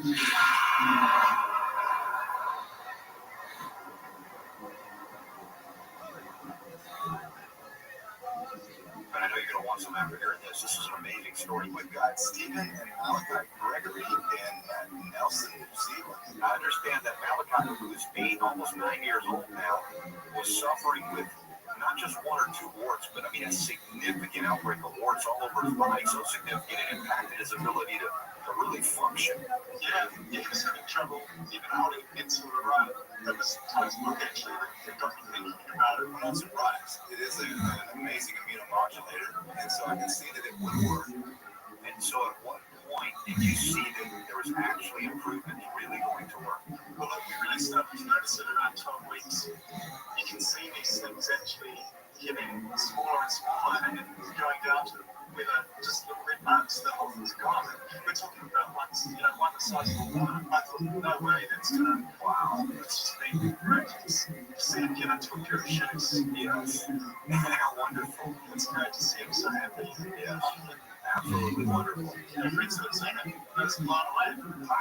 But I know you're going to want some after hearing this. This is an amazing story. We've got Stephen and Malachi Gregory in Nelson, New Zealand. I understand that Malachi, who is almost 9 years old now, was suffering with not just 1 or 2 warts, but I mean a significant outbreak of warts all over his body, so significant it impacted his ability to really function. Yeah, he was having trouble even holding into the run. That was times look actually that got me thinking about it. I'm not surprised. It is an amazing immunomodulator, and so I can see that it would work. And so at what point did you see that there was actually improvements really going to work? Well, look, we really started to notice it around 12 weeks. You can see these things actually getting smaller and smaller and going down to whether just little red marks, the whole thing's gone. We're talking about one the size of a water. I thought, no way, that's gonna, wow, it's just been great to see him get into a pair of shoes. Yes. How wonderful. It's great to see him so happy. Yes. Absolutely wonderful. Friends have seen it. That's blown away.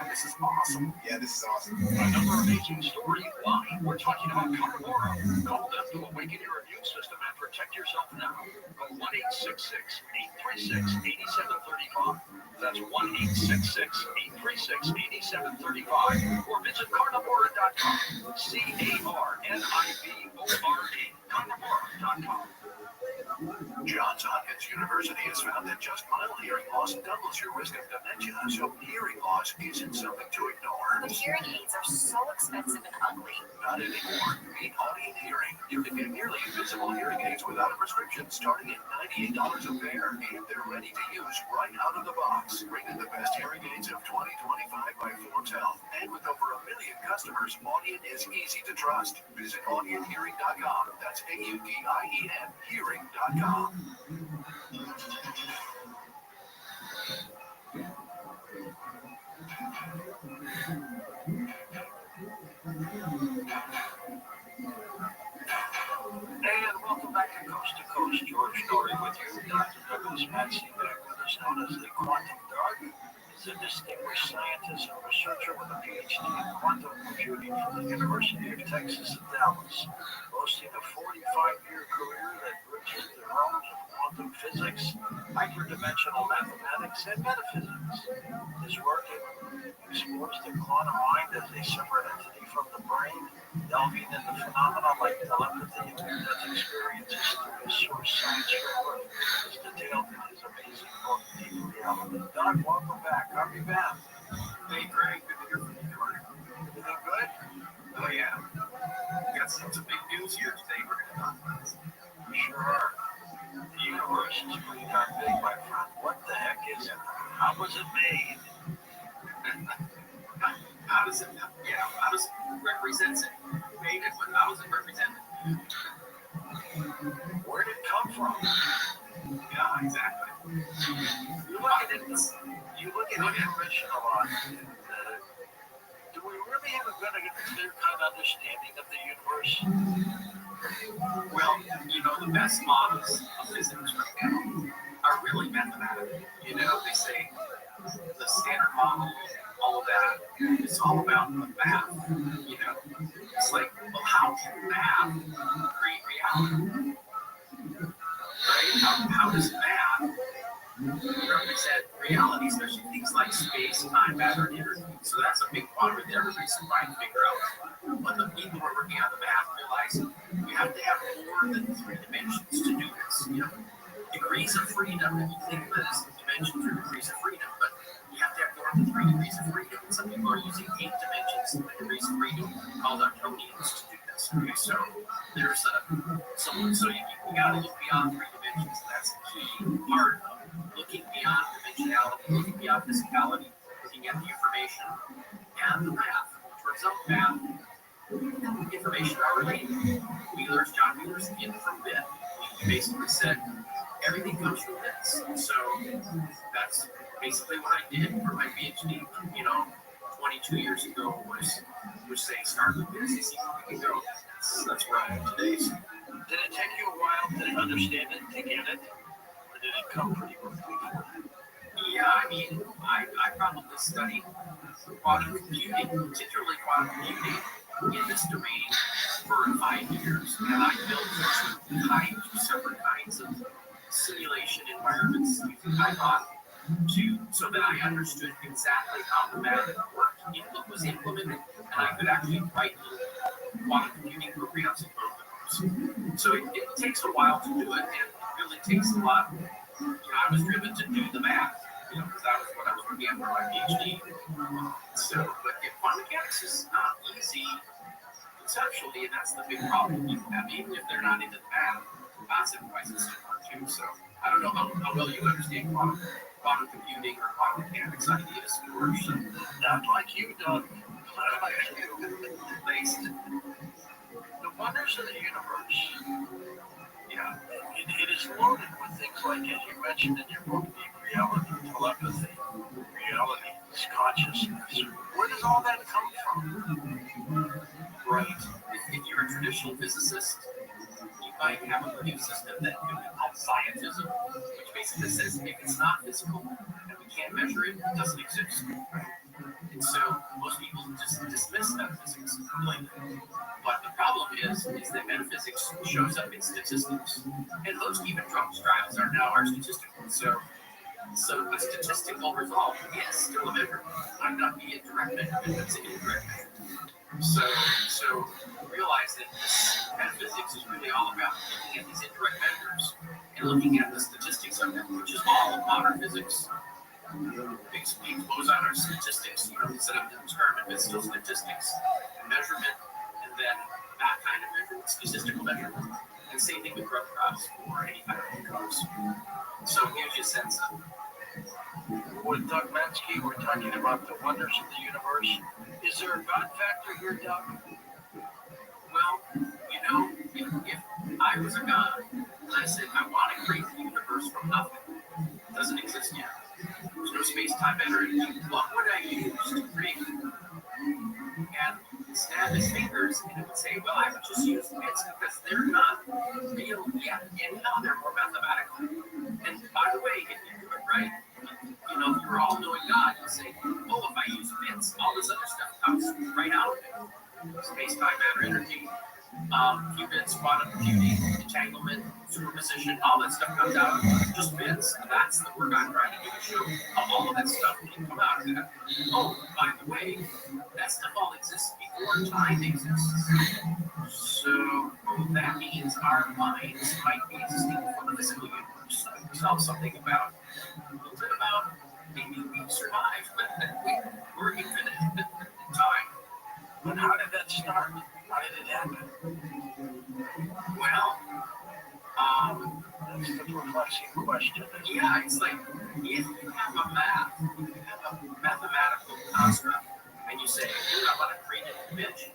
This is awesome. Yeah, this is awesome. Another amazing story. Why? We're talking about Carnivora. Call them to awaken your immune system and protect yourself now. Call 1-866-836-8735. That's 1-866-836-8735. Or visit carnivora.com. CARNIVORA. Carnivora.com. Johns Hopkins University has found that just mild hearing loss doubles your risk of dementia, so hearing loss isn't something to ignore. But hearing aids are so expensive and ugly. Not anymore. Meet Audient Hearing. You can get nearly invisible hearing aids without a prescription, starting at $98 a pair, and they're ready to use right out of the box. Bringing the best hearing aids of 2025 by Forbes Health, and with over 1 million customers, Audient is easy to trust. Visit AudientHearing.com. That's AUDIEN Hearing.com. And welcome back to Coast. George Story with you. Dr. Douglas Matsky back with us, known as the Quantum Dog. He's a distinguished scientist and researcher with a PhD in quantum computing from the University of Texas at Dallas. interdimensional mathematics and metaphysics. His work explores the quantum mind as a separate entity from the brain, delving into phenomena like telepathy and near-death experiences through his source science framework is detailed in his amazing book, Deep Reality. Doug, welcome back. How have you been? Hey, Greg. Good to hear from you, Jordan. Everything good? Oh, yeah. We got some big news here today. We're going to talk about this. Sure. The universe is pretty darn big, my friend. What the heck is it? How was it made? How does it represent it? Made it, but how does it represent it? Where did it come from? Yeah, exactly. You look at information a lot. Do we really have a good, clear-cut understanding of the universe? Well, the best models of physics right now are really mathematical. They say the standard model, all of that, it's all about the math. It's like, well, how can math create reality? Right? How does math represent reality, especially things like space, time, matter, and energy? So that's a big quadrant that everybody's trying to figure out. But the people who are working on the math realize we have to have more than 3 dimensions to do this. Degrees of freedom, if you think of it as dimensions or degrees of freedom, but you have to have more than 3 degrees of freedom. And some people are using 8 dimensions of degrees of freedom called Newtonians to do this. Okay, so there's so you got to look beyond 3 dimensions. That's a key part of looking beyond dimensionality, looking beyond physicality, looking at the information and the math. Turns out math and information are related. John Wheeler's in from bit. He basically said everything comes from bits. So that's basically what I did for my PhD. 22 years ago was say start with bits and see where we can go. That's where I am today. So. Did it take you a while to understand it, to get it? Or did it come pretty quickly for you? Yeah, I probably studied quantum computing, particularly quantum computing, in this domain for 5 years. And I built 2 separate kinds of simulation environments using Python so that I understood exactly how the math worked. It was implemented, and I could actually write little quantum computing programs in both of those. So it takes a while to do it, and it really takes a lot. I was driven to do the math, because that was what I was working on for my PhD. So, but quantum mechanics is not easy conceptually, and that's the big problem people have. Even if they're not into the math, concept-wise, it's hard too. So, I don't know how well you understand quantum computing or quantum mechanics ideas, George. So, not like you, Doug. Not like you. Thanks. The wonders of the universe. Yeah, it is loaded with things like, as you mentioned in your book, Deep Reality, telepathy, reality, consciousness. Where does all that come from? Right. If you're a traditional physicist, you might have a belief system that could be called scientism, which basically says if it's not physical and we can't measure it, it doesn't exist. And so most people just dismiss metaphysics completely. But the problem is that metaphysics shows up in statistics. And most even drug trials are statistical. So a statistical result is still a measurement. Might not be a direct measurement, but it's an indirect measurement. So realize that this metaphysics is really all about looking at these indirect measures and looking at the statistics of them, which is all of modern physics. Big boson are statistics, instead of determined, but still statistics, measurement, and then that kind of measurement, statistical measurement. And same thing with drug trials or any kind of drugs. So it gives you a sense of. With Doug Mansky, we're talking about the wonders of the universe. Is there a God factor here, Doug? Well, if I was a god, and I said, I want to create the universe from nothing, it doesn't exist yet. There's no space, time, energy. What would I use to create it? And snap his fingers, and it would say, well, I would just use bits because they're not real yet. And now they're more mathematical. And by the way, if you do it right, if you're all knowing God, you say, oh, if I use bits, all this other stuff comes right out of it. Space, time, matter, energy. few bits, bottom tuning, entanglement, superposition, all that stuff comes out of just bits. That's the work I'm trying to do to show how all of that stuff can come out of that. Oh, by the way, that stuff all exists before time exists. So that means our minds might be existing before the physical universe. Tell something about, a little bit about, maybe we survived, but we're infinite in time. But how did that start? How did it happen? Well, that's the perplexing question. Yeah, it's like if you have a mathematical construct, and you say, I want to create a dimension,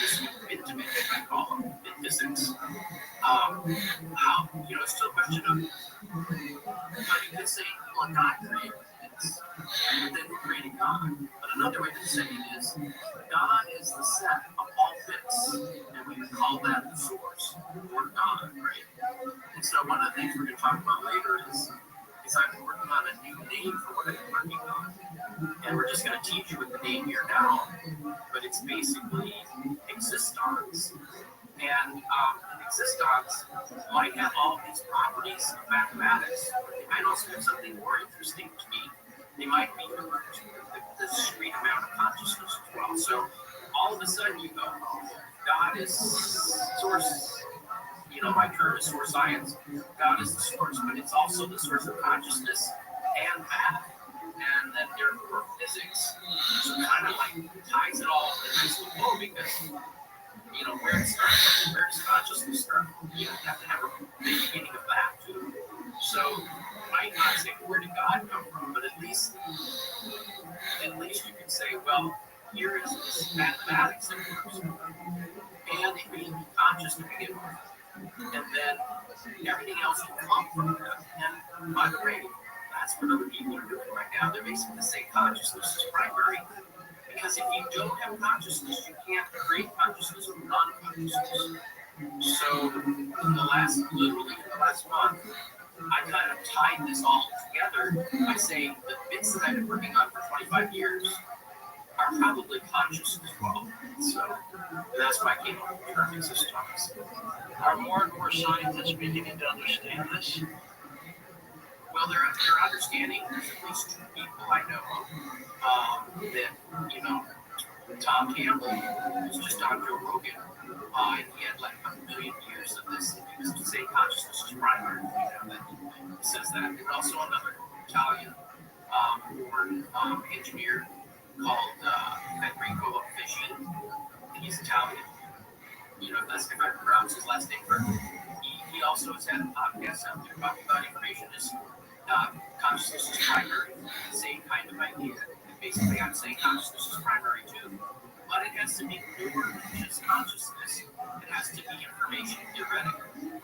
this bit dimension, I call them bit physics. How, it's still a question of, but you could say, well, God created this, but then who created God? But another way to say it is, God is the set of all bits, and we would call that the source, or God, right? And so one of the things we're going to talk about later is I've been working on a new name for what I've been working on. And we're just going to teach you with the name here now, but it's basically existons. And existons might have all these properties of mathematics, but they might also have something more interesting to me. They might be the discrete amount of consciousness as well. So all of a sudden you go, God is source. My term is source science. God is the source, but it's also the source of consciousness and math, and then therefore physics. So kind of like ties it all in a nice little bow because, where it starts, where does consciousness start? You have to have a beginning of that too. So you might not say, where did God come from? But at least you can say, well, here is this mathematics that works. And it may be conscious to begin with. And then everything else will come from that. And by the way, that's what other people are doing right now. They're basically saying consciousness is primary. Because if you don't have consciousness, you can't create consciousness from non-consciousness. So literally in the last month, I kind of tied this all together by saying the bits that I've been working on for 25 years are probably conscious as well. So that's why I came up with the term existence. Are more and more scientists beginning to understand this? Well, they're understanding. There's at least two people I know that, Tom Campbell was just on Joe Rogan, and he had like 1 million views of this. He was to say consciousness is primary. That he says that. And also another Italian born engineer called Federico Fischi. He's Italian. That's if I pronounce his last name correctly. He also has had a podcast out there talking about information is consciousness is primary, same kind of idea. And basically, I'm saying consciousness is primary too, but it has to be more than just consciousness. It has to be information theoretically,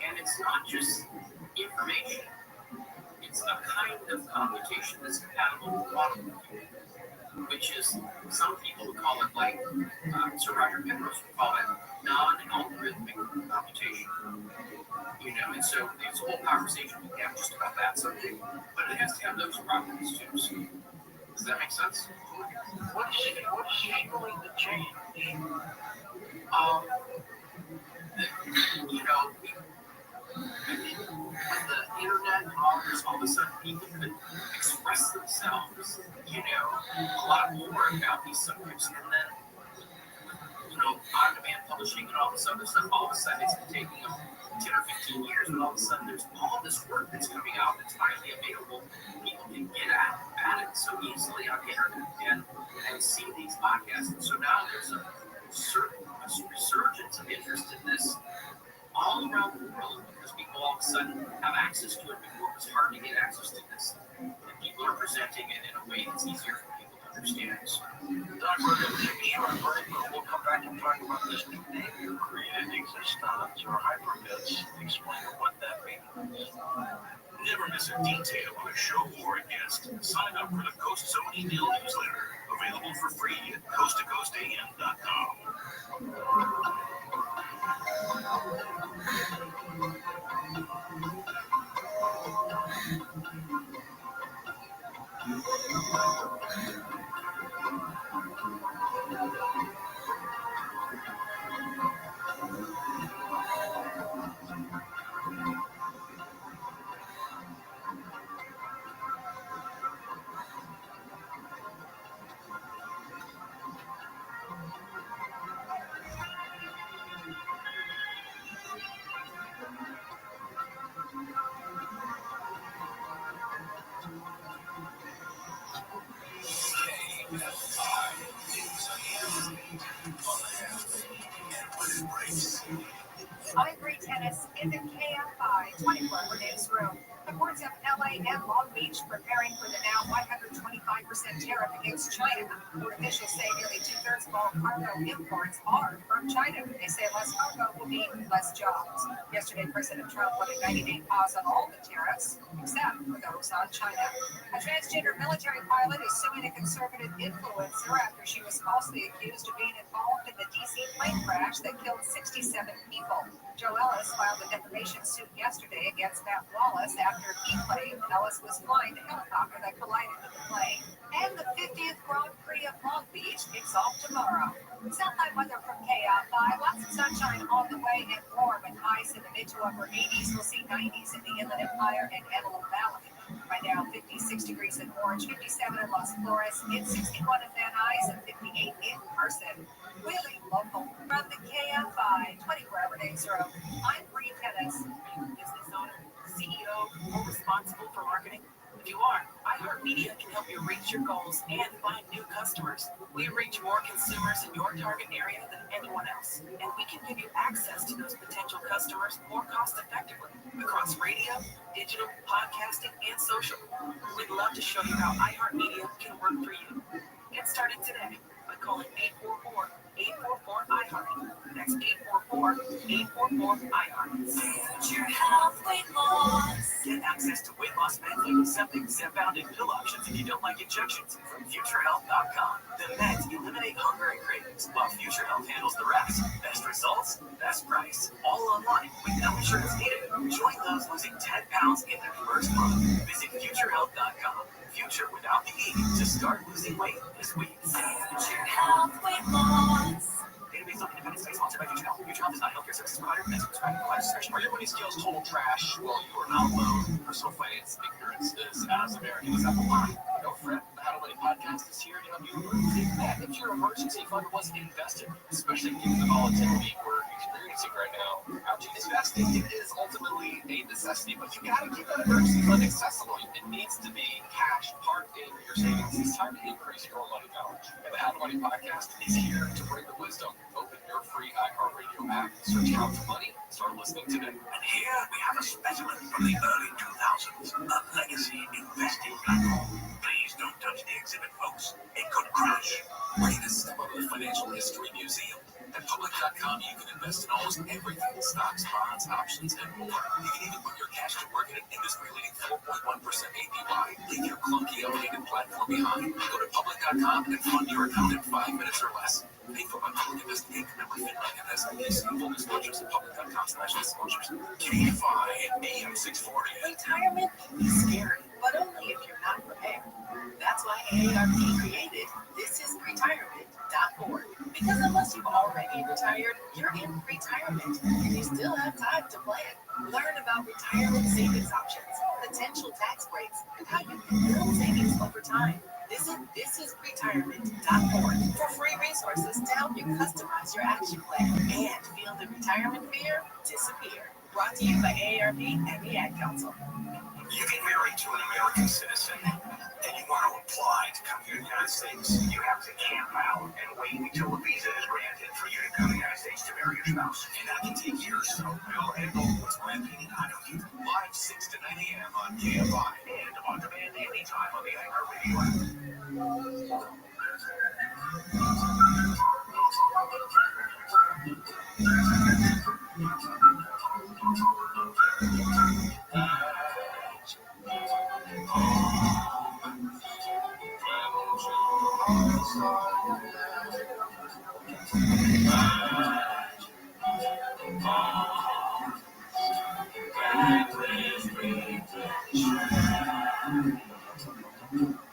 and it's not just information. It's a kind of computation that's compatible with quantum computing, which is some people would call it like Sir Roger Penrose would call it non-algorithmic computation. And so there's a whole conversation we have just about that subject, but it has to have those properties too. So, does that make sense? What's fueling the change? With the internet and all of a sudden people could express themselves, a lot more about these subjects, and then, on-demand publishing and all this other stuff, all of a sudden it's been taking them 10 or 15 years, but all of a sudden there's all this work that's coming out that's finally available. People can get at it so easily on the internet and see these podcasts. And so now there's a resurgence of interest in this all around the world because people all of a sudden have access to it. Before it was hard to get access to this, and people are presenting it in a way that's easier for people to understand. So, Doc, we're going to take a short break, but we'll come back and talk about this new name you created, existons or hyperbits. Explain what that means. Never miss a detail on a show or a guest. Sign up for the Coast Zone email newsletter, available for free at coasttocoastam.com. Ivory tennis in the KFI 24-hour newsroom. The ports of LA and Long Beach preparing for the now 125% tariff against China. Port officials say nearly two-thirds of all cargo imports are from China. They say less cargo will mean less jobs. Yesterday, President Trump put a 90-day pause on all the tariffs, except for those on China. A transgender military pilot is suing a conservative influencer after she was falsely accused of being involved in the D.C. plane crash that killed 67 people. Joe Ellis filed a defamation suit yesterday against Matt Wallace after he claimed Ellis was flying the helicopter that collided with the plane. And the 50th Grand Prix of Long Beach kicks off tomorrow. Satellite weather from KFI. Lots of sunshine on the way and warm and highs in the mid to upper 80s. We'll see 90s in the Inland Empire and Antelope Valley. Right now, 56 degrees in Orange, 57 in Las Flores, it's 61 in Van Nuys, and 58 in Carson. Wheeling local from the KFI 24-hour newsroom. I'm Bree Pettis. Are you a business owner, CEO, or responsible for marketing? If you are, iHeartMedia can help you reach your goals and find new customers. We reach more consumers in your target area than anyone else, and we can give you access to those potential customers more cost effectively across radio, digital, podcasting, and social. We'd love to show you how iHeartMedia can work for you. Get started today by calling 844-844-iHeart. That's 844-844-iHeart. Future Health Weight Loss. Get access to weight loss meds like Ozempic, Zepbound, and pill options if you don't like injections from FutureHealth.com. The meds eliminate hunger and cravings, while Future Health handles the rest. Best results, best price. All online with no insurance needed. Join those losing 10 pounds in their first month. Visit FutureHealth.com. Future without the E to start losing weight this week. Future Health Weight Loss. Database of Independent Study sponsored by Future Health. Future Health is not a healthcare services provider. Meds prescribed by discretion. Are your money skills total trash? Well, you are not alone. Personal finance ignorance is as American as apple pie. No fret. The How to Money podcast is here to help you think that if your emergency fund wasn't invested, especially given the volatility we're experiencing right now. Investing is ultimately a necessity, but you gotta keep that emergency fund accessible. It needs to be cash parked in your savings. It's time to increase your money balance. And the How to Money podcast is here to bring the wisdom. Open your free iHeartRadio app, search How to Money, start listening today. And here we have a specimen from the early 2000s, a legacy investing platform. Please don't touch the exhibit, folks. It could crash. Ready to step up to the Financial History Museum? At public.com, you can invest in almost everything: stocks, bonds, options, and more. You can even put your cash to work at an industry-leading 4.1% APY. Leave your clunky, outdated platform behind. Go to public.com and fund your account in 5 minutes or less. Paid for by Public Invest Inc. Member FINRA and SIPC. Full disclosures at public.com/disclosures. KFI AM 640. Retirement can be scary, but only if you're not prepared. That's why AARP created thisisretirement.org. Because unless you've already retired, you're in retirement, and you still have time to plan. Learn about retirement savings options, potential tax breaks, and how you can build savings over time. Visit thisisretirement.org for free resources to help you customize your action plan and feel the retirement fear disappear. Brought to you by AARP and the Ad Council. You get married to an American citizen, and you want to apply to come here to the United States. You have to camp out and wait until a visa is granted for you to come to the United States to marry your spouse. And that can take years, so Bill and What's My Opinion? I know you. Live 6 to 9 a.m. on KFI and on demand anytime on the iHeartRadio app.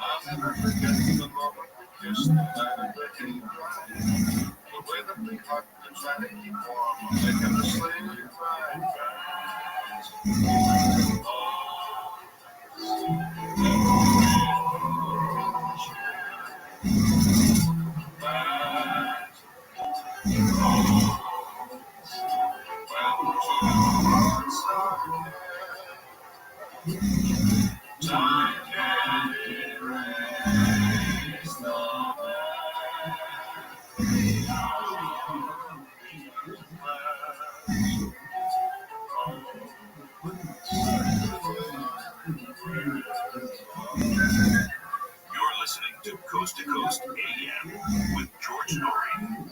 I'll never forget the moment we kissed the night of the heat drive. The way that we hugged and tried to keep warm, making the sleigh ride fast. Time can erase the past. Coast to Coast AM with George Norrie.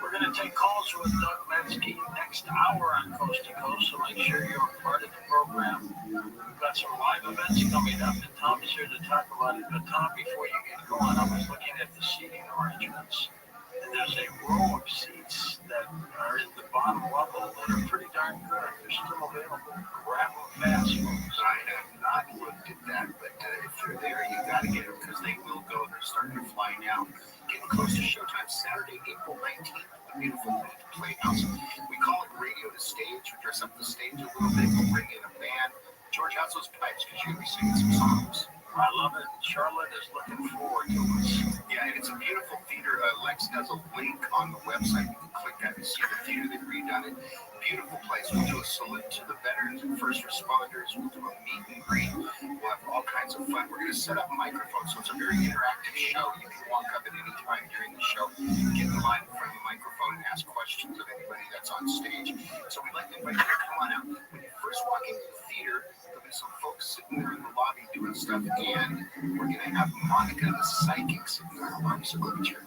We're going to take calls with Doug Metzke next hour on Coast to Coast, so make sure you're a part of the program. We've got some live events coming up, and Tom's here to talk about it. But Tom, before you get going, I was looking at the seating arrangements, and there's a row of seats that are in the bottom level that are pretty darn good. They're still available. Grab them fast, folks. I have not looked at that, but if they're there, you got to get them because they will go. They're starting to fly now. Getting close to showtime Saturday, April 19th. A beautiful playhouse. We call it Radio to Stage. We dress up the stage a little bit. We'll bring in a band. George, how's those pipes? Because you're going to be singing some songs. I love it. Charlotte is looking forward to us. Yeah, and it's a beautiful theater. Lex has a link on the website. You can click that and see the theater. They've redone it. Beautiful place. We'll do a salute to the veterans and first responders. We'll do a meet and greet. We'll have all kinds of fun. We're going to set up microphones, so it's a very interactive show. You can walk up at any time during the show, get in line in front of the microphone, and ask questions of anybody that's on stage. So we'd like to invite you to come on out. When you first walk into the theater, there'll be some folks sitting there in the lobby doing stuff, and we're going to have Monica the Psychic sitting there in the lobby. So go get your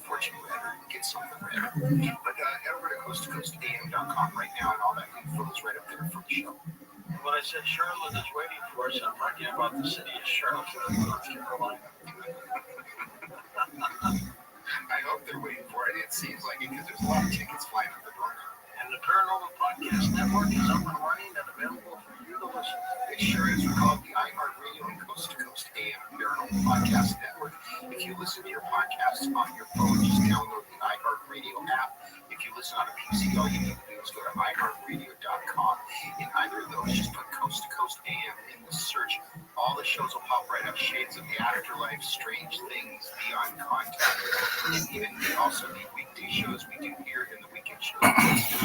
fortune reader and get something read. But head over to coasttocoastam.com right now, and all that info is right up there for the show. When I said Charlotte is waiting for us, I'm talking about the city of Charlotte, North Carolina. I hope they're waiting for it. It seems like it because there's a lot of tickets flying out the door. And the Paranormal Podcast Network is up and running and available for you to listen to. It sure is. We call it the iHeartRadio and Coast to Coast AM Paranormal Podcast Network. If you listen to your podcasts on your phone, just download the iHeartRadio app. If you listen on a PC, all you need to do is go to iHeartRadio.com. In either of those, just put Coast to Coast AM in the search. All the shows will pop right up. Shades of the Afterlife, Strange Things, Beyond Contact, and even also the weekday shows we do here in the weekend shows.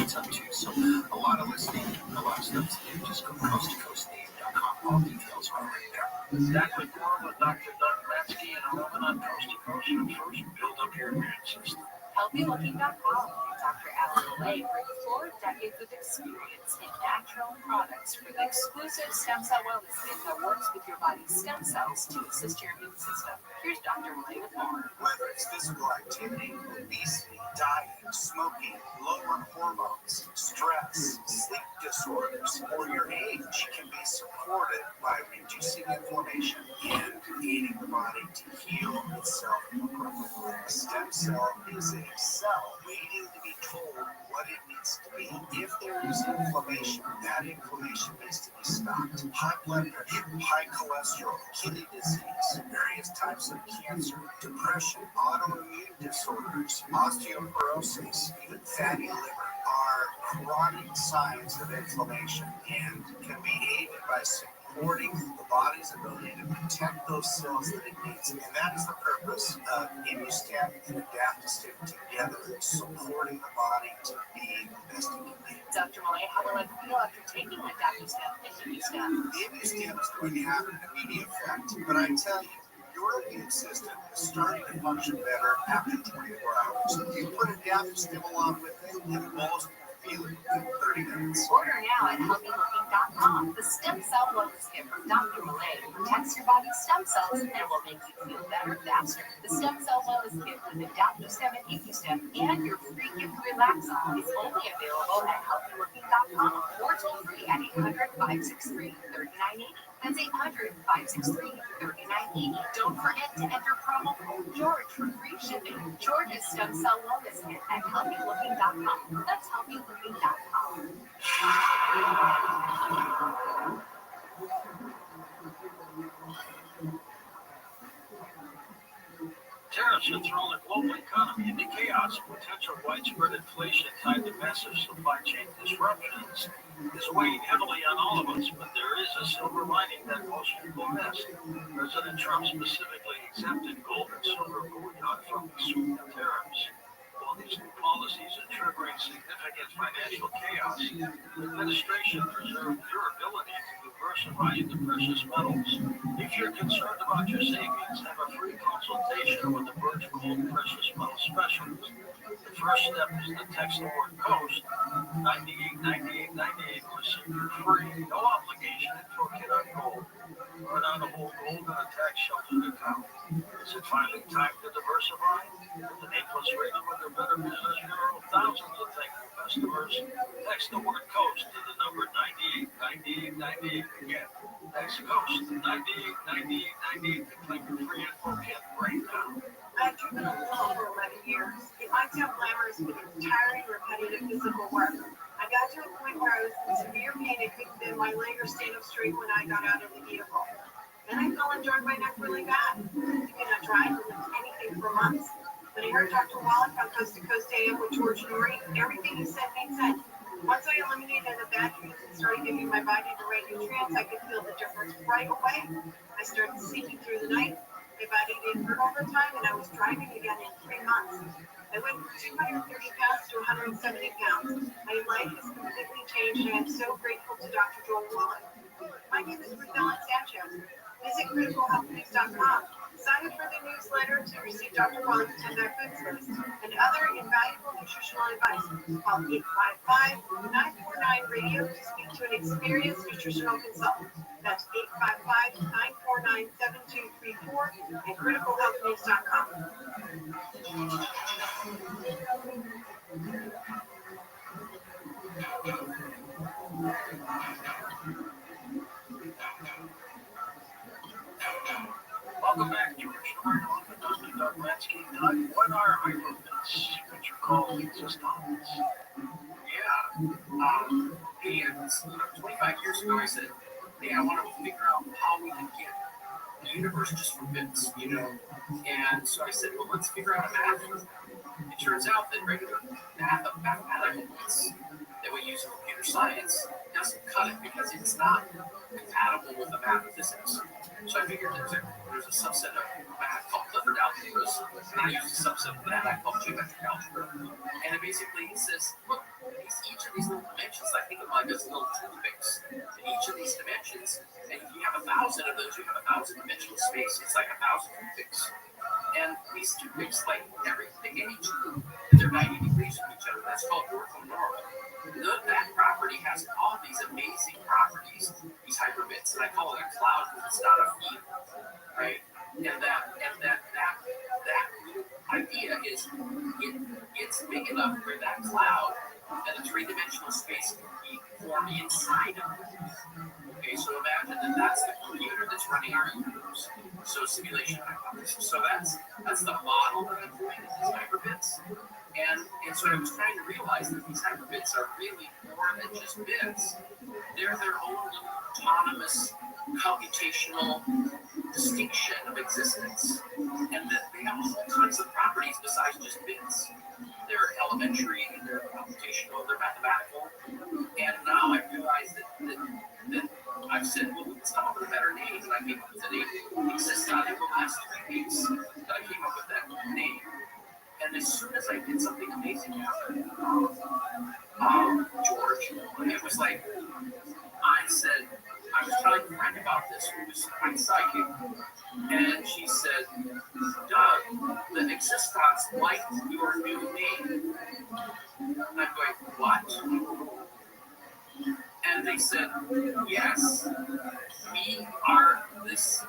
It's up to. So a lot of listening, a lot of stuff to do. Just go to coasttocoastam.com. All details are right there. Exactly. More with Dr. Doug Metzke and a moment on Coast to Coast. And first, build up your immune system. HealthyLooking.com. Dr. Alan Malay brings 4 decades of experience in natural products for the exclusive stem cell wellness kit that works with your body's stem cells to assist your immune system. Here's Dr. Malay with more. Whether it's physical activity, obesity, diet, smoking, lower hormones, stress, sleep disorders, or your age can be supported by reducing inflammation and aiding the body to heal itself appropriately. A stem cell is a cell waiting to be told what it needs to be. If there is inflammation, that inflammation needs to be stopped. High blood pressure, high cholesterol, kidney disease, various types of cancer, depression, autoimmune disorders, osteoporosis, even fatty liver are chronic signs of inflammation and can be aided by supporting the body's ability to protect those cells that it needs. And that is the purpose of ImmuStem and Adaptostim together, supporting the body to be the best it can be. Dr. Malay, how will I feel after taking Adaptostim and ImmuStem? The ImmuStem is going to have an immediate effect, but I tell you, your immune system is starting to function better after 24 hours. You put Adaptostim along with it, and most feel it in 30 minutes. Order now at HealthyLooking.com. The stem cell wellness kit from Dr. Malay protects your body's stem cells and will make you feel better faster. The stem cell wellness kit with Adaptostim and ImmuStem and your free gift Relaxon is only available at HealthyLooking.com or toll free at 800-563-3980. That's 800-563-3980. Don't forget to enter promo code George for free shipping. George's Stem Cell Wellness Kit at HealthyLooking.com. That's HealthyLooking.com. Tariffs have thrown the global economy into chaos. Potential widespread inflation tied to massive supply chain disruptions is weighing heavily on all of us, but there is a silver lining that most people miss. President Trump specifically exempted gold and silver bullion from the sweep of tariffs. While these new policies are triggering significant financial chaos, the administration preserved your ability to diversify into precious metals. If you're concerned about your savings, have a free consultation with the Birch Gold Precious Metal Specialist. The first step is to text the word COAST 989898 to receive your free, no obligation info kit on gold. Learn how to hold gold in a tax-sheltered account. Is it finally time to diversify? With an A-plus rating with the Better Business Bureau, thousands of thankful customers. Text the word COAST to the number 989898 again. Text COAST to 989898 to claim your free info kit right now. I've driven a little for 11 years. It might sound glamorous, but it's tiring, repetitive physical work. I got to a point where I was in severe pain and couldn't bend my leg or stand up straight when I got out of the vehicle. Then I fell and jarred my neck really bad. I cannot drive or lift anything for months. When I heard Dr. Wallach on Coast to Coast AM with George Norrie, everything he said made sense. Once I eliminated the bad foods and started giving my body the right nutrients, I could feel the difference right away. I started sleeping through the night. My body didn't hurt all the time, and I was driving again in 3 months. I went from 230 pounds to 170 pounds. My life has completely changed, and I'm so grateful to Dr. Joel Wallach. My name is Ruth Ellen Sanchez. Visit criticalhealthnews.com. Sign up for the newsletter to receive Dr. Wallach's 10-day foods list and other invaluable nutritional advice. Call 855-949-RADIO to speak to an experienced nutritional consultant. That's 855-949-7234 and criticalhealthnews.com. Welcome back, George. Dr. Doug Lansky. Doug, what are hyperfits, which are called existence? Yeah. And 25 years ago, I said, hey, I want to figure out how we can get the universe just from bits, And so I said, well, let's figure out a math. It turns out that regular mathematical bits that we use in computer science doesn't cut it because it's not compatible with the math of physics. So I figured there's a subset of math called Clifford algebras, and I used a subset of that I call geometric algebra. And it basically says, look, each of these little dimensions, I think of them as little toothpicks. And each of these dimensions, and if you have 1,000 of those, you have 1,000-dimensional space. It's like 1,000 toothpicks. And these toothpicks, like everything, any tube, they're 90 degrees from each other. That's called orthonormal. That property has all these amazing properties, these hyperbits, and I call it a cloud because it's not a field, right? And that idea is it's big enough where that cloud and the three-dimensional space can be formed inside of it. Okay, so imagine that that's the computer that's running our universe. So simulation hypothesis. So that's the model that I'm doing is these hyperbits. And so I was trying to realize that these hyperbits are really more than just bits. They're their own autonomous computational distinction of existence. And that they have all kinds of properties besides just bits. They're elementary, they're computational, they're mathematical. And now I realize that I've said, well, let's come up with a better name. And I came up with the name Existon in the last 3 weeks that I came up with that name. And as soon as I did something amazing happen, George, it was like, I said, I was telling a friend about this who was my psychic, and she said, Doug, the Existons like your new name. And I'm going, what? And they said, yes, we are those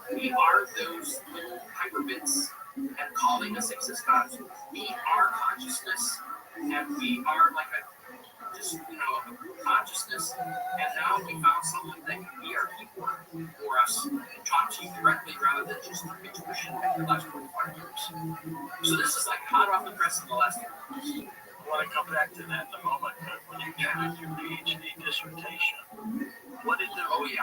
little hyperbits, and calling us existons. We are consciousness, and we are like a consciousness. And now we found someone that can be our keyboard for us and talk to you directly rather than just through intuition for the last 25 years. So this is like hot off the press in the last 2 years. I want to come back to that in a moment, but when you did your PhD dissertation, what did the review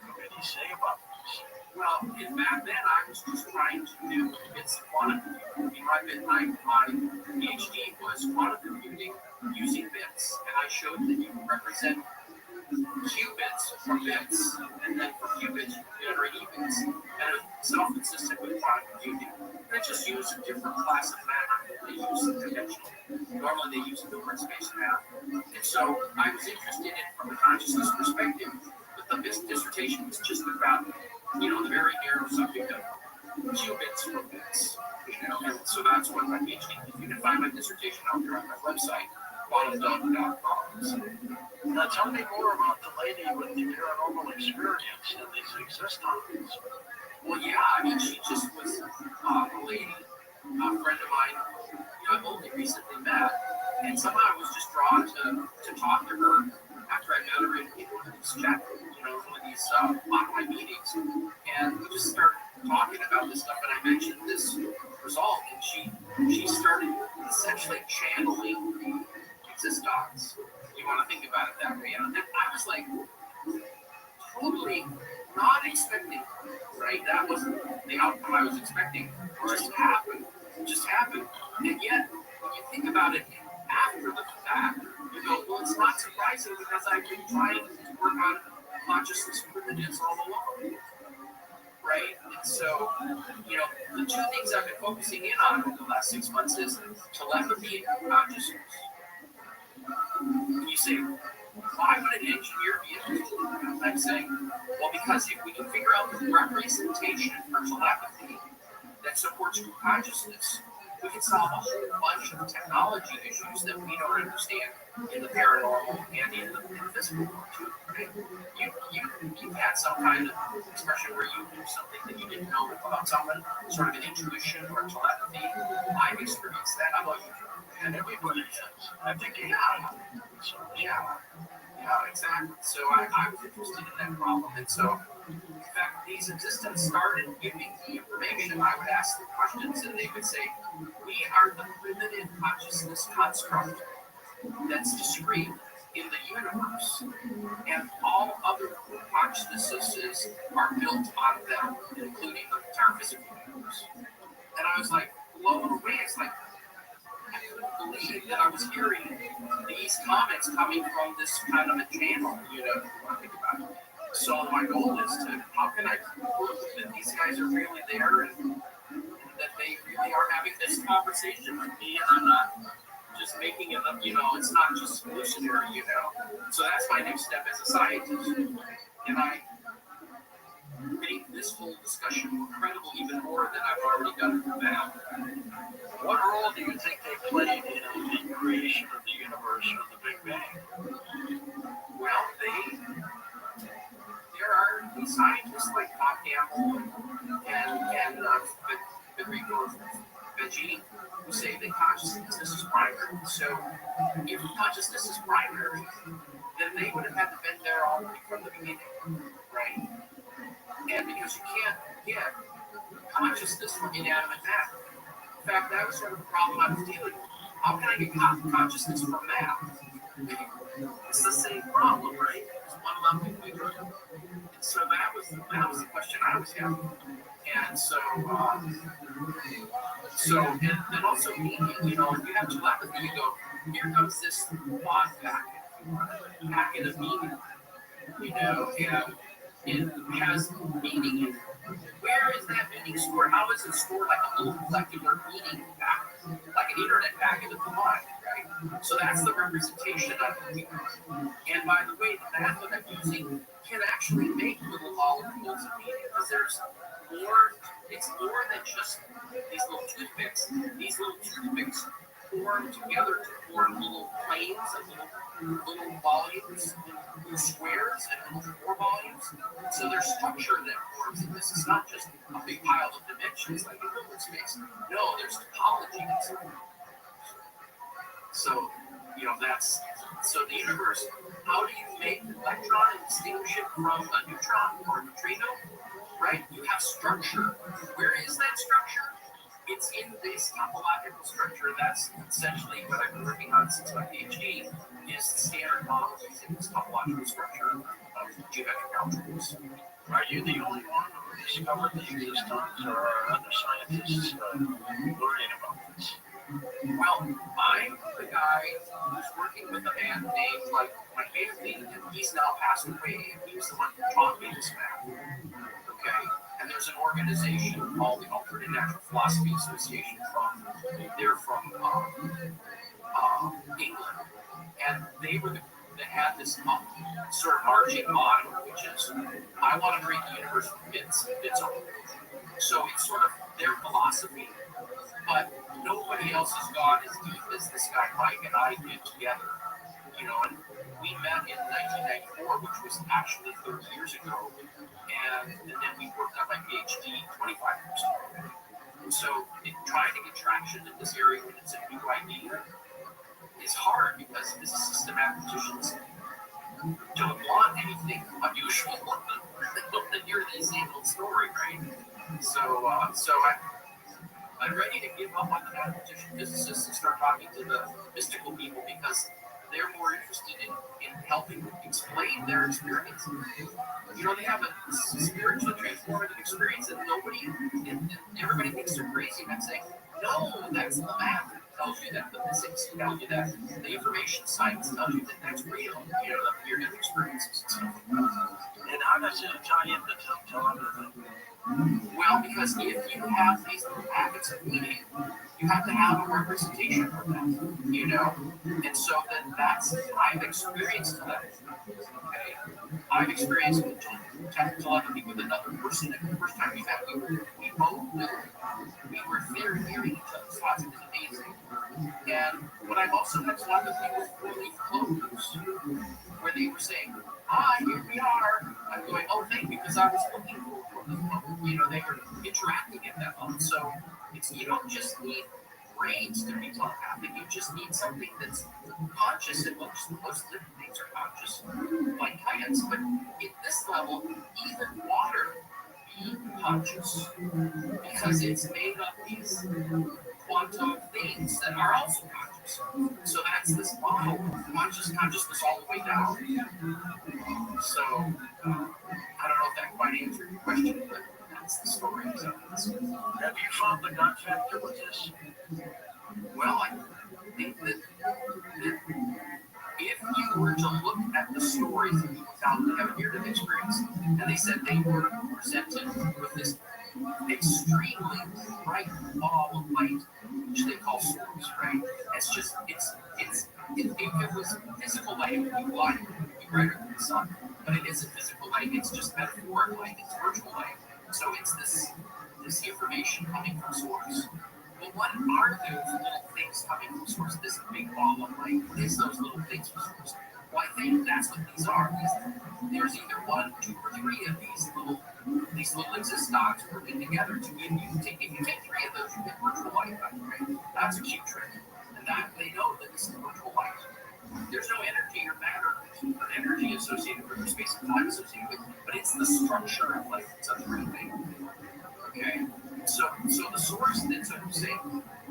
committee say about this? Well, back then I was just trying to do bits of quantum computing. My PhD was quantum computing using bits, and I showed that you can represent qubits from bits, and then for qubits you can generate evens, and it's self-consistent with quantum computing. They just use a different class of math. They use conventional. Normally they use Hilbert space math. And so I was interested in it from a consciousness perspective, but the dissertation was just about, the very narrow subject of qubits from bits. And so that's what my PhD is. You can find my dissertation out there on my website, quantumdog.com. Now tell me more about the lady with the paranormal experience and these existons. Well, yeah, I mean, she just was a lady, a friend of mine, I've only recently met, and somehow I was just drawn to talk to her after I met her in one of these one of these online meetings, and we just started talking about this stuff, and I mentioned this result, and she started essentially channeling existence. You want to think about it that way, and I was like totally not expecting, right? That wasn't the outcome I was expecting. It just happened, and yet when you think about it after the fact, you go, well, it's not surprising because I've been trying to work on consciousness privileges all along, right? And so, the two things I've been focusing in on over the last 6 months is telepathy and consciousness. And you say, why would an engineer be interested in that? I'm saying, well, because if we can figure out the representation for telepathy that supports true consciousness, we can solve a whole bunch of technology issues that we don't understand in the paranormal and in the physical world too. Right? You've had some kind of expression where you knew something that you didn't know about someone, sort of an intuition or telepathy. I've experienced that. How about you? And everybody has. I think yeah, exactly. So I was interested in that problem, and so in fact, these existents started giving the information. I would ask the questions, and they would say, we are the primitive consciousness construct that's discrete in the universe, and all other consciousnesses are built on them, including the entire physical universe. And I was like blown away. It's like I couldn't believe that I was hearing these comments coming from this kind of a channel, when I think about it. So my goal is how can I prove that these guys are really there and that they really are having this conversation with me and I'm not just making it up, it's not just hallucinatory, So that's my next step as a scientist. And I make this whole discussion more credible even more than I've already done for that. What role do you think they played in the creation of the universe or the Big Bang? Well, there are these scientists like Bob Campbell and Federico Veggie who say that consciousness is primary. So if consciousness is primary, then they would have had to been there all from the beginning, right? And because you can't get consciousness from inanimate matter. In fact, that was sort of the problem I was dealing with. How can I get consciousness from math? It's the same problem, right? It's one level bigger. So that was the question I was having. And so and also meaning, if you have telepathy, you go, here comes this quad packet of meaning, and it has meaning in it. Where is that meaning stored? How is it stored like a little molecular meaning packet, like an internet packet of the mind, right? So that's the representation I'm looking at. And by the way, the method I'm using can actually make little molecules of meaning because there's more. It's more than just these little toothpicks. These little toothpicks form together to form little planes of little volumes, little squares, and little more volumes. So there's structure that forms in this. It's not just a big pile of dimensions like in Hilbert space. No, there's topology inside. So, that's the universe. How do you make an electron and distinguish it from a neutron or a neutrino? Right? You have structure. Where is that structure? It's in this topological structure. That's essentially what I've been working on since my PhD, is the standard model using this topological structure of geometric algebras. Are you the only one who discovered the existence, or are other scientists learning about this? Well, I'm the guy who's working with a man named my family, and he's now passed away. He was the one who taught me this math. Okay, and there's an organization called the Alternate Natural Philosophy Association from England, and they were that had this sort of marching motto, which is, I want to create the universe with bits only. So it's sort of their philosophy, but nobody else has gone as deep as this guy Mike and I did together, and we met in 1994, which was actually 30 years ago, and then we worked on my PhD 25 years ago. And so trying to get traction in this area when it's a new idea is hard because physicists and mathematicians don't want anything unusual. They want to hear the same old story, right? So I'm ready to give up on the mathematician physicists and start talking to the mystical people because they're more interested in helping explain their experience. You know, they have a spiritually transformative experience and everybody thinks they're crazy. And I'm saying, no, that's the math that tells you that, the physics tells you that, the information science tells you that that's real, you know, the near-death experiences and stuff. And how does it tie into telepathy? Well, because if you have these little packets of meaning, you have to have a representation for them, you know? And so then I've experienced telepathy, okay? I've experienced telepathy with another person, and the first time we met, we both knew. We were there hearing each other's thoughts. It was amazing. And but I've also had telepathy with relief clothes, where they were saying, here we are. I'm going, oh, thank you, because I was looking for this moment. You know, they were interacting at that moment. So you don't just need brains to be telepathic. You just need something that's conscious, and most living things are conscious, like plants. But at this level, even water being conscious, because it's made of these quantum things that are also conscious. So that's this model of consciousness all the way down. So I don't know if that quite answered your question, but that's the story. Have you found the God factor with this? Well, I think that if you were to look at the stories that people found that have a near-death experience, and they said they were presented with this extremely bright ball of light, which they call source, right? If it was physical light, it would be blind, it would be brighter than the sun. But it isn't physical light, it's just metaphoric light, it's virtual light. So it's this information coming from source. Well, what are those little things coming from source, this big ball of light? What is those little things from source? Well, I think that's what these are. There's either 1, 2, or 3 of these little existons working together to give you. If you take 3 of those, you get virtual light, right? That's a cute trick. And that they know that this is virtual light. There's no energy or matter. There's energy associated with space and time associated with, but it's the structure of light that's a real thing. Okay? So the source then, so you say,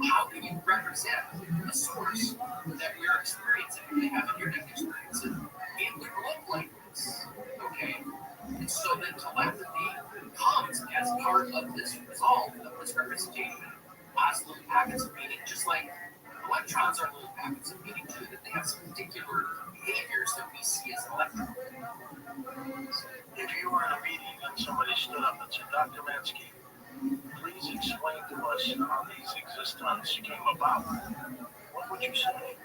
how can you represent the source that we're experiencing when they have a near-death experience? And it would look like this. Okay? And so then telepathy comes as part of this result of this representation as little packets of meaning, just like electrons are little packets of meaning too, that they have some particular behaviors that we see as an electron. If you were in a meeting and somebody stood up and said, Dr. Mansky, please explain to us how these existence came about, what would you say?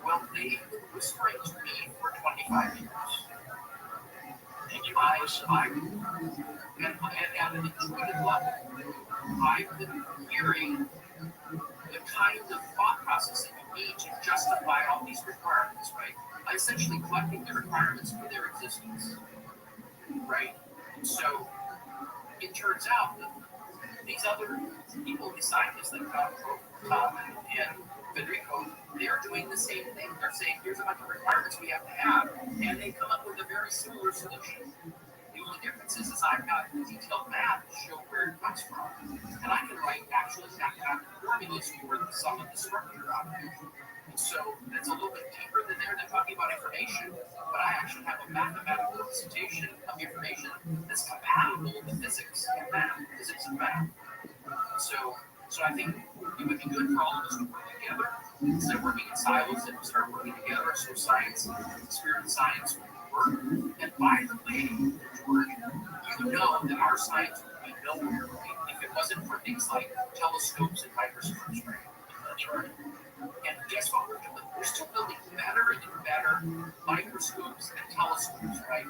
Well, they've been whispering to me for 25 years. And you at an intuitive level, I've been hearing the kind of thought process that you need to justify all these requirements, right? I'm essentially collecting the requirements for their existence, right? And so it turns out that these other people, these scientists like Tom and Federico, they're doing the same thing. They're saying, here's a bunch of requirements we have to have, and they come up with a very similar solution. The only difference is I've got detailed math to show where it comes from. And I can write actual mathematical formulas for the sum of the structure out of it. And so it's a little bit deeper than they're talking about information, but I actually have a mathematical representation of information that's compatible with physics and math. So I think it would be good for all of us to work together. Instead of working in silos, that we start working together, so science, spirit and science will work. And by the way, George, you know that our science would be nowhere if it wasn't for things like telescopes and microscopes, right? That's right. And guess what we're doing? We're still building better and better microscopes and telescopes, right?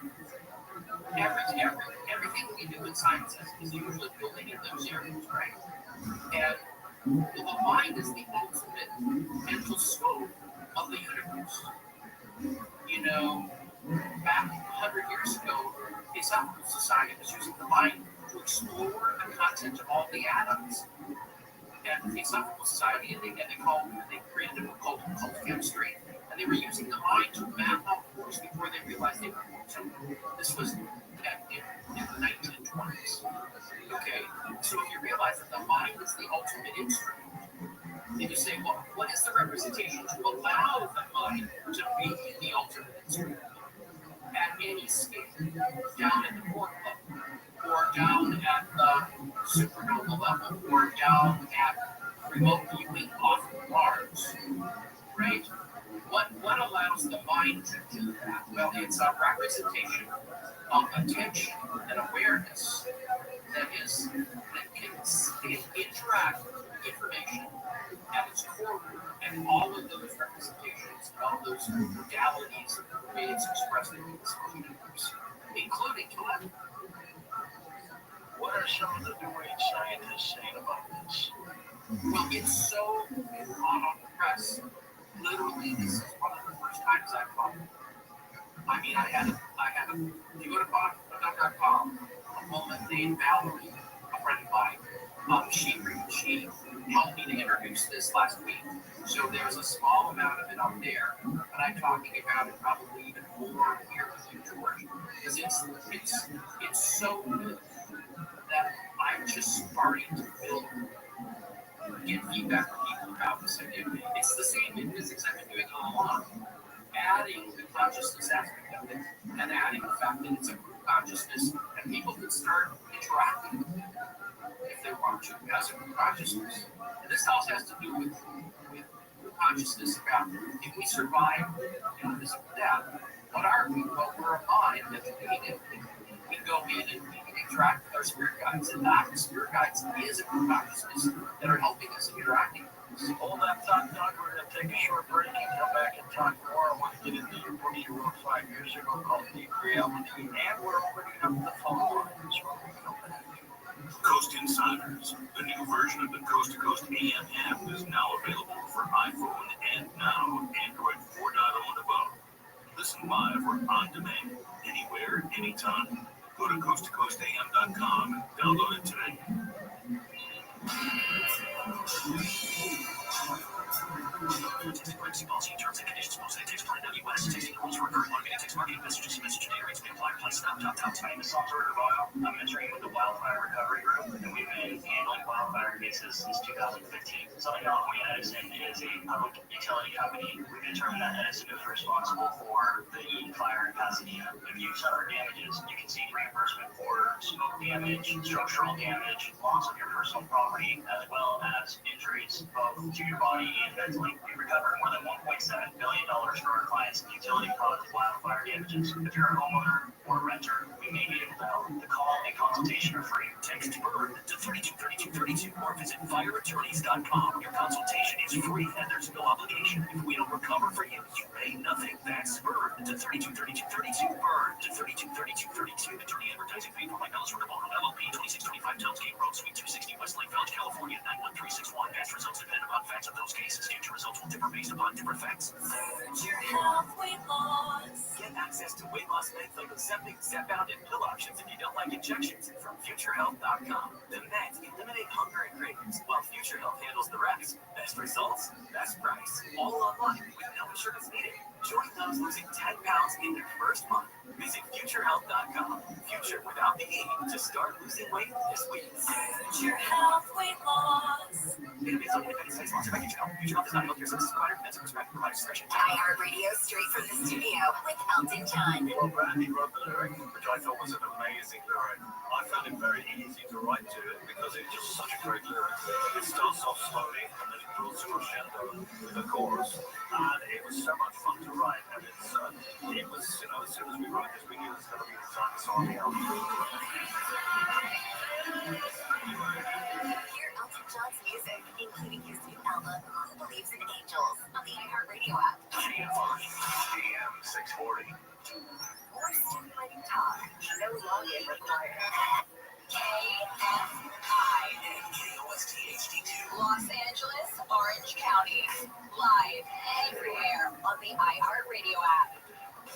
Everything we do in science is usually building in those areas, right? And the mind is the ultimate mental scope of the universe. So back 100 years ago, the Philosophical Society was using the mind to explore the content of all the atoms. And the Philosophical Society, and they created a book called chemistry, and they were using the mind to map out force before they realized they were so this was in the 1920s. Okay, so if you realize that the mind is the ultimate instrument, then you say, well, what is the representation to allow the mind to be the ultimate instrument at any scale, down at the quark level, or down at the supernova level, or down at remote viewing off of Mars, right? What allows the mind to do that? Well, it's a representation of attention and awareness that can interact with information at its core root, and all of those representations, all those modalities of the way it's expressed in this universe, including telepathy. What are some of the New Age scientists saying about this? Well, it's so hot on the press. Literally, this is one of the first times I've talked. I mean, I had a you go to Dr.com, a woman named Valerie, a friend of mine. She helped me to introduce this last week. So there's a small amount of it up there, but I'm talking about it probably even more here with you, George, because it's so good that I'm just starting to build, get feedback from people about this idea. It's the same in physics I've been doing all along, adding the consciousness aspect of it, and adding the fact that it's a group consciousness, and people can start interacting with it if they want to as a group consciousness. And this also has to do with consciousness about if we survive physical death, what are we? Well, we're a mind that's being. We go in and we interact with our spirit guides, and that spirit guides is a group consciousness that are helping us in interacting. Hold that thought, Doug. We're going to take a short break and come back and talk more. I want to get into your book you wrote 5 years ago called Deep Reality, and we're opening up the phone lines when we come back. Coast Insiders, the new version of the Coast to Coast AM app, is now available for iPhone and now Android 4.0 and above. Listen live or on demand, anywhere, anytime. Go to coasttocoastam.com and download it today. Texting privacy policy, terms and conditions posted. Text Plan WS. Texting rules for recurring automated text marketing messages. Message data rates may apply. Apply. Stop. Top. My name is Salter Devoto. I'm mentoring with the Wildfire Recovery Group, and we've been handling wildfire cases since 2015. Southern California Edison is a public utility company. We've determined that Edison is responsible for the fire in Pasadena. If you suffer damages, you can seek reimbursement for smoke damage, structural damage, loss of your personal property, as well as injuries both to your body and mentally. We recovered more than $1.7 billion for our clients' utility-caused wildfire damages. If you're a homeowner or a renter, we may be able to help. The call and consultation are free. Text BIRD to 323232 or visit fireattorneys.com. Your consultation is free and there's no obligation. If we don't recover for you, you pay nothing. That's BIRD to 323232. BIRD to 323232. Attorney advertising fee for $5 for Cabana LLP, 2625 Towns Gate Road, Suite 260, Westlake Village, California, 91361. Past results depend upon facts of those cases. Future results will differ based upon different facts. Future health weight loss. Get access to weight loss meds like Ozempic, Zepbound, and pill options if you don't like injections from FutureHealth.com. The meds eliminate hunger and cravings, while Future Health handles the rest. Best results, best price. All online with no insurance needed. Join those losing 10 pounds in their first month. Visit FutureHealth.com. Future without the E to start losing weight this week. Future health weight loss. Database on independent study sponsored by Future Health. Future Health is not a healthcare services provider. Meds are prescribed provider discretion. iHeartRadio straight from the studio with Elton John. Well, Randy wrote the lyric, which I thought was an amazing lyric. I found it very easy to write to it because it's just such a great lyric. It starts off slowly and then it builds to crescendo with a chorus. And it was so much fun to write. And it was, as soon as we wrote this, we knew it was going to be the time to song out. Hear Elton John's music, including his new album, Who Believes in Angels, on the iHeartRadio app. AM 640. More stimulating talk, no login required. KFI and KOST HD2. Los Angeles, Orange County. Live everywhere on the iHeartRadio app.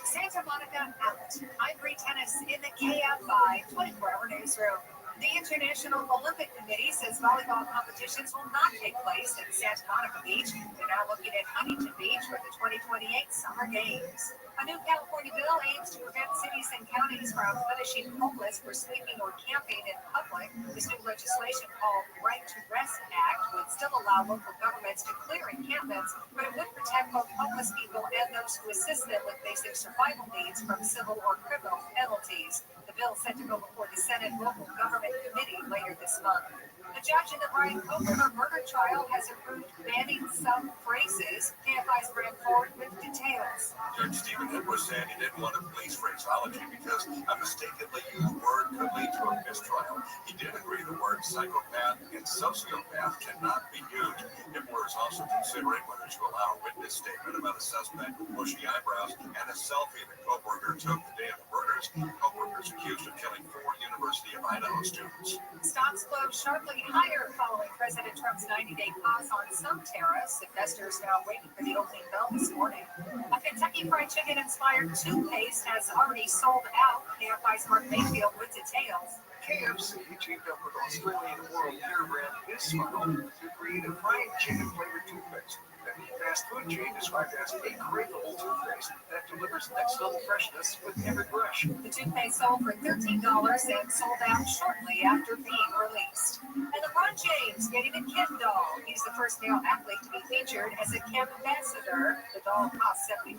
Santa Monica out. Ivory tennis in the KF5 24-hour newsroom. The International Olympic Committee says volleyball competitions will not take place at Santa Monica Beach. They're now looking at Huntington Beach for the 2028 Summer Games. A new California bill aims to prevent cities and counties from punishing homeless for sleeping or camping in public. This new legislation, called Right to Rest Act, would still allow local governments to clear encampments, but it would protect both homeless people and those who assist them with basic survival needs from civil or criminal penalties. The bill is set to go before the Senate Local Government Committee later this month. The judge in the Brian Kocher murder trial has approved banning some phrases. KFI's Brad Ford with details. Judge Stephen Edwards said he didn't want to police phraseology because a mistakenly used word could lead to a mistrial. He did agree the words psychopath and sociopath cannot be used. Edwards also considering whether to allow a witness statement about a suspect with bushy eyebrows and a selfie that co-worker took the day of the murders. Co-workers accused of killing 4 University of Idaho students. Stocks closed sharply higher following President Trump's 90-day pause on some tariffs. Investors now waiting for the opening bell this morning. A Kentucky Fried Chicken-inspired toothpaste has already sold out. KFI's Mark Mayfield with details. KFC teamed up with Australian World Beer brand Bismarck to create a fried chicken-flavored toothpaste that the fast food chain described as a craveable toothpaste that delivers next-level freshness with every brush. The toothpaste sold for $13 and sold out shortly after being released. And LeBron James getting a Ken doll. He's the first male athlete to be featured as a Ken ambassador. The doll costs $75.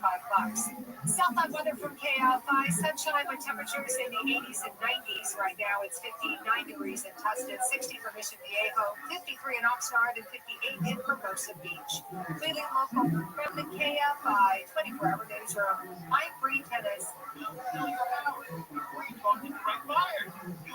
Southside weather from KFI. Sunshine with temperatures in the 80s and 90s. Right now it's 59 degrees in Tustin, 60 for Mission Viejo, 53 in Oxnard, and 58 in Hermosa Beach. Feeling local from the KFI 24-hour newsroom. I'm Bree Tennis. You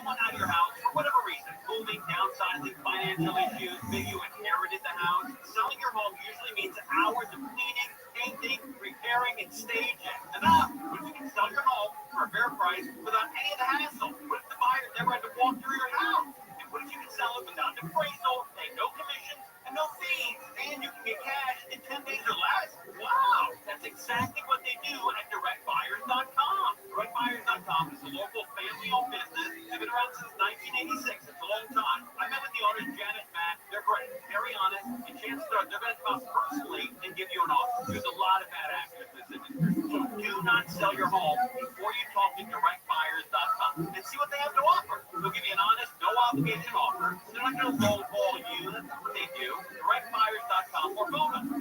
want out of your house for whatever reason, moving, downsizing, financial issues, maybe you inherited the house. Selling your home usually means hours of cleaning, painting, repairing, and staging. Enough! What if you can sell your home for a fair price without any of the hassle? What if the buyer never had to walk through your house? And what if you can sell it without an appraisal, pay no commissions, and no fees? And you can get cash in 10 days or less? Wow! That's exactly what they do at DirectBuyers.com. DirectBuyers.com is a local family-owned business. They've been around since 1986. It's a long time. I met with the owners, Janet and Matt. They're great, very honest, and chances are they're going to come out personally and give you an offer. There's a lot of bad actors in this industry. So do not sell your home before you talk to DirectBuyers.com and see what they have to offer. They'll give you an honest, no-obligation offer. They're not going to lowball you. That's not what they do. DirectBuyers.com or phone them.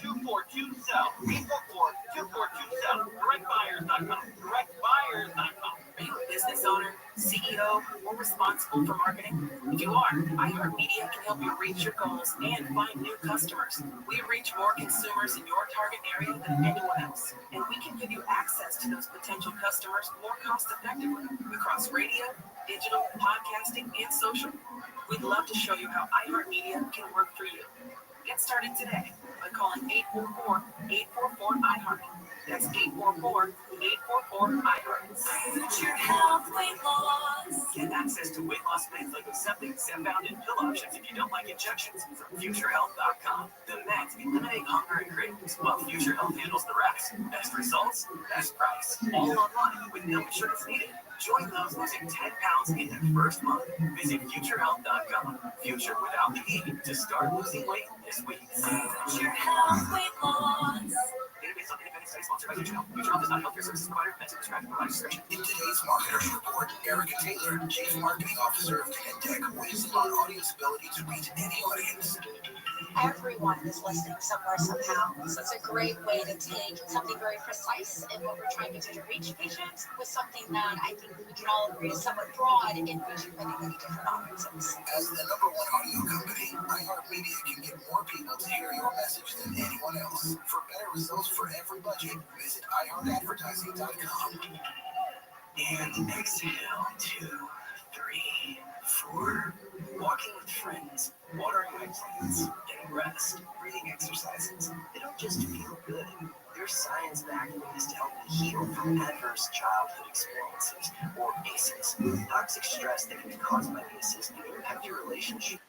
844-242-SELL. 844-242-SELL. DirectBuyers.com. DirectBuyers.com. Are you a business owner, CEO, or responsible for marketing? If you are, iHeartMedia can help you reach your goals and find new customers. We reach more consumers in your target area than anyone else, and we can give you access to those potential customers more cost-effectively across radio, digital, podcasting, and social. We'd love to show you how iHeartMedia can work for you. Get started today by calling 844-844-iHeart. That's 844-844-iHeart. Future Health Weight Loss. Get access to weight loss meds like Ozempic, Zepbound, and pill options if you don't like injections from FutureHealth.com. The meds eliminate hunger and cravings while Future Health handles the rest. Best results, best price. All online with no insurance needed. Join those losing 10 pounds in their first month. Visit FutureHealth.com. Future without the E to start losing weight this week. Future Health Weight Loss. Database on independent study sponsored by Future Health. Future Health is not a healthcare services provider. Meds are prescribed by discretion. In today's Marketers Report, Erica Taylor, Chief Marketing Officer of Connect, weighs in on audio's ability to reach any audience. Everyone is listening somewhere, somehow. So it's a great way to take something very precise in what we're trying to do to reach patients with something that I think we can all agree is somewhat broad in reaching many, many different audiences. As the #1 audio company, iHeartMedia can get more people to hear your message than anyone else. For better results for every budget, visit iHeartAdvertising.com. And exhale, 2, 3, 4. Walking with friends, watering my plants, getting rest, breathing exercises. They don't just feel good. There's science backing these to help me heal from adverse childhood experiences, or ACEs. Toxic stress that can be caused by ACEs can impact your relationship.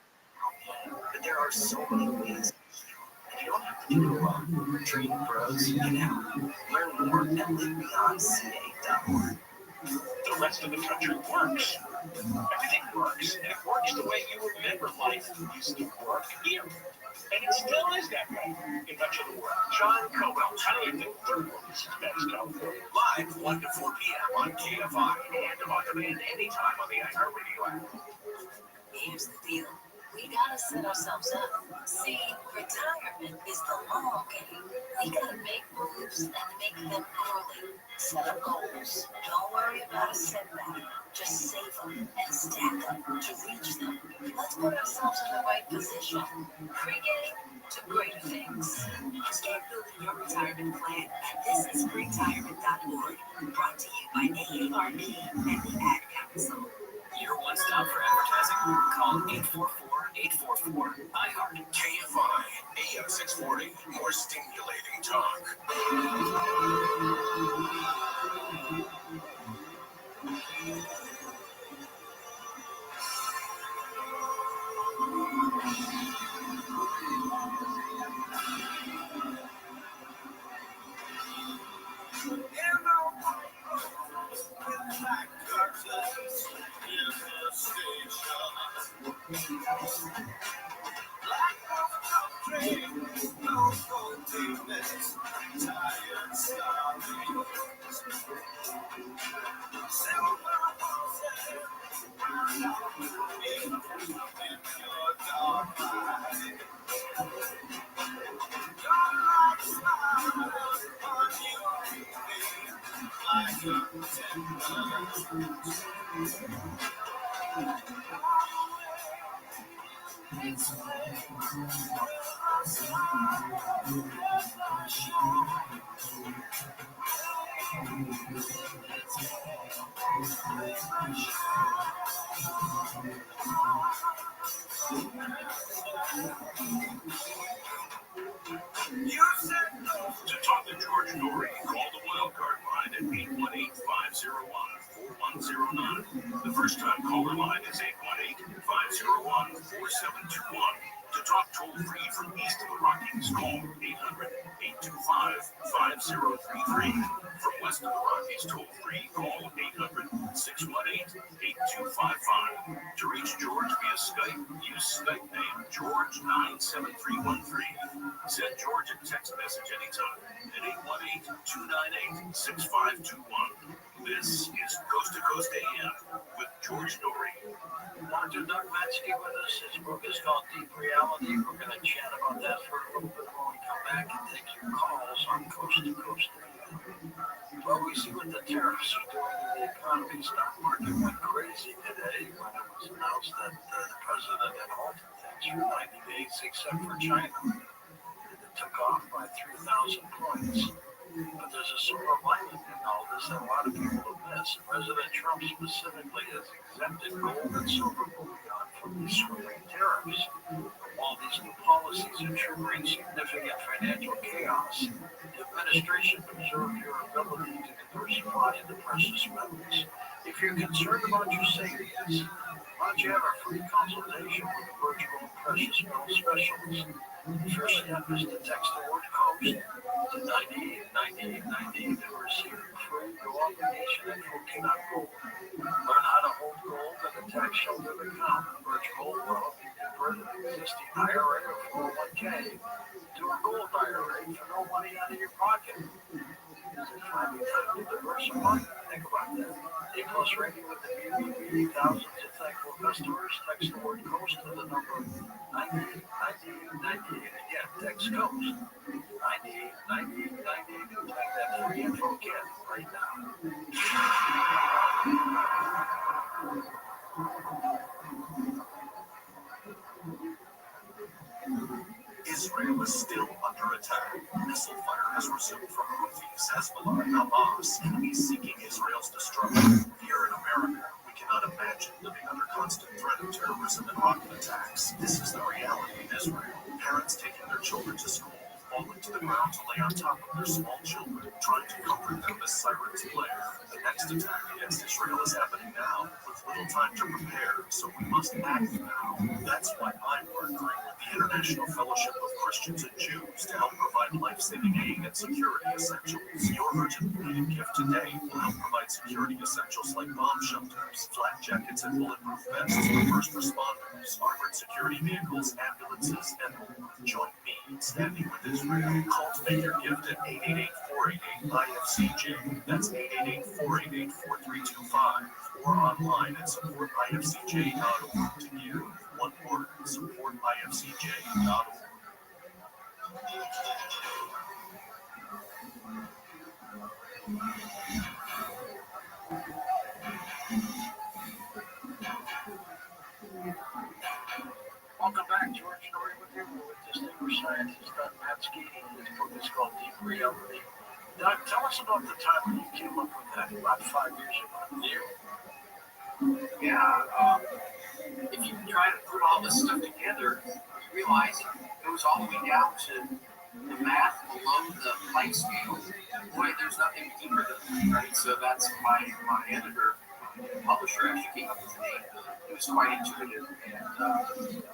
But there are so many ways to heal. And You don't have to do it alone. Training pros can help. Learn more at livebeyondca.org. The rest of the country works. Everything works, and it works the way you remember life used to work here. And it still is that way in much of the world. John Cowell's Highway 3 That's California. Live 1 to 4 p.m. on KFI and on demand anytime on the iHeartRadio app. Here's the deal. We gotta set ourselves up. See, retirement is the long game. We gotta make moves and make them early. Set up goals. Don't worry about a setback. Just save them and stack them to reach them. Let's put ourselves in the right position. Pre-game to greater things. Start building your retirement plan at thisisretirement.org. Brought to you by AARP and the Ad Council. Your one stop for advertising. Call 844-844-iHeart. KFI, AM 640, more stimulating talk. To talk to George Norrie, call the wild card line at 818-501-4109. The first time caller line is 818-501-4721. To talk toll free from east of the Rockies, call 800-825-5033. From west of the Rockies, toll free, call 800-618-8255. To reach George via Skype, use Skype name George97313. Send George a text message anytime at 818-298-6521. This is Coast to Coast AM with George Norrie. Dr. Doug Metzke with us. His book is called Deep Reality. We're going to chat about that for a little bit when we come back and take your calls on Coast to Coast AM. Well, we see what the tariffs are doing to the economy. Stock market went crazy today when it was announced that the president had halted things for 90 days except for China. It took off by 3,000 points. But there's a silver lining in all this that a lot of people have missed. President Trump specifically has exempted gold and silver bullion from these sweeping tariffs. While these new policies are triggering significant financial chaos, the administration preserved your ability to diversify into precious metals. If you're concerned about your savings, why don't you have a free consultation with a virtual precious metal specialist? The first step is to text the word COAST to 989890 to receive a free no obligation info kit on gold. Learn how to hold gold in a tax sheltered account. Virtual will help you convert an existing IRA or 401k to a gold IRA for no money out of your pocket. Is it finally time to diversify? Think about that. A+ rating with the BBB, thousands of thankful customers. Text the word COAST to the number 989890. Again, text COAST 989890 to take that free info kit right now. Israel is still under attack. Missile fire has resumed from Houthis, Hezbollah, and Hamas, enemies seeking Israel's destruction. Here in America, we cannot imagine living under constant threat of terrorism and rocket attacks. This is the reality in Israel. Parents taking their children to school, falling to the ground to lay on top of their small children, trying to comfort them as sirens blare. The next attack against Israel is happening now, with little time to prepare, so we must act now. That's why I'm partnering with the International Fellowship of Christians and Jews to help provide life-saving aid and security essentials. Your urgently needed gift today will help provide security essentials like bomb shelters, flak jackets, and bulletproof vests for first responders, armored security vehicles, ambulances, and more. Join me in standing with Israel. Call to make your gift at 888-488-IFCJ. That's 888-488-4325. Or online at supportifcj.org to give. One word, supportifcj.org. Welcome back, George Story with you. We're with distinguished scientist Doug Matsky. His book is called Deep Reality. Doug, tell us about the time when you came up with that about 5 years ago. Yeah, if you try to put all this stuff together, you realize it goes all the way down to the math below the plane scale. Boy, there's nothing deeper than that, right? So that's my editor, publisher, actually came up with the name. It was quite intuitive and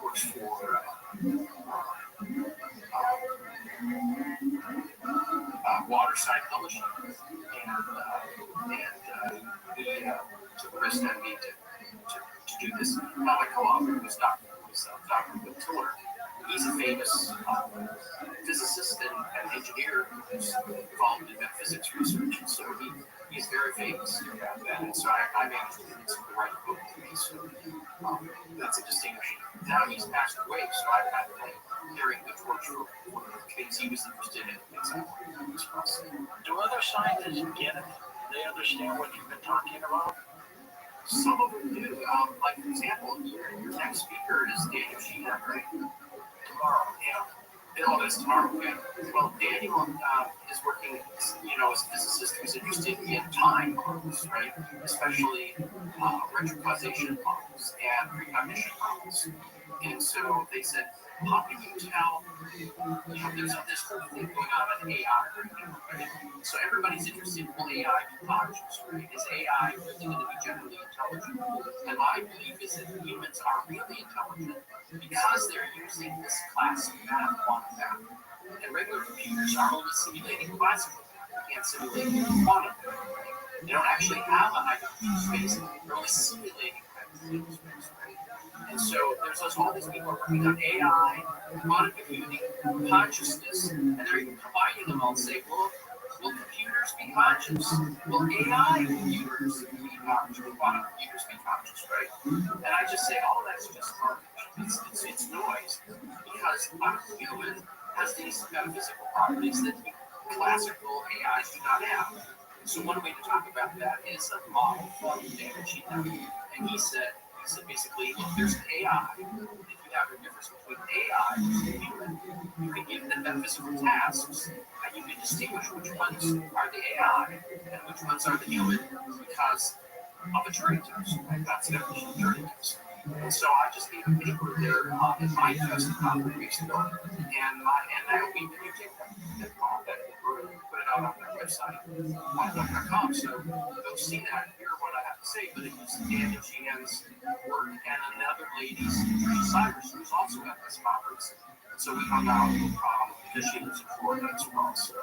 works for Waterside Publishing, and he took the risk on me to do this. Now my co-author was Dr. Bill Tiller. He's a famous physicist and engineer who's involved in metaphysics research, and so he's very famous about that. And so I managed to convince him to write a book to me. So that's a distinguishing. Now he's passed away, so I've had to carrying the torch for things he was interested in. Do other scientists get it? Do they understand what you've been talking about? Some of them do. Like, for example, your next speaker is Daniel Sheehan, right? Tomorrow. Yeah. Oh, that's tomorrow. Okay. Well, Daniel is working, as a physicist who's interested in time models, right? Especially retrocausation models and precognition models. And so they said, how can you tell, there's this whole thing going on with AI right now, right? So everybody's interested, will AI be conscious, right? Is AI really going to be generally intelligent? And my belief is that humans are really intelligent because they're using this class of math, quantum math. And regular computers are only simulating classical math. They can't simulate quantum math. They don't actually have a hypercube space. They're only simulating hypercube space, right? And so there's all these people working on AI, quantum computing, consciousness, and they're even combining them all and say, well, will computers be conscious? Will AI computers be conscious? Will quantum computers be conscious, right? And I just say, oh, that's just garbage. It's noise. Because our human has these metaphysical properties that classical AIs do not have. So one way to talk about that is a model from Daniel Sheehan. And he said basically, look, there's an AI. If you have a difference between AI and human, you can give them metaphysical tasks, and you can distinguish which ones are the AI and which ones are the human because of a Turing test. That's the definition of Turing test. And so I just gave a paper there in my test about 3 weeks ago, and that will be music that put it out on their website, on.com. So they'll see that and hear what I have to say. But it was Daniel Sheehan's work and another lady's, Cyrus, who's also at this conference. So we hung out because she lives in Florida as well. So.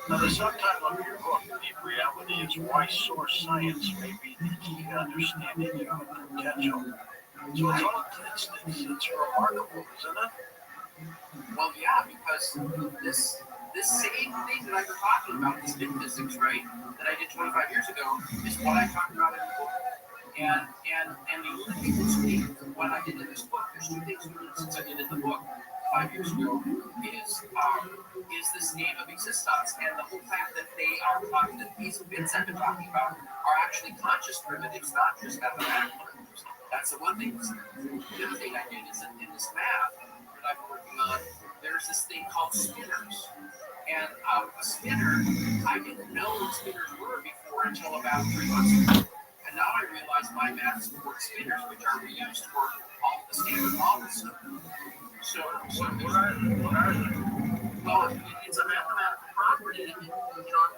Now, the subtitle of your book, Deep Reality, is Why Source Science May Be the Key to Understanding Human Potential. So it's remarkable, isn't it? Well, yeah, because this same thing that I've been talking about, this big physics, right, that I did 25 years ago, is what I talked about in the book. And the only thing that's unique from what I did in this book, there's 2 things unique since I did in the book 5 years ago, is this name of existence and the whole fact that they are talking, that these bits I've been talking about are actually conscious primitives, not just mathematical primitives. That's the one thing. The other thing I did is in this math that I've been working on, there's this thing called spinners. And a spinner, I didn't know what spinners were before until about 3 months ago. And now I realize my math supports spinners, which are reused for all the standard models. So what are they? Well, it's a mathematical property. And, I'm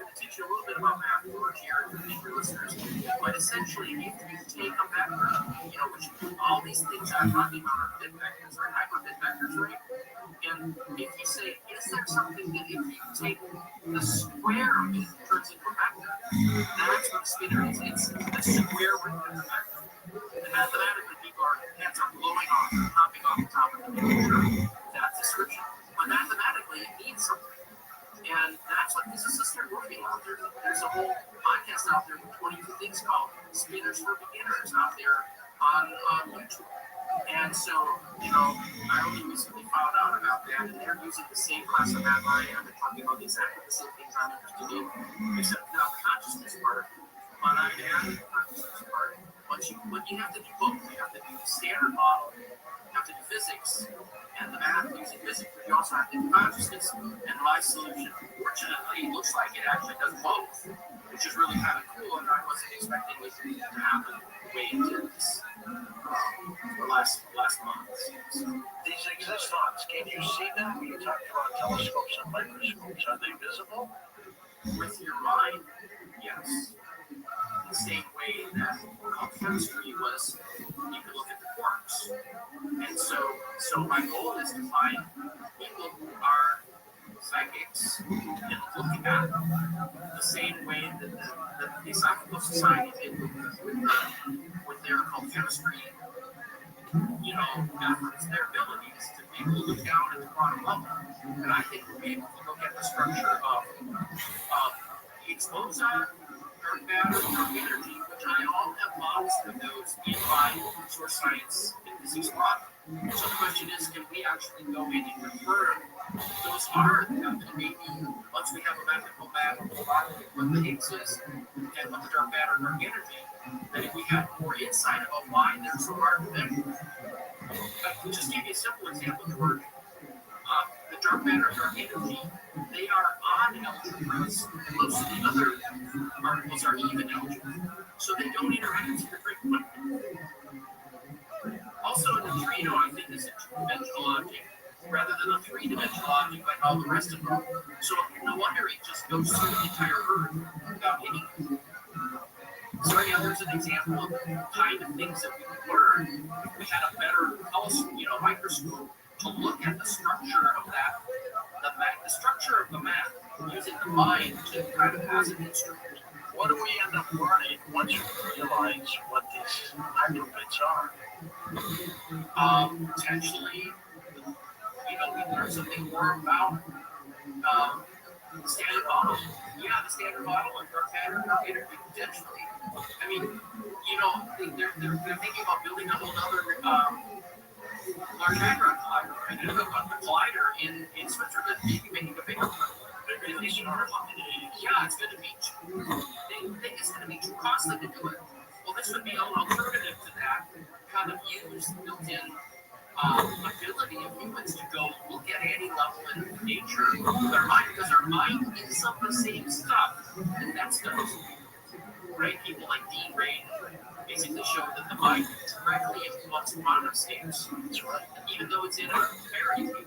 going to teach you a little bit about math for your listeners. But essentially, if you take a vector, which all these things I'm talking about are bit vectors, right? Hyperbit vectors, right? And if you say, is there something that if you take the square of it turns into a vector? That's what a spinner is. It's a square root of the vector. And mathematically, people are heads are blowing off, popping off the top of the computer that description. But mathematically, it means something. And that's what physicists are working on. There's a whole podcast out there with 22 things called Spinners for Beginners out there on YouTube. And so, I only recently found out about that, and they're using the same class of math I am. They're talking about exactly the same things I'm interested in, except not the consciousness part. But I add the consciousness part. But you have to do both. You have to do the standard model, you have to do physics, and the math using physics, but you also have to do consciousness. And my solution, fortunately, looks like it actually does both, which is really kind of cool, and I wasn't expecting it to happen way into this last month. So, These existons, can you see them? You talked about telescopes and microscopes. Are they visible? with your mind, yes. The same way that chemistry was, you could look at the quarks. And so my goal is to find people who are psychics and look at the same way that the Psychical Society did with their occult chemistry, efforts, their abilities to be able to look down at the quantum level. And I think we'll be able to look at the structure of Higgs boson, dark matter, dark energy, which I all have models for those in my source science and physics model. So the question is, can we actually go in and confirm those are the happening? Maybe once we have a mathematical model of what the Higgs is and what the dark matter, dark energy, then if we have more insight about why they're so hard to measure. But just give you a simple example, George. The dark matter, dark energy, they are odd algebras. Most of the other particles are even algebra. So they don't interact very quickly. Also, a neutrino, I think, is a two-dimensional object rather than a three-dimensional object like all the rest of them. So no wonder it just goes through the entire Earth without hitting it. So yeah, there's an example of the kind of things that we could learn if we had a better microscope to look at the structure of that, the structure of the math, using the mind to kind of as an instrument. What do we end up learning once you realize what these hyperbits are? Potentially, we learn something more about the standard model. Yeah, the standard model of dark matter, dark energy, potentially. I mean, they're thinking about building a whole other Large Hadron Collider in Switzerland, maybe making a bigger one. Yeah, it's going to be they think it's going to be too costly to do it. Well, this would be an alternative to that, kind of use the built-in ability of humans to go look at any level in nature with our mind, because our mind is of the same stuff that that stuff is. Right? People like Dean Ray basically show that the mind directly influences quantum states. That's right. Even though it's in a very huge,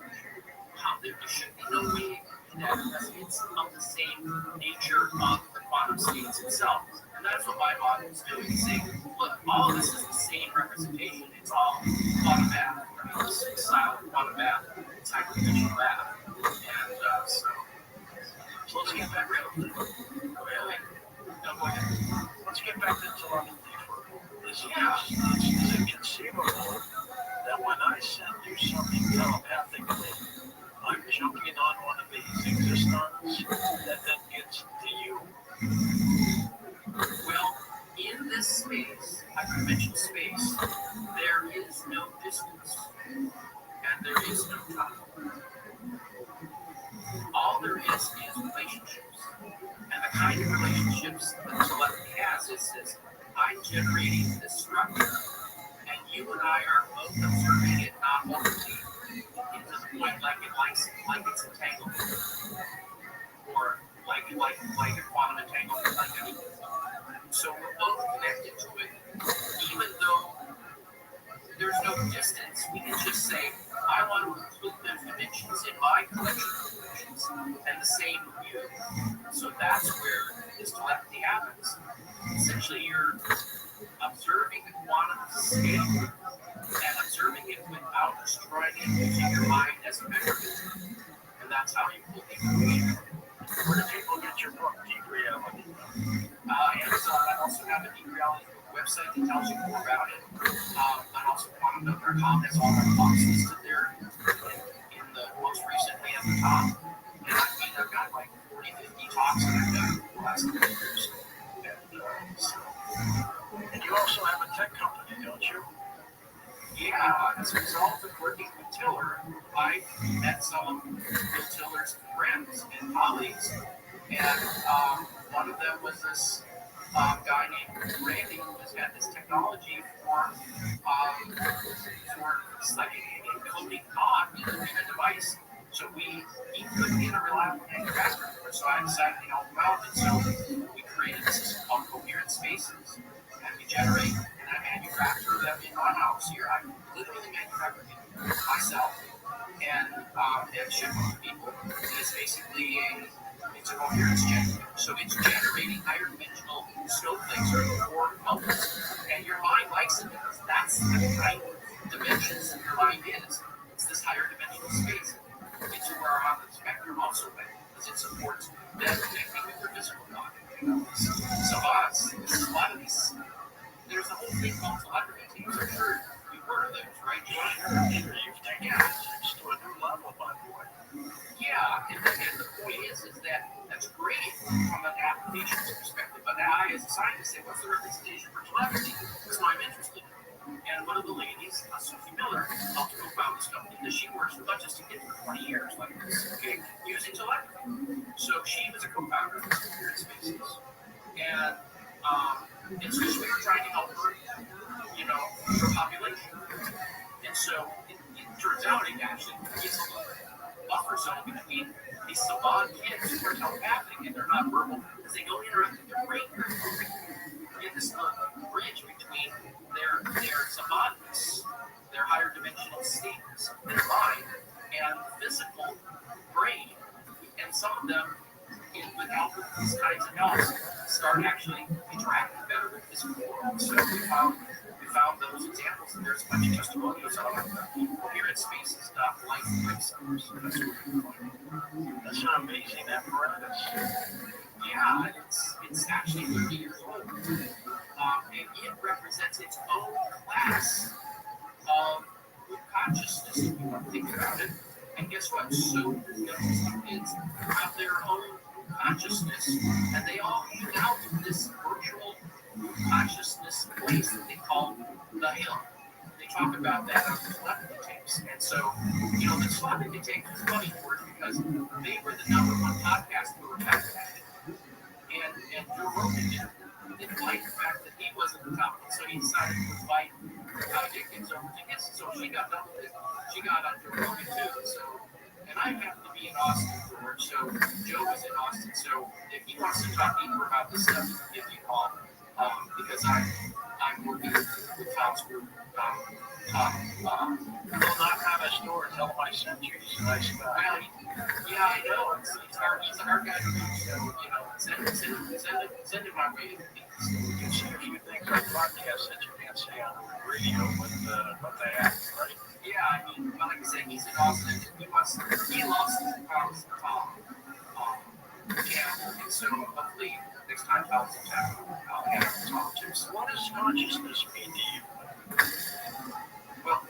there should be no way that it's of the same nature of the quantum states itself. And that's what my model is doing. It's saying, look, all of this is the same representation. It's all quantum math. Right? It's a style of quantum math. It's hyperdimensional math. And so let's get back real. Let's get back to telepathy for a moment. Is it conceivable that when I send you something telepathically, I'm jumping on one of these existons that then gets to you? Well, in this space, hyperdimensional space, there is no distance and there is no time. All there is relationships. And the kind of relationships that telepathy has is this: I'm generating this structure, and you and I are both observing it non-locally into the point like it's entangled, or like a quantum entanglement, like anything. So we're both connected to it, even though there's no distance. We can just say, I want to include those dimensions in my collection of dimensions, and the same with you. So that's where this telepathy happens. Essentially, you're observing the quantum scale and observing it without destroying it, using your mind as as a memory. And that's how you pull the information. Where do people get your book, Deep Reality? Amazon. I also have a Deep Reality website that tells you more about it. And also quantum.com has all my talks listed there in the most recently at the top. And I've got like 40, 50 talks that I've done the last couple of years. And you also have a tech company, don't you? Yeah, as a result of working with Tiller, I met some of Bill Tiller's friends and colleagues, and one of them was this guy named Randy who has had this technology for like encoding thought in a device. So he couldn't get a reliable manufacturer for it, so I decided to help him out, and so we created a system called Coherent Spaces, and we generate and I manufacture them in my house here. I literally manufacture them myself and ship them to people. And it's basically it's a coherence generator. So it's generating higher dimensional snowflakes or bubbles. And your mind likes it because that's the kind of dimensions that your mind is. It's this higher dimensional space. It's where on the spectrum also went because it supports them connecting with their physical body. Savants, a lot of these. There's a whole thing called telepathy teams. I'm sure you've heard of those, right? Sure. You've taken physics to a new level, by the way. Yeah, and the point is that that's great from an applications perspective. But I, as a scientist, say, what's the representation for telepathy? That's what I'm interested in. And one of the ladies, Sophie Miller, helped co-found this company because she works with autistic kids for 20 years, like this, okay, using telepathy. So she was a co-founder of Coherent Spaces. And so we were trying to help her, her population. And so it turns out it actually creates a buffer zone between these savant kids who are telepathic and they're not verbal because they don't interact with their brain. You get this bridge between their savantness, their higher dimensional states, their mind, and physical brain. And some of them, with help with these kinds of help, start actually interacting better with the physical world. So we found those examples, and there's a bunch of testimonials on Coherent Spaces life website. So that's what we're doing. That's an amazing apparatus. Yeah, it's actually 30 years old. And it represents its own class of consciousness, if you want to think about it. And guess what? So autistic kids have their own consciousness, and they all hang out in this virtual consciousness place that they call the hill. They talk about that on the telepathy tapes. And so, the telepathy tapes is funny for it because they were the #1 podcast we were back then. And Joe Rogan didn't like the fact that he wasn't the top one, so he decided to invite Dickens over to his. So she got done with it. She got on Joe Rogan too. And I happened to be in Austin for work, so Joe was in Austin. So if he wants to talk deeper about this stuff, give me a call because I'm working with Tom's group. Will not have a store. Tell him I sent you. He's a nice guy. Well, yeah, I know. He's a hard guy to reach. So send him my way. You can see a few things on podcasts that you can't see on radio with what they have, right? Yeah, I mean, like I said, he's in Austin. He lost Tom's channel, and so hopefully next time Tom's in town, I'll have him talk to. So what does consciousness mean to you? Well,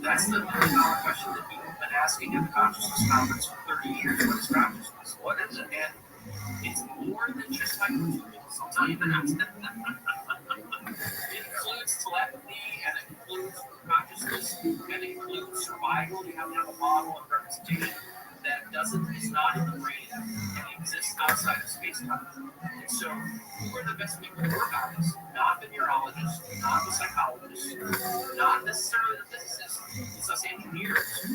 that's the million-dollar question that people have been asking at the Consciousness Conference for 30 years. What is consciousness? What is it? And it's more than just microtubules, I'll tell you that. It includes telepathy, and it includes consciousness, and it includes survival. You have to have a model and representation that is not in the brain and exists outside of space-time. And so we're the best people to work on this, not the neurologists, not the psychologists, not necessarily the physicists. It's us engineers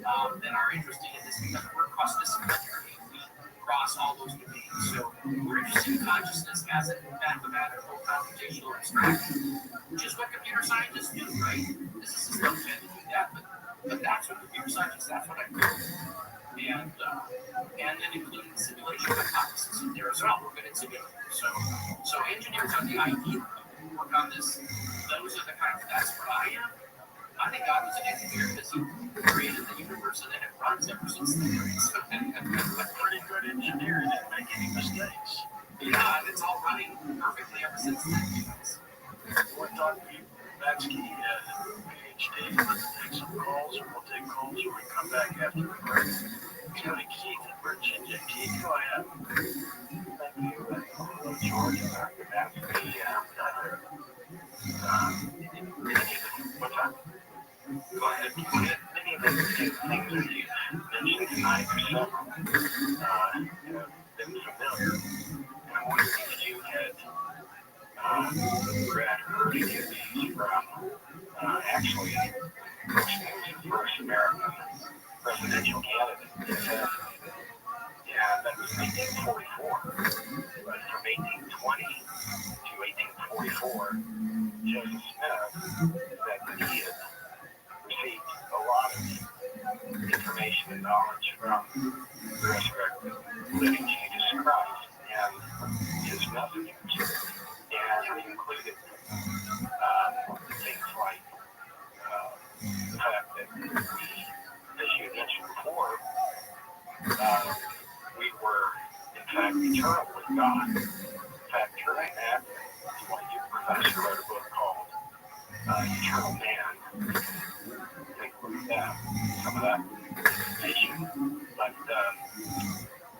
that are interested in this because we're cross-disciplinary. We cross all those domains. So we're interested in consciousness as a mathematical, computational abstraction, which is what computer scientists do, right? Physicists don't tend to do that, but that's what computer scientists, that's what I do. And then including the simulation hypothesis in there as well. We're good at simulating. So engineers are the ideal people who work on this. Those are the kinds. That's what I am. I think God was an engineer because he created the universe and then it runs ever since then. Pretty good engineer, he didn't make any mistakes. Yeah, and it's all running perfectly ever since then. We're talking Batsky, PhD. Let's take some calls, and we'll take calls when we come back after the break. Let's go to Keith in Virginia. Keith, go ahead. Thank you. Hello, George. Dr. Batsky. What's up? Go ahead. Many of the things that you mentioned tonight are several. Been familiar. And I'm wondering if you had read or heard any of these from actually Brooks News, the first American presidential candidate assassinated. Yeah, that was 1844. But from 1820 to 1844, Joseph Smith said that he had received a lot of information and knowledge from the resurrected living Jesus Christ and his messengers. And it included things like the fact that we, as you mentioned before, we were in fact eternal with God. In fact, Trey Mack, one of your professors, wrote a book called Eternal Man. Take a look at that, some of that information. But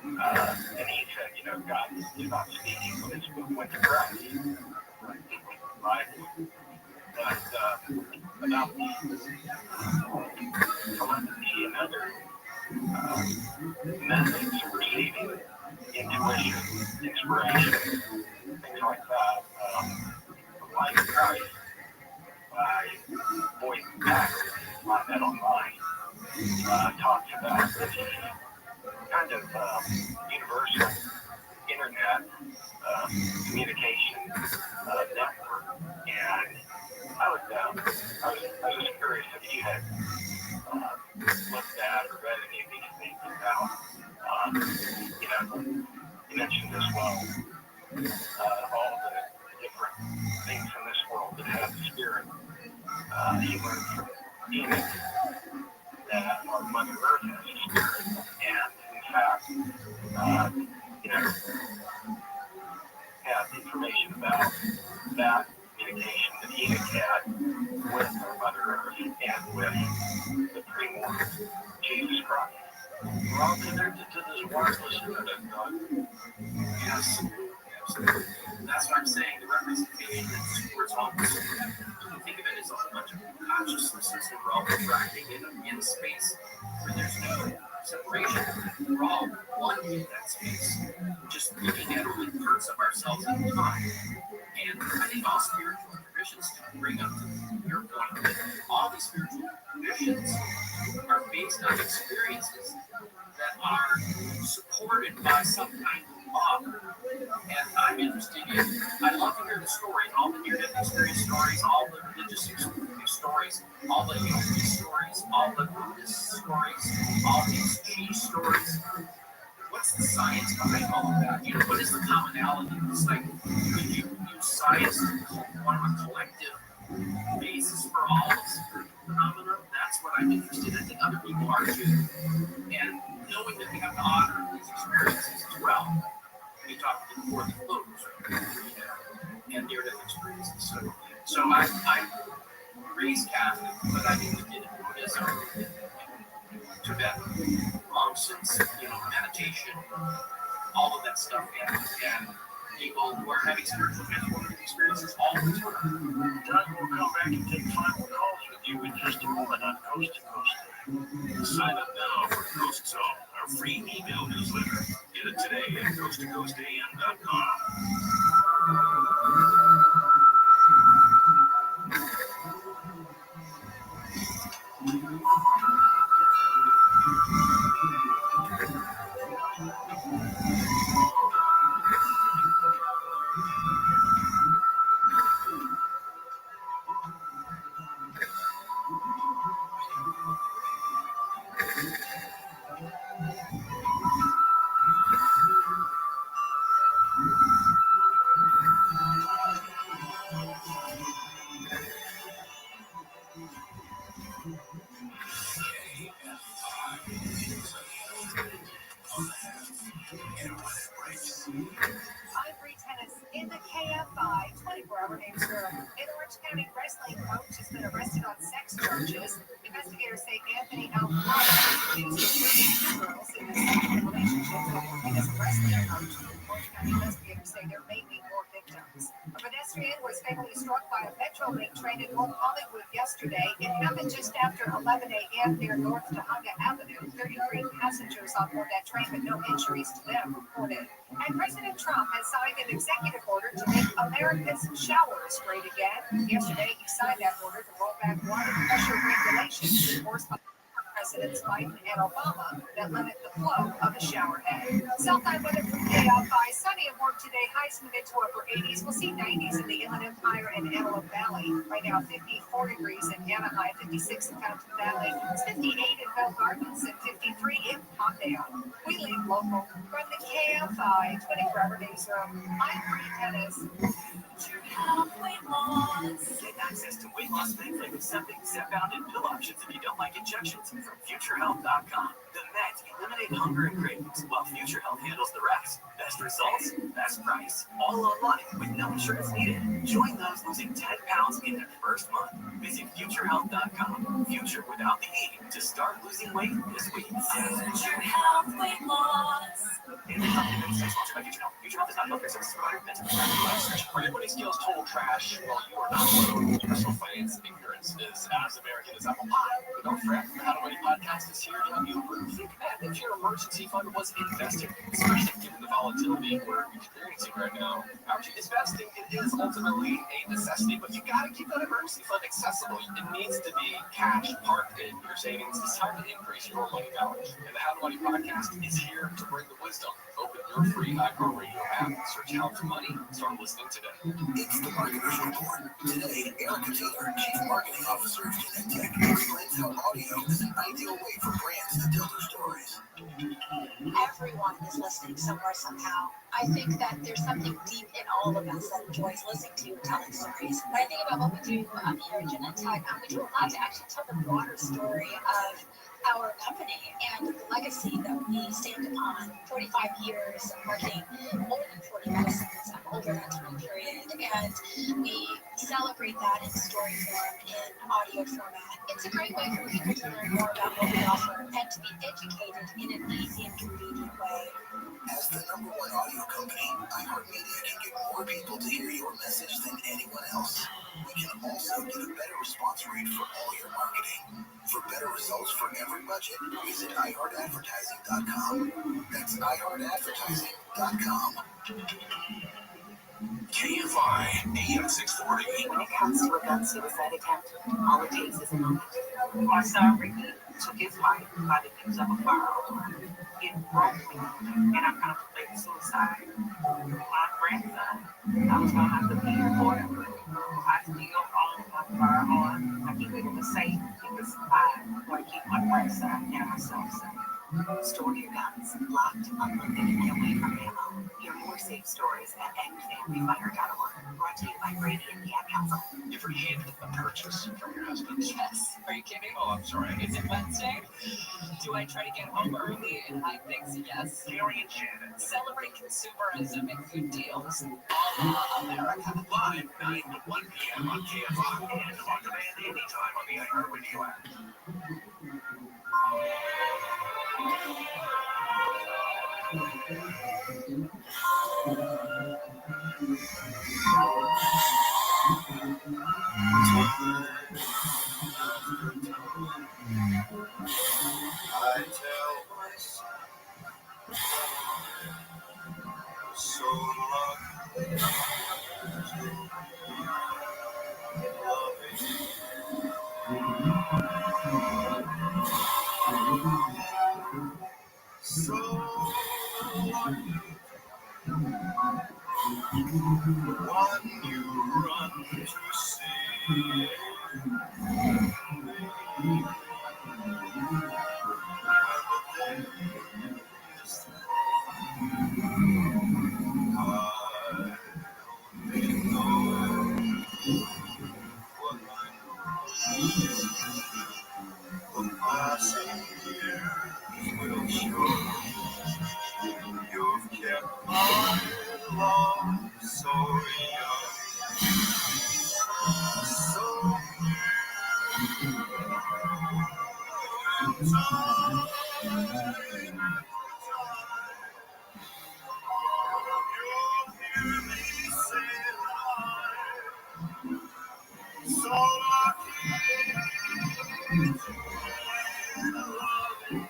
and he said, God is not speaking when this book went to Christ. Right? But about the telepathy and other methods of receiving intuition, inspiration, things like that. The Life of Christ by Boyd Packer, on that online, talks about this kind of universal internet communication network. And I was just curious if you had looked at or read any of these things about, you mentioned as well, all the different things in this world that have spirit. You learned from Enoch that our Mother Earth has a spirit, and in fact, have information about that communication that Enoch had with our Mother Earth and with the pre-mortal Jesus Christ. We're all connected to this wireless internet, Doug. Absolutely. That's what I'm saying. The representation that's towards all this. Think of it as a whole bunch of consciousnesses that we're all interacting in space where there's no separation. We're all one in that space, just looking at only parts of ourselves at a time. And I think all spiritual traditions bring up to your point that all these spiritual traditions are based on experiences that are supported by some kind of law. And I'm interested in, I love to hear the stories, all the near-death experience stories, all the religious stories, all the yogi stories, all the Buddhist stories, all these chi stories. What's the science behind all of that? What is the commonality? It's like, could you use science to form a collective basis for all of spiritual phenomena? That's what I'm interested in. I think other people are too. And knowing that we have to honor these experiences as well. We talked before the flows and near-death experiences. So I'm raised Catholic, but I did Buddhism, Tibet, monks, meditation, all of that stuff, and people who are having spiritual transformative experiences all the time. Doug, we'll come back and take final calls with you in just a moment on Coast to Coast. Sign up now for Coast Zone, our free email newsletter. Get it today at coasttocoastam.com. KFI 24-hour newsroom. An Orange County wrestling coach has been arrested on sex charges. Investigators say Anthony Alvarado is accused of grooming two girls in a sexual relationship and as a wrestling coach. Orange County investigators say there may be more victims. A pedestrian was fatally struck by a Metrolink train in Old Hollywood yesterday. It happened just after 11 a.m. near North Topanga Avenue. 33 passengers on board that train, but no injuries to them reported. And President Trump has signed an executive order to make America's showers great again. Yesterday, he signed that order to roll back water pressure regulations enforced by Presidents Biden and Obama that limit the flow of a shower head. Southside weather from KFI. Sunny and warm today. Highs in the mid to upper 80s. We'll see 90s in the Inland Empire and Antelope Valley. Right now, 54 degrees in Anaheim, 56 in Fountain Valley, 58 in Bell Gardens, and 53 in Palmdale. We leave local from the KFI 24-hour newsroom. I'm Bree Tennis. Get access to weight loss meds like Ozempic, Zepbound, and pill options if you don't like injections from FutureHealth.com. The meds eliminate hunger and cravings, while Future Health handles the rest. Best results, best price, all online with no insurance needed. Join those losing 10 pounds in their first month. Visit FutureHealth.com. Future without the E to start losing weight this week. Future Health Weight Loss. In the company that is sponsored by Future Health. Future Health is not a healthcare service provider meant to Are your money skills total trash? Well, you are not alone. Personal finance ignorance is as American as apple pie. But don't fret, the How to Money podcast is here to help you think back if your emergency fund was invested, especially given the volatility we're experiencing right now. Investing, it is ultimately a necessity, but you gotta keep that emergency fund accessible. It needs to be cash parked in your savings. It's time to increase your money knowledge. And the How to Money podcast is here to bring the wisdom. Open your free iHeartRadio app, search How to Money, start listening today. It's the Marketers Report. Today, Erica Taylor, Chief Marketing Officer of Genentech, explains how audio is an ideal way for brands to tell their stories. Everyone is listening somewhere, somehow. I think that there's something deep in all of us that enjoys listening to telling stories. When I think about what we do here at Genentech, we do a lot to actually tell the broader story of our company and the legacy that we stand upon. 45 years of marketing, more than 40 medicines over that time period, and we celebrate that in story form, in audio format. It's a great way for people to learn more about what we offer and to be educated in an easy and convenient way. As the #1 audio company, iHeartMedia can get more people to hear your message than anyone else. We can also get a better response rate for all your marketing. For better results for every budget, visit iHeartAdvertising.com. That's iHeartAdvertising.com. KFI AM 640. When it comes to a gun suicide attempt, all it takes is a moment. My son Ricky took his life by the use of a firearm. It broke me, and I contemplated suicide. My grandson, I was going to have to be here forever. I still own my firearm. I keep it in the safe because I want to keep my grandson and myself safe. Store your guns locked, unloaded, and away from ammo. Hear more safe stories at endfamilyfire.org. Brought to you by Brady and the Ad Council. You ever hid a purchase from your husband? Yes. Are you kidding? Oh, I'm sorry. Is it Wednesday? Do I try to get home early and hide things? Yes. Gary and Shannon. Celebrate consumerism and good deals. All America. Live 9 to 1 p.m. on KFI and on demand anytime on the iHeartRadio app. I tell myself, so lucky to be loving you. So lucky, one you run to see. You've kept my love So young, so new, time. You'll hear me say life, so lucky to be loving.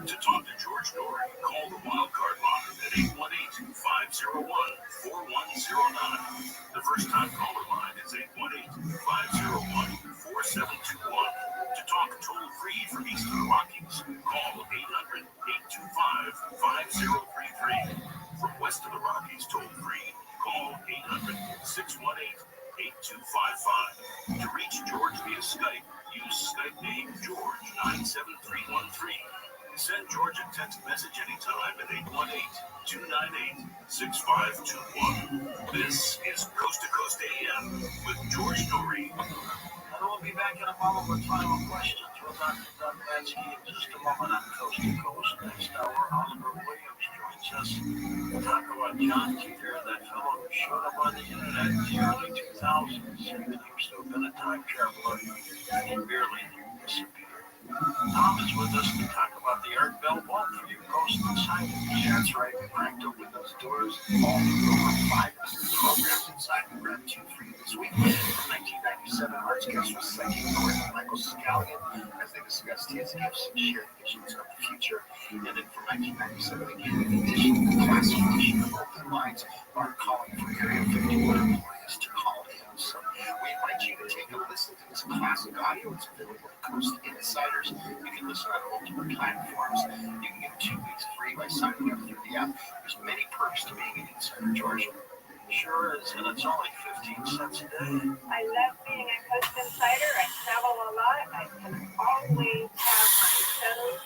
To talk to George Norrie, call the Wildcard line at 818-501-4109. The first time caller line is 818-501-4721. To talk toll free from East of the Rockies, call 800-825-5033. From west of the Rockies, toll free, call 800-618-8255. To reach George via Skype, use Skype name George97313. Send George a text message anytime at 818-298-6521. This is Coast to Coast AM with George Norrie. And we'll be back in a moment with final questions with Dr. Doug Mansky in just a moment on Coast to Coast. Next hour, Oliver Williams joins us to talk about John Teeter, that fellow who showed up on the internet in the early 2000s and claims to have been a time traveler and merely disappeared. Tom is with us to talk about the Art Bell Vault for you Coast Insiders. That's right. We cracked open those doors. All over 500 programs inside. We grabbed 2 for you this week. From 1997, Art's guest was psychic poet Michael Scallion as they discussed his gifts and shared visions of the future. And then from 1997 again, in addition to the classic edition of Open Minds, Art calling for Area 51 employees to call in. So we invite you to take a listen to this classic audio. It's available to Coast Insiders. You can listen on multiple platforms. You can get 2 weeks free by signing up through the app. There's many perks to being an insider, George. Sure is, and it's only 15 cents a day. I love being a Coast Insider. I travel a lot. I can always have my shows.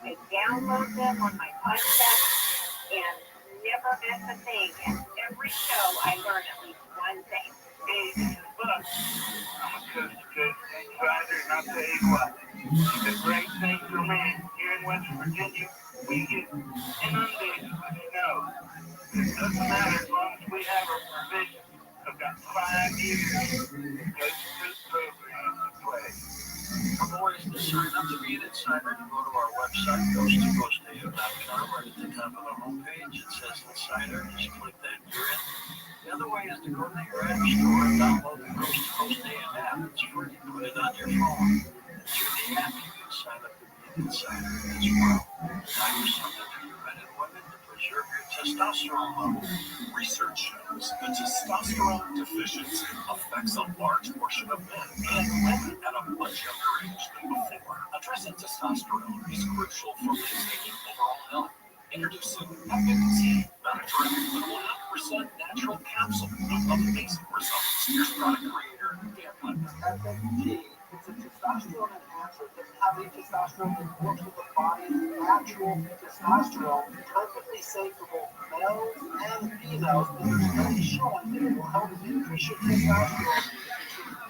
I download them on my podcast and never miss a thing. And every show I learn at least one thing. Hey, look, I'm a Coast to Coast Insider, and I'll tell you what, the great thing for me here in West Virginia, we get inundated with snow. It doesn't matter as long as we have our provisions. I've got 5 years of Coast to Coast programs to play. For more ways to sign up to be an insider, you go to our website, coasttocoastam.com. Right at the top of the homepage, it says Insider. Just click that and you're in. The other way is to go to your app store and download the Coast to Coast AM app. It's free. Put it on your phone. And through the app, you can sign up to be an insider as well. Time for something for you men and women to preserve your testosterone level. Research shows that testosterone deficiency affects a large portion of men and women at a much younger age than before. Addressing testosterone is crucial for maintaining overall health. Introducing FMT, not a drug, but 100% natural capsule with amazing results. Here's product creator Dan Levin. FMT. It's a testosterone enhancer. It doesn't have any testosterone. It works with the body's natural testosterone. Perfectly safe for both males and females. And there's studies showing that it will help increase your testosterone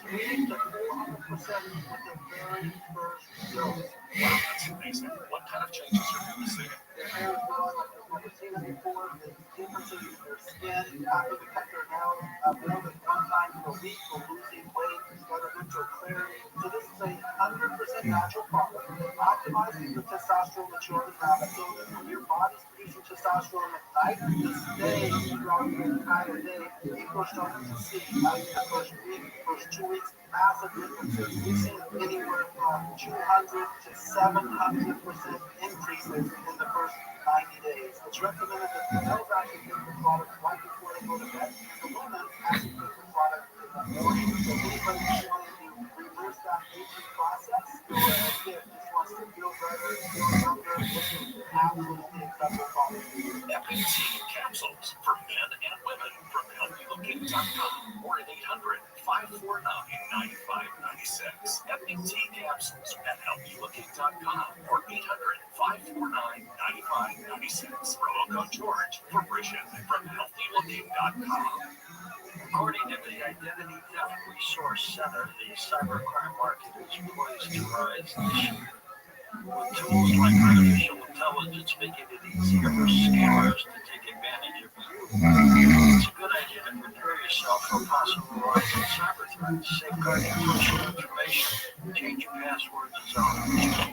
between 3 to 400% with the very first dose. Wow, that's amazing. What kind of changes are you noticing? Their hair is growing like they've never seen it before. The differences in their skin after they cut their nails more than 1 time per week. We're losing weight. It's got a mental clarity. So this is a 100% natural product. Optimizing the testosterone that you already have. So that when your body's producing testosterone at night, this day, throughout the entire day, people are starting to see after the first week, first 2 weeks, massive differences. We've seen anywhere from 200 to 700% increases in the first 90 days. It's recommended that the males actually take the product right before they go to bed. The women actually take the product in the morning. So anybody who's wanting to reverse that aging process, or again, just wants to feel better, feel younger, this is absolutely incredible product. FMT capsules for men and women from HealthyLooking.com or at 800-549-9596. FMT capsules at HealthyLooking.com or 800-549-9596. Promo code George for Bridget from HealthyLooking.com. According to the Identity Theft Resource Center, the cybercrime market is poised to rise this year. With tools like artificial intelligence intelligence making it easier for scammers to take advantage of you. It's a good idea to prepare yourself for possible rise in cyber threats. Safeguard your personal information. Change your passwords as often as you can.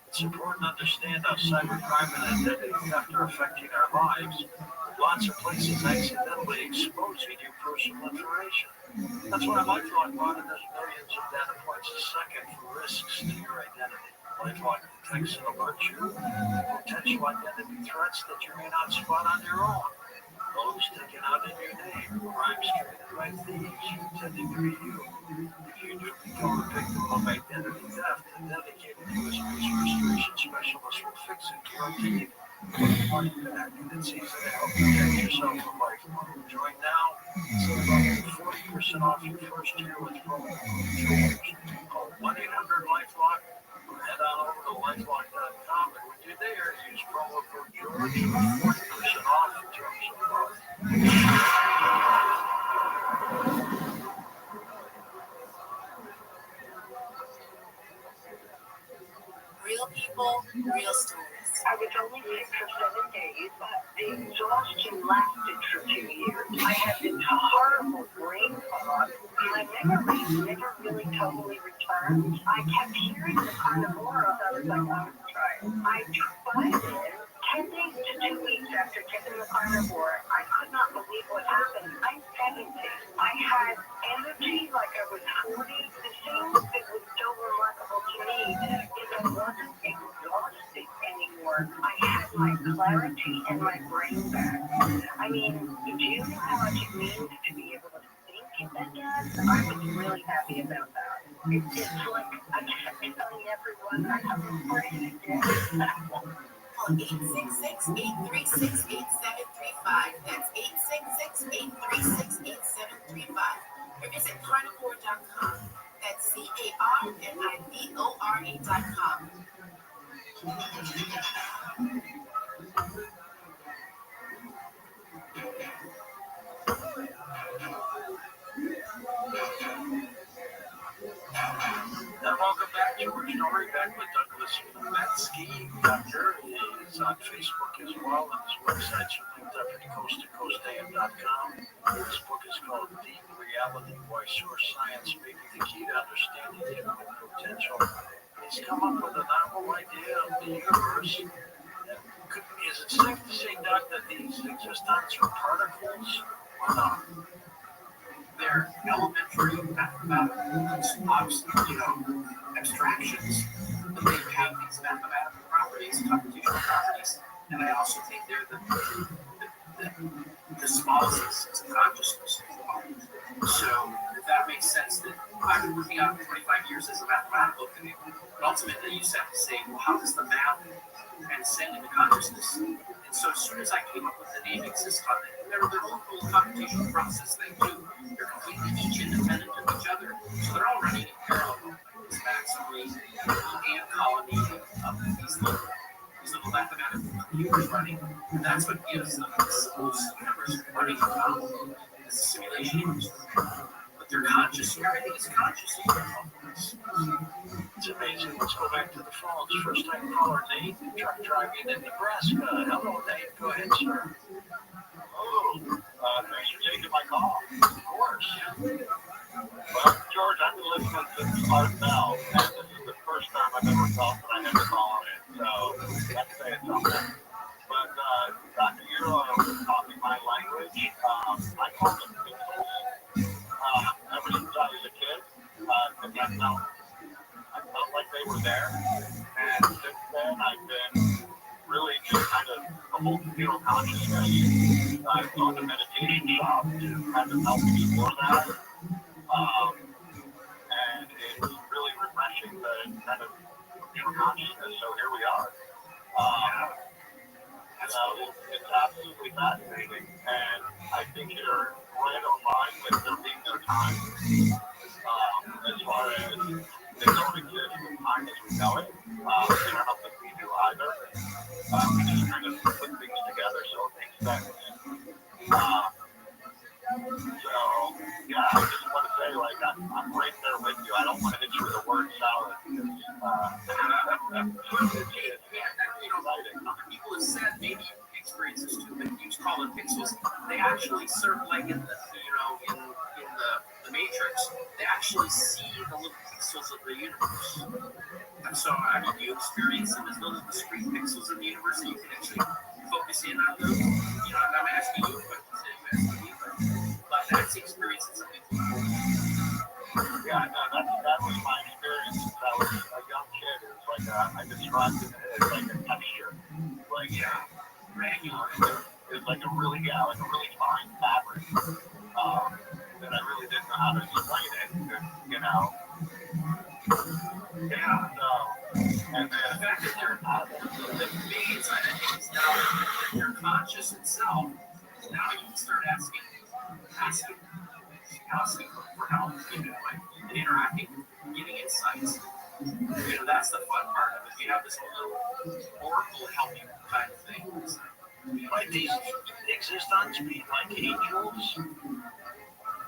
It's important to understand how cybercrime and identity theft are affecting our lives. Lots of places accidentally exposing your personal information. That's why LifeLock monitors millions of data points a second for risks to your identity. LifeLock detects and alerts you to potential identity threats that you may not spot on your own. Those taken out in your name, crimes committed by thieves pretending to be you. If you do become a victim of identity theft, a dedicated U.S.-based restoration specialist will fix it guaranteed. Money back, and it's easy to help protect yourself from LifeLock. Join now, save up to 40% off your first year with promo code George. Call 1-800-LifeLock or head on over to LifeLock.com, and when you're there, use promo code George for 40% off in terms of growth. Real people, real stories. I was only sick for 7 days, but the exhaustion lasted for 2 years. I had this horrible brain fog. My memory never really totally returned. I kept hearing the carnivore. I was like, I'm going to try it. I tried it. 10 days to 2 weeks after taking the carnivore, I could not believe what happened. I'm 70. I had energy like I was 40. The thing that was so remarkable to me is I wasn't exhausted anymore. I had my clarity and my brain back. I mean, do you know how much it means to be able to think again? I was really happy about that. It's like I kept telling everyone I have a brain again. Call 866-836-8735. That's 866-836-8735. Or visit carnivore.com. That's carnivore.com. And welcome back to our story, back with Douglas Metsky. Doctor is on Facebook as well, and his website's linked up at coasttocoastam.com. This book is called Deep Reality, Why Source Science May Be the Key to Understanding Human Potential. He's come up with a novel idea of the universe. Is it safe to say, Doug, that these existence are particles or not? They're elementary mathematical, abstractions, but they have these mathematical properties, computational properties, and I also think they're the smallest instance of consciousness. So if that makes sense, that I've been working out for 25 years as a mathematical thing, but ultimately you just have to say, well, how does the math transcend into consciousness? And so as soon as I came up with the name Existon, they're their own little computational process they do. They're completely each independent of each other. So they're all running in parallel. This maximally ant colony of these little mathematical computers running. And that's what gives them this whole universe running around as a simulation. But they're conscious, and everything is conscious in their companies. It's amazing. Let's go back to the phones. First time caller, Nate, truck driving in Nebraska. Hello, Nate. Go ahead, sir. Oh, thanks for taking my call. Of course. Well, George, I've been listening since start now, and this is the first time I've ever felt that I had to call on it. So let's say it's something. But Dr. Euro taught me my language. I call them pixels. Ever since I was a kid, because I felt like they were there. And since then, I've been really just kind of a whole zero consciousness. I've gone to meditation shop to kind of help explore that. And it's really refreshing the kind of pure consciousness. So here we are. It's absolutely fascinating. And I think you're right on line with there being no time. As far as they don't exist in time as we know it, and I don't think we do either. We just kind of put things together so it makes sense. So, yeah, I just want to say, like, I'm right there with you. I don't want to hit you with the word salad because it's exciting. people have said, maybe you experience this too, but you call it pixels. They actually sort of like in the, in the Matrix, they actually see the little pixels of the universe. And so, I mean, you experience them as little discrete pixels in the universe, and you can actually focus in on them. You know, and I'm asking you, but you asking me, but that's the experience that some people have. Yeah, no, that was my experience since I was a young kid. It was like I described it as like a texture, like granular. It was like a really fine fabric. That I really didn't know how to explain it. You know. Yeah. So, and then The fact that the big inside of things now that they're conscious itself, now you can start asking for help, you know, and interacting, getting insights. You know, that's the fun part of it. You have this whole little oracle helping kind of thing. Like these exist on speed, like angels.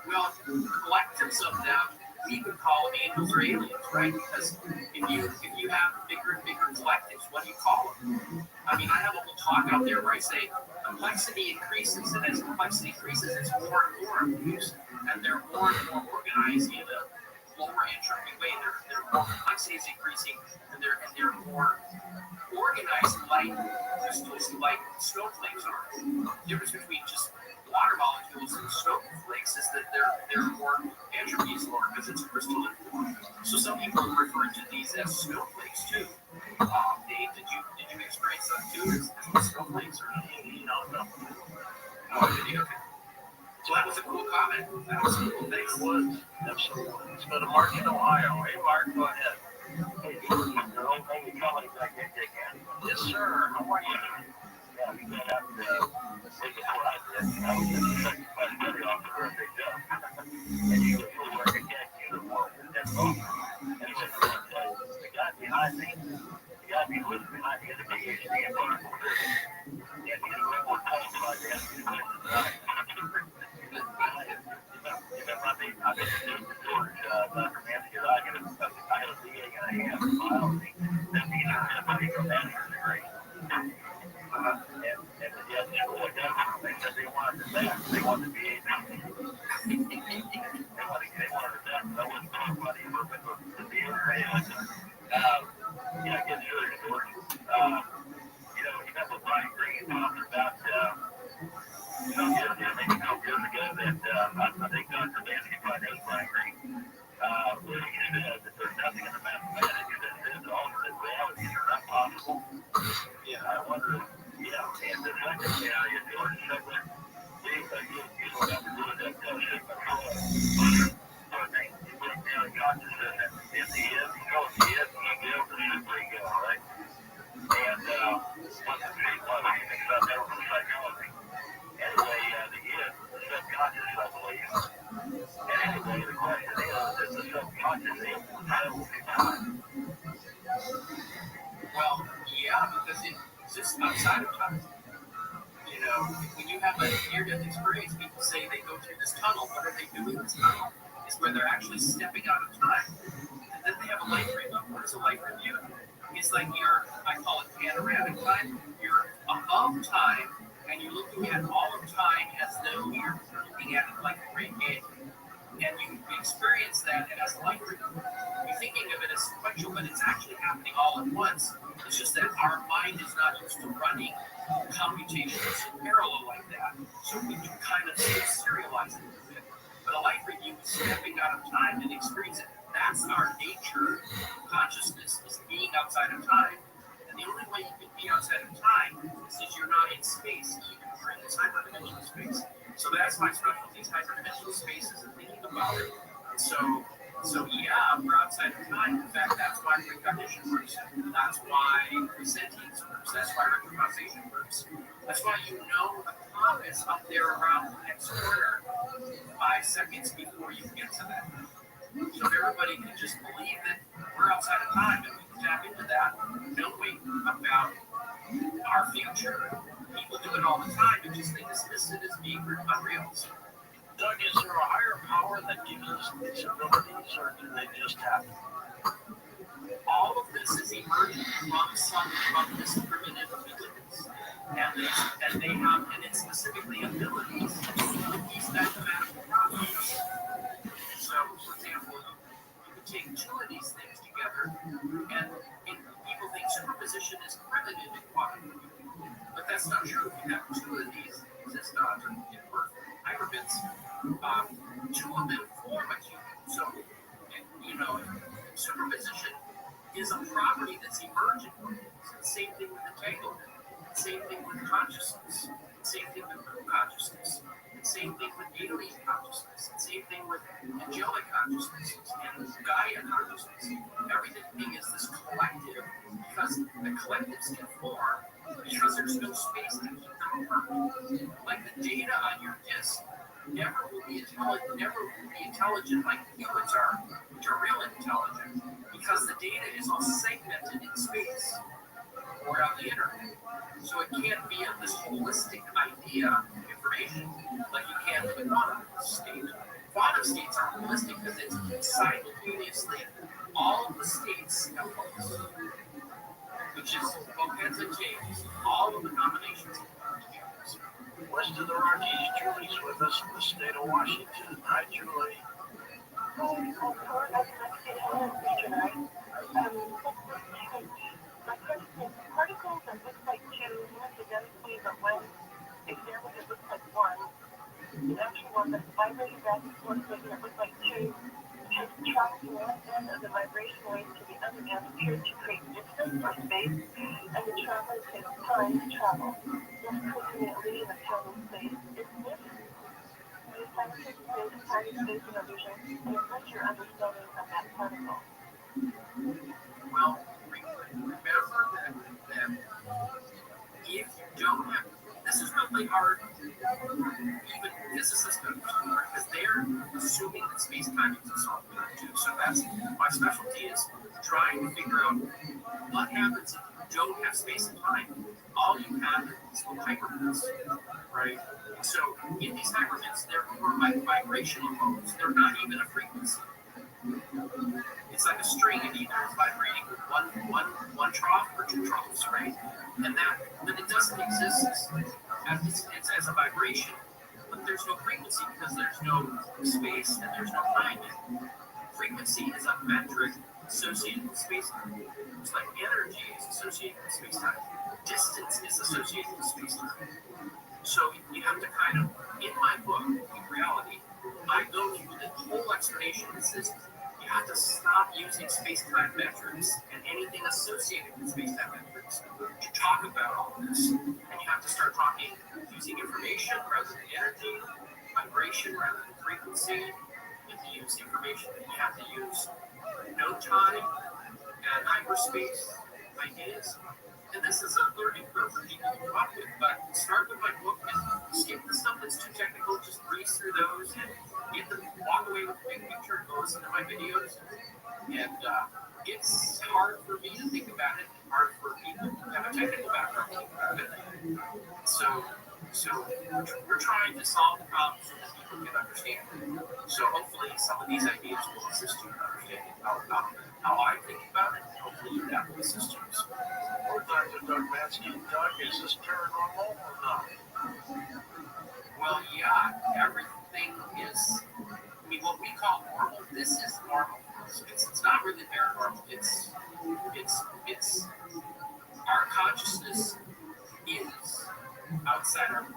Well, collectives of them, we would call angels or aliens, right? Because if you have bigger and bigger collectives, what do you call them? I mean, I have a whole talk out there where I say complexity increases, and as complexity increases, it's more and more abused, and they're more and more organized in a lower entropy way. Their complexity is increasing, and they're more organized like crystals, like snowflakes are. The difference between just water molecules and snowflakes is that their more entropy is lower because it's crystalline form. So some people refer to these as snowflakes too. Dave, did you experience that too? As snowflakes or no? Oh, did you? Okay. So that was a cool comment. That was cool. Thanks. It was. Absolutely. Let's go to Mark in Ohio. Hey, Mark, go ahead. Hey, your old lady colleague back in again. Yes, sir. How are you? Yeah, we got out way before I did. I was just a second class petty officer at Big Job. And she was really wearing a cat uniform with that phone. Anyway, the guy behind me was behind me in the PhD in particle physics. And he was way more qualified to ask me the questions than I am. Remember, I've been to George, Dr. Manson, I had a BA and a half in biology. Then he somebody from master's degree. And yeah, school like that, they said they wanted the best. They wanted the BA. They wanted the best. I wasn't qualified even for the BA. Yeah, I get serious, George. You know, what Brian Green talked about, maybe a couple years ago that I think Dr. Manson probably knows Brian Green. Where he said that there's nothing in the mathematics that says alternate realities are not possible. Yeah, I wonder if, and the second guy is George Shepard. You don't have to do that shipment flow. So I think you put down consciousness in the end, you go to the end, you go to the super ego, right? And one of the things about that was psychology. Anyway, the end, the subconscious, I believe. And anyway, the question is the subconscious able to travel through time? Well, yeah, because it exists outside of time. You know, when you have a near-death experience, people say they go through this tunnel. What are they doing in this tunnel? Is where they're actually stepping out of time. And then they have a life review. What is a life review? It's like I call it panoramic time. You're above time, and you're looking at all of time as though you're looking at it like a great game. And you experience that as life review. You're thinking of it as sequential, but it's actually happening all at once. It's just that our mind is not used to running computations in parallel like that, so we can kind of serialize it a bit. But a life review is stepping out of time and experiencing it. That's our nature. Consciousness is being outside of time. And the only way you can be outside of time is if you're not in space, even during this hyperdimensional space. So that's my specialty, is hyperdimensional spaces and thinking about it. And so yeah, we're outside of time. In fact, that's why precognition works. That's why presentience works. That's why recognization works. That's why you know the clock is up there around the next corner 5 seconds before you get to that. So if everybody can just believe that we're outside of time and we can tap into that, knowing about our future. People do it all the time and just they dismiss it as being unreal. So, Doug, is there a higher power that gives us these abilities, or do they just happen? all of this is emerging from this primitive abilities. this, and they have, and it's specifically abilities with these mathematical properties. So, for example, you could take two of these things together, and people think superposition is primitive in quantum computing. But that's not true. If you have two of these systems in hyperbits, two of them form a cube. So, superposition is a property that's emergent. Same thing with entanglement. Same thing with consciousness. Same thing with co-consciousness. Same thing with alien consciousness. Same thing with angelic consciousness and Gaia consciousness. Everything is this collective because the collectives can form because there's no space to keep them apart. Like the data on your disk never will be intelligent like humans are, which are real intelligent, because the data is all segmented in space or on the internet. So it can't be of this holistic idea of information like you can with a quantum state. Quantum states are holistic because it's simultaneously all of the states at once, which is bouquets and tables, all of the combinations of together. West of the Rockies, Julie's with us in the state of Washington. Hi, Julie. My question is, particles that look like two move identically, but when examined it looks like one. The actual one that's vibrating back and forth, making it look like two, has traveled from one end of the vibration wave to the other end, appears to create distance or space, and the traveler takes time to travel, thus creating an illusion of time and space. Isn't this? The scientific space, time and space an illusion, and what's your understanding of that particle? Well, remember that if you don't have, this is really hard, even physicists to understand, because they're assuming that space-time is solved too. So that's my specialty, is trying to figure out what happens if you don't have space and time. All you have is little hyperbits, right? So in these hyperbits, they're more like vibrational modes. They're not even a frequency. It's like a string, and either it's vibrating with one trough or two troughs, right? But it doesn't exist it's as a vibration, but there's no frequency because there's no space and there's no time. Frequency is a metric associated with space-time. It's like energy is associated with space-time. Distance is associated with space-time. So you have to kind of, in my book, in reality, I go through the whole explanation that says you have to stop using space-time metrics and anything associated with space-time metrics to talk about all this. And you have to start talking using information rather than energy, vibration rather than frequency. You have to use information. You have to use no time and hyperspace ideas. And this is a learning curve for people to come up with. But start with my book and skip the stuff that's too technical. Just breeze through those and walk away with the big picture and go listen to my videos. And it's hard for me to think about it. Hard for people who have a technical background to think about it. So we're trying to solve the problem so that people can understand it. So hopefully some of these ideas will assist you in understanding how I think about it. And hopefully that will assist you. We're Dr. Doug Mansky. Doug, is this paranormal or not? Well, yeah, everything is, what we call normal, this is normal. It's not really paranormal. It's our consciousness is outside our body.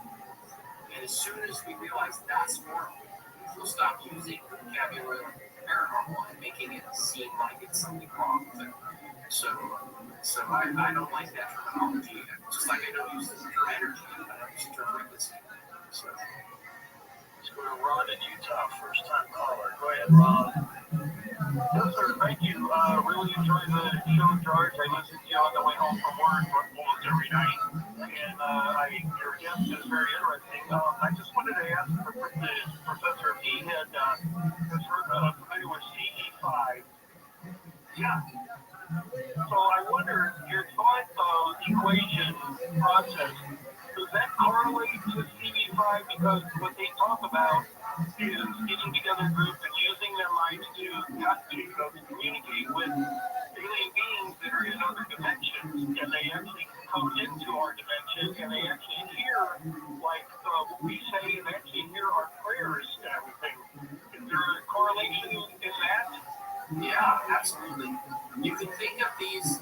And as soon as we realize that's normal, we'll stop using the vocabulary paranormal and making it seem like it's something wrong with it. So I don't like that terminology, just like I don't use the term energy, I don't use the term frequency. So let's go to Ron in Utah, first time caller. Go ahead, Ron. Yes, sir. Thank you. Really enjoy the show, George. I listen to you on the way home from work almost every night, and your guest is very interesting. I just wanted to ask Professor if he had familiar with CE5. Yeah. So I wonder, your thought equation process, does that correlate to CE5? Because what they talk about is getting together groups and using their minds to communicate with alien beings that are in other dimensions, and they actually come into our dimension and they actually hear, like, what we say, and actually hear our prayers and everything. Is there a correlation in that? Yeah, absolutely. You can think of these,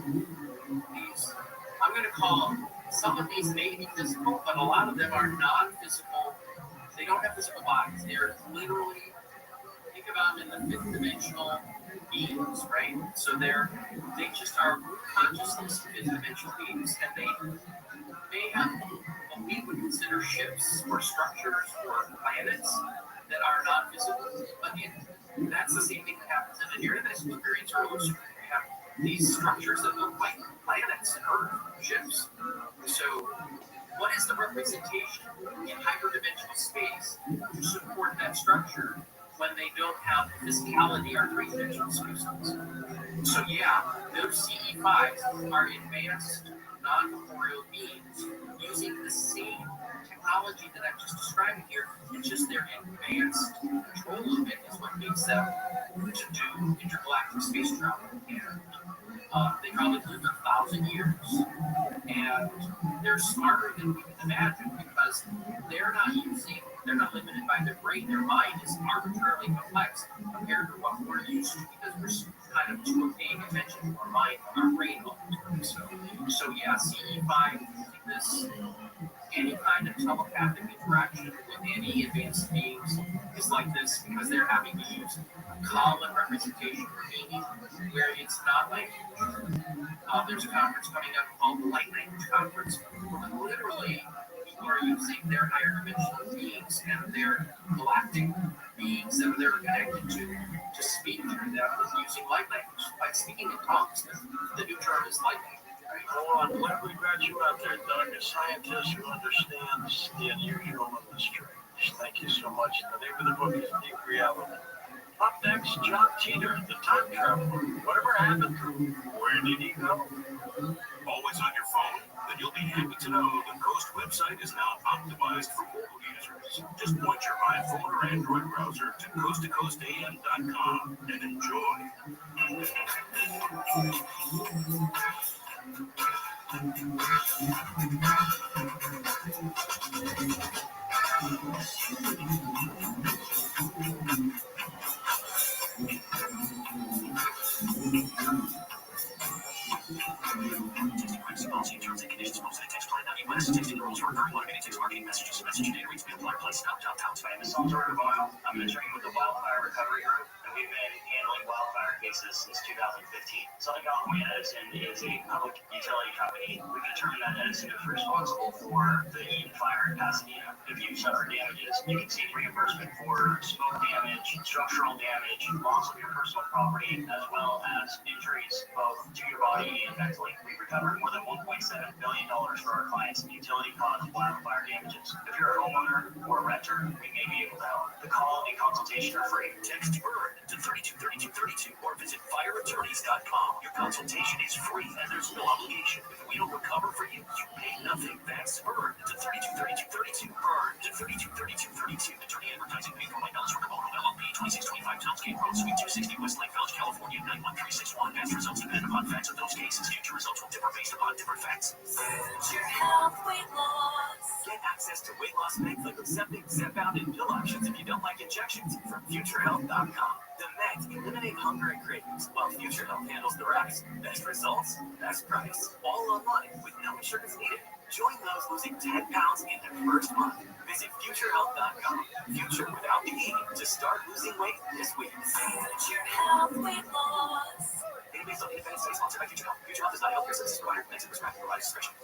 I'm going to call them, some of these may be physical, but a lot of them are non-physical. They don't have physical bodies. They're literally, think about them in the fifth dimensional beings, right? So they just are consciousness fifth dimensional beings, and they have what we would consider ships or structures or planets that are not physical, but that's the same thing that happens in the near-death experience or illusion. You have these structures that look like planets and Earth ships. So what is the representation in hyperdimensional space to support that structure when they don't have physicality or three-dimensional spaces? So yeah, those CE5s are advanced non-corporeal beings using the same technology that I've just described here. It's just their advanced control of it is what makes them to do intergalactic space travel. And they probably live 1,000 years. And they're smarter than we can imagine because they're not limited by their brain. Their mind is arbitrarily complex compared to what we're used to because we're kind of too paying attention to our mind, our brain all the time. So yeah, CE5 using this, any kind of telepathic interaction with any advanced beings is like this because they're having to use a common representation for meaning where it's not like there's a conference coming up called the Light Language Conference where literally people are using their higher dimensional beings and their galactic beings that they're connected to speak through them using light language, like speaking in tongues. The new term is light language. Well, I'm glad we got you out there, Doug, a scientist who understands the unusual and the strange. Thank you so much. The name of the book is Deep Reality. Up next, John Teeter, the time traveler. Whatever happened to him? Where did he go? Always on your phone? Then you'll be happy to know the Coast website is now optimized for mobile users. Just point your iPhone or Android browser to coasttocoastam.com and enjoy. Policy, terms and conditions posted at textplan.us. Texting rules for current automated text marketing messages. Message data rates may apply. Please stop, top, out. My name is Salvatore Devano. I'm an attorney with the Wildfire Recovery Group, and we've been handling wildfire cases since 2015. Southern California Edison is a public utility company. We determined that Edison is responsible for the Eaton fire in Pasadena. If you suffer damages, you can seek reimbursement for smoke damage, structural damage, loss of your personal property, as well as injuries both to your body and mentally. We recovered more than $1.7 billion for our clients in utility-caused wildfire damages. If you're a homeowner or a renter, we may be able to help. The call and consultation are free. Text BURN to 323232 or visit fireattorneys.com. Your consultation is free and there's no obligation. If we don't recover for you, you pay nothing. That's BURN to 323232. BURN to 323232. Attorney advertising paid for by Nellis Riccoboni LLP, 2625 Townsgate Road, Suite 260, Westlake Village, California, 91361. Past results depend upon facts of those cases. Future results will differ based upon different facts. Future Health Weight Loss. Get access to weight loss meds like Ozempic, Zepbound, and pill options if you don't like injections from FutureHealth.com. The meds eliminate hunger and cravings, while Future Health handles the rest. Best results, best price. All online with no insurance needed. Join those losing 10 pounds in their first month. Visit FutureHealth.com. Future without the E to start losing weight this week. Future Health Weight Loss. Database of Independent Study sponsored by Future Health. Future Health is not a healthcare services provider. Medicine prescribed by discretion.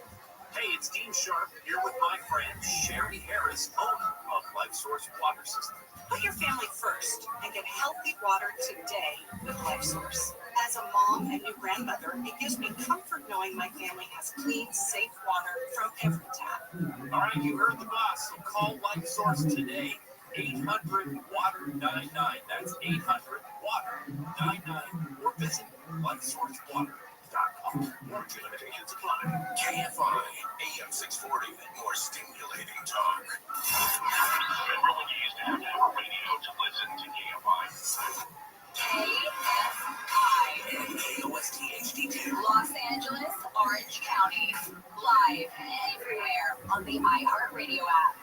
Hey, it's Dean Sharp here with my friend Sherry Harris, owner of Life Source Water System. Put your family first and get healthy water today with Life Source. As a mom and new grandmother, it gives me comfort knowing my family has clean, safe water from every tap. All right, you heard the boss, so call Life Source today. 800-WATER-99. That's 800-WATER-99. Or visit LifeSourceWater.com. Warranty limitations apply. KFI, AM 640, more stimulating talk. Everyone used to have to have a radio to listen to KFI. KFI. KOST HD2. Los Angeles, Orange County. Live everywhere on the iHeartRadio app.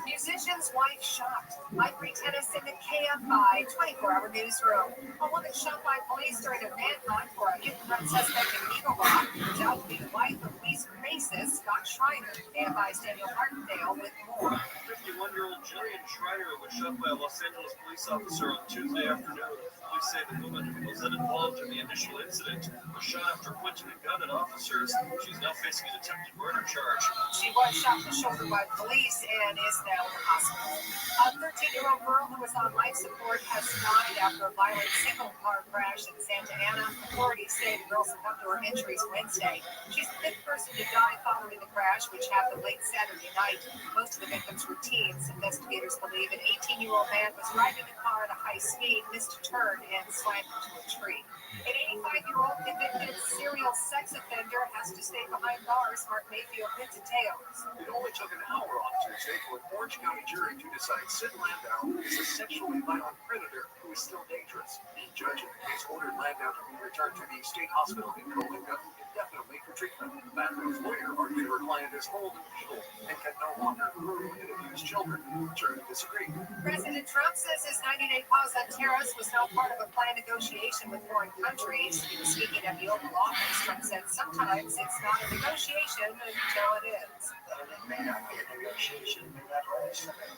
Musician's wife shot. Mike Tennis in the KFI 24-hour newsroom. A woman shot by police during a manhunt for a hit-and-run suspect in Eagle Rock. Turned out to be the wife of police racist Scott Schreiner. KFI's Daniel Martindale with more. 51-year-old Jillian Schreiner was shot by a Los Angeles police officer on Tuesday afternoon. Police say the woman who was involved in the initial incident was shot after pointing a gun at officers. She's now facing an attempted murder charge. She was shot in the shoulder by police and is now in the hospital. A 13-year-old girl who was on life support has died after a violent single-car crash in Santa Ana. Authorities say the girl succumbed to her injuries Wednesday. She's the fifth person to die following the crash, which happened late Saturday night. Most of the victims were teens. Investigators believe an 18-year-old man was driving the car at a high speed, missed a turn, and slammed into a tree. An 85-year-old convicted serial sex offender has to stay behind bars. Mark Mayfield hit details. It only took an hour on Tuesday for an Orange County jury to decide Sid Landau is a sexually violent predator who is still dangerous. The judge in the case ordered Landau to be returned to the state hospital in Coalinga indefinitely for treatment. Landau's lawyer argued her client is old and feeble and can no longer groom and abuse children. The jury disagreed. President Trump says his 90-day pause on tariffs was not part of a planned negotiation with foreign countries. He was speaking at the Oval Office. Trump said sometimes it's not a negotiation until it is. It may not be a negotiation, may not always something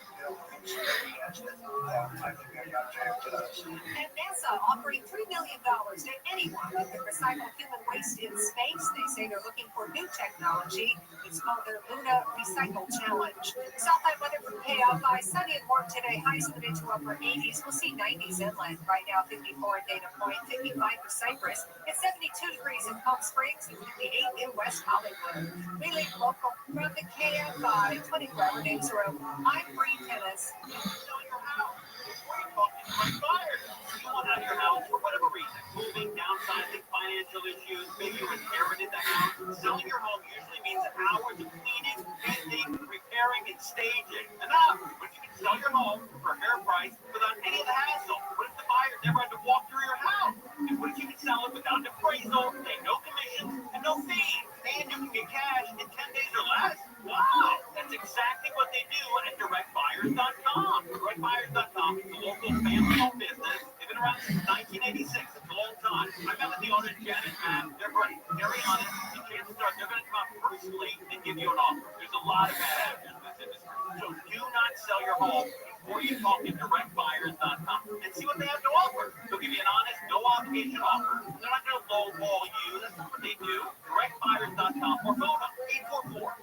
I think I got to us. And NASA offering $3 million to anyone who can recycle human waste in space. They say they're looking for new technology. It's called their Luna Recycle Challenge. Southside weather from KFI. Sunny and warm today. Highs limited to upper 80s. We'll see 90s inland. Right now, 54 at Dana Point, 55 for Cypress. It's 72 degrees in Palm Springs and 58 in West Hollywood. We leave local from the KFI 24-hour newsroom. I'm Bree Tennis. Sell your house before you talk to my buyers. You want out of your house for whatever reason. Moving, downsizing, financial issues, maybe you inherited the house. Selling your home usually means hours of cleaning, painting, repairing, and staging. Enough! What if you can sell your home for a fair price without any of the hassle? What if the buyer never had to walk through your house? And what if you can sell it without an appraisal, pay no commissions, and no fees? And you can get cash in 10 days or less? Wow! That's exactly what they do at DirectBuyers.com. DirectBuyers.com is a local family-owned business. They've been around since 1986. It's a long time. I met with the owners, Janet and Matt. They're great, very honest, and chances are they're going to come out personally and give you an offer. There's a lot of bad actors in this industry. So do not sell your home before you talk to DirectBuyers.com and see what they have to offer. They'll give you an honest, no-obligation offer. They're not going to lowball you. That's not what they do. DirectBuyers.com or phone them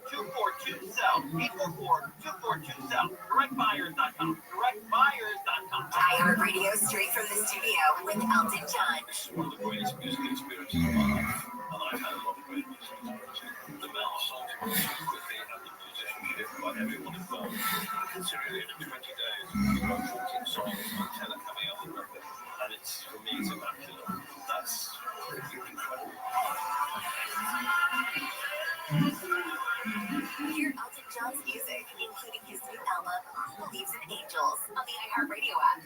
844-242-SELL. 844-242-SELL. DirectBuyers.com. DirectBuyers.com. iHeartRadio straight from the studio with Elton John. This is one of the greatest music experiences of my life. And I've had a lot of great music experiences. The amount of songs you can quickly and the musicianship by everyone involved. Considering it in 20 days, we've got 14 songs and 10 are coming out of the record. And it's, for me, it's immaculate. That's incredible. Hear Elton John's music, including his new album, Who Believes in Angels, on the iHeartRadio app.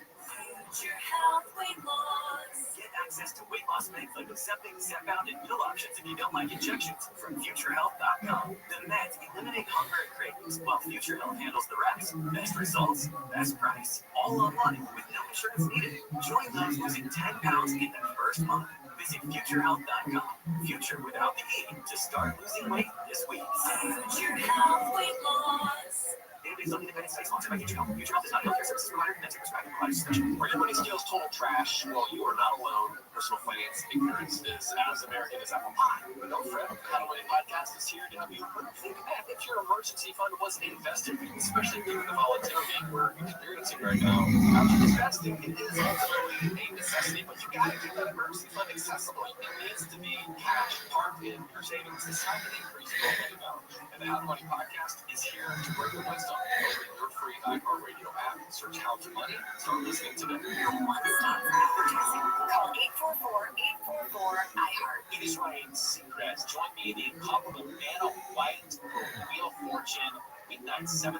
Future Health Weight Loss. Get access to weight loss meds like Ozempic, Zepbound, and pill options if you don't like injections from FutureHealth.com. The meds eliminate hunger and cravings, while Future Health handles the rest. Best results, best price, all online with no insurance needed. Join those losing 10 pounds in their first month. Visit FutureHealth.com. Future without the E to start losing weight this week. Future Health Weight Loss. Database on independent study sponsored by Future Health. Future Health is not a healthcare services provider. Medicare prescribing provider discretion. Are your money skills total trash? Well, you are not alone. Personal finance ignorance is as American as apple pie. But don't fret. The How to Money podcast is here to help you think back if your emergency fund was invested, especially given the volatility we're experiencing right now. After investing, it is ultimately a necessity, but you got to keep that emergency fund accessible. It needs to be cash parked in your savings. It's time to increase your money balance. And the How to Money podcast is here to bring the wisdom. Open your free iHeartRadio app, search How to Money, start listening today. Your one stop for advertising. Call 844-844-IHEART. It is Ryan Seacrest. Join me in the incomparable Vanna White for Wheel of Fortune, midnight 7:30,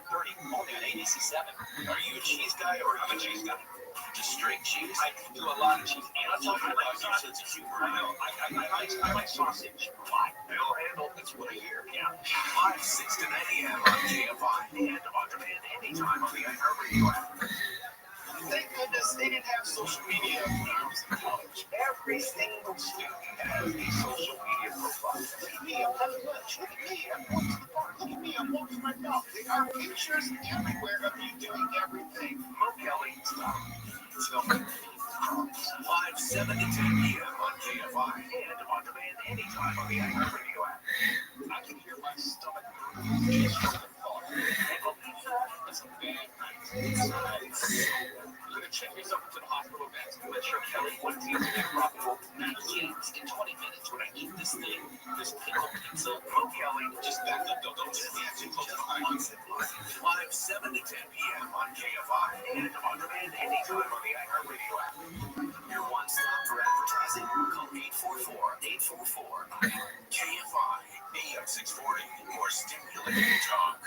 only on ABC7. Are you a cheese guy or I'm a cheese guy? Just straight cheese? I do a lot of cheese. And I'll tell you, I like sausage sense of humor. I know. I like sausage. Why? They'll handle. That's what I hear. Yeah. 5, 6 to 9 a.m. on KFI and on demand anytime on the iHeartRadio app. Thank goodness they didn't have social media when I was in college. Every single student has a social media profile. Look at me, I'm having lunch. Look at me, I'm going to the park. Look at me, I'm walking my dog. There are pictures everywhere of you doing everything. Mo Kelly, stop. So, 5, 7 to 10 p.m. on KFI and on demand anytime on the iHeartRadio app. I can hear my stomach just from the thought. Pickle pizza is a bad night. You're gonna check yourself into the hospital bed to let your Kelly one team to get profitable. Now, James, in 20 minutes when I eat this thing, this pickle pizza, Mo Kelly, just back up, don't just get too close to the 5, 7 to 10 p.m. on KFI and on demand anytime on the iHeartRadio app. Your one stop for advertising. Call 844-844. KFI, AM 640. More stimulating talk.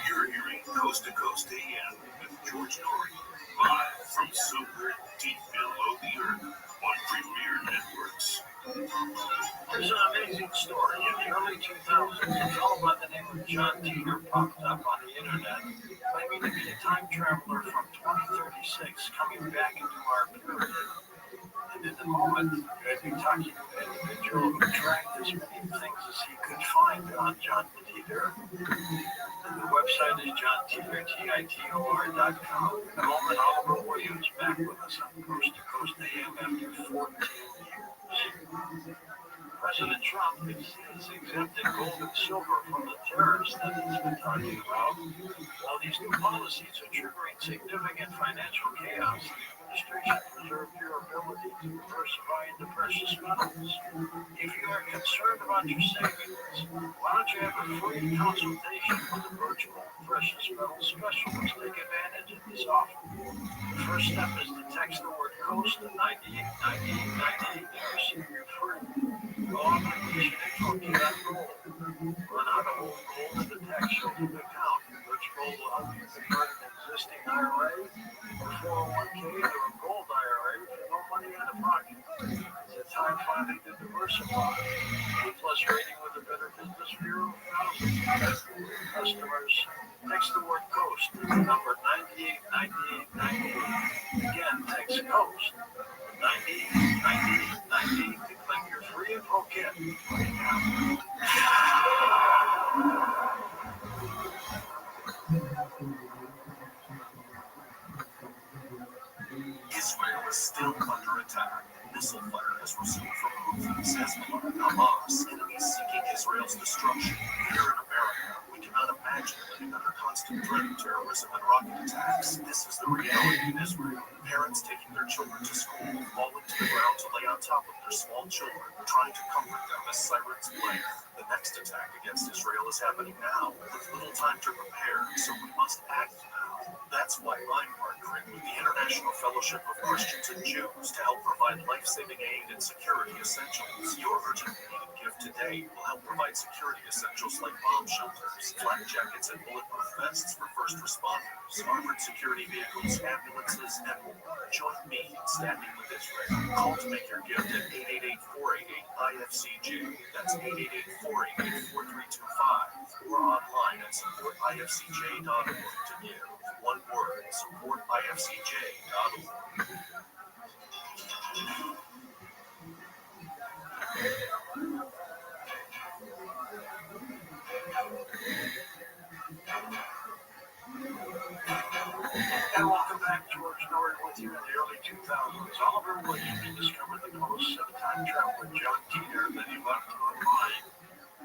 You're hearing Coast to Coast AM with George Norrie, live from somewhere deep below the earth on Premier Networks. There's an amazing story. In the early 2000s, a fellow by the name of John Teeter popped up on the internet, claiming to be a time traveler from 2036 coming back into our period. And in the moment, I'd be talking to an individual who tracked as many things as he could find on John Teeter. And the website is johnteeter.com. In a moment, Oliver Williams back with us on Coast to Coast AM after 14 years. President Trump is exempting gold and silver from the tariffs that he's been talking about. While these new policies are triggering significant financial chaos, the administration preserved your ability to diversify into precious metals. If you are concerned about your savings, why don't you have a free consultation with a virtual precious metals specialist? Take advantage of this offer. The first step is to text the word COAST to 989898 to receive your free obligation info key on gold. Run out of old gold in the tax sheltered account, which gold will help you convert an existing IRA or 401k to a gold IRA with no money out of pocket. It's a time finally to diversify. A+ rating with the Better Business Bureau. Customers, text the word COAST to the number 989898. Again, text COAST 989898 to claim your free info kit right now. Israel is still under attack. Missile fire has resumed from Houthis, Hezbollah, and Hamas, enemies seeking Israel's destruction. Here in America, we cannot imagine living under constant threat of terrorism and rocket attacks. This is the reality in Israel. Parents taking their children to school, falling to the ground to lay on top of their small children, trying to comfort them as sirens play. The The next attack against Israel is happening now, with little time to prepare, so we must act now. That's why I'm partnering with the International Fellowship of Christians and Jews to help provide life-saving aid and security essentials. Your urgently needed gift today will help provide security essentials like bomb shelters, flak jackets, and bulletproof vests for first responders, armored security vehicles, ambulances, and more. Join me in standing with Israel. Call to make your gift at 888-488-IFCJ. That's 888-488-4325. Or online at supportifcj.org to give. One word, supportifcj.org. And welcome back, George Norton with you in the early 2000s. Oliver Williams discovered the posts of time traveler John Titor that he left online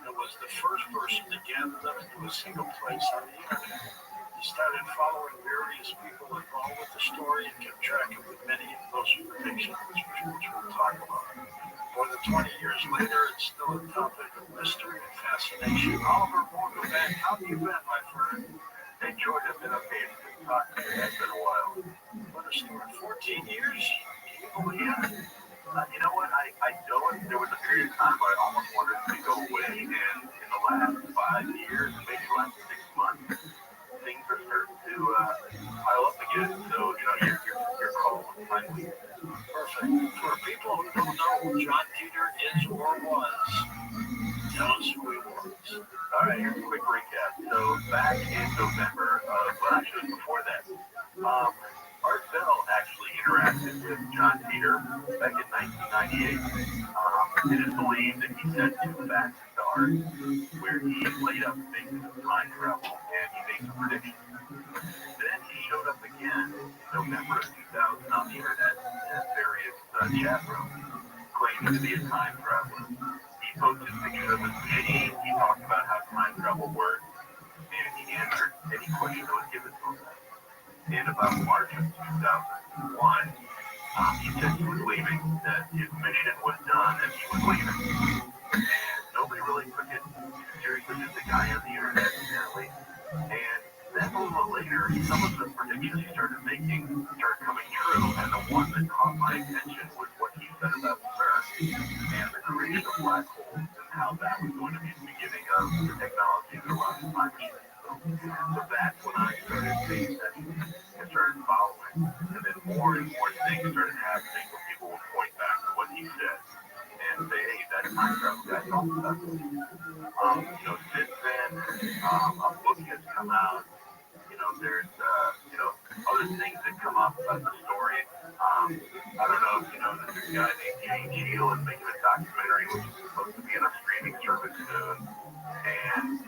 and was the first person to gather them into a single place on the internet. He started following various people involved with the story and kept track of the many of those predictions, which we'll talk about. More than 20 years later, it's still a topic of mystery and fascination. Oliver, welcome back. How have you been, my friend? Hey, George, I've been okay. It's good talking to you. It's been a while. What a story. 14 years? Can you believe it? You know what? I don't. There was a period of time where I almost wanted to go away, and in the last 5 years, maybe the last 6 months, things are starting to pile up again. So, your call was timely. Perfect. For people who don't know who John Titor is or was, tell us who he was. All right, here's a quick recap. So, back in November, actually before that, Art Bell actually interacted with John Titor back in 1998. It is believed that he said two facts to Art, where he laid out the basis of time travel and he made some predictions. Then he showed up again in November of 2000 on the internet in various chat rooms, claiming to be a time traveler. He posted pictures of his machine. He talked about how time travel works, and he answered any question that was given to him. In about March of 2001, he said he was leaving, that his mission was done, and he was leaving. And nobody really took it seriously, just a guy on the internet, apparently. And then a little later, some of the predictions he started making started coming true, and the one that caught my attention was what he said about CERN and the creation of black holes and how that was going to be the beginning of the technology that allows time machines. So that's when I started paying attention and started following, and then more and more things started happening where people would point back to what he said and say, hey, that time travel guy talked about this. Since then, a book has come out. There's other things that come up about the story. I don't know if you know that there's a guy named Jane Shield is making a documentary which is supposed to be on a streaming service soon. And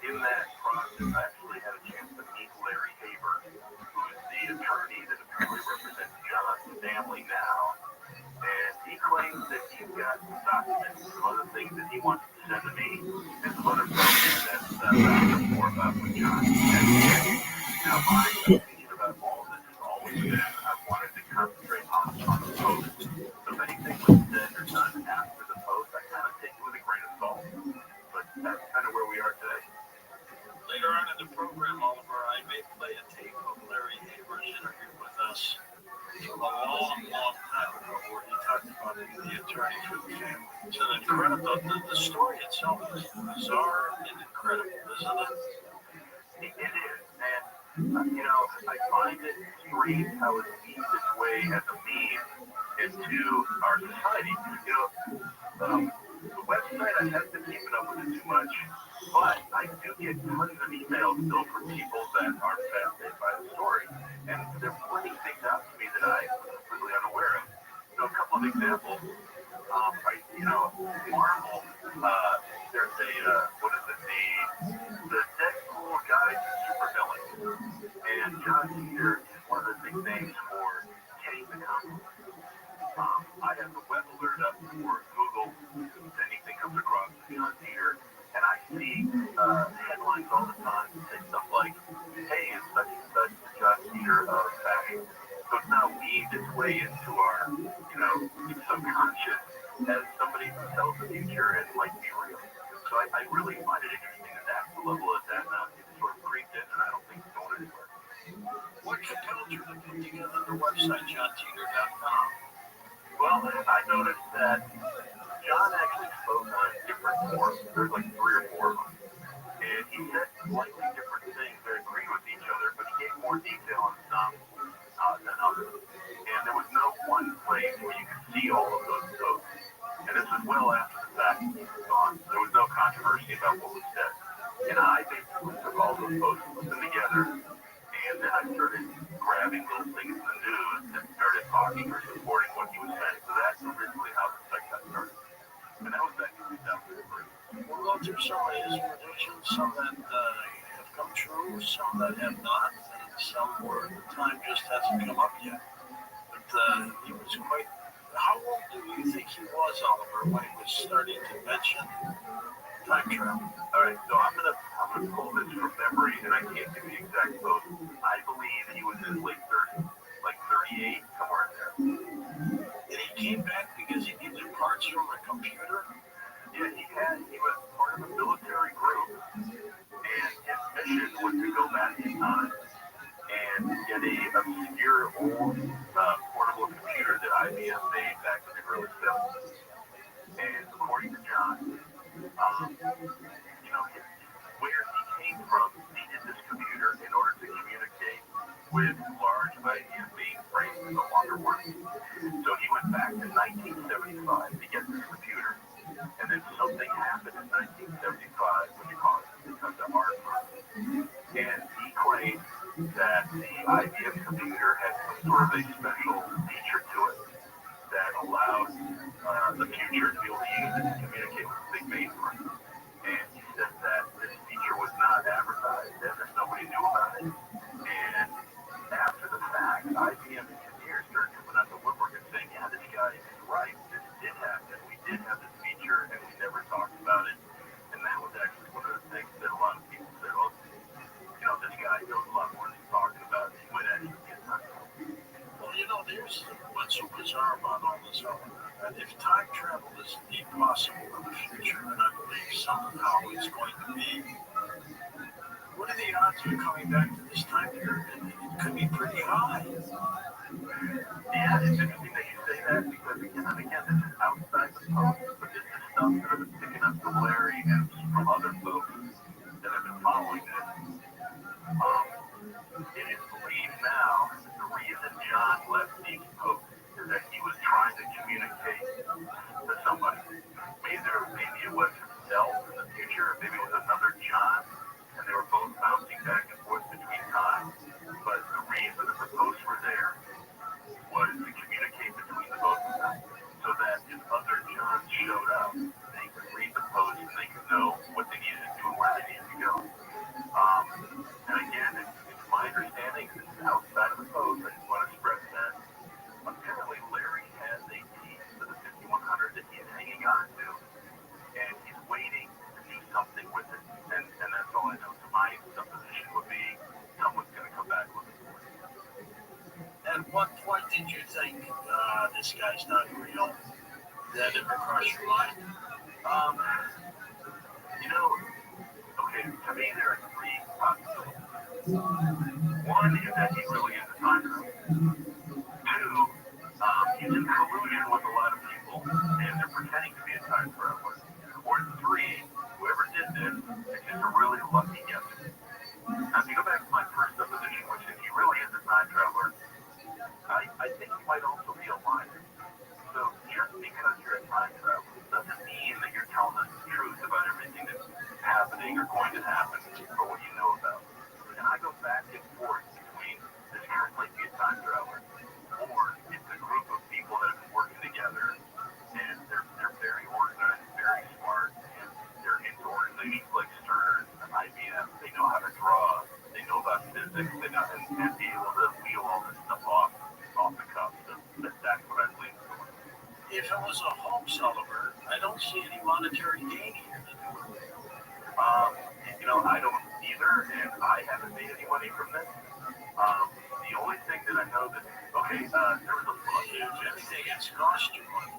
in that process, I actually had a chance to meet Larry Haber, who is the attorney that apparently represents John's family now. And he claims that he's got some documents, some other things that he wants to send to me, and some other folks that I know more about what John has to say. Now, my opinion about all of this has always been I wanted to concentrate on the post. So if anything was said or done after the post, I kind of take it with a grain of salt. But that's kind of where we are today. Later on in the program, Oliver, I may play a tape of Larry Haber's interview with us from a long time ago where he talked about being the attorney for the family. It's an incredible, the story itself is bizarre and incredible, isn't it? It is, and I find it strange how it seems its way as a meme into our society. The website, I haven't been keeping up with it too much, but I do get tons of emails still from people that are fascinated by the story, and they're pointing things out to me that I was completely unaware of. A couple of examples. Marvel, there's the Deadpool guide to supervillains, and John Titor is one of the big names for getting the comic. I have the web alert up for Google if anything comes across John Titor, and I see headlines all the time that say stuff like, hey, it's such and such the John Titor of fashion. So it's now weaved its way into our, subconscious as somebody who tells the future and might be real. So I I really find it interesting that that's the level that sort of creeped in, and I don't think it's going anywhere. What compelled you to put together the website, JohnTeeter.com? Well, I noticed that John actually spoke on different forums. There's like 3 or 4 of them. And he said slightly different things that agreed with each other, but he gave more detail on some than others. And there was no one place where you could see all of those posts. And this was well after the fact he was gone. There was no controversy about what was said. And I basically took all those posts, put them together, and then I started grabbing little things in the news and started talking or supporting what he was saying. So that's originally how the site got started. And that was back in 2003. We'll go through some of his predictions, some that have come true, some that have not, and some where the time just hasn't come up yet. But he was quite... How old do you think he was, Oliver, when he was starting to mention time travel? All right, so I'm gonna pull this from memory, and I can't give the exact quote. I believe he was in his late 30s, like 38, somewhere in there. And he came back because he needed parts from a computer? Yeah, he was part of a military group, and his mission was to go back in time and get a obscure old portable computer that IBM made back in the early 70s. And according to John, where he came from needed this computer in order to communicate with large IBM mainframes that no longer working. So he went back to 1975 to get this computer. And then something happened in 1975 which caused him to come to our time. And he claimed that the IBM computer had some sort of a special feature to it that allowed the future to be able to use it to communicate with the big mainframe. And he said that this feature was not advertised and that nobody knew about it. And after the fact, IBM engineers started coming out the woodwork and saying, yeah, this guy is right. This did happen. We did have this feature and we never talked about it. And that was actually one of the things that a lot of people said, oh, this guy knows a lot more than he's talking about. He might actually be a time travel. Well, there's what's so bizarre about all this, that if time travel is indeed possible in the future, and I believe somehow it's going to be, what are the odds of coming back to this time period? It could be pretty high. Yeah, it's interesting that you say that because, again, this is outside the post, but this is stuff that I've been picking up from Larry and from other folks that have been following this. It is believed now that the reason John left these posts is that he was trying to communicate to somebody. Maybe it was himself in the future, maybe it was another John, and they were both bouncing back and forth between times. But the reason that the posts were there was to communicate between the both of them, so that if other Johns showed up, they could read the post and they could know what they needed to do and where they needed to go. And again, it's my understanding, this is outside of the post, I just want to stress that. Apparently, Larry has a piece of the 5100 that he's hanging on to, and he's waiting to do something with it. And that's all I know. So my supposition would be someone's going to come back with it. At what point did you think this guy's not real? Did that ever cross your mind? Okay, to me there are 3 possibilities. One is that he really is a time traveler. 2, he's in collusion with a lot of people, and they're pretending to be a time traveler. Or 3, whoever did this is just a really lucky guess. Now, to go back to my first supposition, which is he really is a time traveler, I think he might also be a liar. So just because you're a time traveler doesn't mean that you're telling us the truth about everything that's happening or going to happen or what you know about. And I go back and forth between this guy might be a time traveler or it's a group of people that have been working together and they're very organized, very smart, and they're into organizations like CERN and IBM. They know how to draw, they know about physics, they know and be able to wheel all this stuff off the cuff. So that's what I believe. If it was a hoax, Oliver, I don't see any monetary gain here. I don't either, and I haven't made any money from this. The only thing that I know that, there was a book. If anything, it's cost you money.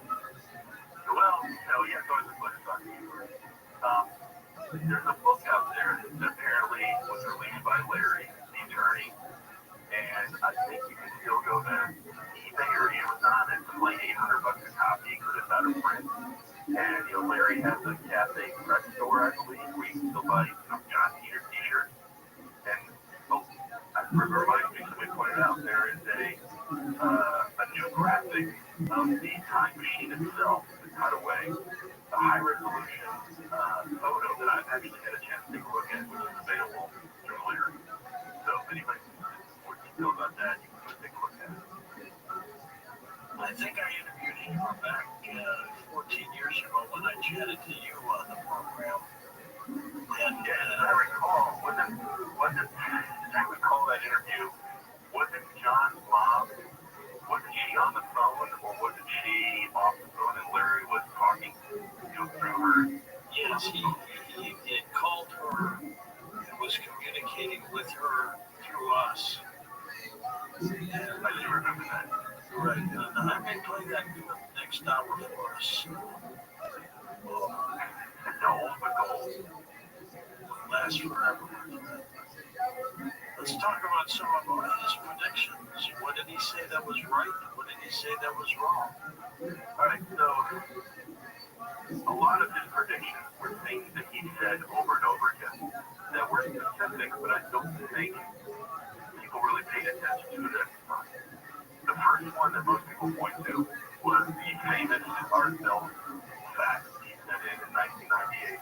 Well, no, yeah, so I was just talking to you. there's a book out there that apparently was released by Larry, the attorney, and I think you can still go to eBay or Amazon and for like $800 a copy because it's out of print. And Larry has a cafe press store, I believe, where you can still buy John Peter t-shirts. And it reminds me, somebody pointed out there is a new graphic of the time machine itself, the cutaway, the high resolution photo that I've actually had a chance to take a look at, which is available through Larry. So if anybody wants more detail about that, you can go take a look at it. I think I interviewed you back 14 years ago when I chatted to you on the program. And I recall, as I recall that interview, wasn't John's mom, wasn't she on the phone or wasn't she off the phone and Larry was talking through her? Yes, he had called her and was communicating with her through us. And I do remember that. Right, and I may play that for the next hour for us. No, but gold. Will last forever. Let's talk about some of his predictions. What did he say that was right? What did he say that was wrong? All right, so a lot of his predictions were things that he said over and over again that were specific, but I don't think people really paid attention to it at the time. The first one that most people point to was the famous Art Bell fact he sent in 1998,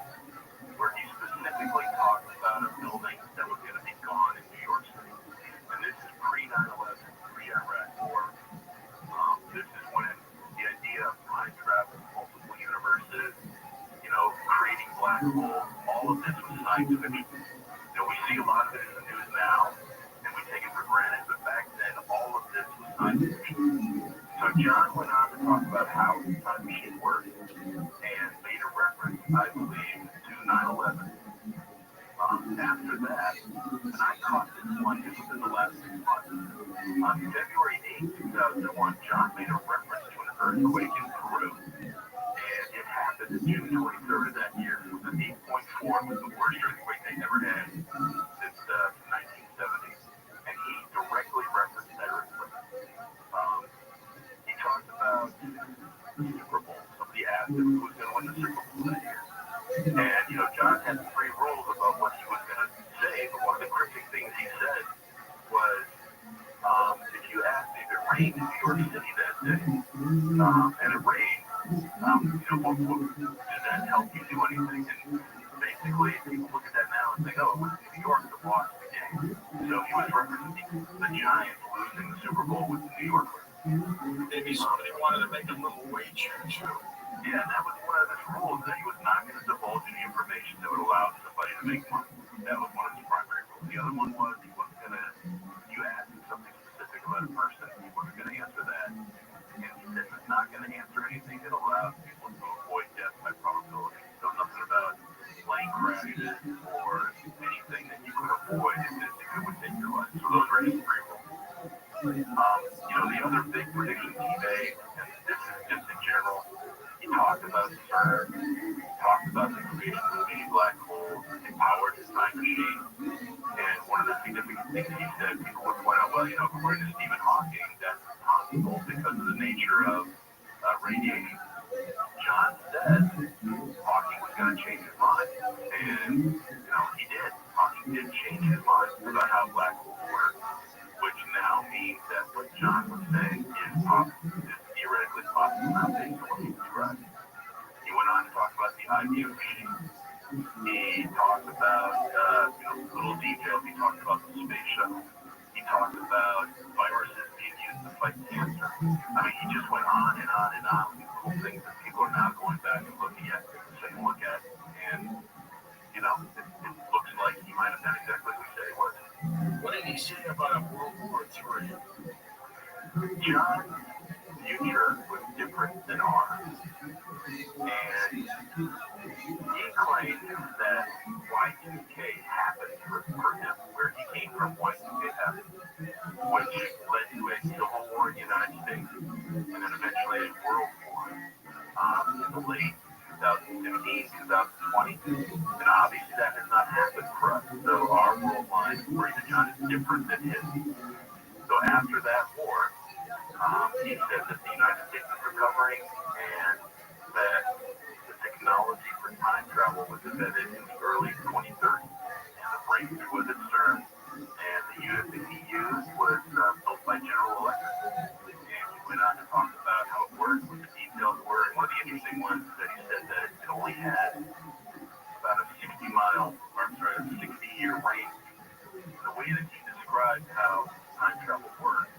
where he specifically talked about a building that was going to be gone in New York City. And this is pre-9/11, pre-Iraq War. This is when the idea of time travel, multiple universes, creating black holes, all of this was science fiction. We see a lot of it in the news now, and we take it for granted, but back then, all of this was science fiction. So John went on to talk about how the time machine works and made a reference, I believe, to 9/11. After that, and I caught this one just within the last 6 months, on February 8, 2001, John made a reference to an earthquake in Peru. And it happened June 23rd of that year. It was an 8.4. It was the worst earthquake they ever had since the 1970s. And he directly referenced that earthquake. He talked about the Super Bowl. Somebody asked him who was going to win the Super Bowl that year. And, John had 3 rules about what he was going to say, but one of the cryptic things he said was, if you asked me if it rained in New York City that day, and it rained, did that help you do anything? And basically, people look at that now and think, oh, it was New York that lost the game. So he was referencing the Giants losing the Super Bowl with the New Yorkers. Maybe somebody wanted to make a little wager, too. Yeah, and that was one of his rules, that he was not going to divulge any information that would allow somebody to make money. That was one of his primary rules. The other one was he wasn't going to, you asked him something specific about a person, he wasn't going to answer that. And he said he was not going to answer anything that allowed people to avoid death by probability. So nothing about plane crashes or anything that you could avoid if it would take your life. So those were his 3 rules. The other big predictions he made, and this is just in general, he talked about CERN, talked about the creation of many black holes, empowered his time machine. And one of the significant things he said, people would point out, well, according to Stephen Hawking, that's possible because of the nature of radiation. John said Hawking was going to change his mind. And, he did. Hawking did change his mind about how black holes work, which now means that what John was saying is theoretically possible now based on what he described. He went on to talk about the IBM machine. He talked about, little details. He talked about the space shuttle. He talked about viruses being used to fight cancer. I mean, he just went on and on and on with little things that people are now going back and looking at, taking a look at. And, it looks like he might have done exactly what he said he was. What did he say about World War III? John's future was different than ours. And he claimed that Y2K happened for him, where he came from, Y2K happened, which led to a civil war in the United States, and then eventually a world war in the late 2015, 2020. And obviously that has not happened for us. So our world line, according to John, is different than his. So after that war, he said that the United States was recovering and that the technology for time travel was invented in the early 2030s. And the breakthrough was at CERN. And the unit that he used was built by General Electric. And he went on to talk about how it worked, what the details were. And one of the interesting ones that he said that it only had about a 60-year range. The way that he described how time travel works,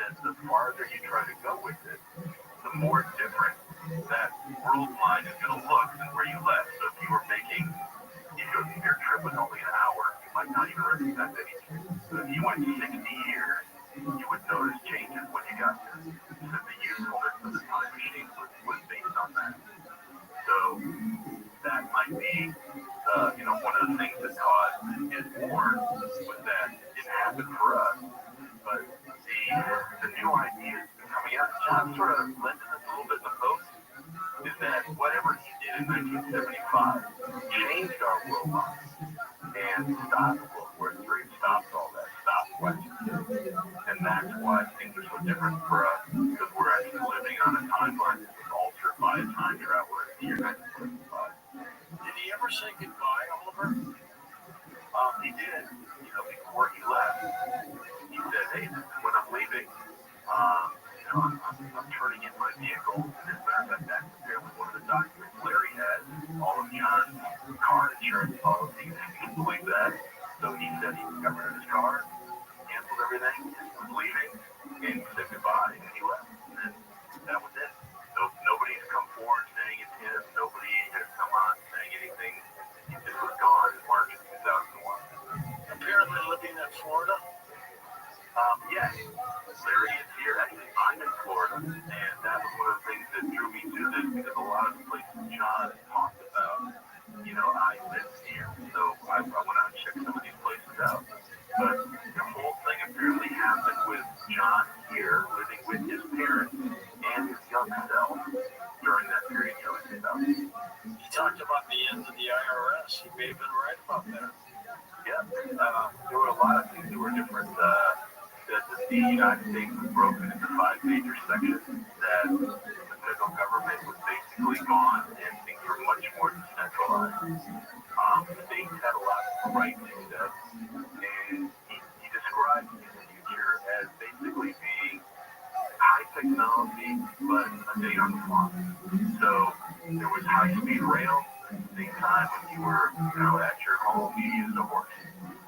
that the farther you try to go with it, the more different that world line is going to look than where you left. So if you were making, your trip was only an hour, you might not even recognize anything. So if you went 60 years, you would notice changes when you got there. So the usefulness of the time machine was based on that. So that might be, one of the things that caused his war was that it didn't happen for us. But the new ideas coming out, John sort of led to this a little bit in the post, is that whatever he did in 1975 changed our world line and stopped World War III, stopped all that, stopped questions. And that's why things are so different for us, because we're actually living on a timeline that was altered by a time traveler in the year 1975. Did he ever say goodbye, Oliver? He did. Before he left, he said, "Hey, this is when I'm leaving. I'm turning in my vehicle." And as a matter of fact, that's apparently one of the documents Larry has, all of John's car insurance policies. He can believe that. So he said he got rid of his car, canceled everything, was leaving, and he said goodbye, and he left. And that was it. So nobody's come forward saying it's him. Nobody has come on saying anything. He just was gone in March of 2001. Apparently living in Florida. Yeah, Larry is here. Actually, I'm in Florida, and that was one of the things that drew me to this, because a lot of the places John talked about, I live here, so I went out and checked some of these places out. But the whole thing apparently happened with John here, living with his parents and his young self during that period in early 2000. He talked about the end of the IRS. He may have been right about that. Yeah, there were a lot of things that were different. That the United States was broken into 5 major sections, that the federal government was basically gone and things were much more decentralized. States had a lot of rights, he said, and he described the future as basically being high technology, but a day on the farm. So there was high-speed rail. At the same time, when you were, at your home, you used a horse.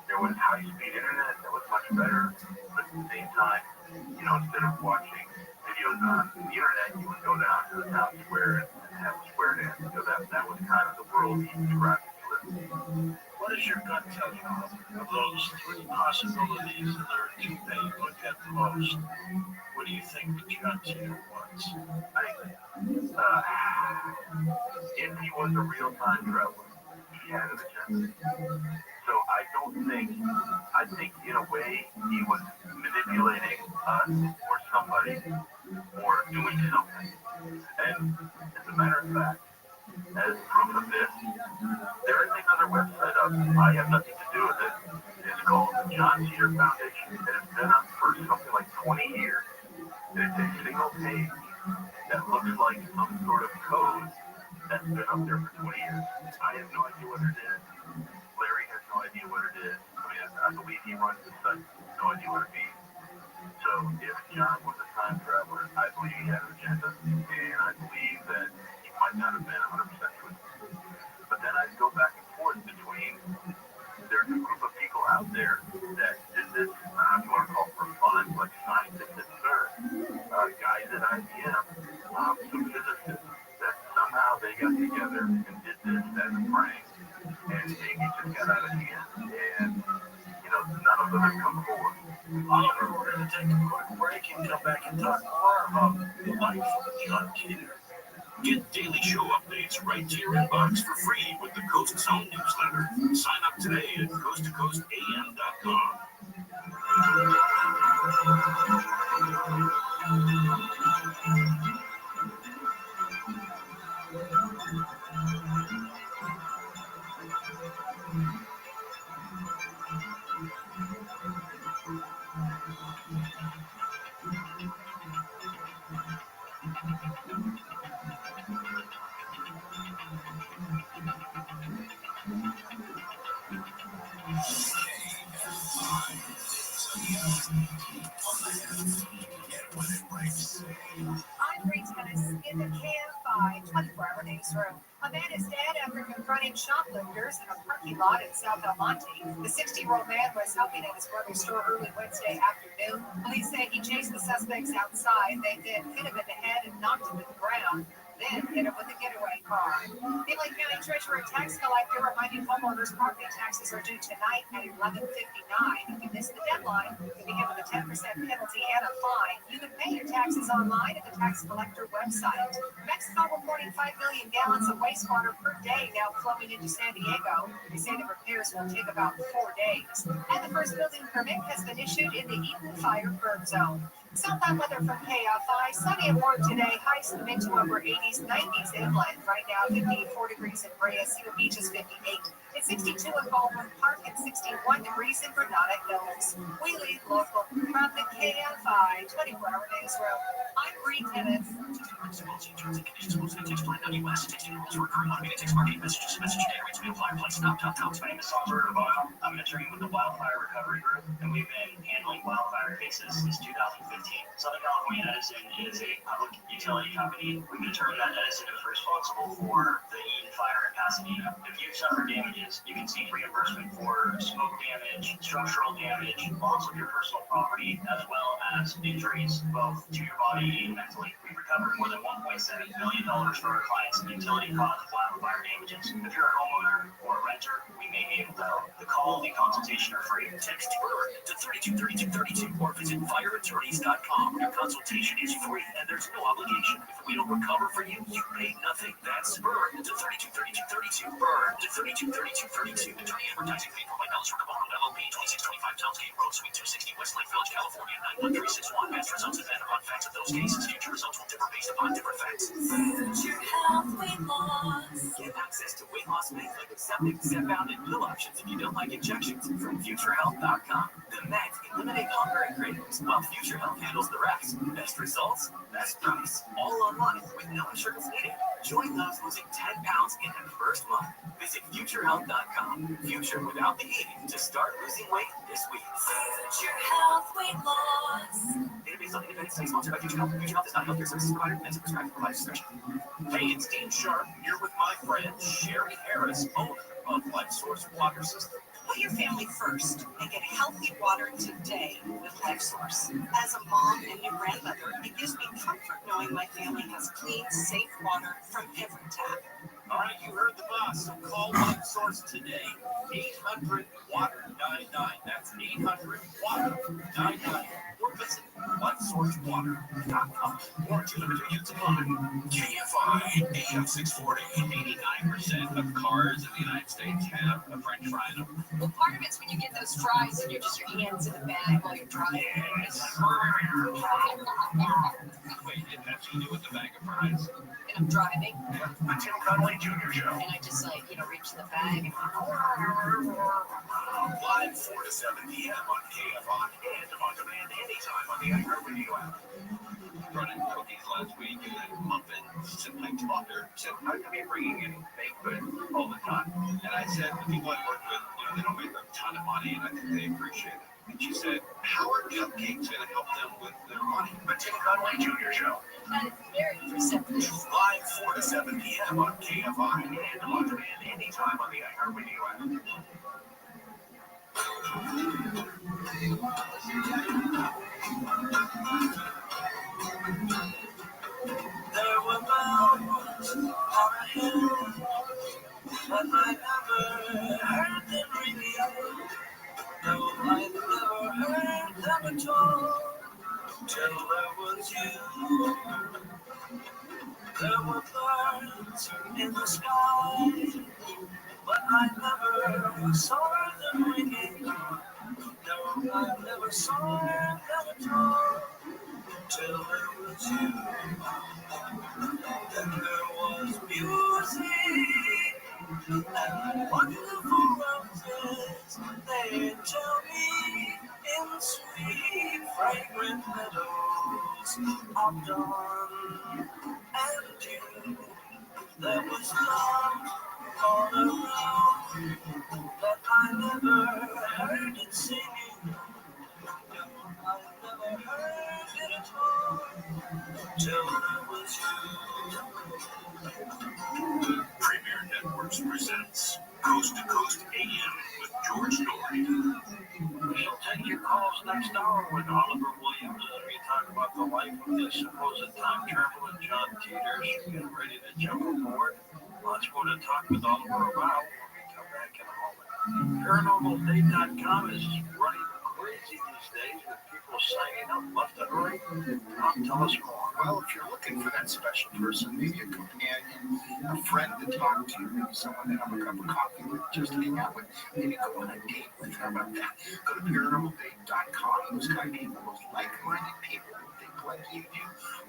There was high-speed internet that was much better, but at the same time, instead of watching videos on the internet, you would go down to the town square and have a square dance. So that was kind of the world he described as living. What does your gut tell you of those 3 possibilities, and there are 2 that you look at the most? What do you think John Titor wants? If he was a real time traveler, he had an agenda. So I think in a way he was manipulating us or somebody or doing something. And as a matter of fact, as proof of this, there is another website up. I have nothing to do with it. It's called the John Titor Foundation, and it's been up for something like 20 years. And it's a single page that looks like some sort of code that's been up there for 20 years. I have no idea what it is. Larry has no idea what it is. I believe he runs the site. No idea what it means. So if John was a time traveler, I believe he had an agenda, and I believe that he might not have been 100% truthful. But then I go back and forth between, there's a group of people out there that did this, I don't know if you want to call it for fun, like scientists at CERN, guys at IBM, some physicists, that somehow they got together and did this as a prank, and maybe just got out of hand, and none of them have come forward. Oliver, we're going to take a quick break and come back and talk more about the life of John Titor. Get daily show updates right to your inbox for free with the Coast Zone newsletter. Sign up today at coasttocoastam.com. KFI 24-hour newsroom. A man is dead after confronting shoplifters in a parking lot in South El Monte. The 60-year-old man was helping at his brother's store early Wednesday afternoon. Police say he chased the suspects outside. They then hit him in the head and knocked him to the ground, then hit him with a getaway car. The Lake County Treasurer and Tax Collector reminding homeowners property taxes are due tonight at 11:59. If you miss the deadline, you'll be hit with a 10% penalty and a fine. You can pay your taxes online at the tax collector website. Mexico reporting 5 million gallons of wastewater per day now flowing into San Diego. They say the repairs will take about 4 days. And the first building permit has been issued in the Eaton Fire burn zone. Southbound weather from KFI. Sunny and warm today. Highs in the mid to upper 80s, 90s inland. Right now, 54 degrees in Brea. Seal Beach is 58. It's 62 in Baldwin Park and 61 degrees in Granada Hills. We lead local from the KFI 24-hour newsroom. I'm Bree Kenneth. My name is Rothschild. I'm an attorney with the Wildfire Recovery Group, and we've been handling wildfire cases since 2015. Southern California Edison is a public utility company. We've determined that Edison is responsible for the Eaton fire in Pasadena. If you suffer damages, you can seek reimbursement for smoke damage, structural damage, loss of your personal property, as well as injuries, both to your body and mentally. We've recovered more than $1.7 billion for our clients in utility-caused wildfire damages. If you're a homeowner or a renter, we may be able to help. The call and consultation are free. Text BURN to 323232 or visit fireattorneys.com. Your consultation is free and there's no obligation. If we don't recover for you, you pay nothing. That's BURN to 323232. BURN to 323232. Attorney advertising paid for by Bellis Riccoboni LLP, 2625 Townsgate Road, Suite 260, Westlake Village, California, 91361. Past results depend upon facts of those cases. Future results will differ based upon different facts. Future health weight loss. Get access to weight loss meds like Ozempic, Zepbound, and pill options if you don't like injections from FutureHealth.com. The meds eliminate hunger and cravings, while Future Health handles the rest. Best results, best price, all online with no insurance needed. Join those losing 10 pounds in the first month. Visit FutureHealth.com. Future without the eating to start losing weight this week. Future health weight loss. Database on independent study sponsored by Future Health. Future Health is not a healthcare services provider and is prescribed for provider discretion. Hey, it's Dean Sharp here with my friend Sherry Harris, owner of Life Source Water System. Put your family first and get healthy water today with LifeSource. As a mom and new grandmother, it gives me comfort knowing my family has clean, safe water from every tap. All right, you heard the boss, so call Life Source today. 800-WATER-99. That's 800-WATER-99. Or visit LifeSourceWater.com. Warranty limited units apply. KFI AM 640. 89% of cars in the United States have a French fry in them. Well, part of it's when you get those fries and you're just your hands in the bag while you're driving. Yes. Wait, it has to do with the bag of fries? And I'm driving, The Tim Connolly Jr. Show. and I just reach in the bag. Live 4 to 7 p.m. on KFI and on demand anytime on the iHeartRadio app. Running cookies last week and then muffins and my daughter said, how come you bringing in baked goods all the time? And I said, the people I work with, they don't make a ton of money and I think they appreciate it. And she said, how are cupcakes going to help them with their money? The Tim Connolly Jr. Show. That is very perceptive. Live 4 to 7 p.m. on KFI and on demand anytime on the iHeartRadio app. There were mountains on a hill, but I never heard them ringing. No, I never heard them at all, till there was you. There were birds in the sky, but I never saw them ringing. No, I never saw them at all, till there was you. And there was music and wonderful roses. They tell me in sweet, fragrant meadows of dawn and dew. There was love all around, but I never heard it singing. No, I never heard it at all, till there was you. supposed time traveler John Teeters getting ready to jump aboard. Lots more to talk with Oliver about when we come back in a moment. ParanormalDate.com is running crazy these days with people signing up left and right. Tom, tell us more. Well, if you're looking for that special person, maybe a companion, a friend to talk to, maybe someone to have a cup of coffee with, just hang out with, maybe go on a date with. How about that? Go to ParanormalDate.com. Those kind of people, those like-minded people who think like you do,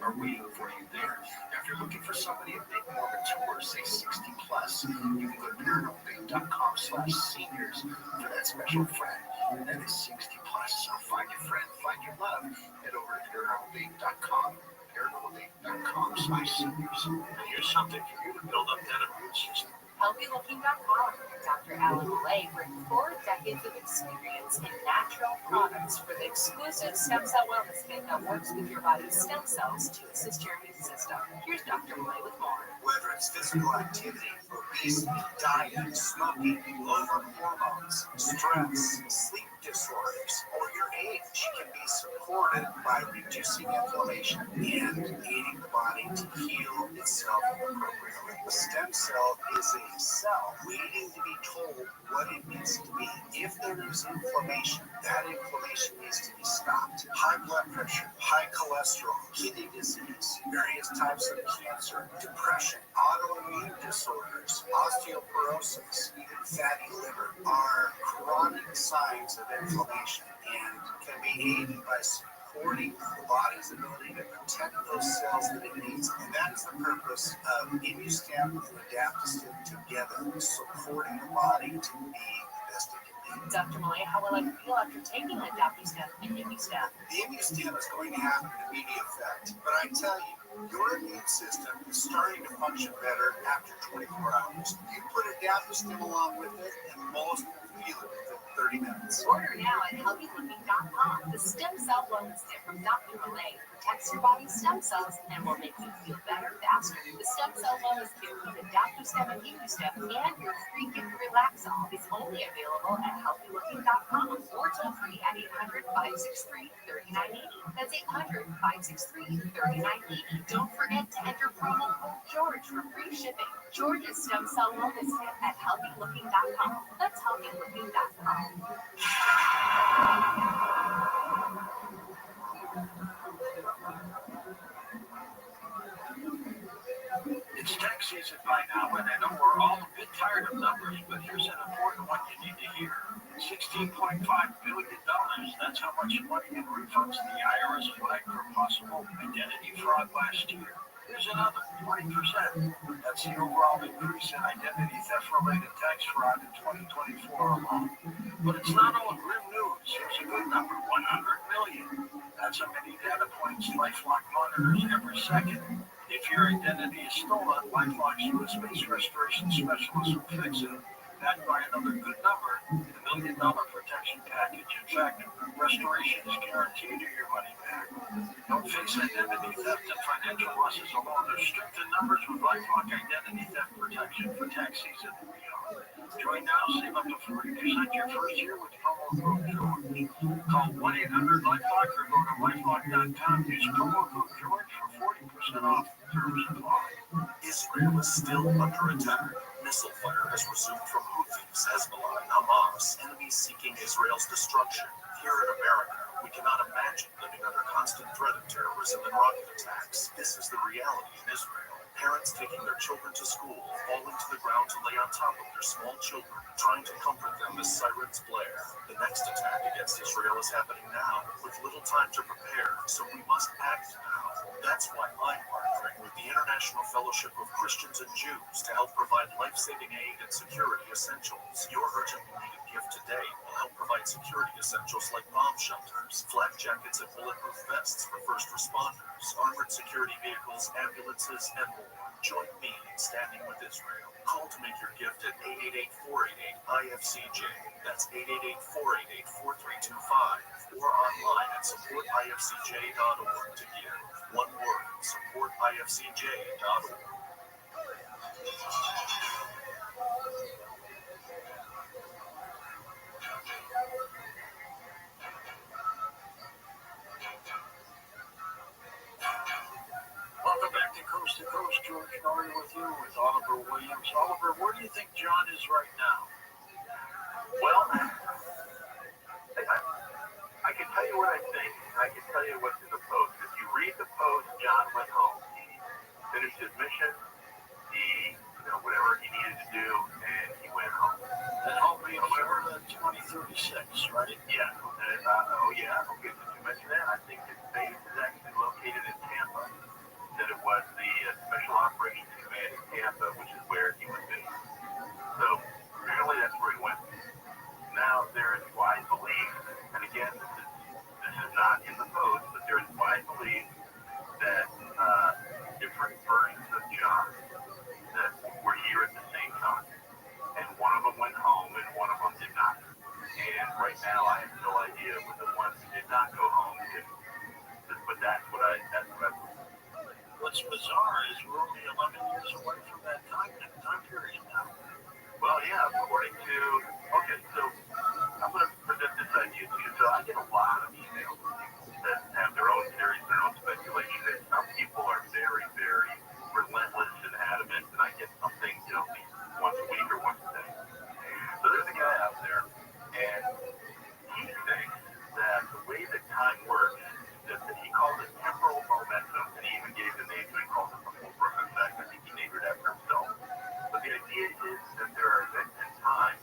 are waiting for you there. Now, if you're looking for somebody a bit more mature, say 60 plus, you can go to ParanormalDate.com/seniors for that special friend. That is 60 plus. So find your friend, find your love. Head over to ParanormalDate.com. ParanormalDate.com/seniors. And here's something for you to build up that immune system. HealthyLooking.com. Dr. Alan Millay brings 4 decades of experience in natural products for the exclusive stem cell wellness kit that works with your body's stem cells to assist your immune system. Here's Dr. Millay with more. Whether it's physical activity, obesity, diet, smoking, low hormones, stress, sleep disorders, or your age can be supported by reducing inflammation and aiding the body to heal itself appropriately. A stem cell is a cell waiting to be told what it needs to be. If there is inflammation, that inflammation needs to be stopped. High blood pressure, high cholesterol, kidney disease, various types of cancer, depression, autoimmune disorders, osteoporosis, even fatty liver are chronic signs of inflammation and can be aided by supporting the body's ability to protect those cells that it needs. And that is the purpose of ImmuStem and Adaptostim together, supporting the body to be the best it can be. Dr. Millay, how will I feel after taking Adaptostim and ImmuStem? The ImmuStem is going to have an immediate effect, but I tell you, your immune system is starting to function better after 24 hours. You put Adaptostim along with it, and most will feel it within 30 minutes. Order now at HealthyLooking.com. The stem cell wellness kit from Dr. Millay protects your body's stem cells and will make you feel better faster. The stem cell wellness kit with Adaptostim and ImmuStem and your free gift Relaxol is only available at HealthyLooking.com or toll free at 800-563-3980. That's 800-563-3980. Don't forget to enter promo code George for free shipping. George's stem cell wellness kit at HealthyLooking.com. That's HealthyLooking.com. It's tax season by now, and I know we're all a bit tired of numbers, but here's an important one you need to hear. $16.5 billion, that's how much money in refunds the IRS flagged for possible identity fraud last year. Here's another, 20%. That's the overall increase in identity theft-related tax fraud in 2024 alone. But it's not all grim news. Here's a good number, 100 million. That's how many data points LifeLock monitors every second. If your identity is stolen, LifeLock's U.S.-based restoration specialist will fix it. Backed by another good number, the $1 million protection package. In fact, restoration is guaranteed to your money back. Don't face identity theft and financial losses alone. There's strengthened numbers with LifeLock identity theft protection for tax season and beyond. Join now, save up to 40% your first year with promo code George. Call 1-800-LifeLock or go to lifelock.com. Use promo code George for 40% off. Terms apply. Israel is still under attack. Missile fire has resumed from Houthis, Hezbollah, and Hamas, enemies seeking Israel's destruction. Here in America, we cannot imagine living under constant threat of terrorism and rocket attacks. This is the reality in Israel. Parents taking their children to school, falling to the ground to lay on top of their small children, trying to comfort them as sirens blare. The next attack against Israel is happening now, with little time to prepare, so we must act now. That's why I'm partnering with the International Fellowship of Christians and Jews to help provide life-saving aid and security essentials. Your urgently needed gift today will help provide security essentials like bomb shelters, flak jackets and bulletproof vests for first responders, armored security vehicles, ambulances, and more. Join me in standing with Israel. Call to make your gift at 888-488-IFCJ. That's 888-488-4325. Or online at supportifcj.org to give. One word, supportifcj.org. story with you with Oliver Williams. Oliver, where do you think John is right now? Well, I can tell you what I think. I can tell you what's in the post. If you read the post, John went home. He finished his mission. He, whatever he needed to do, and he went home. And home being Florida 2036, right? Yeah. And, okay, did you mention that? I think his base is actually located in Tampa. That it was the Special Operations Command in Tampa, which is where he was based. So apparently that's where he went. Now there is wide belief, and again, this is not in the post, but there is wide belief that different versions of John that were here at the same time, and one of them went home, and one of them did not. And right now, I have no idea what the one who did not go home did. But that's what I believe. What's bizarre is we're only 11 years away from that time period now. Well, yeah, according to, okay, so I'm going to present this idea to you. So I get a lot of emails that have their own theories, their own speculation, and some people are very, very relentless and adamant, and I get something, once a week or once a day. So there's a guy out there, and he thinks that the way that time works, that he calls it temporal momentum, and he even gave the name, so he calls it the fulcrum effect. I think he named it after himself. But the idea is that there are events in time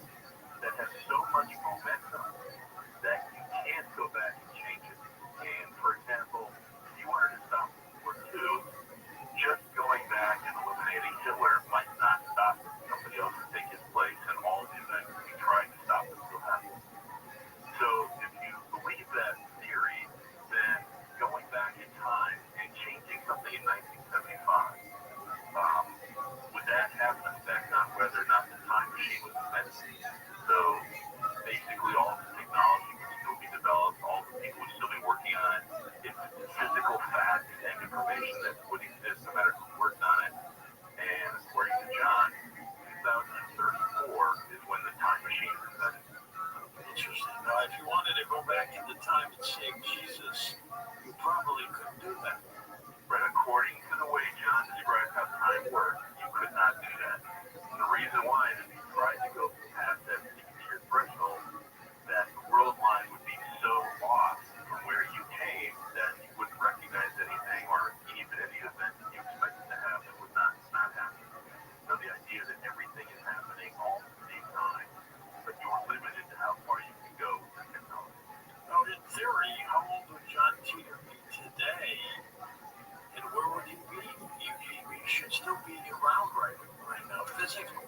that have so much momentum that you can't go back and change it. And for example, if you wanted to stop World War II, just going back and eliminating Hitler might not stop somebody else to take his place, and all the events that you tried to stop would still happen. So if you believe that theory, then going back in time and changing something in 1975, would that have an effect on whether or not the time machine was invented? So basically all the technology would still be developed, all the people would still be working on it. It's physical facts and information that would exist no matter who worked on it. And according to John, 2034 is when the time machine is invented. Interesting. Now, if you wanted to go back into time and save Jesus, you probably couldn't do that. But according to the way John described how time works, you could not do that. And the reason why is if you tried to go past that 60-year threshold, that the world line would be so off from where you came that you wouldn't recognize anything or even any event that you expected to happen would not happen. So the idea that everything is happening all at the same time, but you're limited to how far you can go with the technology. Now, in theory, how old would John Teeter be today? And where would he be? He should still be around right now, physically.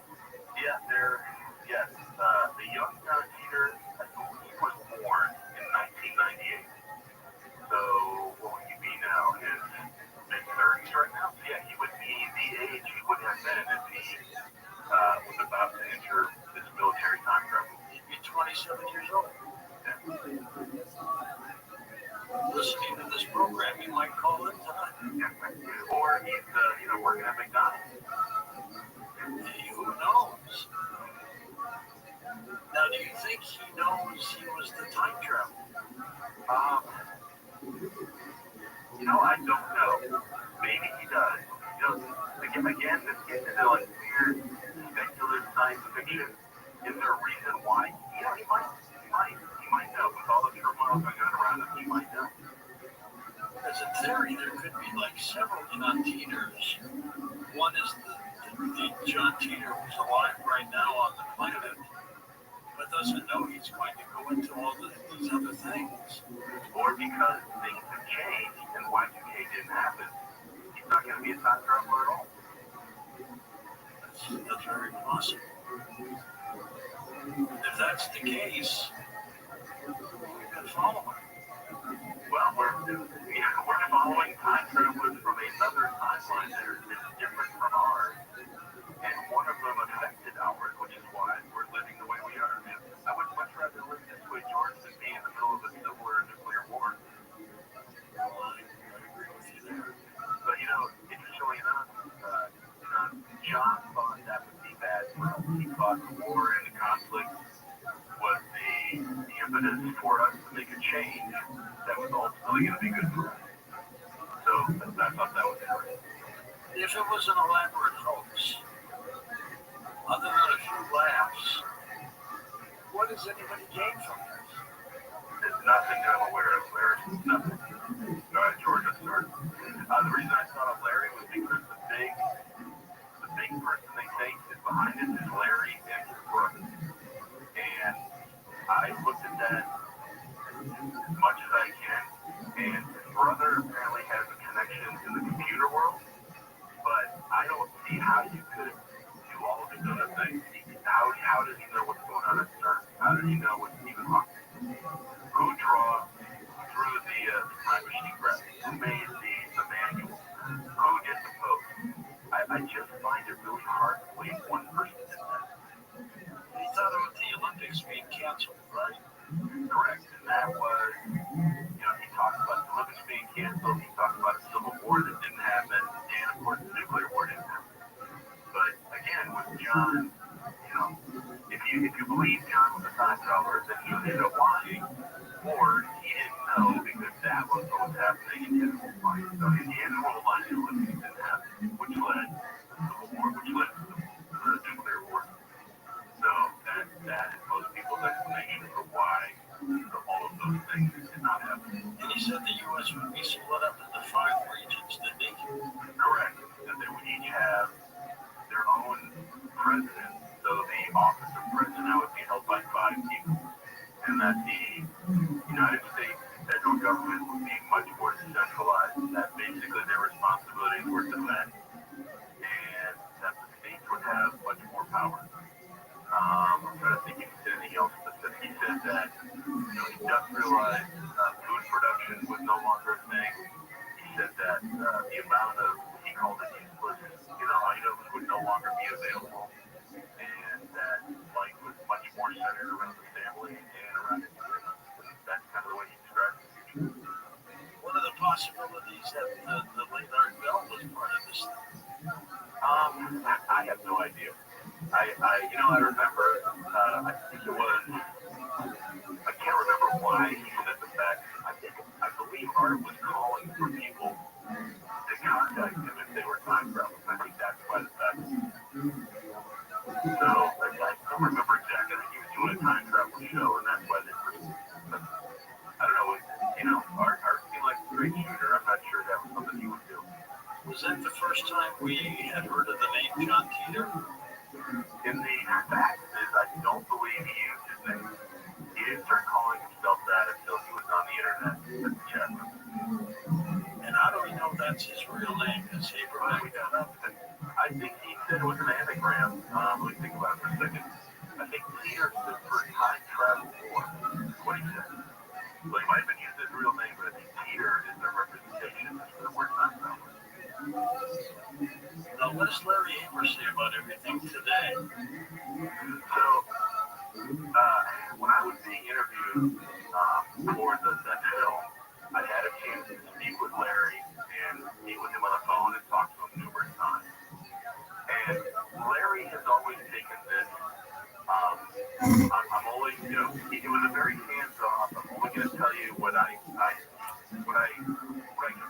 Yeah, the young John Teeter, I believe, was born in 1998. So what would he be now? His mid-30s right now? So yeah, he would be the age he would have been if he was about to enter this military time travel. He'd be 27 years old. Yeah. Listening to this program, you might call it time. Or he's, working at McDonald's. Hey, who knows? Now, do you think he knows he was the time traveler? I don't know. Maybe he does. Again, this gets into like weird, speculative science fiction. Is there a reason why? He might know. With all the turmoil going on around him, he might know. As a theory, there could be like several John Teeters. One is the John Teeter who's alive right now on the planet, but doesn't know he's going to go into all these other things. Or because things have changed and Y2K didn't happen, he's not going to be a time traveler at all. That's very possible. If that's the case, we've been following. Well, we're following time travelers from another timeline that is different from ours, and one of them affected ours, which is why we're living the way we are. I would much rather live this way, George, than be in the middle of a civil or nuclear war. I agree with you there. But interestingly enough, John thought that would be bad. He thought the war and the conflict was the impetus for us to make a change that was ultimately going to be good for us. So I thought that was interesting. If it was an elaborate hoax, other than a few laughs, what does anybody gain from this? There's nothing that I'm aware of, Larry. Nothing. Go ahead, George, let's start. The reason I thought of Larry was because the big person they think is behind it is Larry and his brother. And I looked at that as much as I can, and his brother apparently has a connection in the computer world, but I don't see how you could do all of these other things. How does he know what's going on at CERN? How does he know what Stephen Hawking? Who drew the time machine graph? Who made the manual? Who did the post? I just find it really hard to believe one person did that. He thought about the Olympics being canceled, right? Correct. And that was, he talked about the Olympics being canceled. He talked about a civil war that didn't happen. And, of course, the nuclear war didn't happen. But, again, with John, if you believe John was a time traveler, then he ended up lying, or he didn't know because that was what was happening in his whole mind. So in his whole mind, the Olympics didn't happen, which led to the Civil War, which led to the nuclear war. So that is most people's explanation for why all of those things did not happen. And he said the U.S. would be split up into 5 regions, didn't he? Correct. That they would each have their own president. So the office of president now would be held by 5 people. And that the United States federal government would be much more decentralized. That basically their responsibilities were defense. And that the states would have much more power. I'm trying to think if he said anything else specific. He said that industrialized food production was no longer a thing. He said that the amount of, he called it useless, items would no longer be available. And that life was much more centered around the family and around entertainment. And that's kind of the way he described the future. What are the possibilities that the late Art Bell was part of this thing? I have no idea. I remember, I think it was, I can't remember why he said the fact, I believe Art was calling for people to contact him if they were time travelers. I think that's why the fact. So, I don't remember exactly. I think he was doing a time travel show, and that's why they were, I don't know, Art seemed like a great shooter. I'm not sure that was something he would do. Was that the first time we had heard of the name John Teeter? In the fact is, I don't believe he used his name. He didn't start calling himself that until he was on the internet at the chat room. And how do we know that's his real name? Is he Abraham? I think he said it was an anagram. Let me think about it for a second. I think Teeter stood for time travel war. That's what he said. So he might have been using his real name, but I think Teeter is the representation for the word time traveler. Now, what does Larry Amer say about everything today? So, when I was being interviewed for that film, I had a chance to speak with Larry and meet with him on the phone and talk to him numerous times. And Larry has always taken this, I'm only, it was a very hands-off, I'm only going to tell you what I can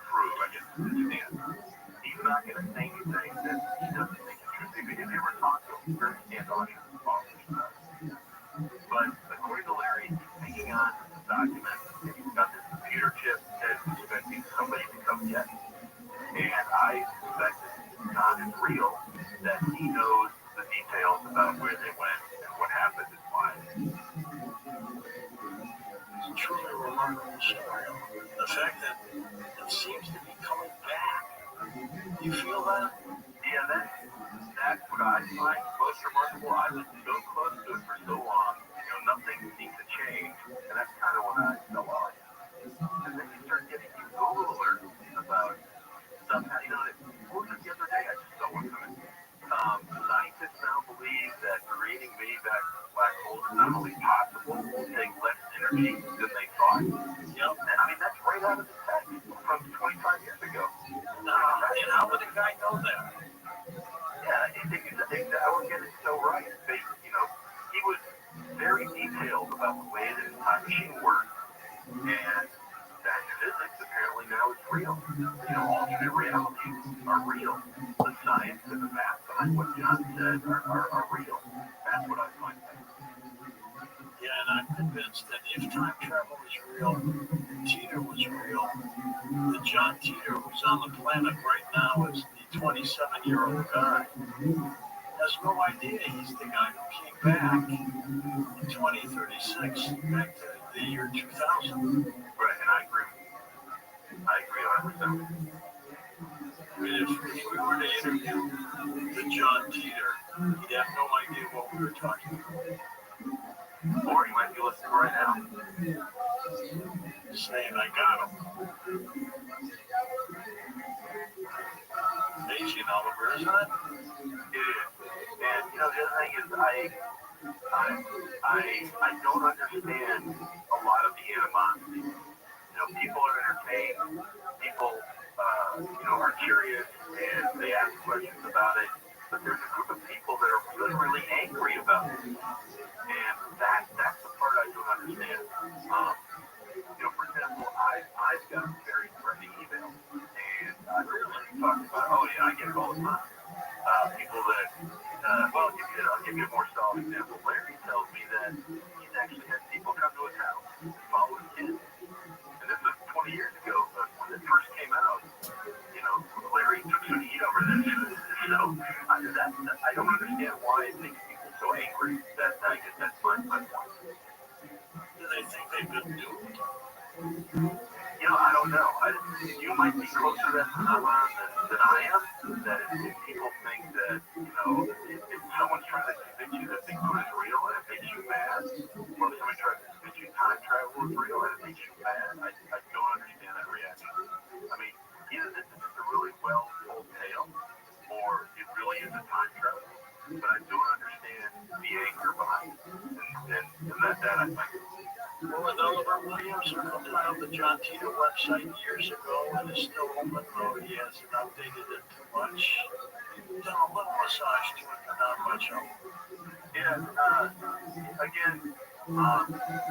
prove, I guess, to this stand. He's not going to say anything that he doesn't think is true. If you ever talk to him, he's very standoffish and offish about it. But according to Larry, he's hanging on to some documents, and he's got this computer chip that is expecting somebody to come get. And I suspect that it's not as real, that he knows the details about where they went and what happened and why. It's a truly remarkable story. The fact that it seems to be coming back. You feel that? Yeah, that's what I find most remarkable. I was so close to it for so long. Nothing seemed to change, and that's kind of when I fell off. And then you start getting these Google alerts about stuff. What was it the other day? I just saw one from it. Scientists now believe that creating many-back black holes is not only possible, will take less energy than they thought. Yep. And that's right out of the text from 25 years ago. And how would a guy know that? Yeah, I would get it so right. He was very detailed about the way that his time machine worked, and that physics apparently now is real. Alternate realities are real. what John said are real. That's what I find fascinating. Yeah, and I'm convinced that if time travel is real, Teeter was real, that John Teeter, who's on the planet right now, is the 27-year-old guy, has no idea he's the guy who came back in 2036, back to the year 2000. Right, and I agree with you. I agree 100%. I mean, if we were to interview the John Teeter, he'd have no idea what we were talking about. Or he might be listening right now. Saying, I got him. Amazing, Oliver, isn't it? It is. And, the other thing is I don't understand a lot of the animosity. People are entertained. People, are curious and they ask questions about it. But there's a group of people that are really, really angry about it. And that's the part I don't understand. For example, I've got very threatening emails. And I really talk about, oh yeah, I get it all the time. People that, I'll give you a more solid example. Larry tells me that he's actually had people come to his house and follow his kids. And this was 20 years ago, but when it first came out, Larry took some heat over this. So I don't understand why it makes people so angry. I guess that's my point. Do they think they've been doomed? I don't know. You might be closer to that phenomenon than I am. That if people think that, if someone's trying to convince you that Bigfoot is real and it makes you mad, or if someone tries to convince you time travel is real and it makes you mad, I don't understand that reaction. I mean, either this is just a really well-told tale, or it really is a time travel, but I don't understand the anger behind it. And that I think. Well, with Oliver Williams, who compiled the John Teeter website years ago and is still open, though he hasn't updated it too much. Done a little massage to it, but not much of it. Yeah, again,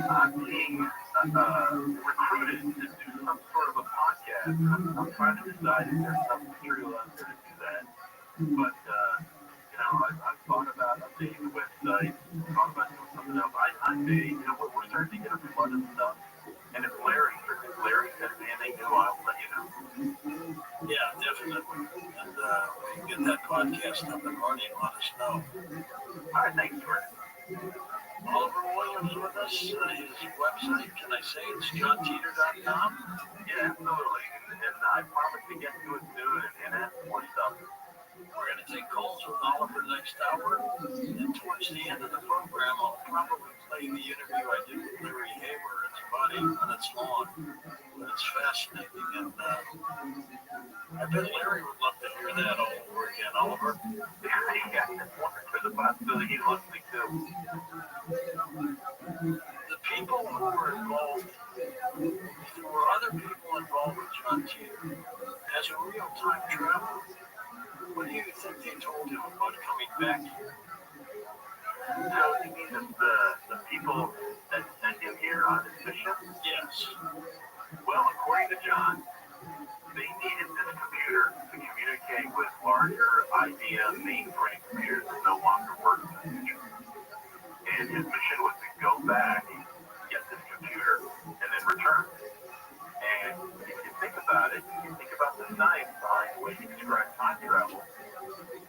I'm being recruited to do some sort of a podcast. I'm trying to decide if there's some material out there to do that. But, I've thought about updating the website, thought about doing something else. I may, we're starting to get a flood of stuff. And if Larry says anything new, I'll let you know. Yeah, definitely. And when you get that podcast up and running, let us know. All right, thanks, George. Oliver Williams with us. His website, can I say it's johnteeter.com? Yeah, absolutely. And I promise to get to it soon and add more stuff. We're going to take calls with Oliver next hour. And towards the end of the program, I'll probably play the interview I did with Larry Haber. It's about 8 minutes long, but it's fascinating. And I bet Larry would love to hear that all over again, Oliver. Yeah, there's a possibility he's listening too. The people who were involved, if there were other people involved with John Teeter as a real time traveler, what do you think they told him about coming back here? So you mean the people that sent him here on his mission? Yes. Well, according to John, they needed this computer to communicate with larger IBM mainframe computers that no longer work in the future. And his mission was to go back, get this computer, and then return. And if you think about it, you think about the science behind the way he described time travel,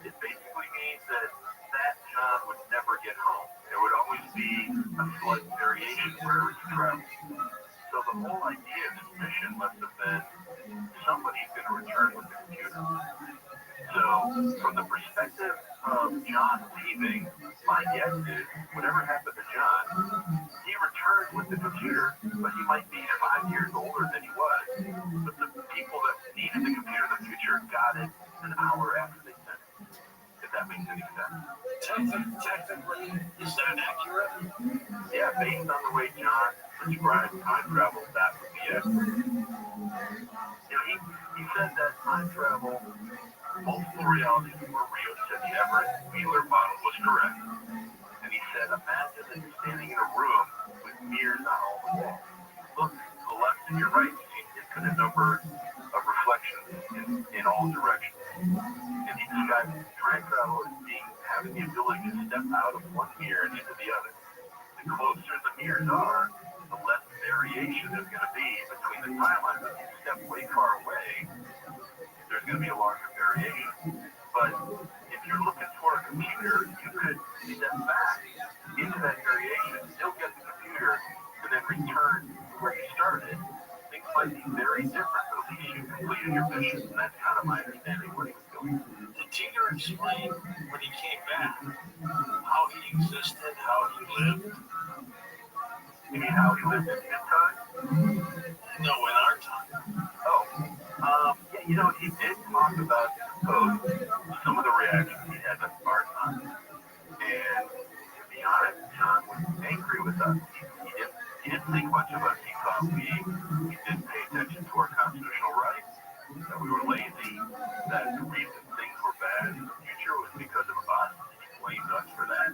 it basically means that John would never get home. There would always be a slight variation wherever he traveled. So the whole idea of this mission must have been somebody's going to return with the computer. So from the perspective of John leaving, my guess is whatever happened to John, he returned with the computer, but he might be 5 years older than he was. But the people that needed the computer in the future got it an hour after they sent it. If that makes any sense. Technically, is that accurate? Yeah, based on the way John described time travel, that would be accurate. He said that time travel, multiple realities were real. He said the Everett-Wheeler model was correct. And he said, imagine that you're standing in a room with mirrors on all the walls. Look to the left and your right, you see infinite number of reflections in all directions. And he described time travel as being having the ability to step out of one mirror and into the other. The closer the mirrors are, the less variation there's going to be between the timelines. If you step way far away, there's going to be a larger variation. But if you're looking for a computer, you could step back into that variation, still get the computer, and then return to where you started. Things might be very different, but at least you completed your mission. And that's kind of my understanding of what he was doing. Did Teeter explain when he came back how he existed, how he lived? You mean how he lived in his time? No, in our time. Yeah, he did talk about, some of the reactions he had thus far time. And to be honest, John was angry with us. He didn't think much of us. He thought we didn't pay attention to our constitutional rights, that we were lazy, that the reason things were bad in the future was because of us. He blamed us for that.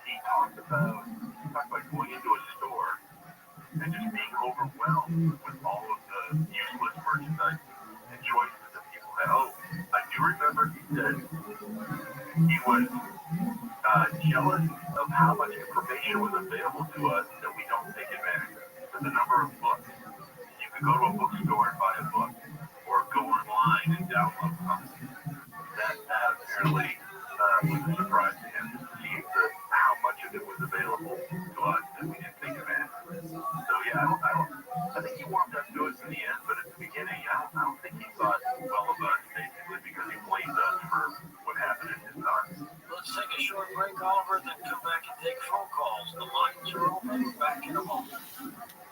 He talked about going into a store and just being overwhelmed with all of the useless merchandise and choices that people had. I do remember he said he was jealous of how much information was available to us that we don't take advantage of. So the number of books. You could go to a bookstore and buy a book, or go online and download something. That apparently was a surprise to him, to see how much of it was available to us that we didn't take advantage of. So yeah, I think he warmed up to us in the end, but at the beginning, I don't think he thought well of us, basically, because he blamed us for what happened in his time. Let's take a short break, Oliver, then come back and take phone calls. The lines are open. Back in a moment.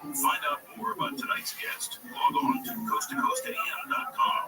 Find out more about tonight's guest. Log on to coasttocoastam.com.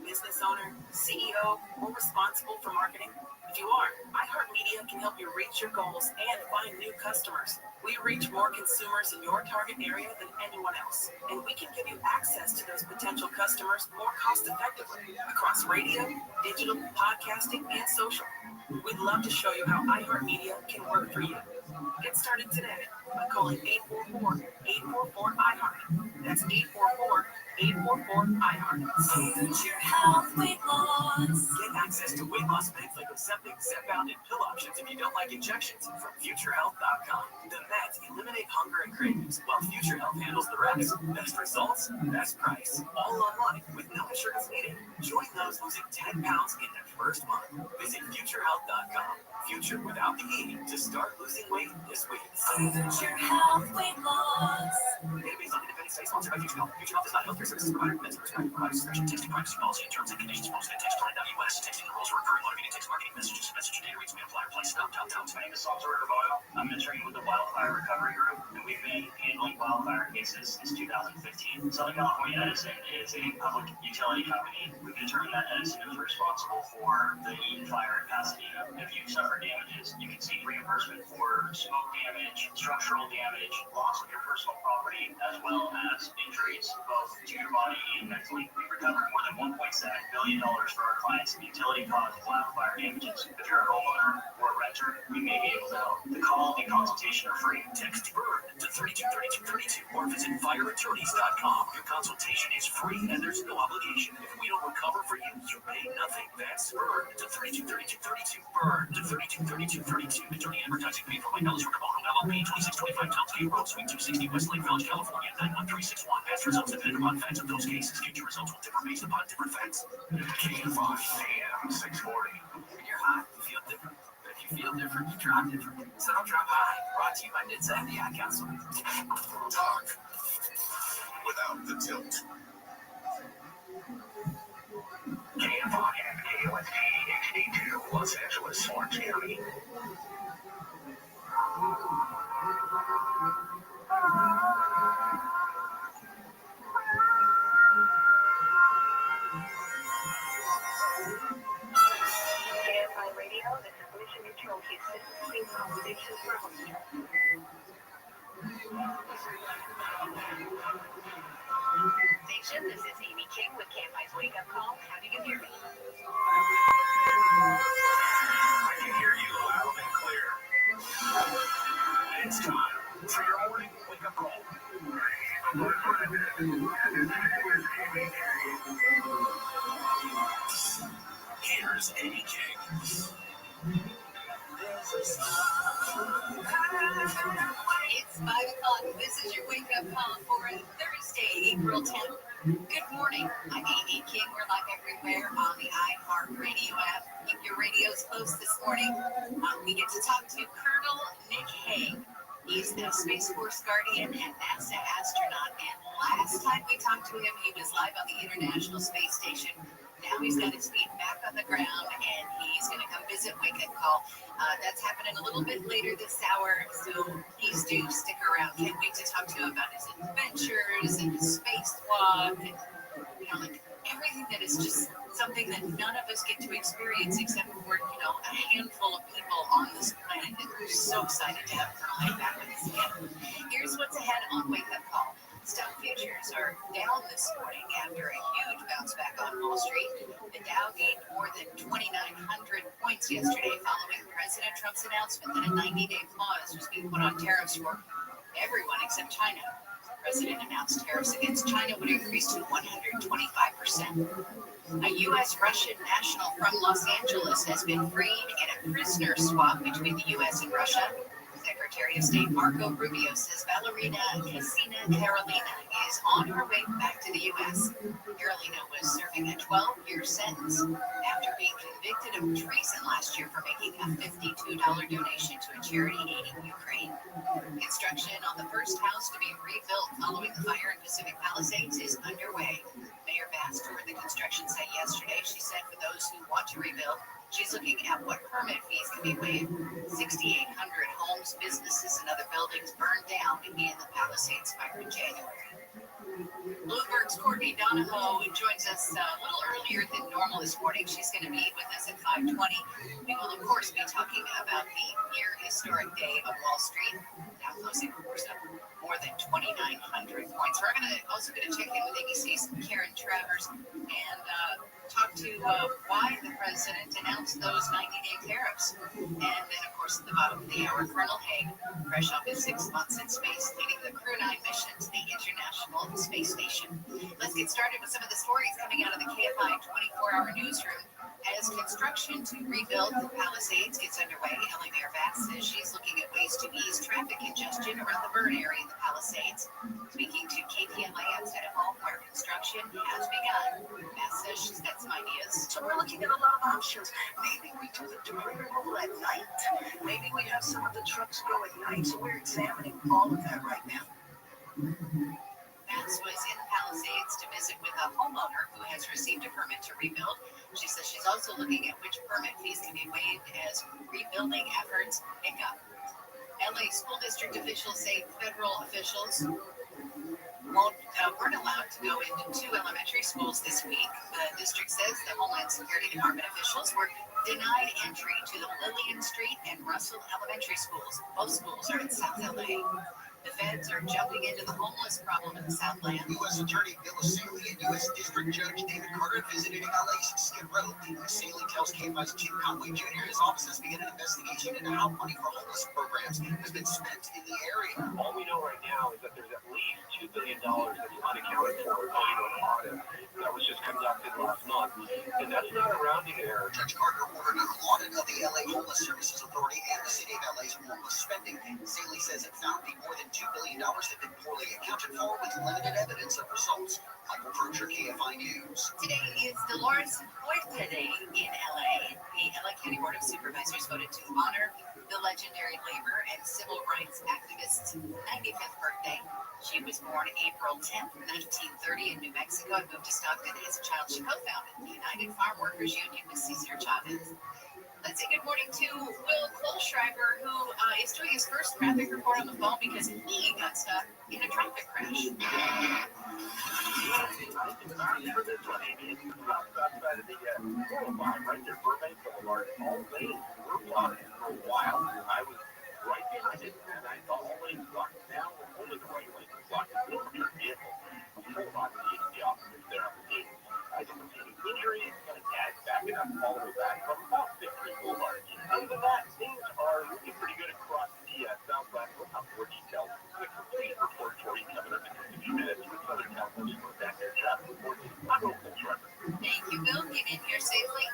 Business owner, CEO, or responsible for marketing? If you are, iHeartMedia can help you reach your goals and find new customers. We reach more consumers in your target area than anyone else, and we can give you access to those potential customers more cost-effectively across radio, digital, podcasting, and social. We'd love to show you how iHeartMedia can work for you. Get started today by calling 844-844-iHeart. That's 844-844-iHeart. Future Health Weight Loss. Get access to weight loss meds like Ozempic, Zepbound, and pill options if you don't like injections from FutureHealth.com. The meds eliminate hunger and cravings, while Future Health handles the rest. Best results, best price. All online with no insurance needed. Join those losing 10 pounds in their first month. Visit FutureHealth.com. Future without the E to start losing weight this week. Future Health Weight Loss. Database on independent study sponsored by Future Health. Future Health is not a healthcare services provider. Meds are prescribed by discretion. Texting privacy policy and terms and conditions posted at textplan.us. Texting rules are recurring automated text marketing messages. Message and data rates may apply. Reply stop. My name is Salter Roboto. I'm mentoring with the Wildfire Recovery Group, and we've been handling wildfire cases since 2015. Southern California Edison is a public utility company. We've determined that Edison is responsible for the Eaton fire in Pasadena. If you suffer damages, you can seek reimbursement for smoke damage, structural damage, loss of your personal property, as well as injuries, both to your body and mentally. We've recovered more than $1.7 billion for our clients in utility-caused wildfire damages. If you're a homeowner or a renter, we may be able to help. The call and consultation are free. Text BIRD to 323232 or visit fireattorneys.com. Your consultation is free and there's no obligation. If we don't recover for you, you pay nothing. That's BIRD to 323232. BIRD to 323232. Attorney advertising paid for by Nellis Riccoboni, LLP, 2625 Townsgate Road, Suite 260, Westlake Village, California, 91361. Past results depend upon facts of those cases. Future results will differ based upon different facts. KFI AM 640. When you're hot, you feel different. But if you feel different, you drop different. So don't drop high. Brought to you by NITSA and the Ad Council. Talk without the tilt. KFI and KOST HD2, Los Angeles, Orange County. KFI Radio Radio. This is Mission Neutral Houston. Same accommodations for Rothschild. Station, this is Amy King with KFI's Wake Up Call. How do you hear me? I can hear you loud and clear. It's time for your morning wake-up call. Here's Amy King. It's 5 o'clock. This is your wake-up call for Thursday, April 10th. Good morning. I'm Amy King. We're live everywhere on the iHeartRadio app. Keep your radios close this morning. We get to talk to Colonel Nick Hague. He's the Space Force Guardian and NASA astronaut. And last time we talked to him, he was live on the International Space Station. Now he's got his feet back on the ground, and he's going to come visit Wake Up Call. That's happening a little bit later this hour, so please do stick around. Can't wait to talk to him about his adventures and his spacewalk, and like everything that is just something that none of us get to experience except for a handful of people on this planet. And we're so excited to have Colonel Hague back with us again. Here's what's ahead on Wake Up Call. Stock futures are down this morning after a huge bounce back on Wall Street. The Dow gained more than 2,900 points yesterday following President Trump's announcement that a 90-day pause was being put on tariffs for everyone except China. The president announced tariffs against China would increase to 125%. A U.S.-Russian national from Los Angeles has been freed in a prisoner swap between the U.S. and Russia. Secretary of State Marco Rubio says ballerina Casina Carolina is on her way back to the U.S. Carolina was serving a 12-year sentence after being convicted of treason last year for making a $52 donation to a charity aiding Ukraine. Construction on the first house to be rebuilt following the fire in Pacific Palisades is underway. Mayor Bass toured the construction site yesterday. She said for those who want to rebuild, she's looking at what permit fees can be waived. 6,800 homes, businesses, and other buildings burned down in the Palisades fire in January. Bloomberg's Courtney Donahoe joins us a little earlier than normal this morning. She's going to be with us at 5:20. We will, of course, be talking about the near-historic day of Wall Street, now closing, of course, up more than 2,900 points. We're also going to check in with ABC's Karen Travers and talk to why the president announced those 90-day tariffs. And then, of course, at the bottom of the hour, Colonel Hague, fresh off his 6 months in space, leading the Crew 9 mission to the International Space Station. Let's get started with some of the stories coming out of the KFI 24-hour newsroom. As construction to rebuild the Palisades gets underway, LA Mayor Bass says she's looking at ways to ease traffic congestion around the burn area in the Palisades. Speaking to KTLA outside of Hall, where construction has begun, Bass says she's got some ideas. So we're looking at a lot of options. Maybe we do the debris removal at night. Maybe we have some of the trucks go at night. So we're examining all of that right now. Bass was in the Palisades to visit with a homeowner who has received a permit to rebuild. She says she's also looking at which permit fees can be waived as rebuilding efforts pick up. LA school district officials say federal officials weren't allowed to go into 2 elementary schools this week. The district says the Homeland Security Department officials were denied entry to the Lillian Street and Russell Elementary schools. Both schools are in South LA. The feds are jumping into the homeless problem in the Southland. U.S. Attorney Bill Seeley and U.S. District Judge David Carter visited LA's Skid Row. Seeley tells KFI's Tim Conway Jr. his office has begun an investigation into how money for homeless programs has been spent in the area. All we know right now is that there's at least $2 billion that's unaccounted for owing to an audit that was just conducted last month. And that's not a rounding error. Judge Carter ordered an audit of the LA Homeless Services Authority and the City of LA's homeless spending. Seeley says it found the more than $2 billion had been poorly accounted for with limited evidence of results. Michael Crozier, KFI News. Today is Dolores Huerta Day in LA. The LA County Board of Supervisors voted to honor the legendary labor and civil rights activist's 95th birthday. She was born April 10th, 1930 in New Mexico and moved to Stockton as a child. She co-founded the United Farm Workers Union with Cesar Chavez. Let's say good morning to Will Kohlschreiber, who is doing his first traffic report on the phone because he got stuck in a traffic crash. For this one, Amy, it's outside of the Boulevard, right there, Burbank Boulevard. All lanes were blocked for a while. I was right behind it, and I saw all lanes blocked. Now, only the right lane is blocked. It's still a vehicle. A whole lot of the officers there on the scene. I didn't see any injuries, but dad's backing up all the way back from about Victory Boulevard. Other than that, things are looking pretty good across the southwest. We'll have more details. The complete report for you coming up in just a few minutes with Southern California Back Air Traffic Report. I'm Will Coltrane. Thank you, Bill. Get in here safely.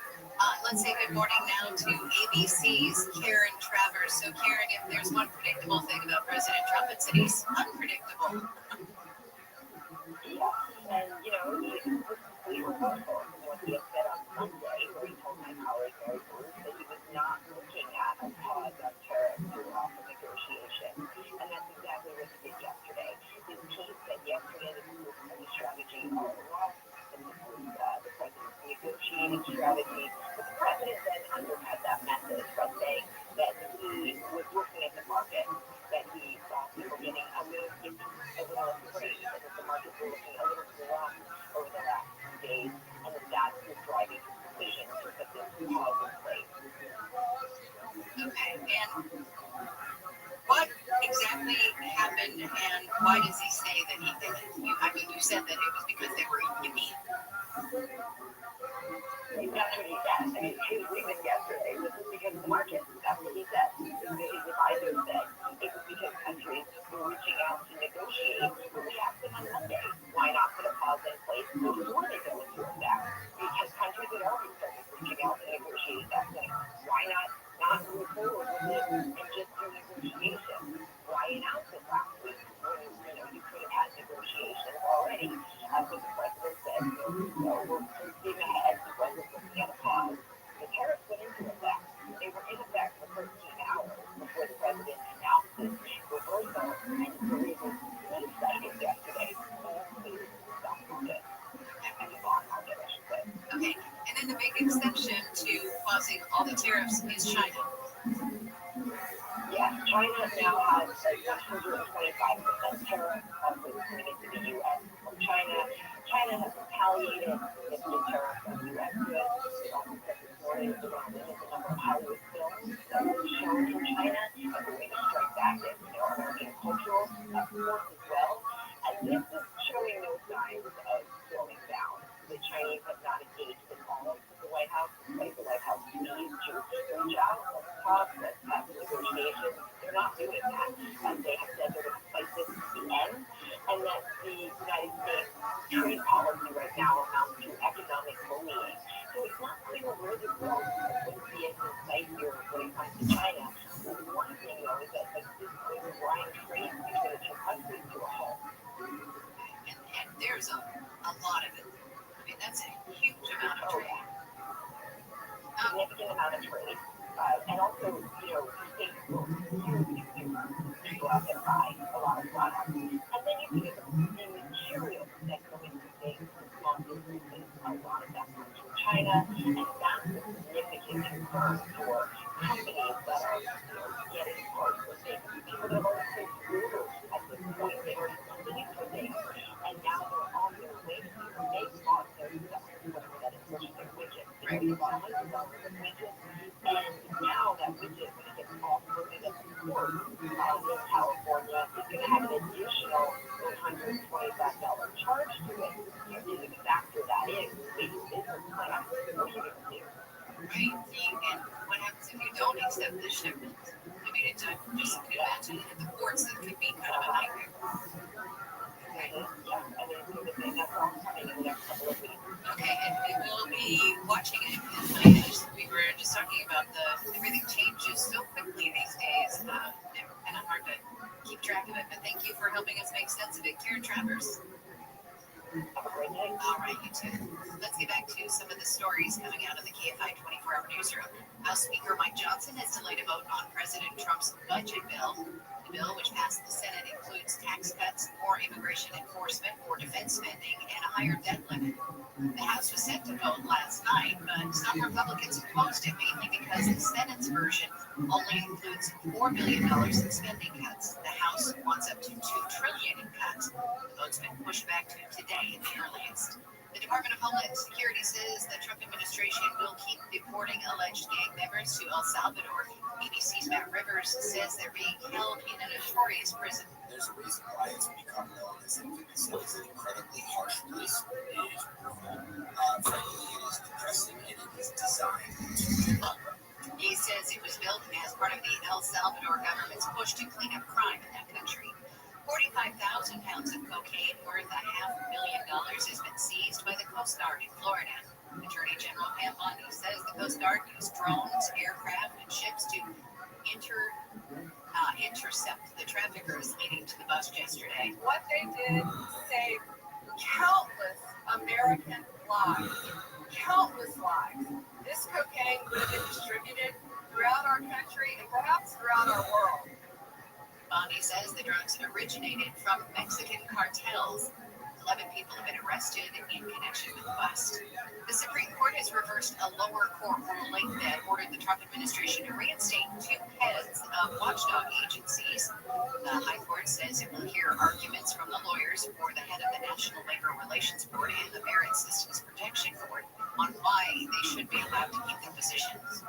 Let's say good morning now to ABC's Karen Travers. So, Karen, if there's one predictable thing about President Trump, it's that he's unpredictable. And, you know, it's a complete reversal from what he had said on Monday, where he told my colleague Mary Bruce that he was not looking at a pause on tariffs through offer negotiation. And that's exactly what he did yesterday. His team said yesterday that this was a strategy all along, and this was the president's negotiating strategy. But the president then undercut that message by saying that he was looking at the market, that he saw people getting a little afraid, and that the markets were looking a little glum over the last few days, and that was driving his decision to put this pause in place. Okay, and what exactly happened, and why does he say that he did it? You said that it was because they were immune. That's what he said. I mean, his reason yesterday was because of the market. That's what he said. His advisor said it was because countries were reaching out to negotiate. But we asked him on Monday, why not put a pause in place before they go into effect? Because countries had already started reaching out to negotiate at that point. Why not move forward with it and just do negotiations? Why announce it last week when you could have had negotiations already? That's what the president said. We're moving ahead. He wasn't looking at a pause. The tariffs went into effect. They were in effect for 13 hours before the president announced this reversal. And so it was exciting yesterday. Only the stock market and the bond market, I should say. Okay, and then the big exception to pausing all the tariffs is China. Yes, China now has a 125% tariff on goods coming into the U.S. from China. China has retaliated with the tariff on U.S. goods. It also said this morning that they're going to limit the number of Hollywood films that will be shown from China as a way to strike back at American cultural exports as well. And this is showing no signs of slowing down. The Chinese have not engaged at all with the White House, despite the White House needs to reach out, let's talk, let's have negotiations. They're not doing that. They have said they're going to fight this to the end, and that the United States trade policy right now amounts to economic bullying. So it's not clear where the growth is going to be in sight here when it comes to China. One thing, though, is that this could grind trade between the two countries to a halt. And there's a lot of it. I mean, that's a huge amount of trade. Significant amount of trade. And also, states will use consumers to go out and buy a lot of products. And then you think of the materials that go into things for small businesses. A lot of that comes from China, and that's a significant concern for companies that are, getting parts for things. People that have already placed orders at this point, they already believe for things, and now they're on their way to make on their stuff, whatever that is, which is their widget. They already bought $100 of widgets, and now that widget, when it gets offloaded at the port in California, is going to have an additional $125 charge to it. You didn't factor that in to your business plan. What are you going to do? Right? And what happens if you don't accept the shipment? I mean, I just can imagine at the ports that could be kind of a nightmare. Yeah, I mean, and that's all coming in the next couple of weeks. Okay, and we will be watching it. We were just talking about everything changes so quickly these days. Kind of hard to keep track of it. But thank you for helping us make sense of it, Karen Travers. Have a great day. All right, you too. Let's get back to some of the stories coming out of the KFI 24-hour newsroom. House Speaker Mike Johnson has delayed a vote on President Trump's budget bill. The bill, which passed the Senate, includes tax cuts, more immigration enforcement, more defense spending, and a higher debt limit. The House was set to vote last night, but some Republicans opposed it mainly because the Senate's version only includes $4 billion in spending cuts. The House wants up to $2 trillion in cuts. The vote's been pushed back to today at the earliest. The Department of Homeland Security says the Trump administration will keep deporting alleged gang members to El Salvador. BBC's Matt Rivers says they're being held in a notorious prison. There's a reason why it's become known as infamous. It is an incredibly harsh place. It is brutal. Frankly, it is depressing, and it is designed to kill. He says it was built as part of the El Salvador government's push to clean up crime in that country. 45,000 pounds of cocaine worth $500,000 has been seized by the Coast Guard in Florida. Attorney General Pam Bondi says the Coast Guard used drones, aircraft, and ships to intercept the traffickers leading to the bust yesterday. What they did saved countless American lives. Countless lives. This cocaine could have been distributed throughout our country and perhaps throughout our world. Bondi says the drugs originated from Mexican cartels. 11 people have been arrested in connection with the bust. The Supreme Court has reversed a lower court ruling that ordered the Trump administration to reinstate 2 heads of watchdog agencies. The High Court says it will hear arguments from the lawyers for the head of the National Labor Relations Board and the Merit Systems Protection Board on why they should be allowed to keep their positions.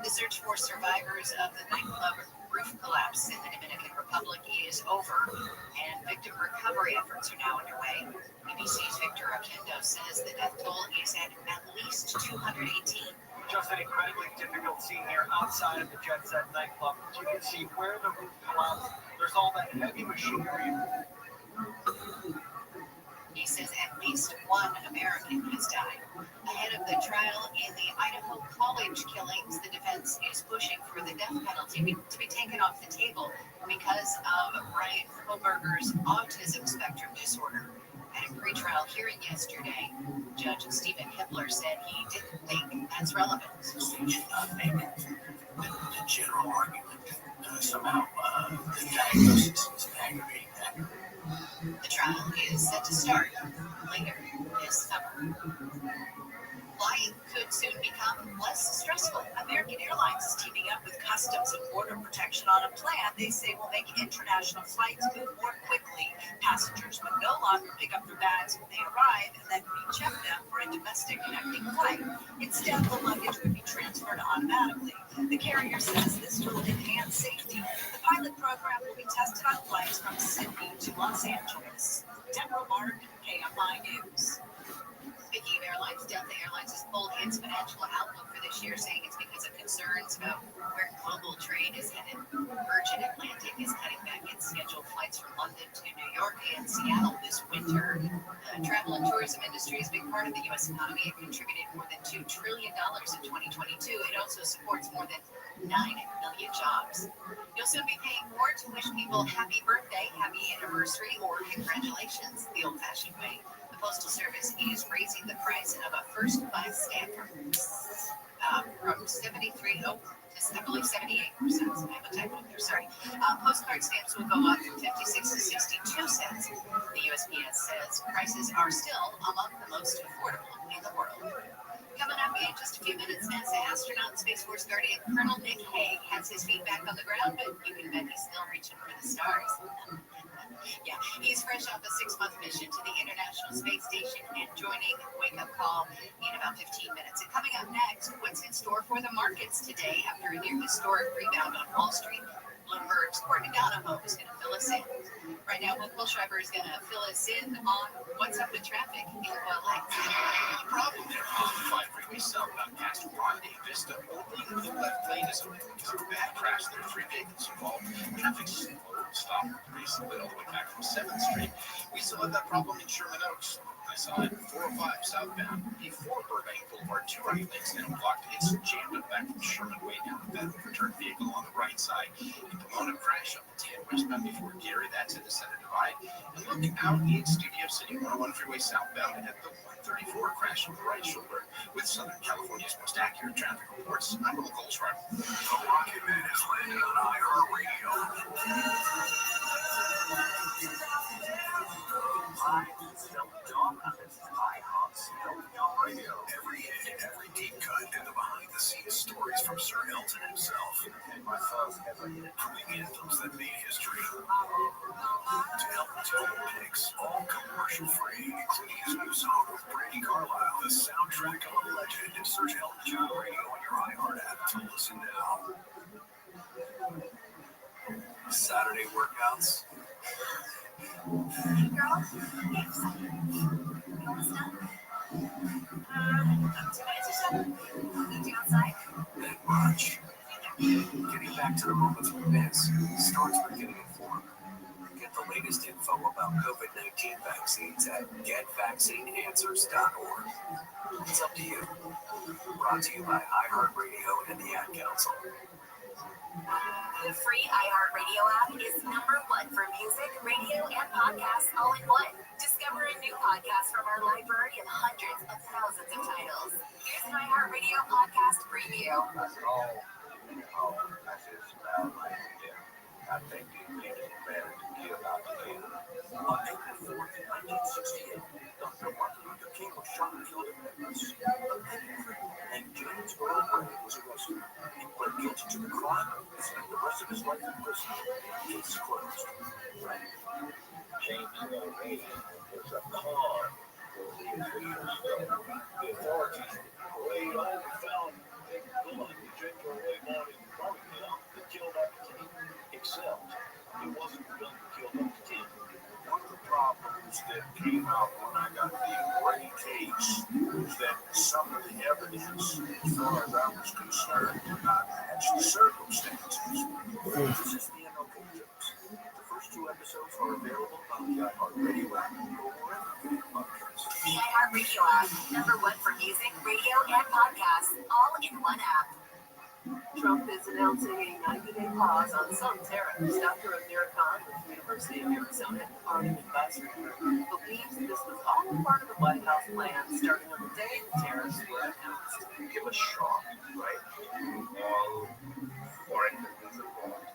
The search for survivors of the nightclub roof collapse in the Dominican Republic is over, and victim recovery efforts are now underway. BBC's Victor Oquendo says the death toll is at least 218. Just an incredibly difficult scene here outside of the Jet Set nightclub. As you can see where the roof collapsed, there's all that heavy machinery. He says at least 1 American has died. Ahead of the trial in the Idaho college killings, the defense is pushing for the death penalty to be taken off the table because of Brian Koberger's autism spectrum disorder. At a pretrial hearing yesterday, Judge Stephen Hippler said he didn't think that's relevant. They did not make it. The general argument somehow the diagnosis is an aggravating factor. The trial is set to start later this summer. Flying could soon become less stressful. American Airlines is teaming up with Customs and Border Protection on a plan they say will make international flights move more quickly. Passengers would no longer pick up their bags when they arrive and then recheck them for a domestic connecting flight. Instead, the luggage would be transferred automatically. The carrier says this will enhance safety. The pilot program will be tested on flights from Sydney to Los Angeles. Deborah Mark, KFI News. Speaking of airlines, Delta Airlines has pulled its financial outlook for this year, saying it's because of concerns about where global trade is headed. Virgin Atlantic is cutting back its scheduled flights from London to New York and Seattle this winter. The travel and tourism industry is a big part of the U.S. economy. It contributed more than $2 trillion in 2022. It also supports more than 9 million jobs. You'll soon be paying more to wish people happy birthday, happy anniversary, or congratulations the old-fashioned way. The Postal Service is raising the price of a first-class stamp from 73 to, I believe, 78%. I have a typo there, sorry. Postcard stamps will go up from 56 to 62 cents. The USPS says prices are still among the most affordable in the world. Coming up in just a few minutes, NASA astronaut and Space Force guardian Colonel Nick Hague has his feet back on the ground, but you can bet he's still reaching for the stars. Yeah, he's fresh off a 6-month mission to the International Space Station and joining Wake Up Call in about 15 minutes. And coming up next, what's in store for the markets today after a near historic rebound on Wall Street? Bloomberg's Courtney Donahoe is going to fill us in. Right now, Will Schreiber is going to fill us in on what's up with traffic in Oil Heights. Problem there, 55 freeway southbound past Rodney Vista. Only the left lane is open because of a bad crash. There are 3 vehicles involved. Traffic's stopped recently all the way back from 7th Street. We still have that problem in Sherman Oaks. I saw it 405 southbound before Burbank Boulevard. 2 right lanes now blocked. It's jammed up back from Sherman way down with that overturned vehicle on the right. inside. You promote a crash up the 10 westbound before Gary, that's in the center divide. And look out in Studio City, 101 freeway southbound at the 134 crash on the right shoulder. With Southern California's most accurate traffic reports, I'm Will Goldschreiber. The Rocket Man has landed on iHeartRadio. Hi, this is Elton John, and this is iHeart's Elton John Radio. Every hit, every deep cut, and the behind-the-scenes stories from Sir Elton himself. And my first ever hit. From the anthems that made history to Elton's own picks, all commercial-free, including his new song with Brandi Carlile, the soundtrack of a legend. Search Elton John Radio on your iHeart app to listen now. Saturday workouts. Girls, get excited. You almost done? 2 minutes or so. Meet you outside. That much. Getting back to the moments we miss starts with getting informed. Get the latest info about COVID-19 vaccines at getvaccineanswers.org. It's up to you. Brought to you by iHeartRadio and the Ad Council. The free iHeartRadio app is #1 for music, radio, and podcasts all in one. Discover a new podcast from our library of hundreds of thousands of titles. Here's an iHeartRadio podcast preview. I think it makes it better to give out to him. On April 4th, 1968, Dr. Martin Luther King was shot and killed in Memphis. A pediatrician named James Earl Ray was arrested. He pled guilty to the crime and spent the rest of his life in prison. Case closed. James Earl Ray was a pawn for the official stuff. The authorities laid on and found the money James Earl Ray bought in Birmingham that killed Dr. King. Except it wasn't the gun that killed Dr. King. One of the problems that came out when I got the Ray case was that some of the evidence, as far as I was concerned, did not match the circumstances. This is the MLK Tips. The first 2 episodes are available on the iHeartRadio app or wherever you get podcasts. The iHeartRadio app, #1 for music, radio, and podcasts, all in one app. Trump is announcing a 90-day pause on some tariffs. Dr. Amir Khan with the University of Arizona Army Advisory Group believes this was all part of the White House plan starting on the day the tariffs were announced. Give a shock, right? All foreign business involved.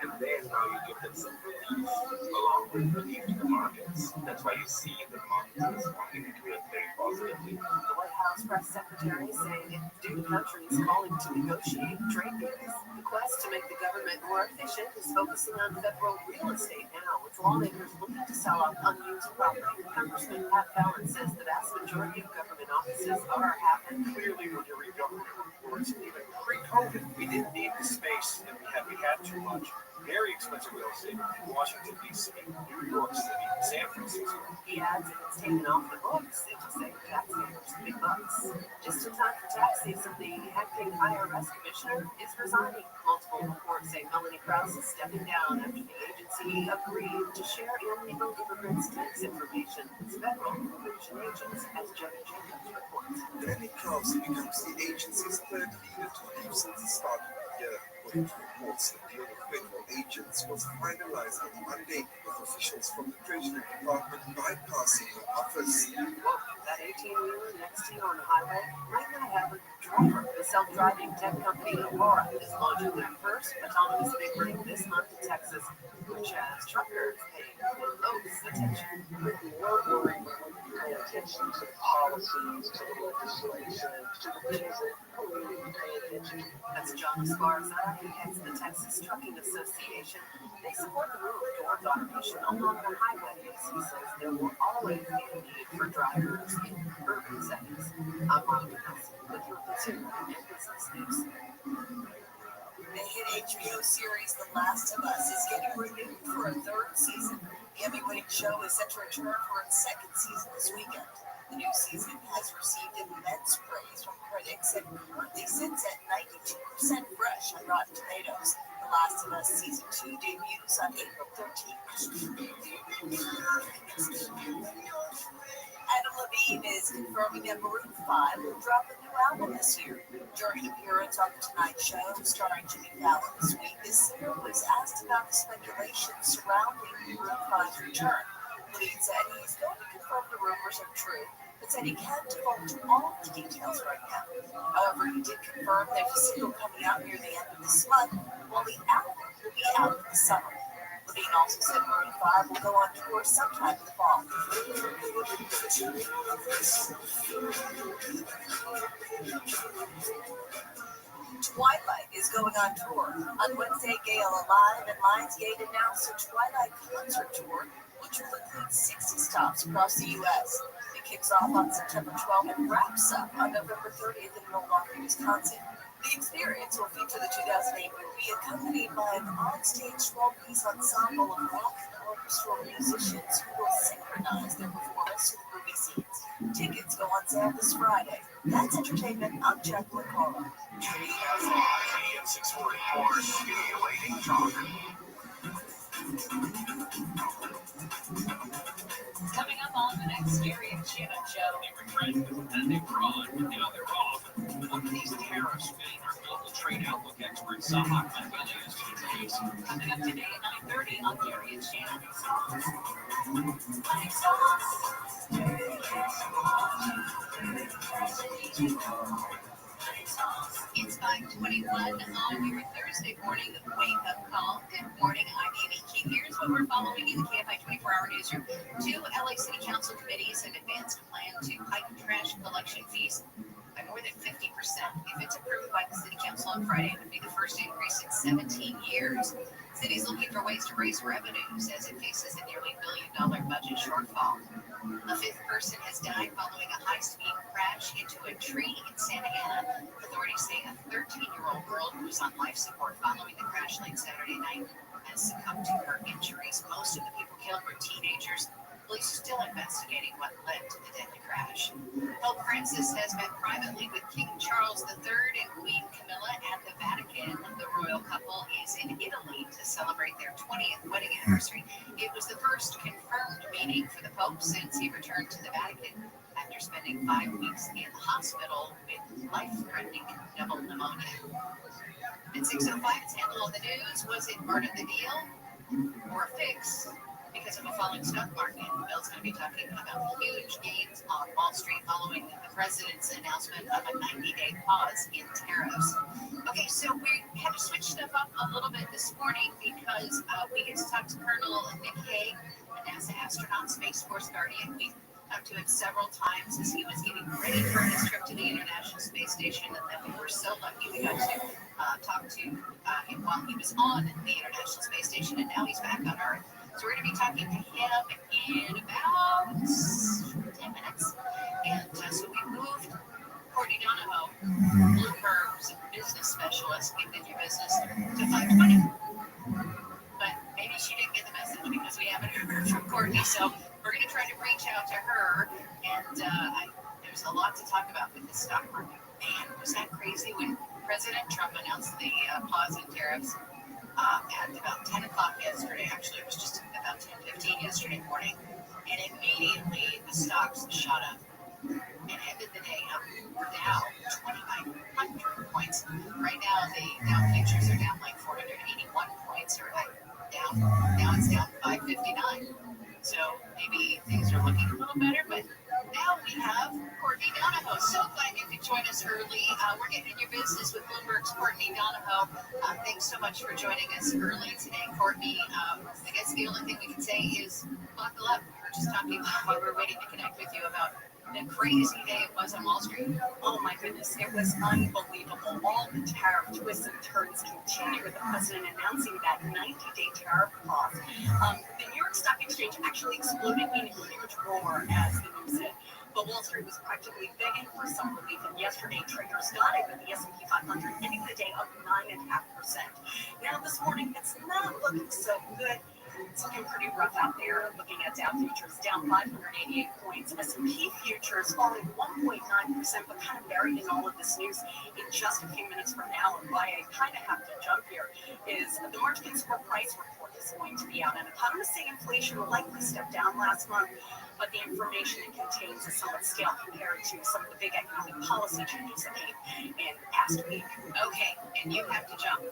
And then now you give them some relief along with relief to the markets. That's why you see the markets responding to it very positively. The White House press secretary saying it due to countries calling to negotiate trade deals. The quest to make the government more efficient is focusing on federal real estate now, with lawmakers looking to sell off unused property. Congressman Pat Fallon says the vast majority of government offices are half-empty. Clearly, when you're in government reports, even pre-COVID, we didn't need the space that we had too much. Very expensive real estate in Washington, D.C., New York City, San Francisco. He adds if it's taken off the books, it will save taxpayers big bucks. Just in time for tax season, the acting IRS commissioner is resigning. Multiple reports say Melanie Krause is stepping down after the agency agreed to share illegal immigrants' tax information with federal immigration agents, as Jody Jacobs reports. Melanie Krause becomes the agency's third leader to leave since the start of the year. According to reports, the deal with federal agents was finalized on Monday, with officials from the Treasury Department bypassing the office. Whoa, that 18-wheeler next to you on the highway might not have a driver. The self-driving tech company Aurora is launching their first autonomous big rig this month in Texas, which has truckers paying close attention. More worry when you pay attention to the policies, to the legislation, to the things that people really pay attention to. That's John Esparza, who heads the Texas Trucking Association. They support the move towards automation along the highways. He says there will always be a need for drivers in urban settings. I'm Monica Nelson with your consumer and business news. The hit HBO series The Last of Us is getting renewed for a 3rd season. The Emmy-winning show is set to return for its 2nd season this weekend. The new season has received immense praise from critics and currently sits at 92% fresh on Rotten Tomatoes. The Last of Us Season 2 debuts on April 13th. Adam Levine is confirming that Maroon 5 will drop a new album this year. During an appearance on The Tonight Show starring Jimmy Fallon this week, the singer was asked about the speculation surrounding Maroon 5's return. Levine said he's going to confirm the rumors are true, but said he can't divulge all the details right now. However, he did confirm there's a single coming out near the end of this month, while the album will be out in the summer. Levine also said Maroon 5 will go on tour sometime in the fall. Twilight is going on tour. On Wednesday, Gale Alive and Lionsgate announced a Twilight concert tour, which will include 60 stops across the U.S. It kicks off on September 12th and wraps up on November 30th in Milwaukee, Wisconsin. The experience will feature the 2008 movie, accompanied by an on-stage 12-piece ensemble of rock and orchestral musicians who will synchronize their performance to the movie scenes. Tickets go on sale this Friday. That's entertainment. I'm Jacqueline Cora. AM 644, stimulating talk. Coming up on the next Gary and Shannon show, they regret and they were on, but now they're off. What do these tariffs mean? Our global trade outlook expert Sahak Manwele is to the case. Coming up today at 9:30 on Gary and Shannon. It's 5:21 on your Thursday morning wake-up call. Good morning, I'm Amy King. Here's what we're following in the KFI 24-hour newsroom. 2 LA City Council committees have advanced a plan to hike trash collection fees by more than 50%. If it's approved by the City Council on Friday, it would be the first increase in 17 years. City's looking for ways to raise revenues as it faces a nearly $1 billion budget shortfall. A 5th person has died following a high-speed crash into a tree in Santa Ana. Authorities say a 13-year-old girl who was on life support following the crash late Saturday night has succumbed to her injuries. Most of the people killed were teenagers. Police are still investigating what led to the deadly crash. Pope Francis has met privately with King Charles III and Queen Camilla at the Vatican. The royal couple is in Italy to celebrate their 20th wedding anniversary. It was the first confirmed meeting for the Pope since he returned to the Vatican after spending 5 weeks in the hospital with life-threatening double pneumonia. At 6:05, it's Handle on the News. Was it part of the deal or a fix? Because of a falling stock market, Bill's going to be talking about huge gains on Wall Street following the president's announcement of a 90-day pause in tariffs. Okay, so we had to switch stuff up a little bit this morning because we get to talk to Colonel Nick Hague, a NASA astronaut, Space Force Guardian. We talked to him several times as he was getting ready for his trip to the International Space Station, and then we were so lucky we got to talk to him while he was on the International Space Station, and now he's back on Earth. So we're going to be talking to him in about 10 minutes. And so we moved Courtney Donahoe, Bloomberg's business specialist, giving your business, to 5:20. But maybe she didn't get the message because we haven't heard from Courtney. So we're going to try to reach out to her. And there's a lot to talk about with the stock market. Man, was that crazy when President Trump announced the pause in tariffs. At about 10 o'clock yesterday, actually it was just about 10:15 yesterday morning, and immediately the stocks shot up and ended the day up down 2,900 points. Right now the Dow futures are down like 481 points, or down. Now it's down 559. So maybe things are looking a little better, but now we have Courtney Donahoe. So glad you could join us early. We're getting in your business with Bloomberg's Courtney Donahoe. Thanks so much for joining us early today, Courtney. I guess the only thing we can say is buckle up. We were just talking while we were waiting to connect with you about the crazy day it was on Wall Street. Oh my goodness, it was unbelievable. All the tariff twists and turns continue with the president announcing that 90-day tariff pause. The New York Stock Exchange actually exploded in a huge roar as the news hit. But Wall Street was practically begging for some relief, and yesterday traders got it with the S&P 500 ending the day up 9.5%. Now this morning, it's not looking so good. It's looking pretty rough out there. Looking at Dow futures down 588 points. points. S&P futures falling 1.9%, but kind of buried in all of this news in just a few minutes from now. And why I kind of have to jump here is the March consumer price report is going to be out, and economists say inflation will likely step down last month, but the information it contains is somewhat stale compared to some of the big economic policy changes that came in the past week. Okay, and you have to jump.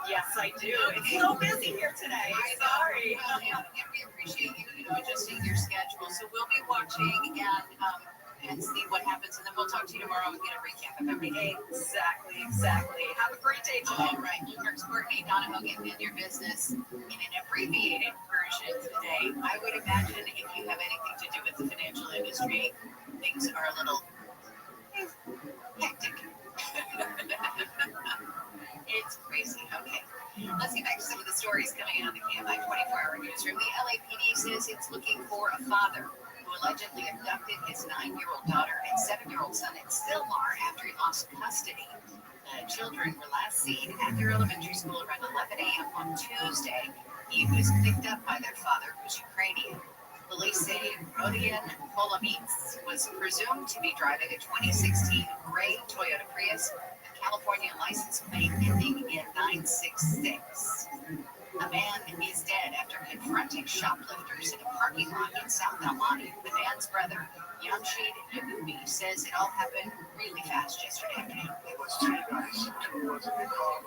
Yes, I do. It's so busy here today. Sorry. Well, and we appreciate you, adjusting your schedule. So we'll be watching and see what happens, and then we'll talk to you tomorrow and get a recap of everything. Exactly. Have a great day today. All right, Bloomberg's Courtney Donahoe getting in your business in an abbreviated version today. I would imagine if you have anything to do with the financial industry, things are a little hectic. It's crazy. Okay. Let's get back to some of the stories coming out of the KFI 24-hour newsroom. The LAPD says it's looking for a father who allegedly abducted his 9-year-old daughter and 7-year-old son in Stillmar after he lost custody. The children were last seen at their elementary school around 11 a.m. on Tuesday. He was picked up by their father, who's Ukrainian. Police say Rodion Polomits was presumed to be driving a 2016 gray Toyota Prius, a California license plate ending in 966. A man is dead after confronting shoplifters in a parking lot in South Almani. The man's brother, Yamshid Yagumi, says it all happened really fast yesterday afternoon. It was 3 guys. 2 was in the car.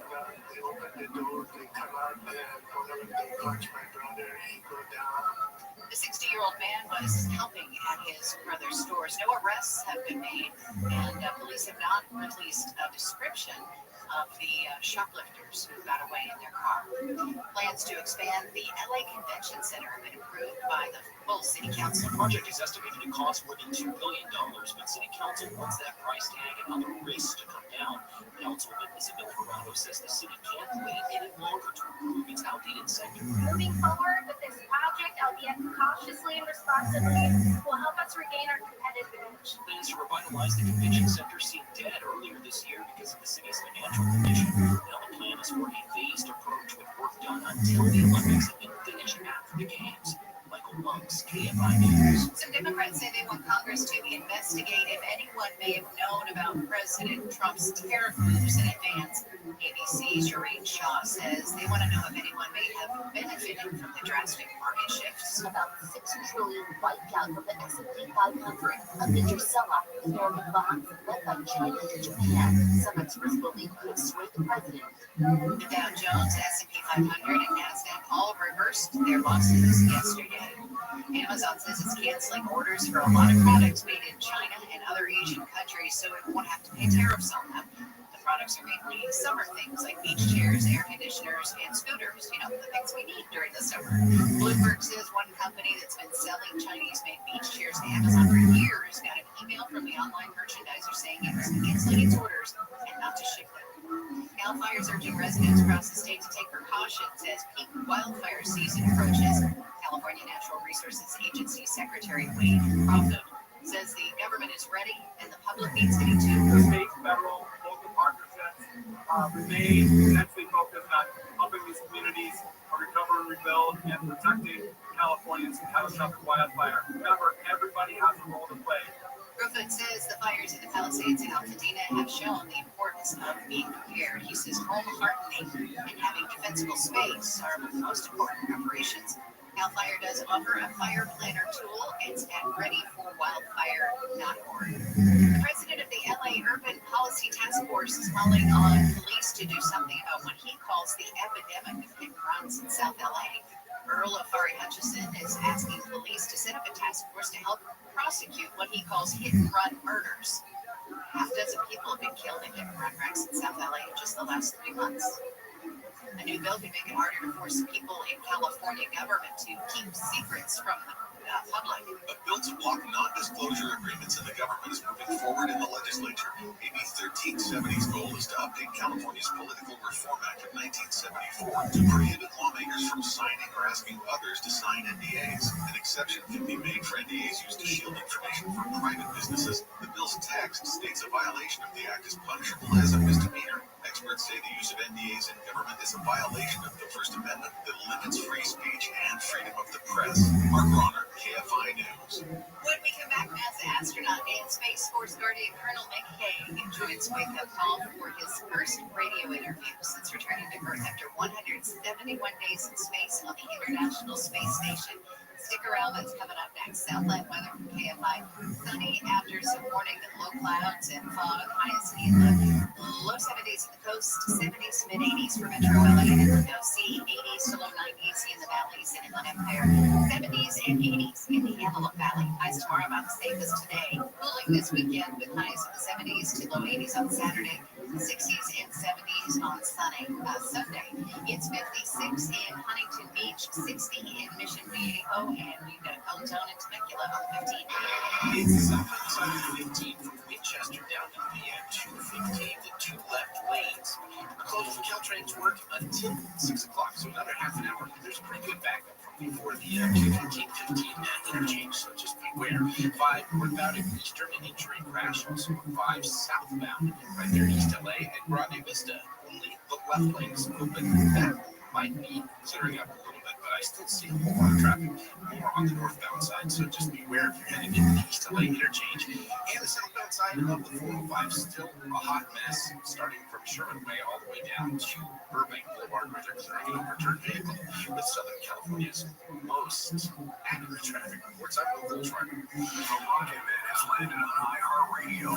They opened the door, they come out, and one of them, they punch my brother, he go down. The 60-year-old man was helping at his brother's stores. No arrests have been made, and police have not released a description of the shoplifters who got away in their car. Plans to expand the LA Convention Center have been approved by the full city council. The project is estimated to cost more than $2 billion, but city council wants that price tag and other risks to come down. Councilman Isabel Corrado says the city can't wait any longer to improve its outdated sector. Moving forward with this project, albeit cautiously and responsibly, will help us regain our competitive edge. Plans to revitalize the convention center seemed dead earlier this year because of the city's financial condition. Now the plan is for a phased approach with work done until the Olympics have been finished after the games. Michael Monks, KFI News. Some Democrats say they want Congress to investigate if anyone may have known about President Trump's tariff moves in advance. ABC's Jareen Shaw says they want to know if anyone may have benefited from the drastic market shifts. About $6 trillion wiped out from the S&P 500, a major sell-off in American bonds led by China and Japan. Some experts believe could sway the president. The Dow Jones, S&P 500, and NASDAQ all reversed their losses yesterday. Amazon says it's canceling orders for a lot of products made in China and other Asian countries, so it won't have to pay tariffs on them. The products are mainly summer things like beach chairs, air conditioners, and scooters. The things we need during the summer. Bloomberg says one company that's been selling Chinese-made beach chairs to Amazon for years got an email from the online merchandiser saying it was canceling its orders and not to ship them. Cal Fire's urging residents across the state to take precautions as peak wildfire season approaches. California Natural Resources Agency Secretary Wade Crawford says the government is ready and the public needs to be too. State, federal, local partnerships remain intensely focused on helping these communities recover and rebuild and protecting Californians from catastrophic wildfire. Remember, everybody has a role to play. Crawford says the fires in the Palisades and Altadena have shown the importance of being prepared. He says home hardening and having defensible space are the most important preparations. Cal Fire does offer a fire planner tool. It's at readyforwildfire.org. The president of the LA Urban Policy Task Force is calling on police to do something about what he calls the epidemic of hit and runs in South LA. Earl Ofari Hutchison is asking police to set up a task force to help prosecute what he calls hit and run murders. Half a dozen people have been killed in hit and run wrecks in South LA in just the last 3 months. A new bill could make it harder to force people in California government to keep secrets from the public. A bill to block non-disclosure agreements in the government is moving forward in the legislature. AB 1370's goal is to update California's Political Reform Act of 1974 to prohibit lawmakers from signing or asking others to sign NDAs. An exception can be made for NDAs used to shield information from private businesses. The bill's text states a violation of the act is punishable as a misdemeanor. Experts experts say the use of NDAs in government is a violation of the First Amendment that limits free speech and freedom of the press. Mark Ronner, KFI News. When we come back, NASA astronaut and Space Force Guardian Colonel Nick Hague joins Wake Up Call for his first radio interview since returning to Earth after 171 days in space on the International Space Station. Stick around, that's coming up next. Southland weather from KFI. Sunny after some morning low clouds and fog. Highest heat low 70s at the coast, 70s to mid 80s for Metro LA and NC, 80s to low 90s in the valleys and Inland Empire, 70s and 80s in the Antelope Valley. Highs tomorrow about the same as today. Cooling this weekend with highs in the 70s to low 80s on Saturday, 60s and 70s on Sunday. It's 56 in Huntington Beach, 60 in Mission Viejo, and we've got a cold zone in Temecula on 15. It's outside 15 from Winchester down to the 215 to 2 left lanes. Closed for Caltrain's work until 6 o'clock, so another half an hour. There's a pretty good backup from before the 215 interchange, so just beware. 5 northbound in Eastern, an injury crash. Also 5 southbound right there in East LA and Grande Vista. Only the left lane is open. That might be clearing up a little bit, but I still see a whole lot of traffic more on the northbound side, so just beware if you're heading into the East LA interchange. And the southbound side of the 405 still a hot mess, starting from Sherman Way all the way down to Burbank Boulevard, where they're clearing an overturned vehicle with Southern California's most accurate traffic reports. I'm Will Schreiber. The Rocket Man has landed on iHeartRadio.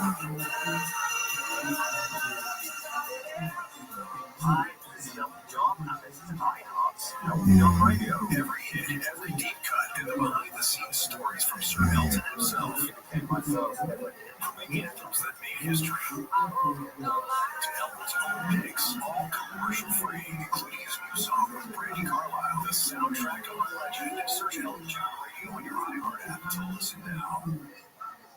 Hi, this is Elton John, and this is iHeart's Elton John Radio. Every hit, every deep cut, and the behind-the-scenes stories from Sir Elton himself. And myself, From the anthems that made history to Elton's own picks, all commercial-free, including his new song with Brandi Carlile. The soundtrack of a legend. Search Elton John Radio on your iHeart app to listen now.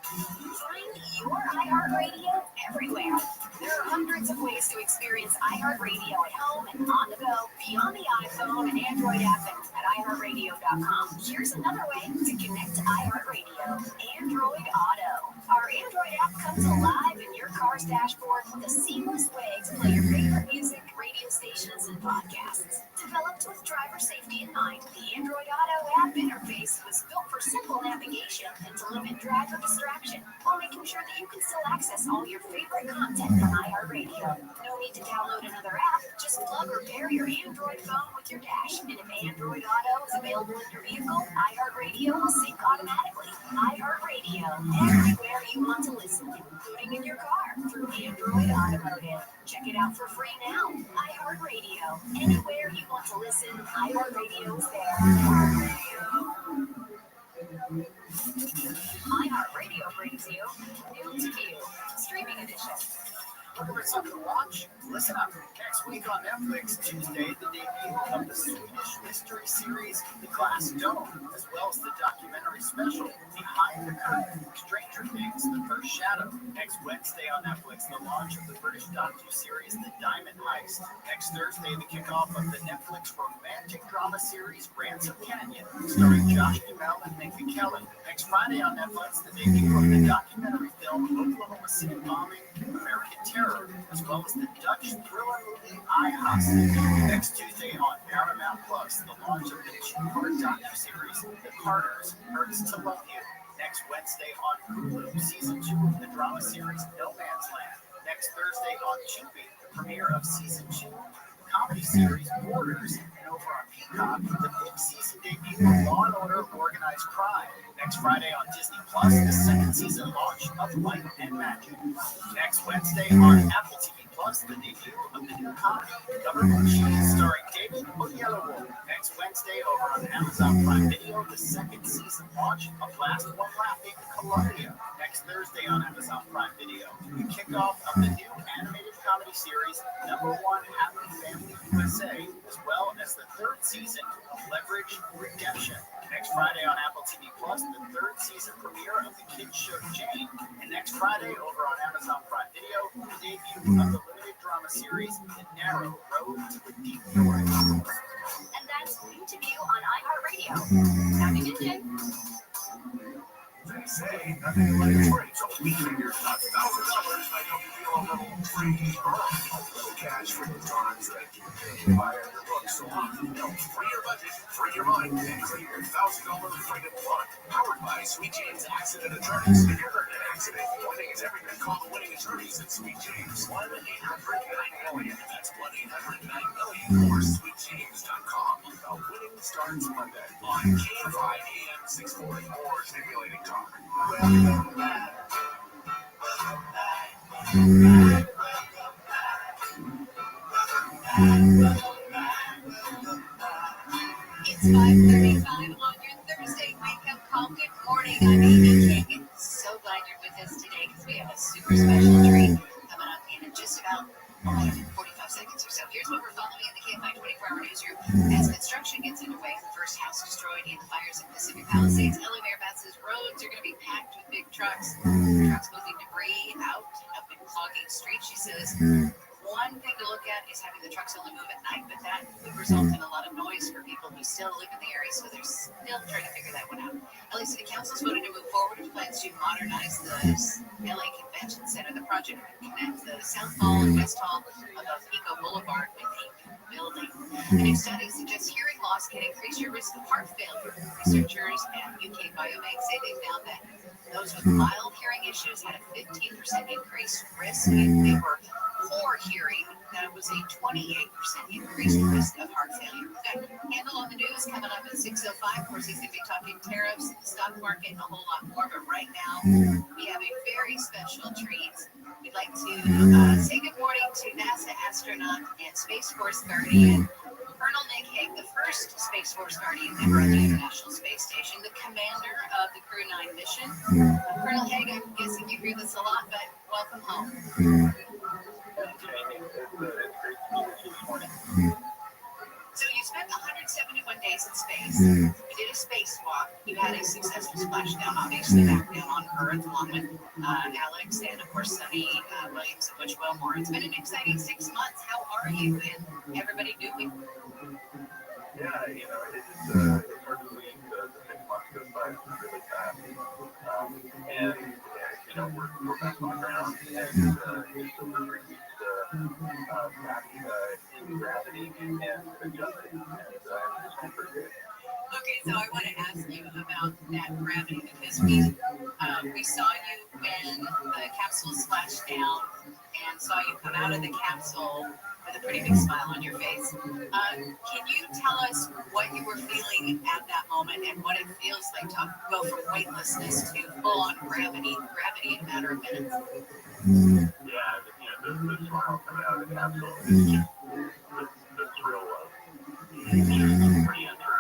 Find your iHeartRadio everywhere. There are hundreds of ways to experience iHeartRadio at home and on the go beyond the iPhone and Android app at iHeartRadio.com. Here's another way to connect to iHeartRadio. Android Auto. Our Android app comes alive in your car's dashboard with a seamless way to play your favorite music, radio stations, and podcasts. Developed with driver safety in mind, the Android Auto app interface was built for simple navigation and to limit driver distraction, while making sure that you can still access all your favorite content from iHeartRadio. No need to download another app, just plug or pair your Android phone with your dash, and if Android Auto is available in your vehicle, iHeartRadio will sync automatically. iHeartRadio, everywhere you want to listen, including in your car, through Android Automotive. Check it out for free now. iHeartRadio, anywhere you want to listen, iHeartRadio is there. iHeartRadio brings you New to View, streaming edition. Looking for something to watch? Listen up. Next week on Netflix, Tuesday, the debut of the Swedish mystery series The Glass Dome, as well as the documentary special Behind the Curtain, Stranger Things, The First Shadow. Next Wednesday on Netflix, the launch of the British docu-series The Diamond Heist. Next Thursday, the kickoff of the Netflix romantic drama series Ransom Canyon, starring Josh Duhamel and Minka Kelly. Next Friday on Netflix, the debut of the documentary film Oklahoma City Bombing, American Terror, as well as the Dutch thriller movie I Hostage. Next Tuesday on Paramount Plus, the launch of the two-part docu-series The Carters, Hurts to Love You. Next Wednesday on Hulu, season 2 of the drama series No Man's Land. Next Thursday on Tubi, the premiere of season 2 comedy series Borders, and over on Peacock, the fifth season debut of Law and Order Organized Crime. Next Friday on Disney Plus, the second season launch of Light and Magic. Next Wednesday on Apple TV Plus, the debut of the new comedy Government Cheese, starring David Oyelowo. Next Wednesday over on Amazon Prime Video, the second season launch of Last One Laughing Columbia. Next Thursday on Amazon Prime Video, the kickoff of the new animated comedy series #1 Happy Family USA, as well as the third season of Leverage Redemption. Next Friday on Apple TV Plus, the third season premiere of the kids show Jane. And next Friday over on Amazon Prime Video, the debut of the limited drama series The Narrow Road to the Deep North. And that's New to View on iHeartRadio. Happy New Day. They say nothing like a break, so we figured $1,000 might help you feel a little free or a little cash for Free your budget, free your mind, and claim your $1,000 freedom fund. Powered by Sweet James Accident Attorneys. If you're in an accident, winning is everything. Call the winning attorneys at Sweet James. 1-800-9-MILLION. That's 1-800-9-MILLION or sweetjames.com. Winning starts Monday on KFI AM 640. More stimulating talk. Welcome back. It's 5:35 on your Thursday wake-up call. Good morning. I'm Amy King. So glad you're with us today because we have a super special treat coming up in just about 45 seconds or so. Here's what we're following in the KFI 24-hour newsroom. As construction gets underway, the first house destroyed in the fires in Pacific Palisades. LA Mayor Beth says roads are going to be packed with big trucks. Trucks moving debris out of the clogging streets. She says one thing to look at is having the trucks only move at night, but that would result in a lot of noise for people who still live in the area, so they're still trying to figure that one out. LA City Council's voted to move forward with plans to modernize the LA Convention Center. The project would connect the South Hall and West Hall above Eco Boulevard with a new building. A new study suggests hearing loss can increase your risk of heart failure. Researchers at UK Biobank say they found that those with mild hearing issues had a 15% increased risk if they were poor hearing. That was a 28% increase in risk of heart failure. Got Handle on the news coming up at 6:05. Of course, he's going to be talking tariffs, the stock market, and a whole lot more. But right now, we have a very special treat. We'd like to say good morning to NASA astronaut and Space Force Guardian, Colonel Nick Hague, the first Space Force Guardian ever on the International Space Station, the commander of the Crew 9 mission. Colonel Hague, I'm guessing you hear this a lot, but welcome home. So you spent 171 days in space. You did a spacewalk. You had a successful splashdown, obviously, back down on Earth, along with Alex and, of course, Sunny Williams and Butch Wilmore. It's been an exciting 6 months. How are you and everybody doing? Yeah, it's hard to believe the 6 months goes by really fast. And, we're back on the ground, and just over 3 weeks back in gravity and adjusting, and it's been pretty good. Okay, so I want to ask you about that gravity because we saw you when the capsule splashed down and saw you come out of the capsule with a pretty big smile on your face. Can you tell us what you were feeling at that moment and what it feels like to go from weightlessness to full-on gravity in a matter of minutes? Yeah, the smile coming out of the capsule is just the thrill of re-enter.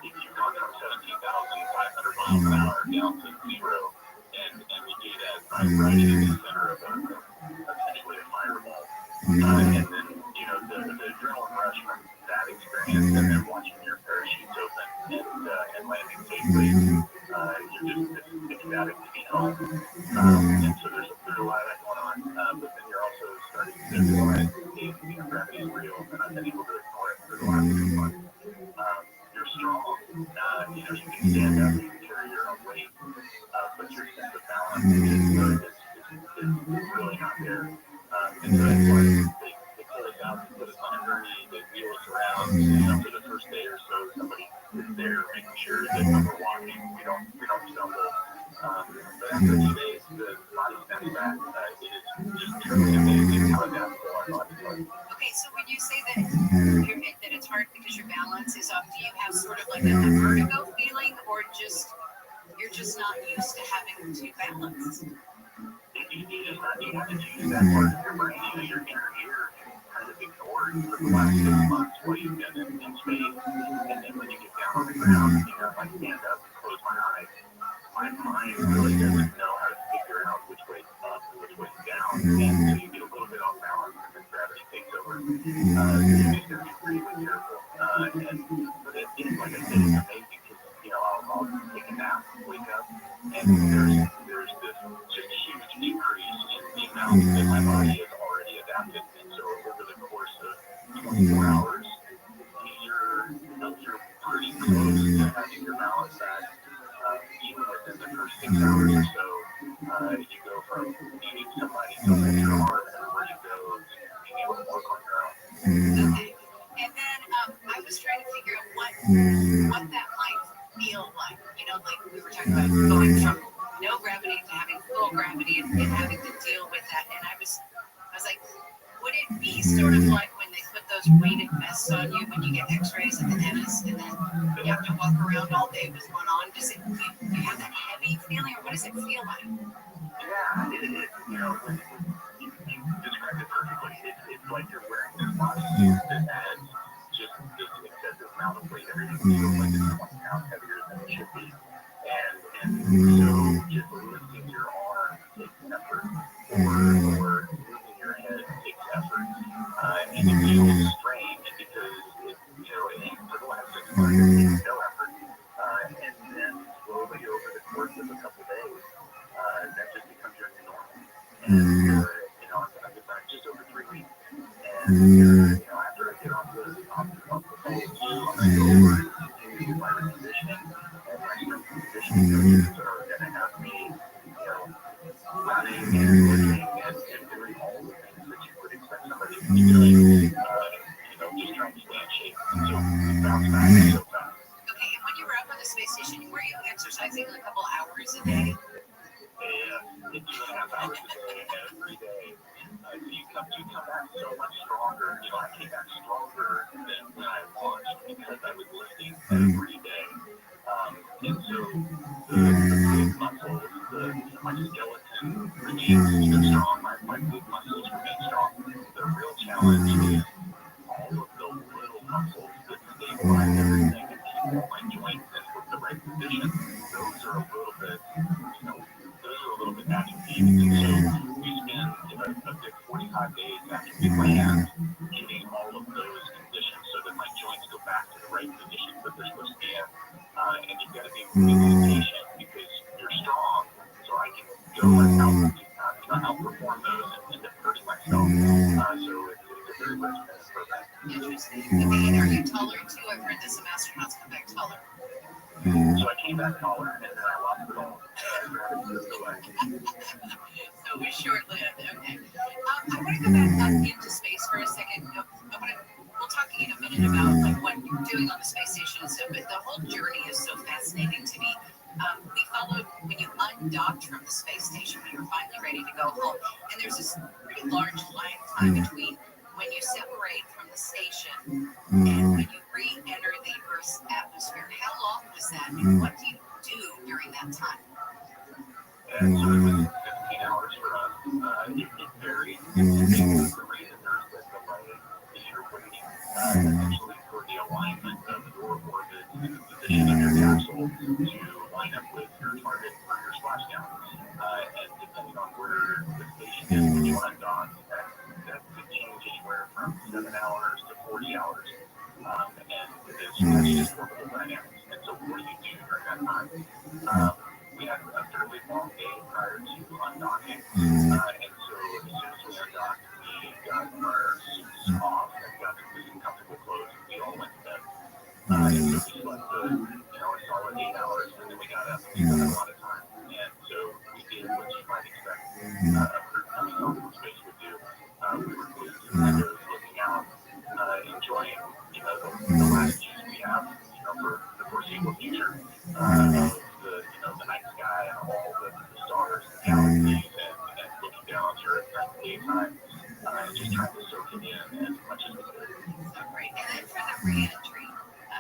You've gone from 17,500 miles an hour down to zero, and you do that by riding in the center of essentially a fireball. And then, the adrenaline rush from that experience, and then watching your parachutes open and landing safely, you're just ecstatic to be home. And so there's a lot of that going on, but then you're also starting to realize, hey, gravity is real, and I've been able to ignore it for the last 6 months. You're strong. You can stand up, you can carry your own weight, but your sense of balance is really not there. And so that's why they pull us out, they put us on a gurney, they wheel us around. For the first day or so, somebody is there making sure that when we're walking, we don't stumble. But after 2 days, the body snaps back. It is just truly amazing how adaptable our bodies are. Okay, so when you say that it's hard because your balance is off, do you have sort of like a vertigo feeling, or you're just not used to having to balance? You have to use that part of your brain. Your ear kind of ignored for the last 6 months while you've been in space. And then when you get down on the ground, if I stand up and close my eyes, my mind really doesn't know how to figure out which way's up and which way's down. And so you get a little bit off balance, and then gravity takes over. You just have to be really careful. But it's like I said, it's amazing because, I'll take a nap, wake up, and there's this just huge decrease in the amount that my body has already adapted. And so over the course of 24 hours, you're pretty close to having your balance back. Even within the first 6 hours or so, you go from needing somebody to hold your arm everywhere you go to being able to walk on your own. Okay. And then I was trying what that might feel like. You know, like we were talking about going from no gravity to having full gravity and having to deal with that. And I was like, would it be sort of like when they put those weighted vests on you when you get X-rays at the dentist, and then you have to walk around all day with one on? Do you have that heavy feeling, or what does it feel like? Yeah, you know, you described it perfectly. It's like you're wearing this bodysuit that adds just this excessive amount of weight. Everything feels like it's 20 pounds heavier than it should be. And so just lifting your arm takes effort, or moving your head takes effort. And it feels strange because for the last 6 months, it takes no effort. And then slowly over the course of a couple days, that just becomes your new normal. And, I've been back just over 3 weeks. And, after I get off the phone with you, I'm going to go over and continue my reconditioning. And my strength and conditioning coaches are going to have me, running and lifting and doing all the things that you would expect somebody to be doing, just trying to stay in shape. So we bounce back so fast. Okay, and when you were up on the space station, were you exercising a couple hours a day? Yeah, 2.5 hours a day, every day. You come back so much stronger. I came back stronger than when I launched because I was lifting every day. And so the big muscles, my skeleton remains strong. My big muscles remain strong. The real challenge is all of the little muscles that stabilize everything and keep all my joints in the right position. Those are a little bit, agitating. So we spend a good 45 days after we land getting all of those conditions so that my joints go back to the right positions that they're supposed to be in. And you've got to be really patient because you're strong, so I can go and outperform those and end up hurting myself. So it's a very regimented program. Interesting. Okay, and are you taller too? I've heard that some astronauts come back taller. So I came back taller and then I lost it all. Gravity took away. So it was short-lived. Okay. I want to go back up into space for a second. We'll talk in a minute about what you're doing on the space station and stuff, but the whole journey is so fascinating to me. We followed when you undocked from the space station, when you were finally ready to go home, and there's this pretty large line of time between when you separate from the station and when you re-enter the Earth's atmosphere. How long was that, and what do you do during that time? And so it was 15 hours for us. It varied. The reason there's the delay is you're waiting essentially for the alignment of your orbit and the position of your capsule to line up with your target for your splashdown. And depending on where the station is when you undock, that could change anywhere from 7 hours to 40 hours. And that's just orbital dynamics. And so what do you do during that time? We had a fairly long day prior to undocking. And so as soon as we undocked, we got our suits off and got completely comfortable clothes. We all went to bed. And so we slept a solid 8 hours, and then we got up and we had a lot of time. And so we did what you might expect a crew coming home from space would do. We were glued to the windows, looking out, enjoying the latitude we have for the foreseeable future. The night sky and all the stars and galaxies and looking down on Earth at the daytime and just trying to soak it in as much as we could. So great. And then for the re-entry,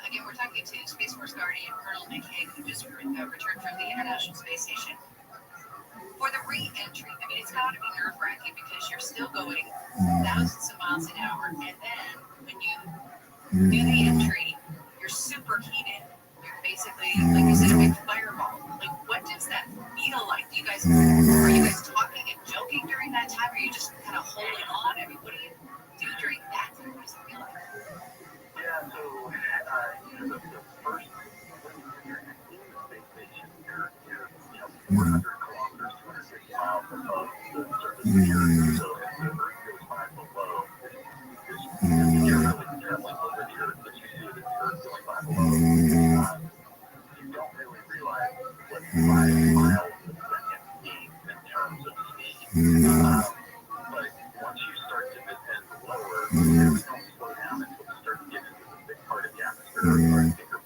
again, we're talking to Space Force Guardian Colonel Nick Hague, who just returned from the International Space Station. For the re-entry, I mean, it's got to be nerve-wracking because you're still going thousands of miles an hour, and then when you do the entry, you're superheated. You're basically, like you said, a big fireball. Like, what does that feel like? Are you guys talking and joking during that time, or are you just kind of holding on? I mean, what do you do during that time? What does it feel like? Yeah, so the first when you're in the space station, you're 400 kilometers, 250 miles above the surface of the Earth. So as the Earth goes by below, you're really traveling over the Earth, but you see the Earth going by below. You don't really realize what 5 miles a second means in terms of speed. But once you start to descend lower, you really don't slow down until you start to get into the thick part of the atmosphere or thicker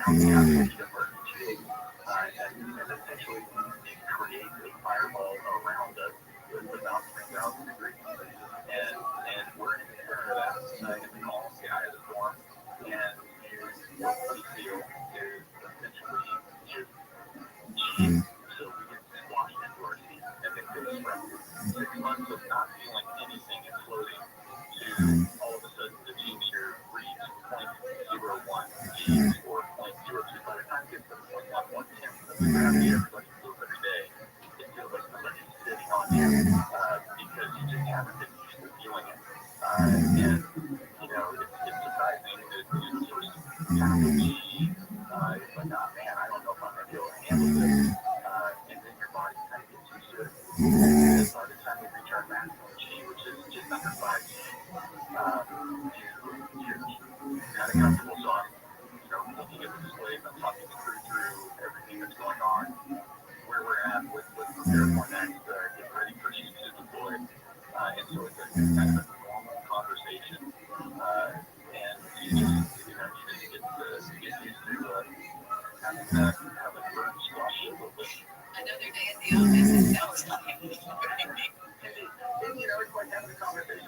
And essentially it creates a fireball around us with about 3,000 degrees. And we're in the center of that, in the calm sky of the storm, and what we feel is essentially just cheap. So we get squashed into our seat, and it goes from 6 months of not feeling anything and floating to all of a sudden the G meter reads 0.01 G or 0.02. By the time it gets to 0.1, 1/10 of the gravity everybody feels every day, it feels like somebody's sitting on you because you just haven't been used to feeling it. And, it's surprising that the first time of G, it's like, oh man, I don't know if I'm going to be able to handle this. And then your body kind of gets used to it. And by the time you reach our maximum G, which is just under 5 G, you're kind of comfortable. So I'm, looking at the displays, I'm talking the crew through everything that's going on, where we're at with prepare for next, getting ready for sheets to deploy. And so it's kind of a normal conversation. And you just get used to having the bird squash you a little bit. Another day at the office is now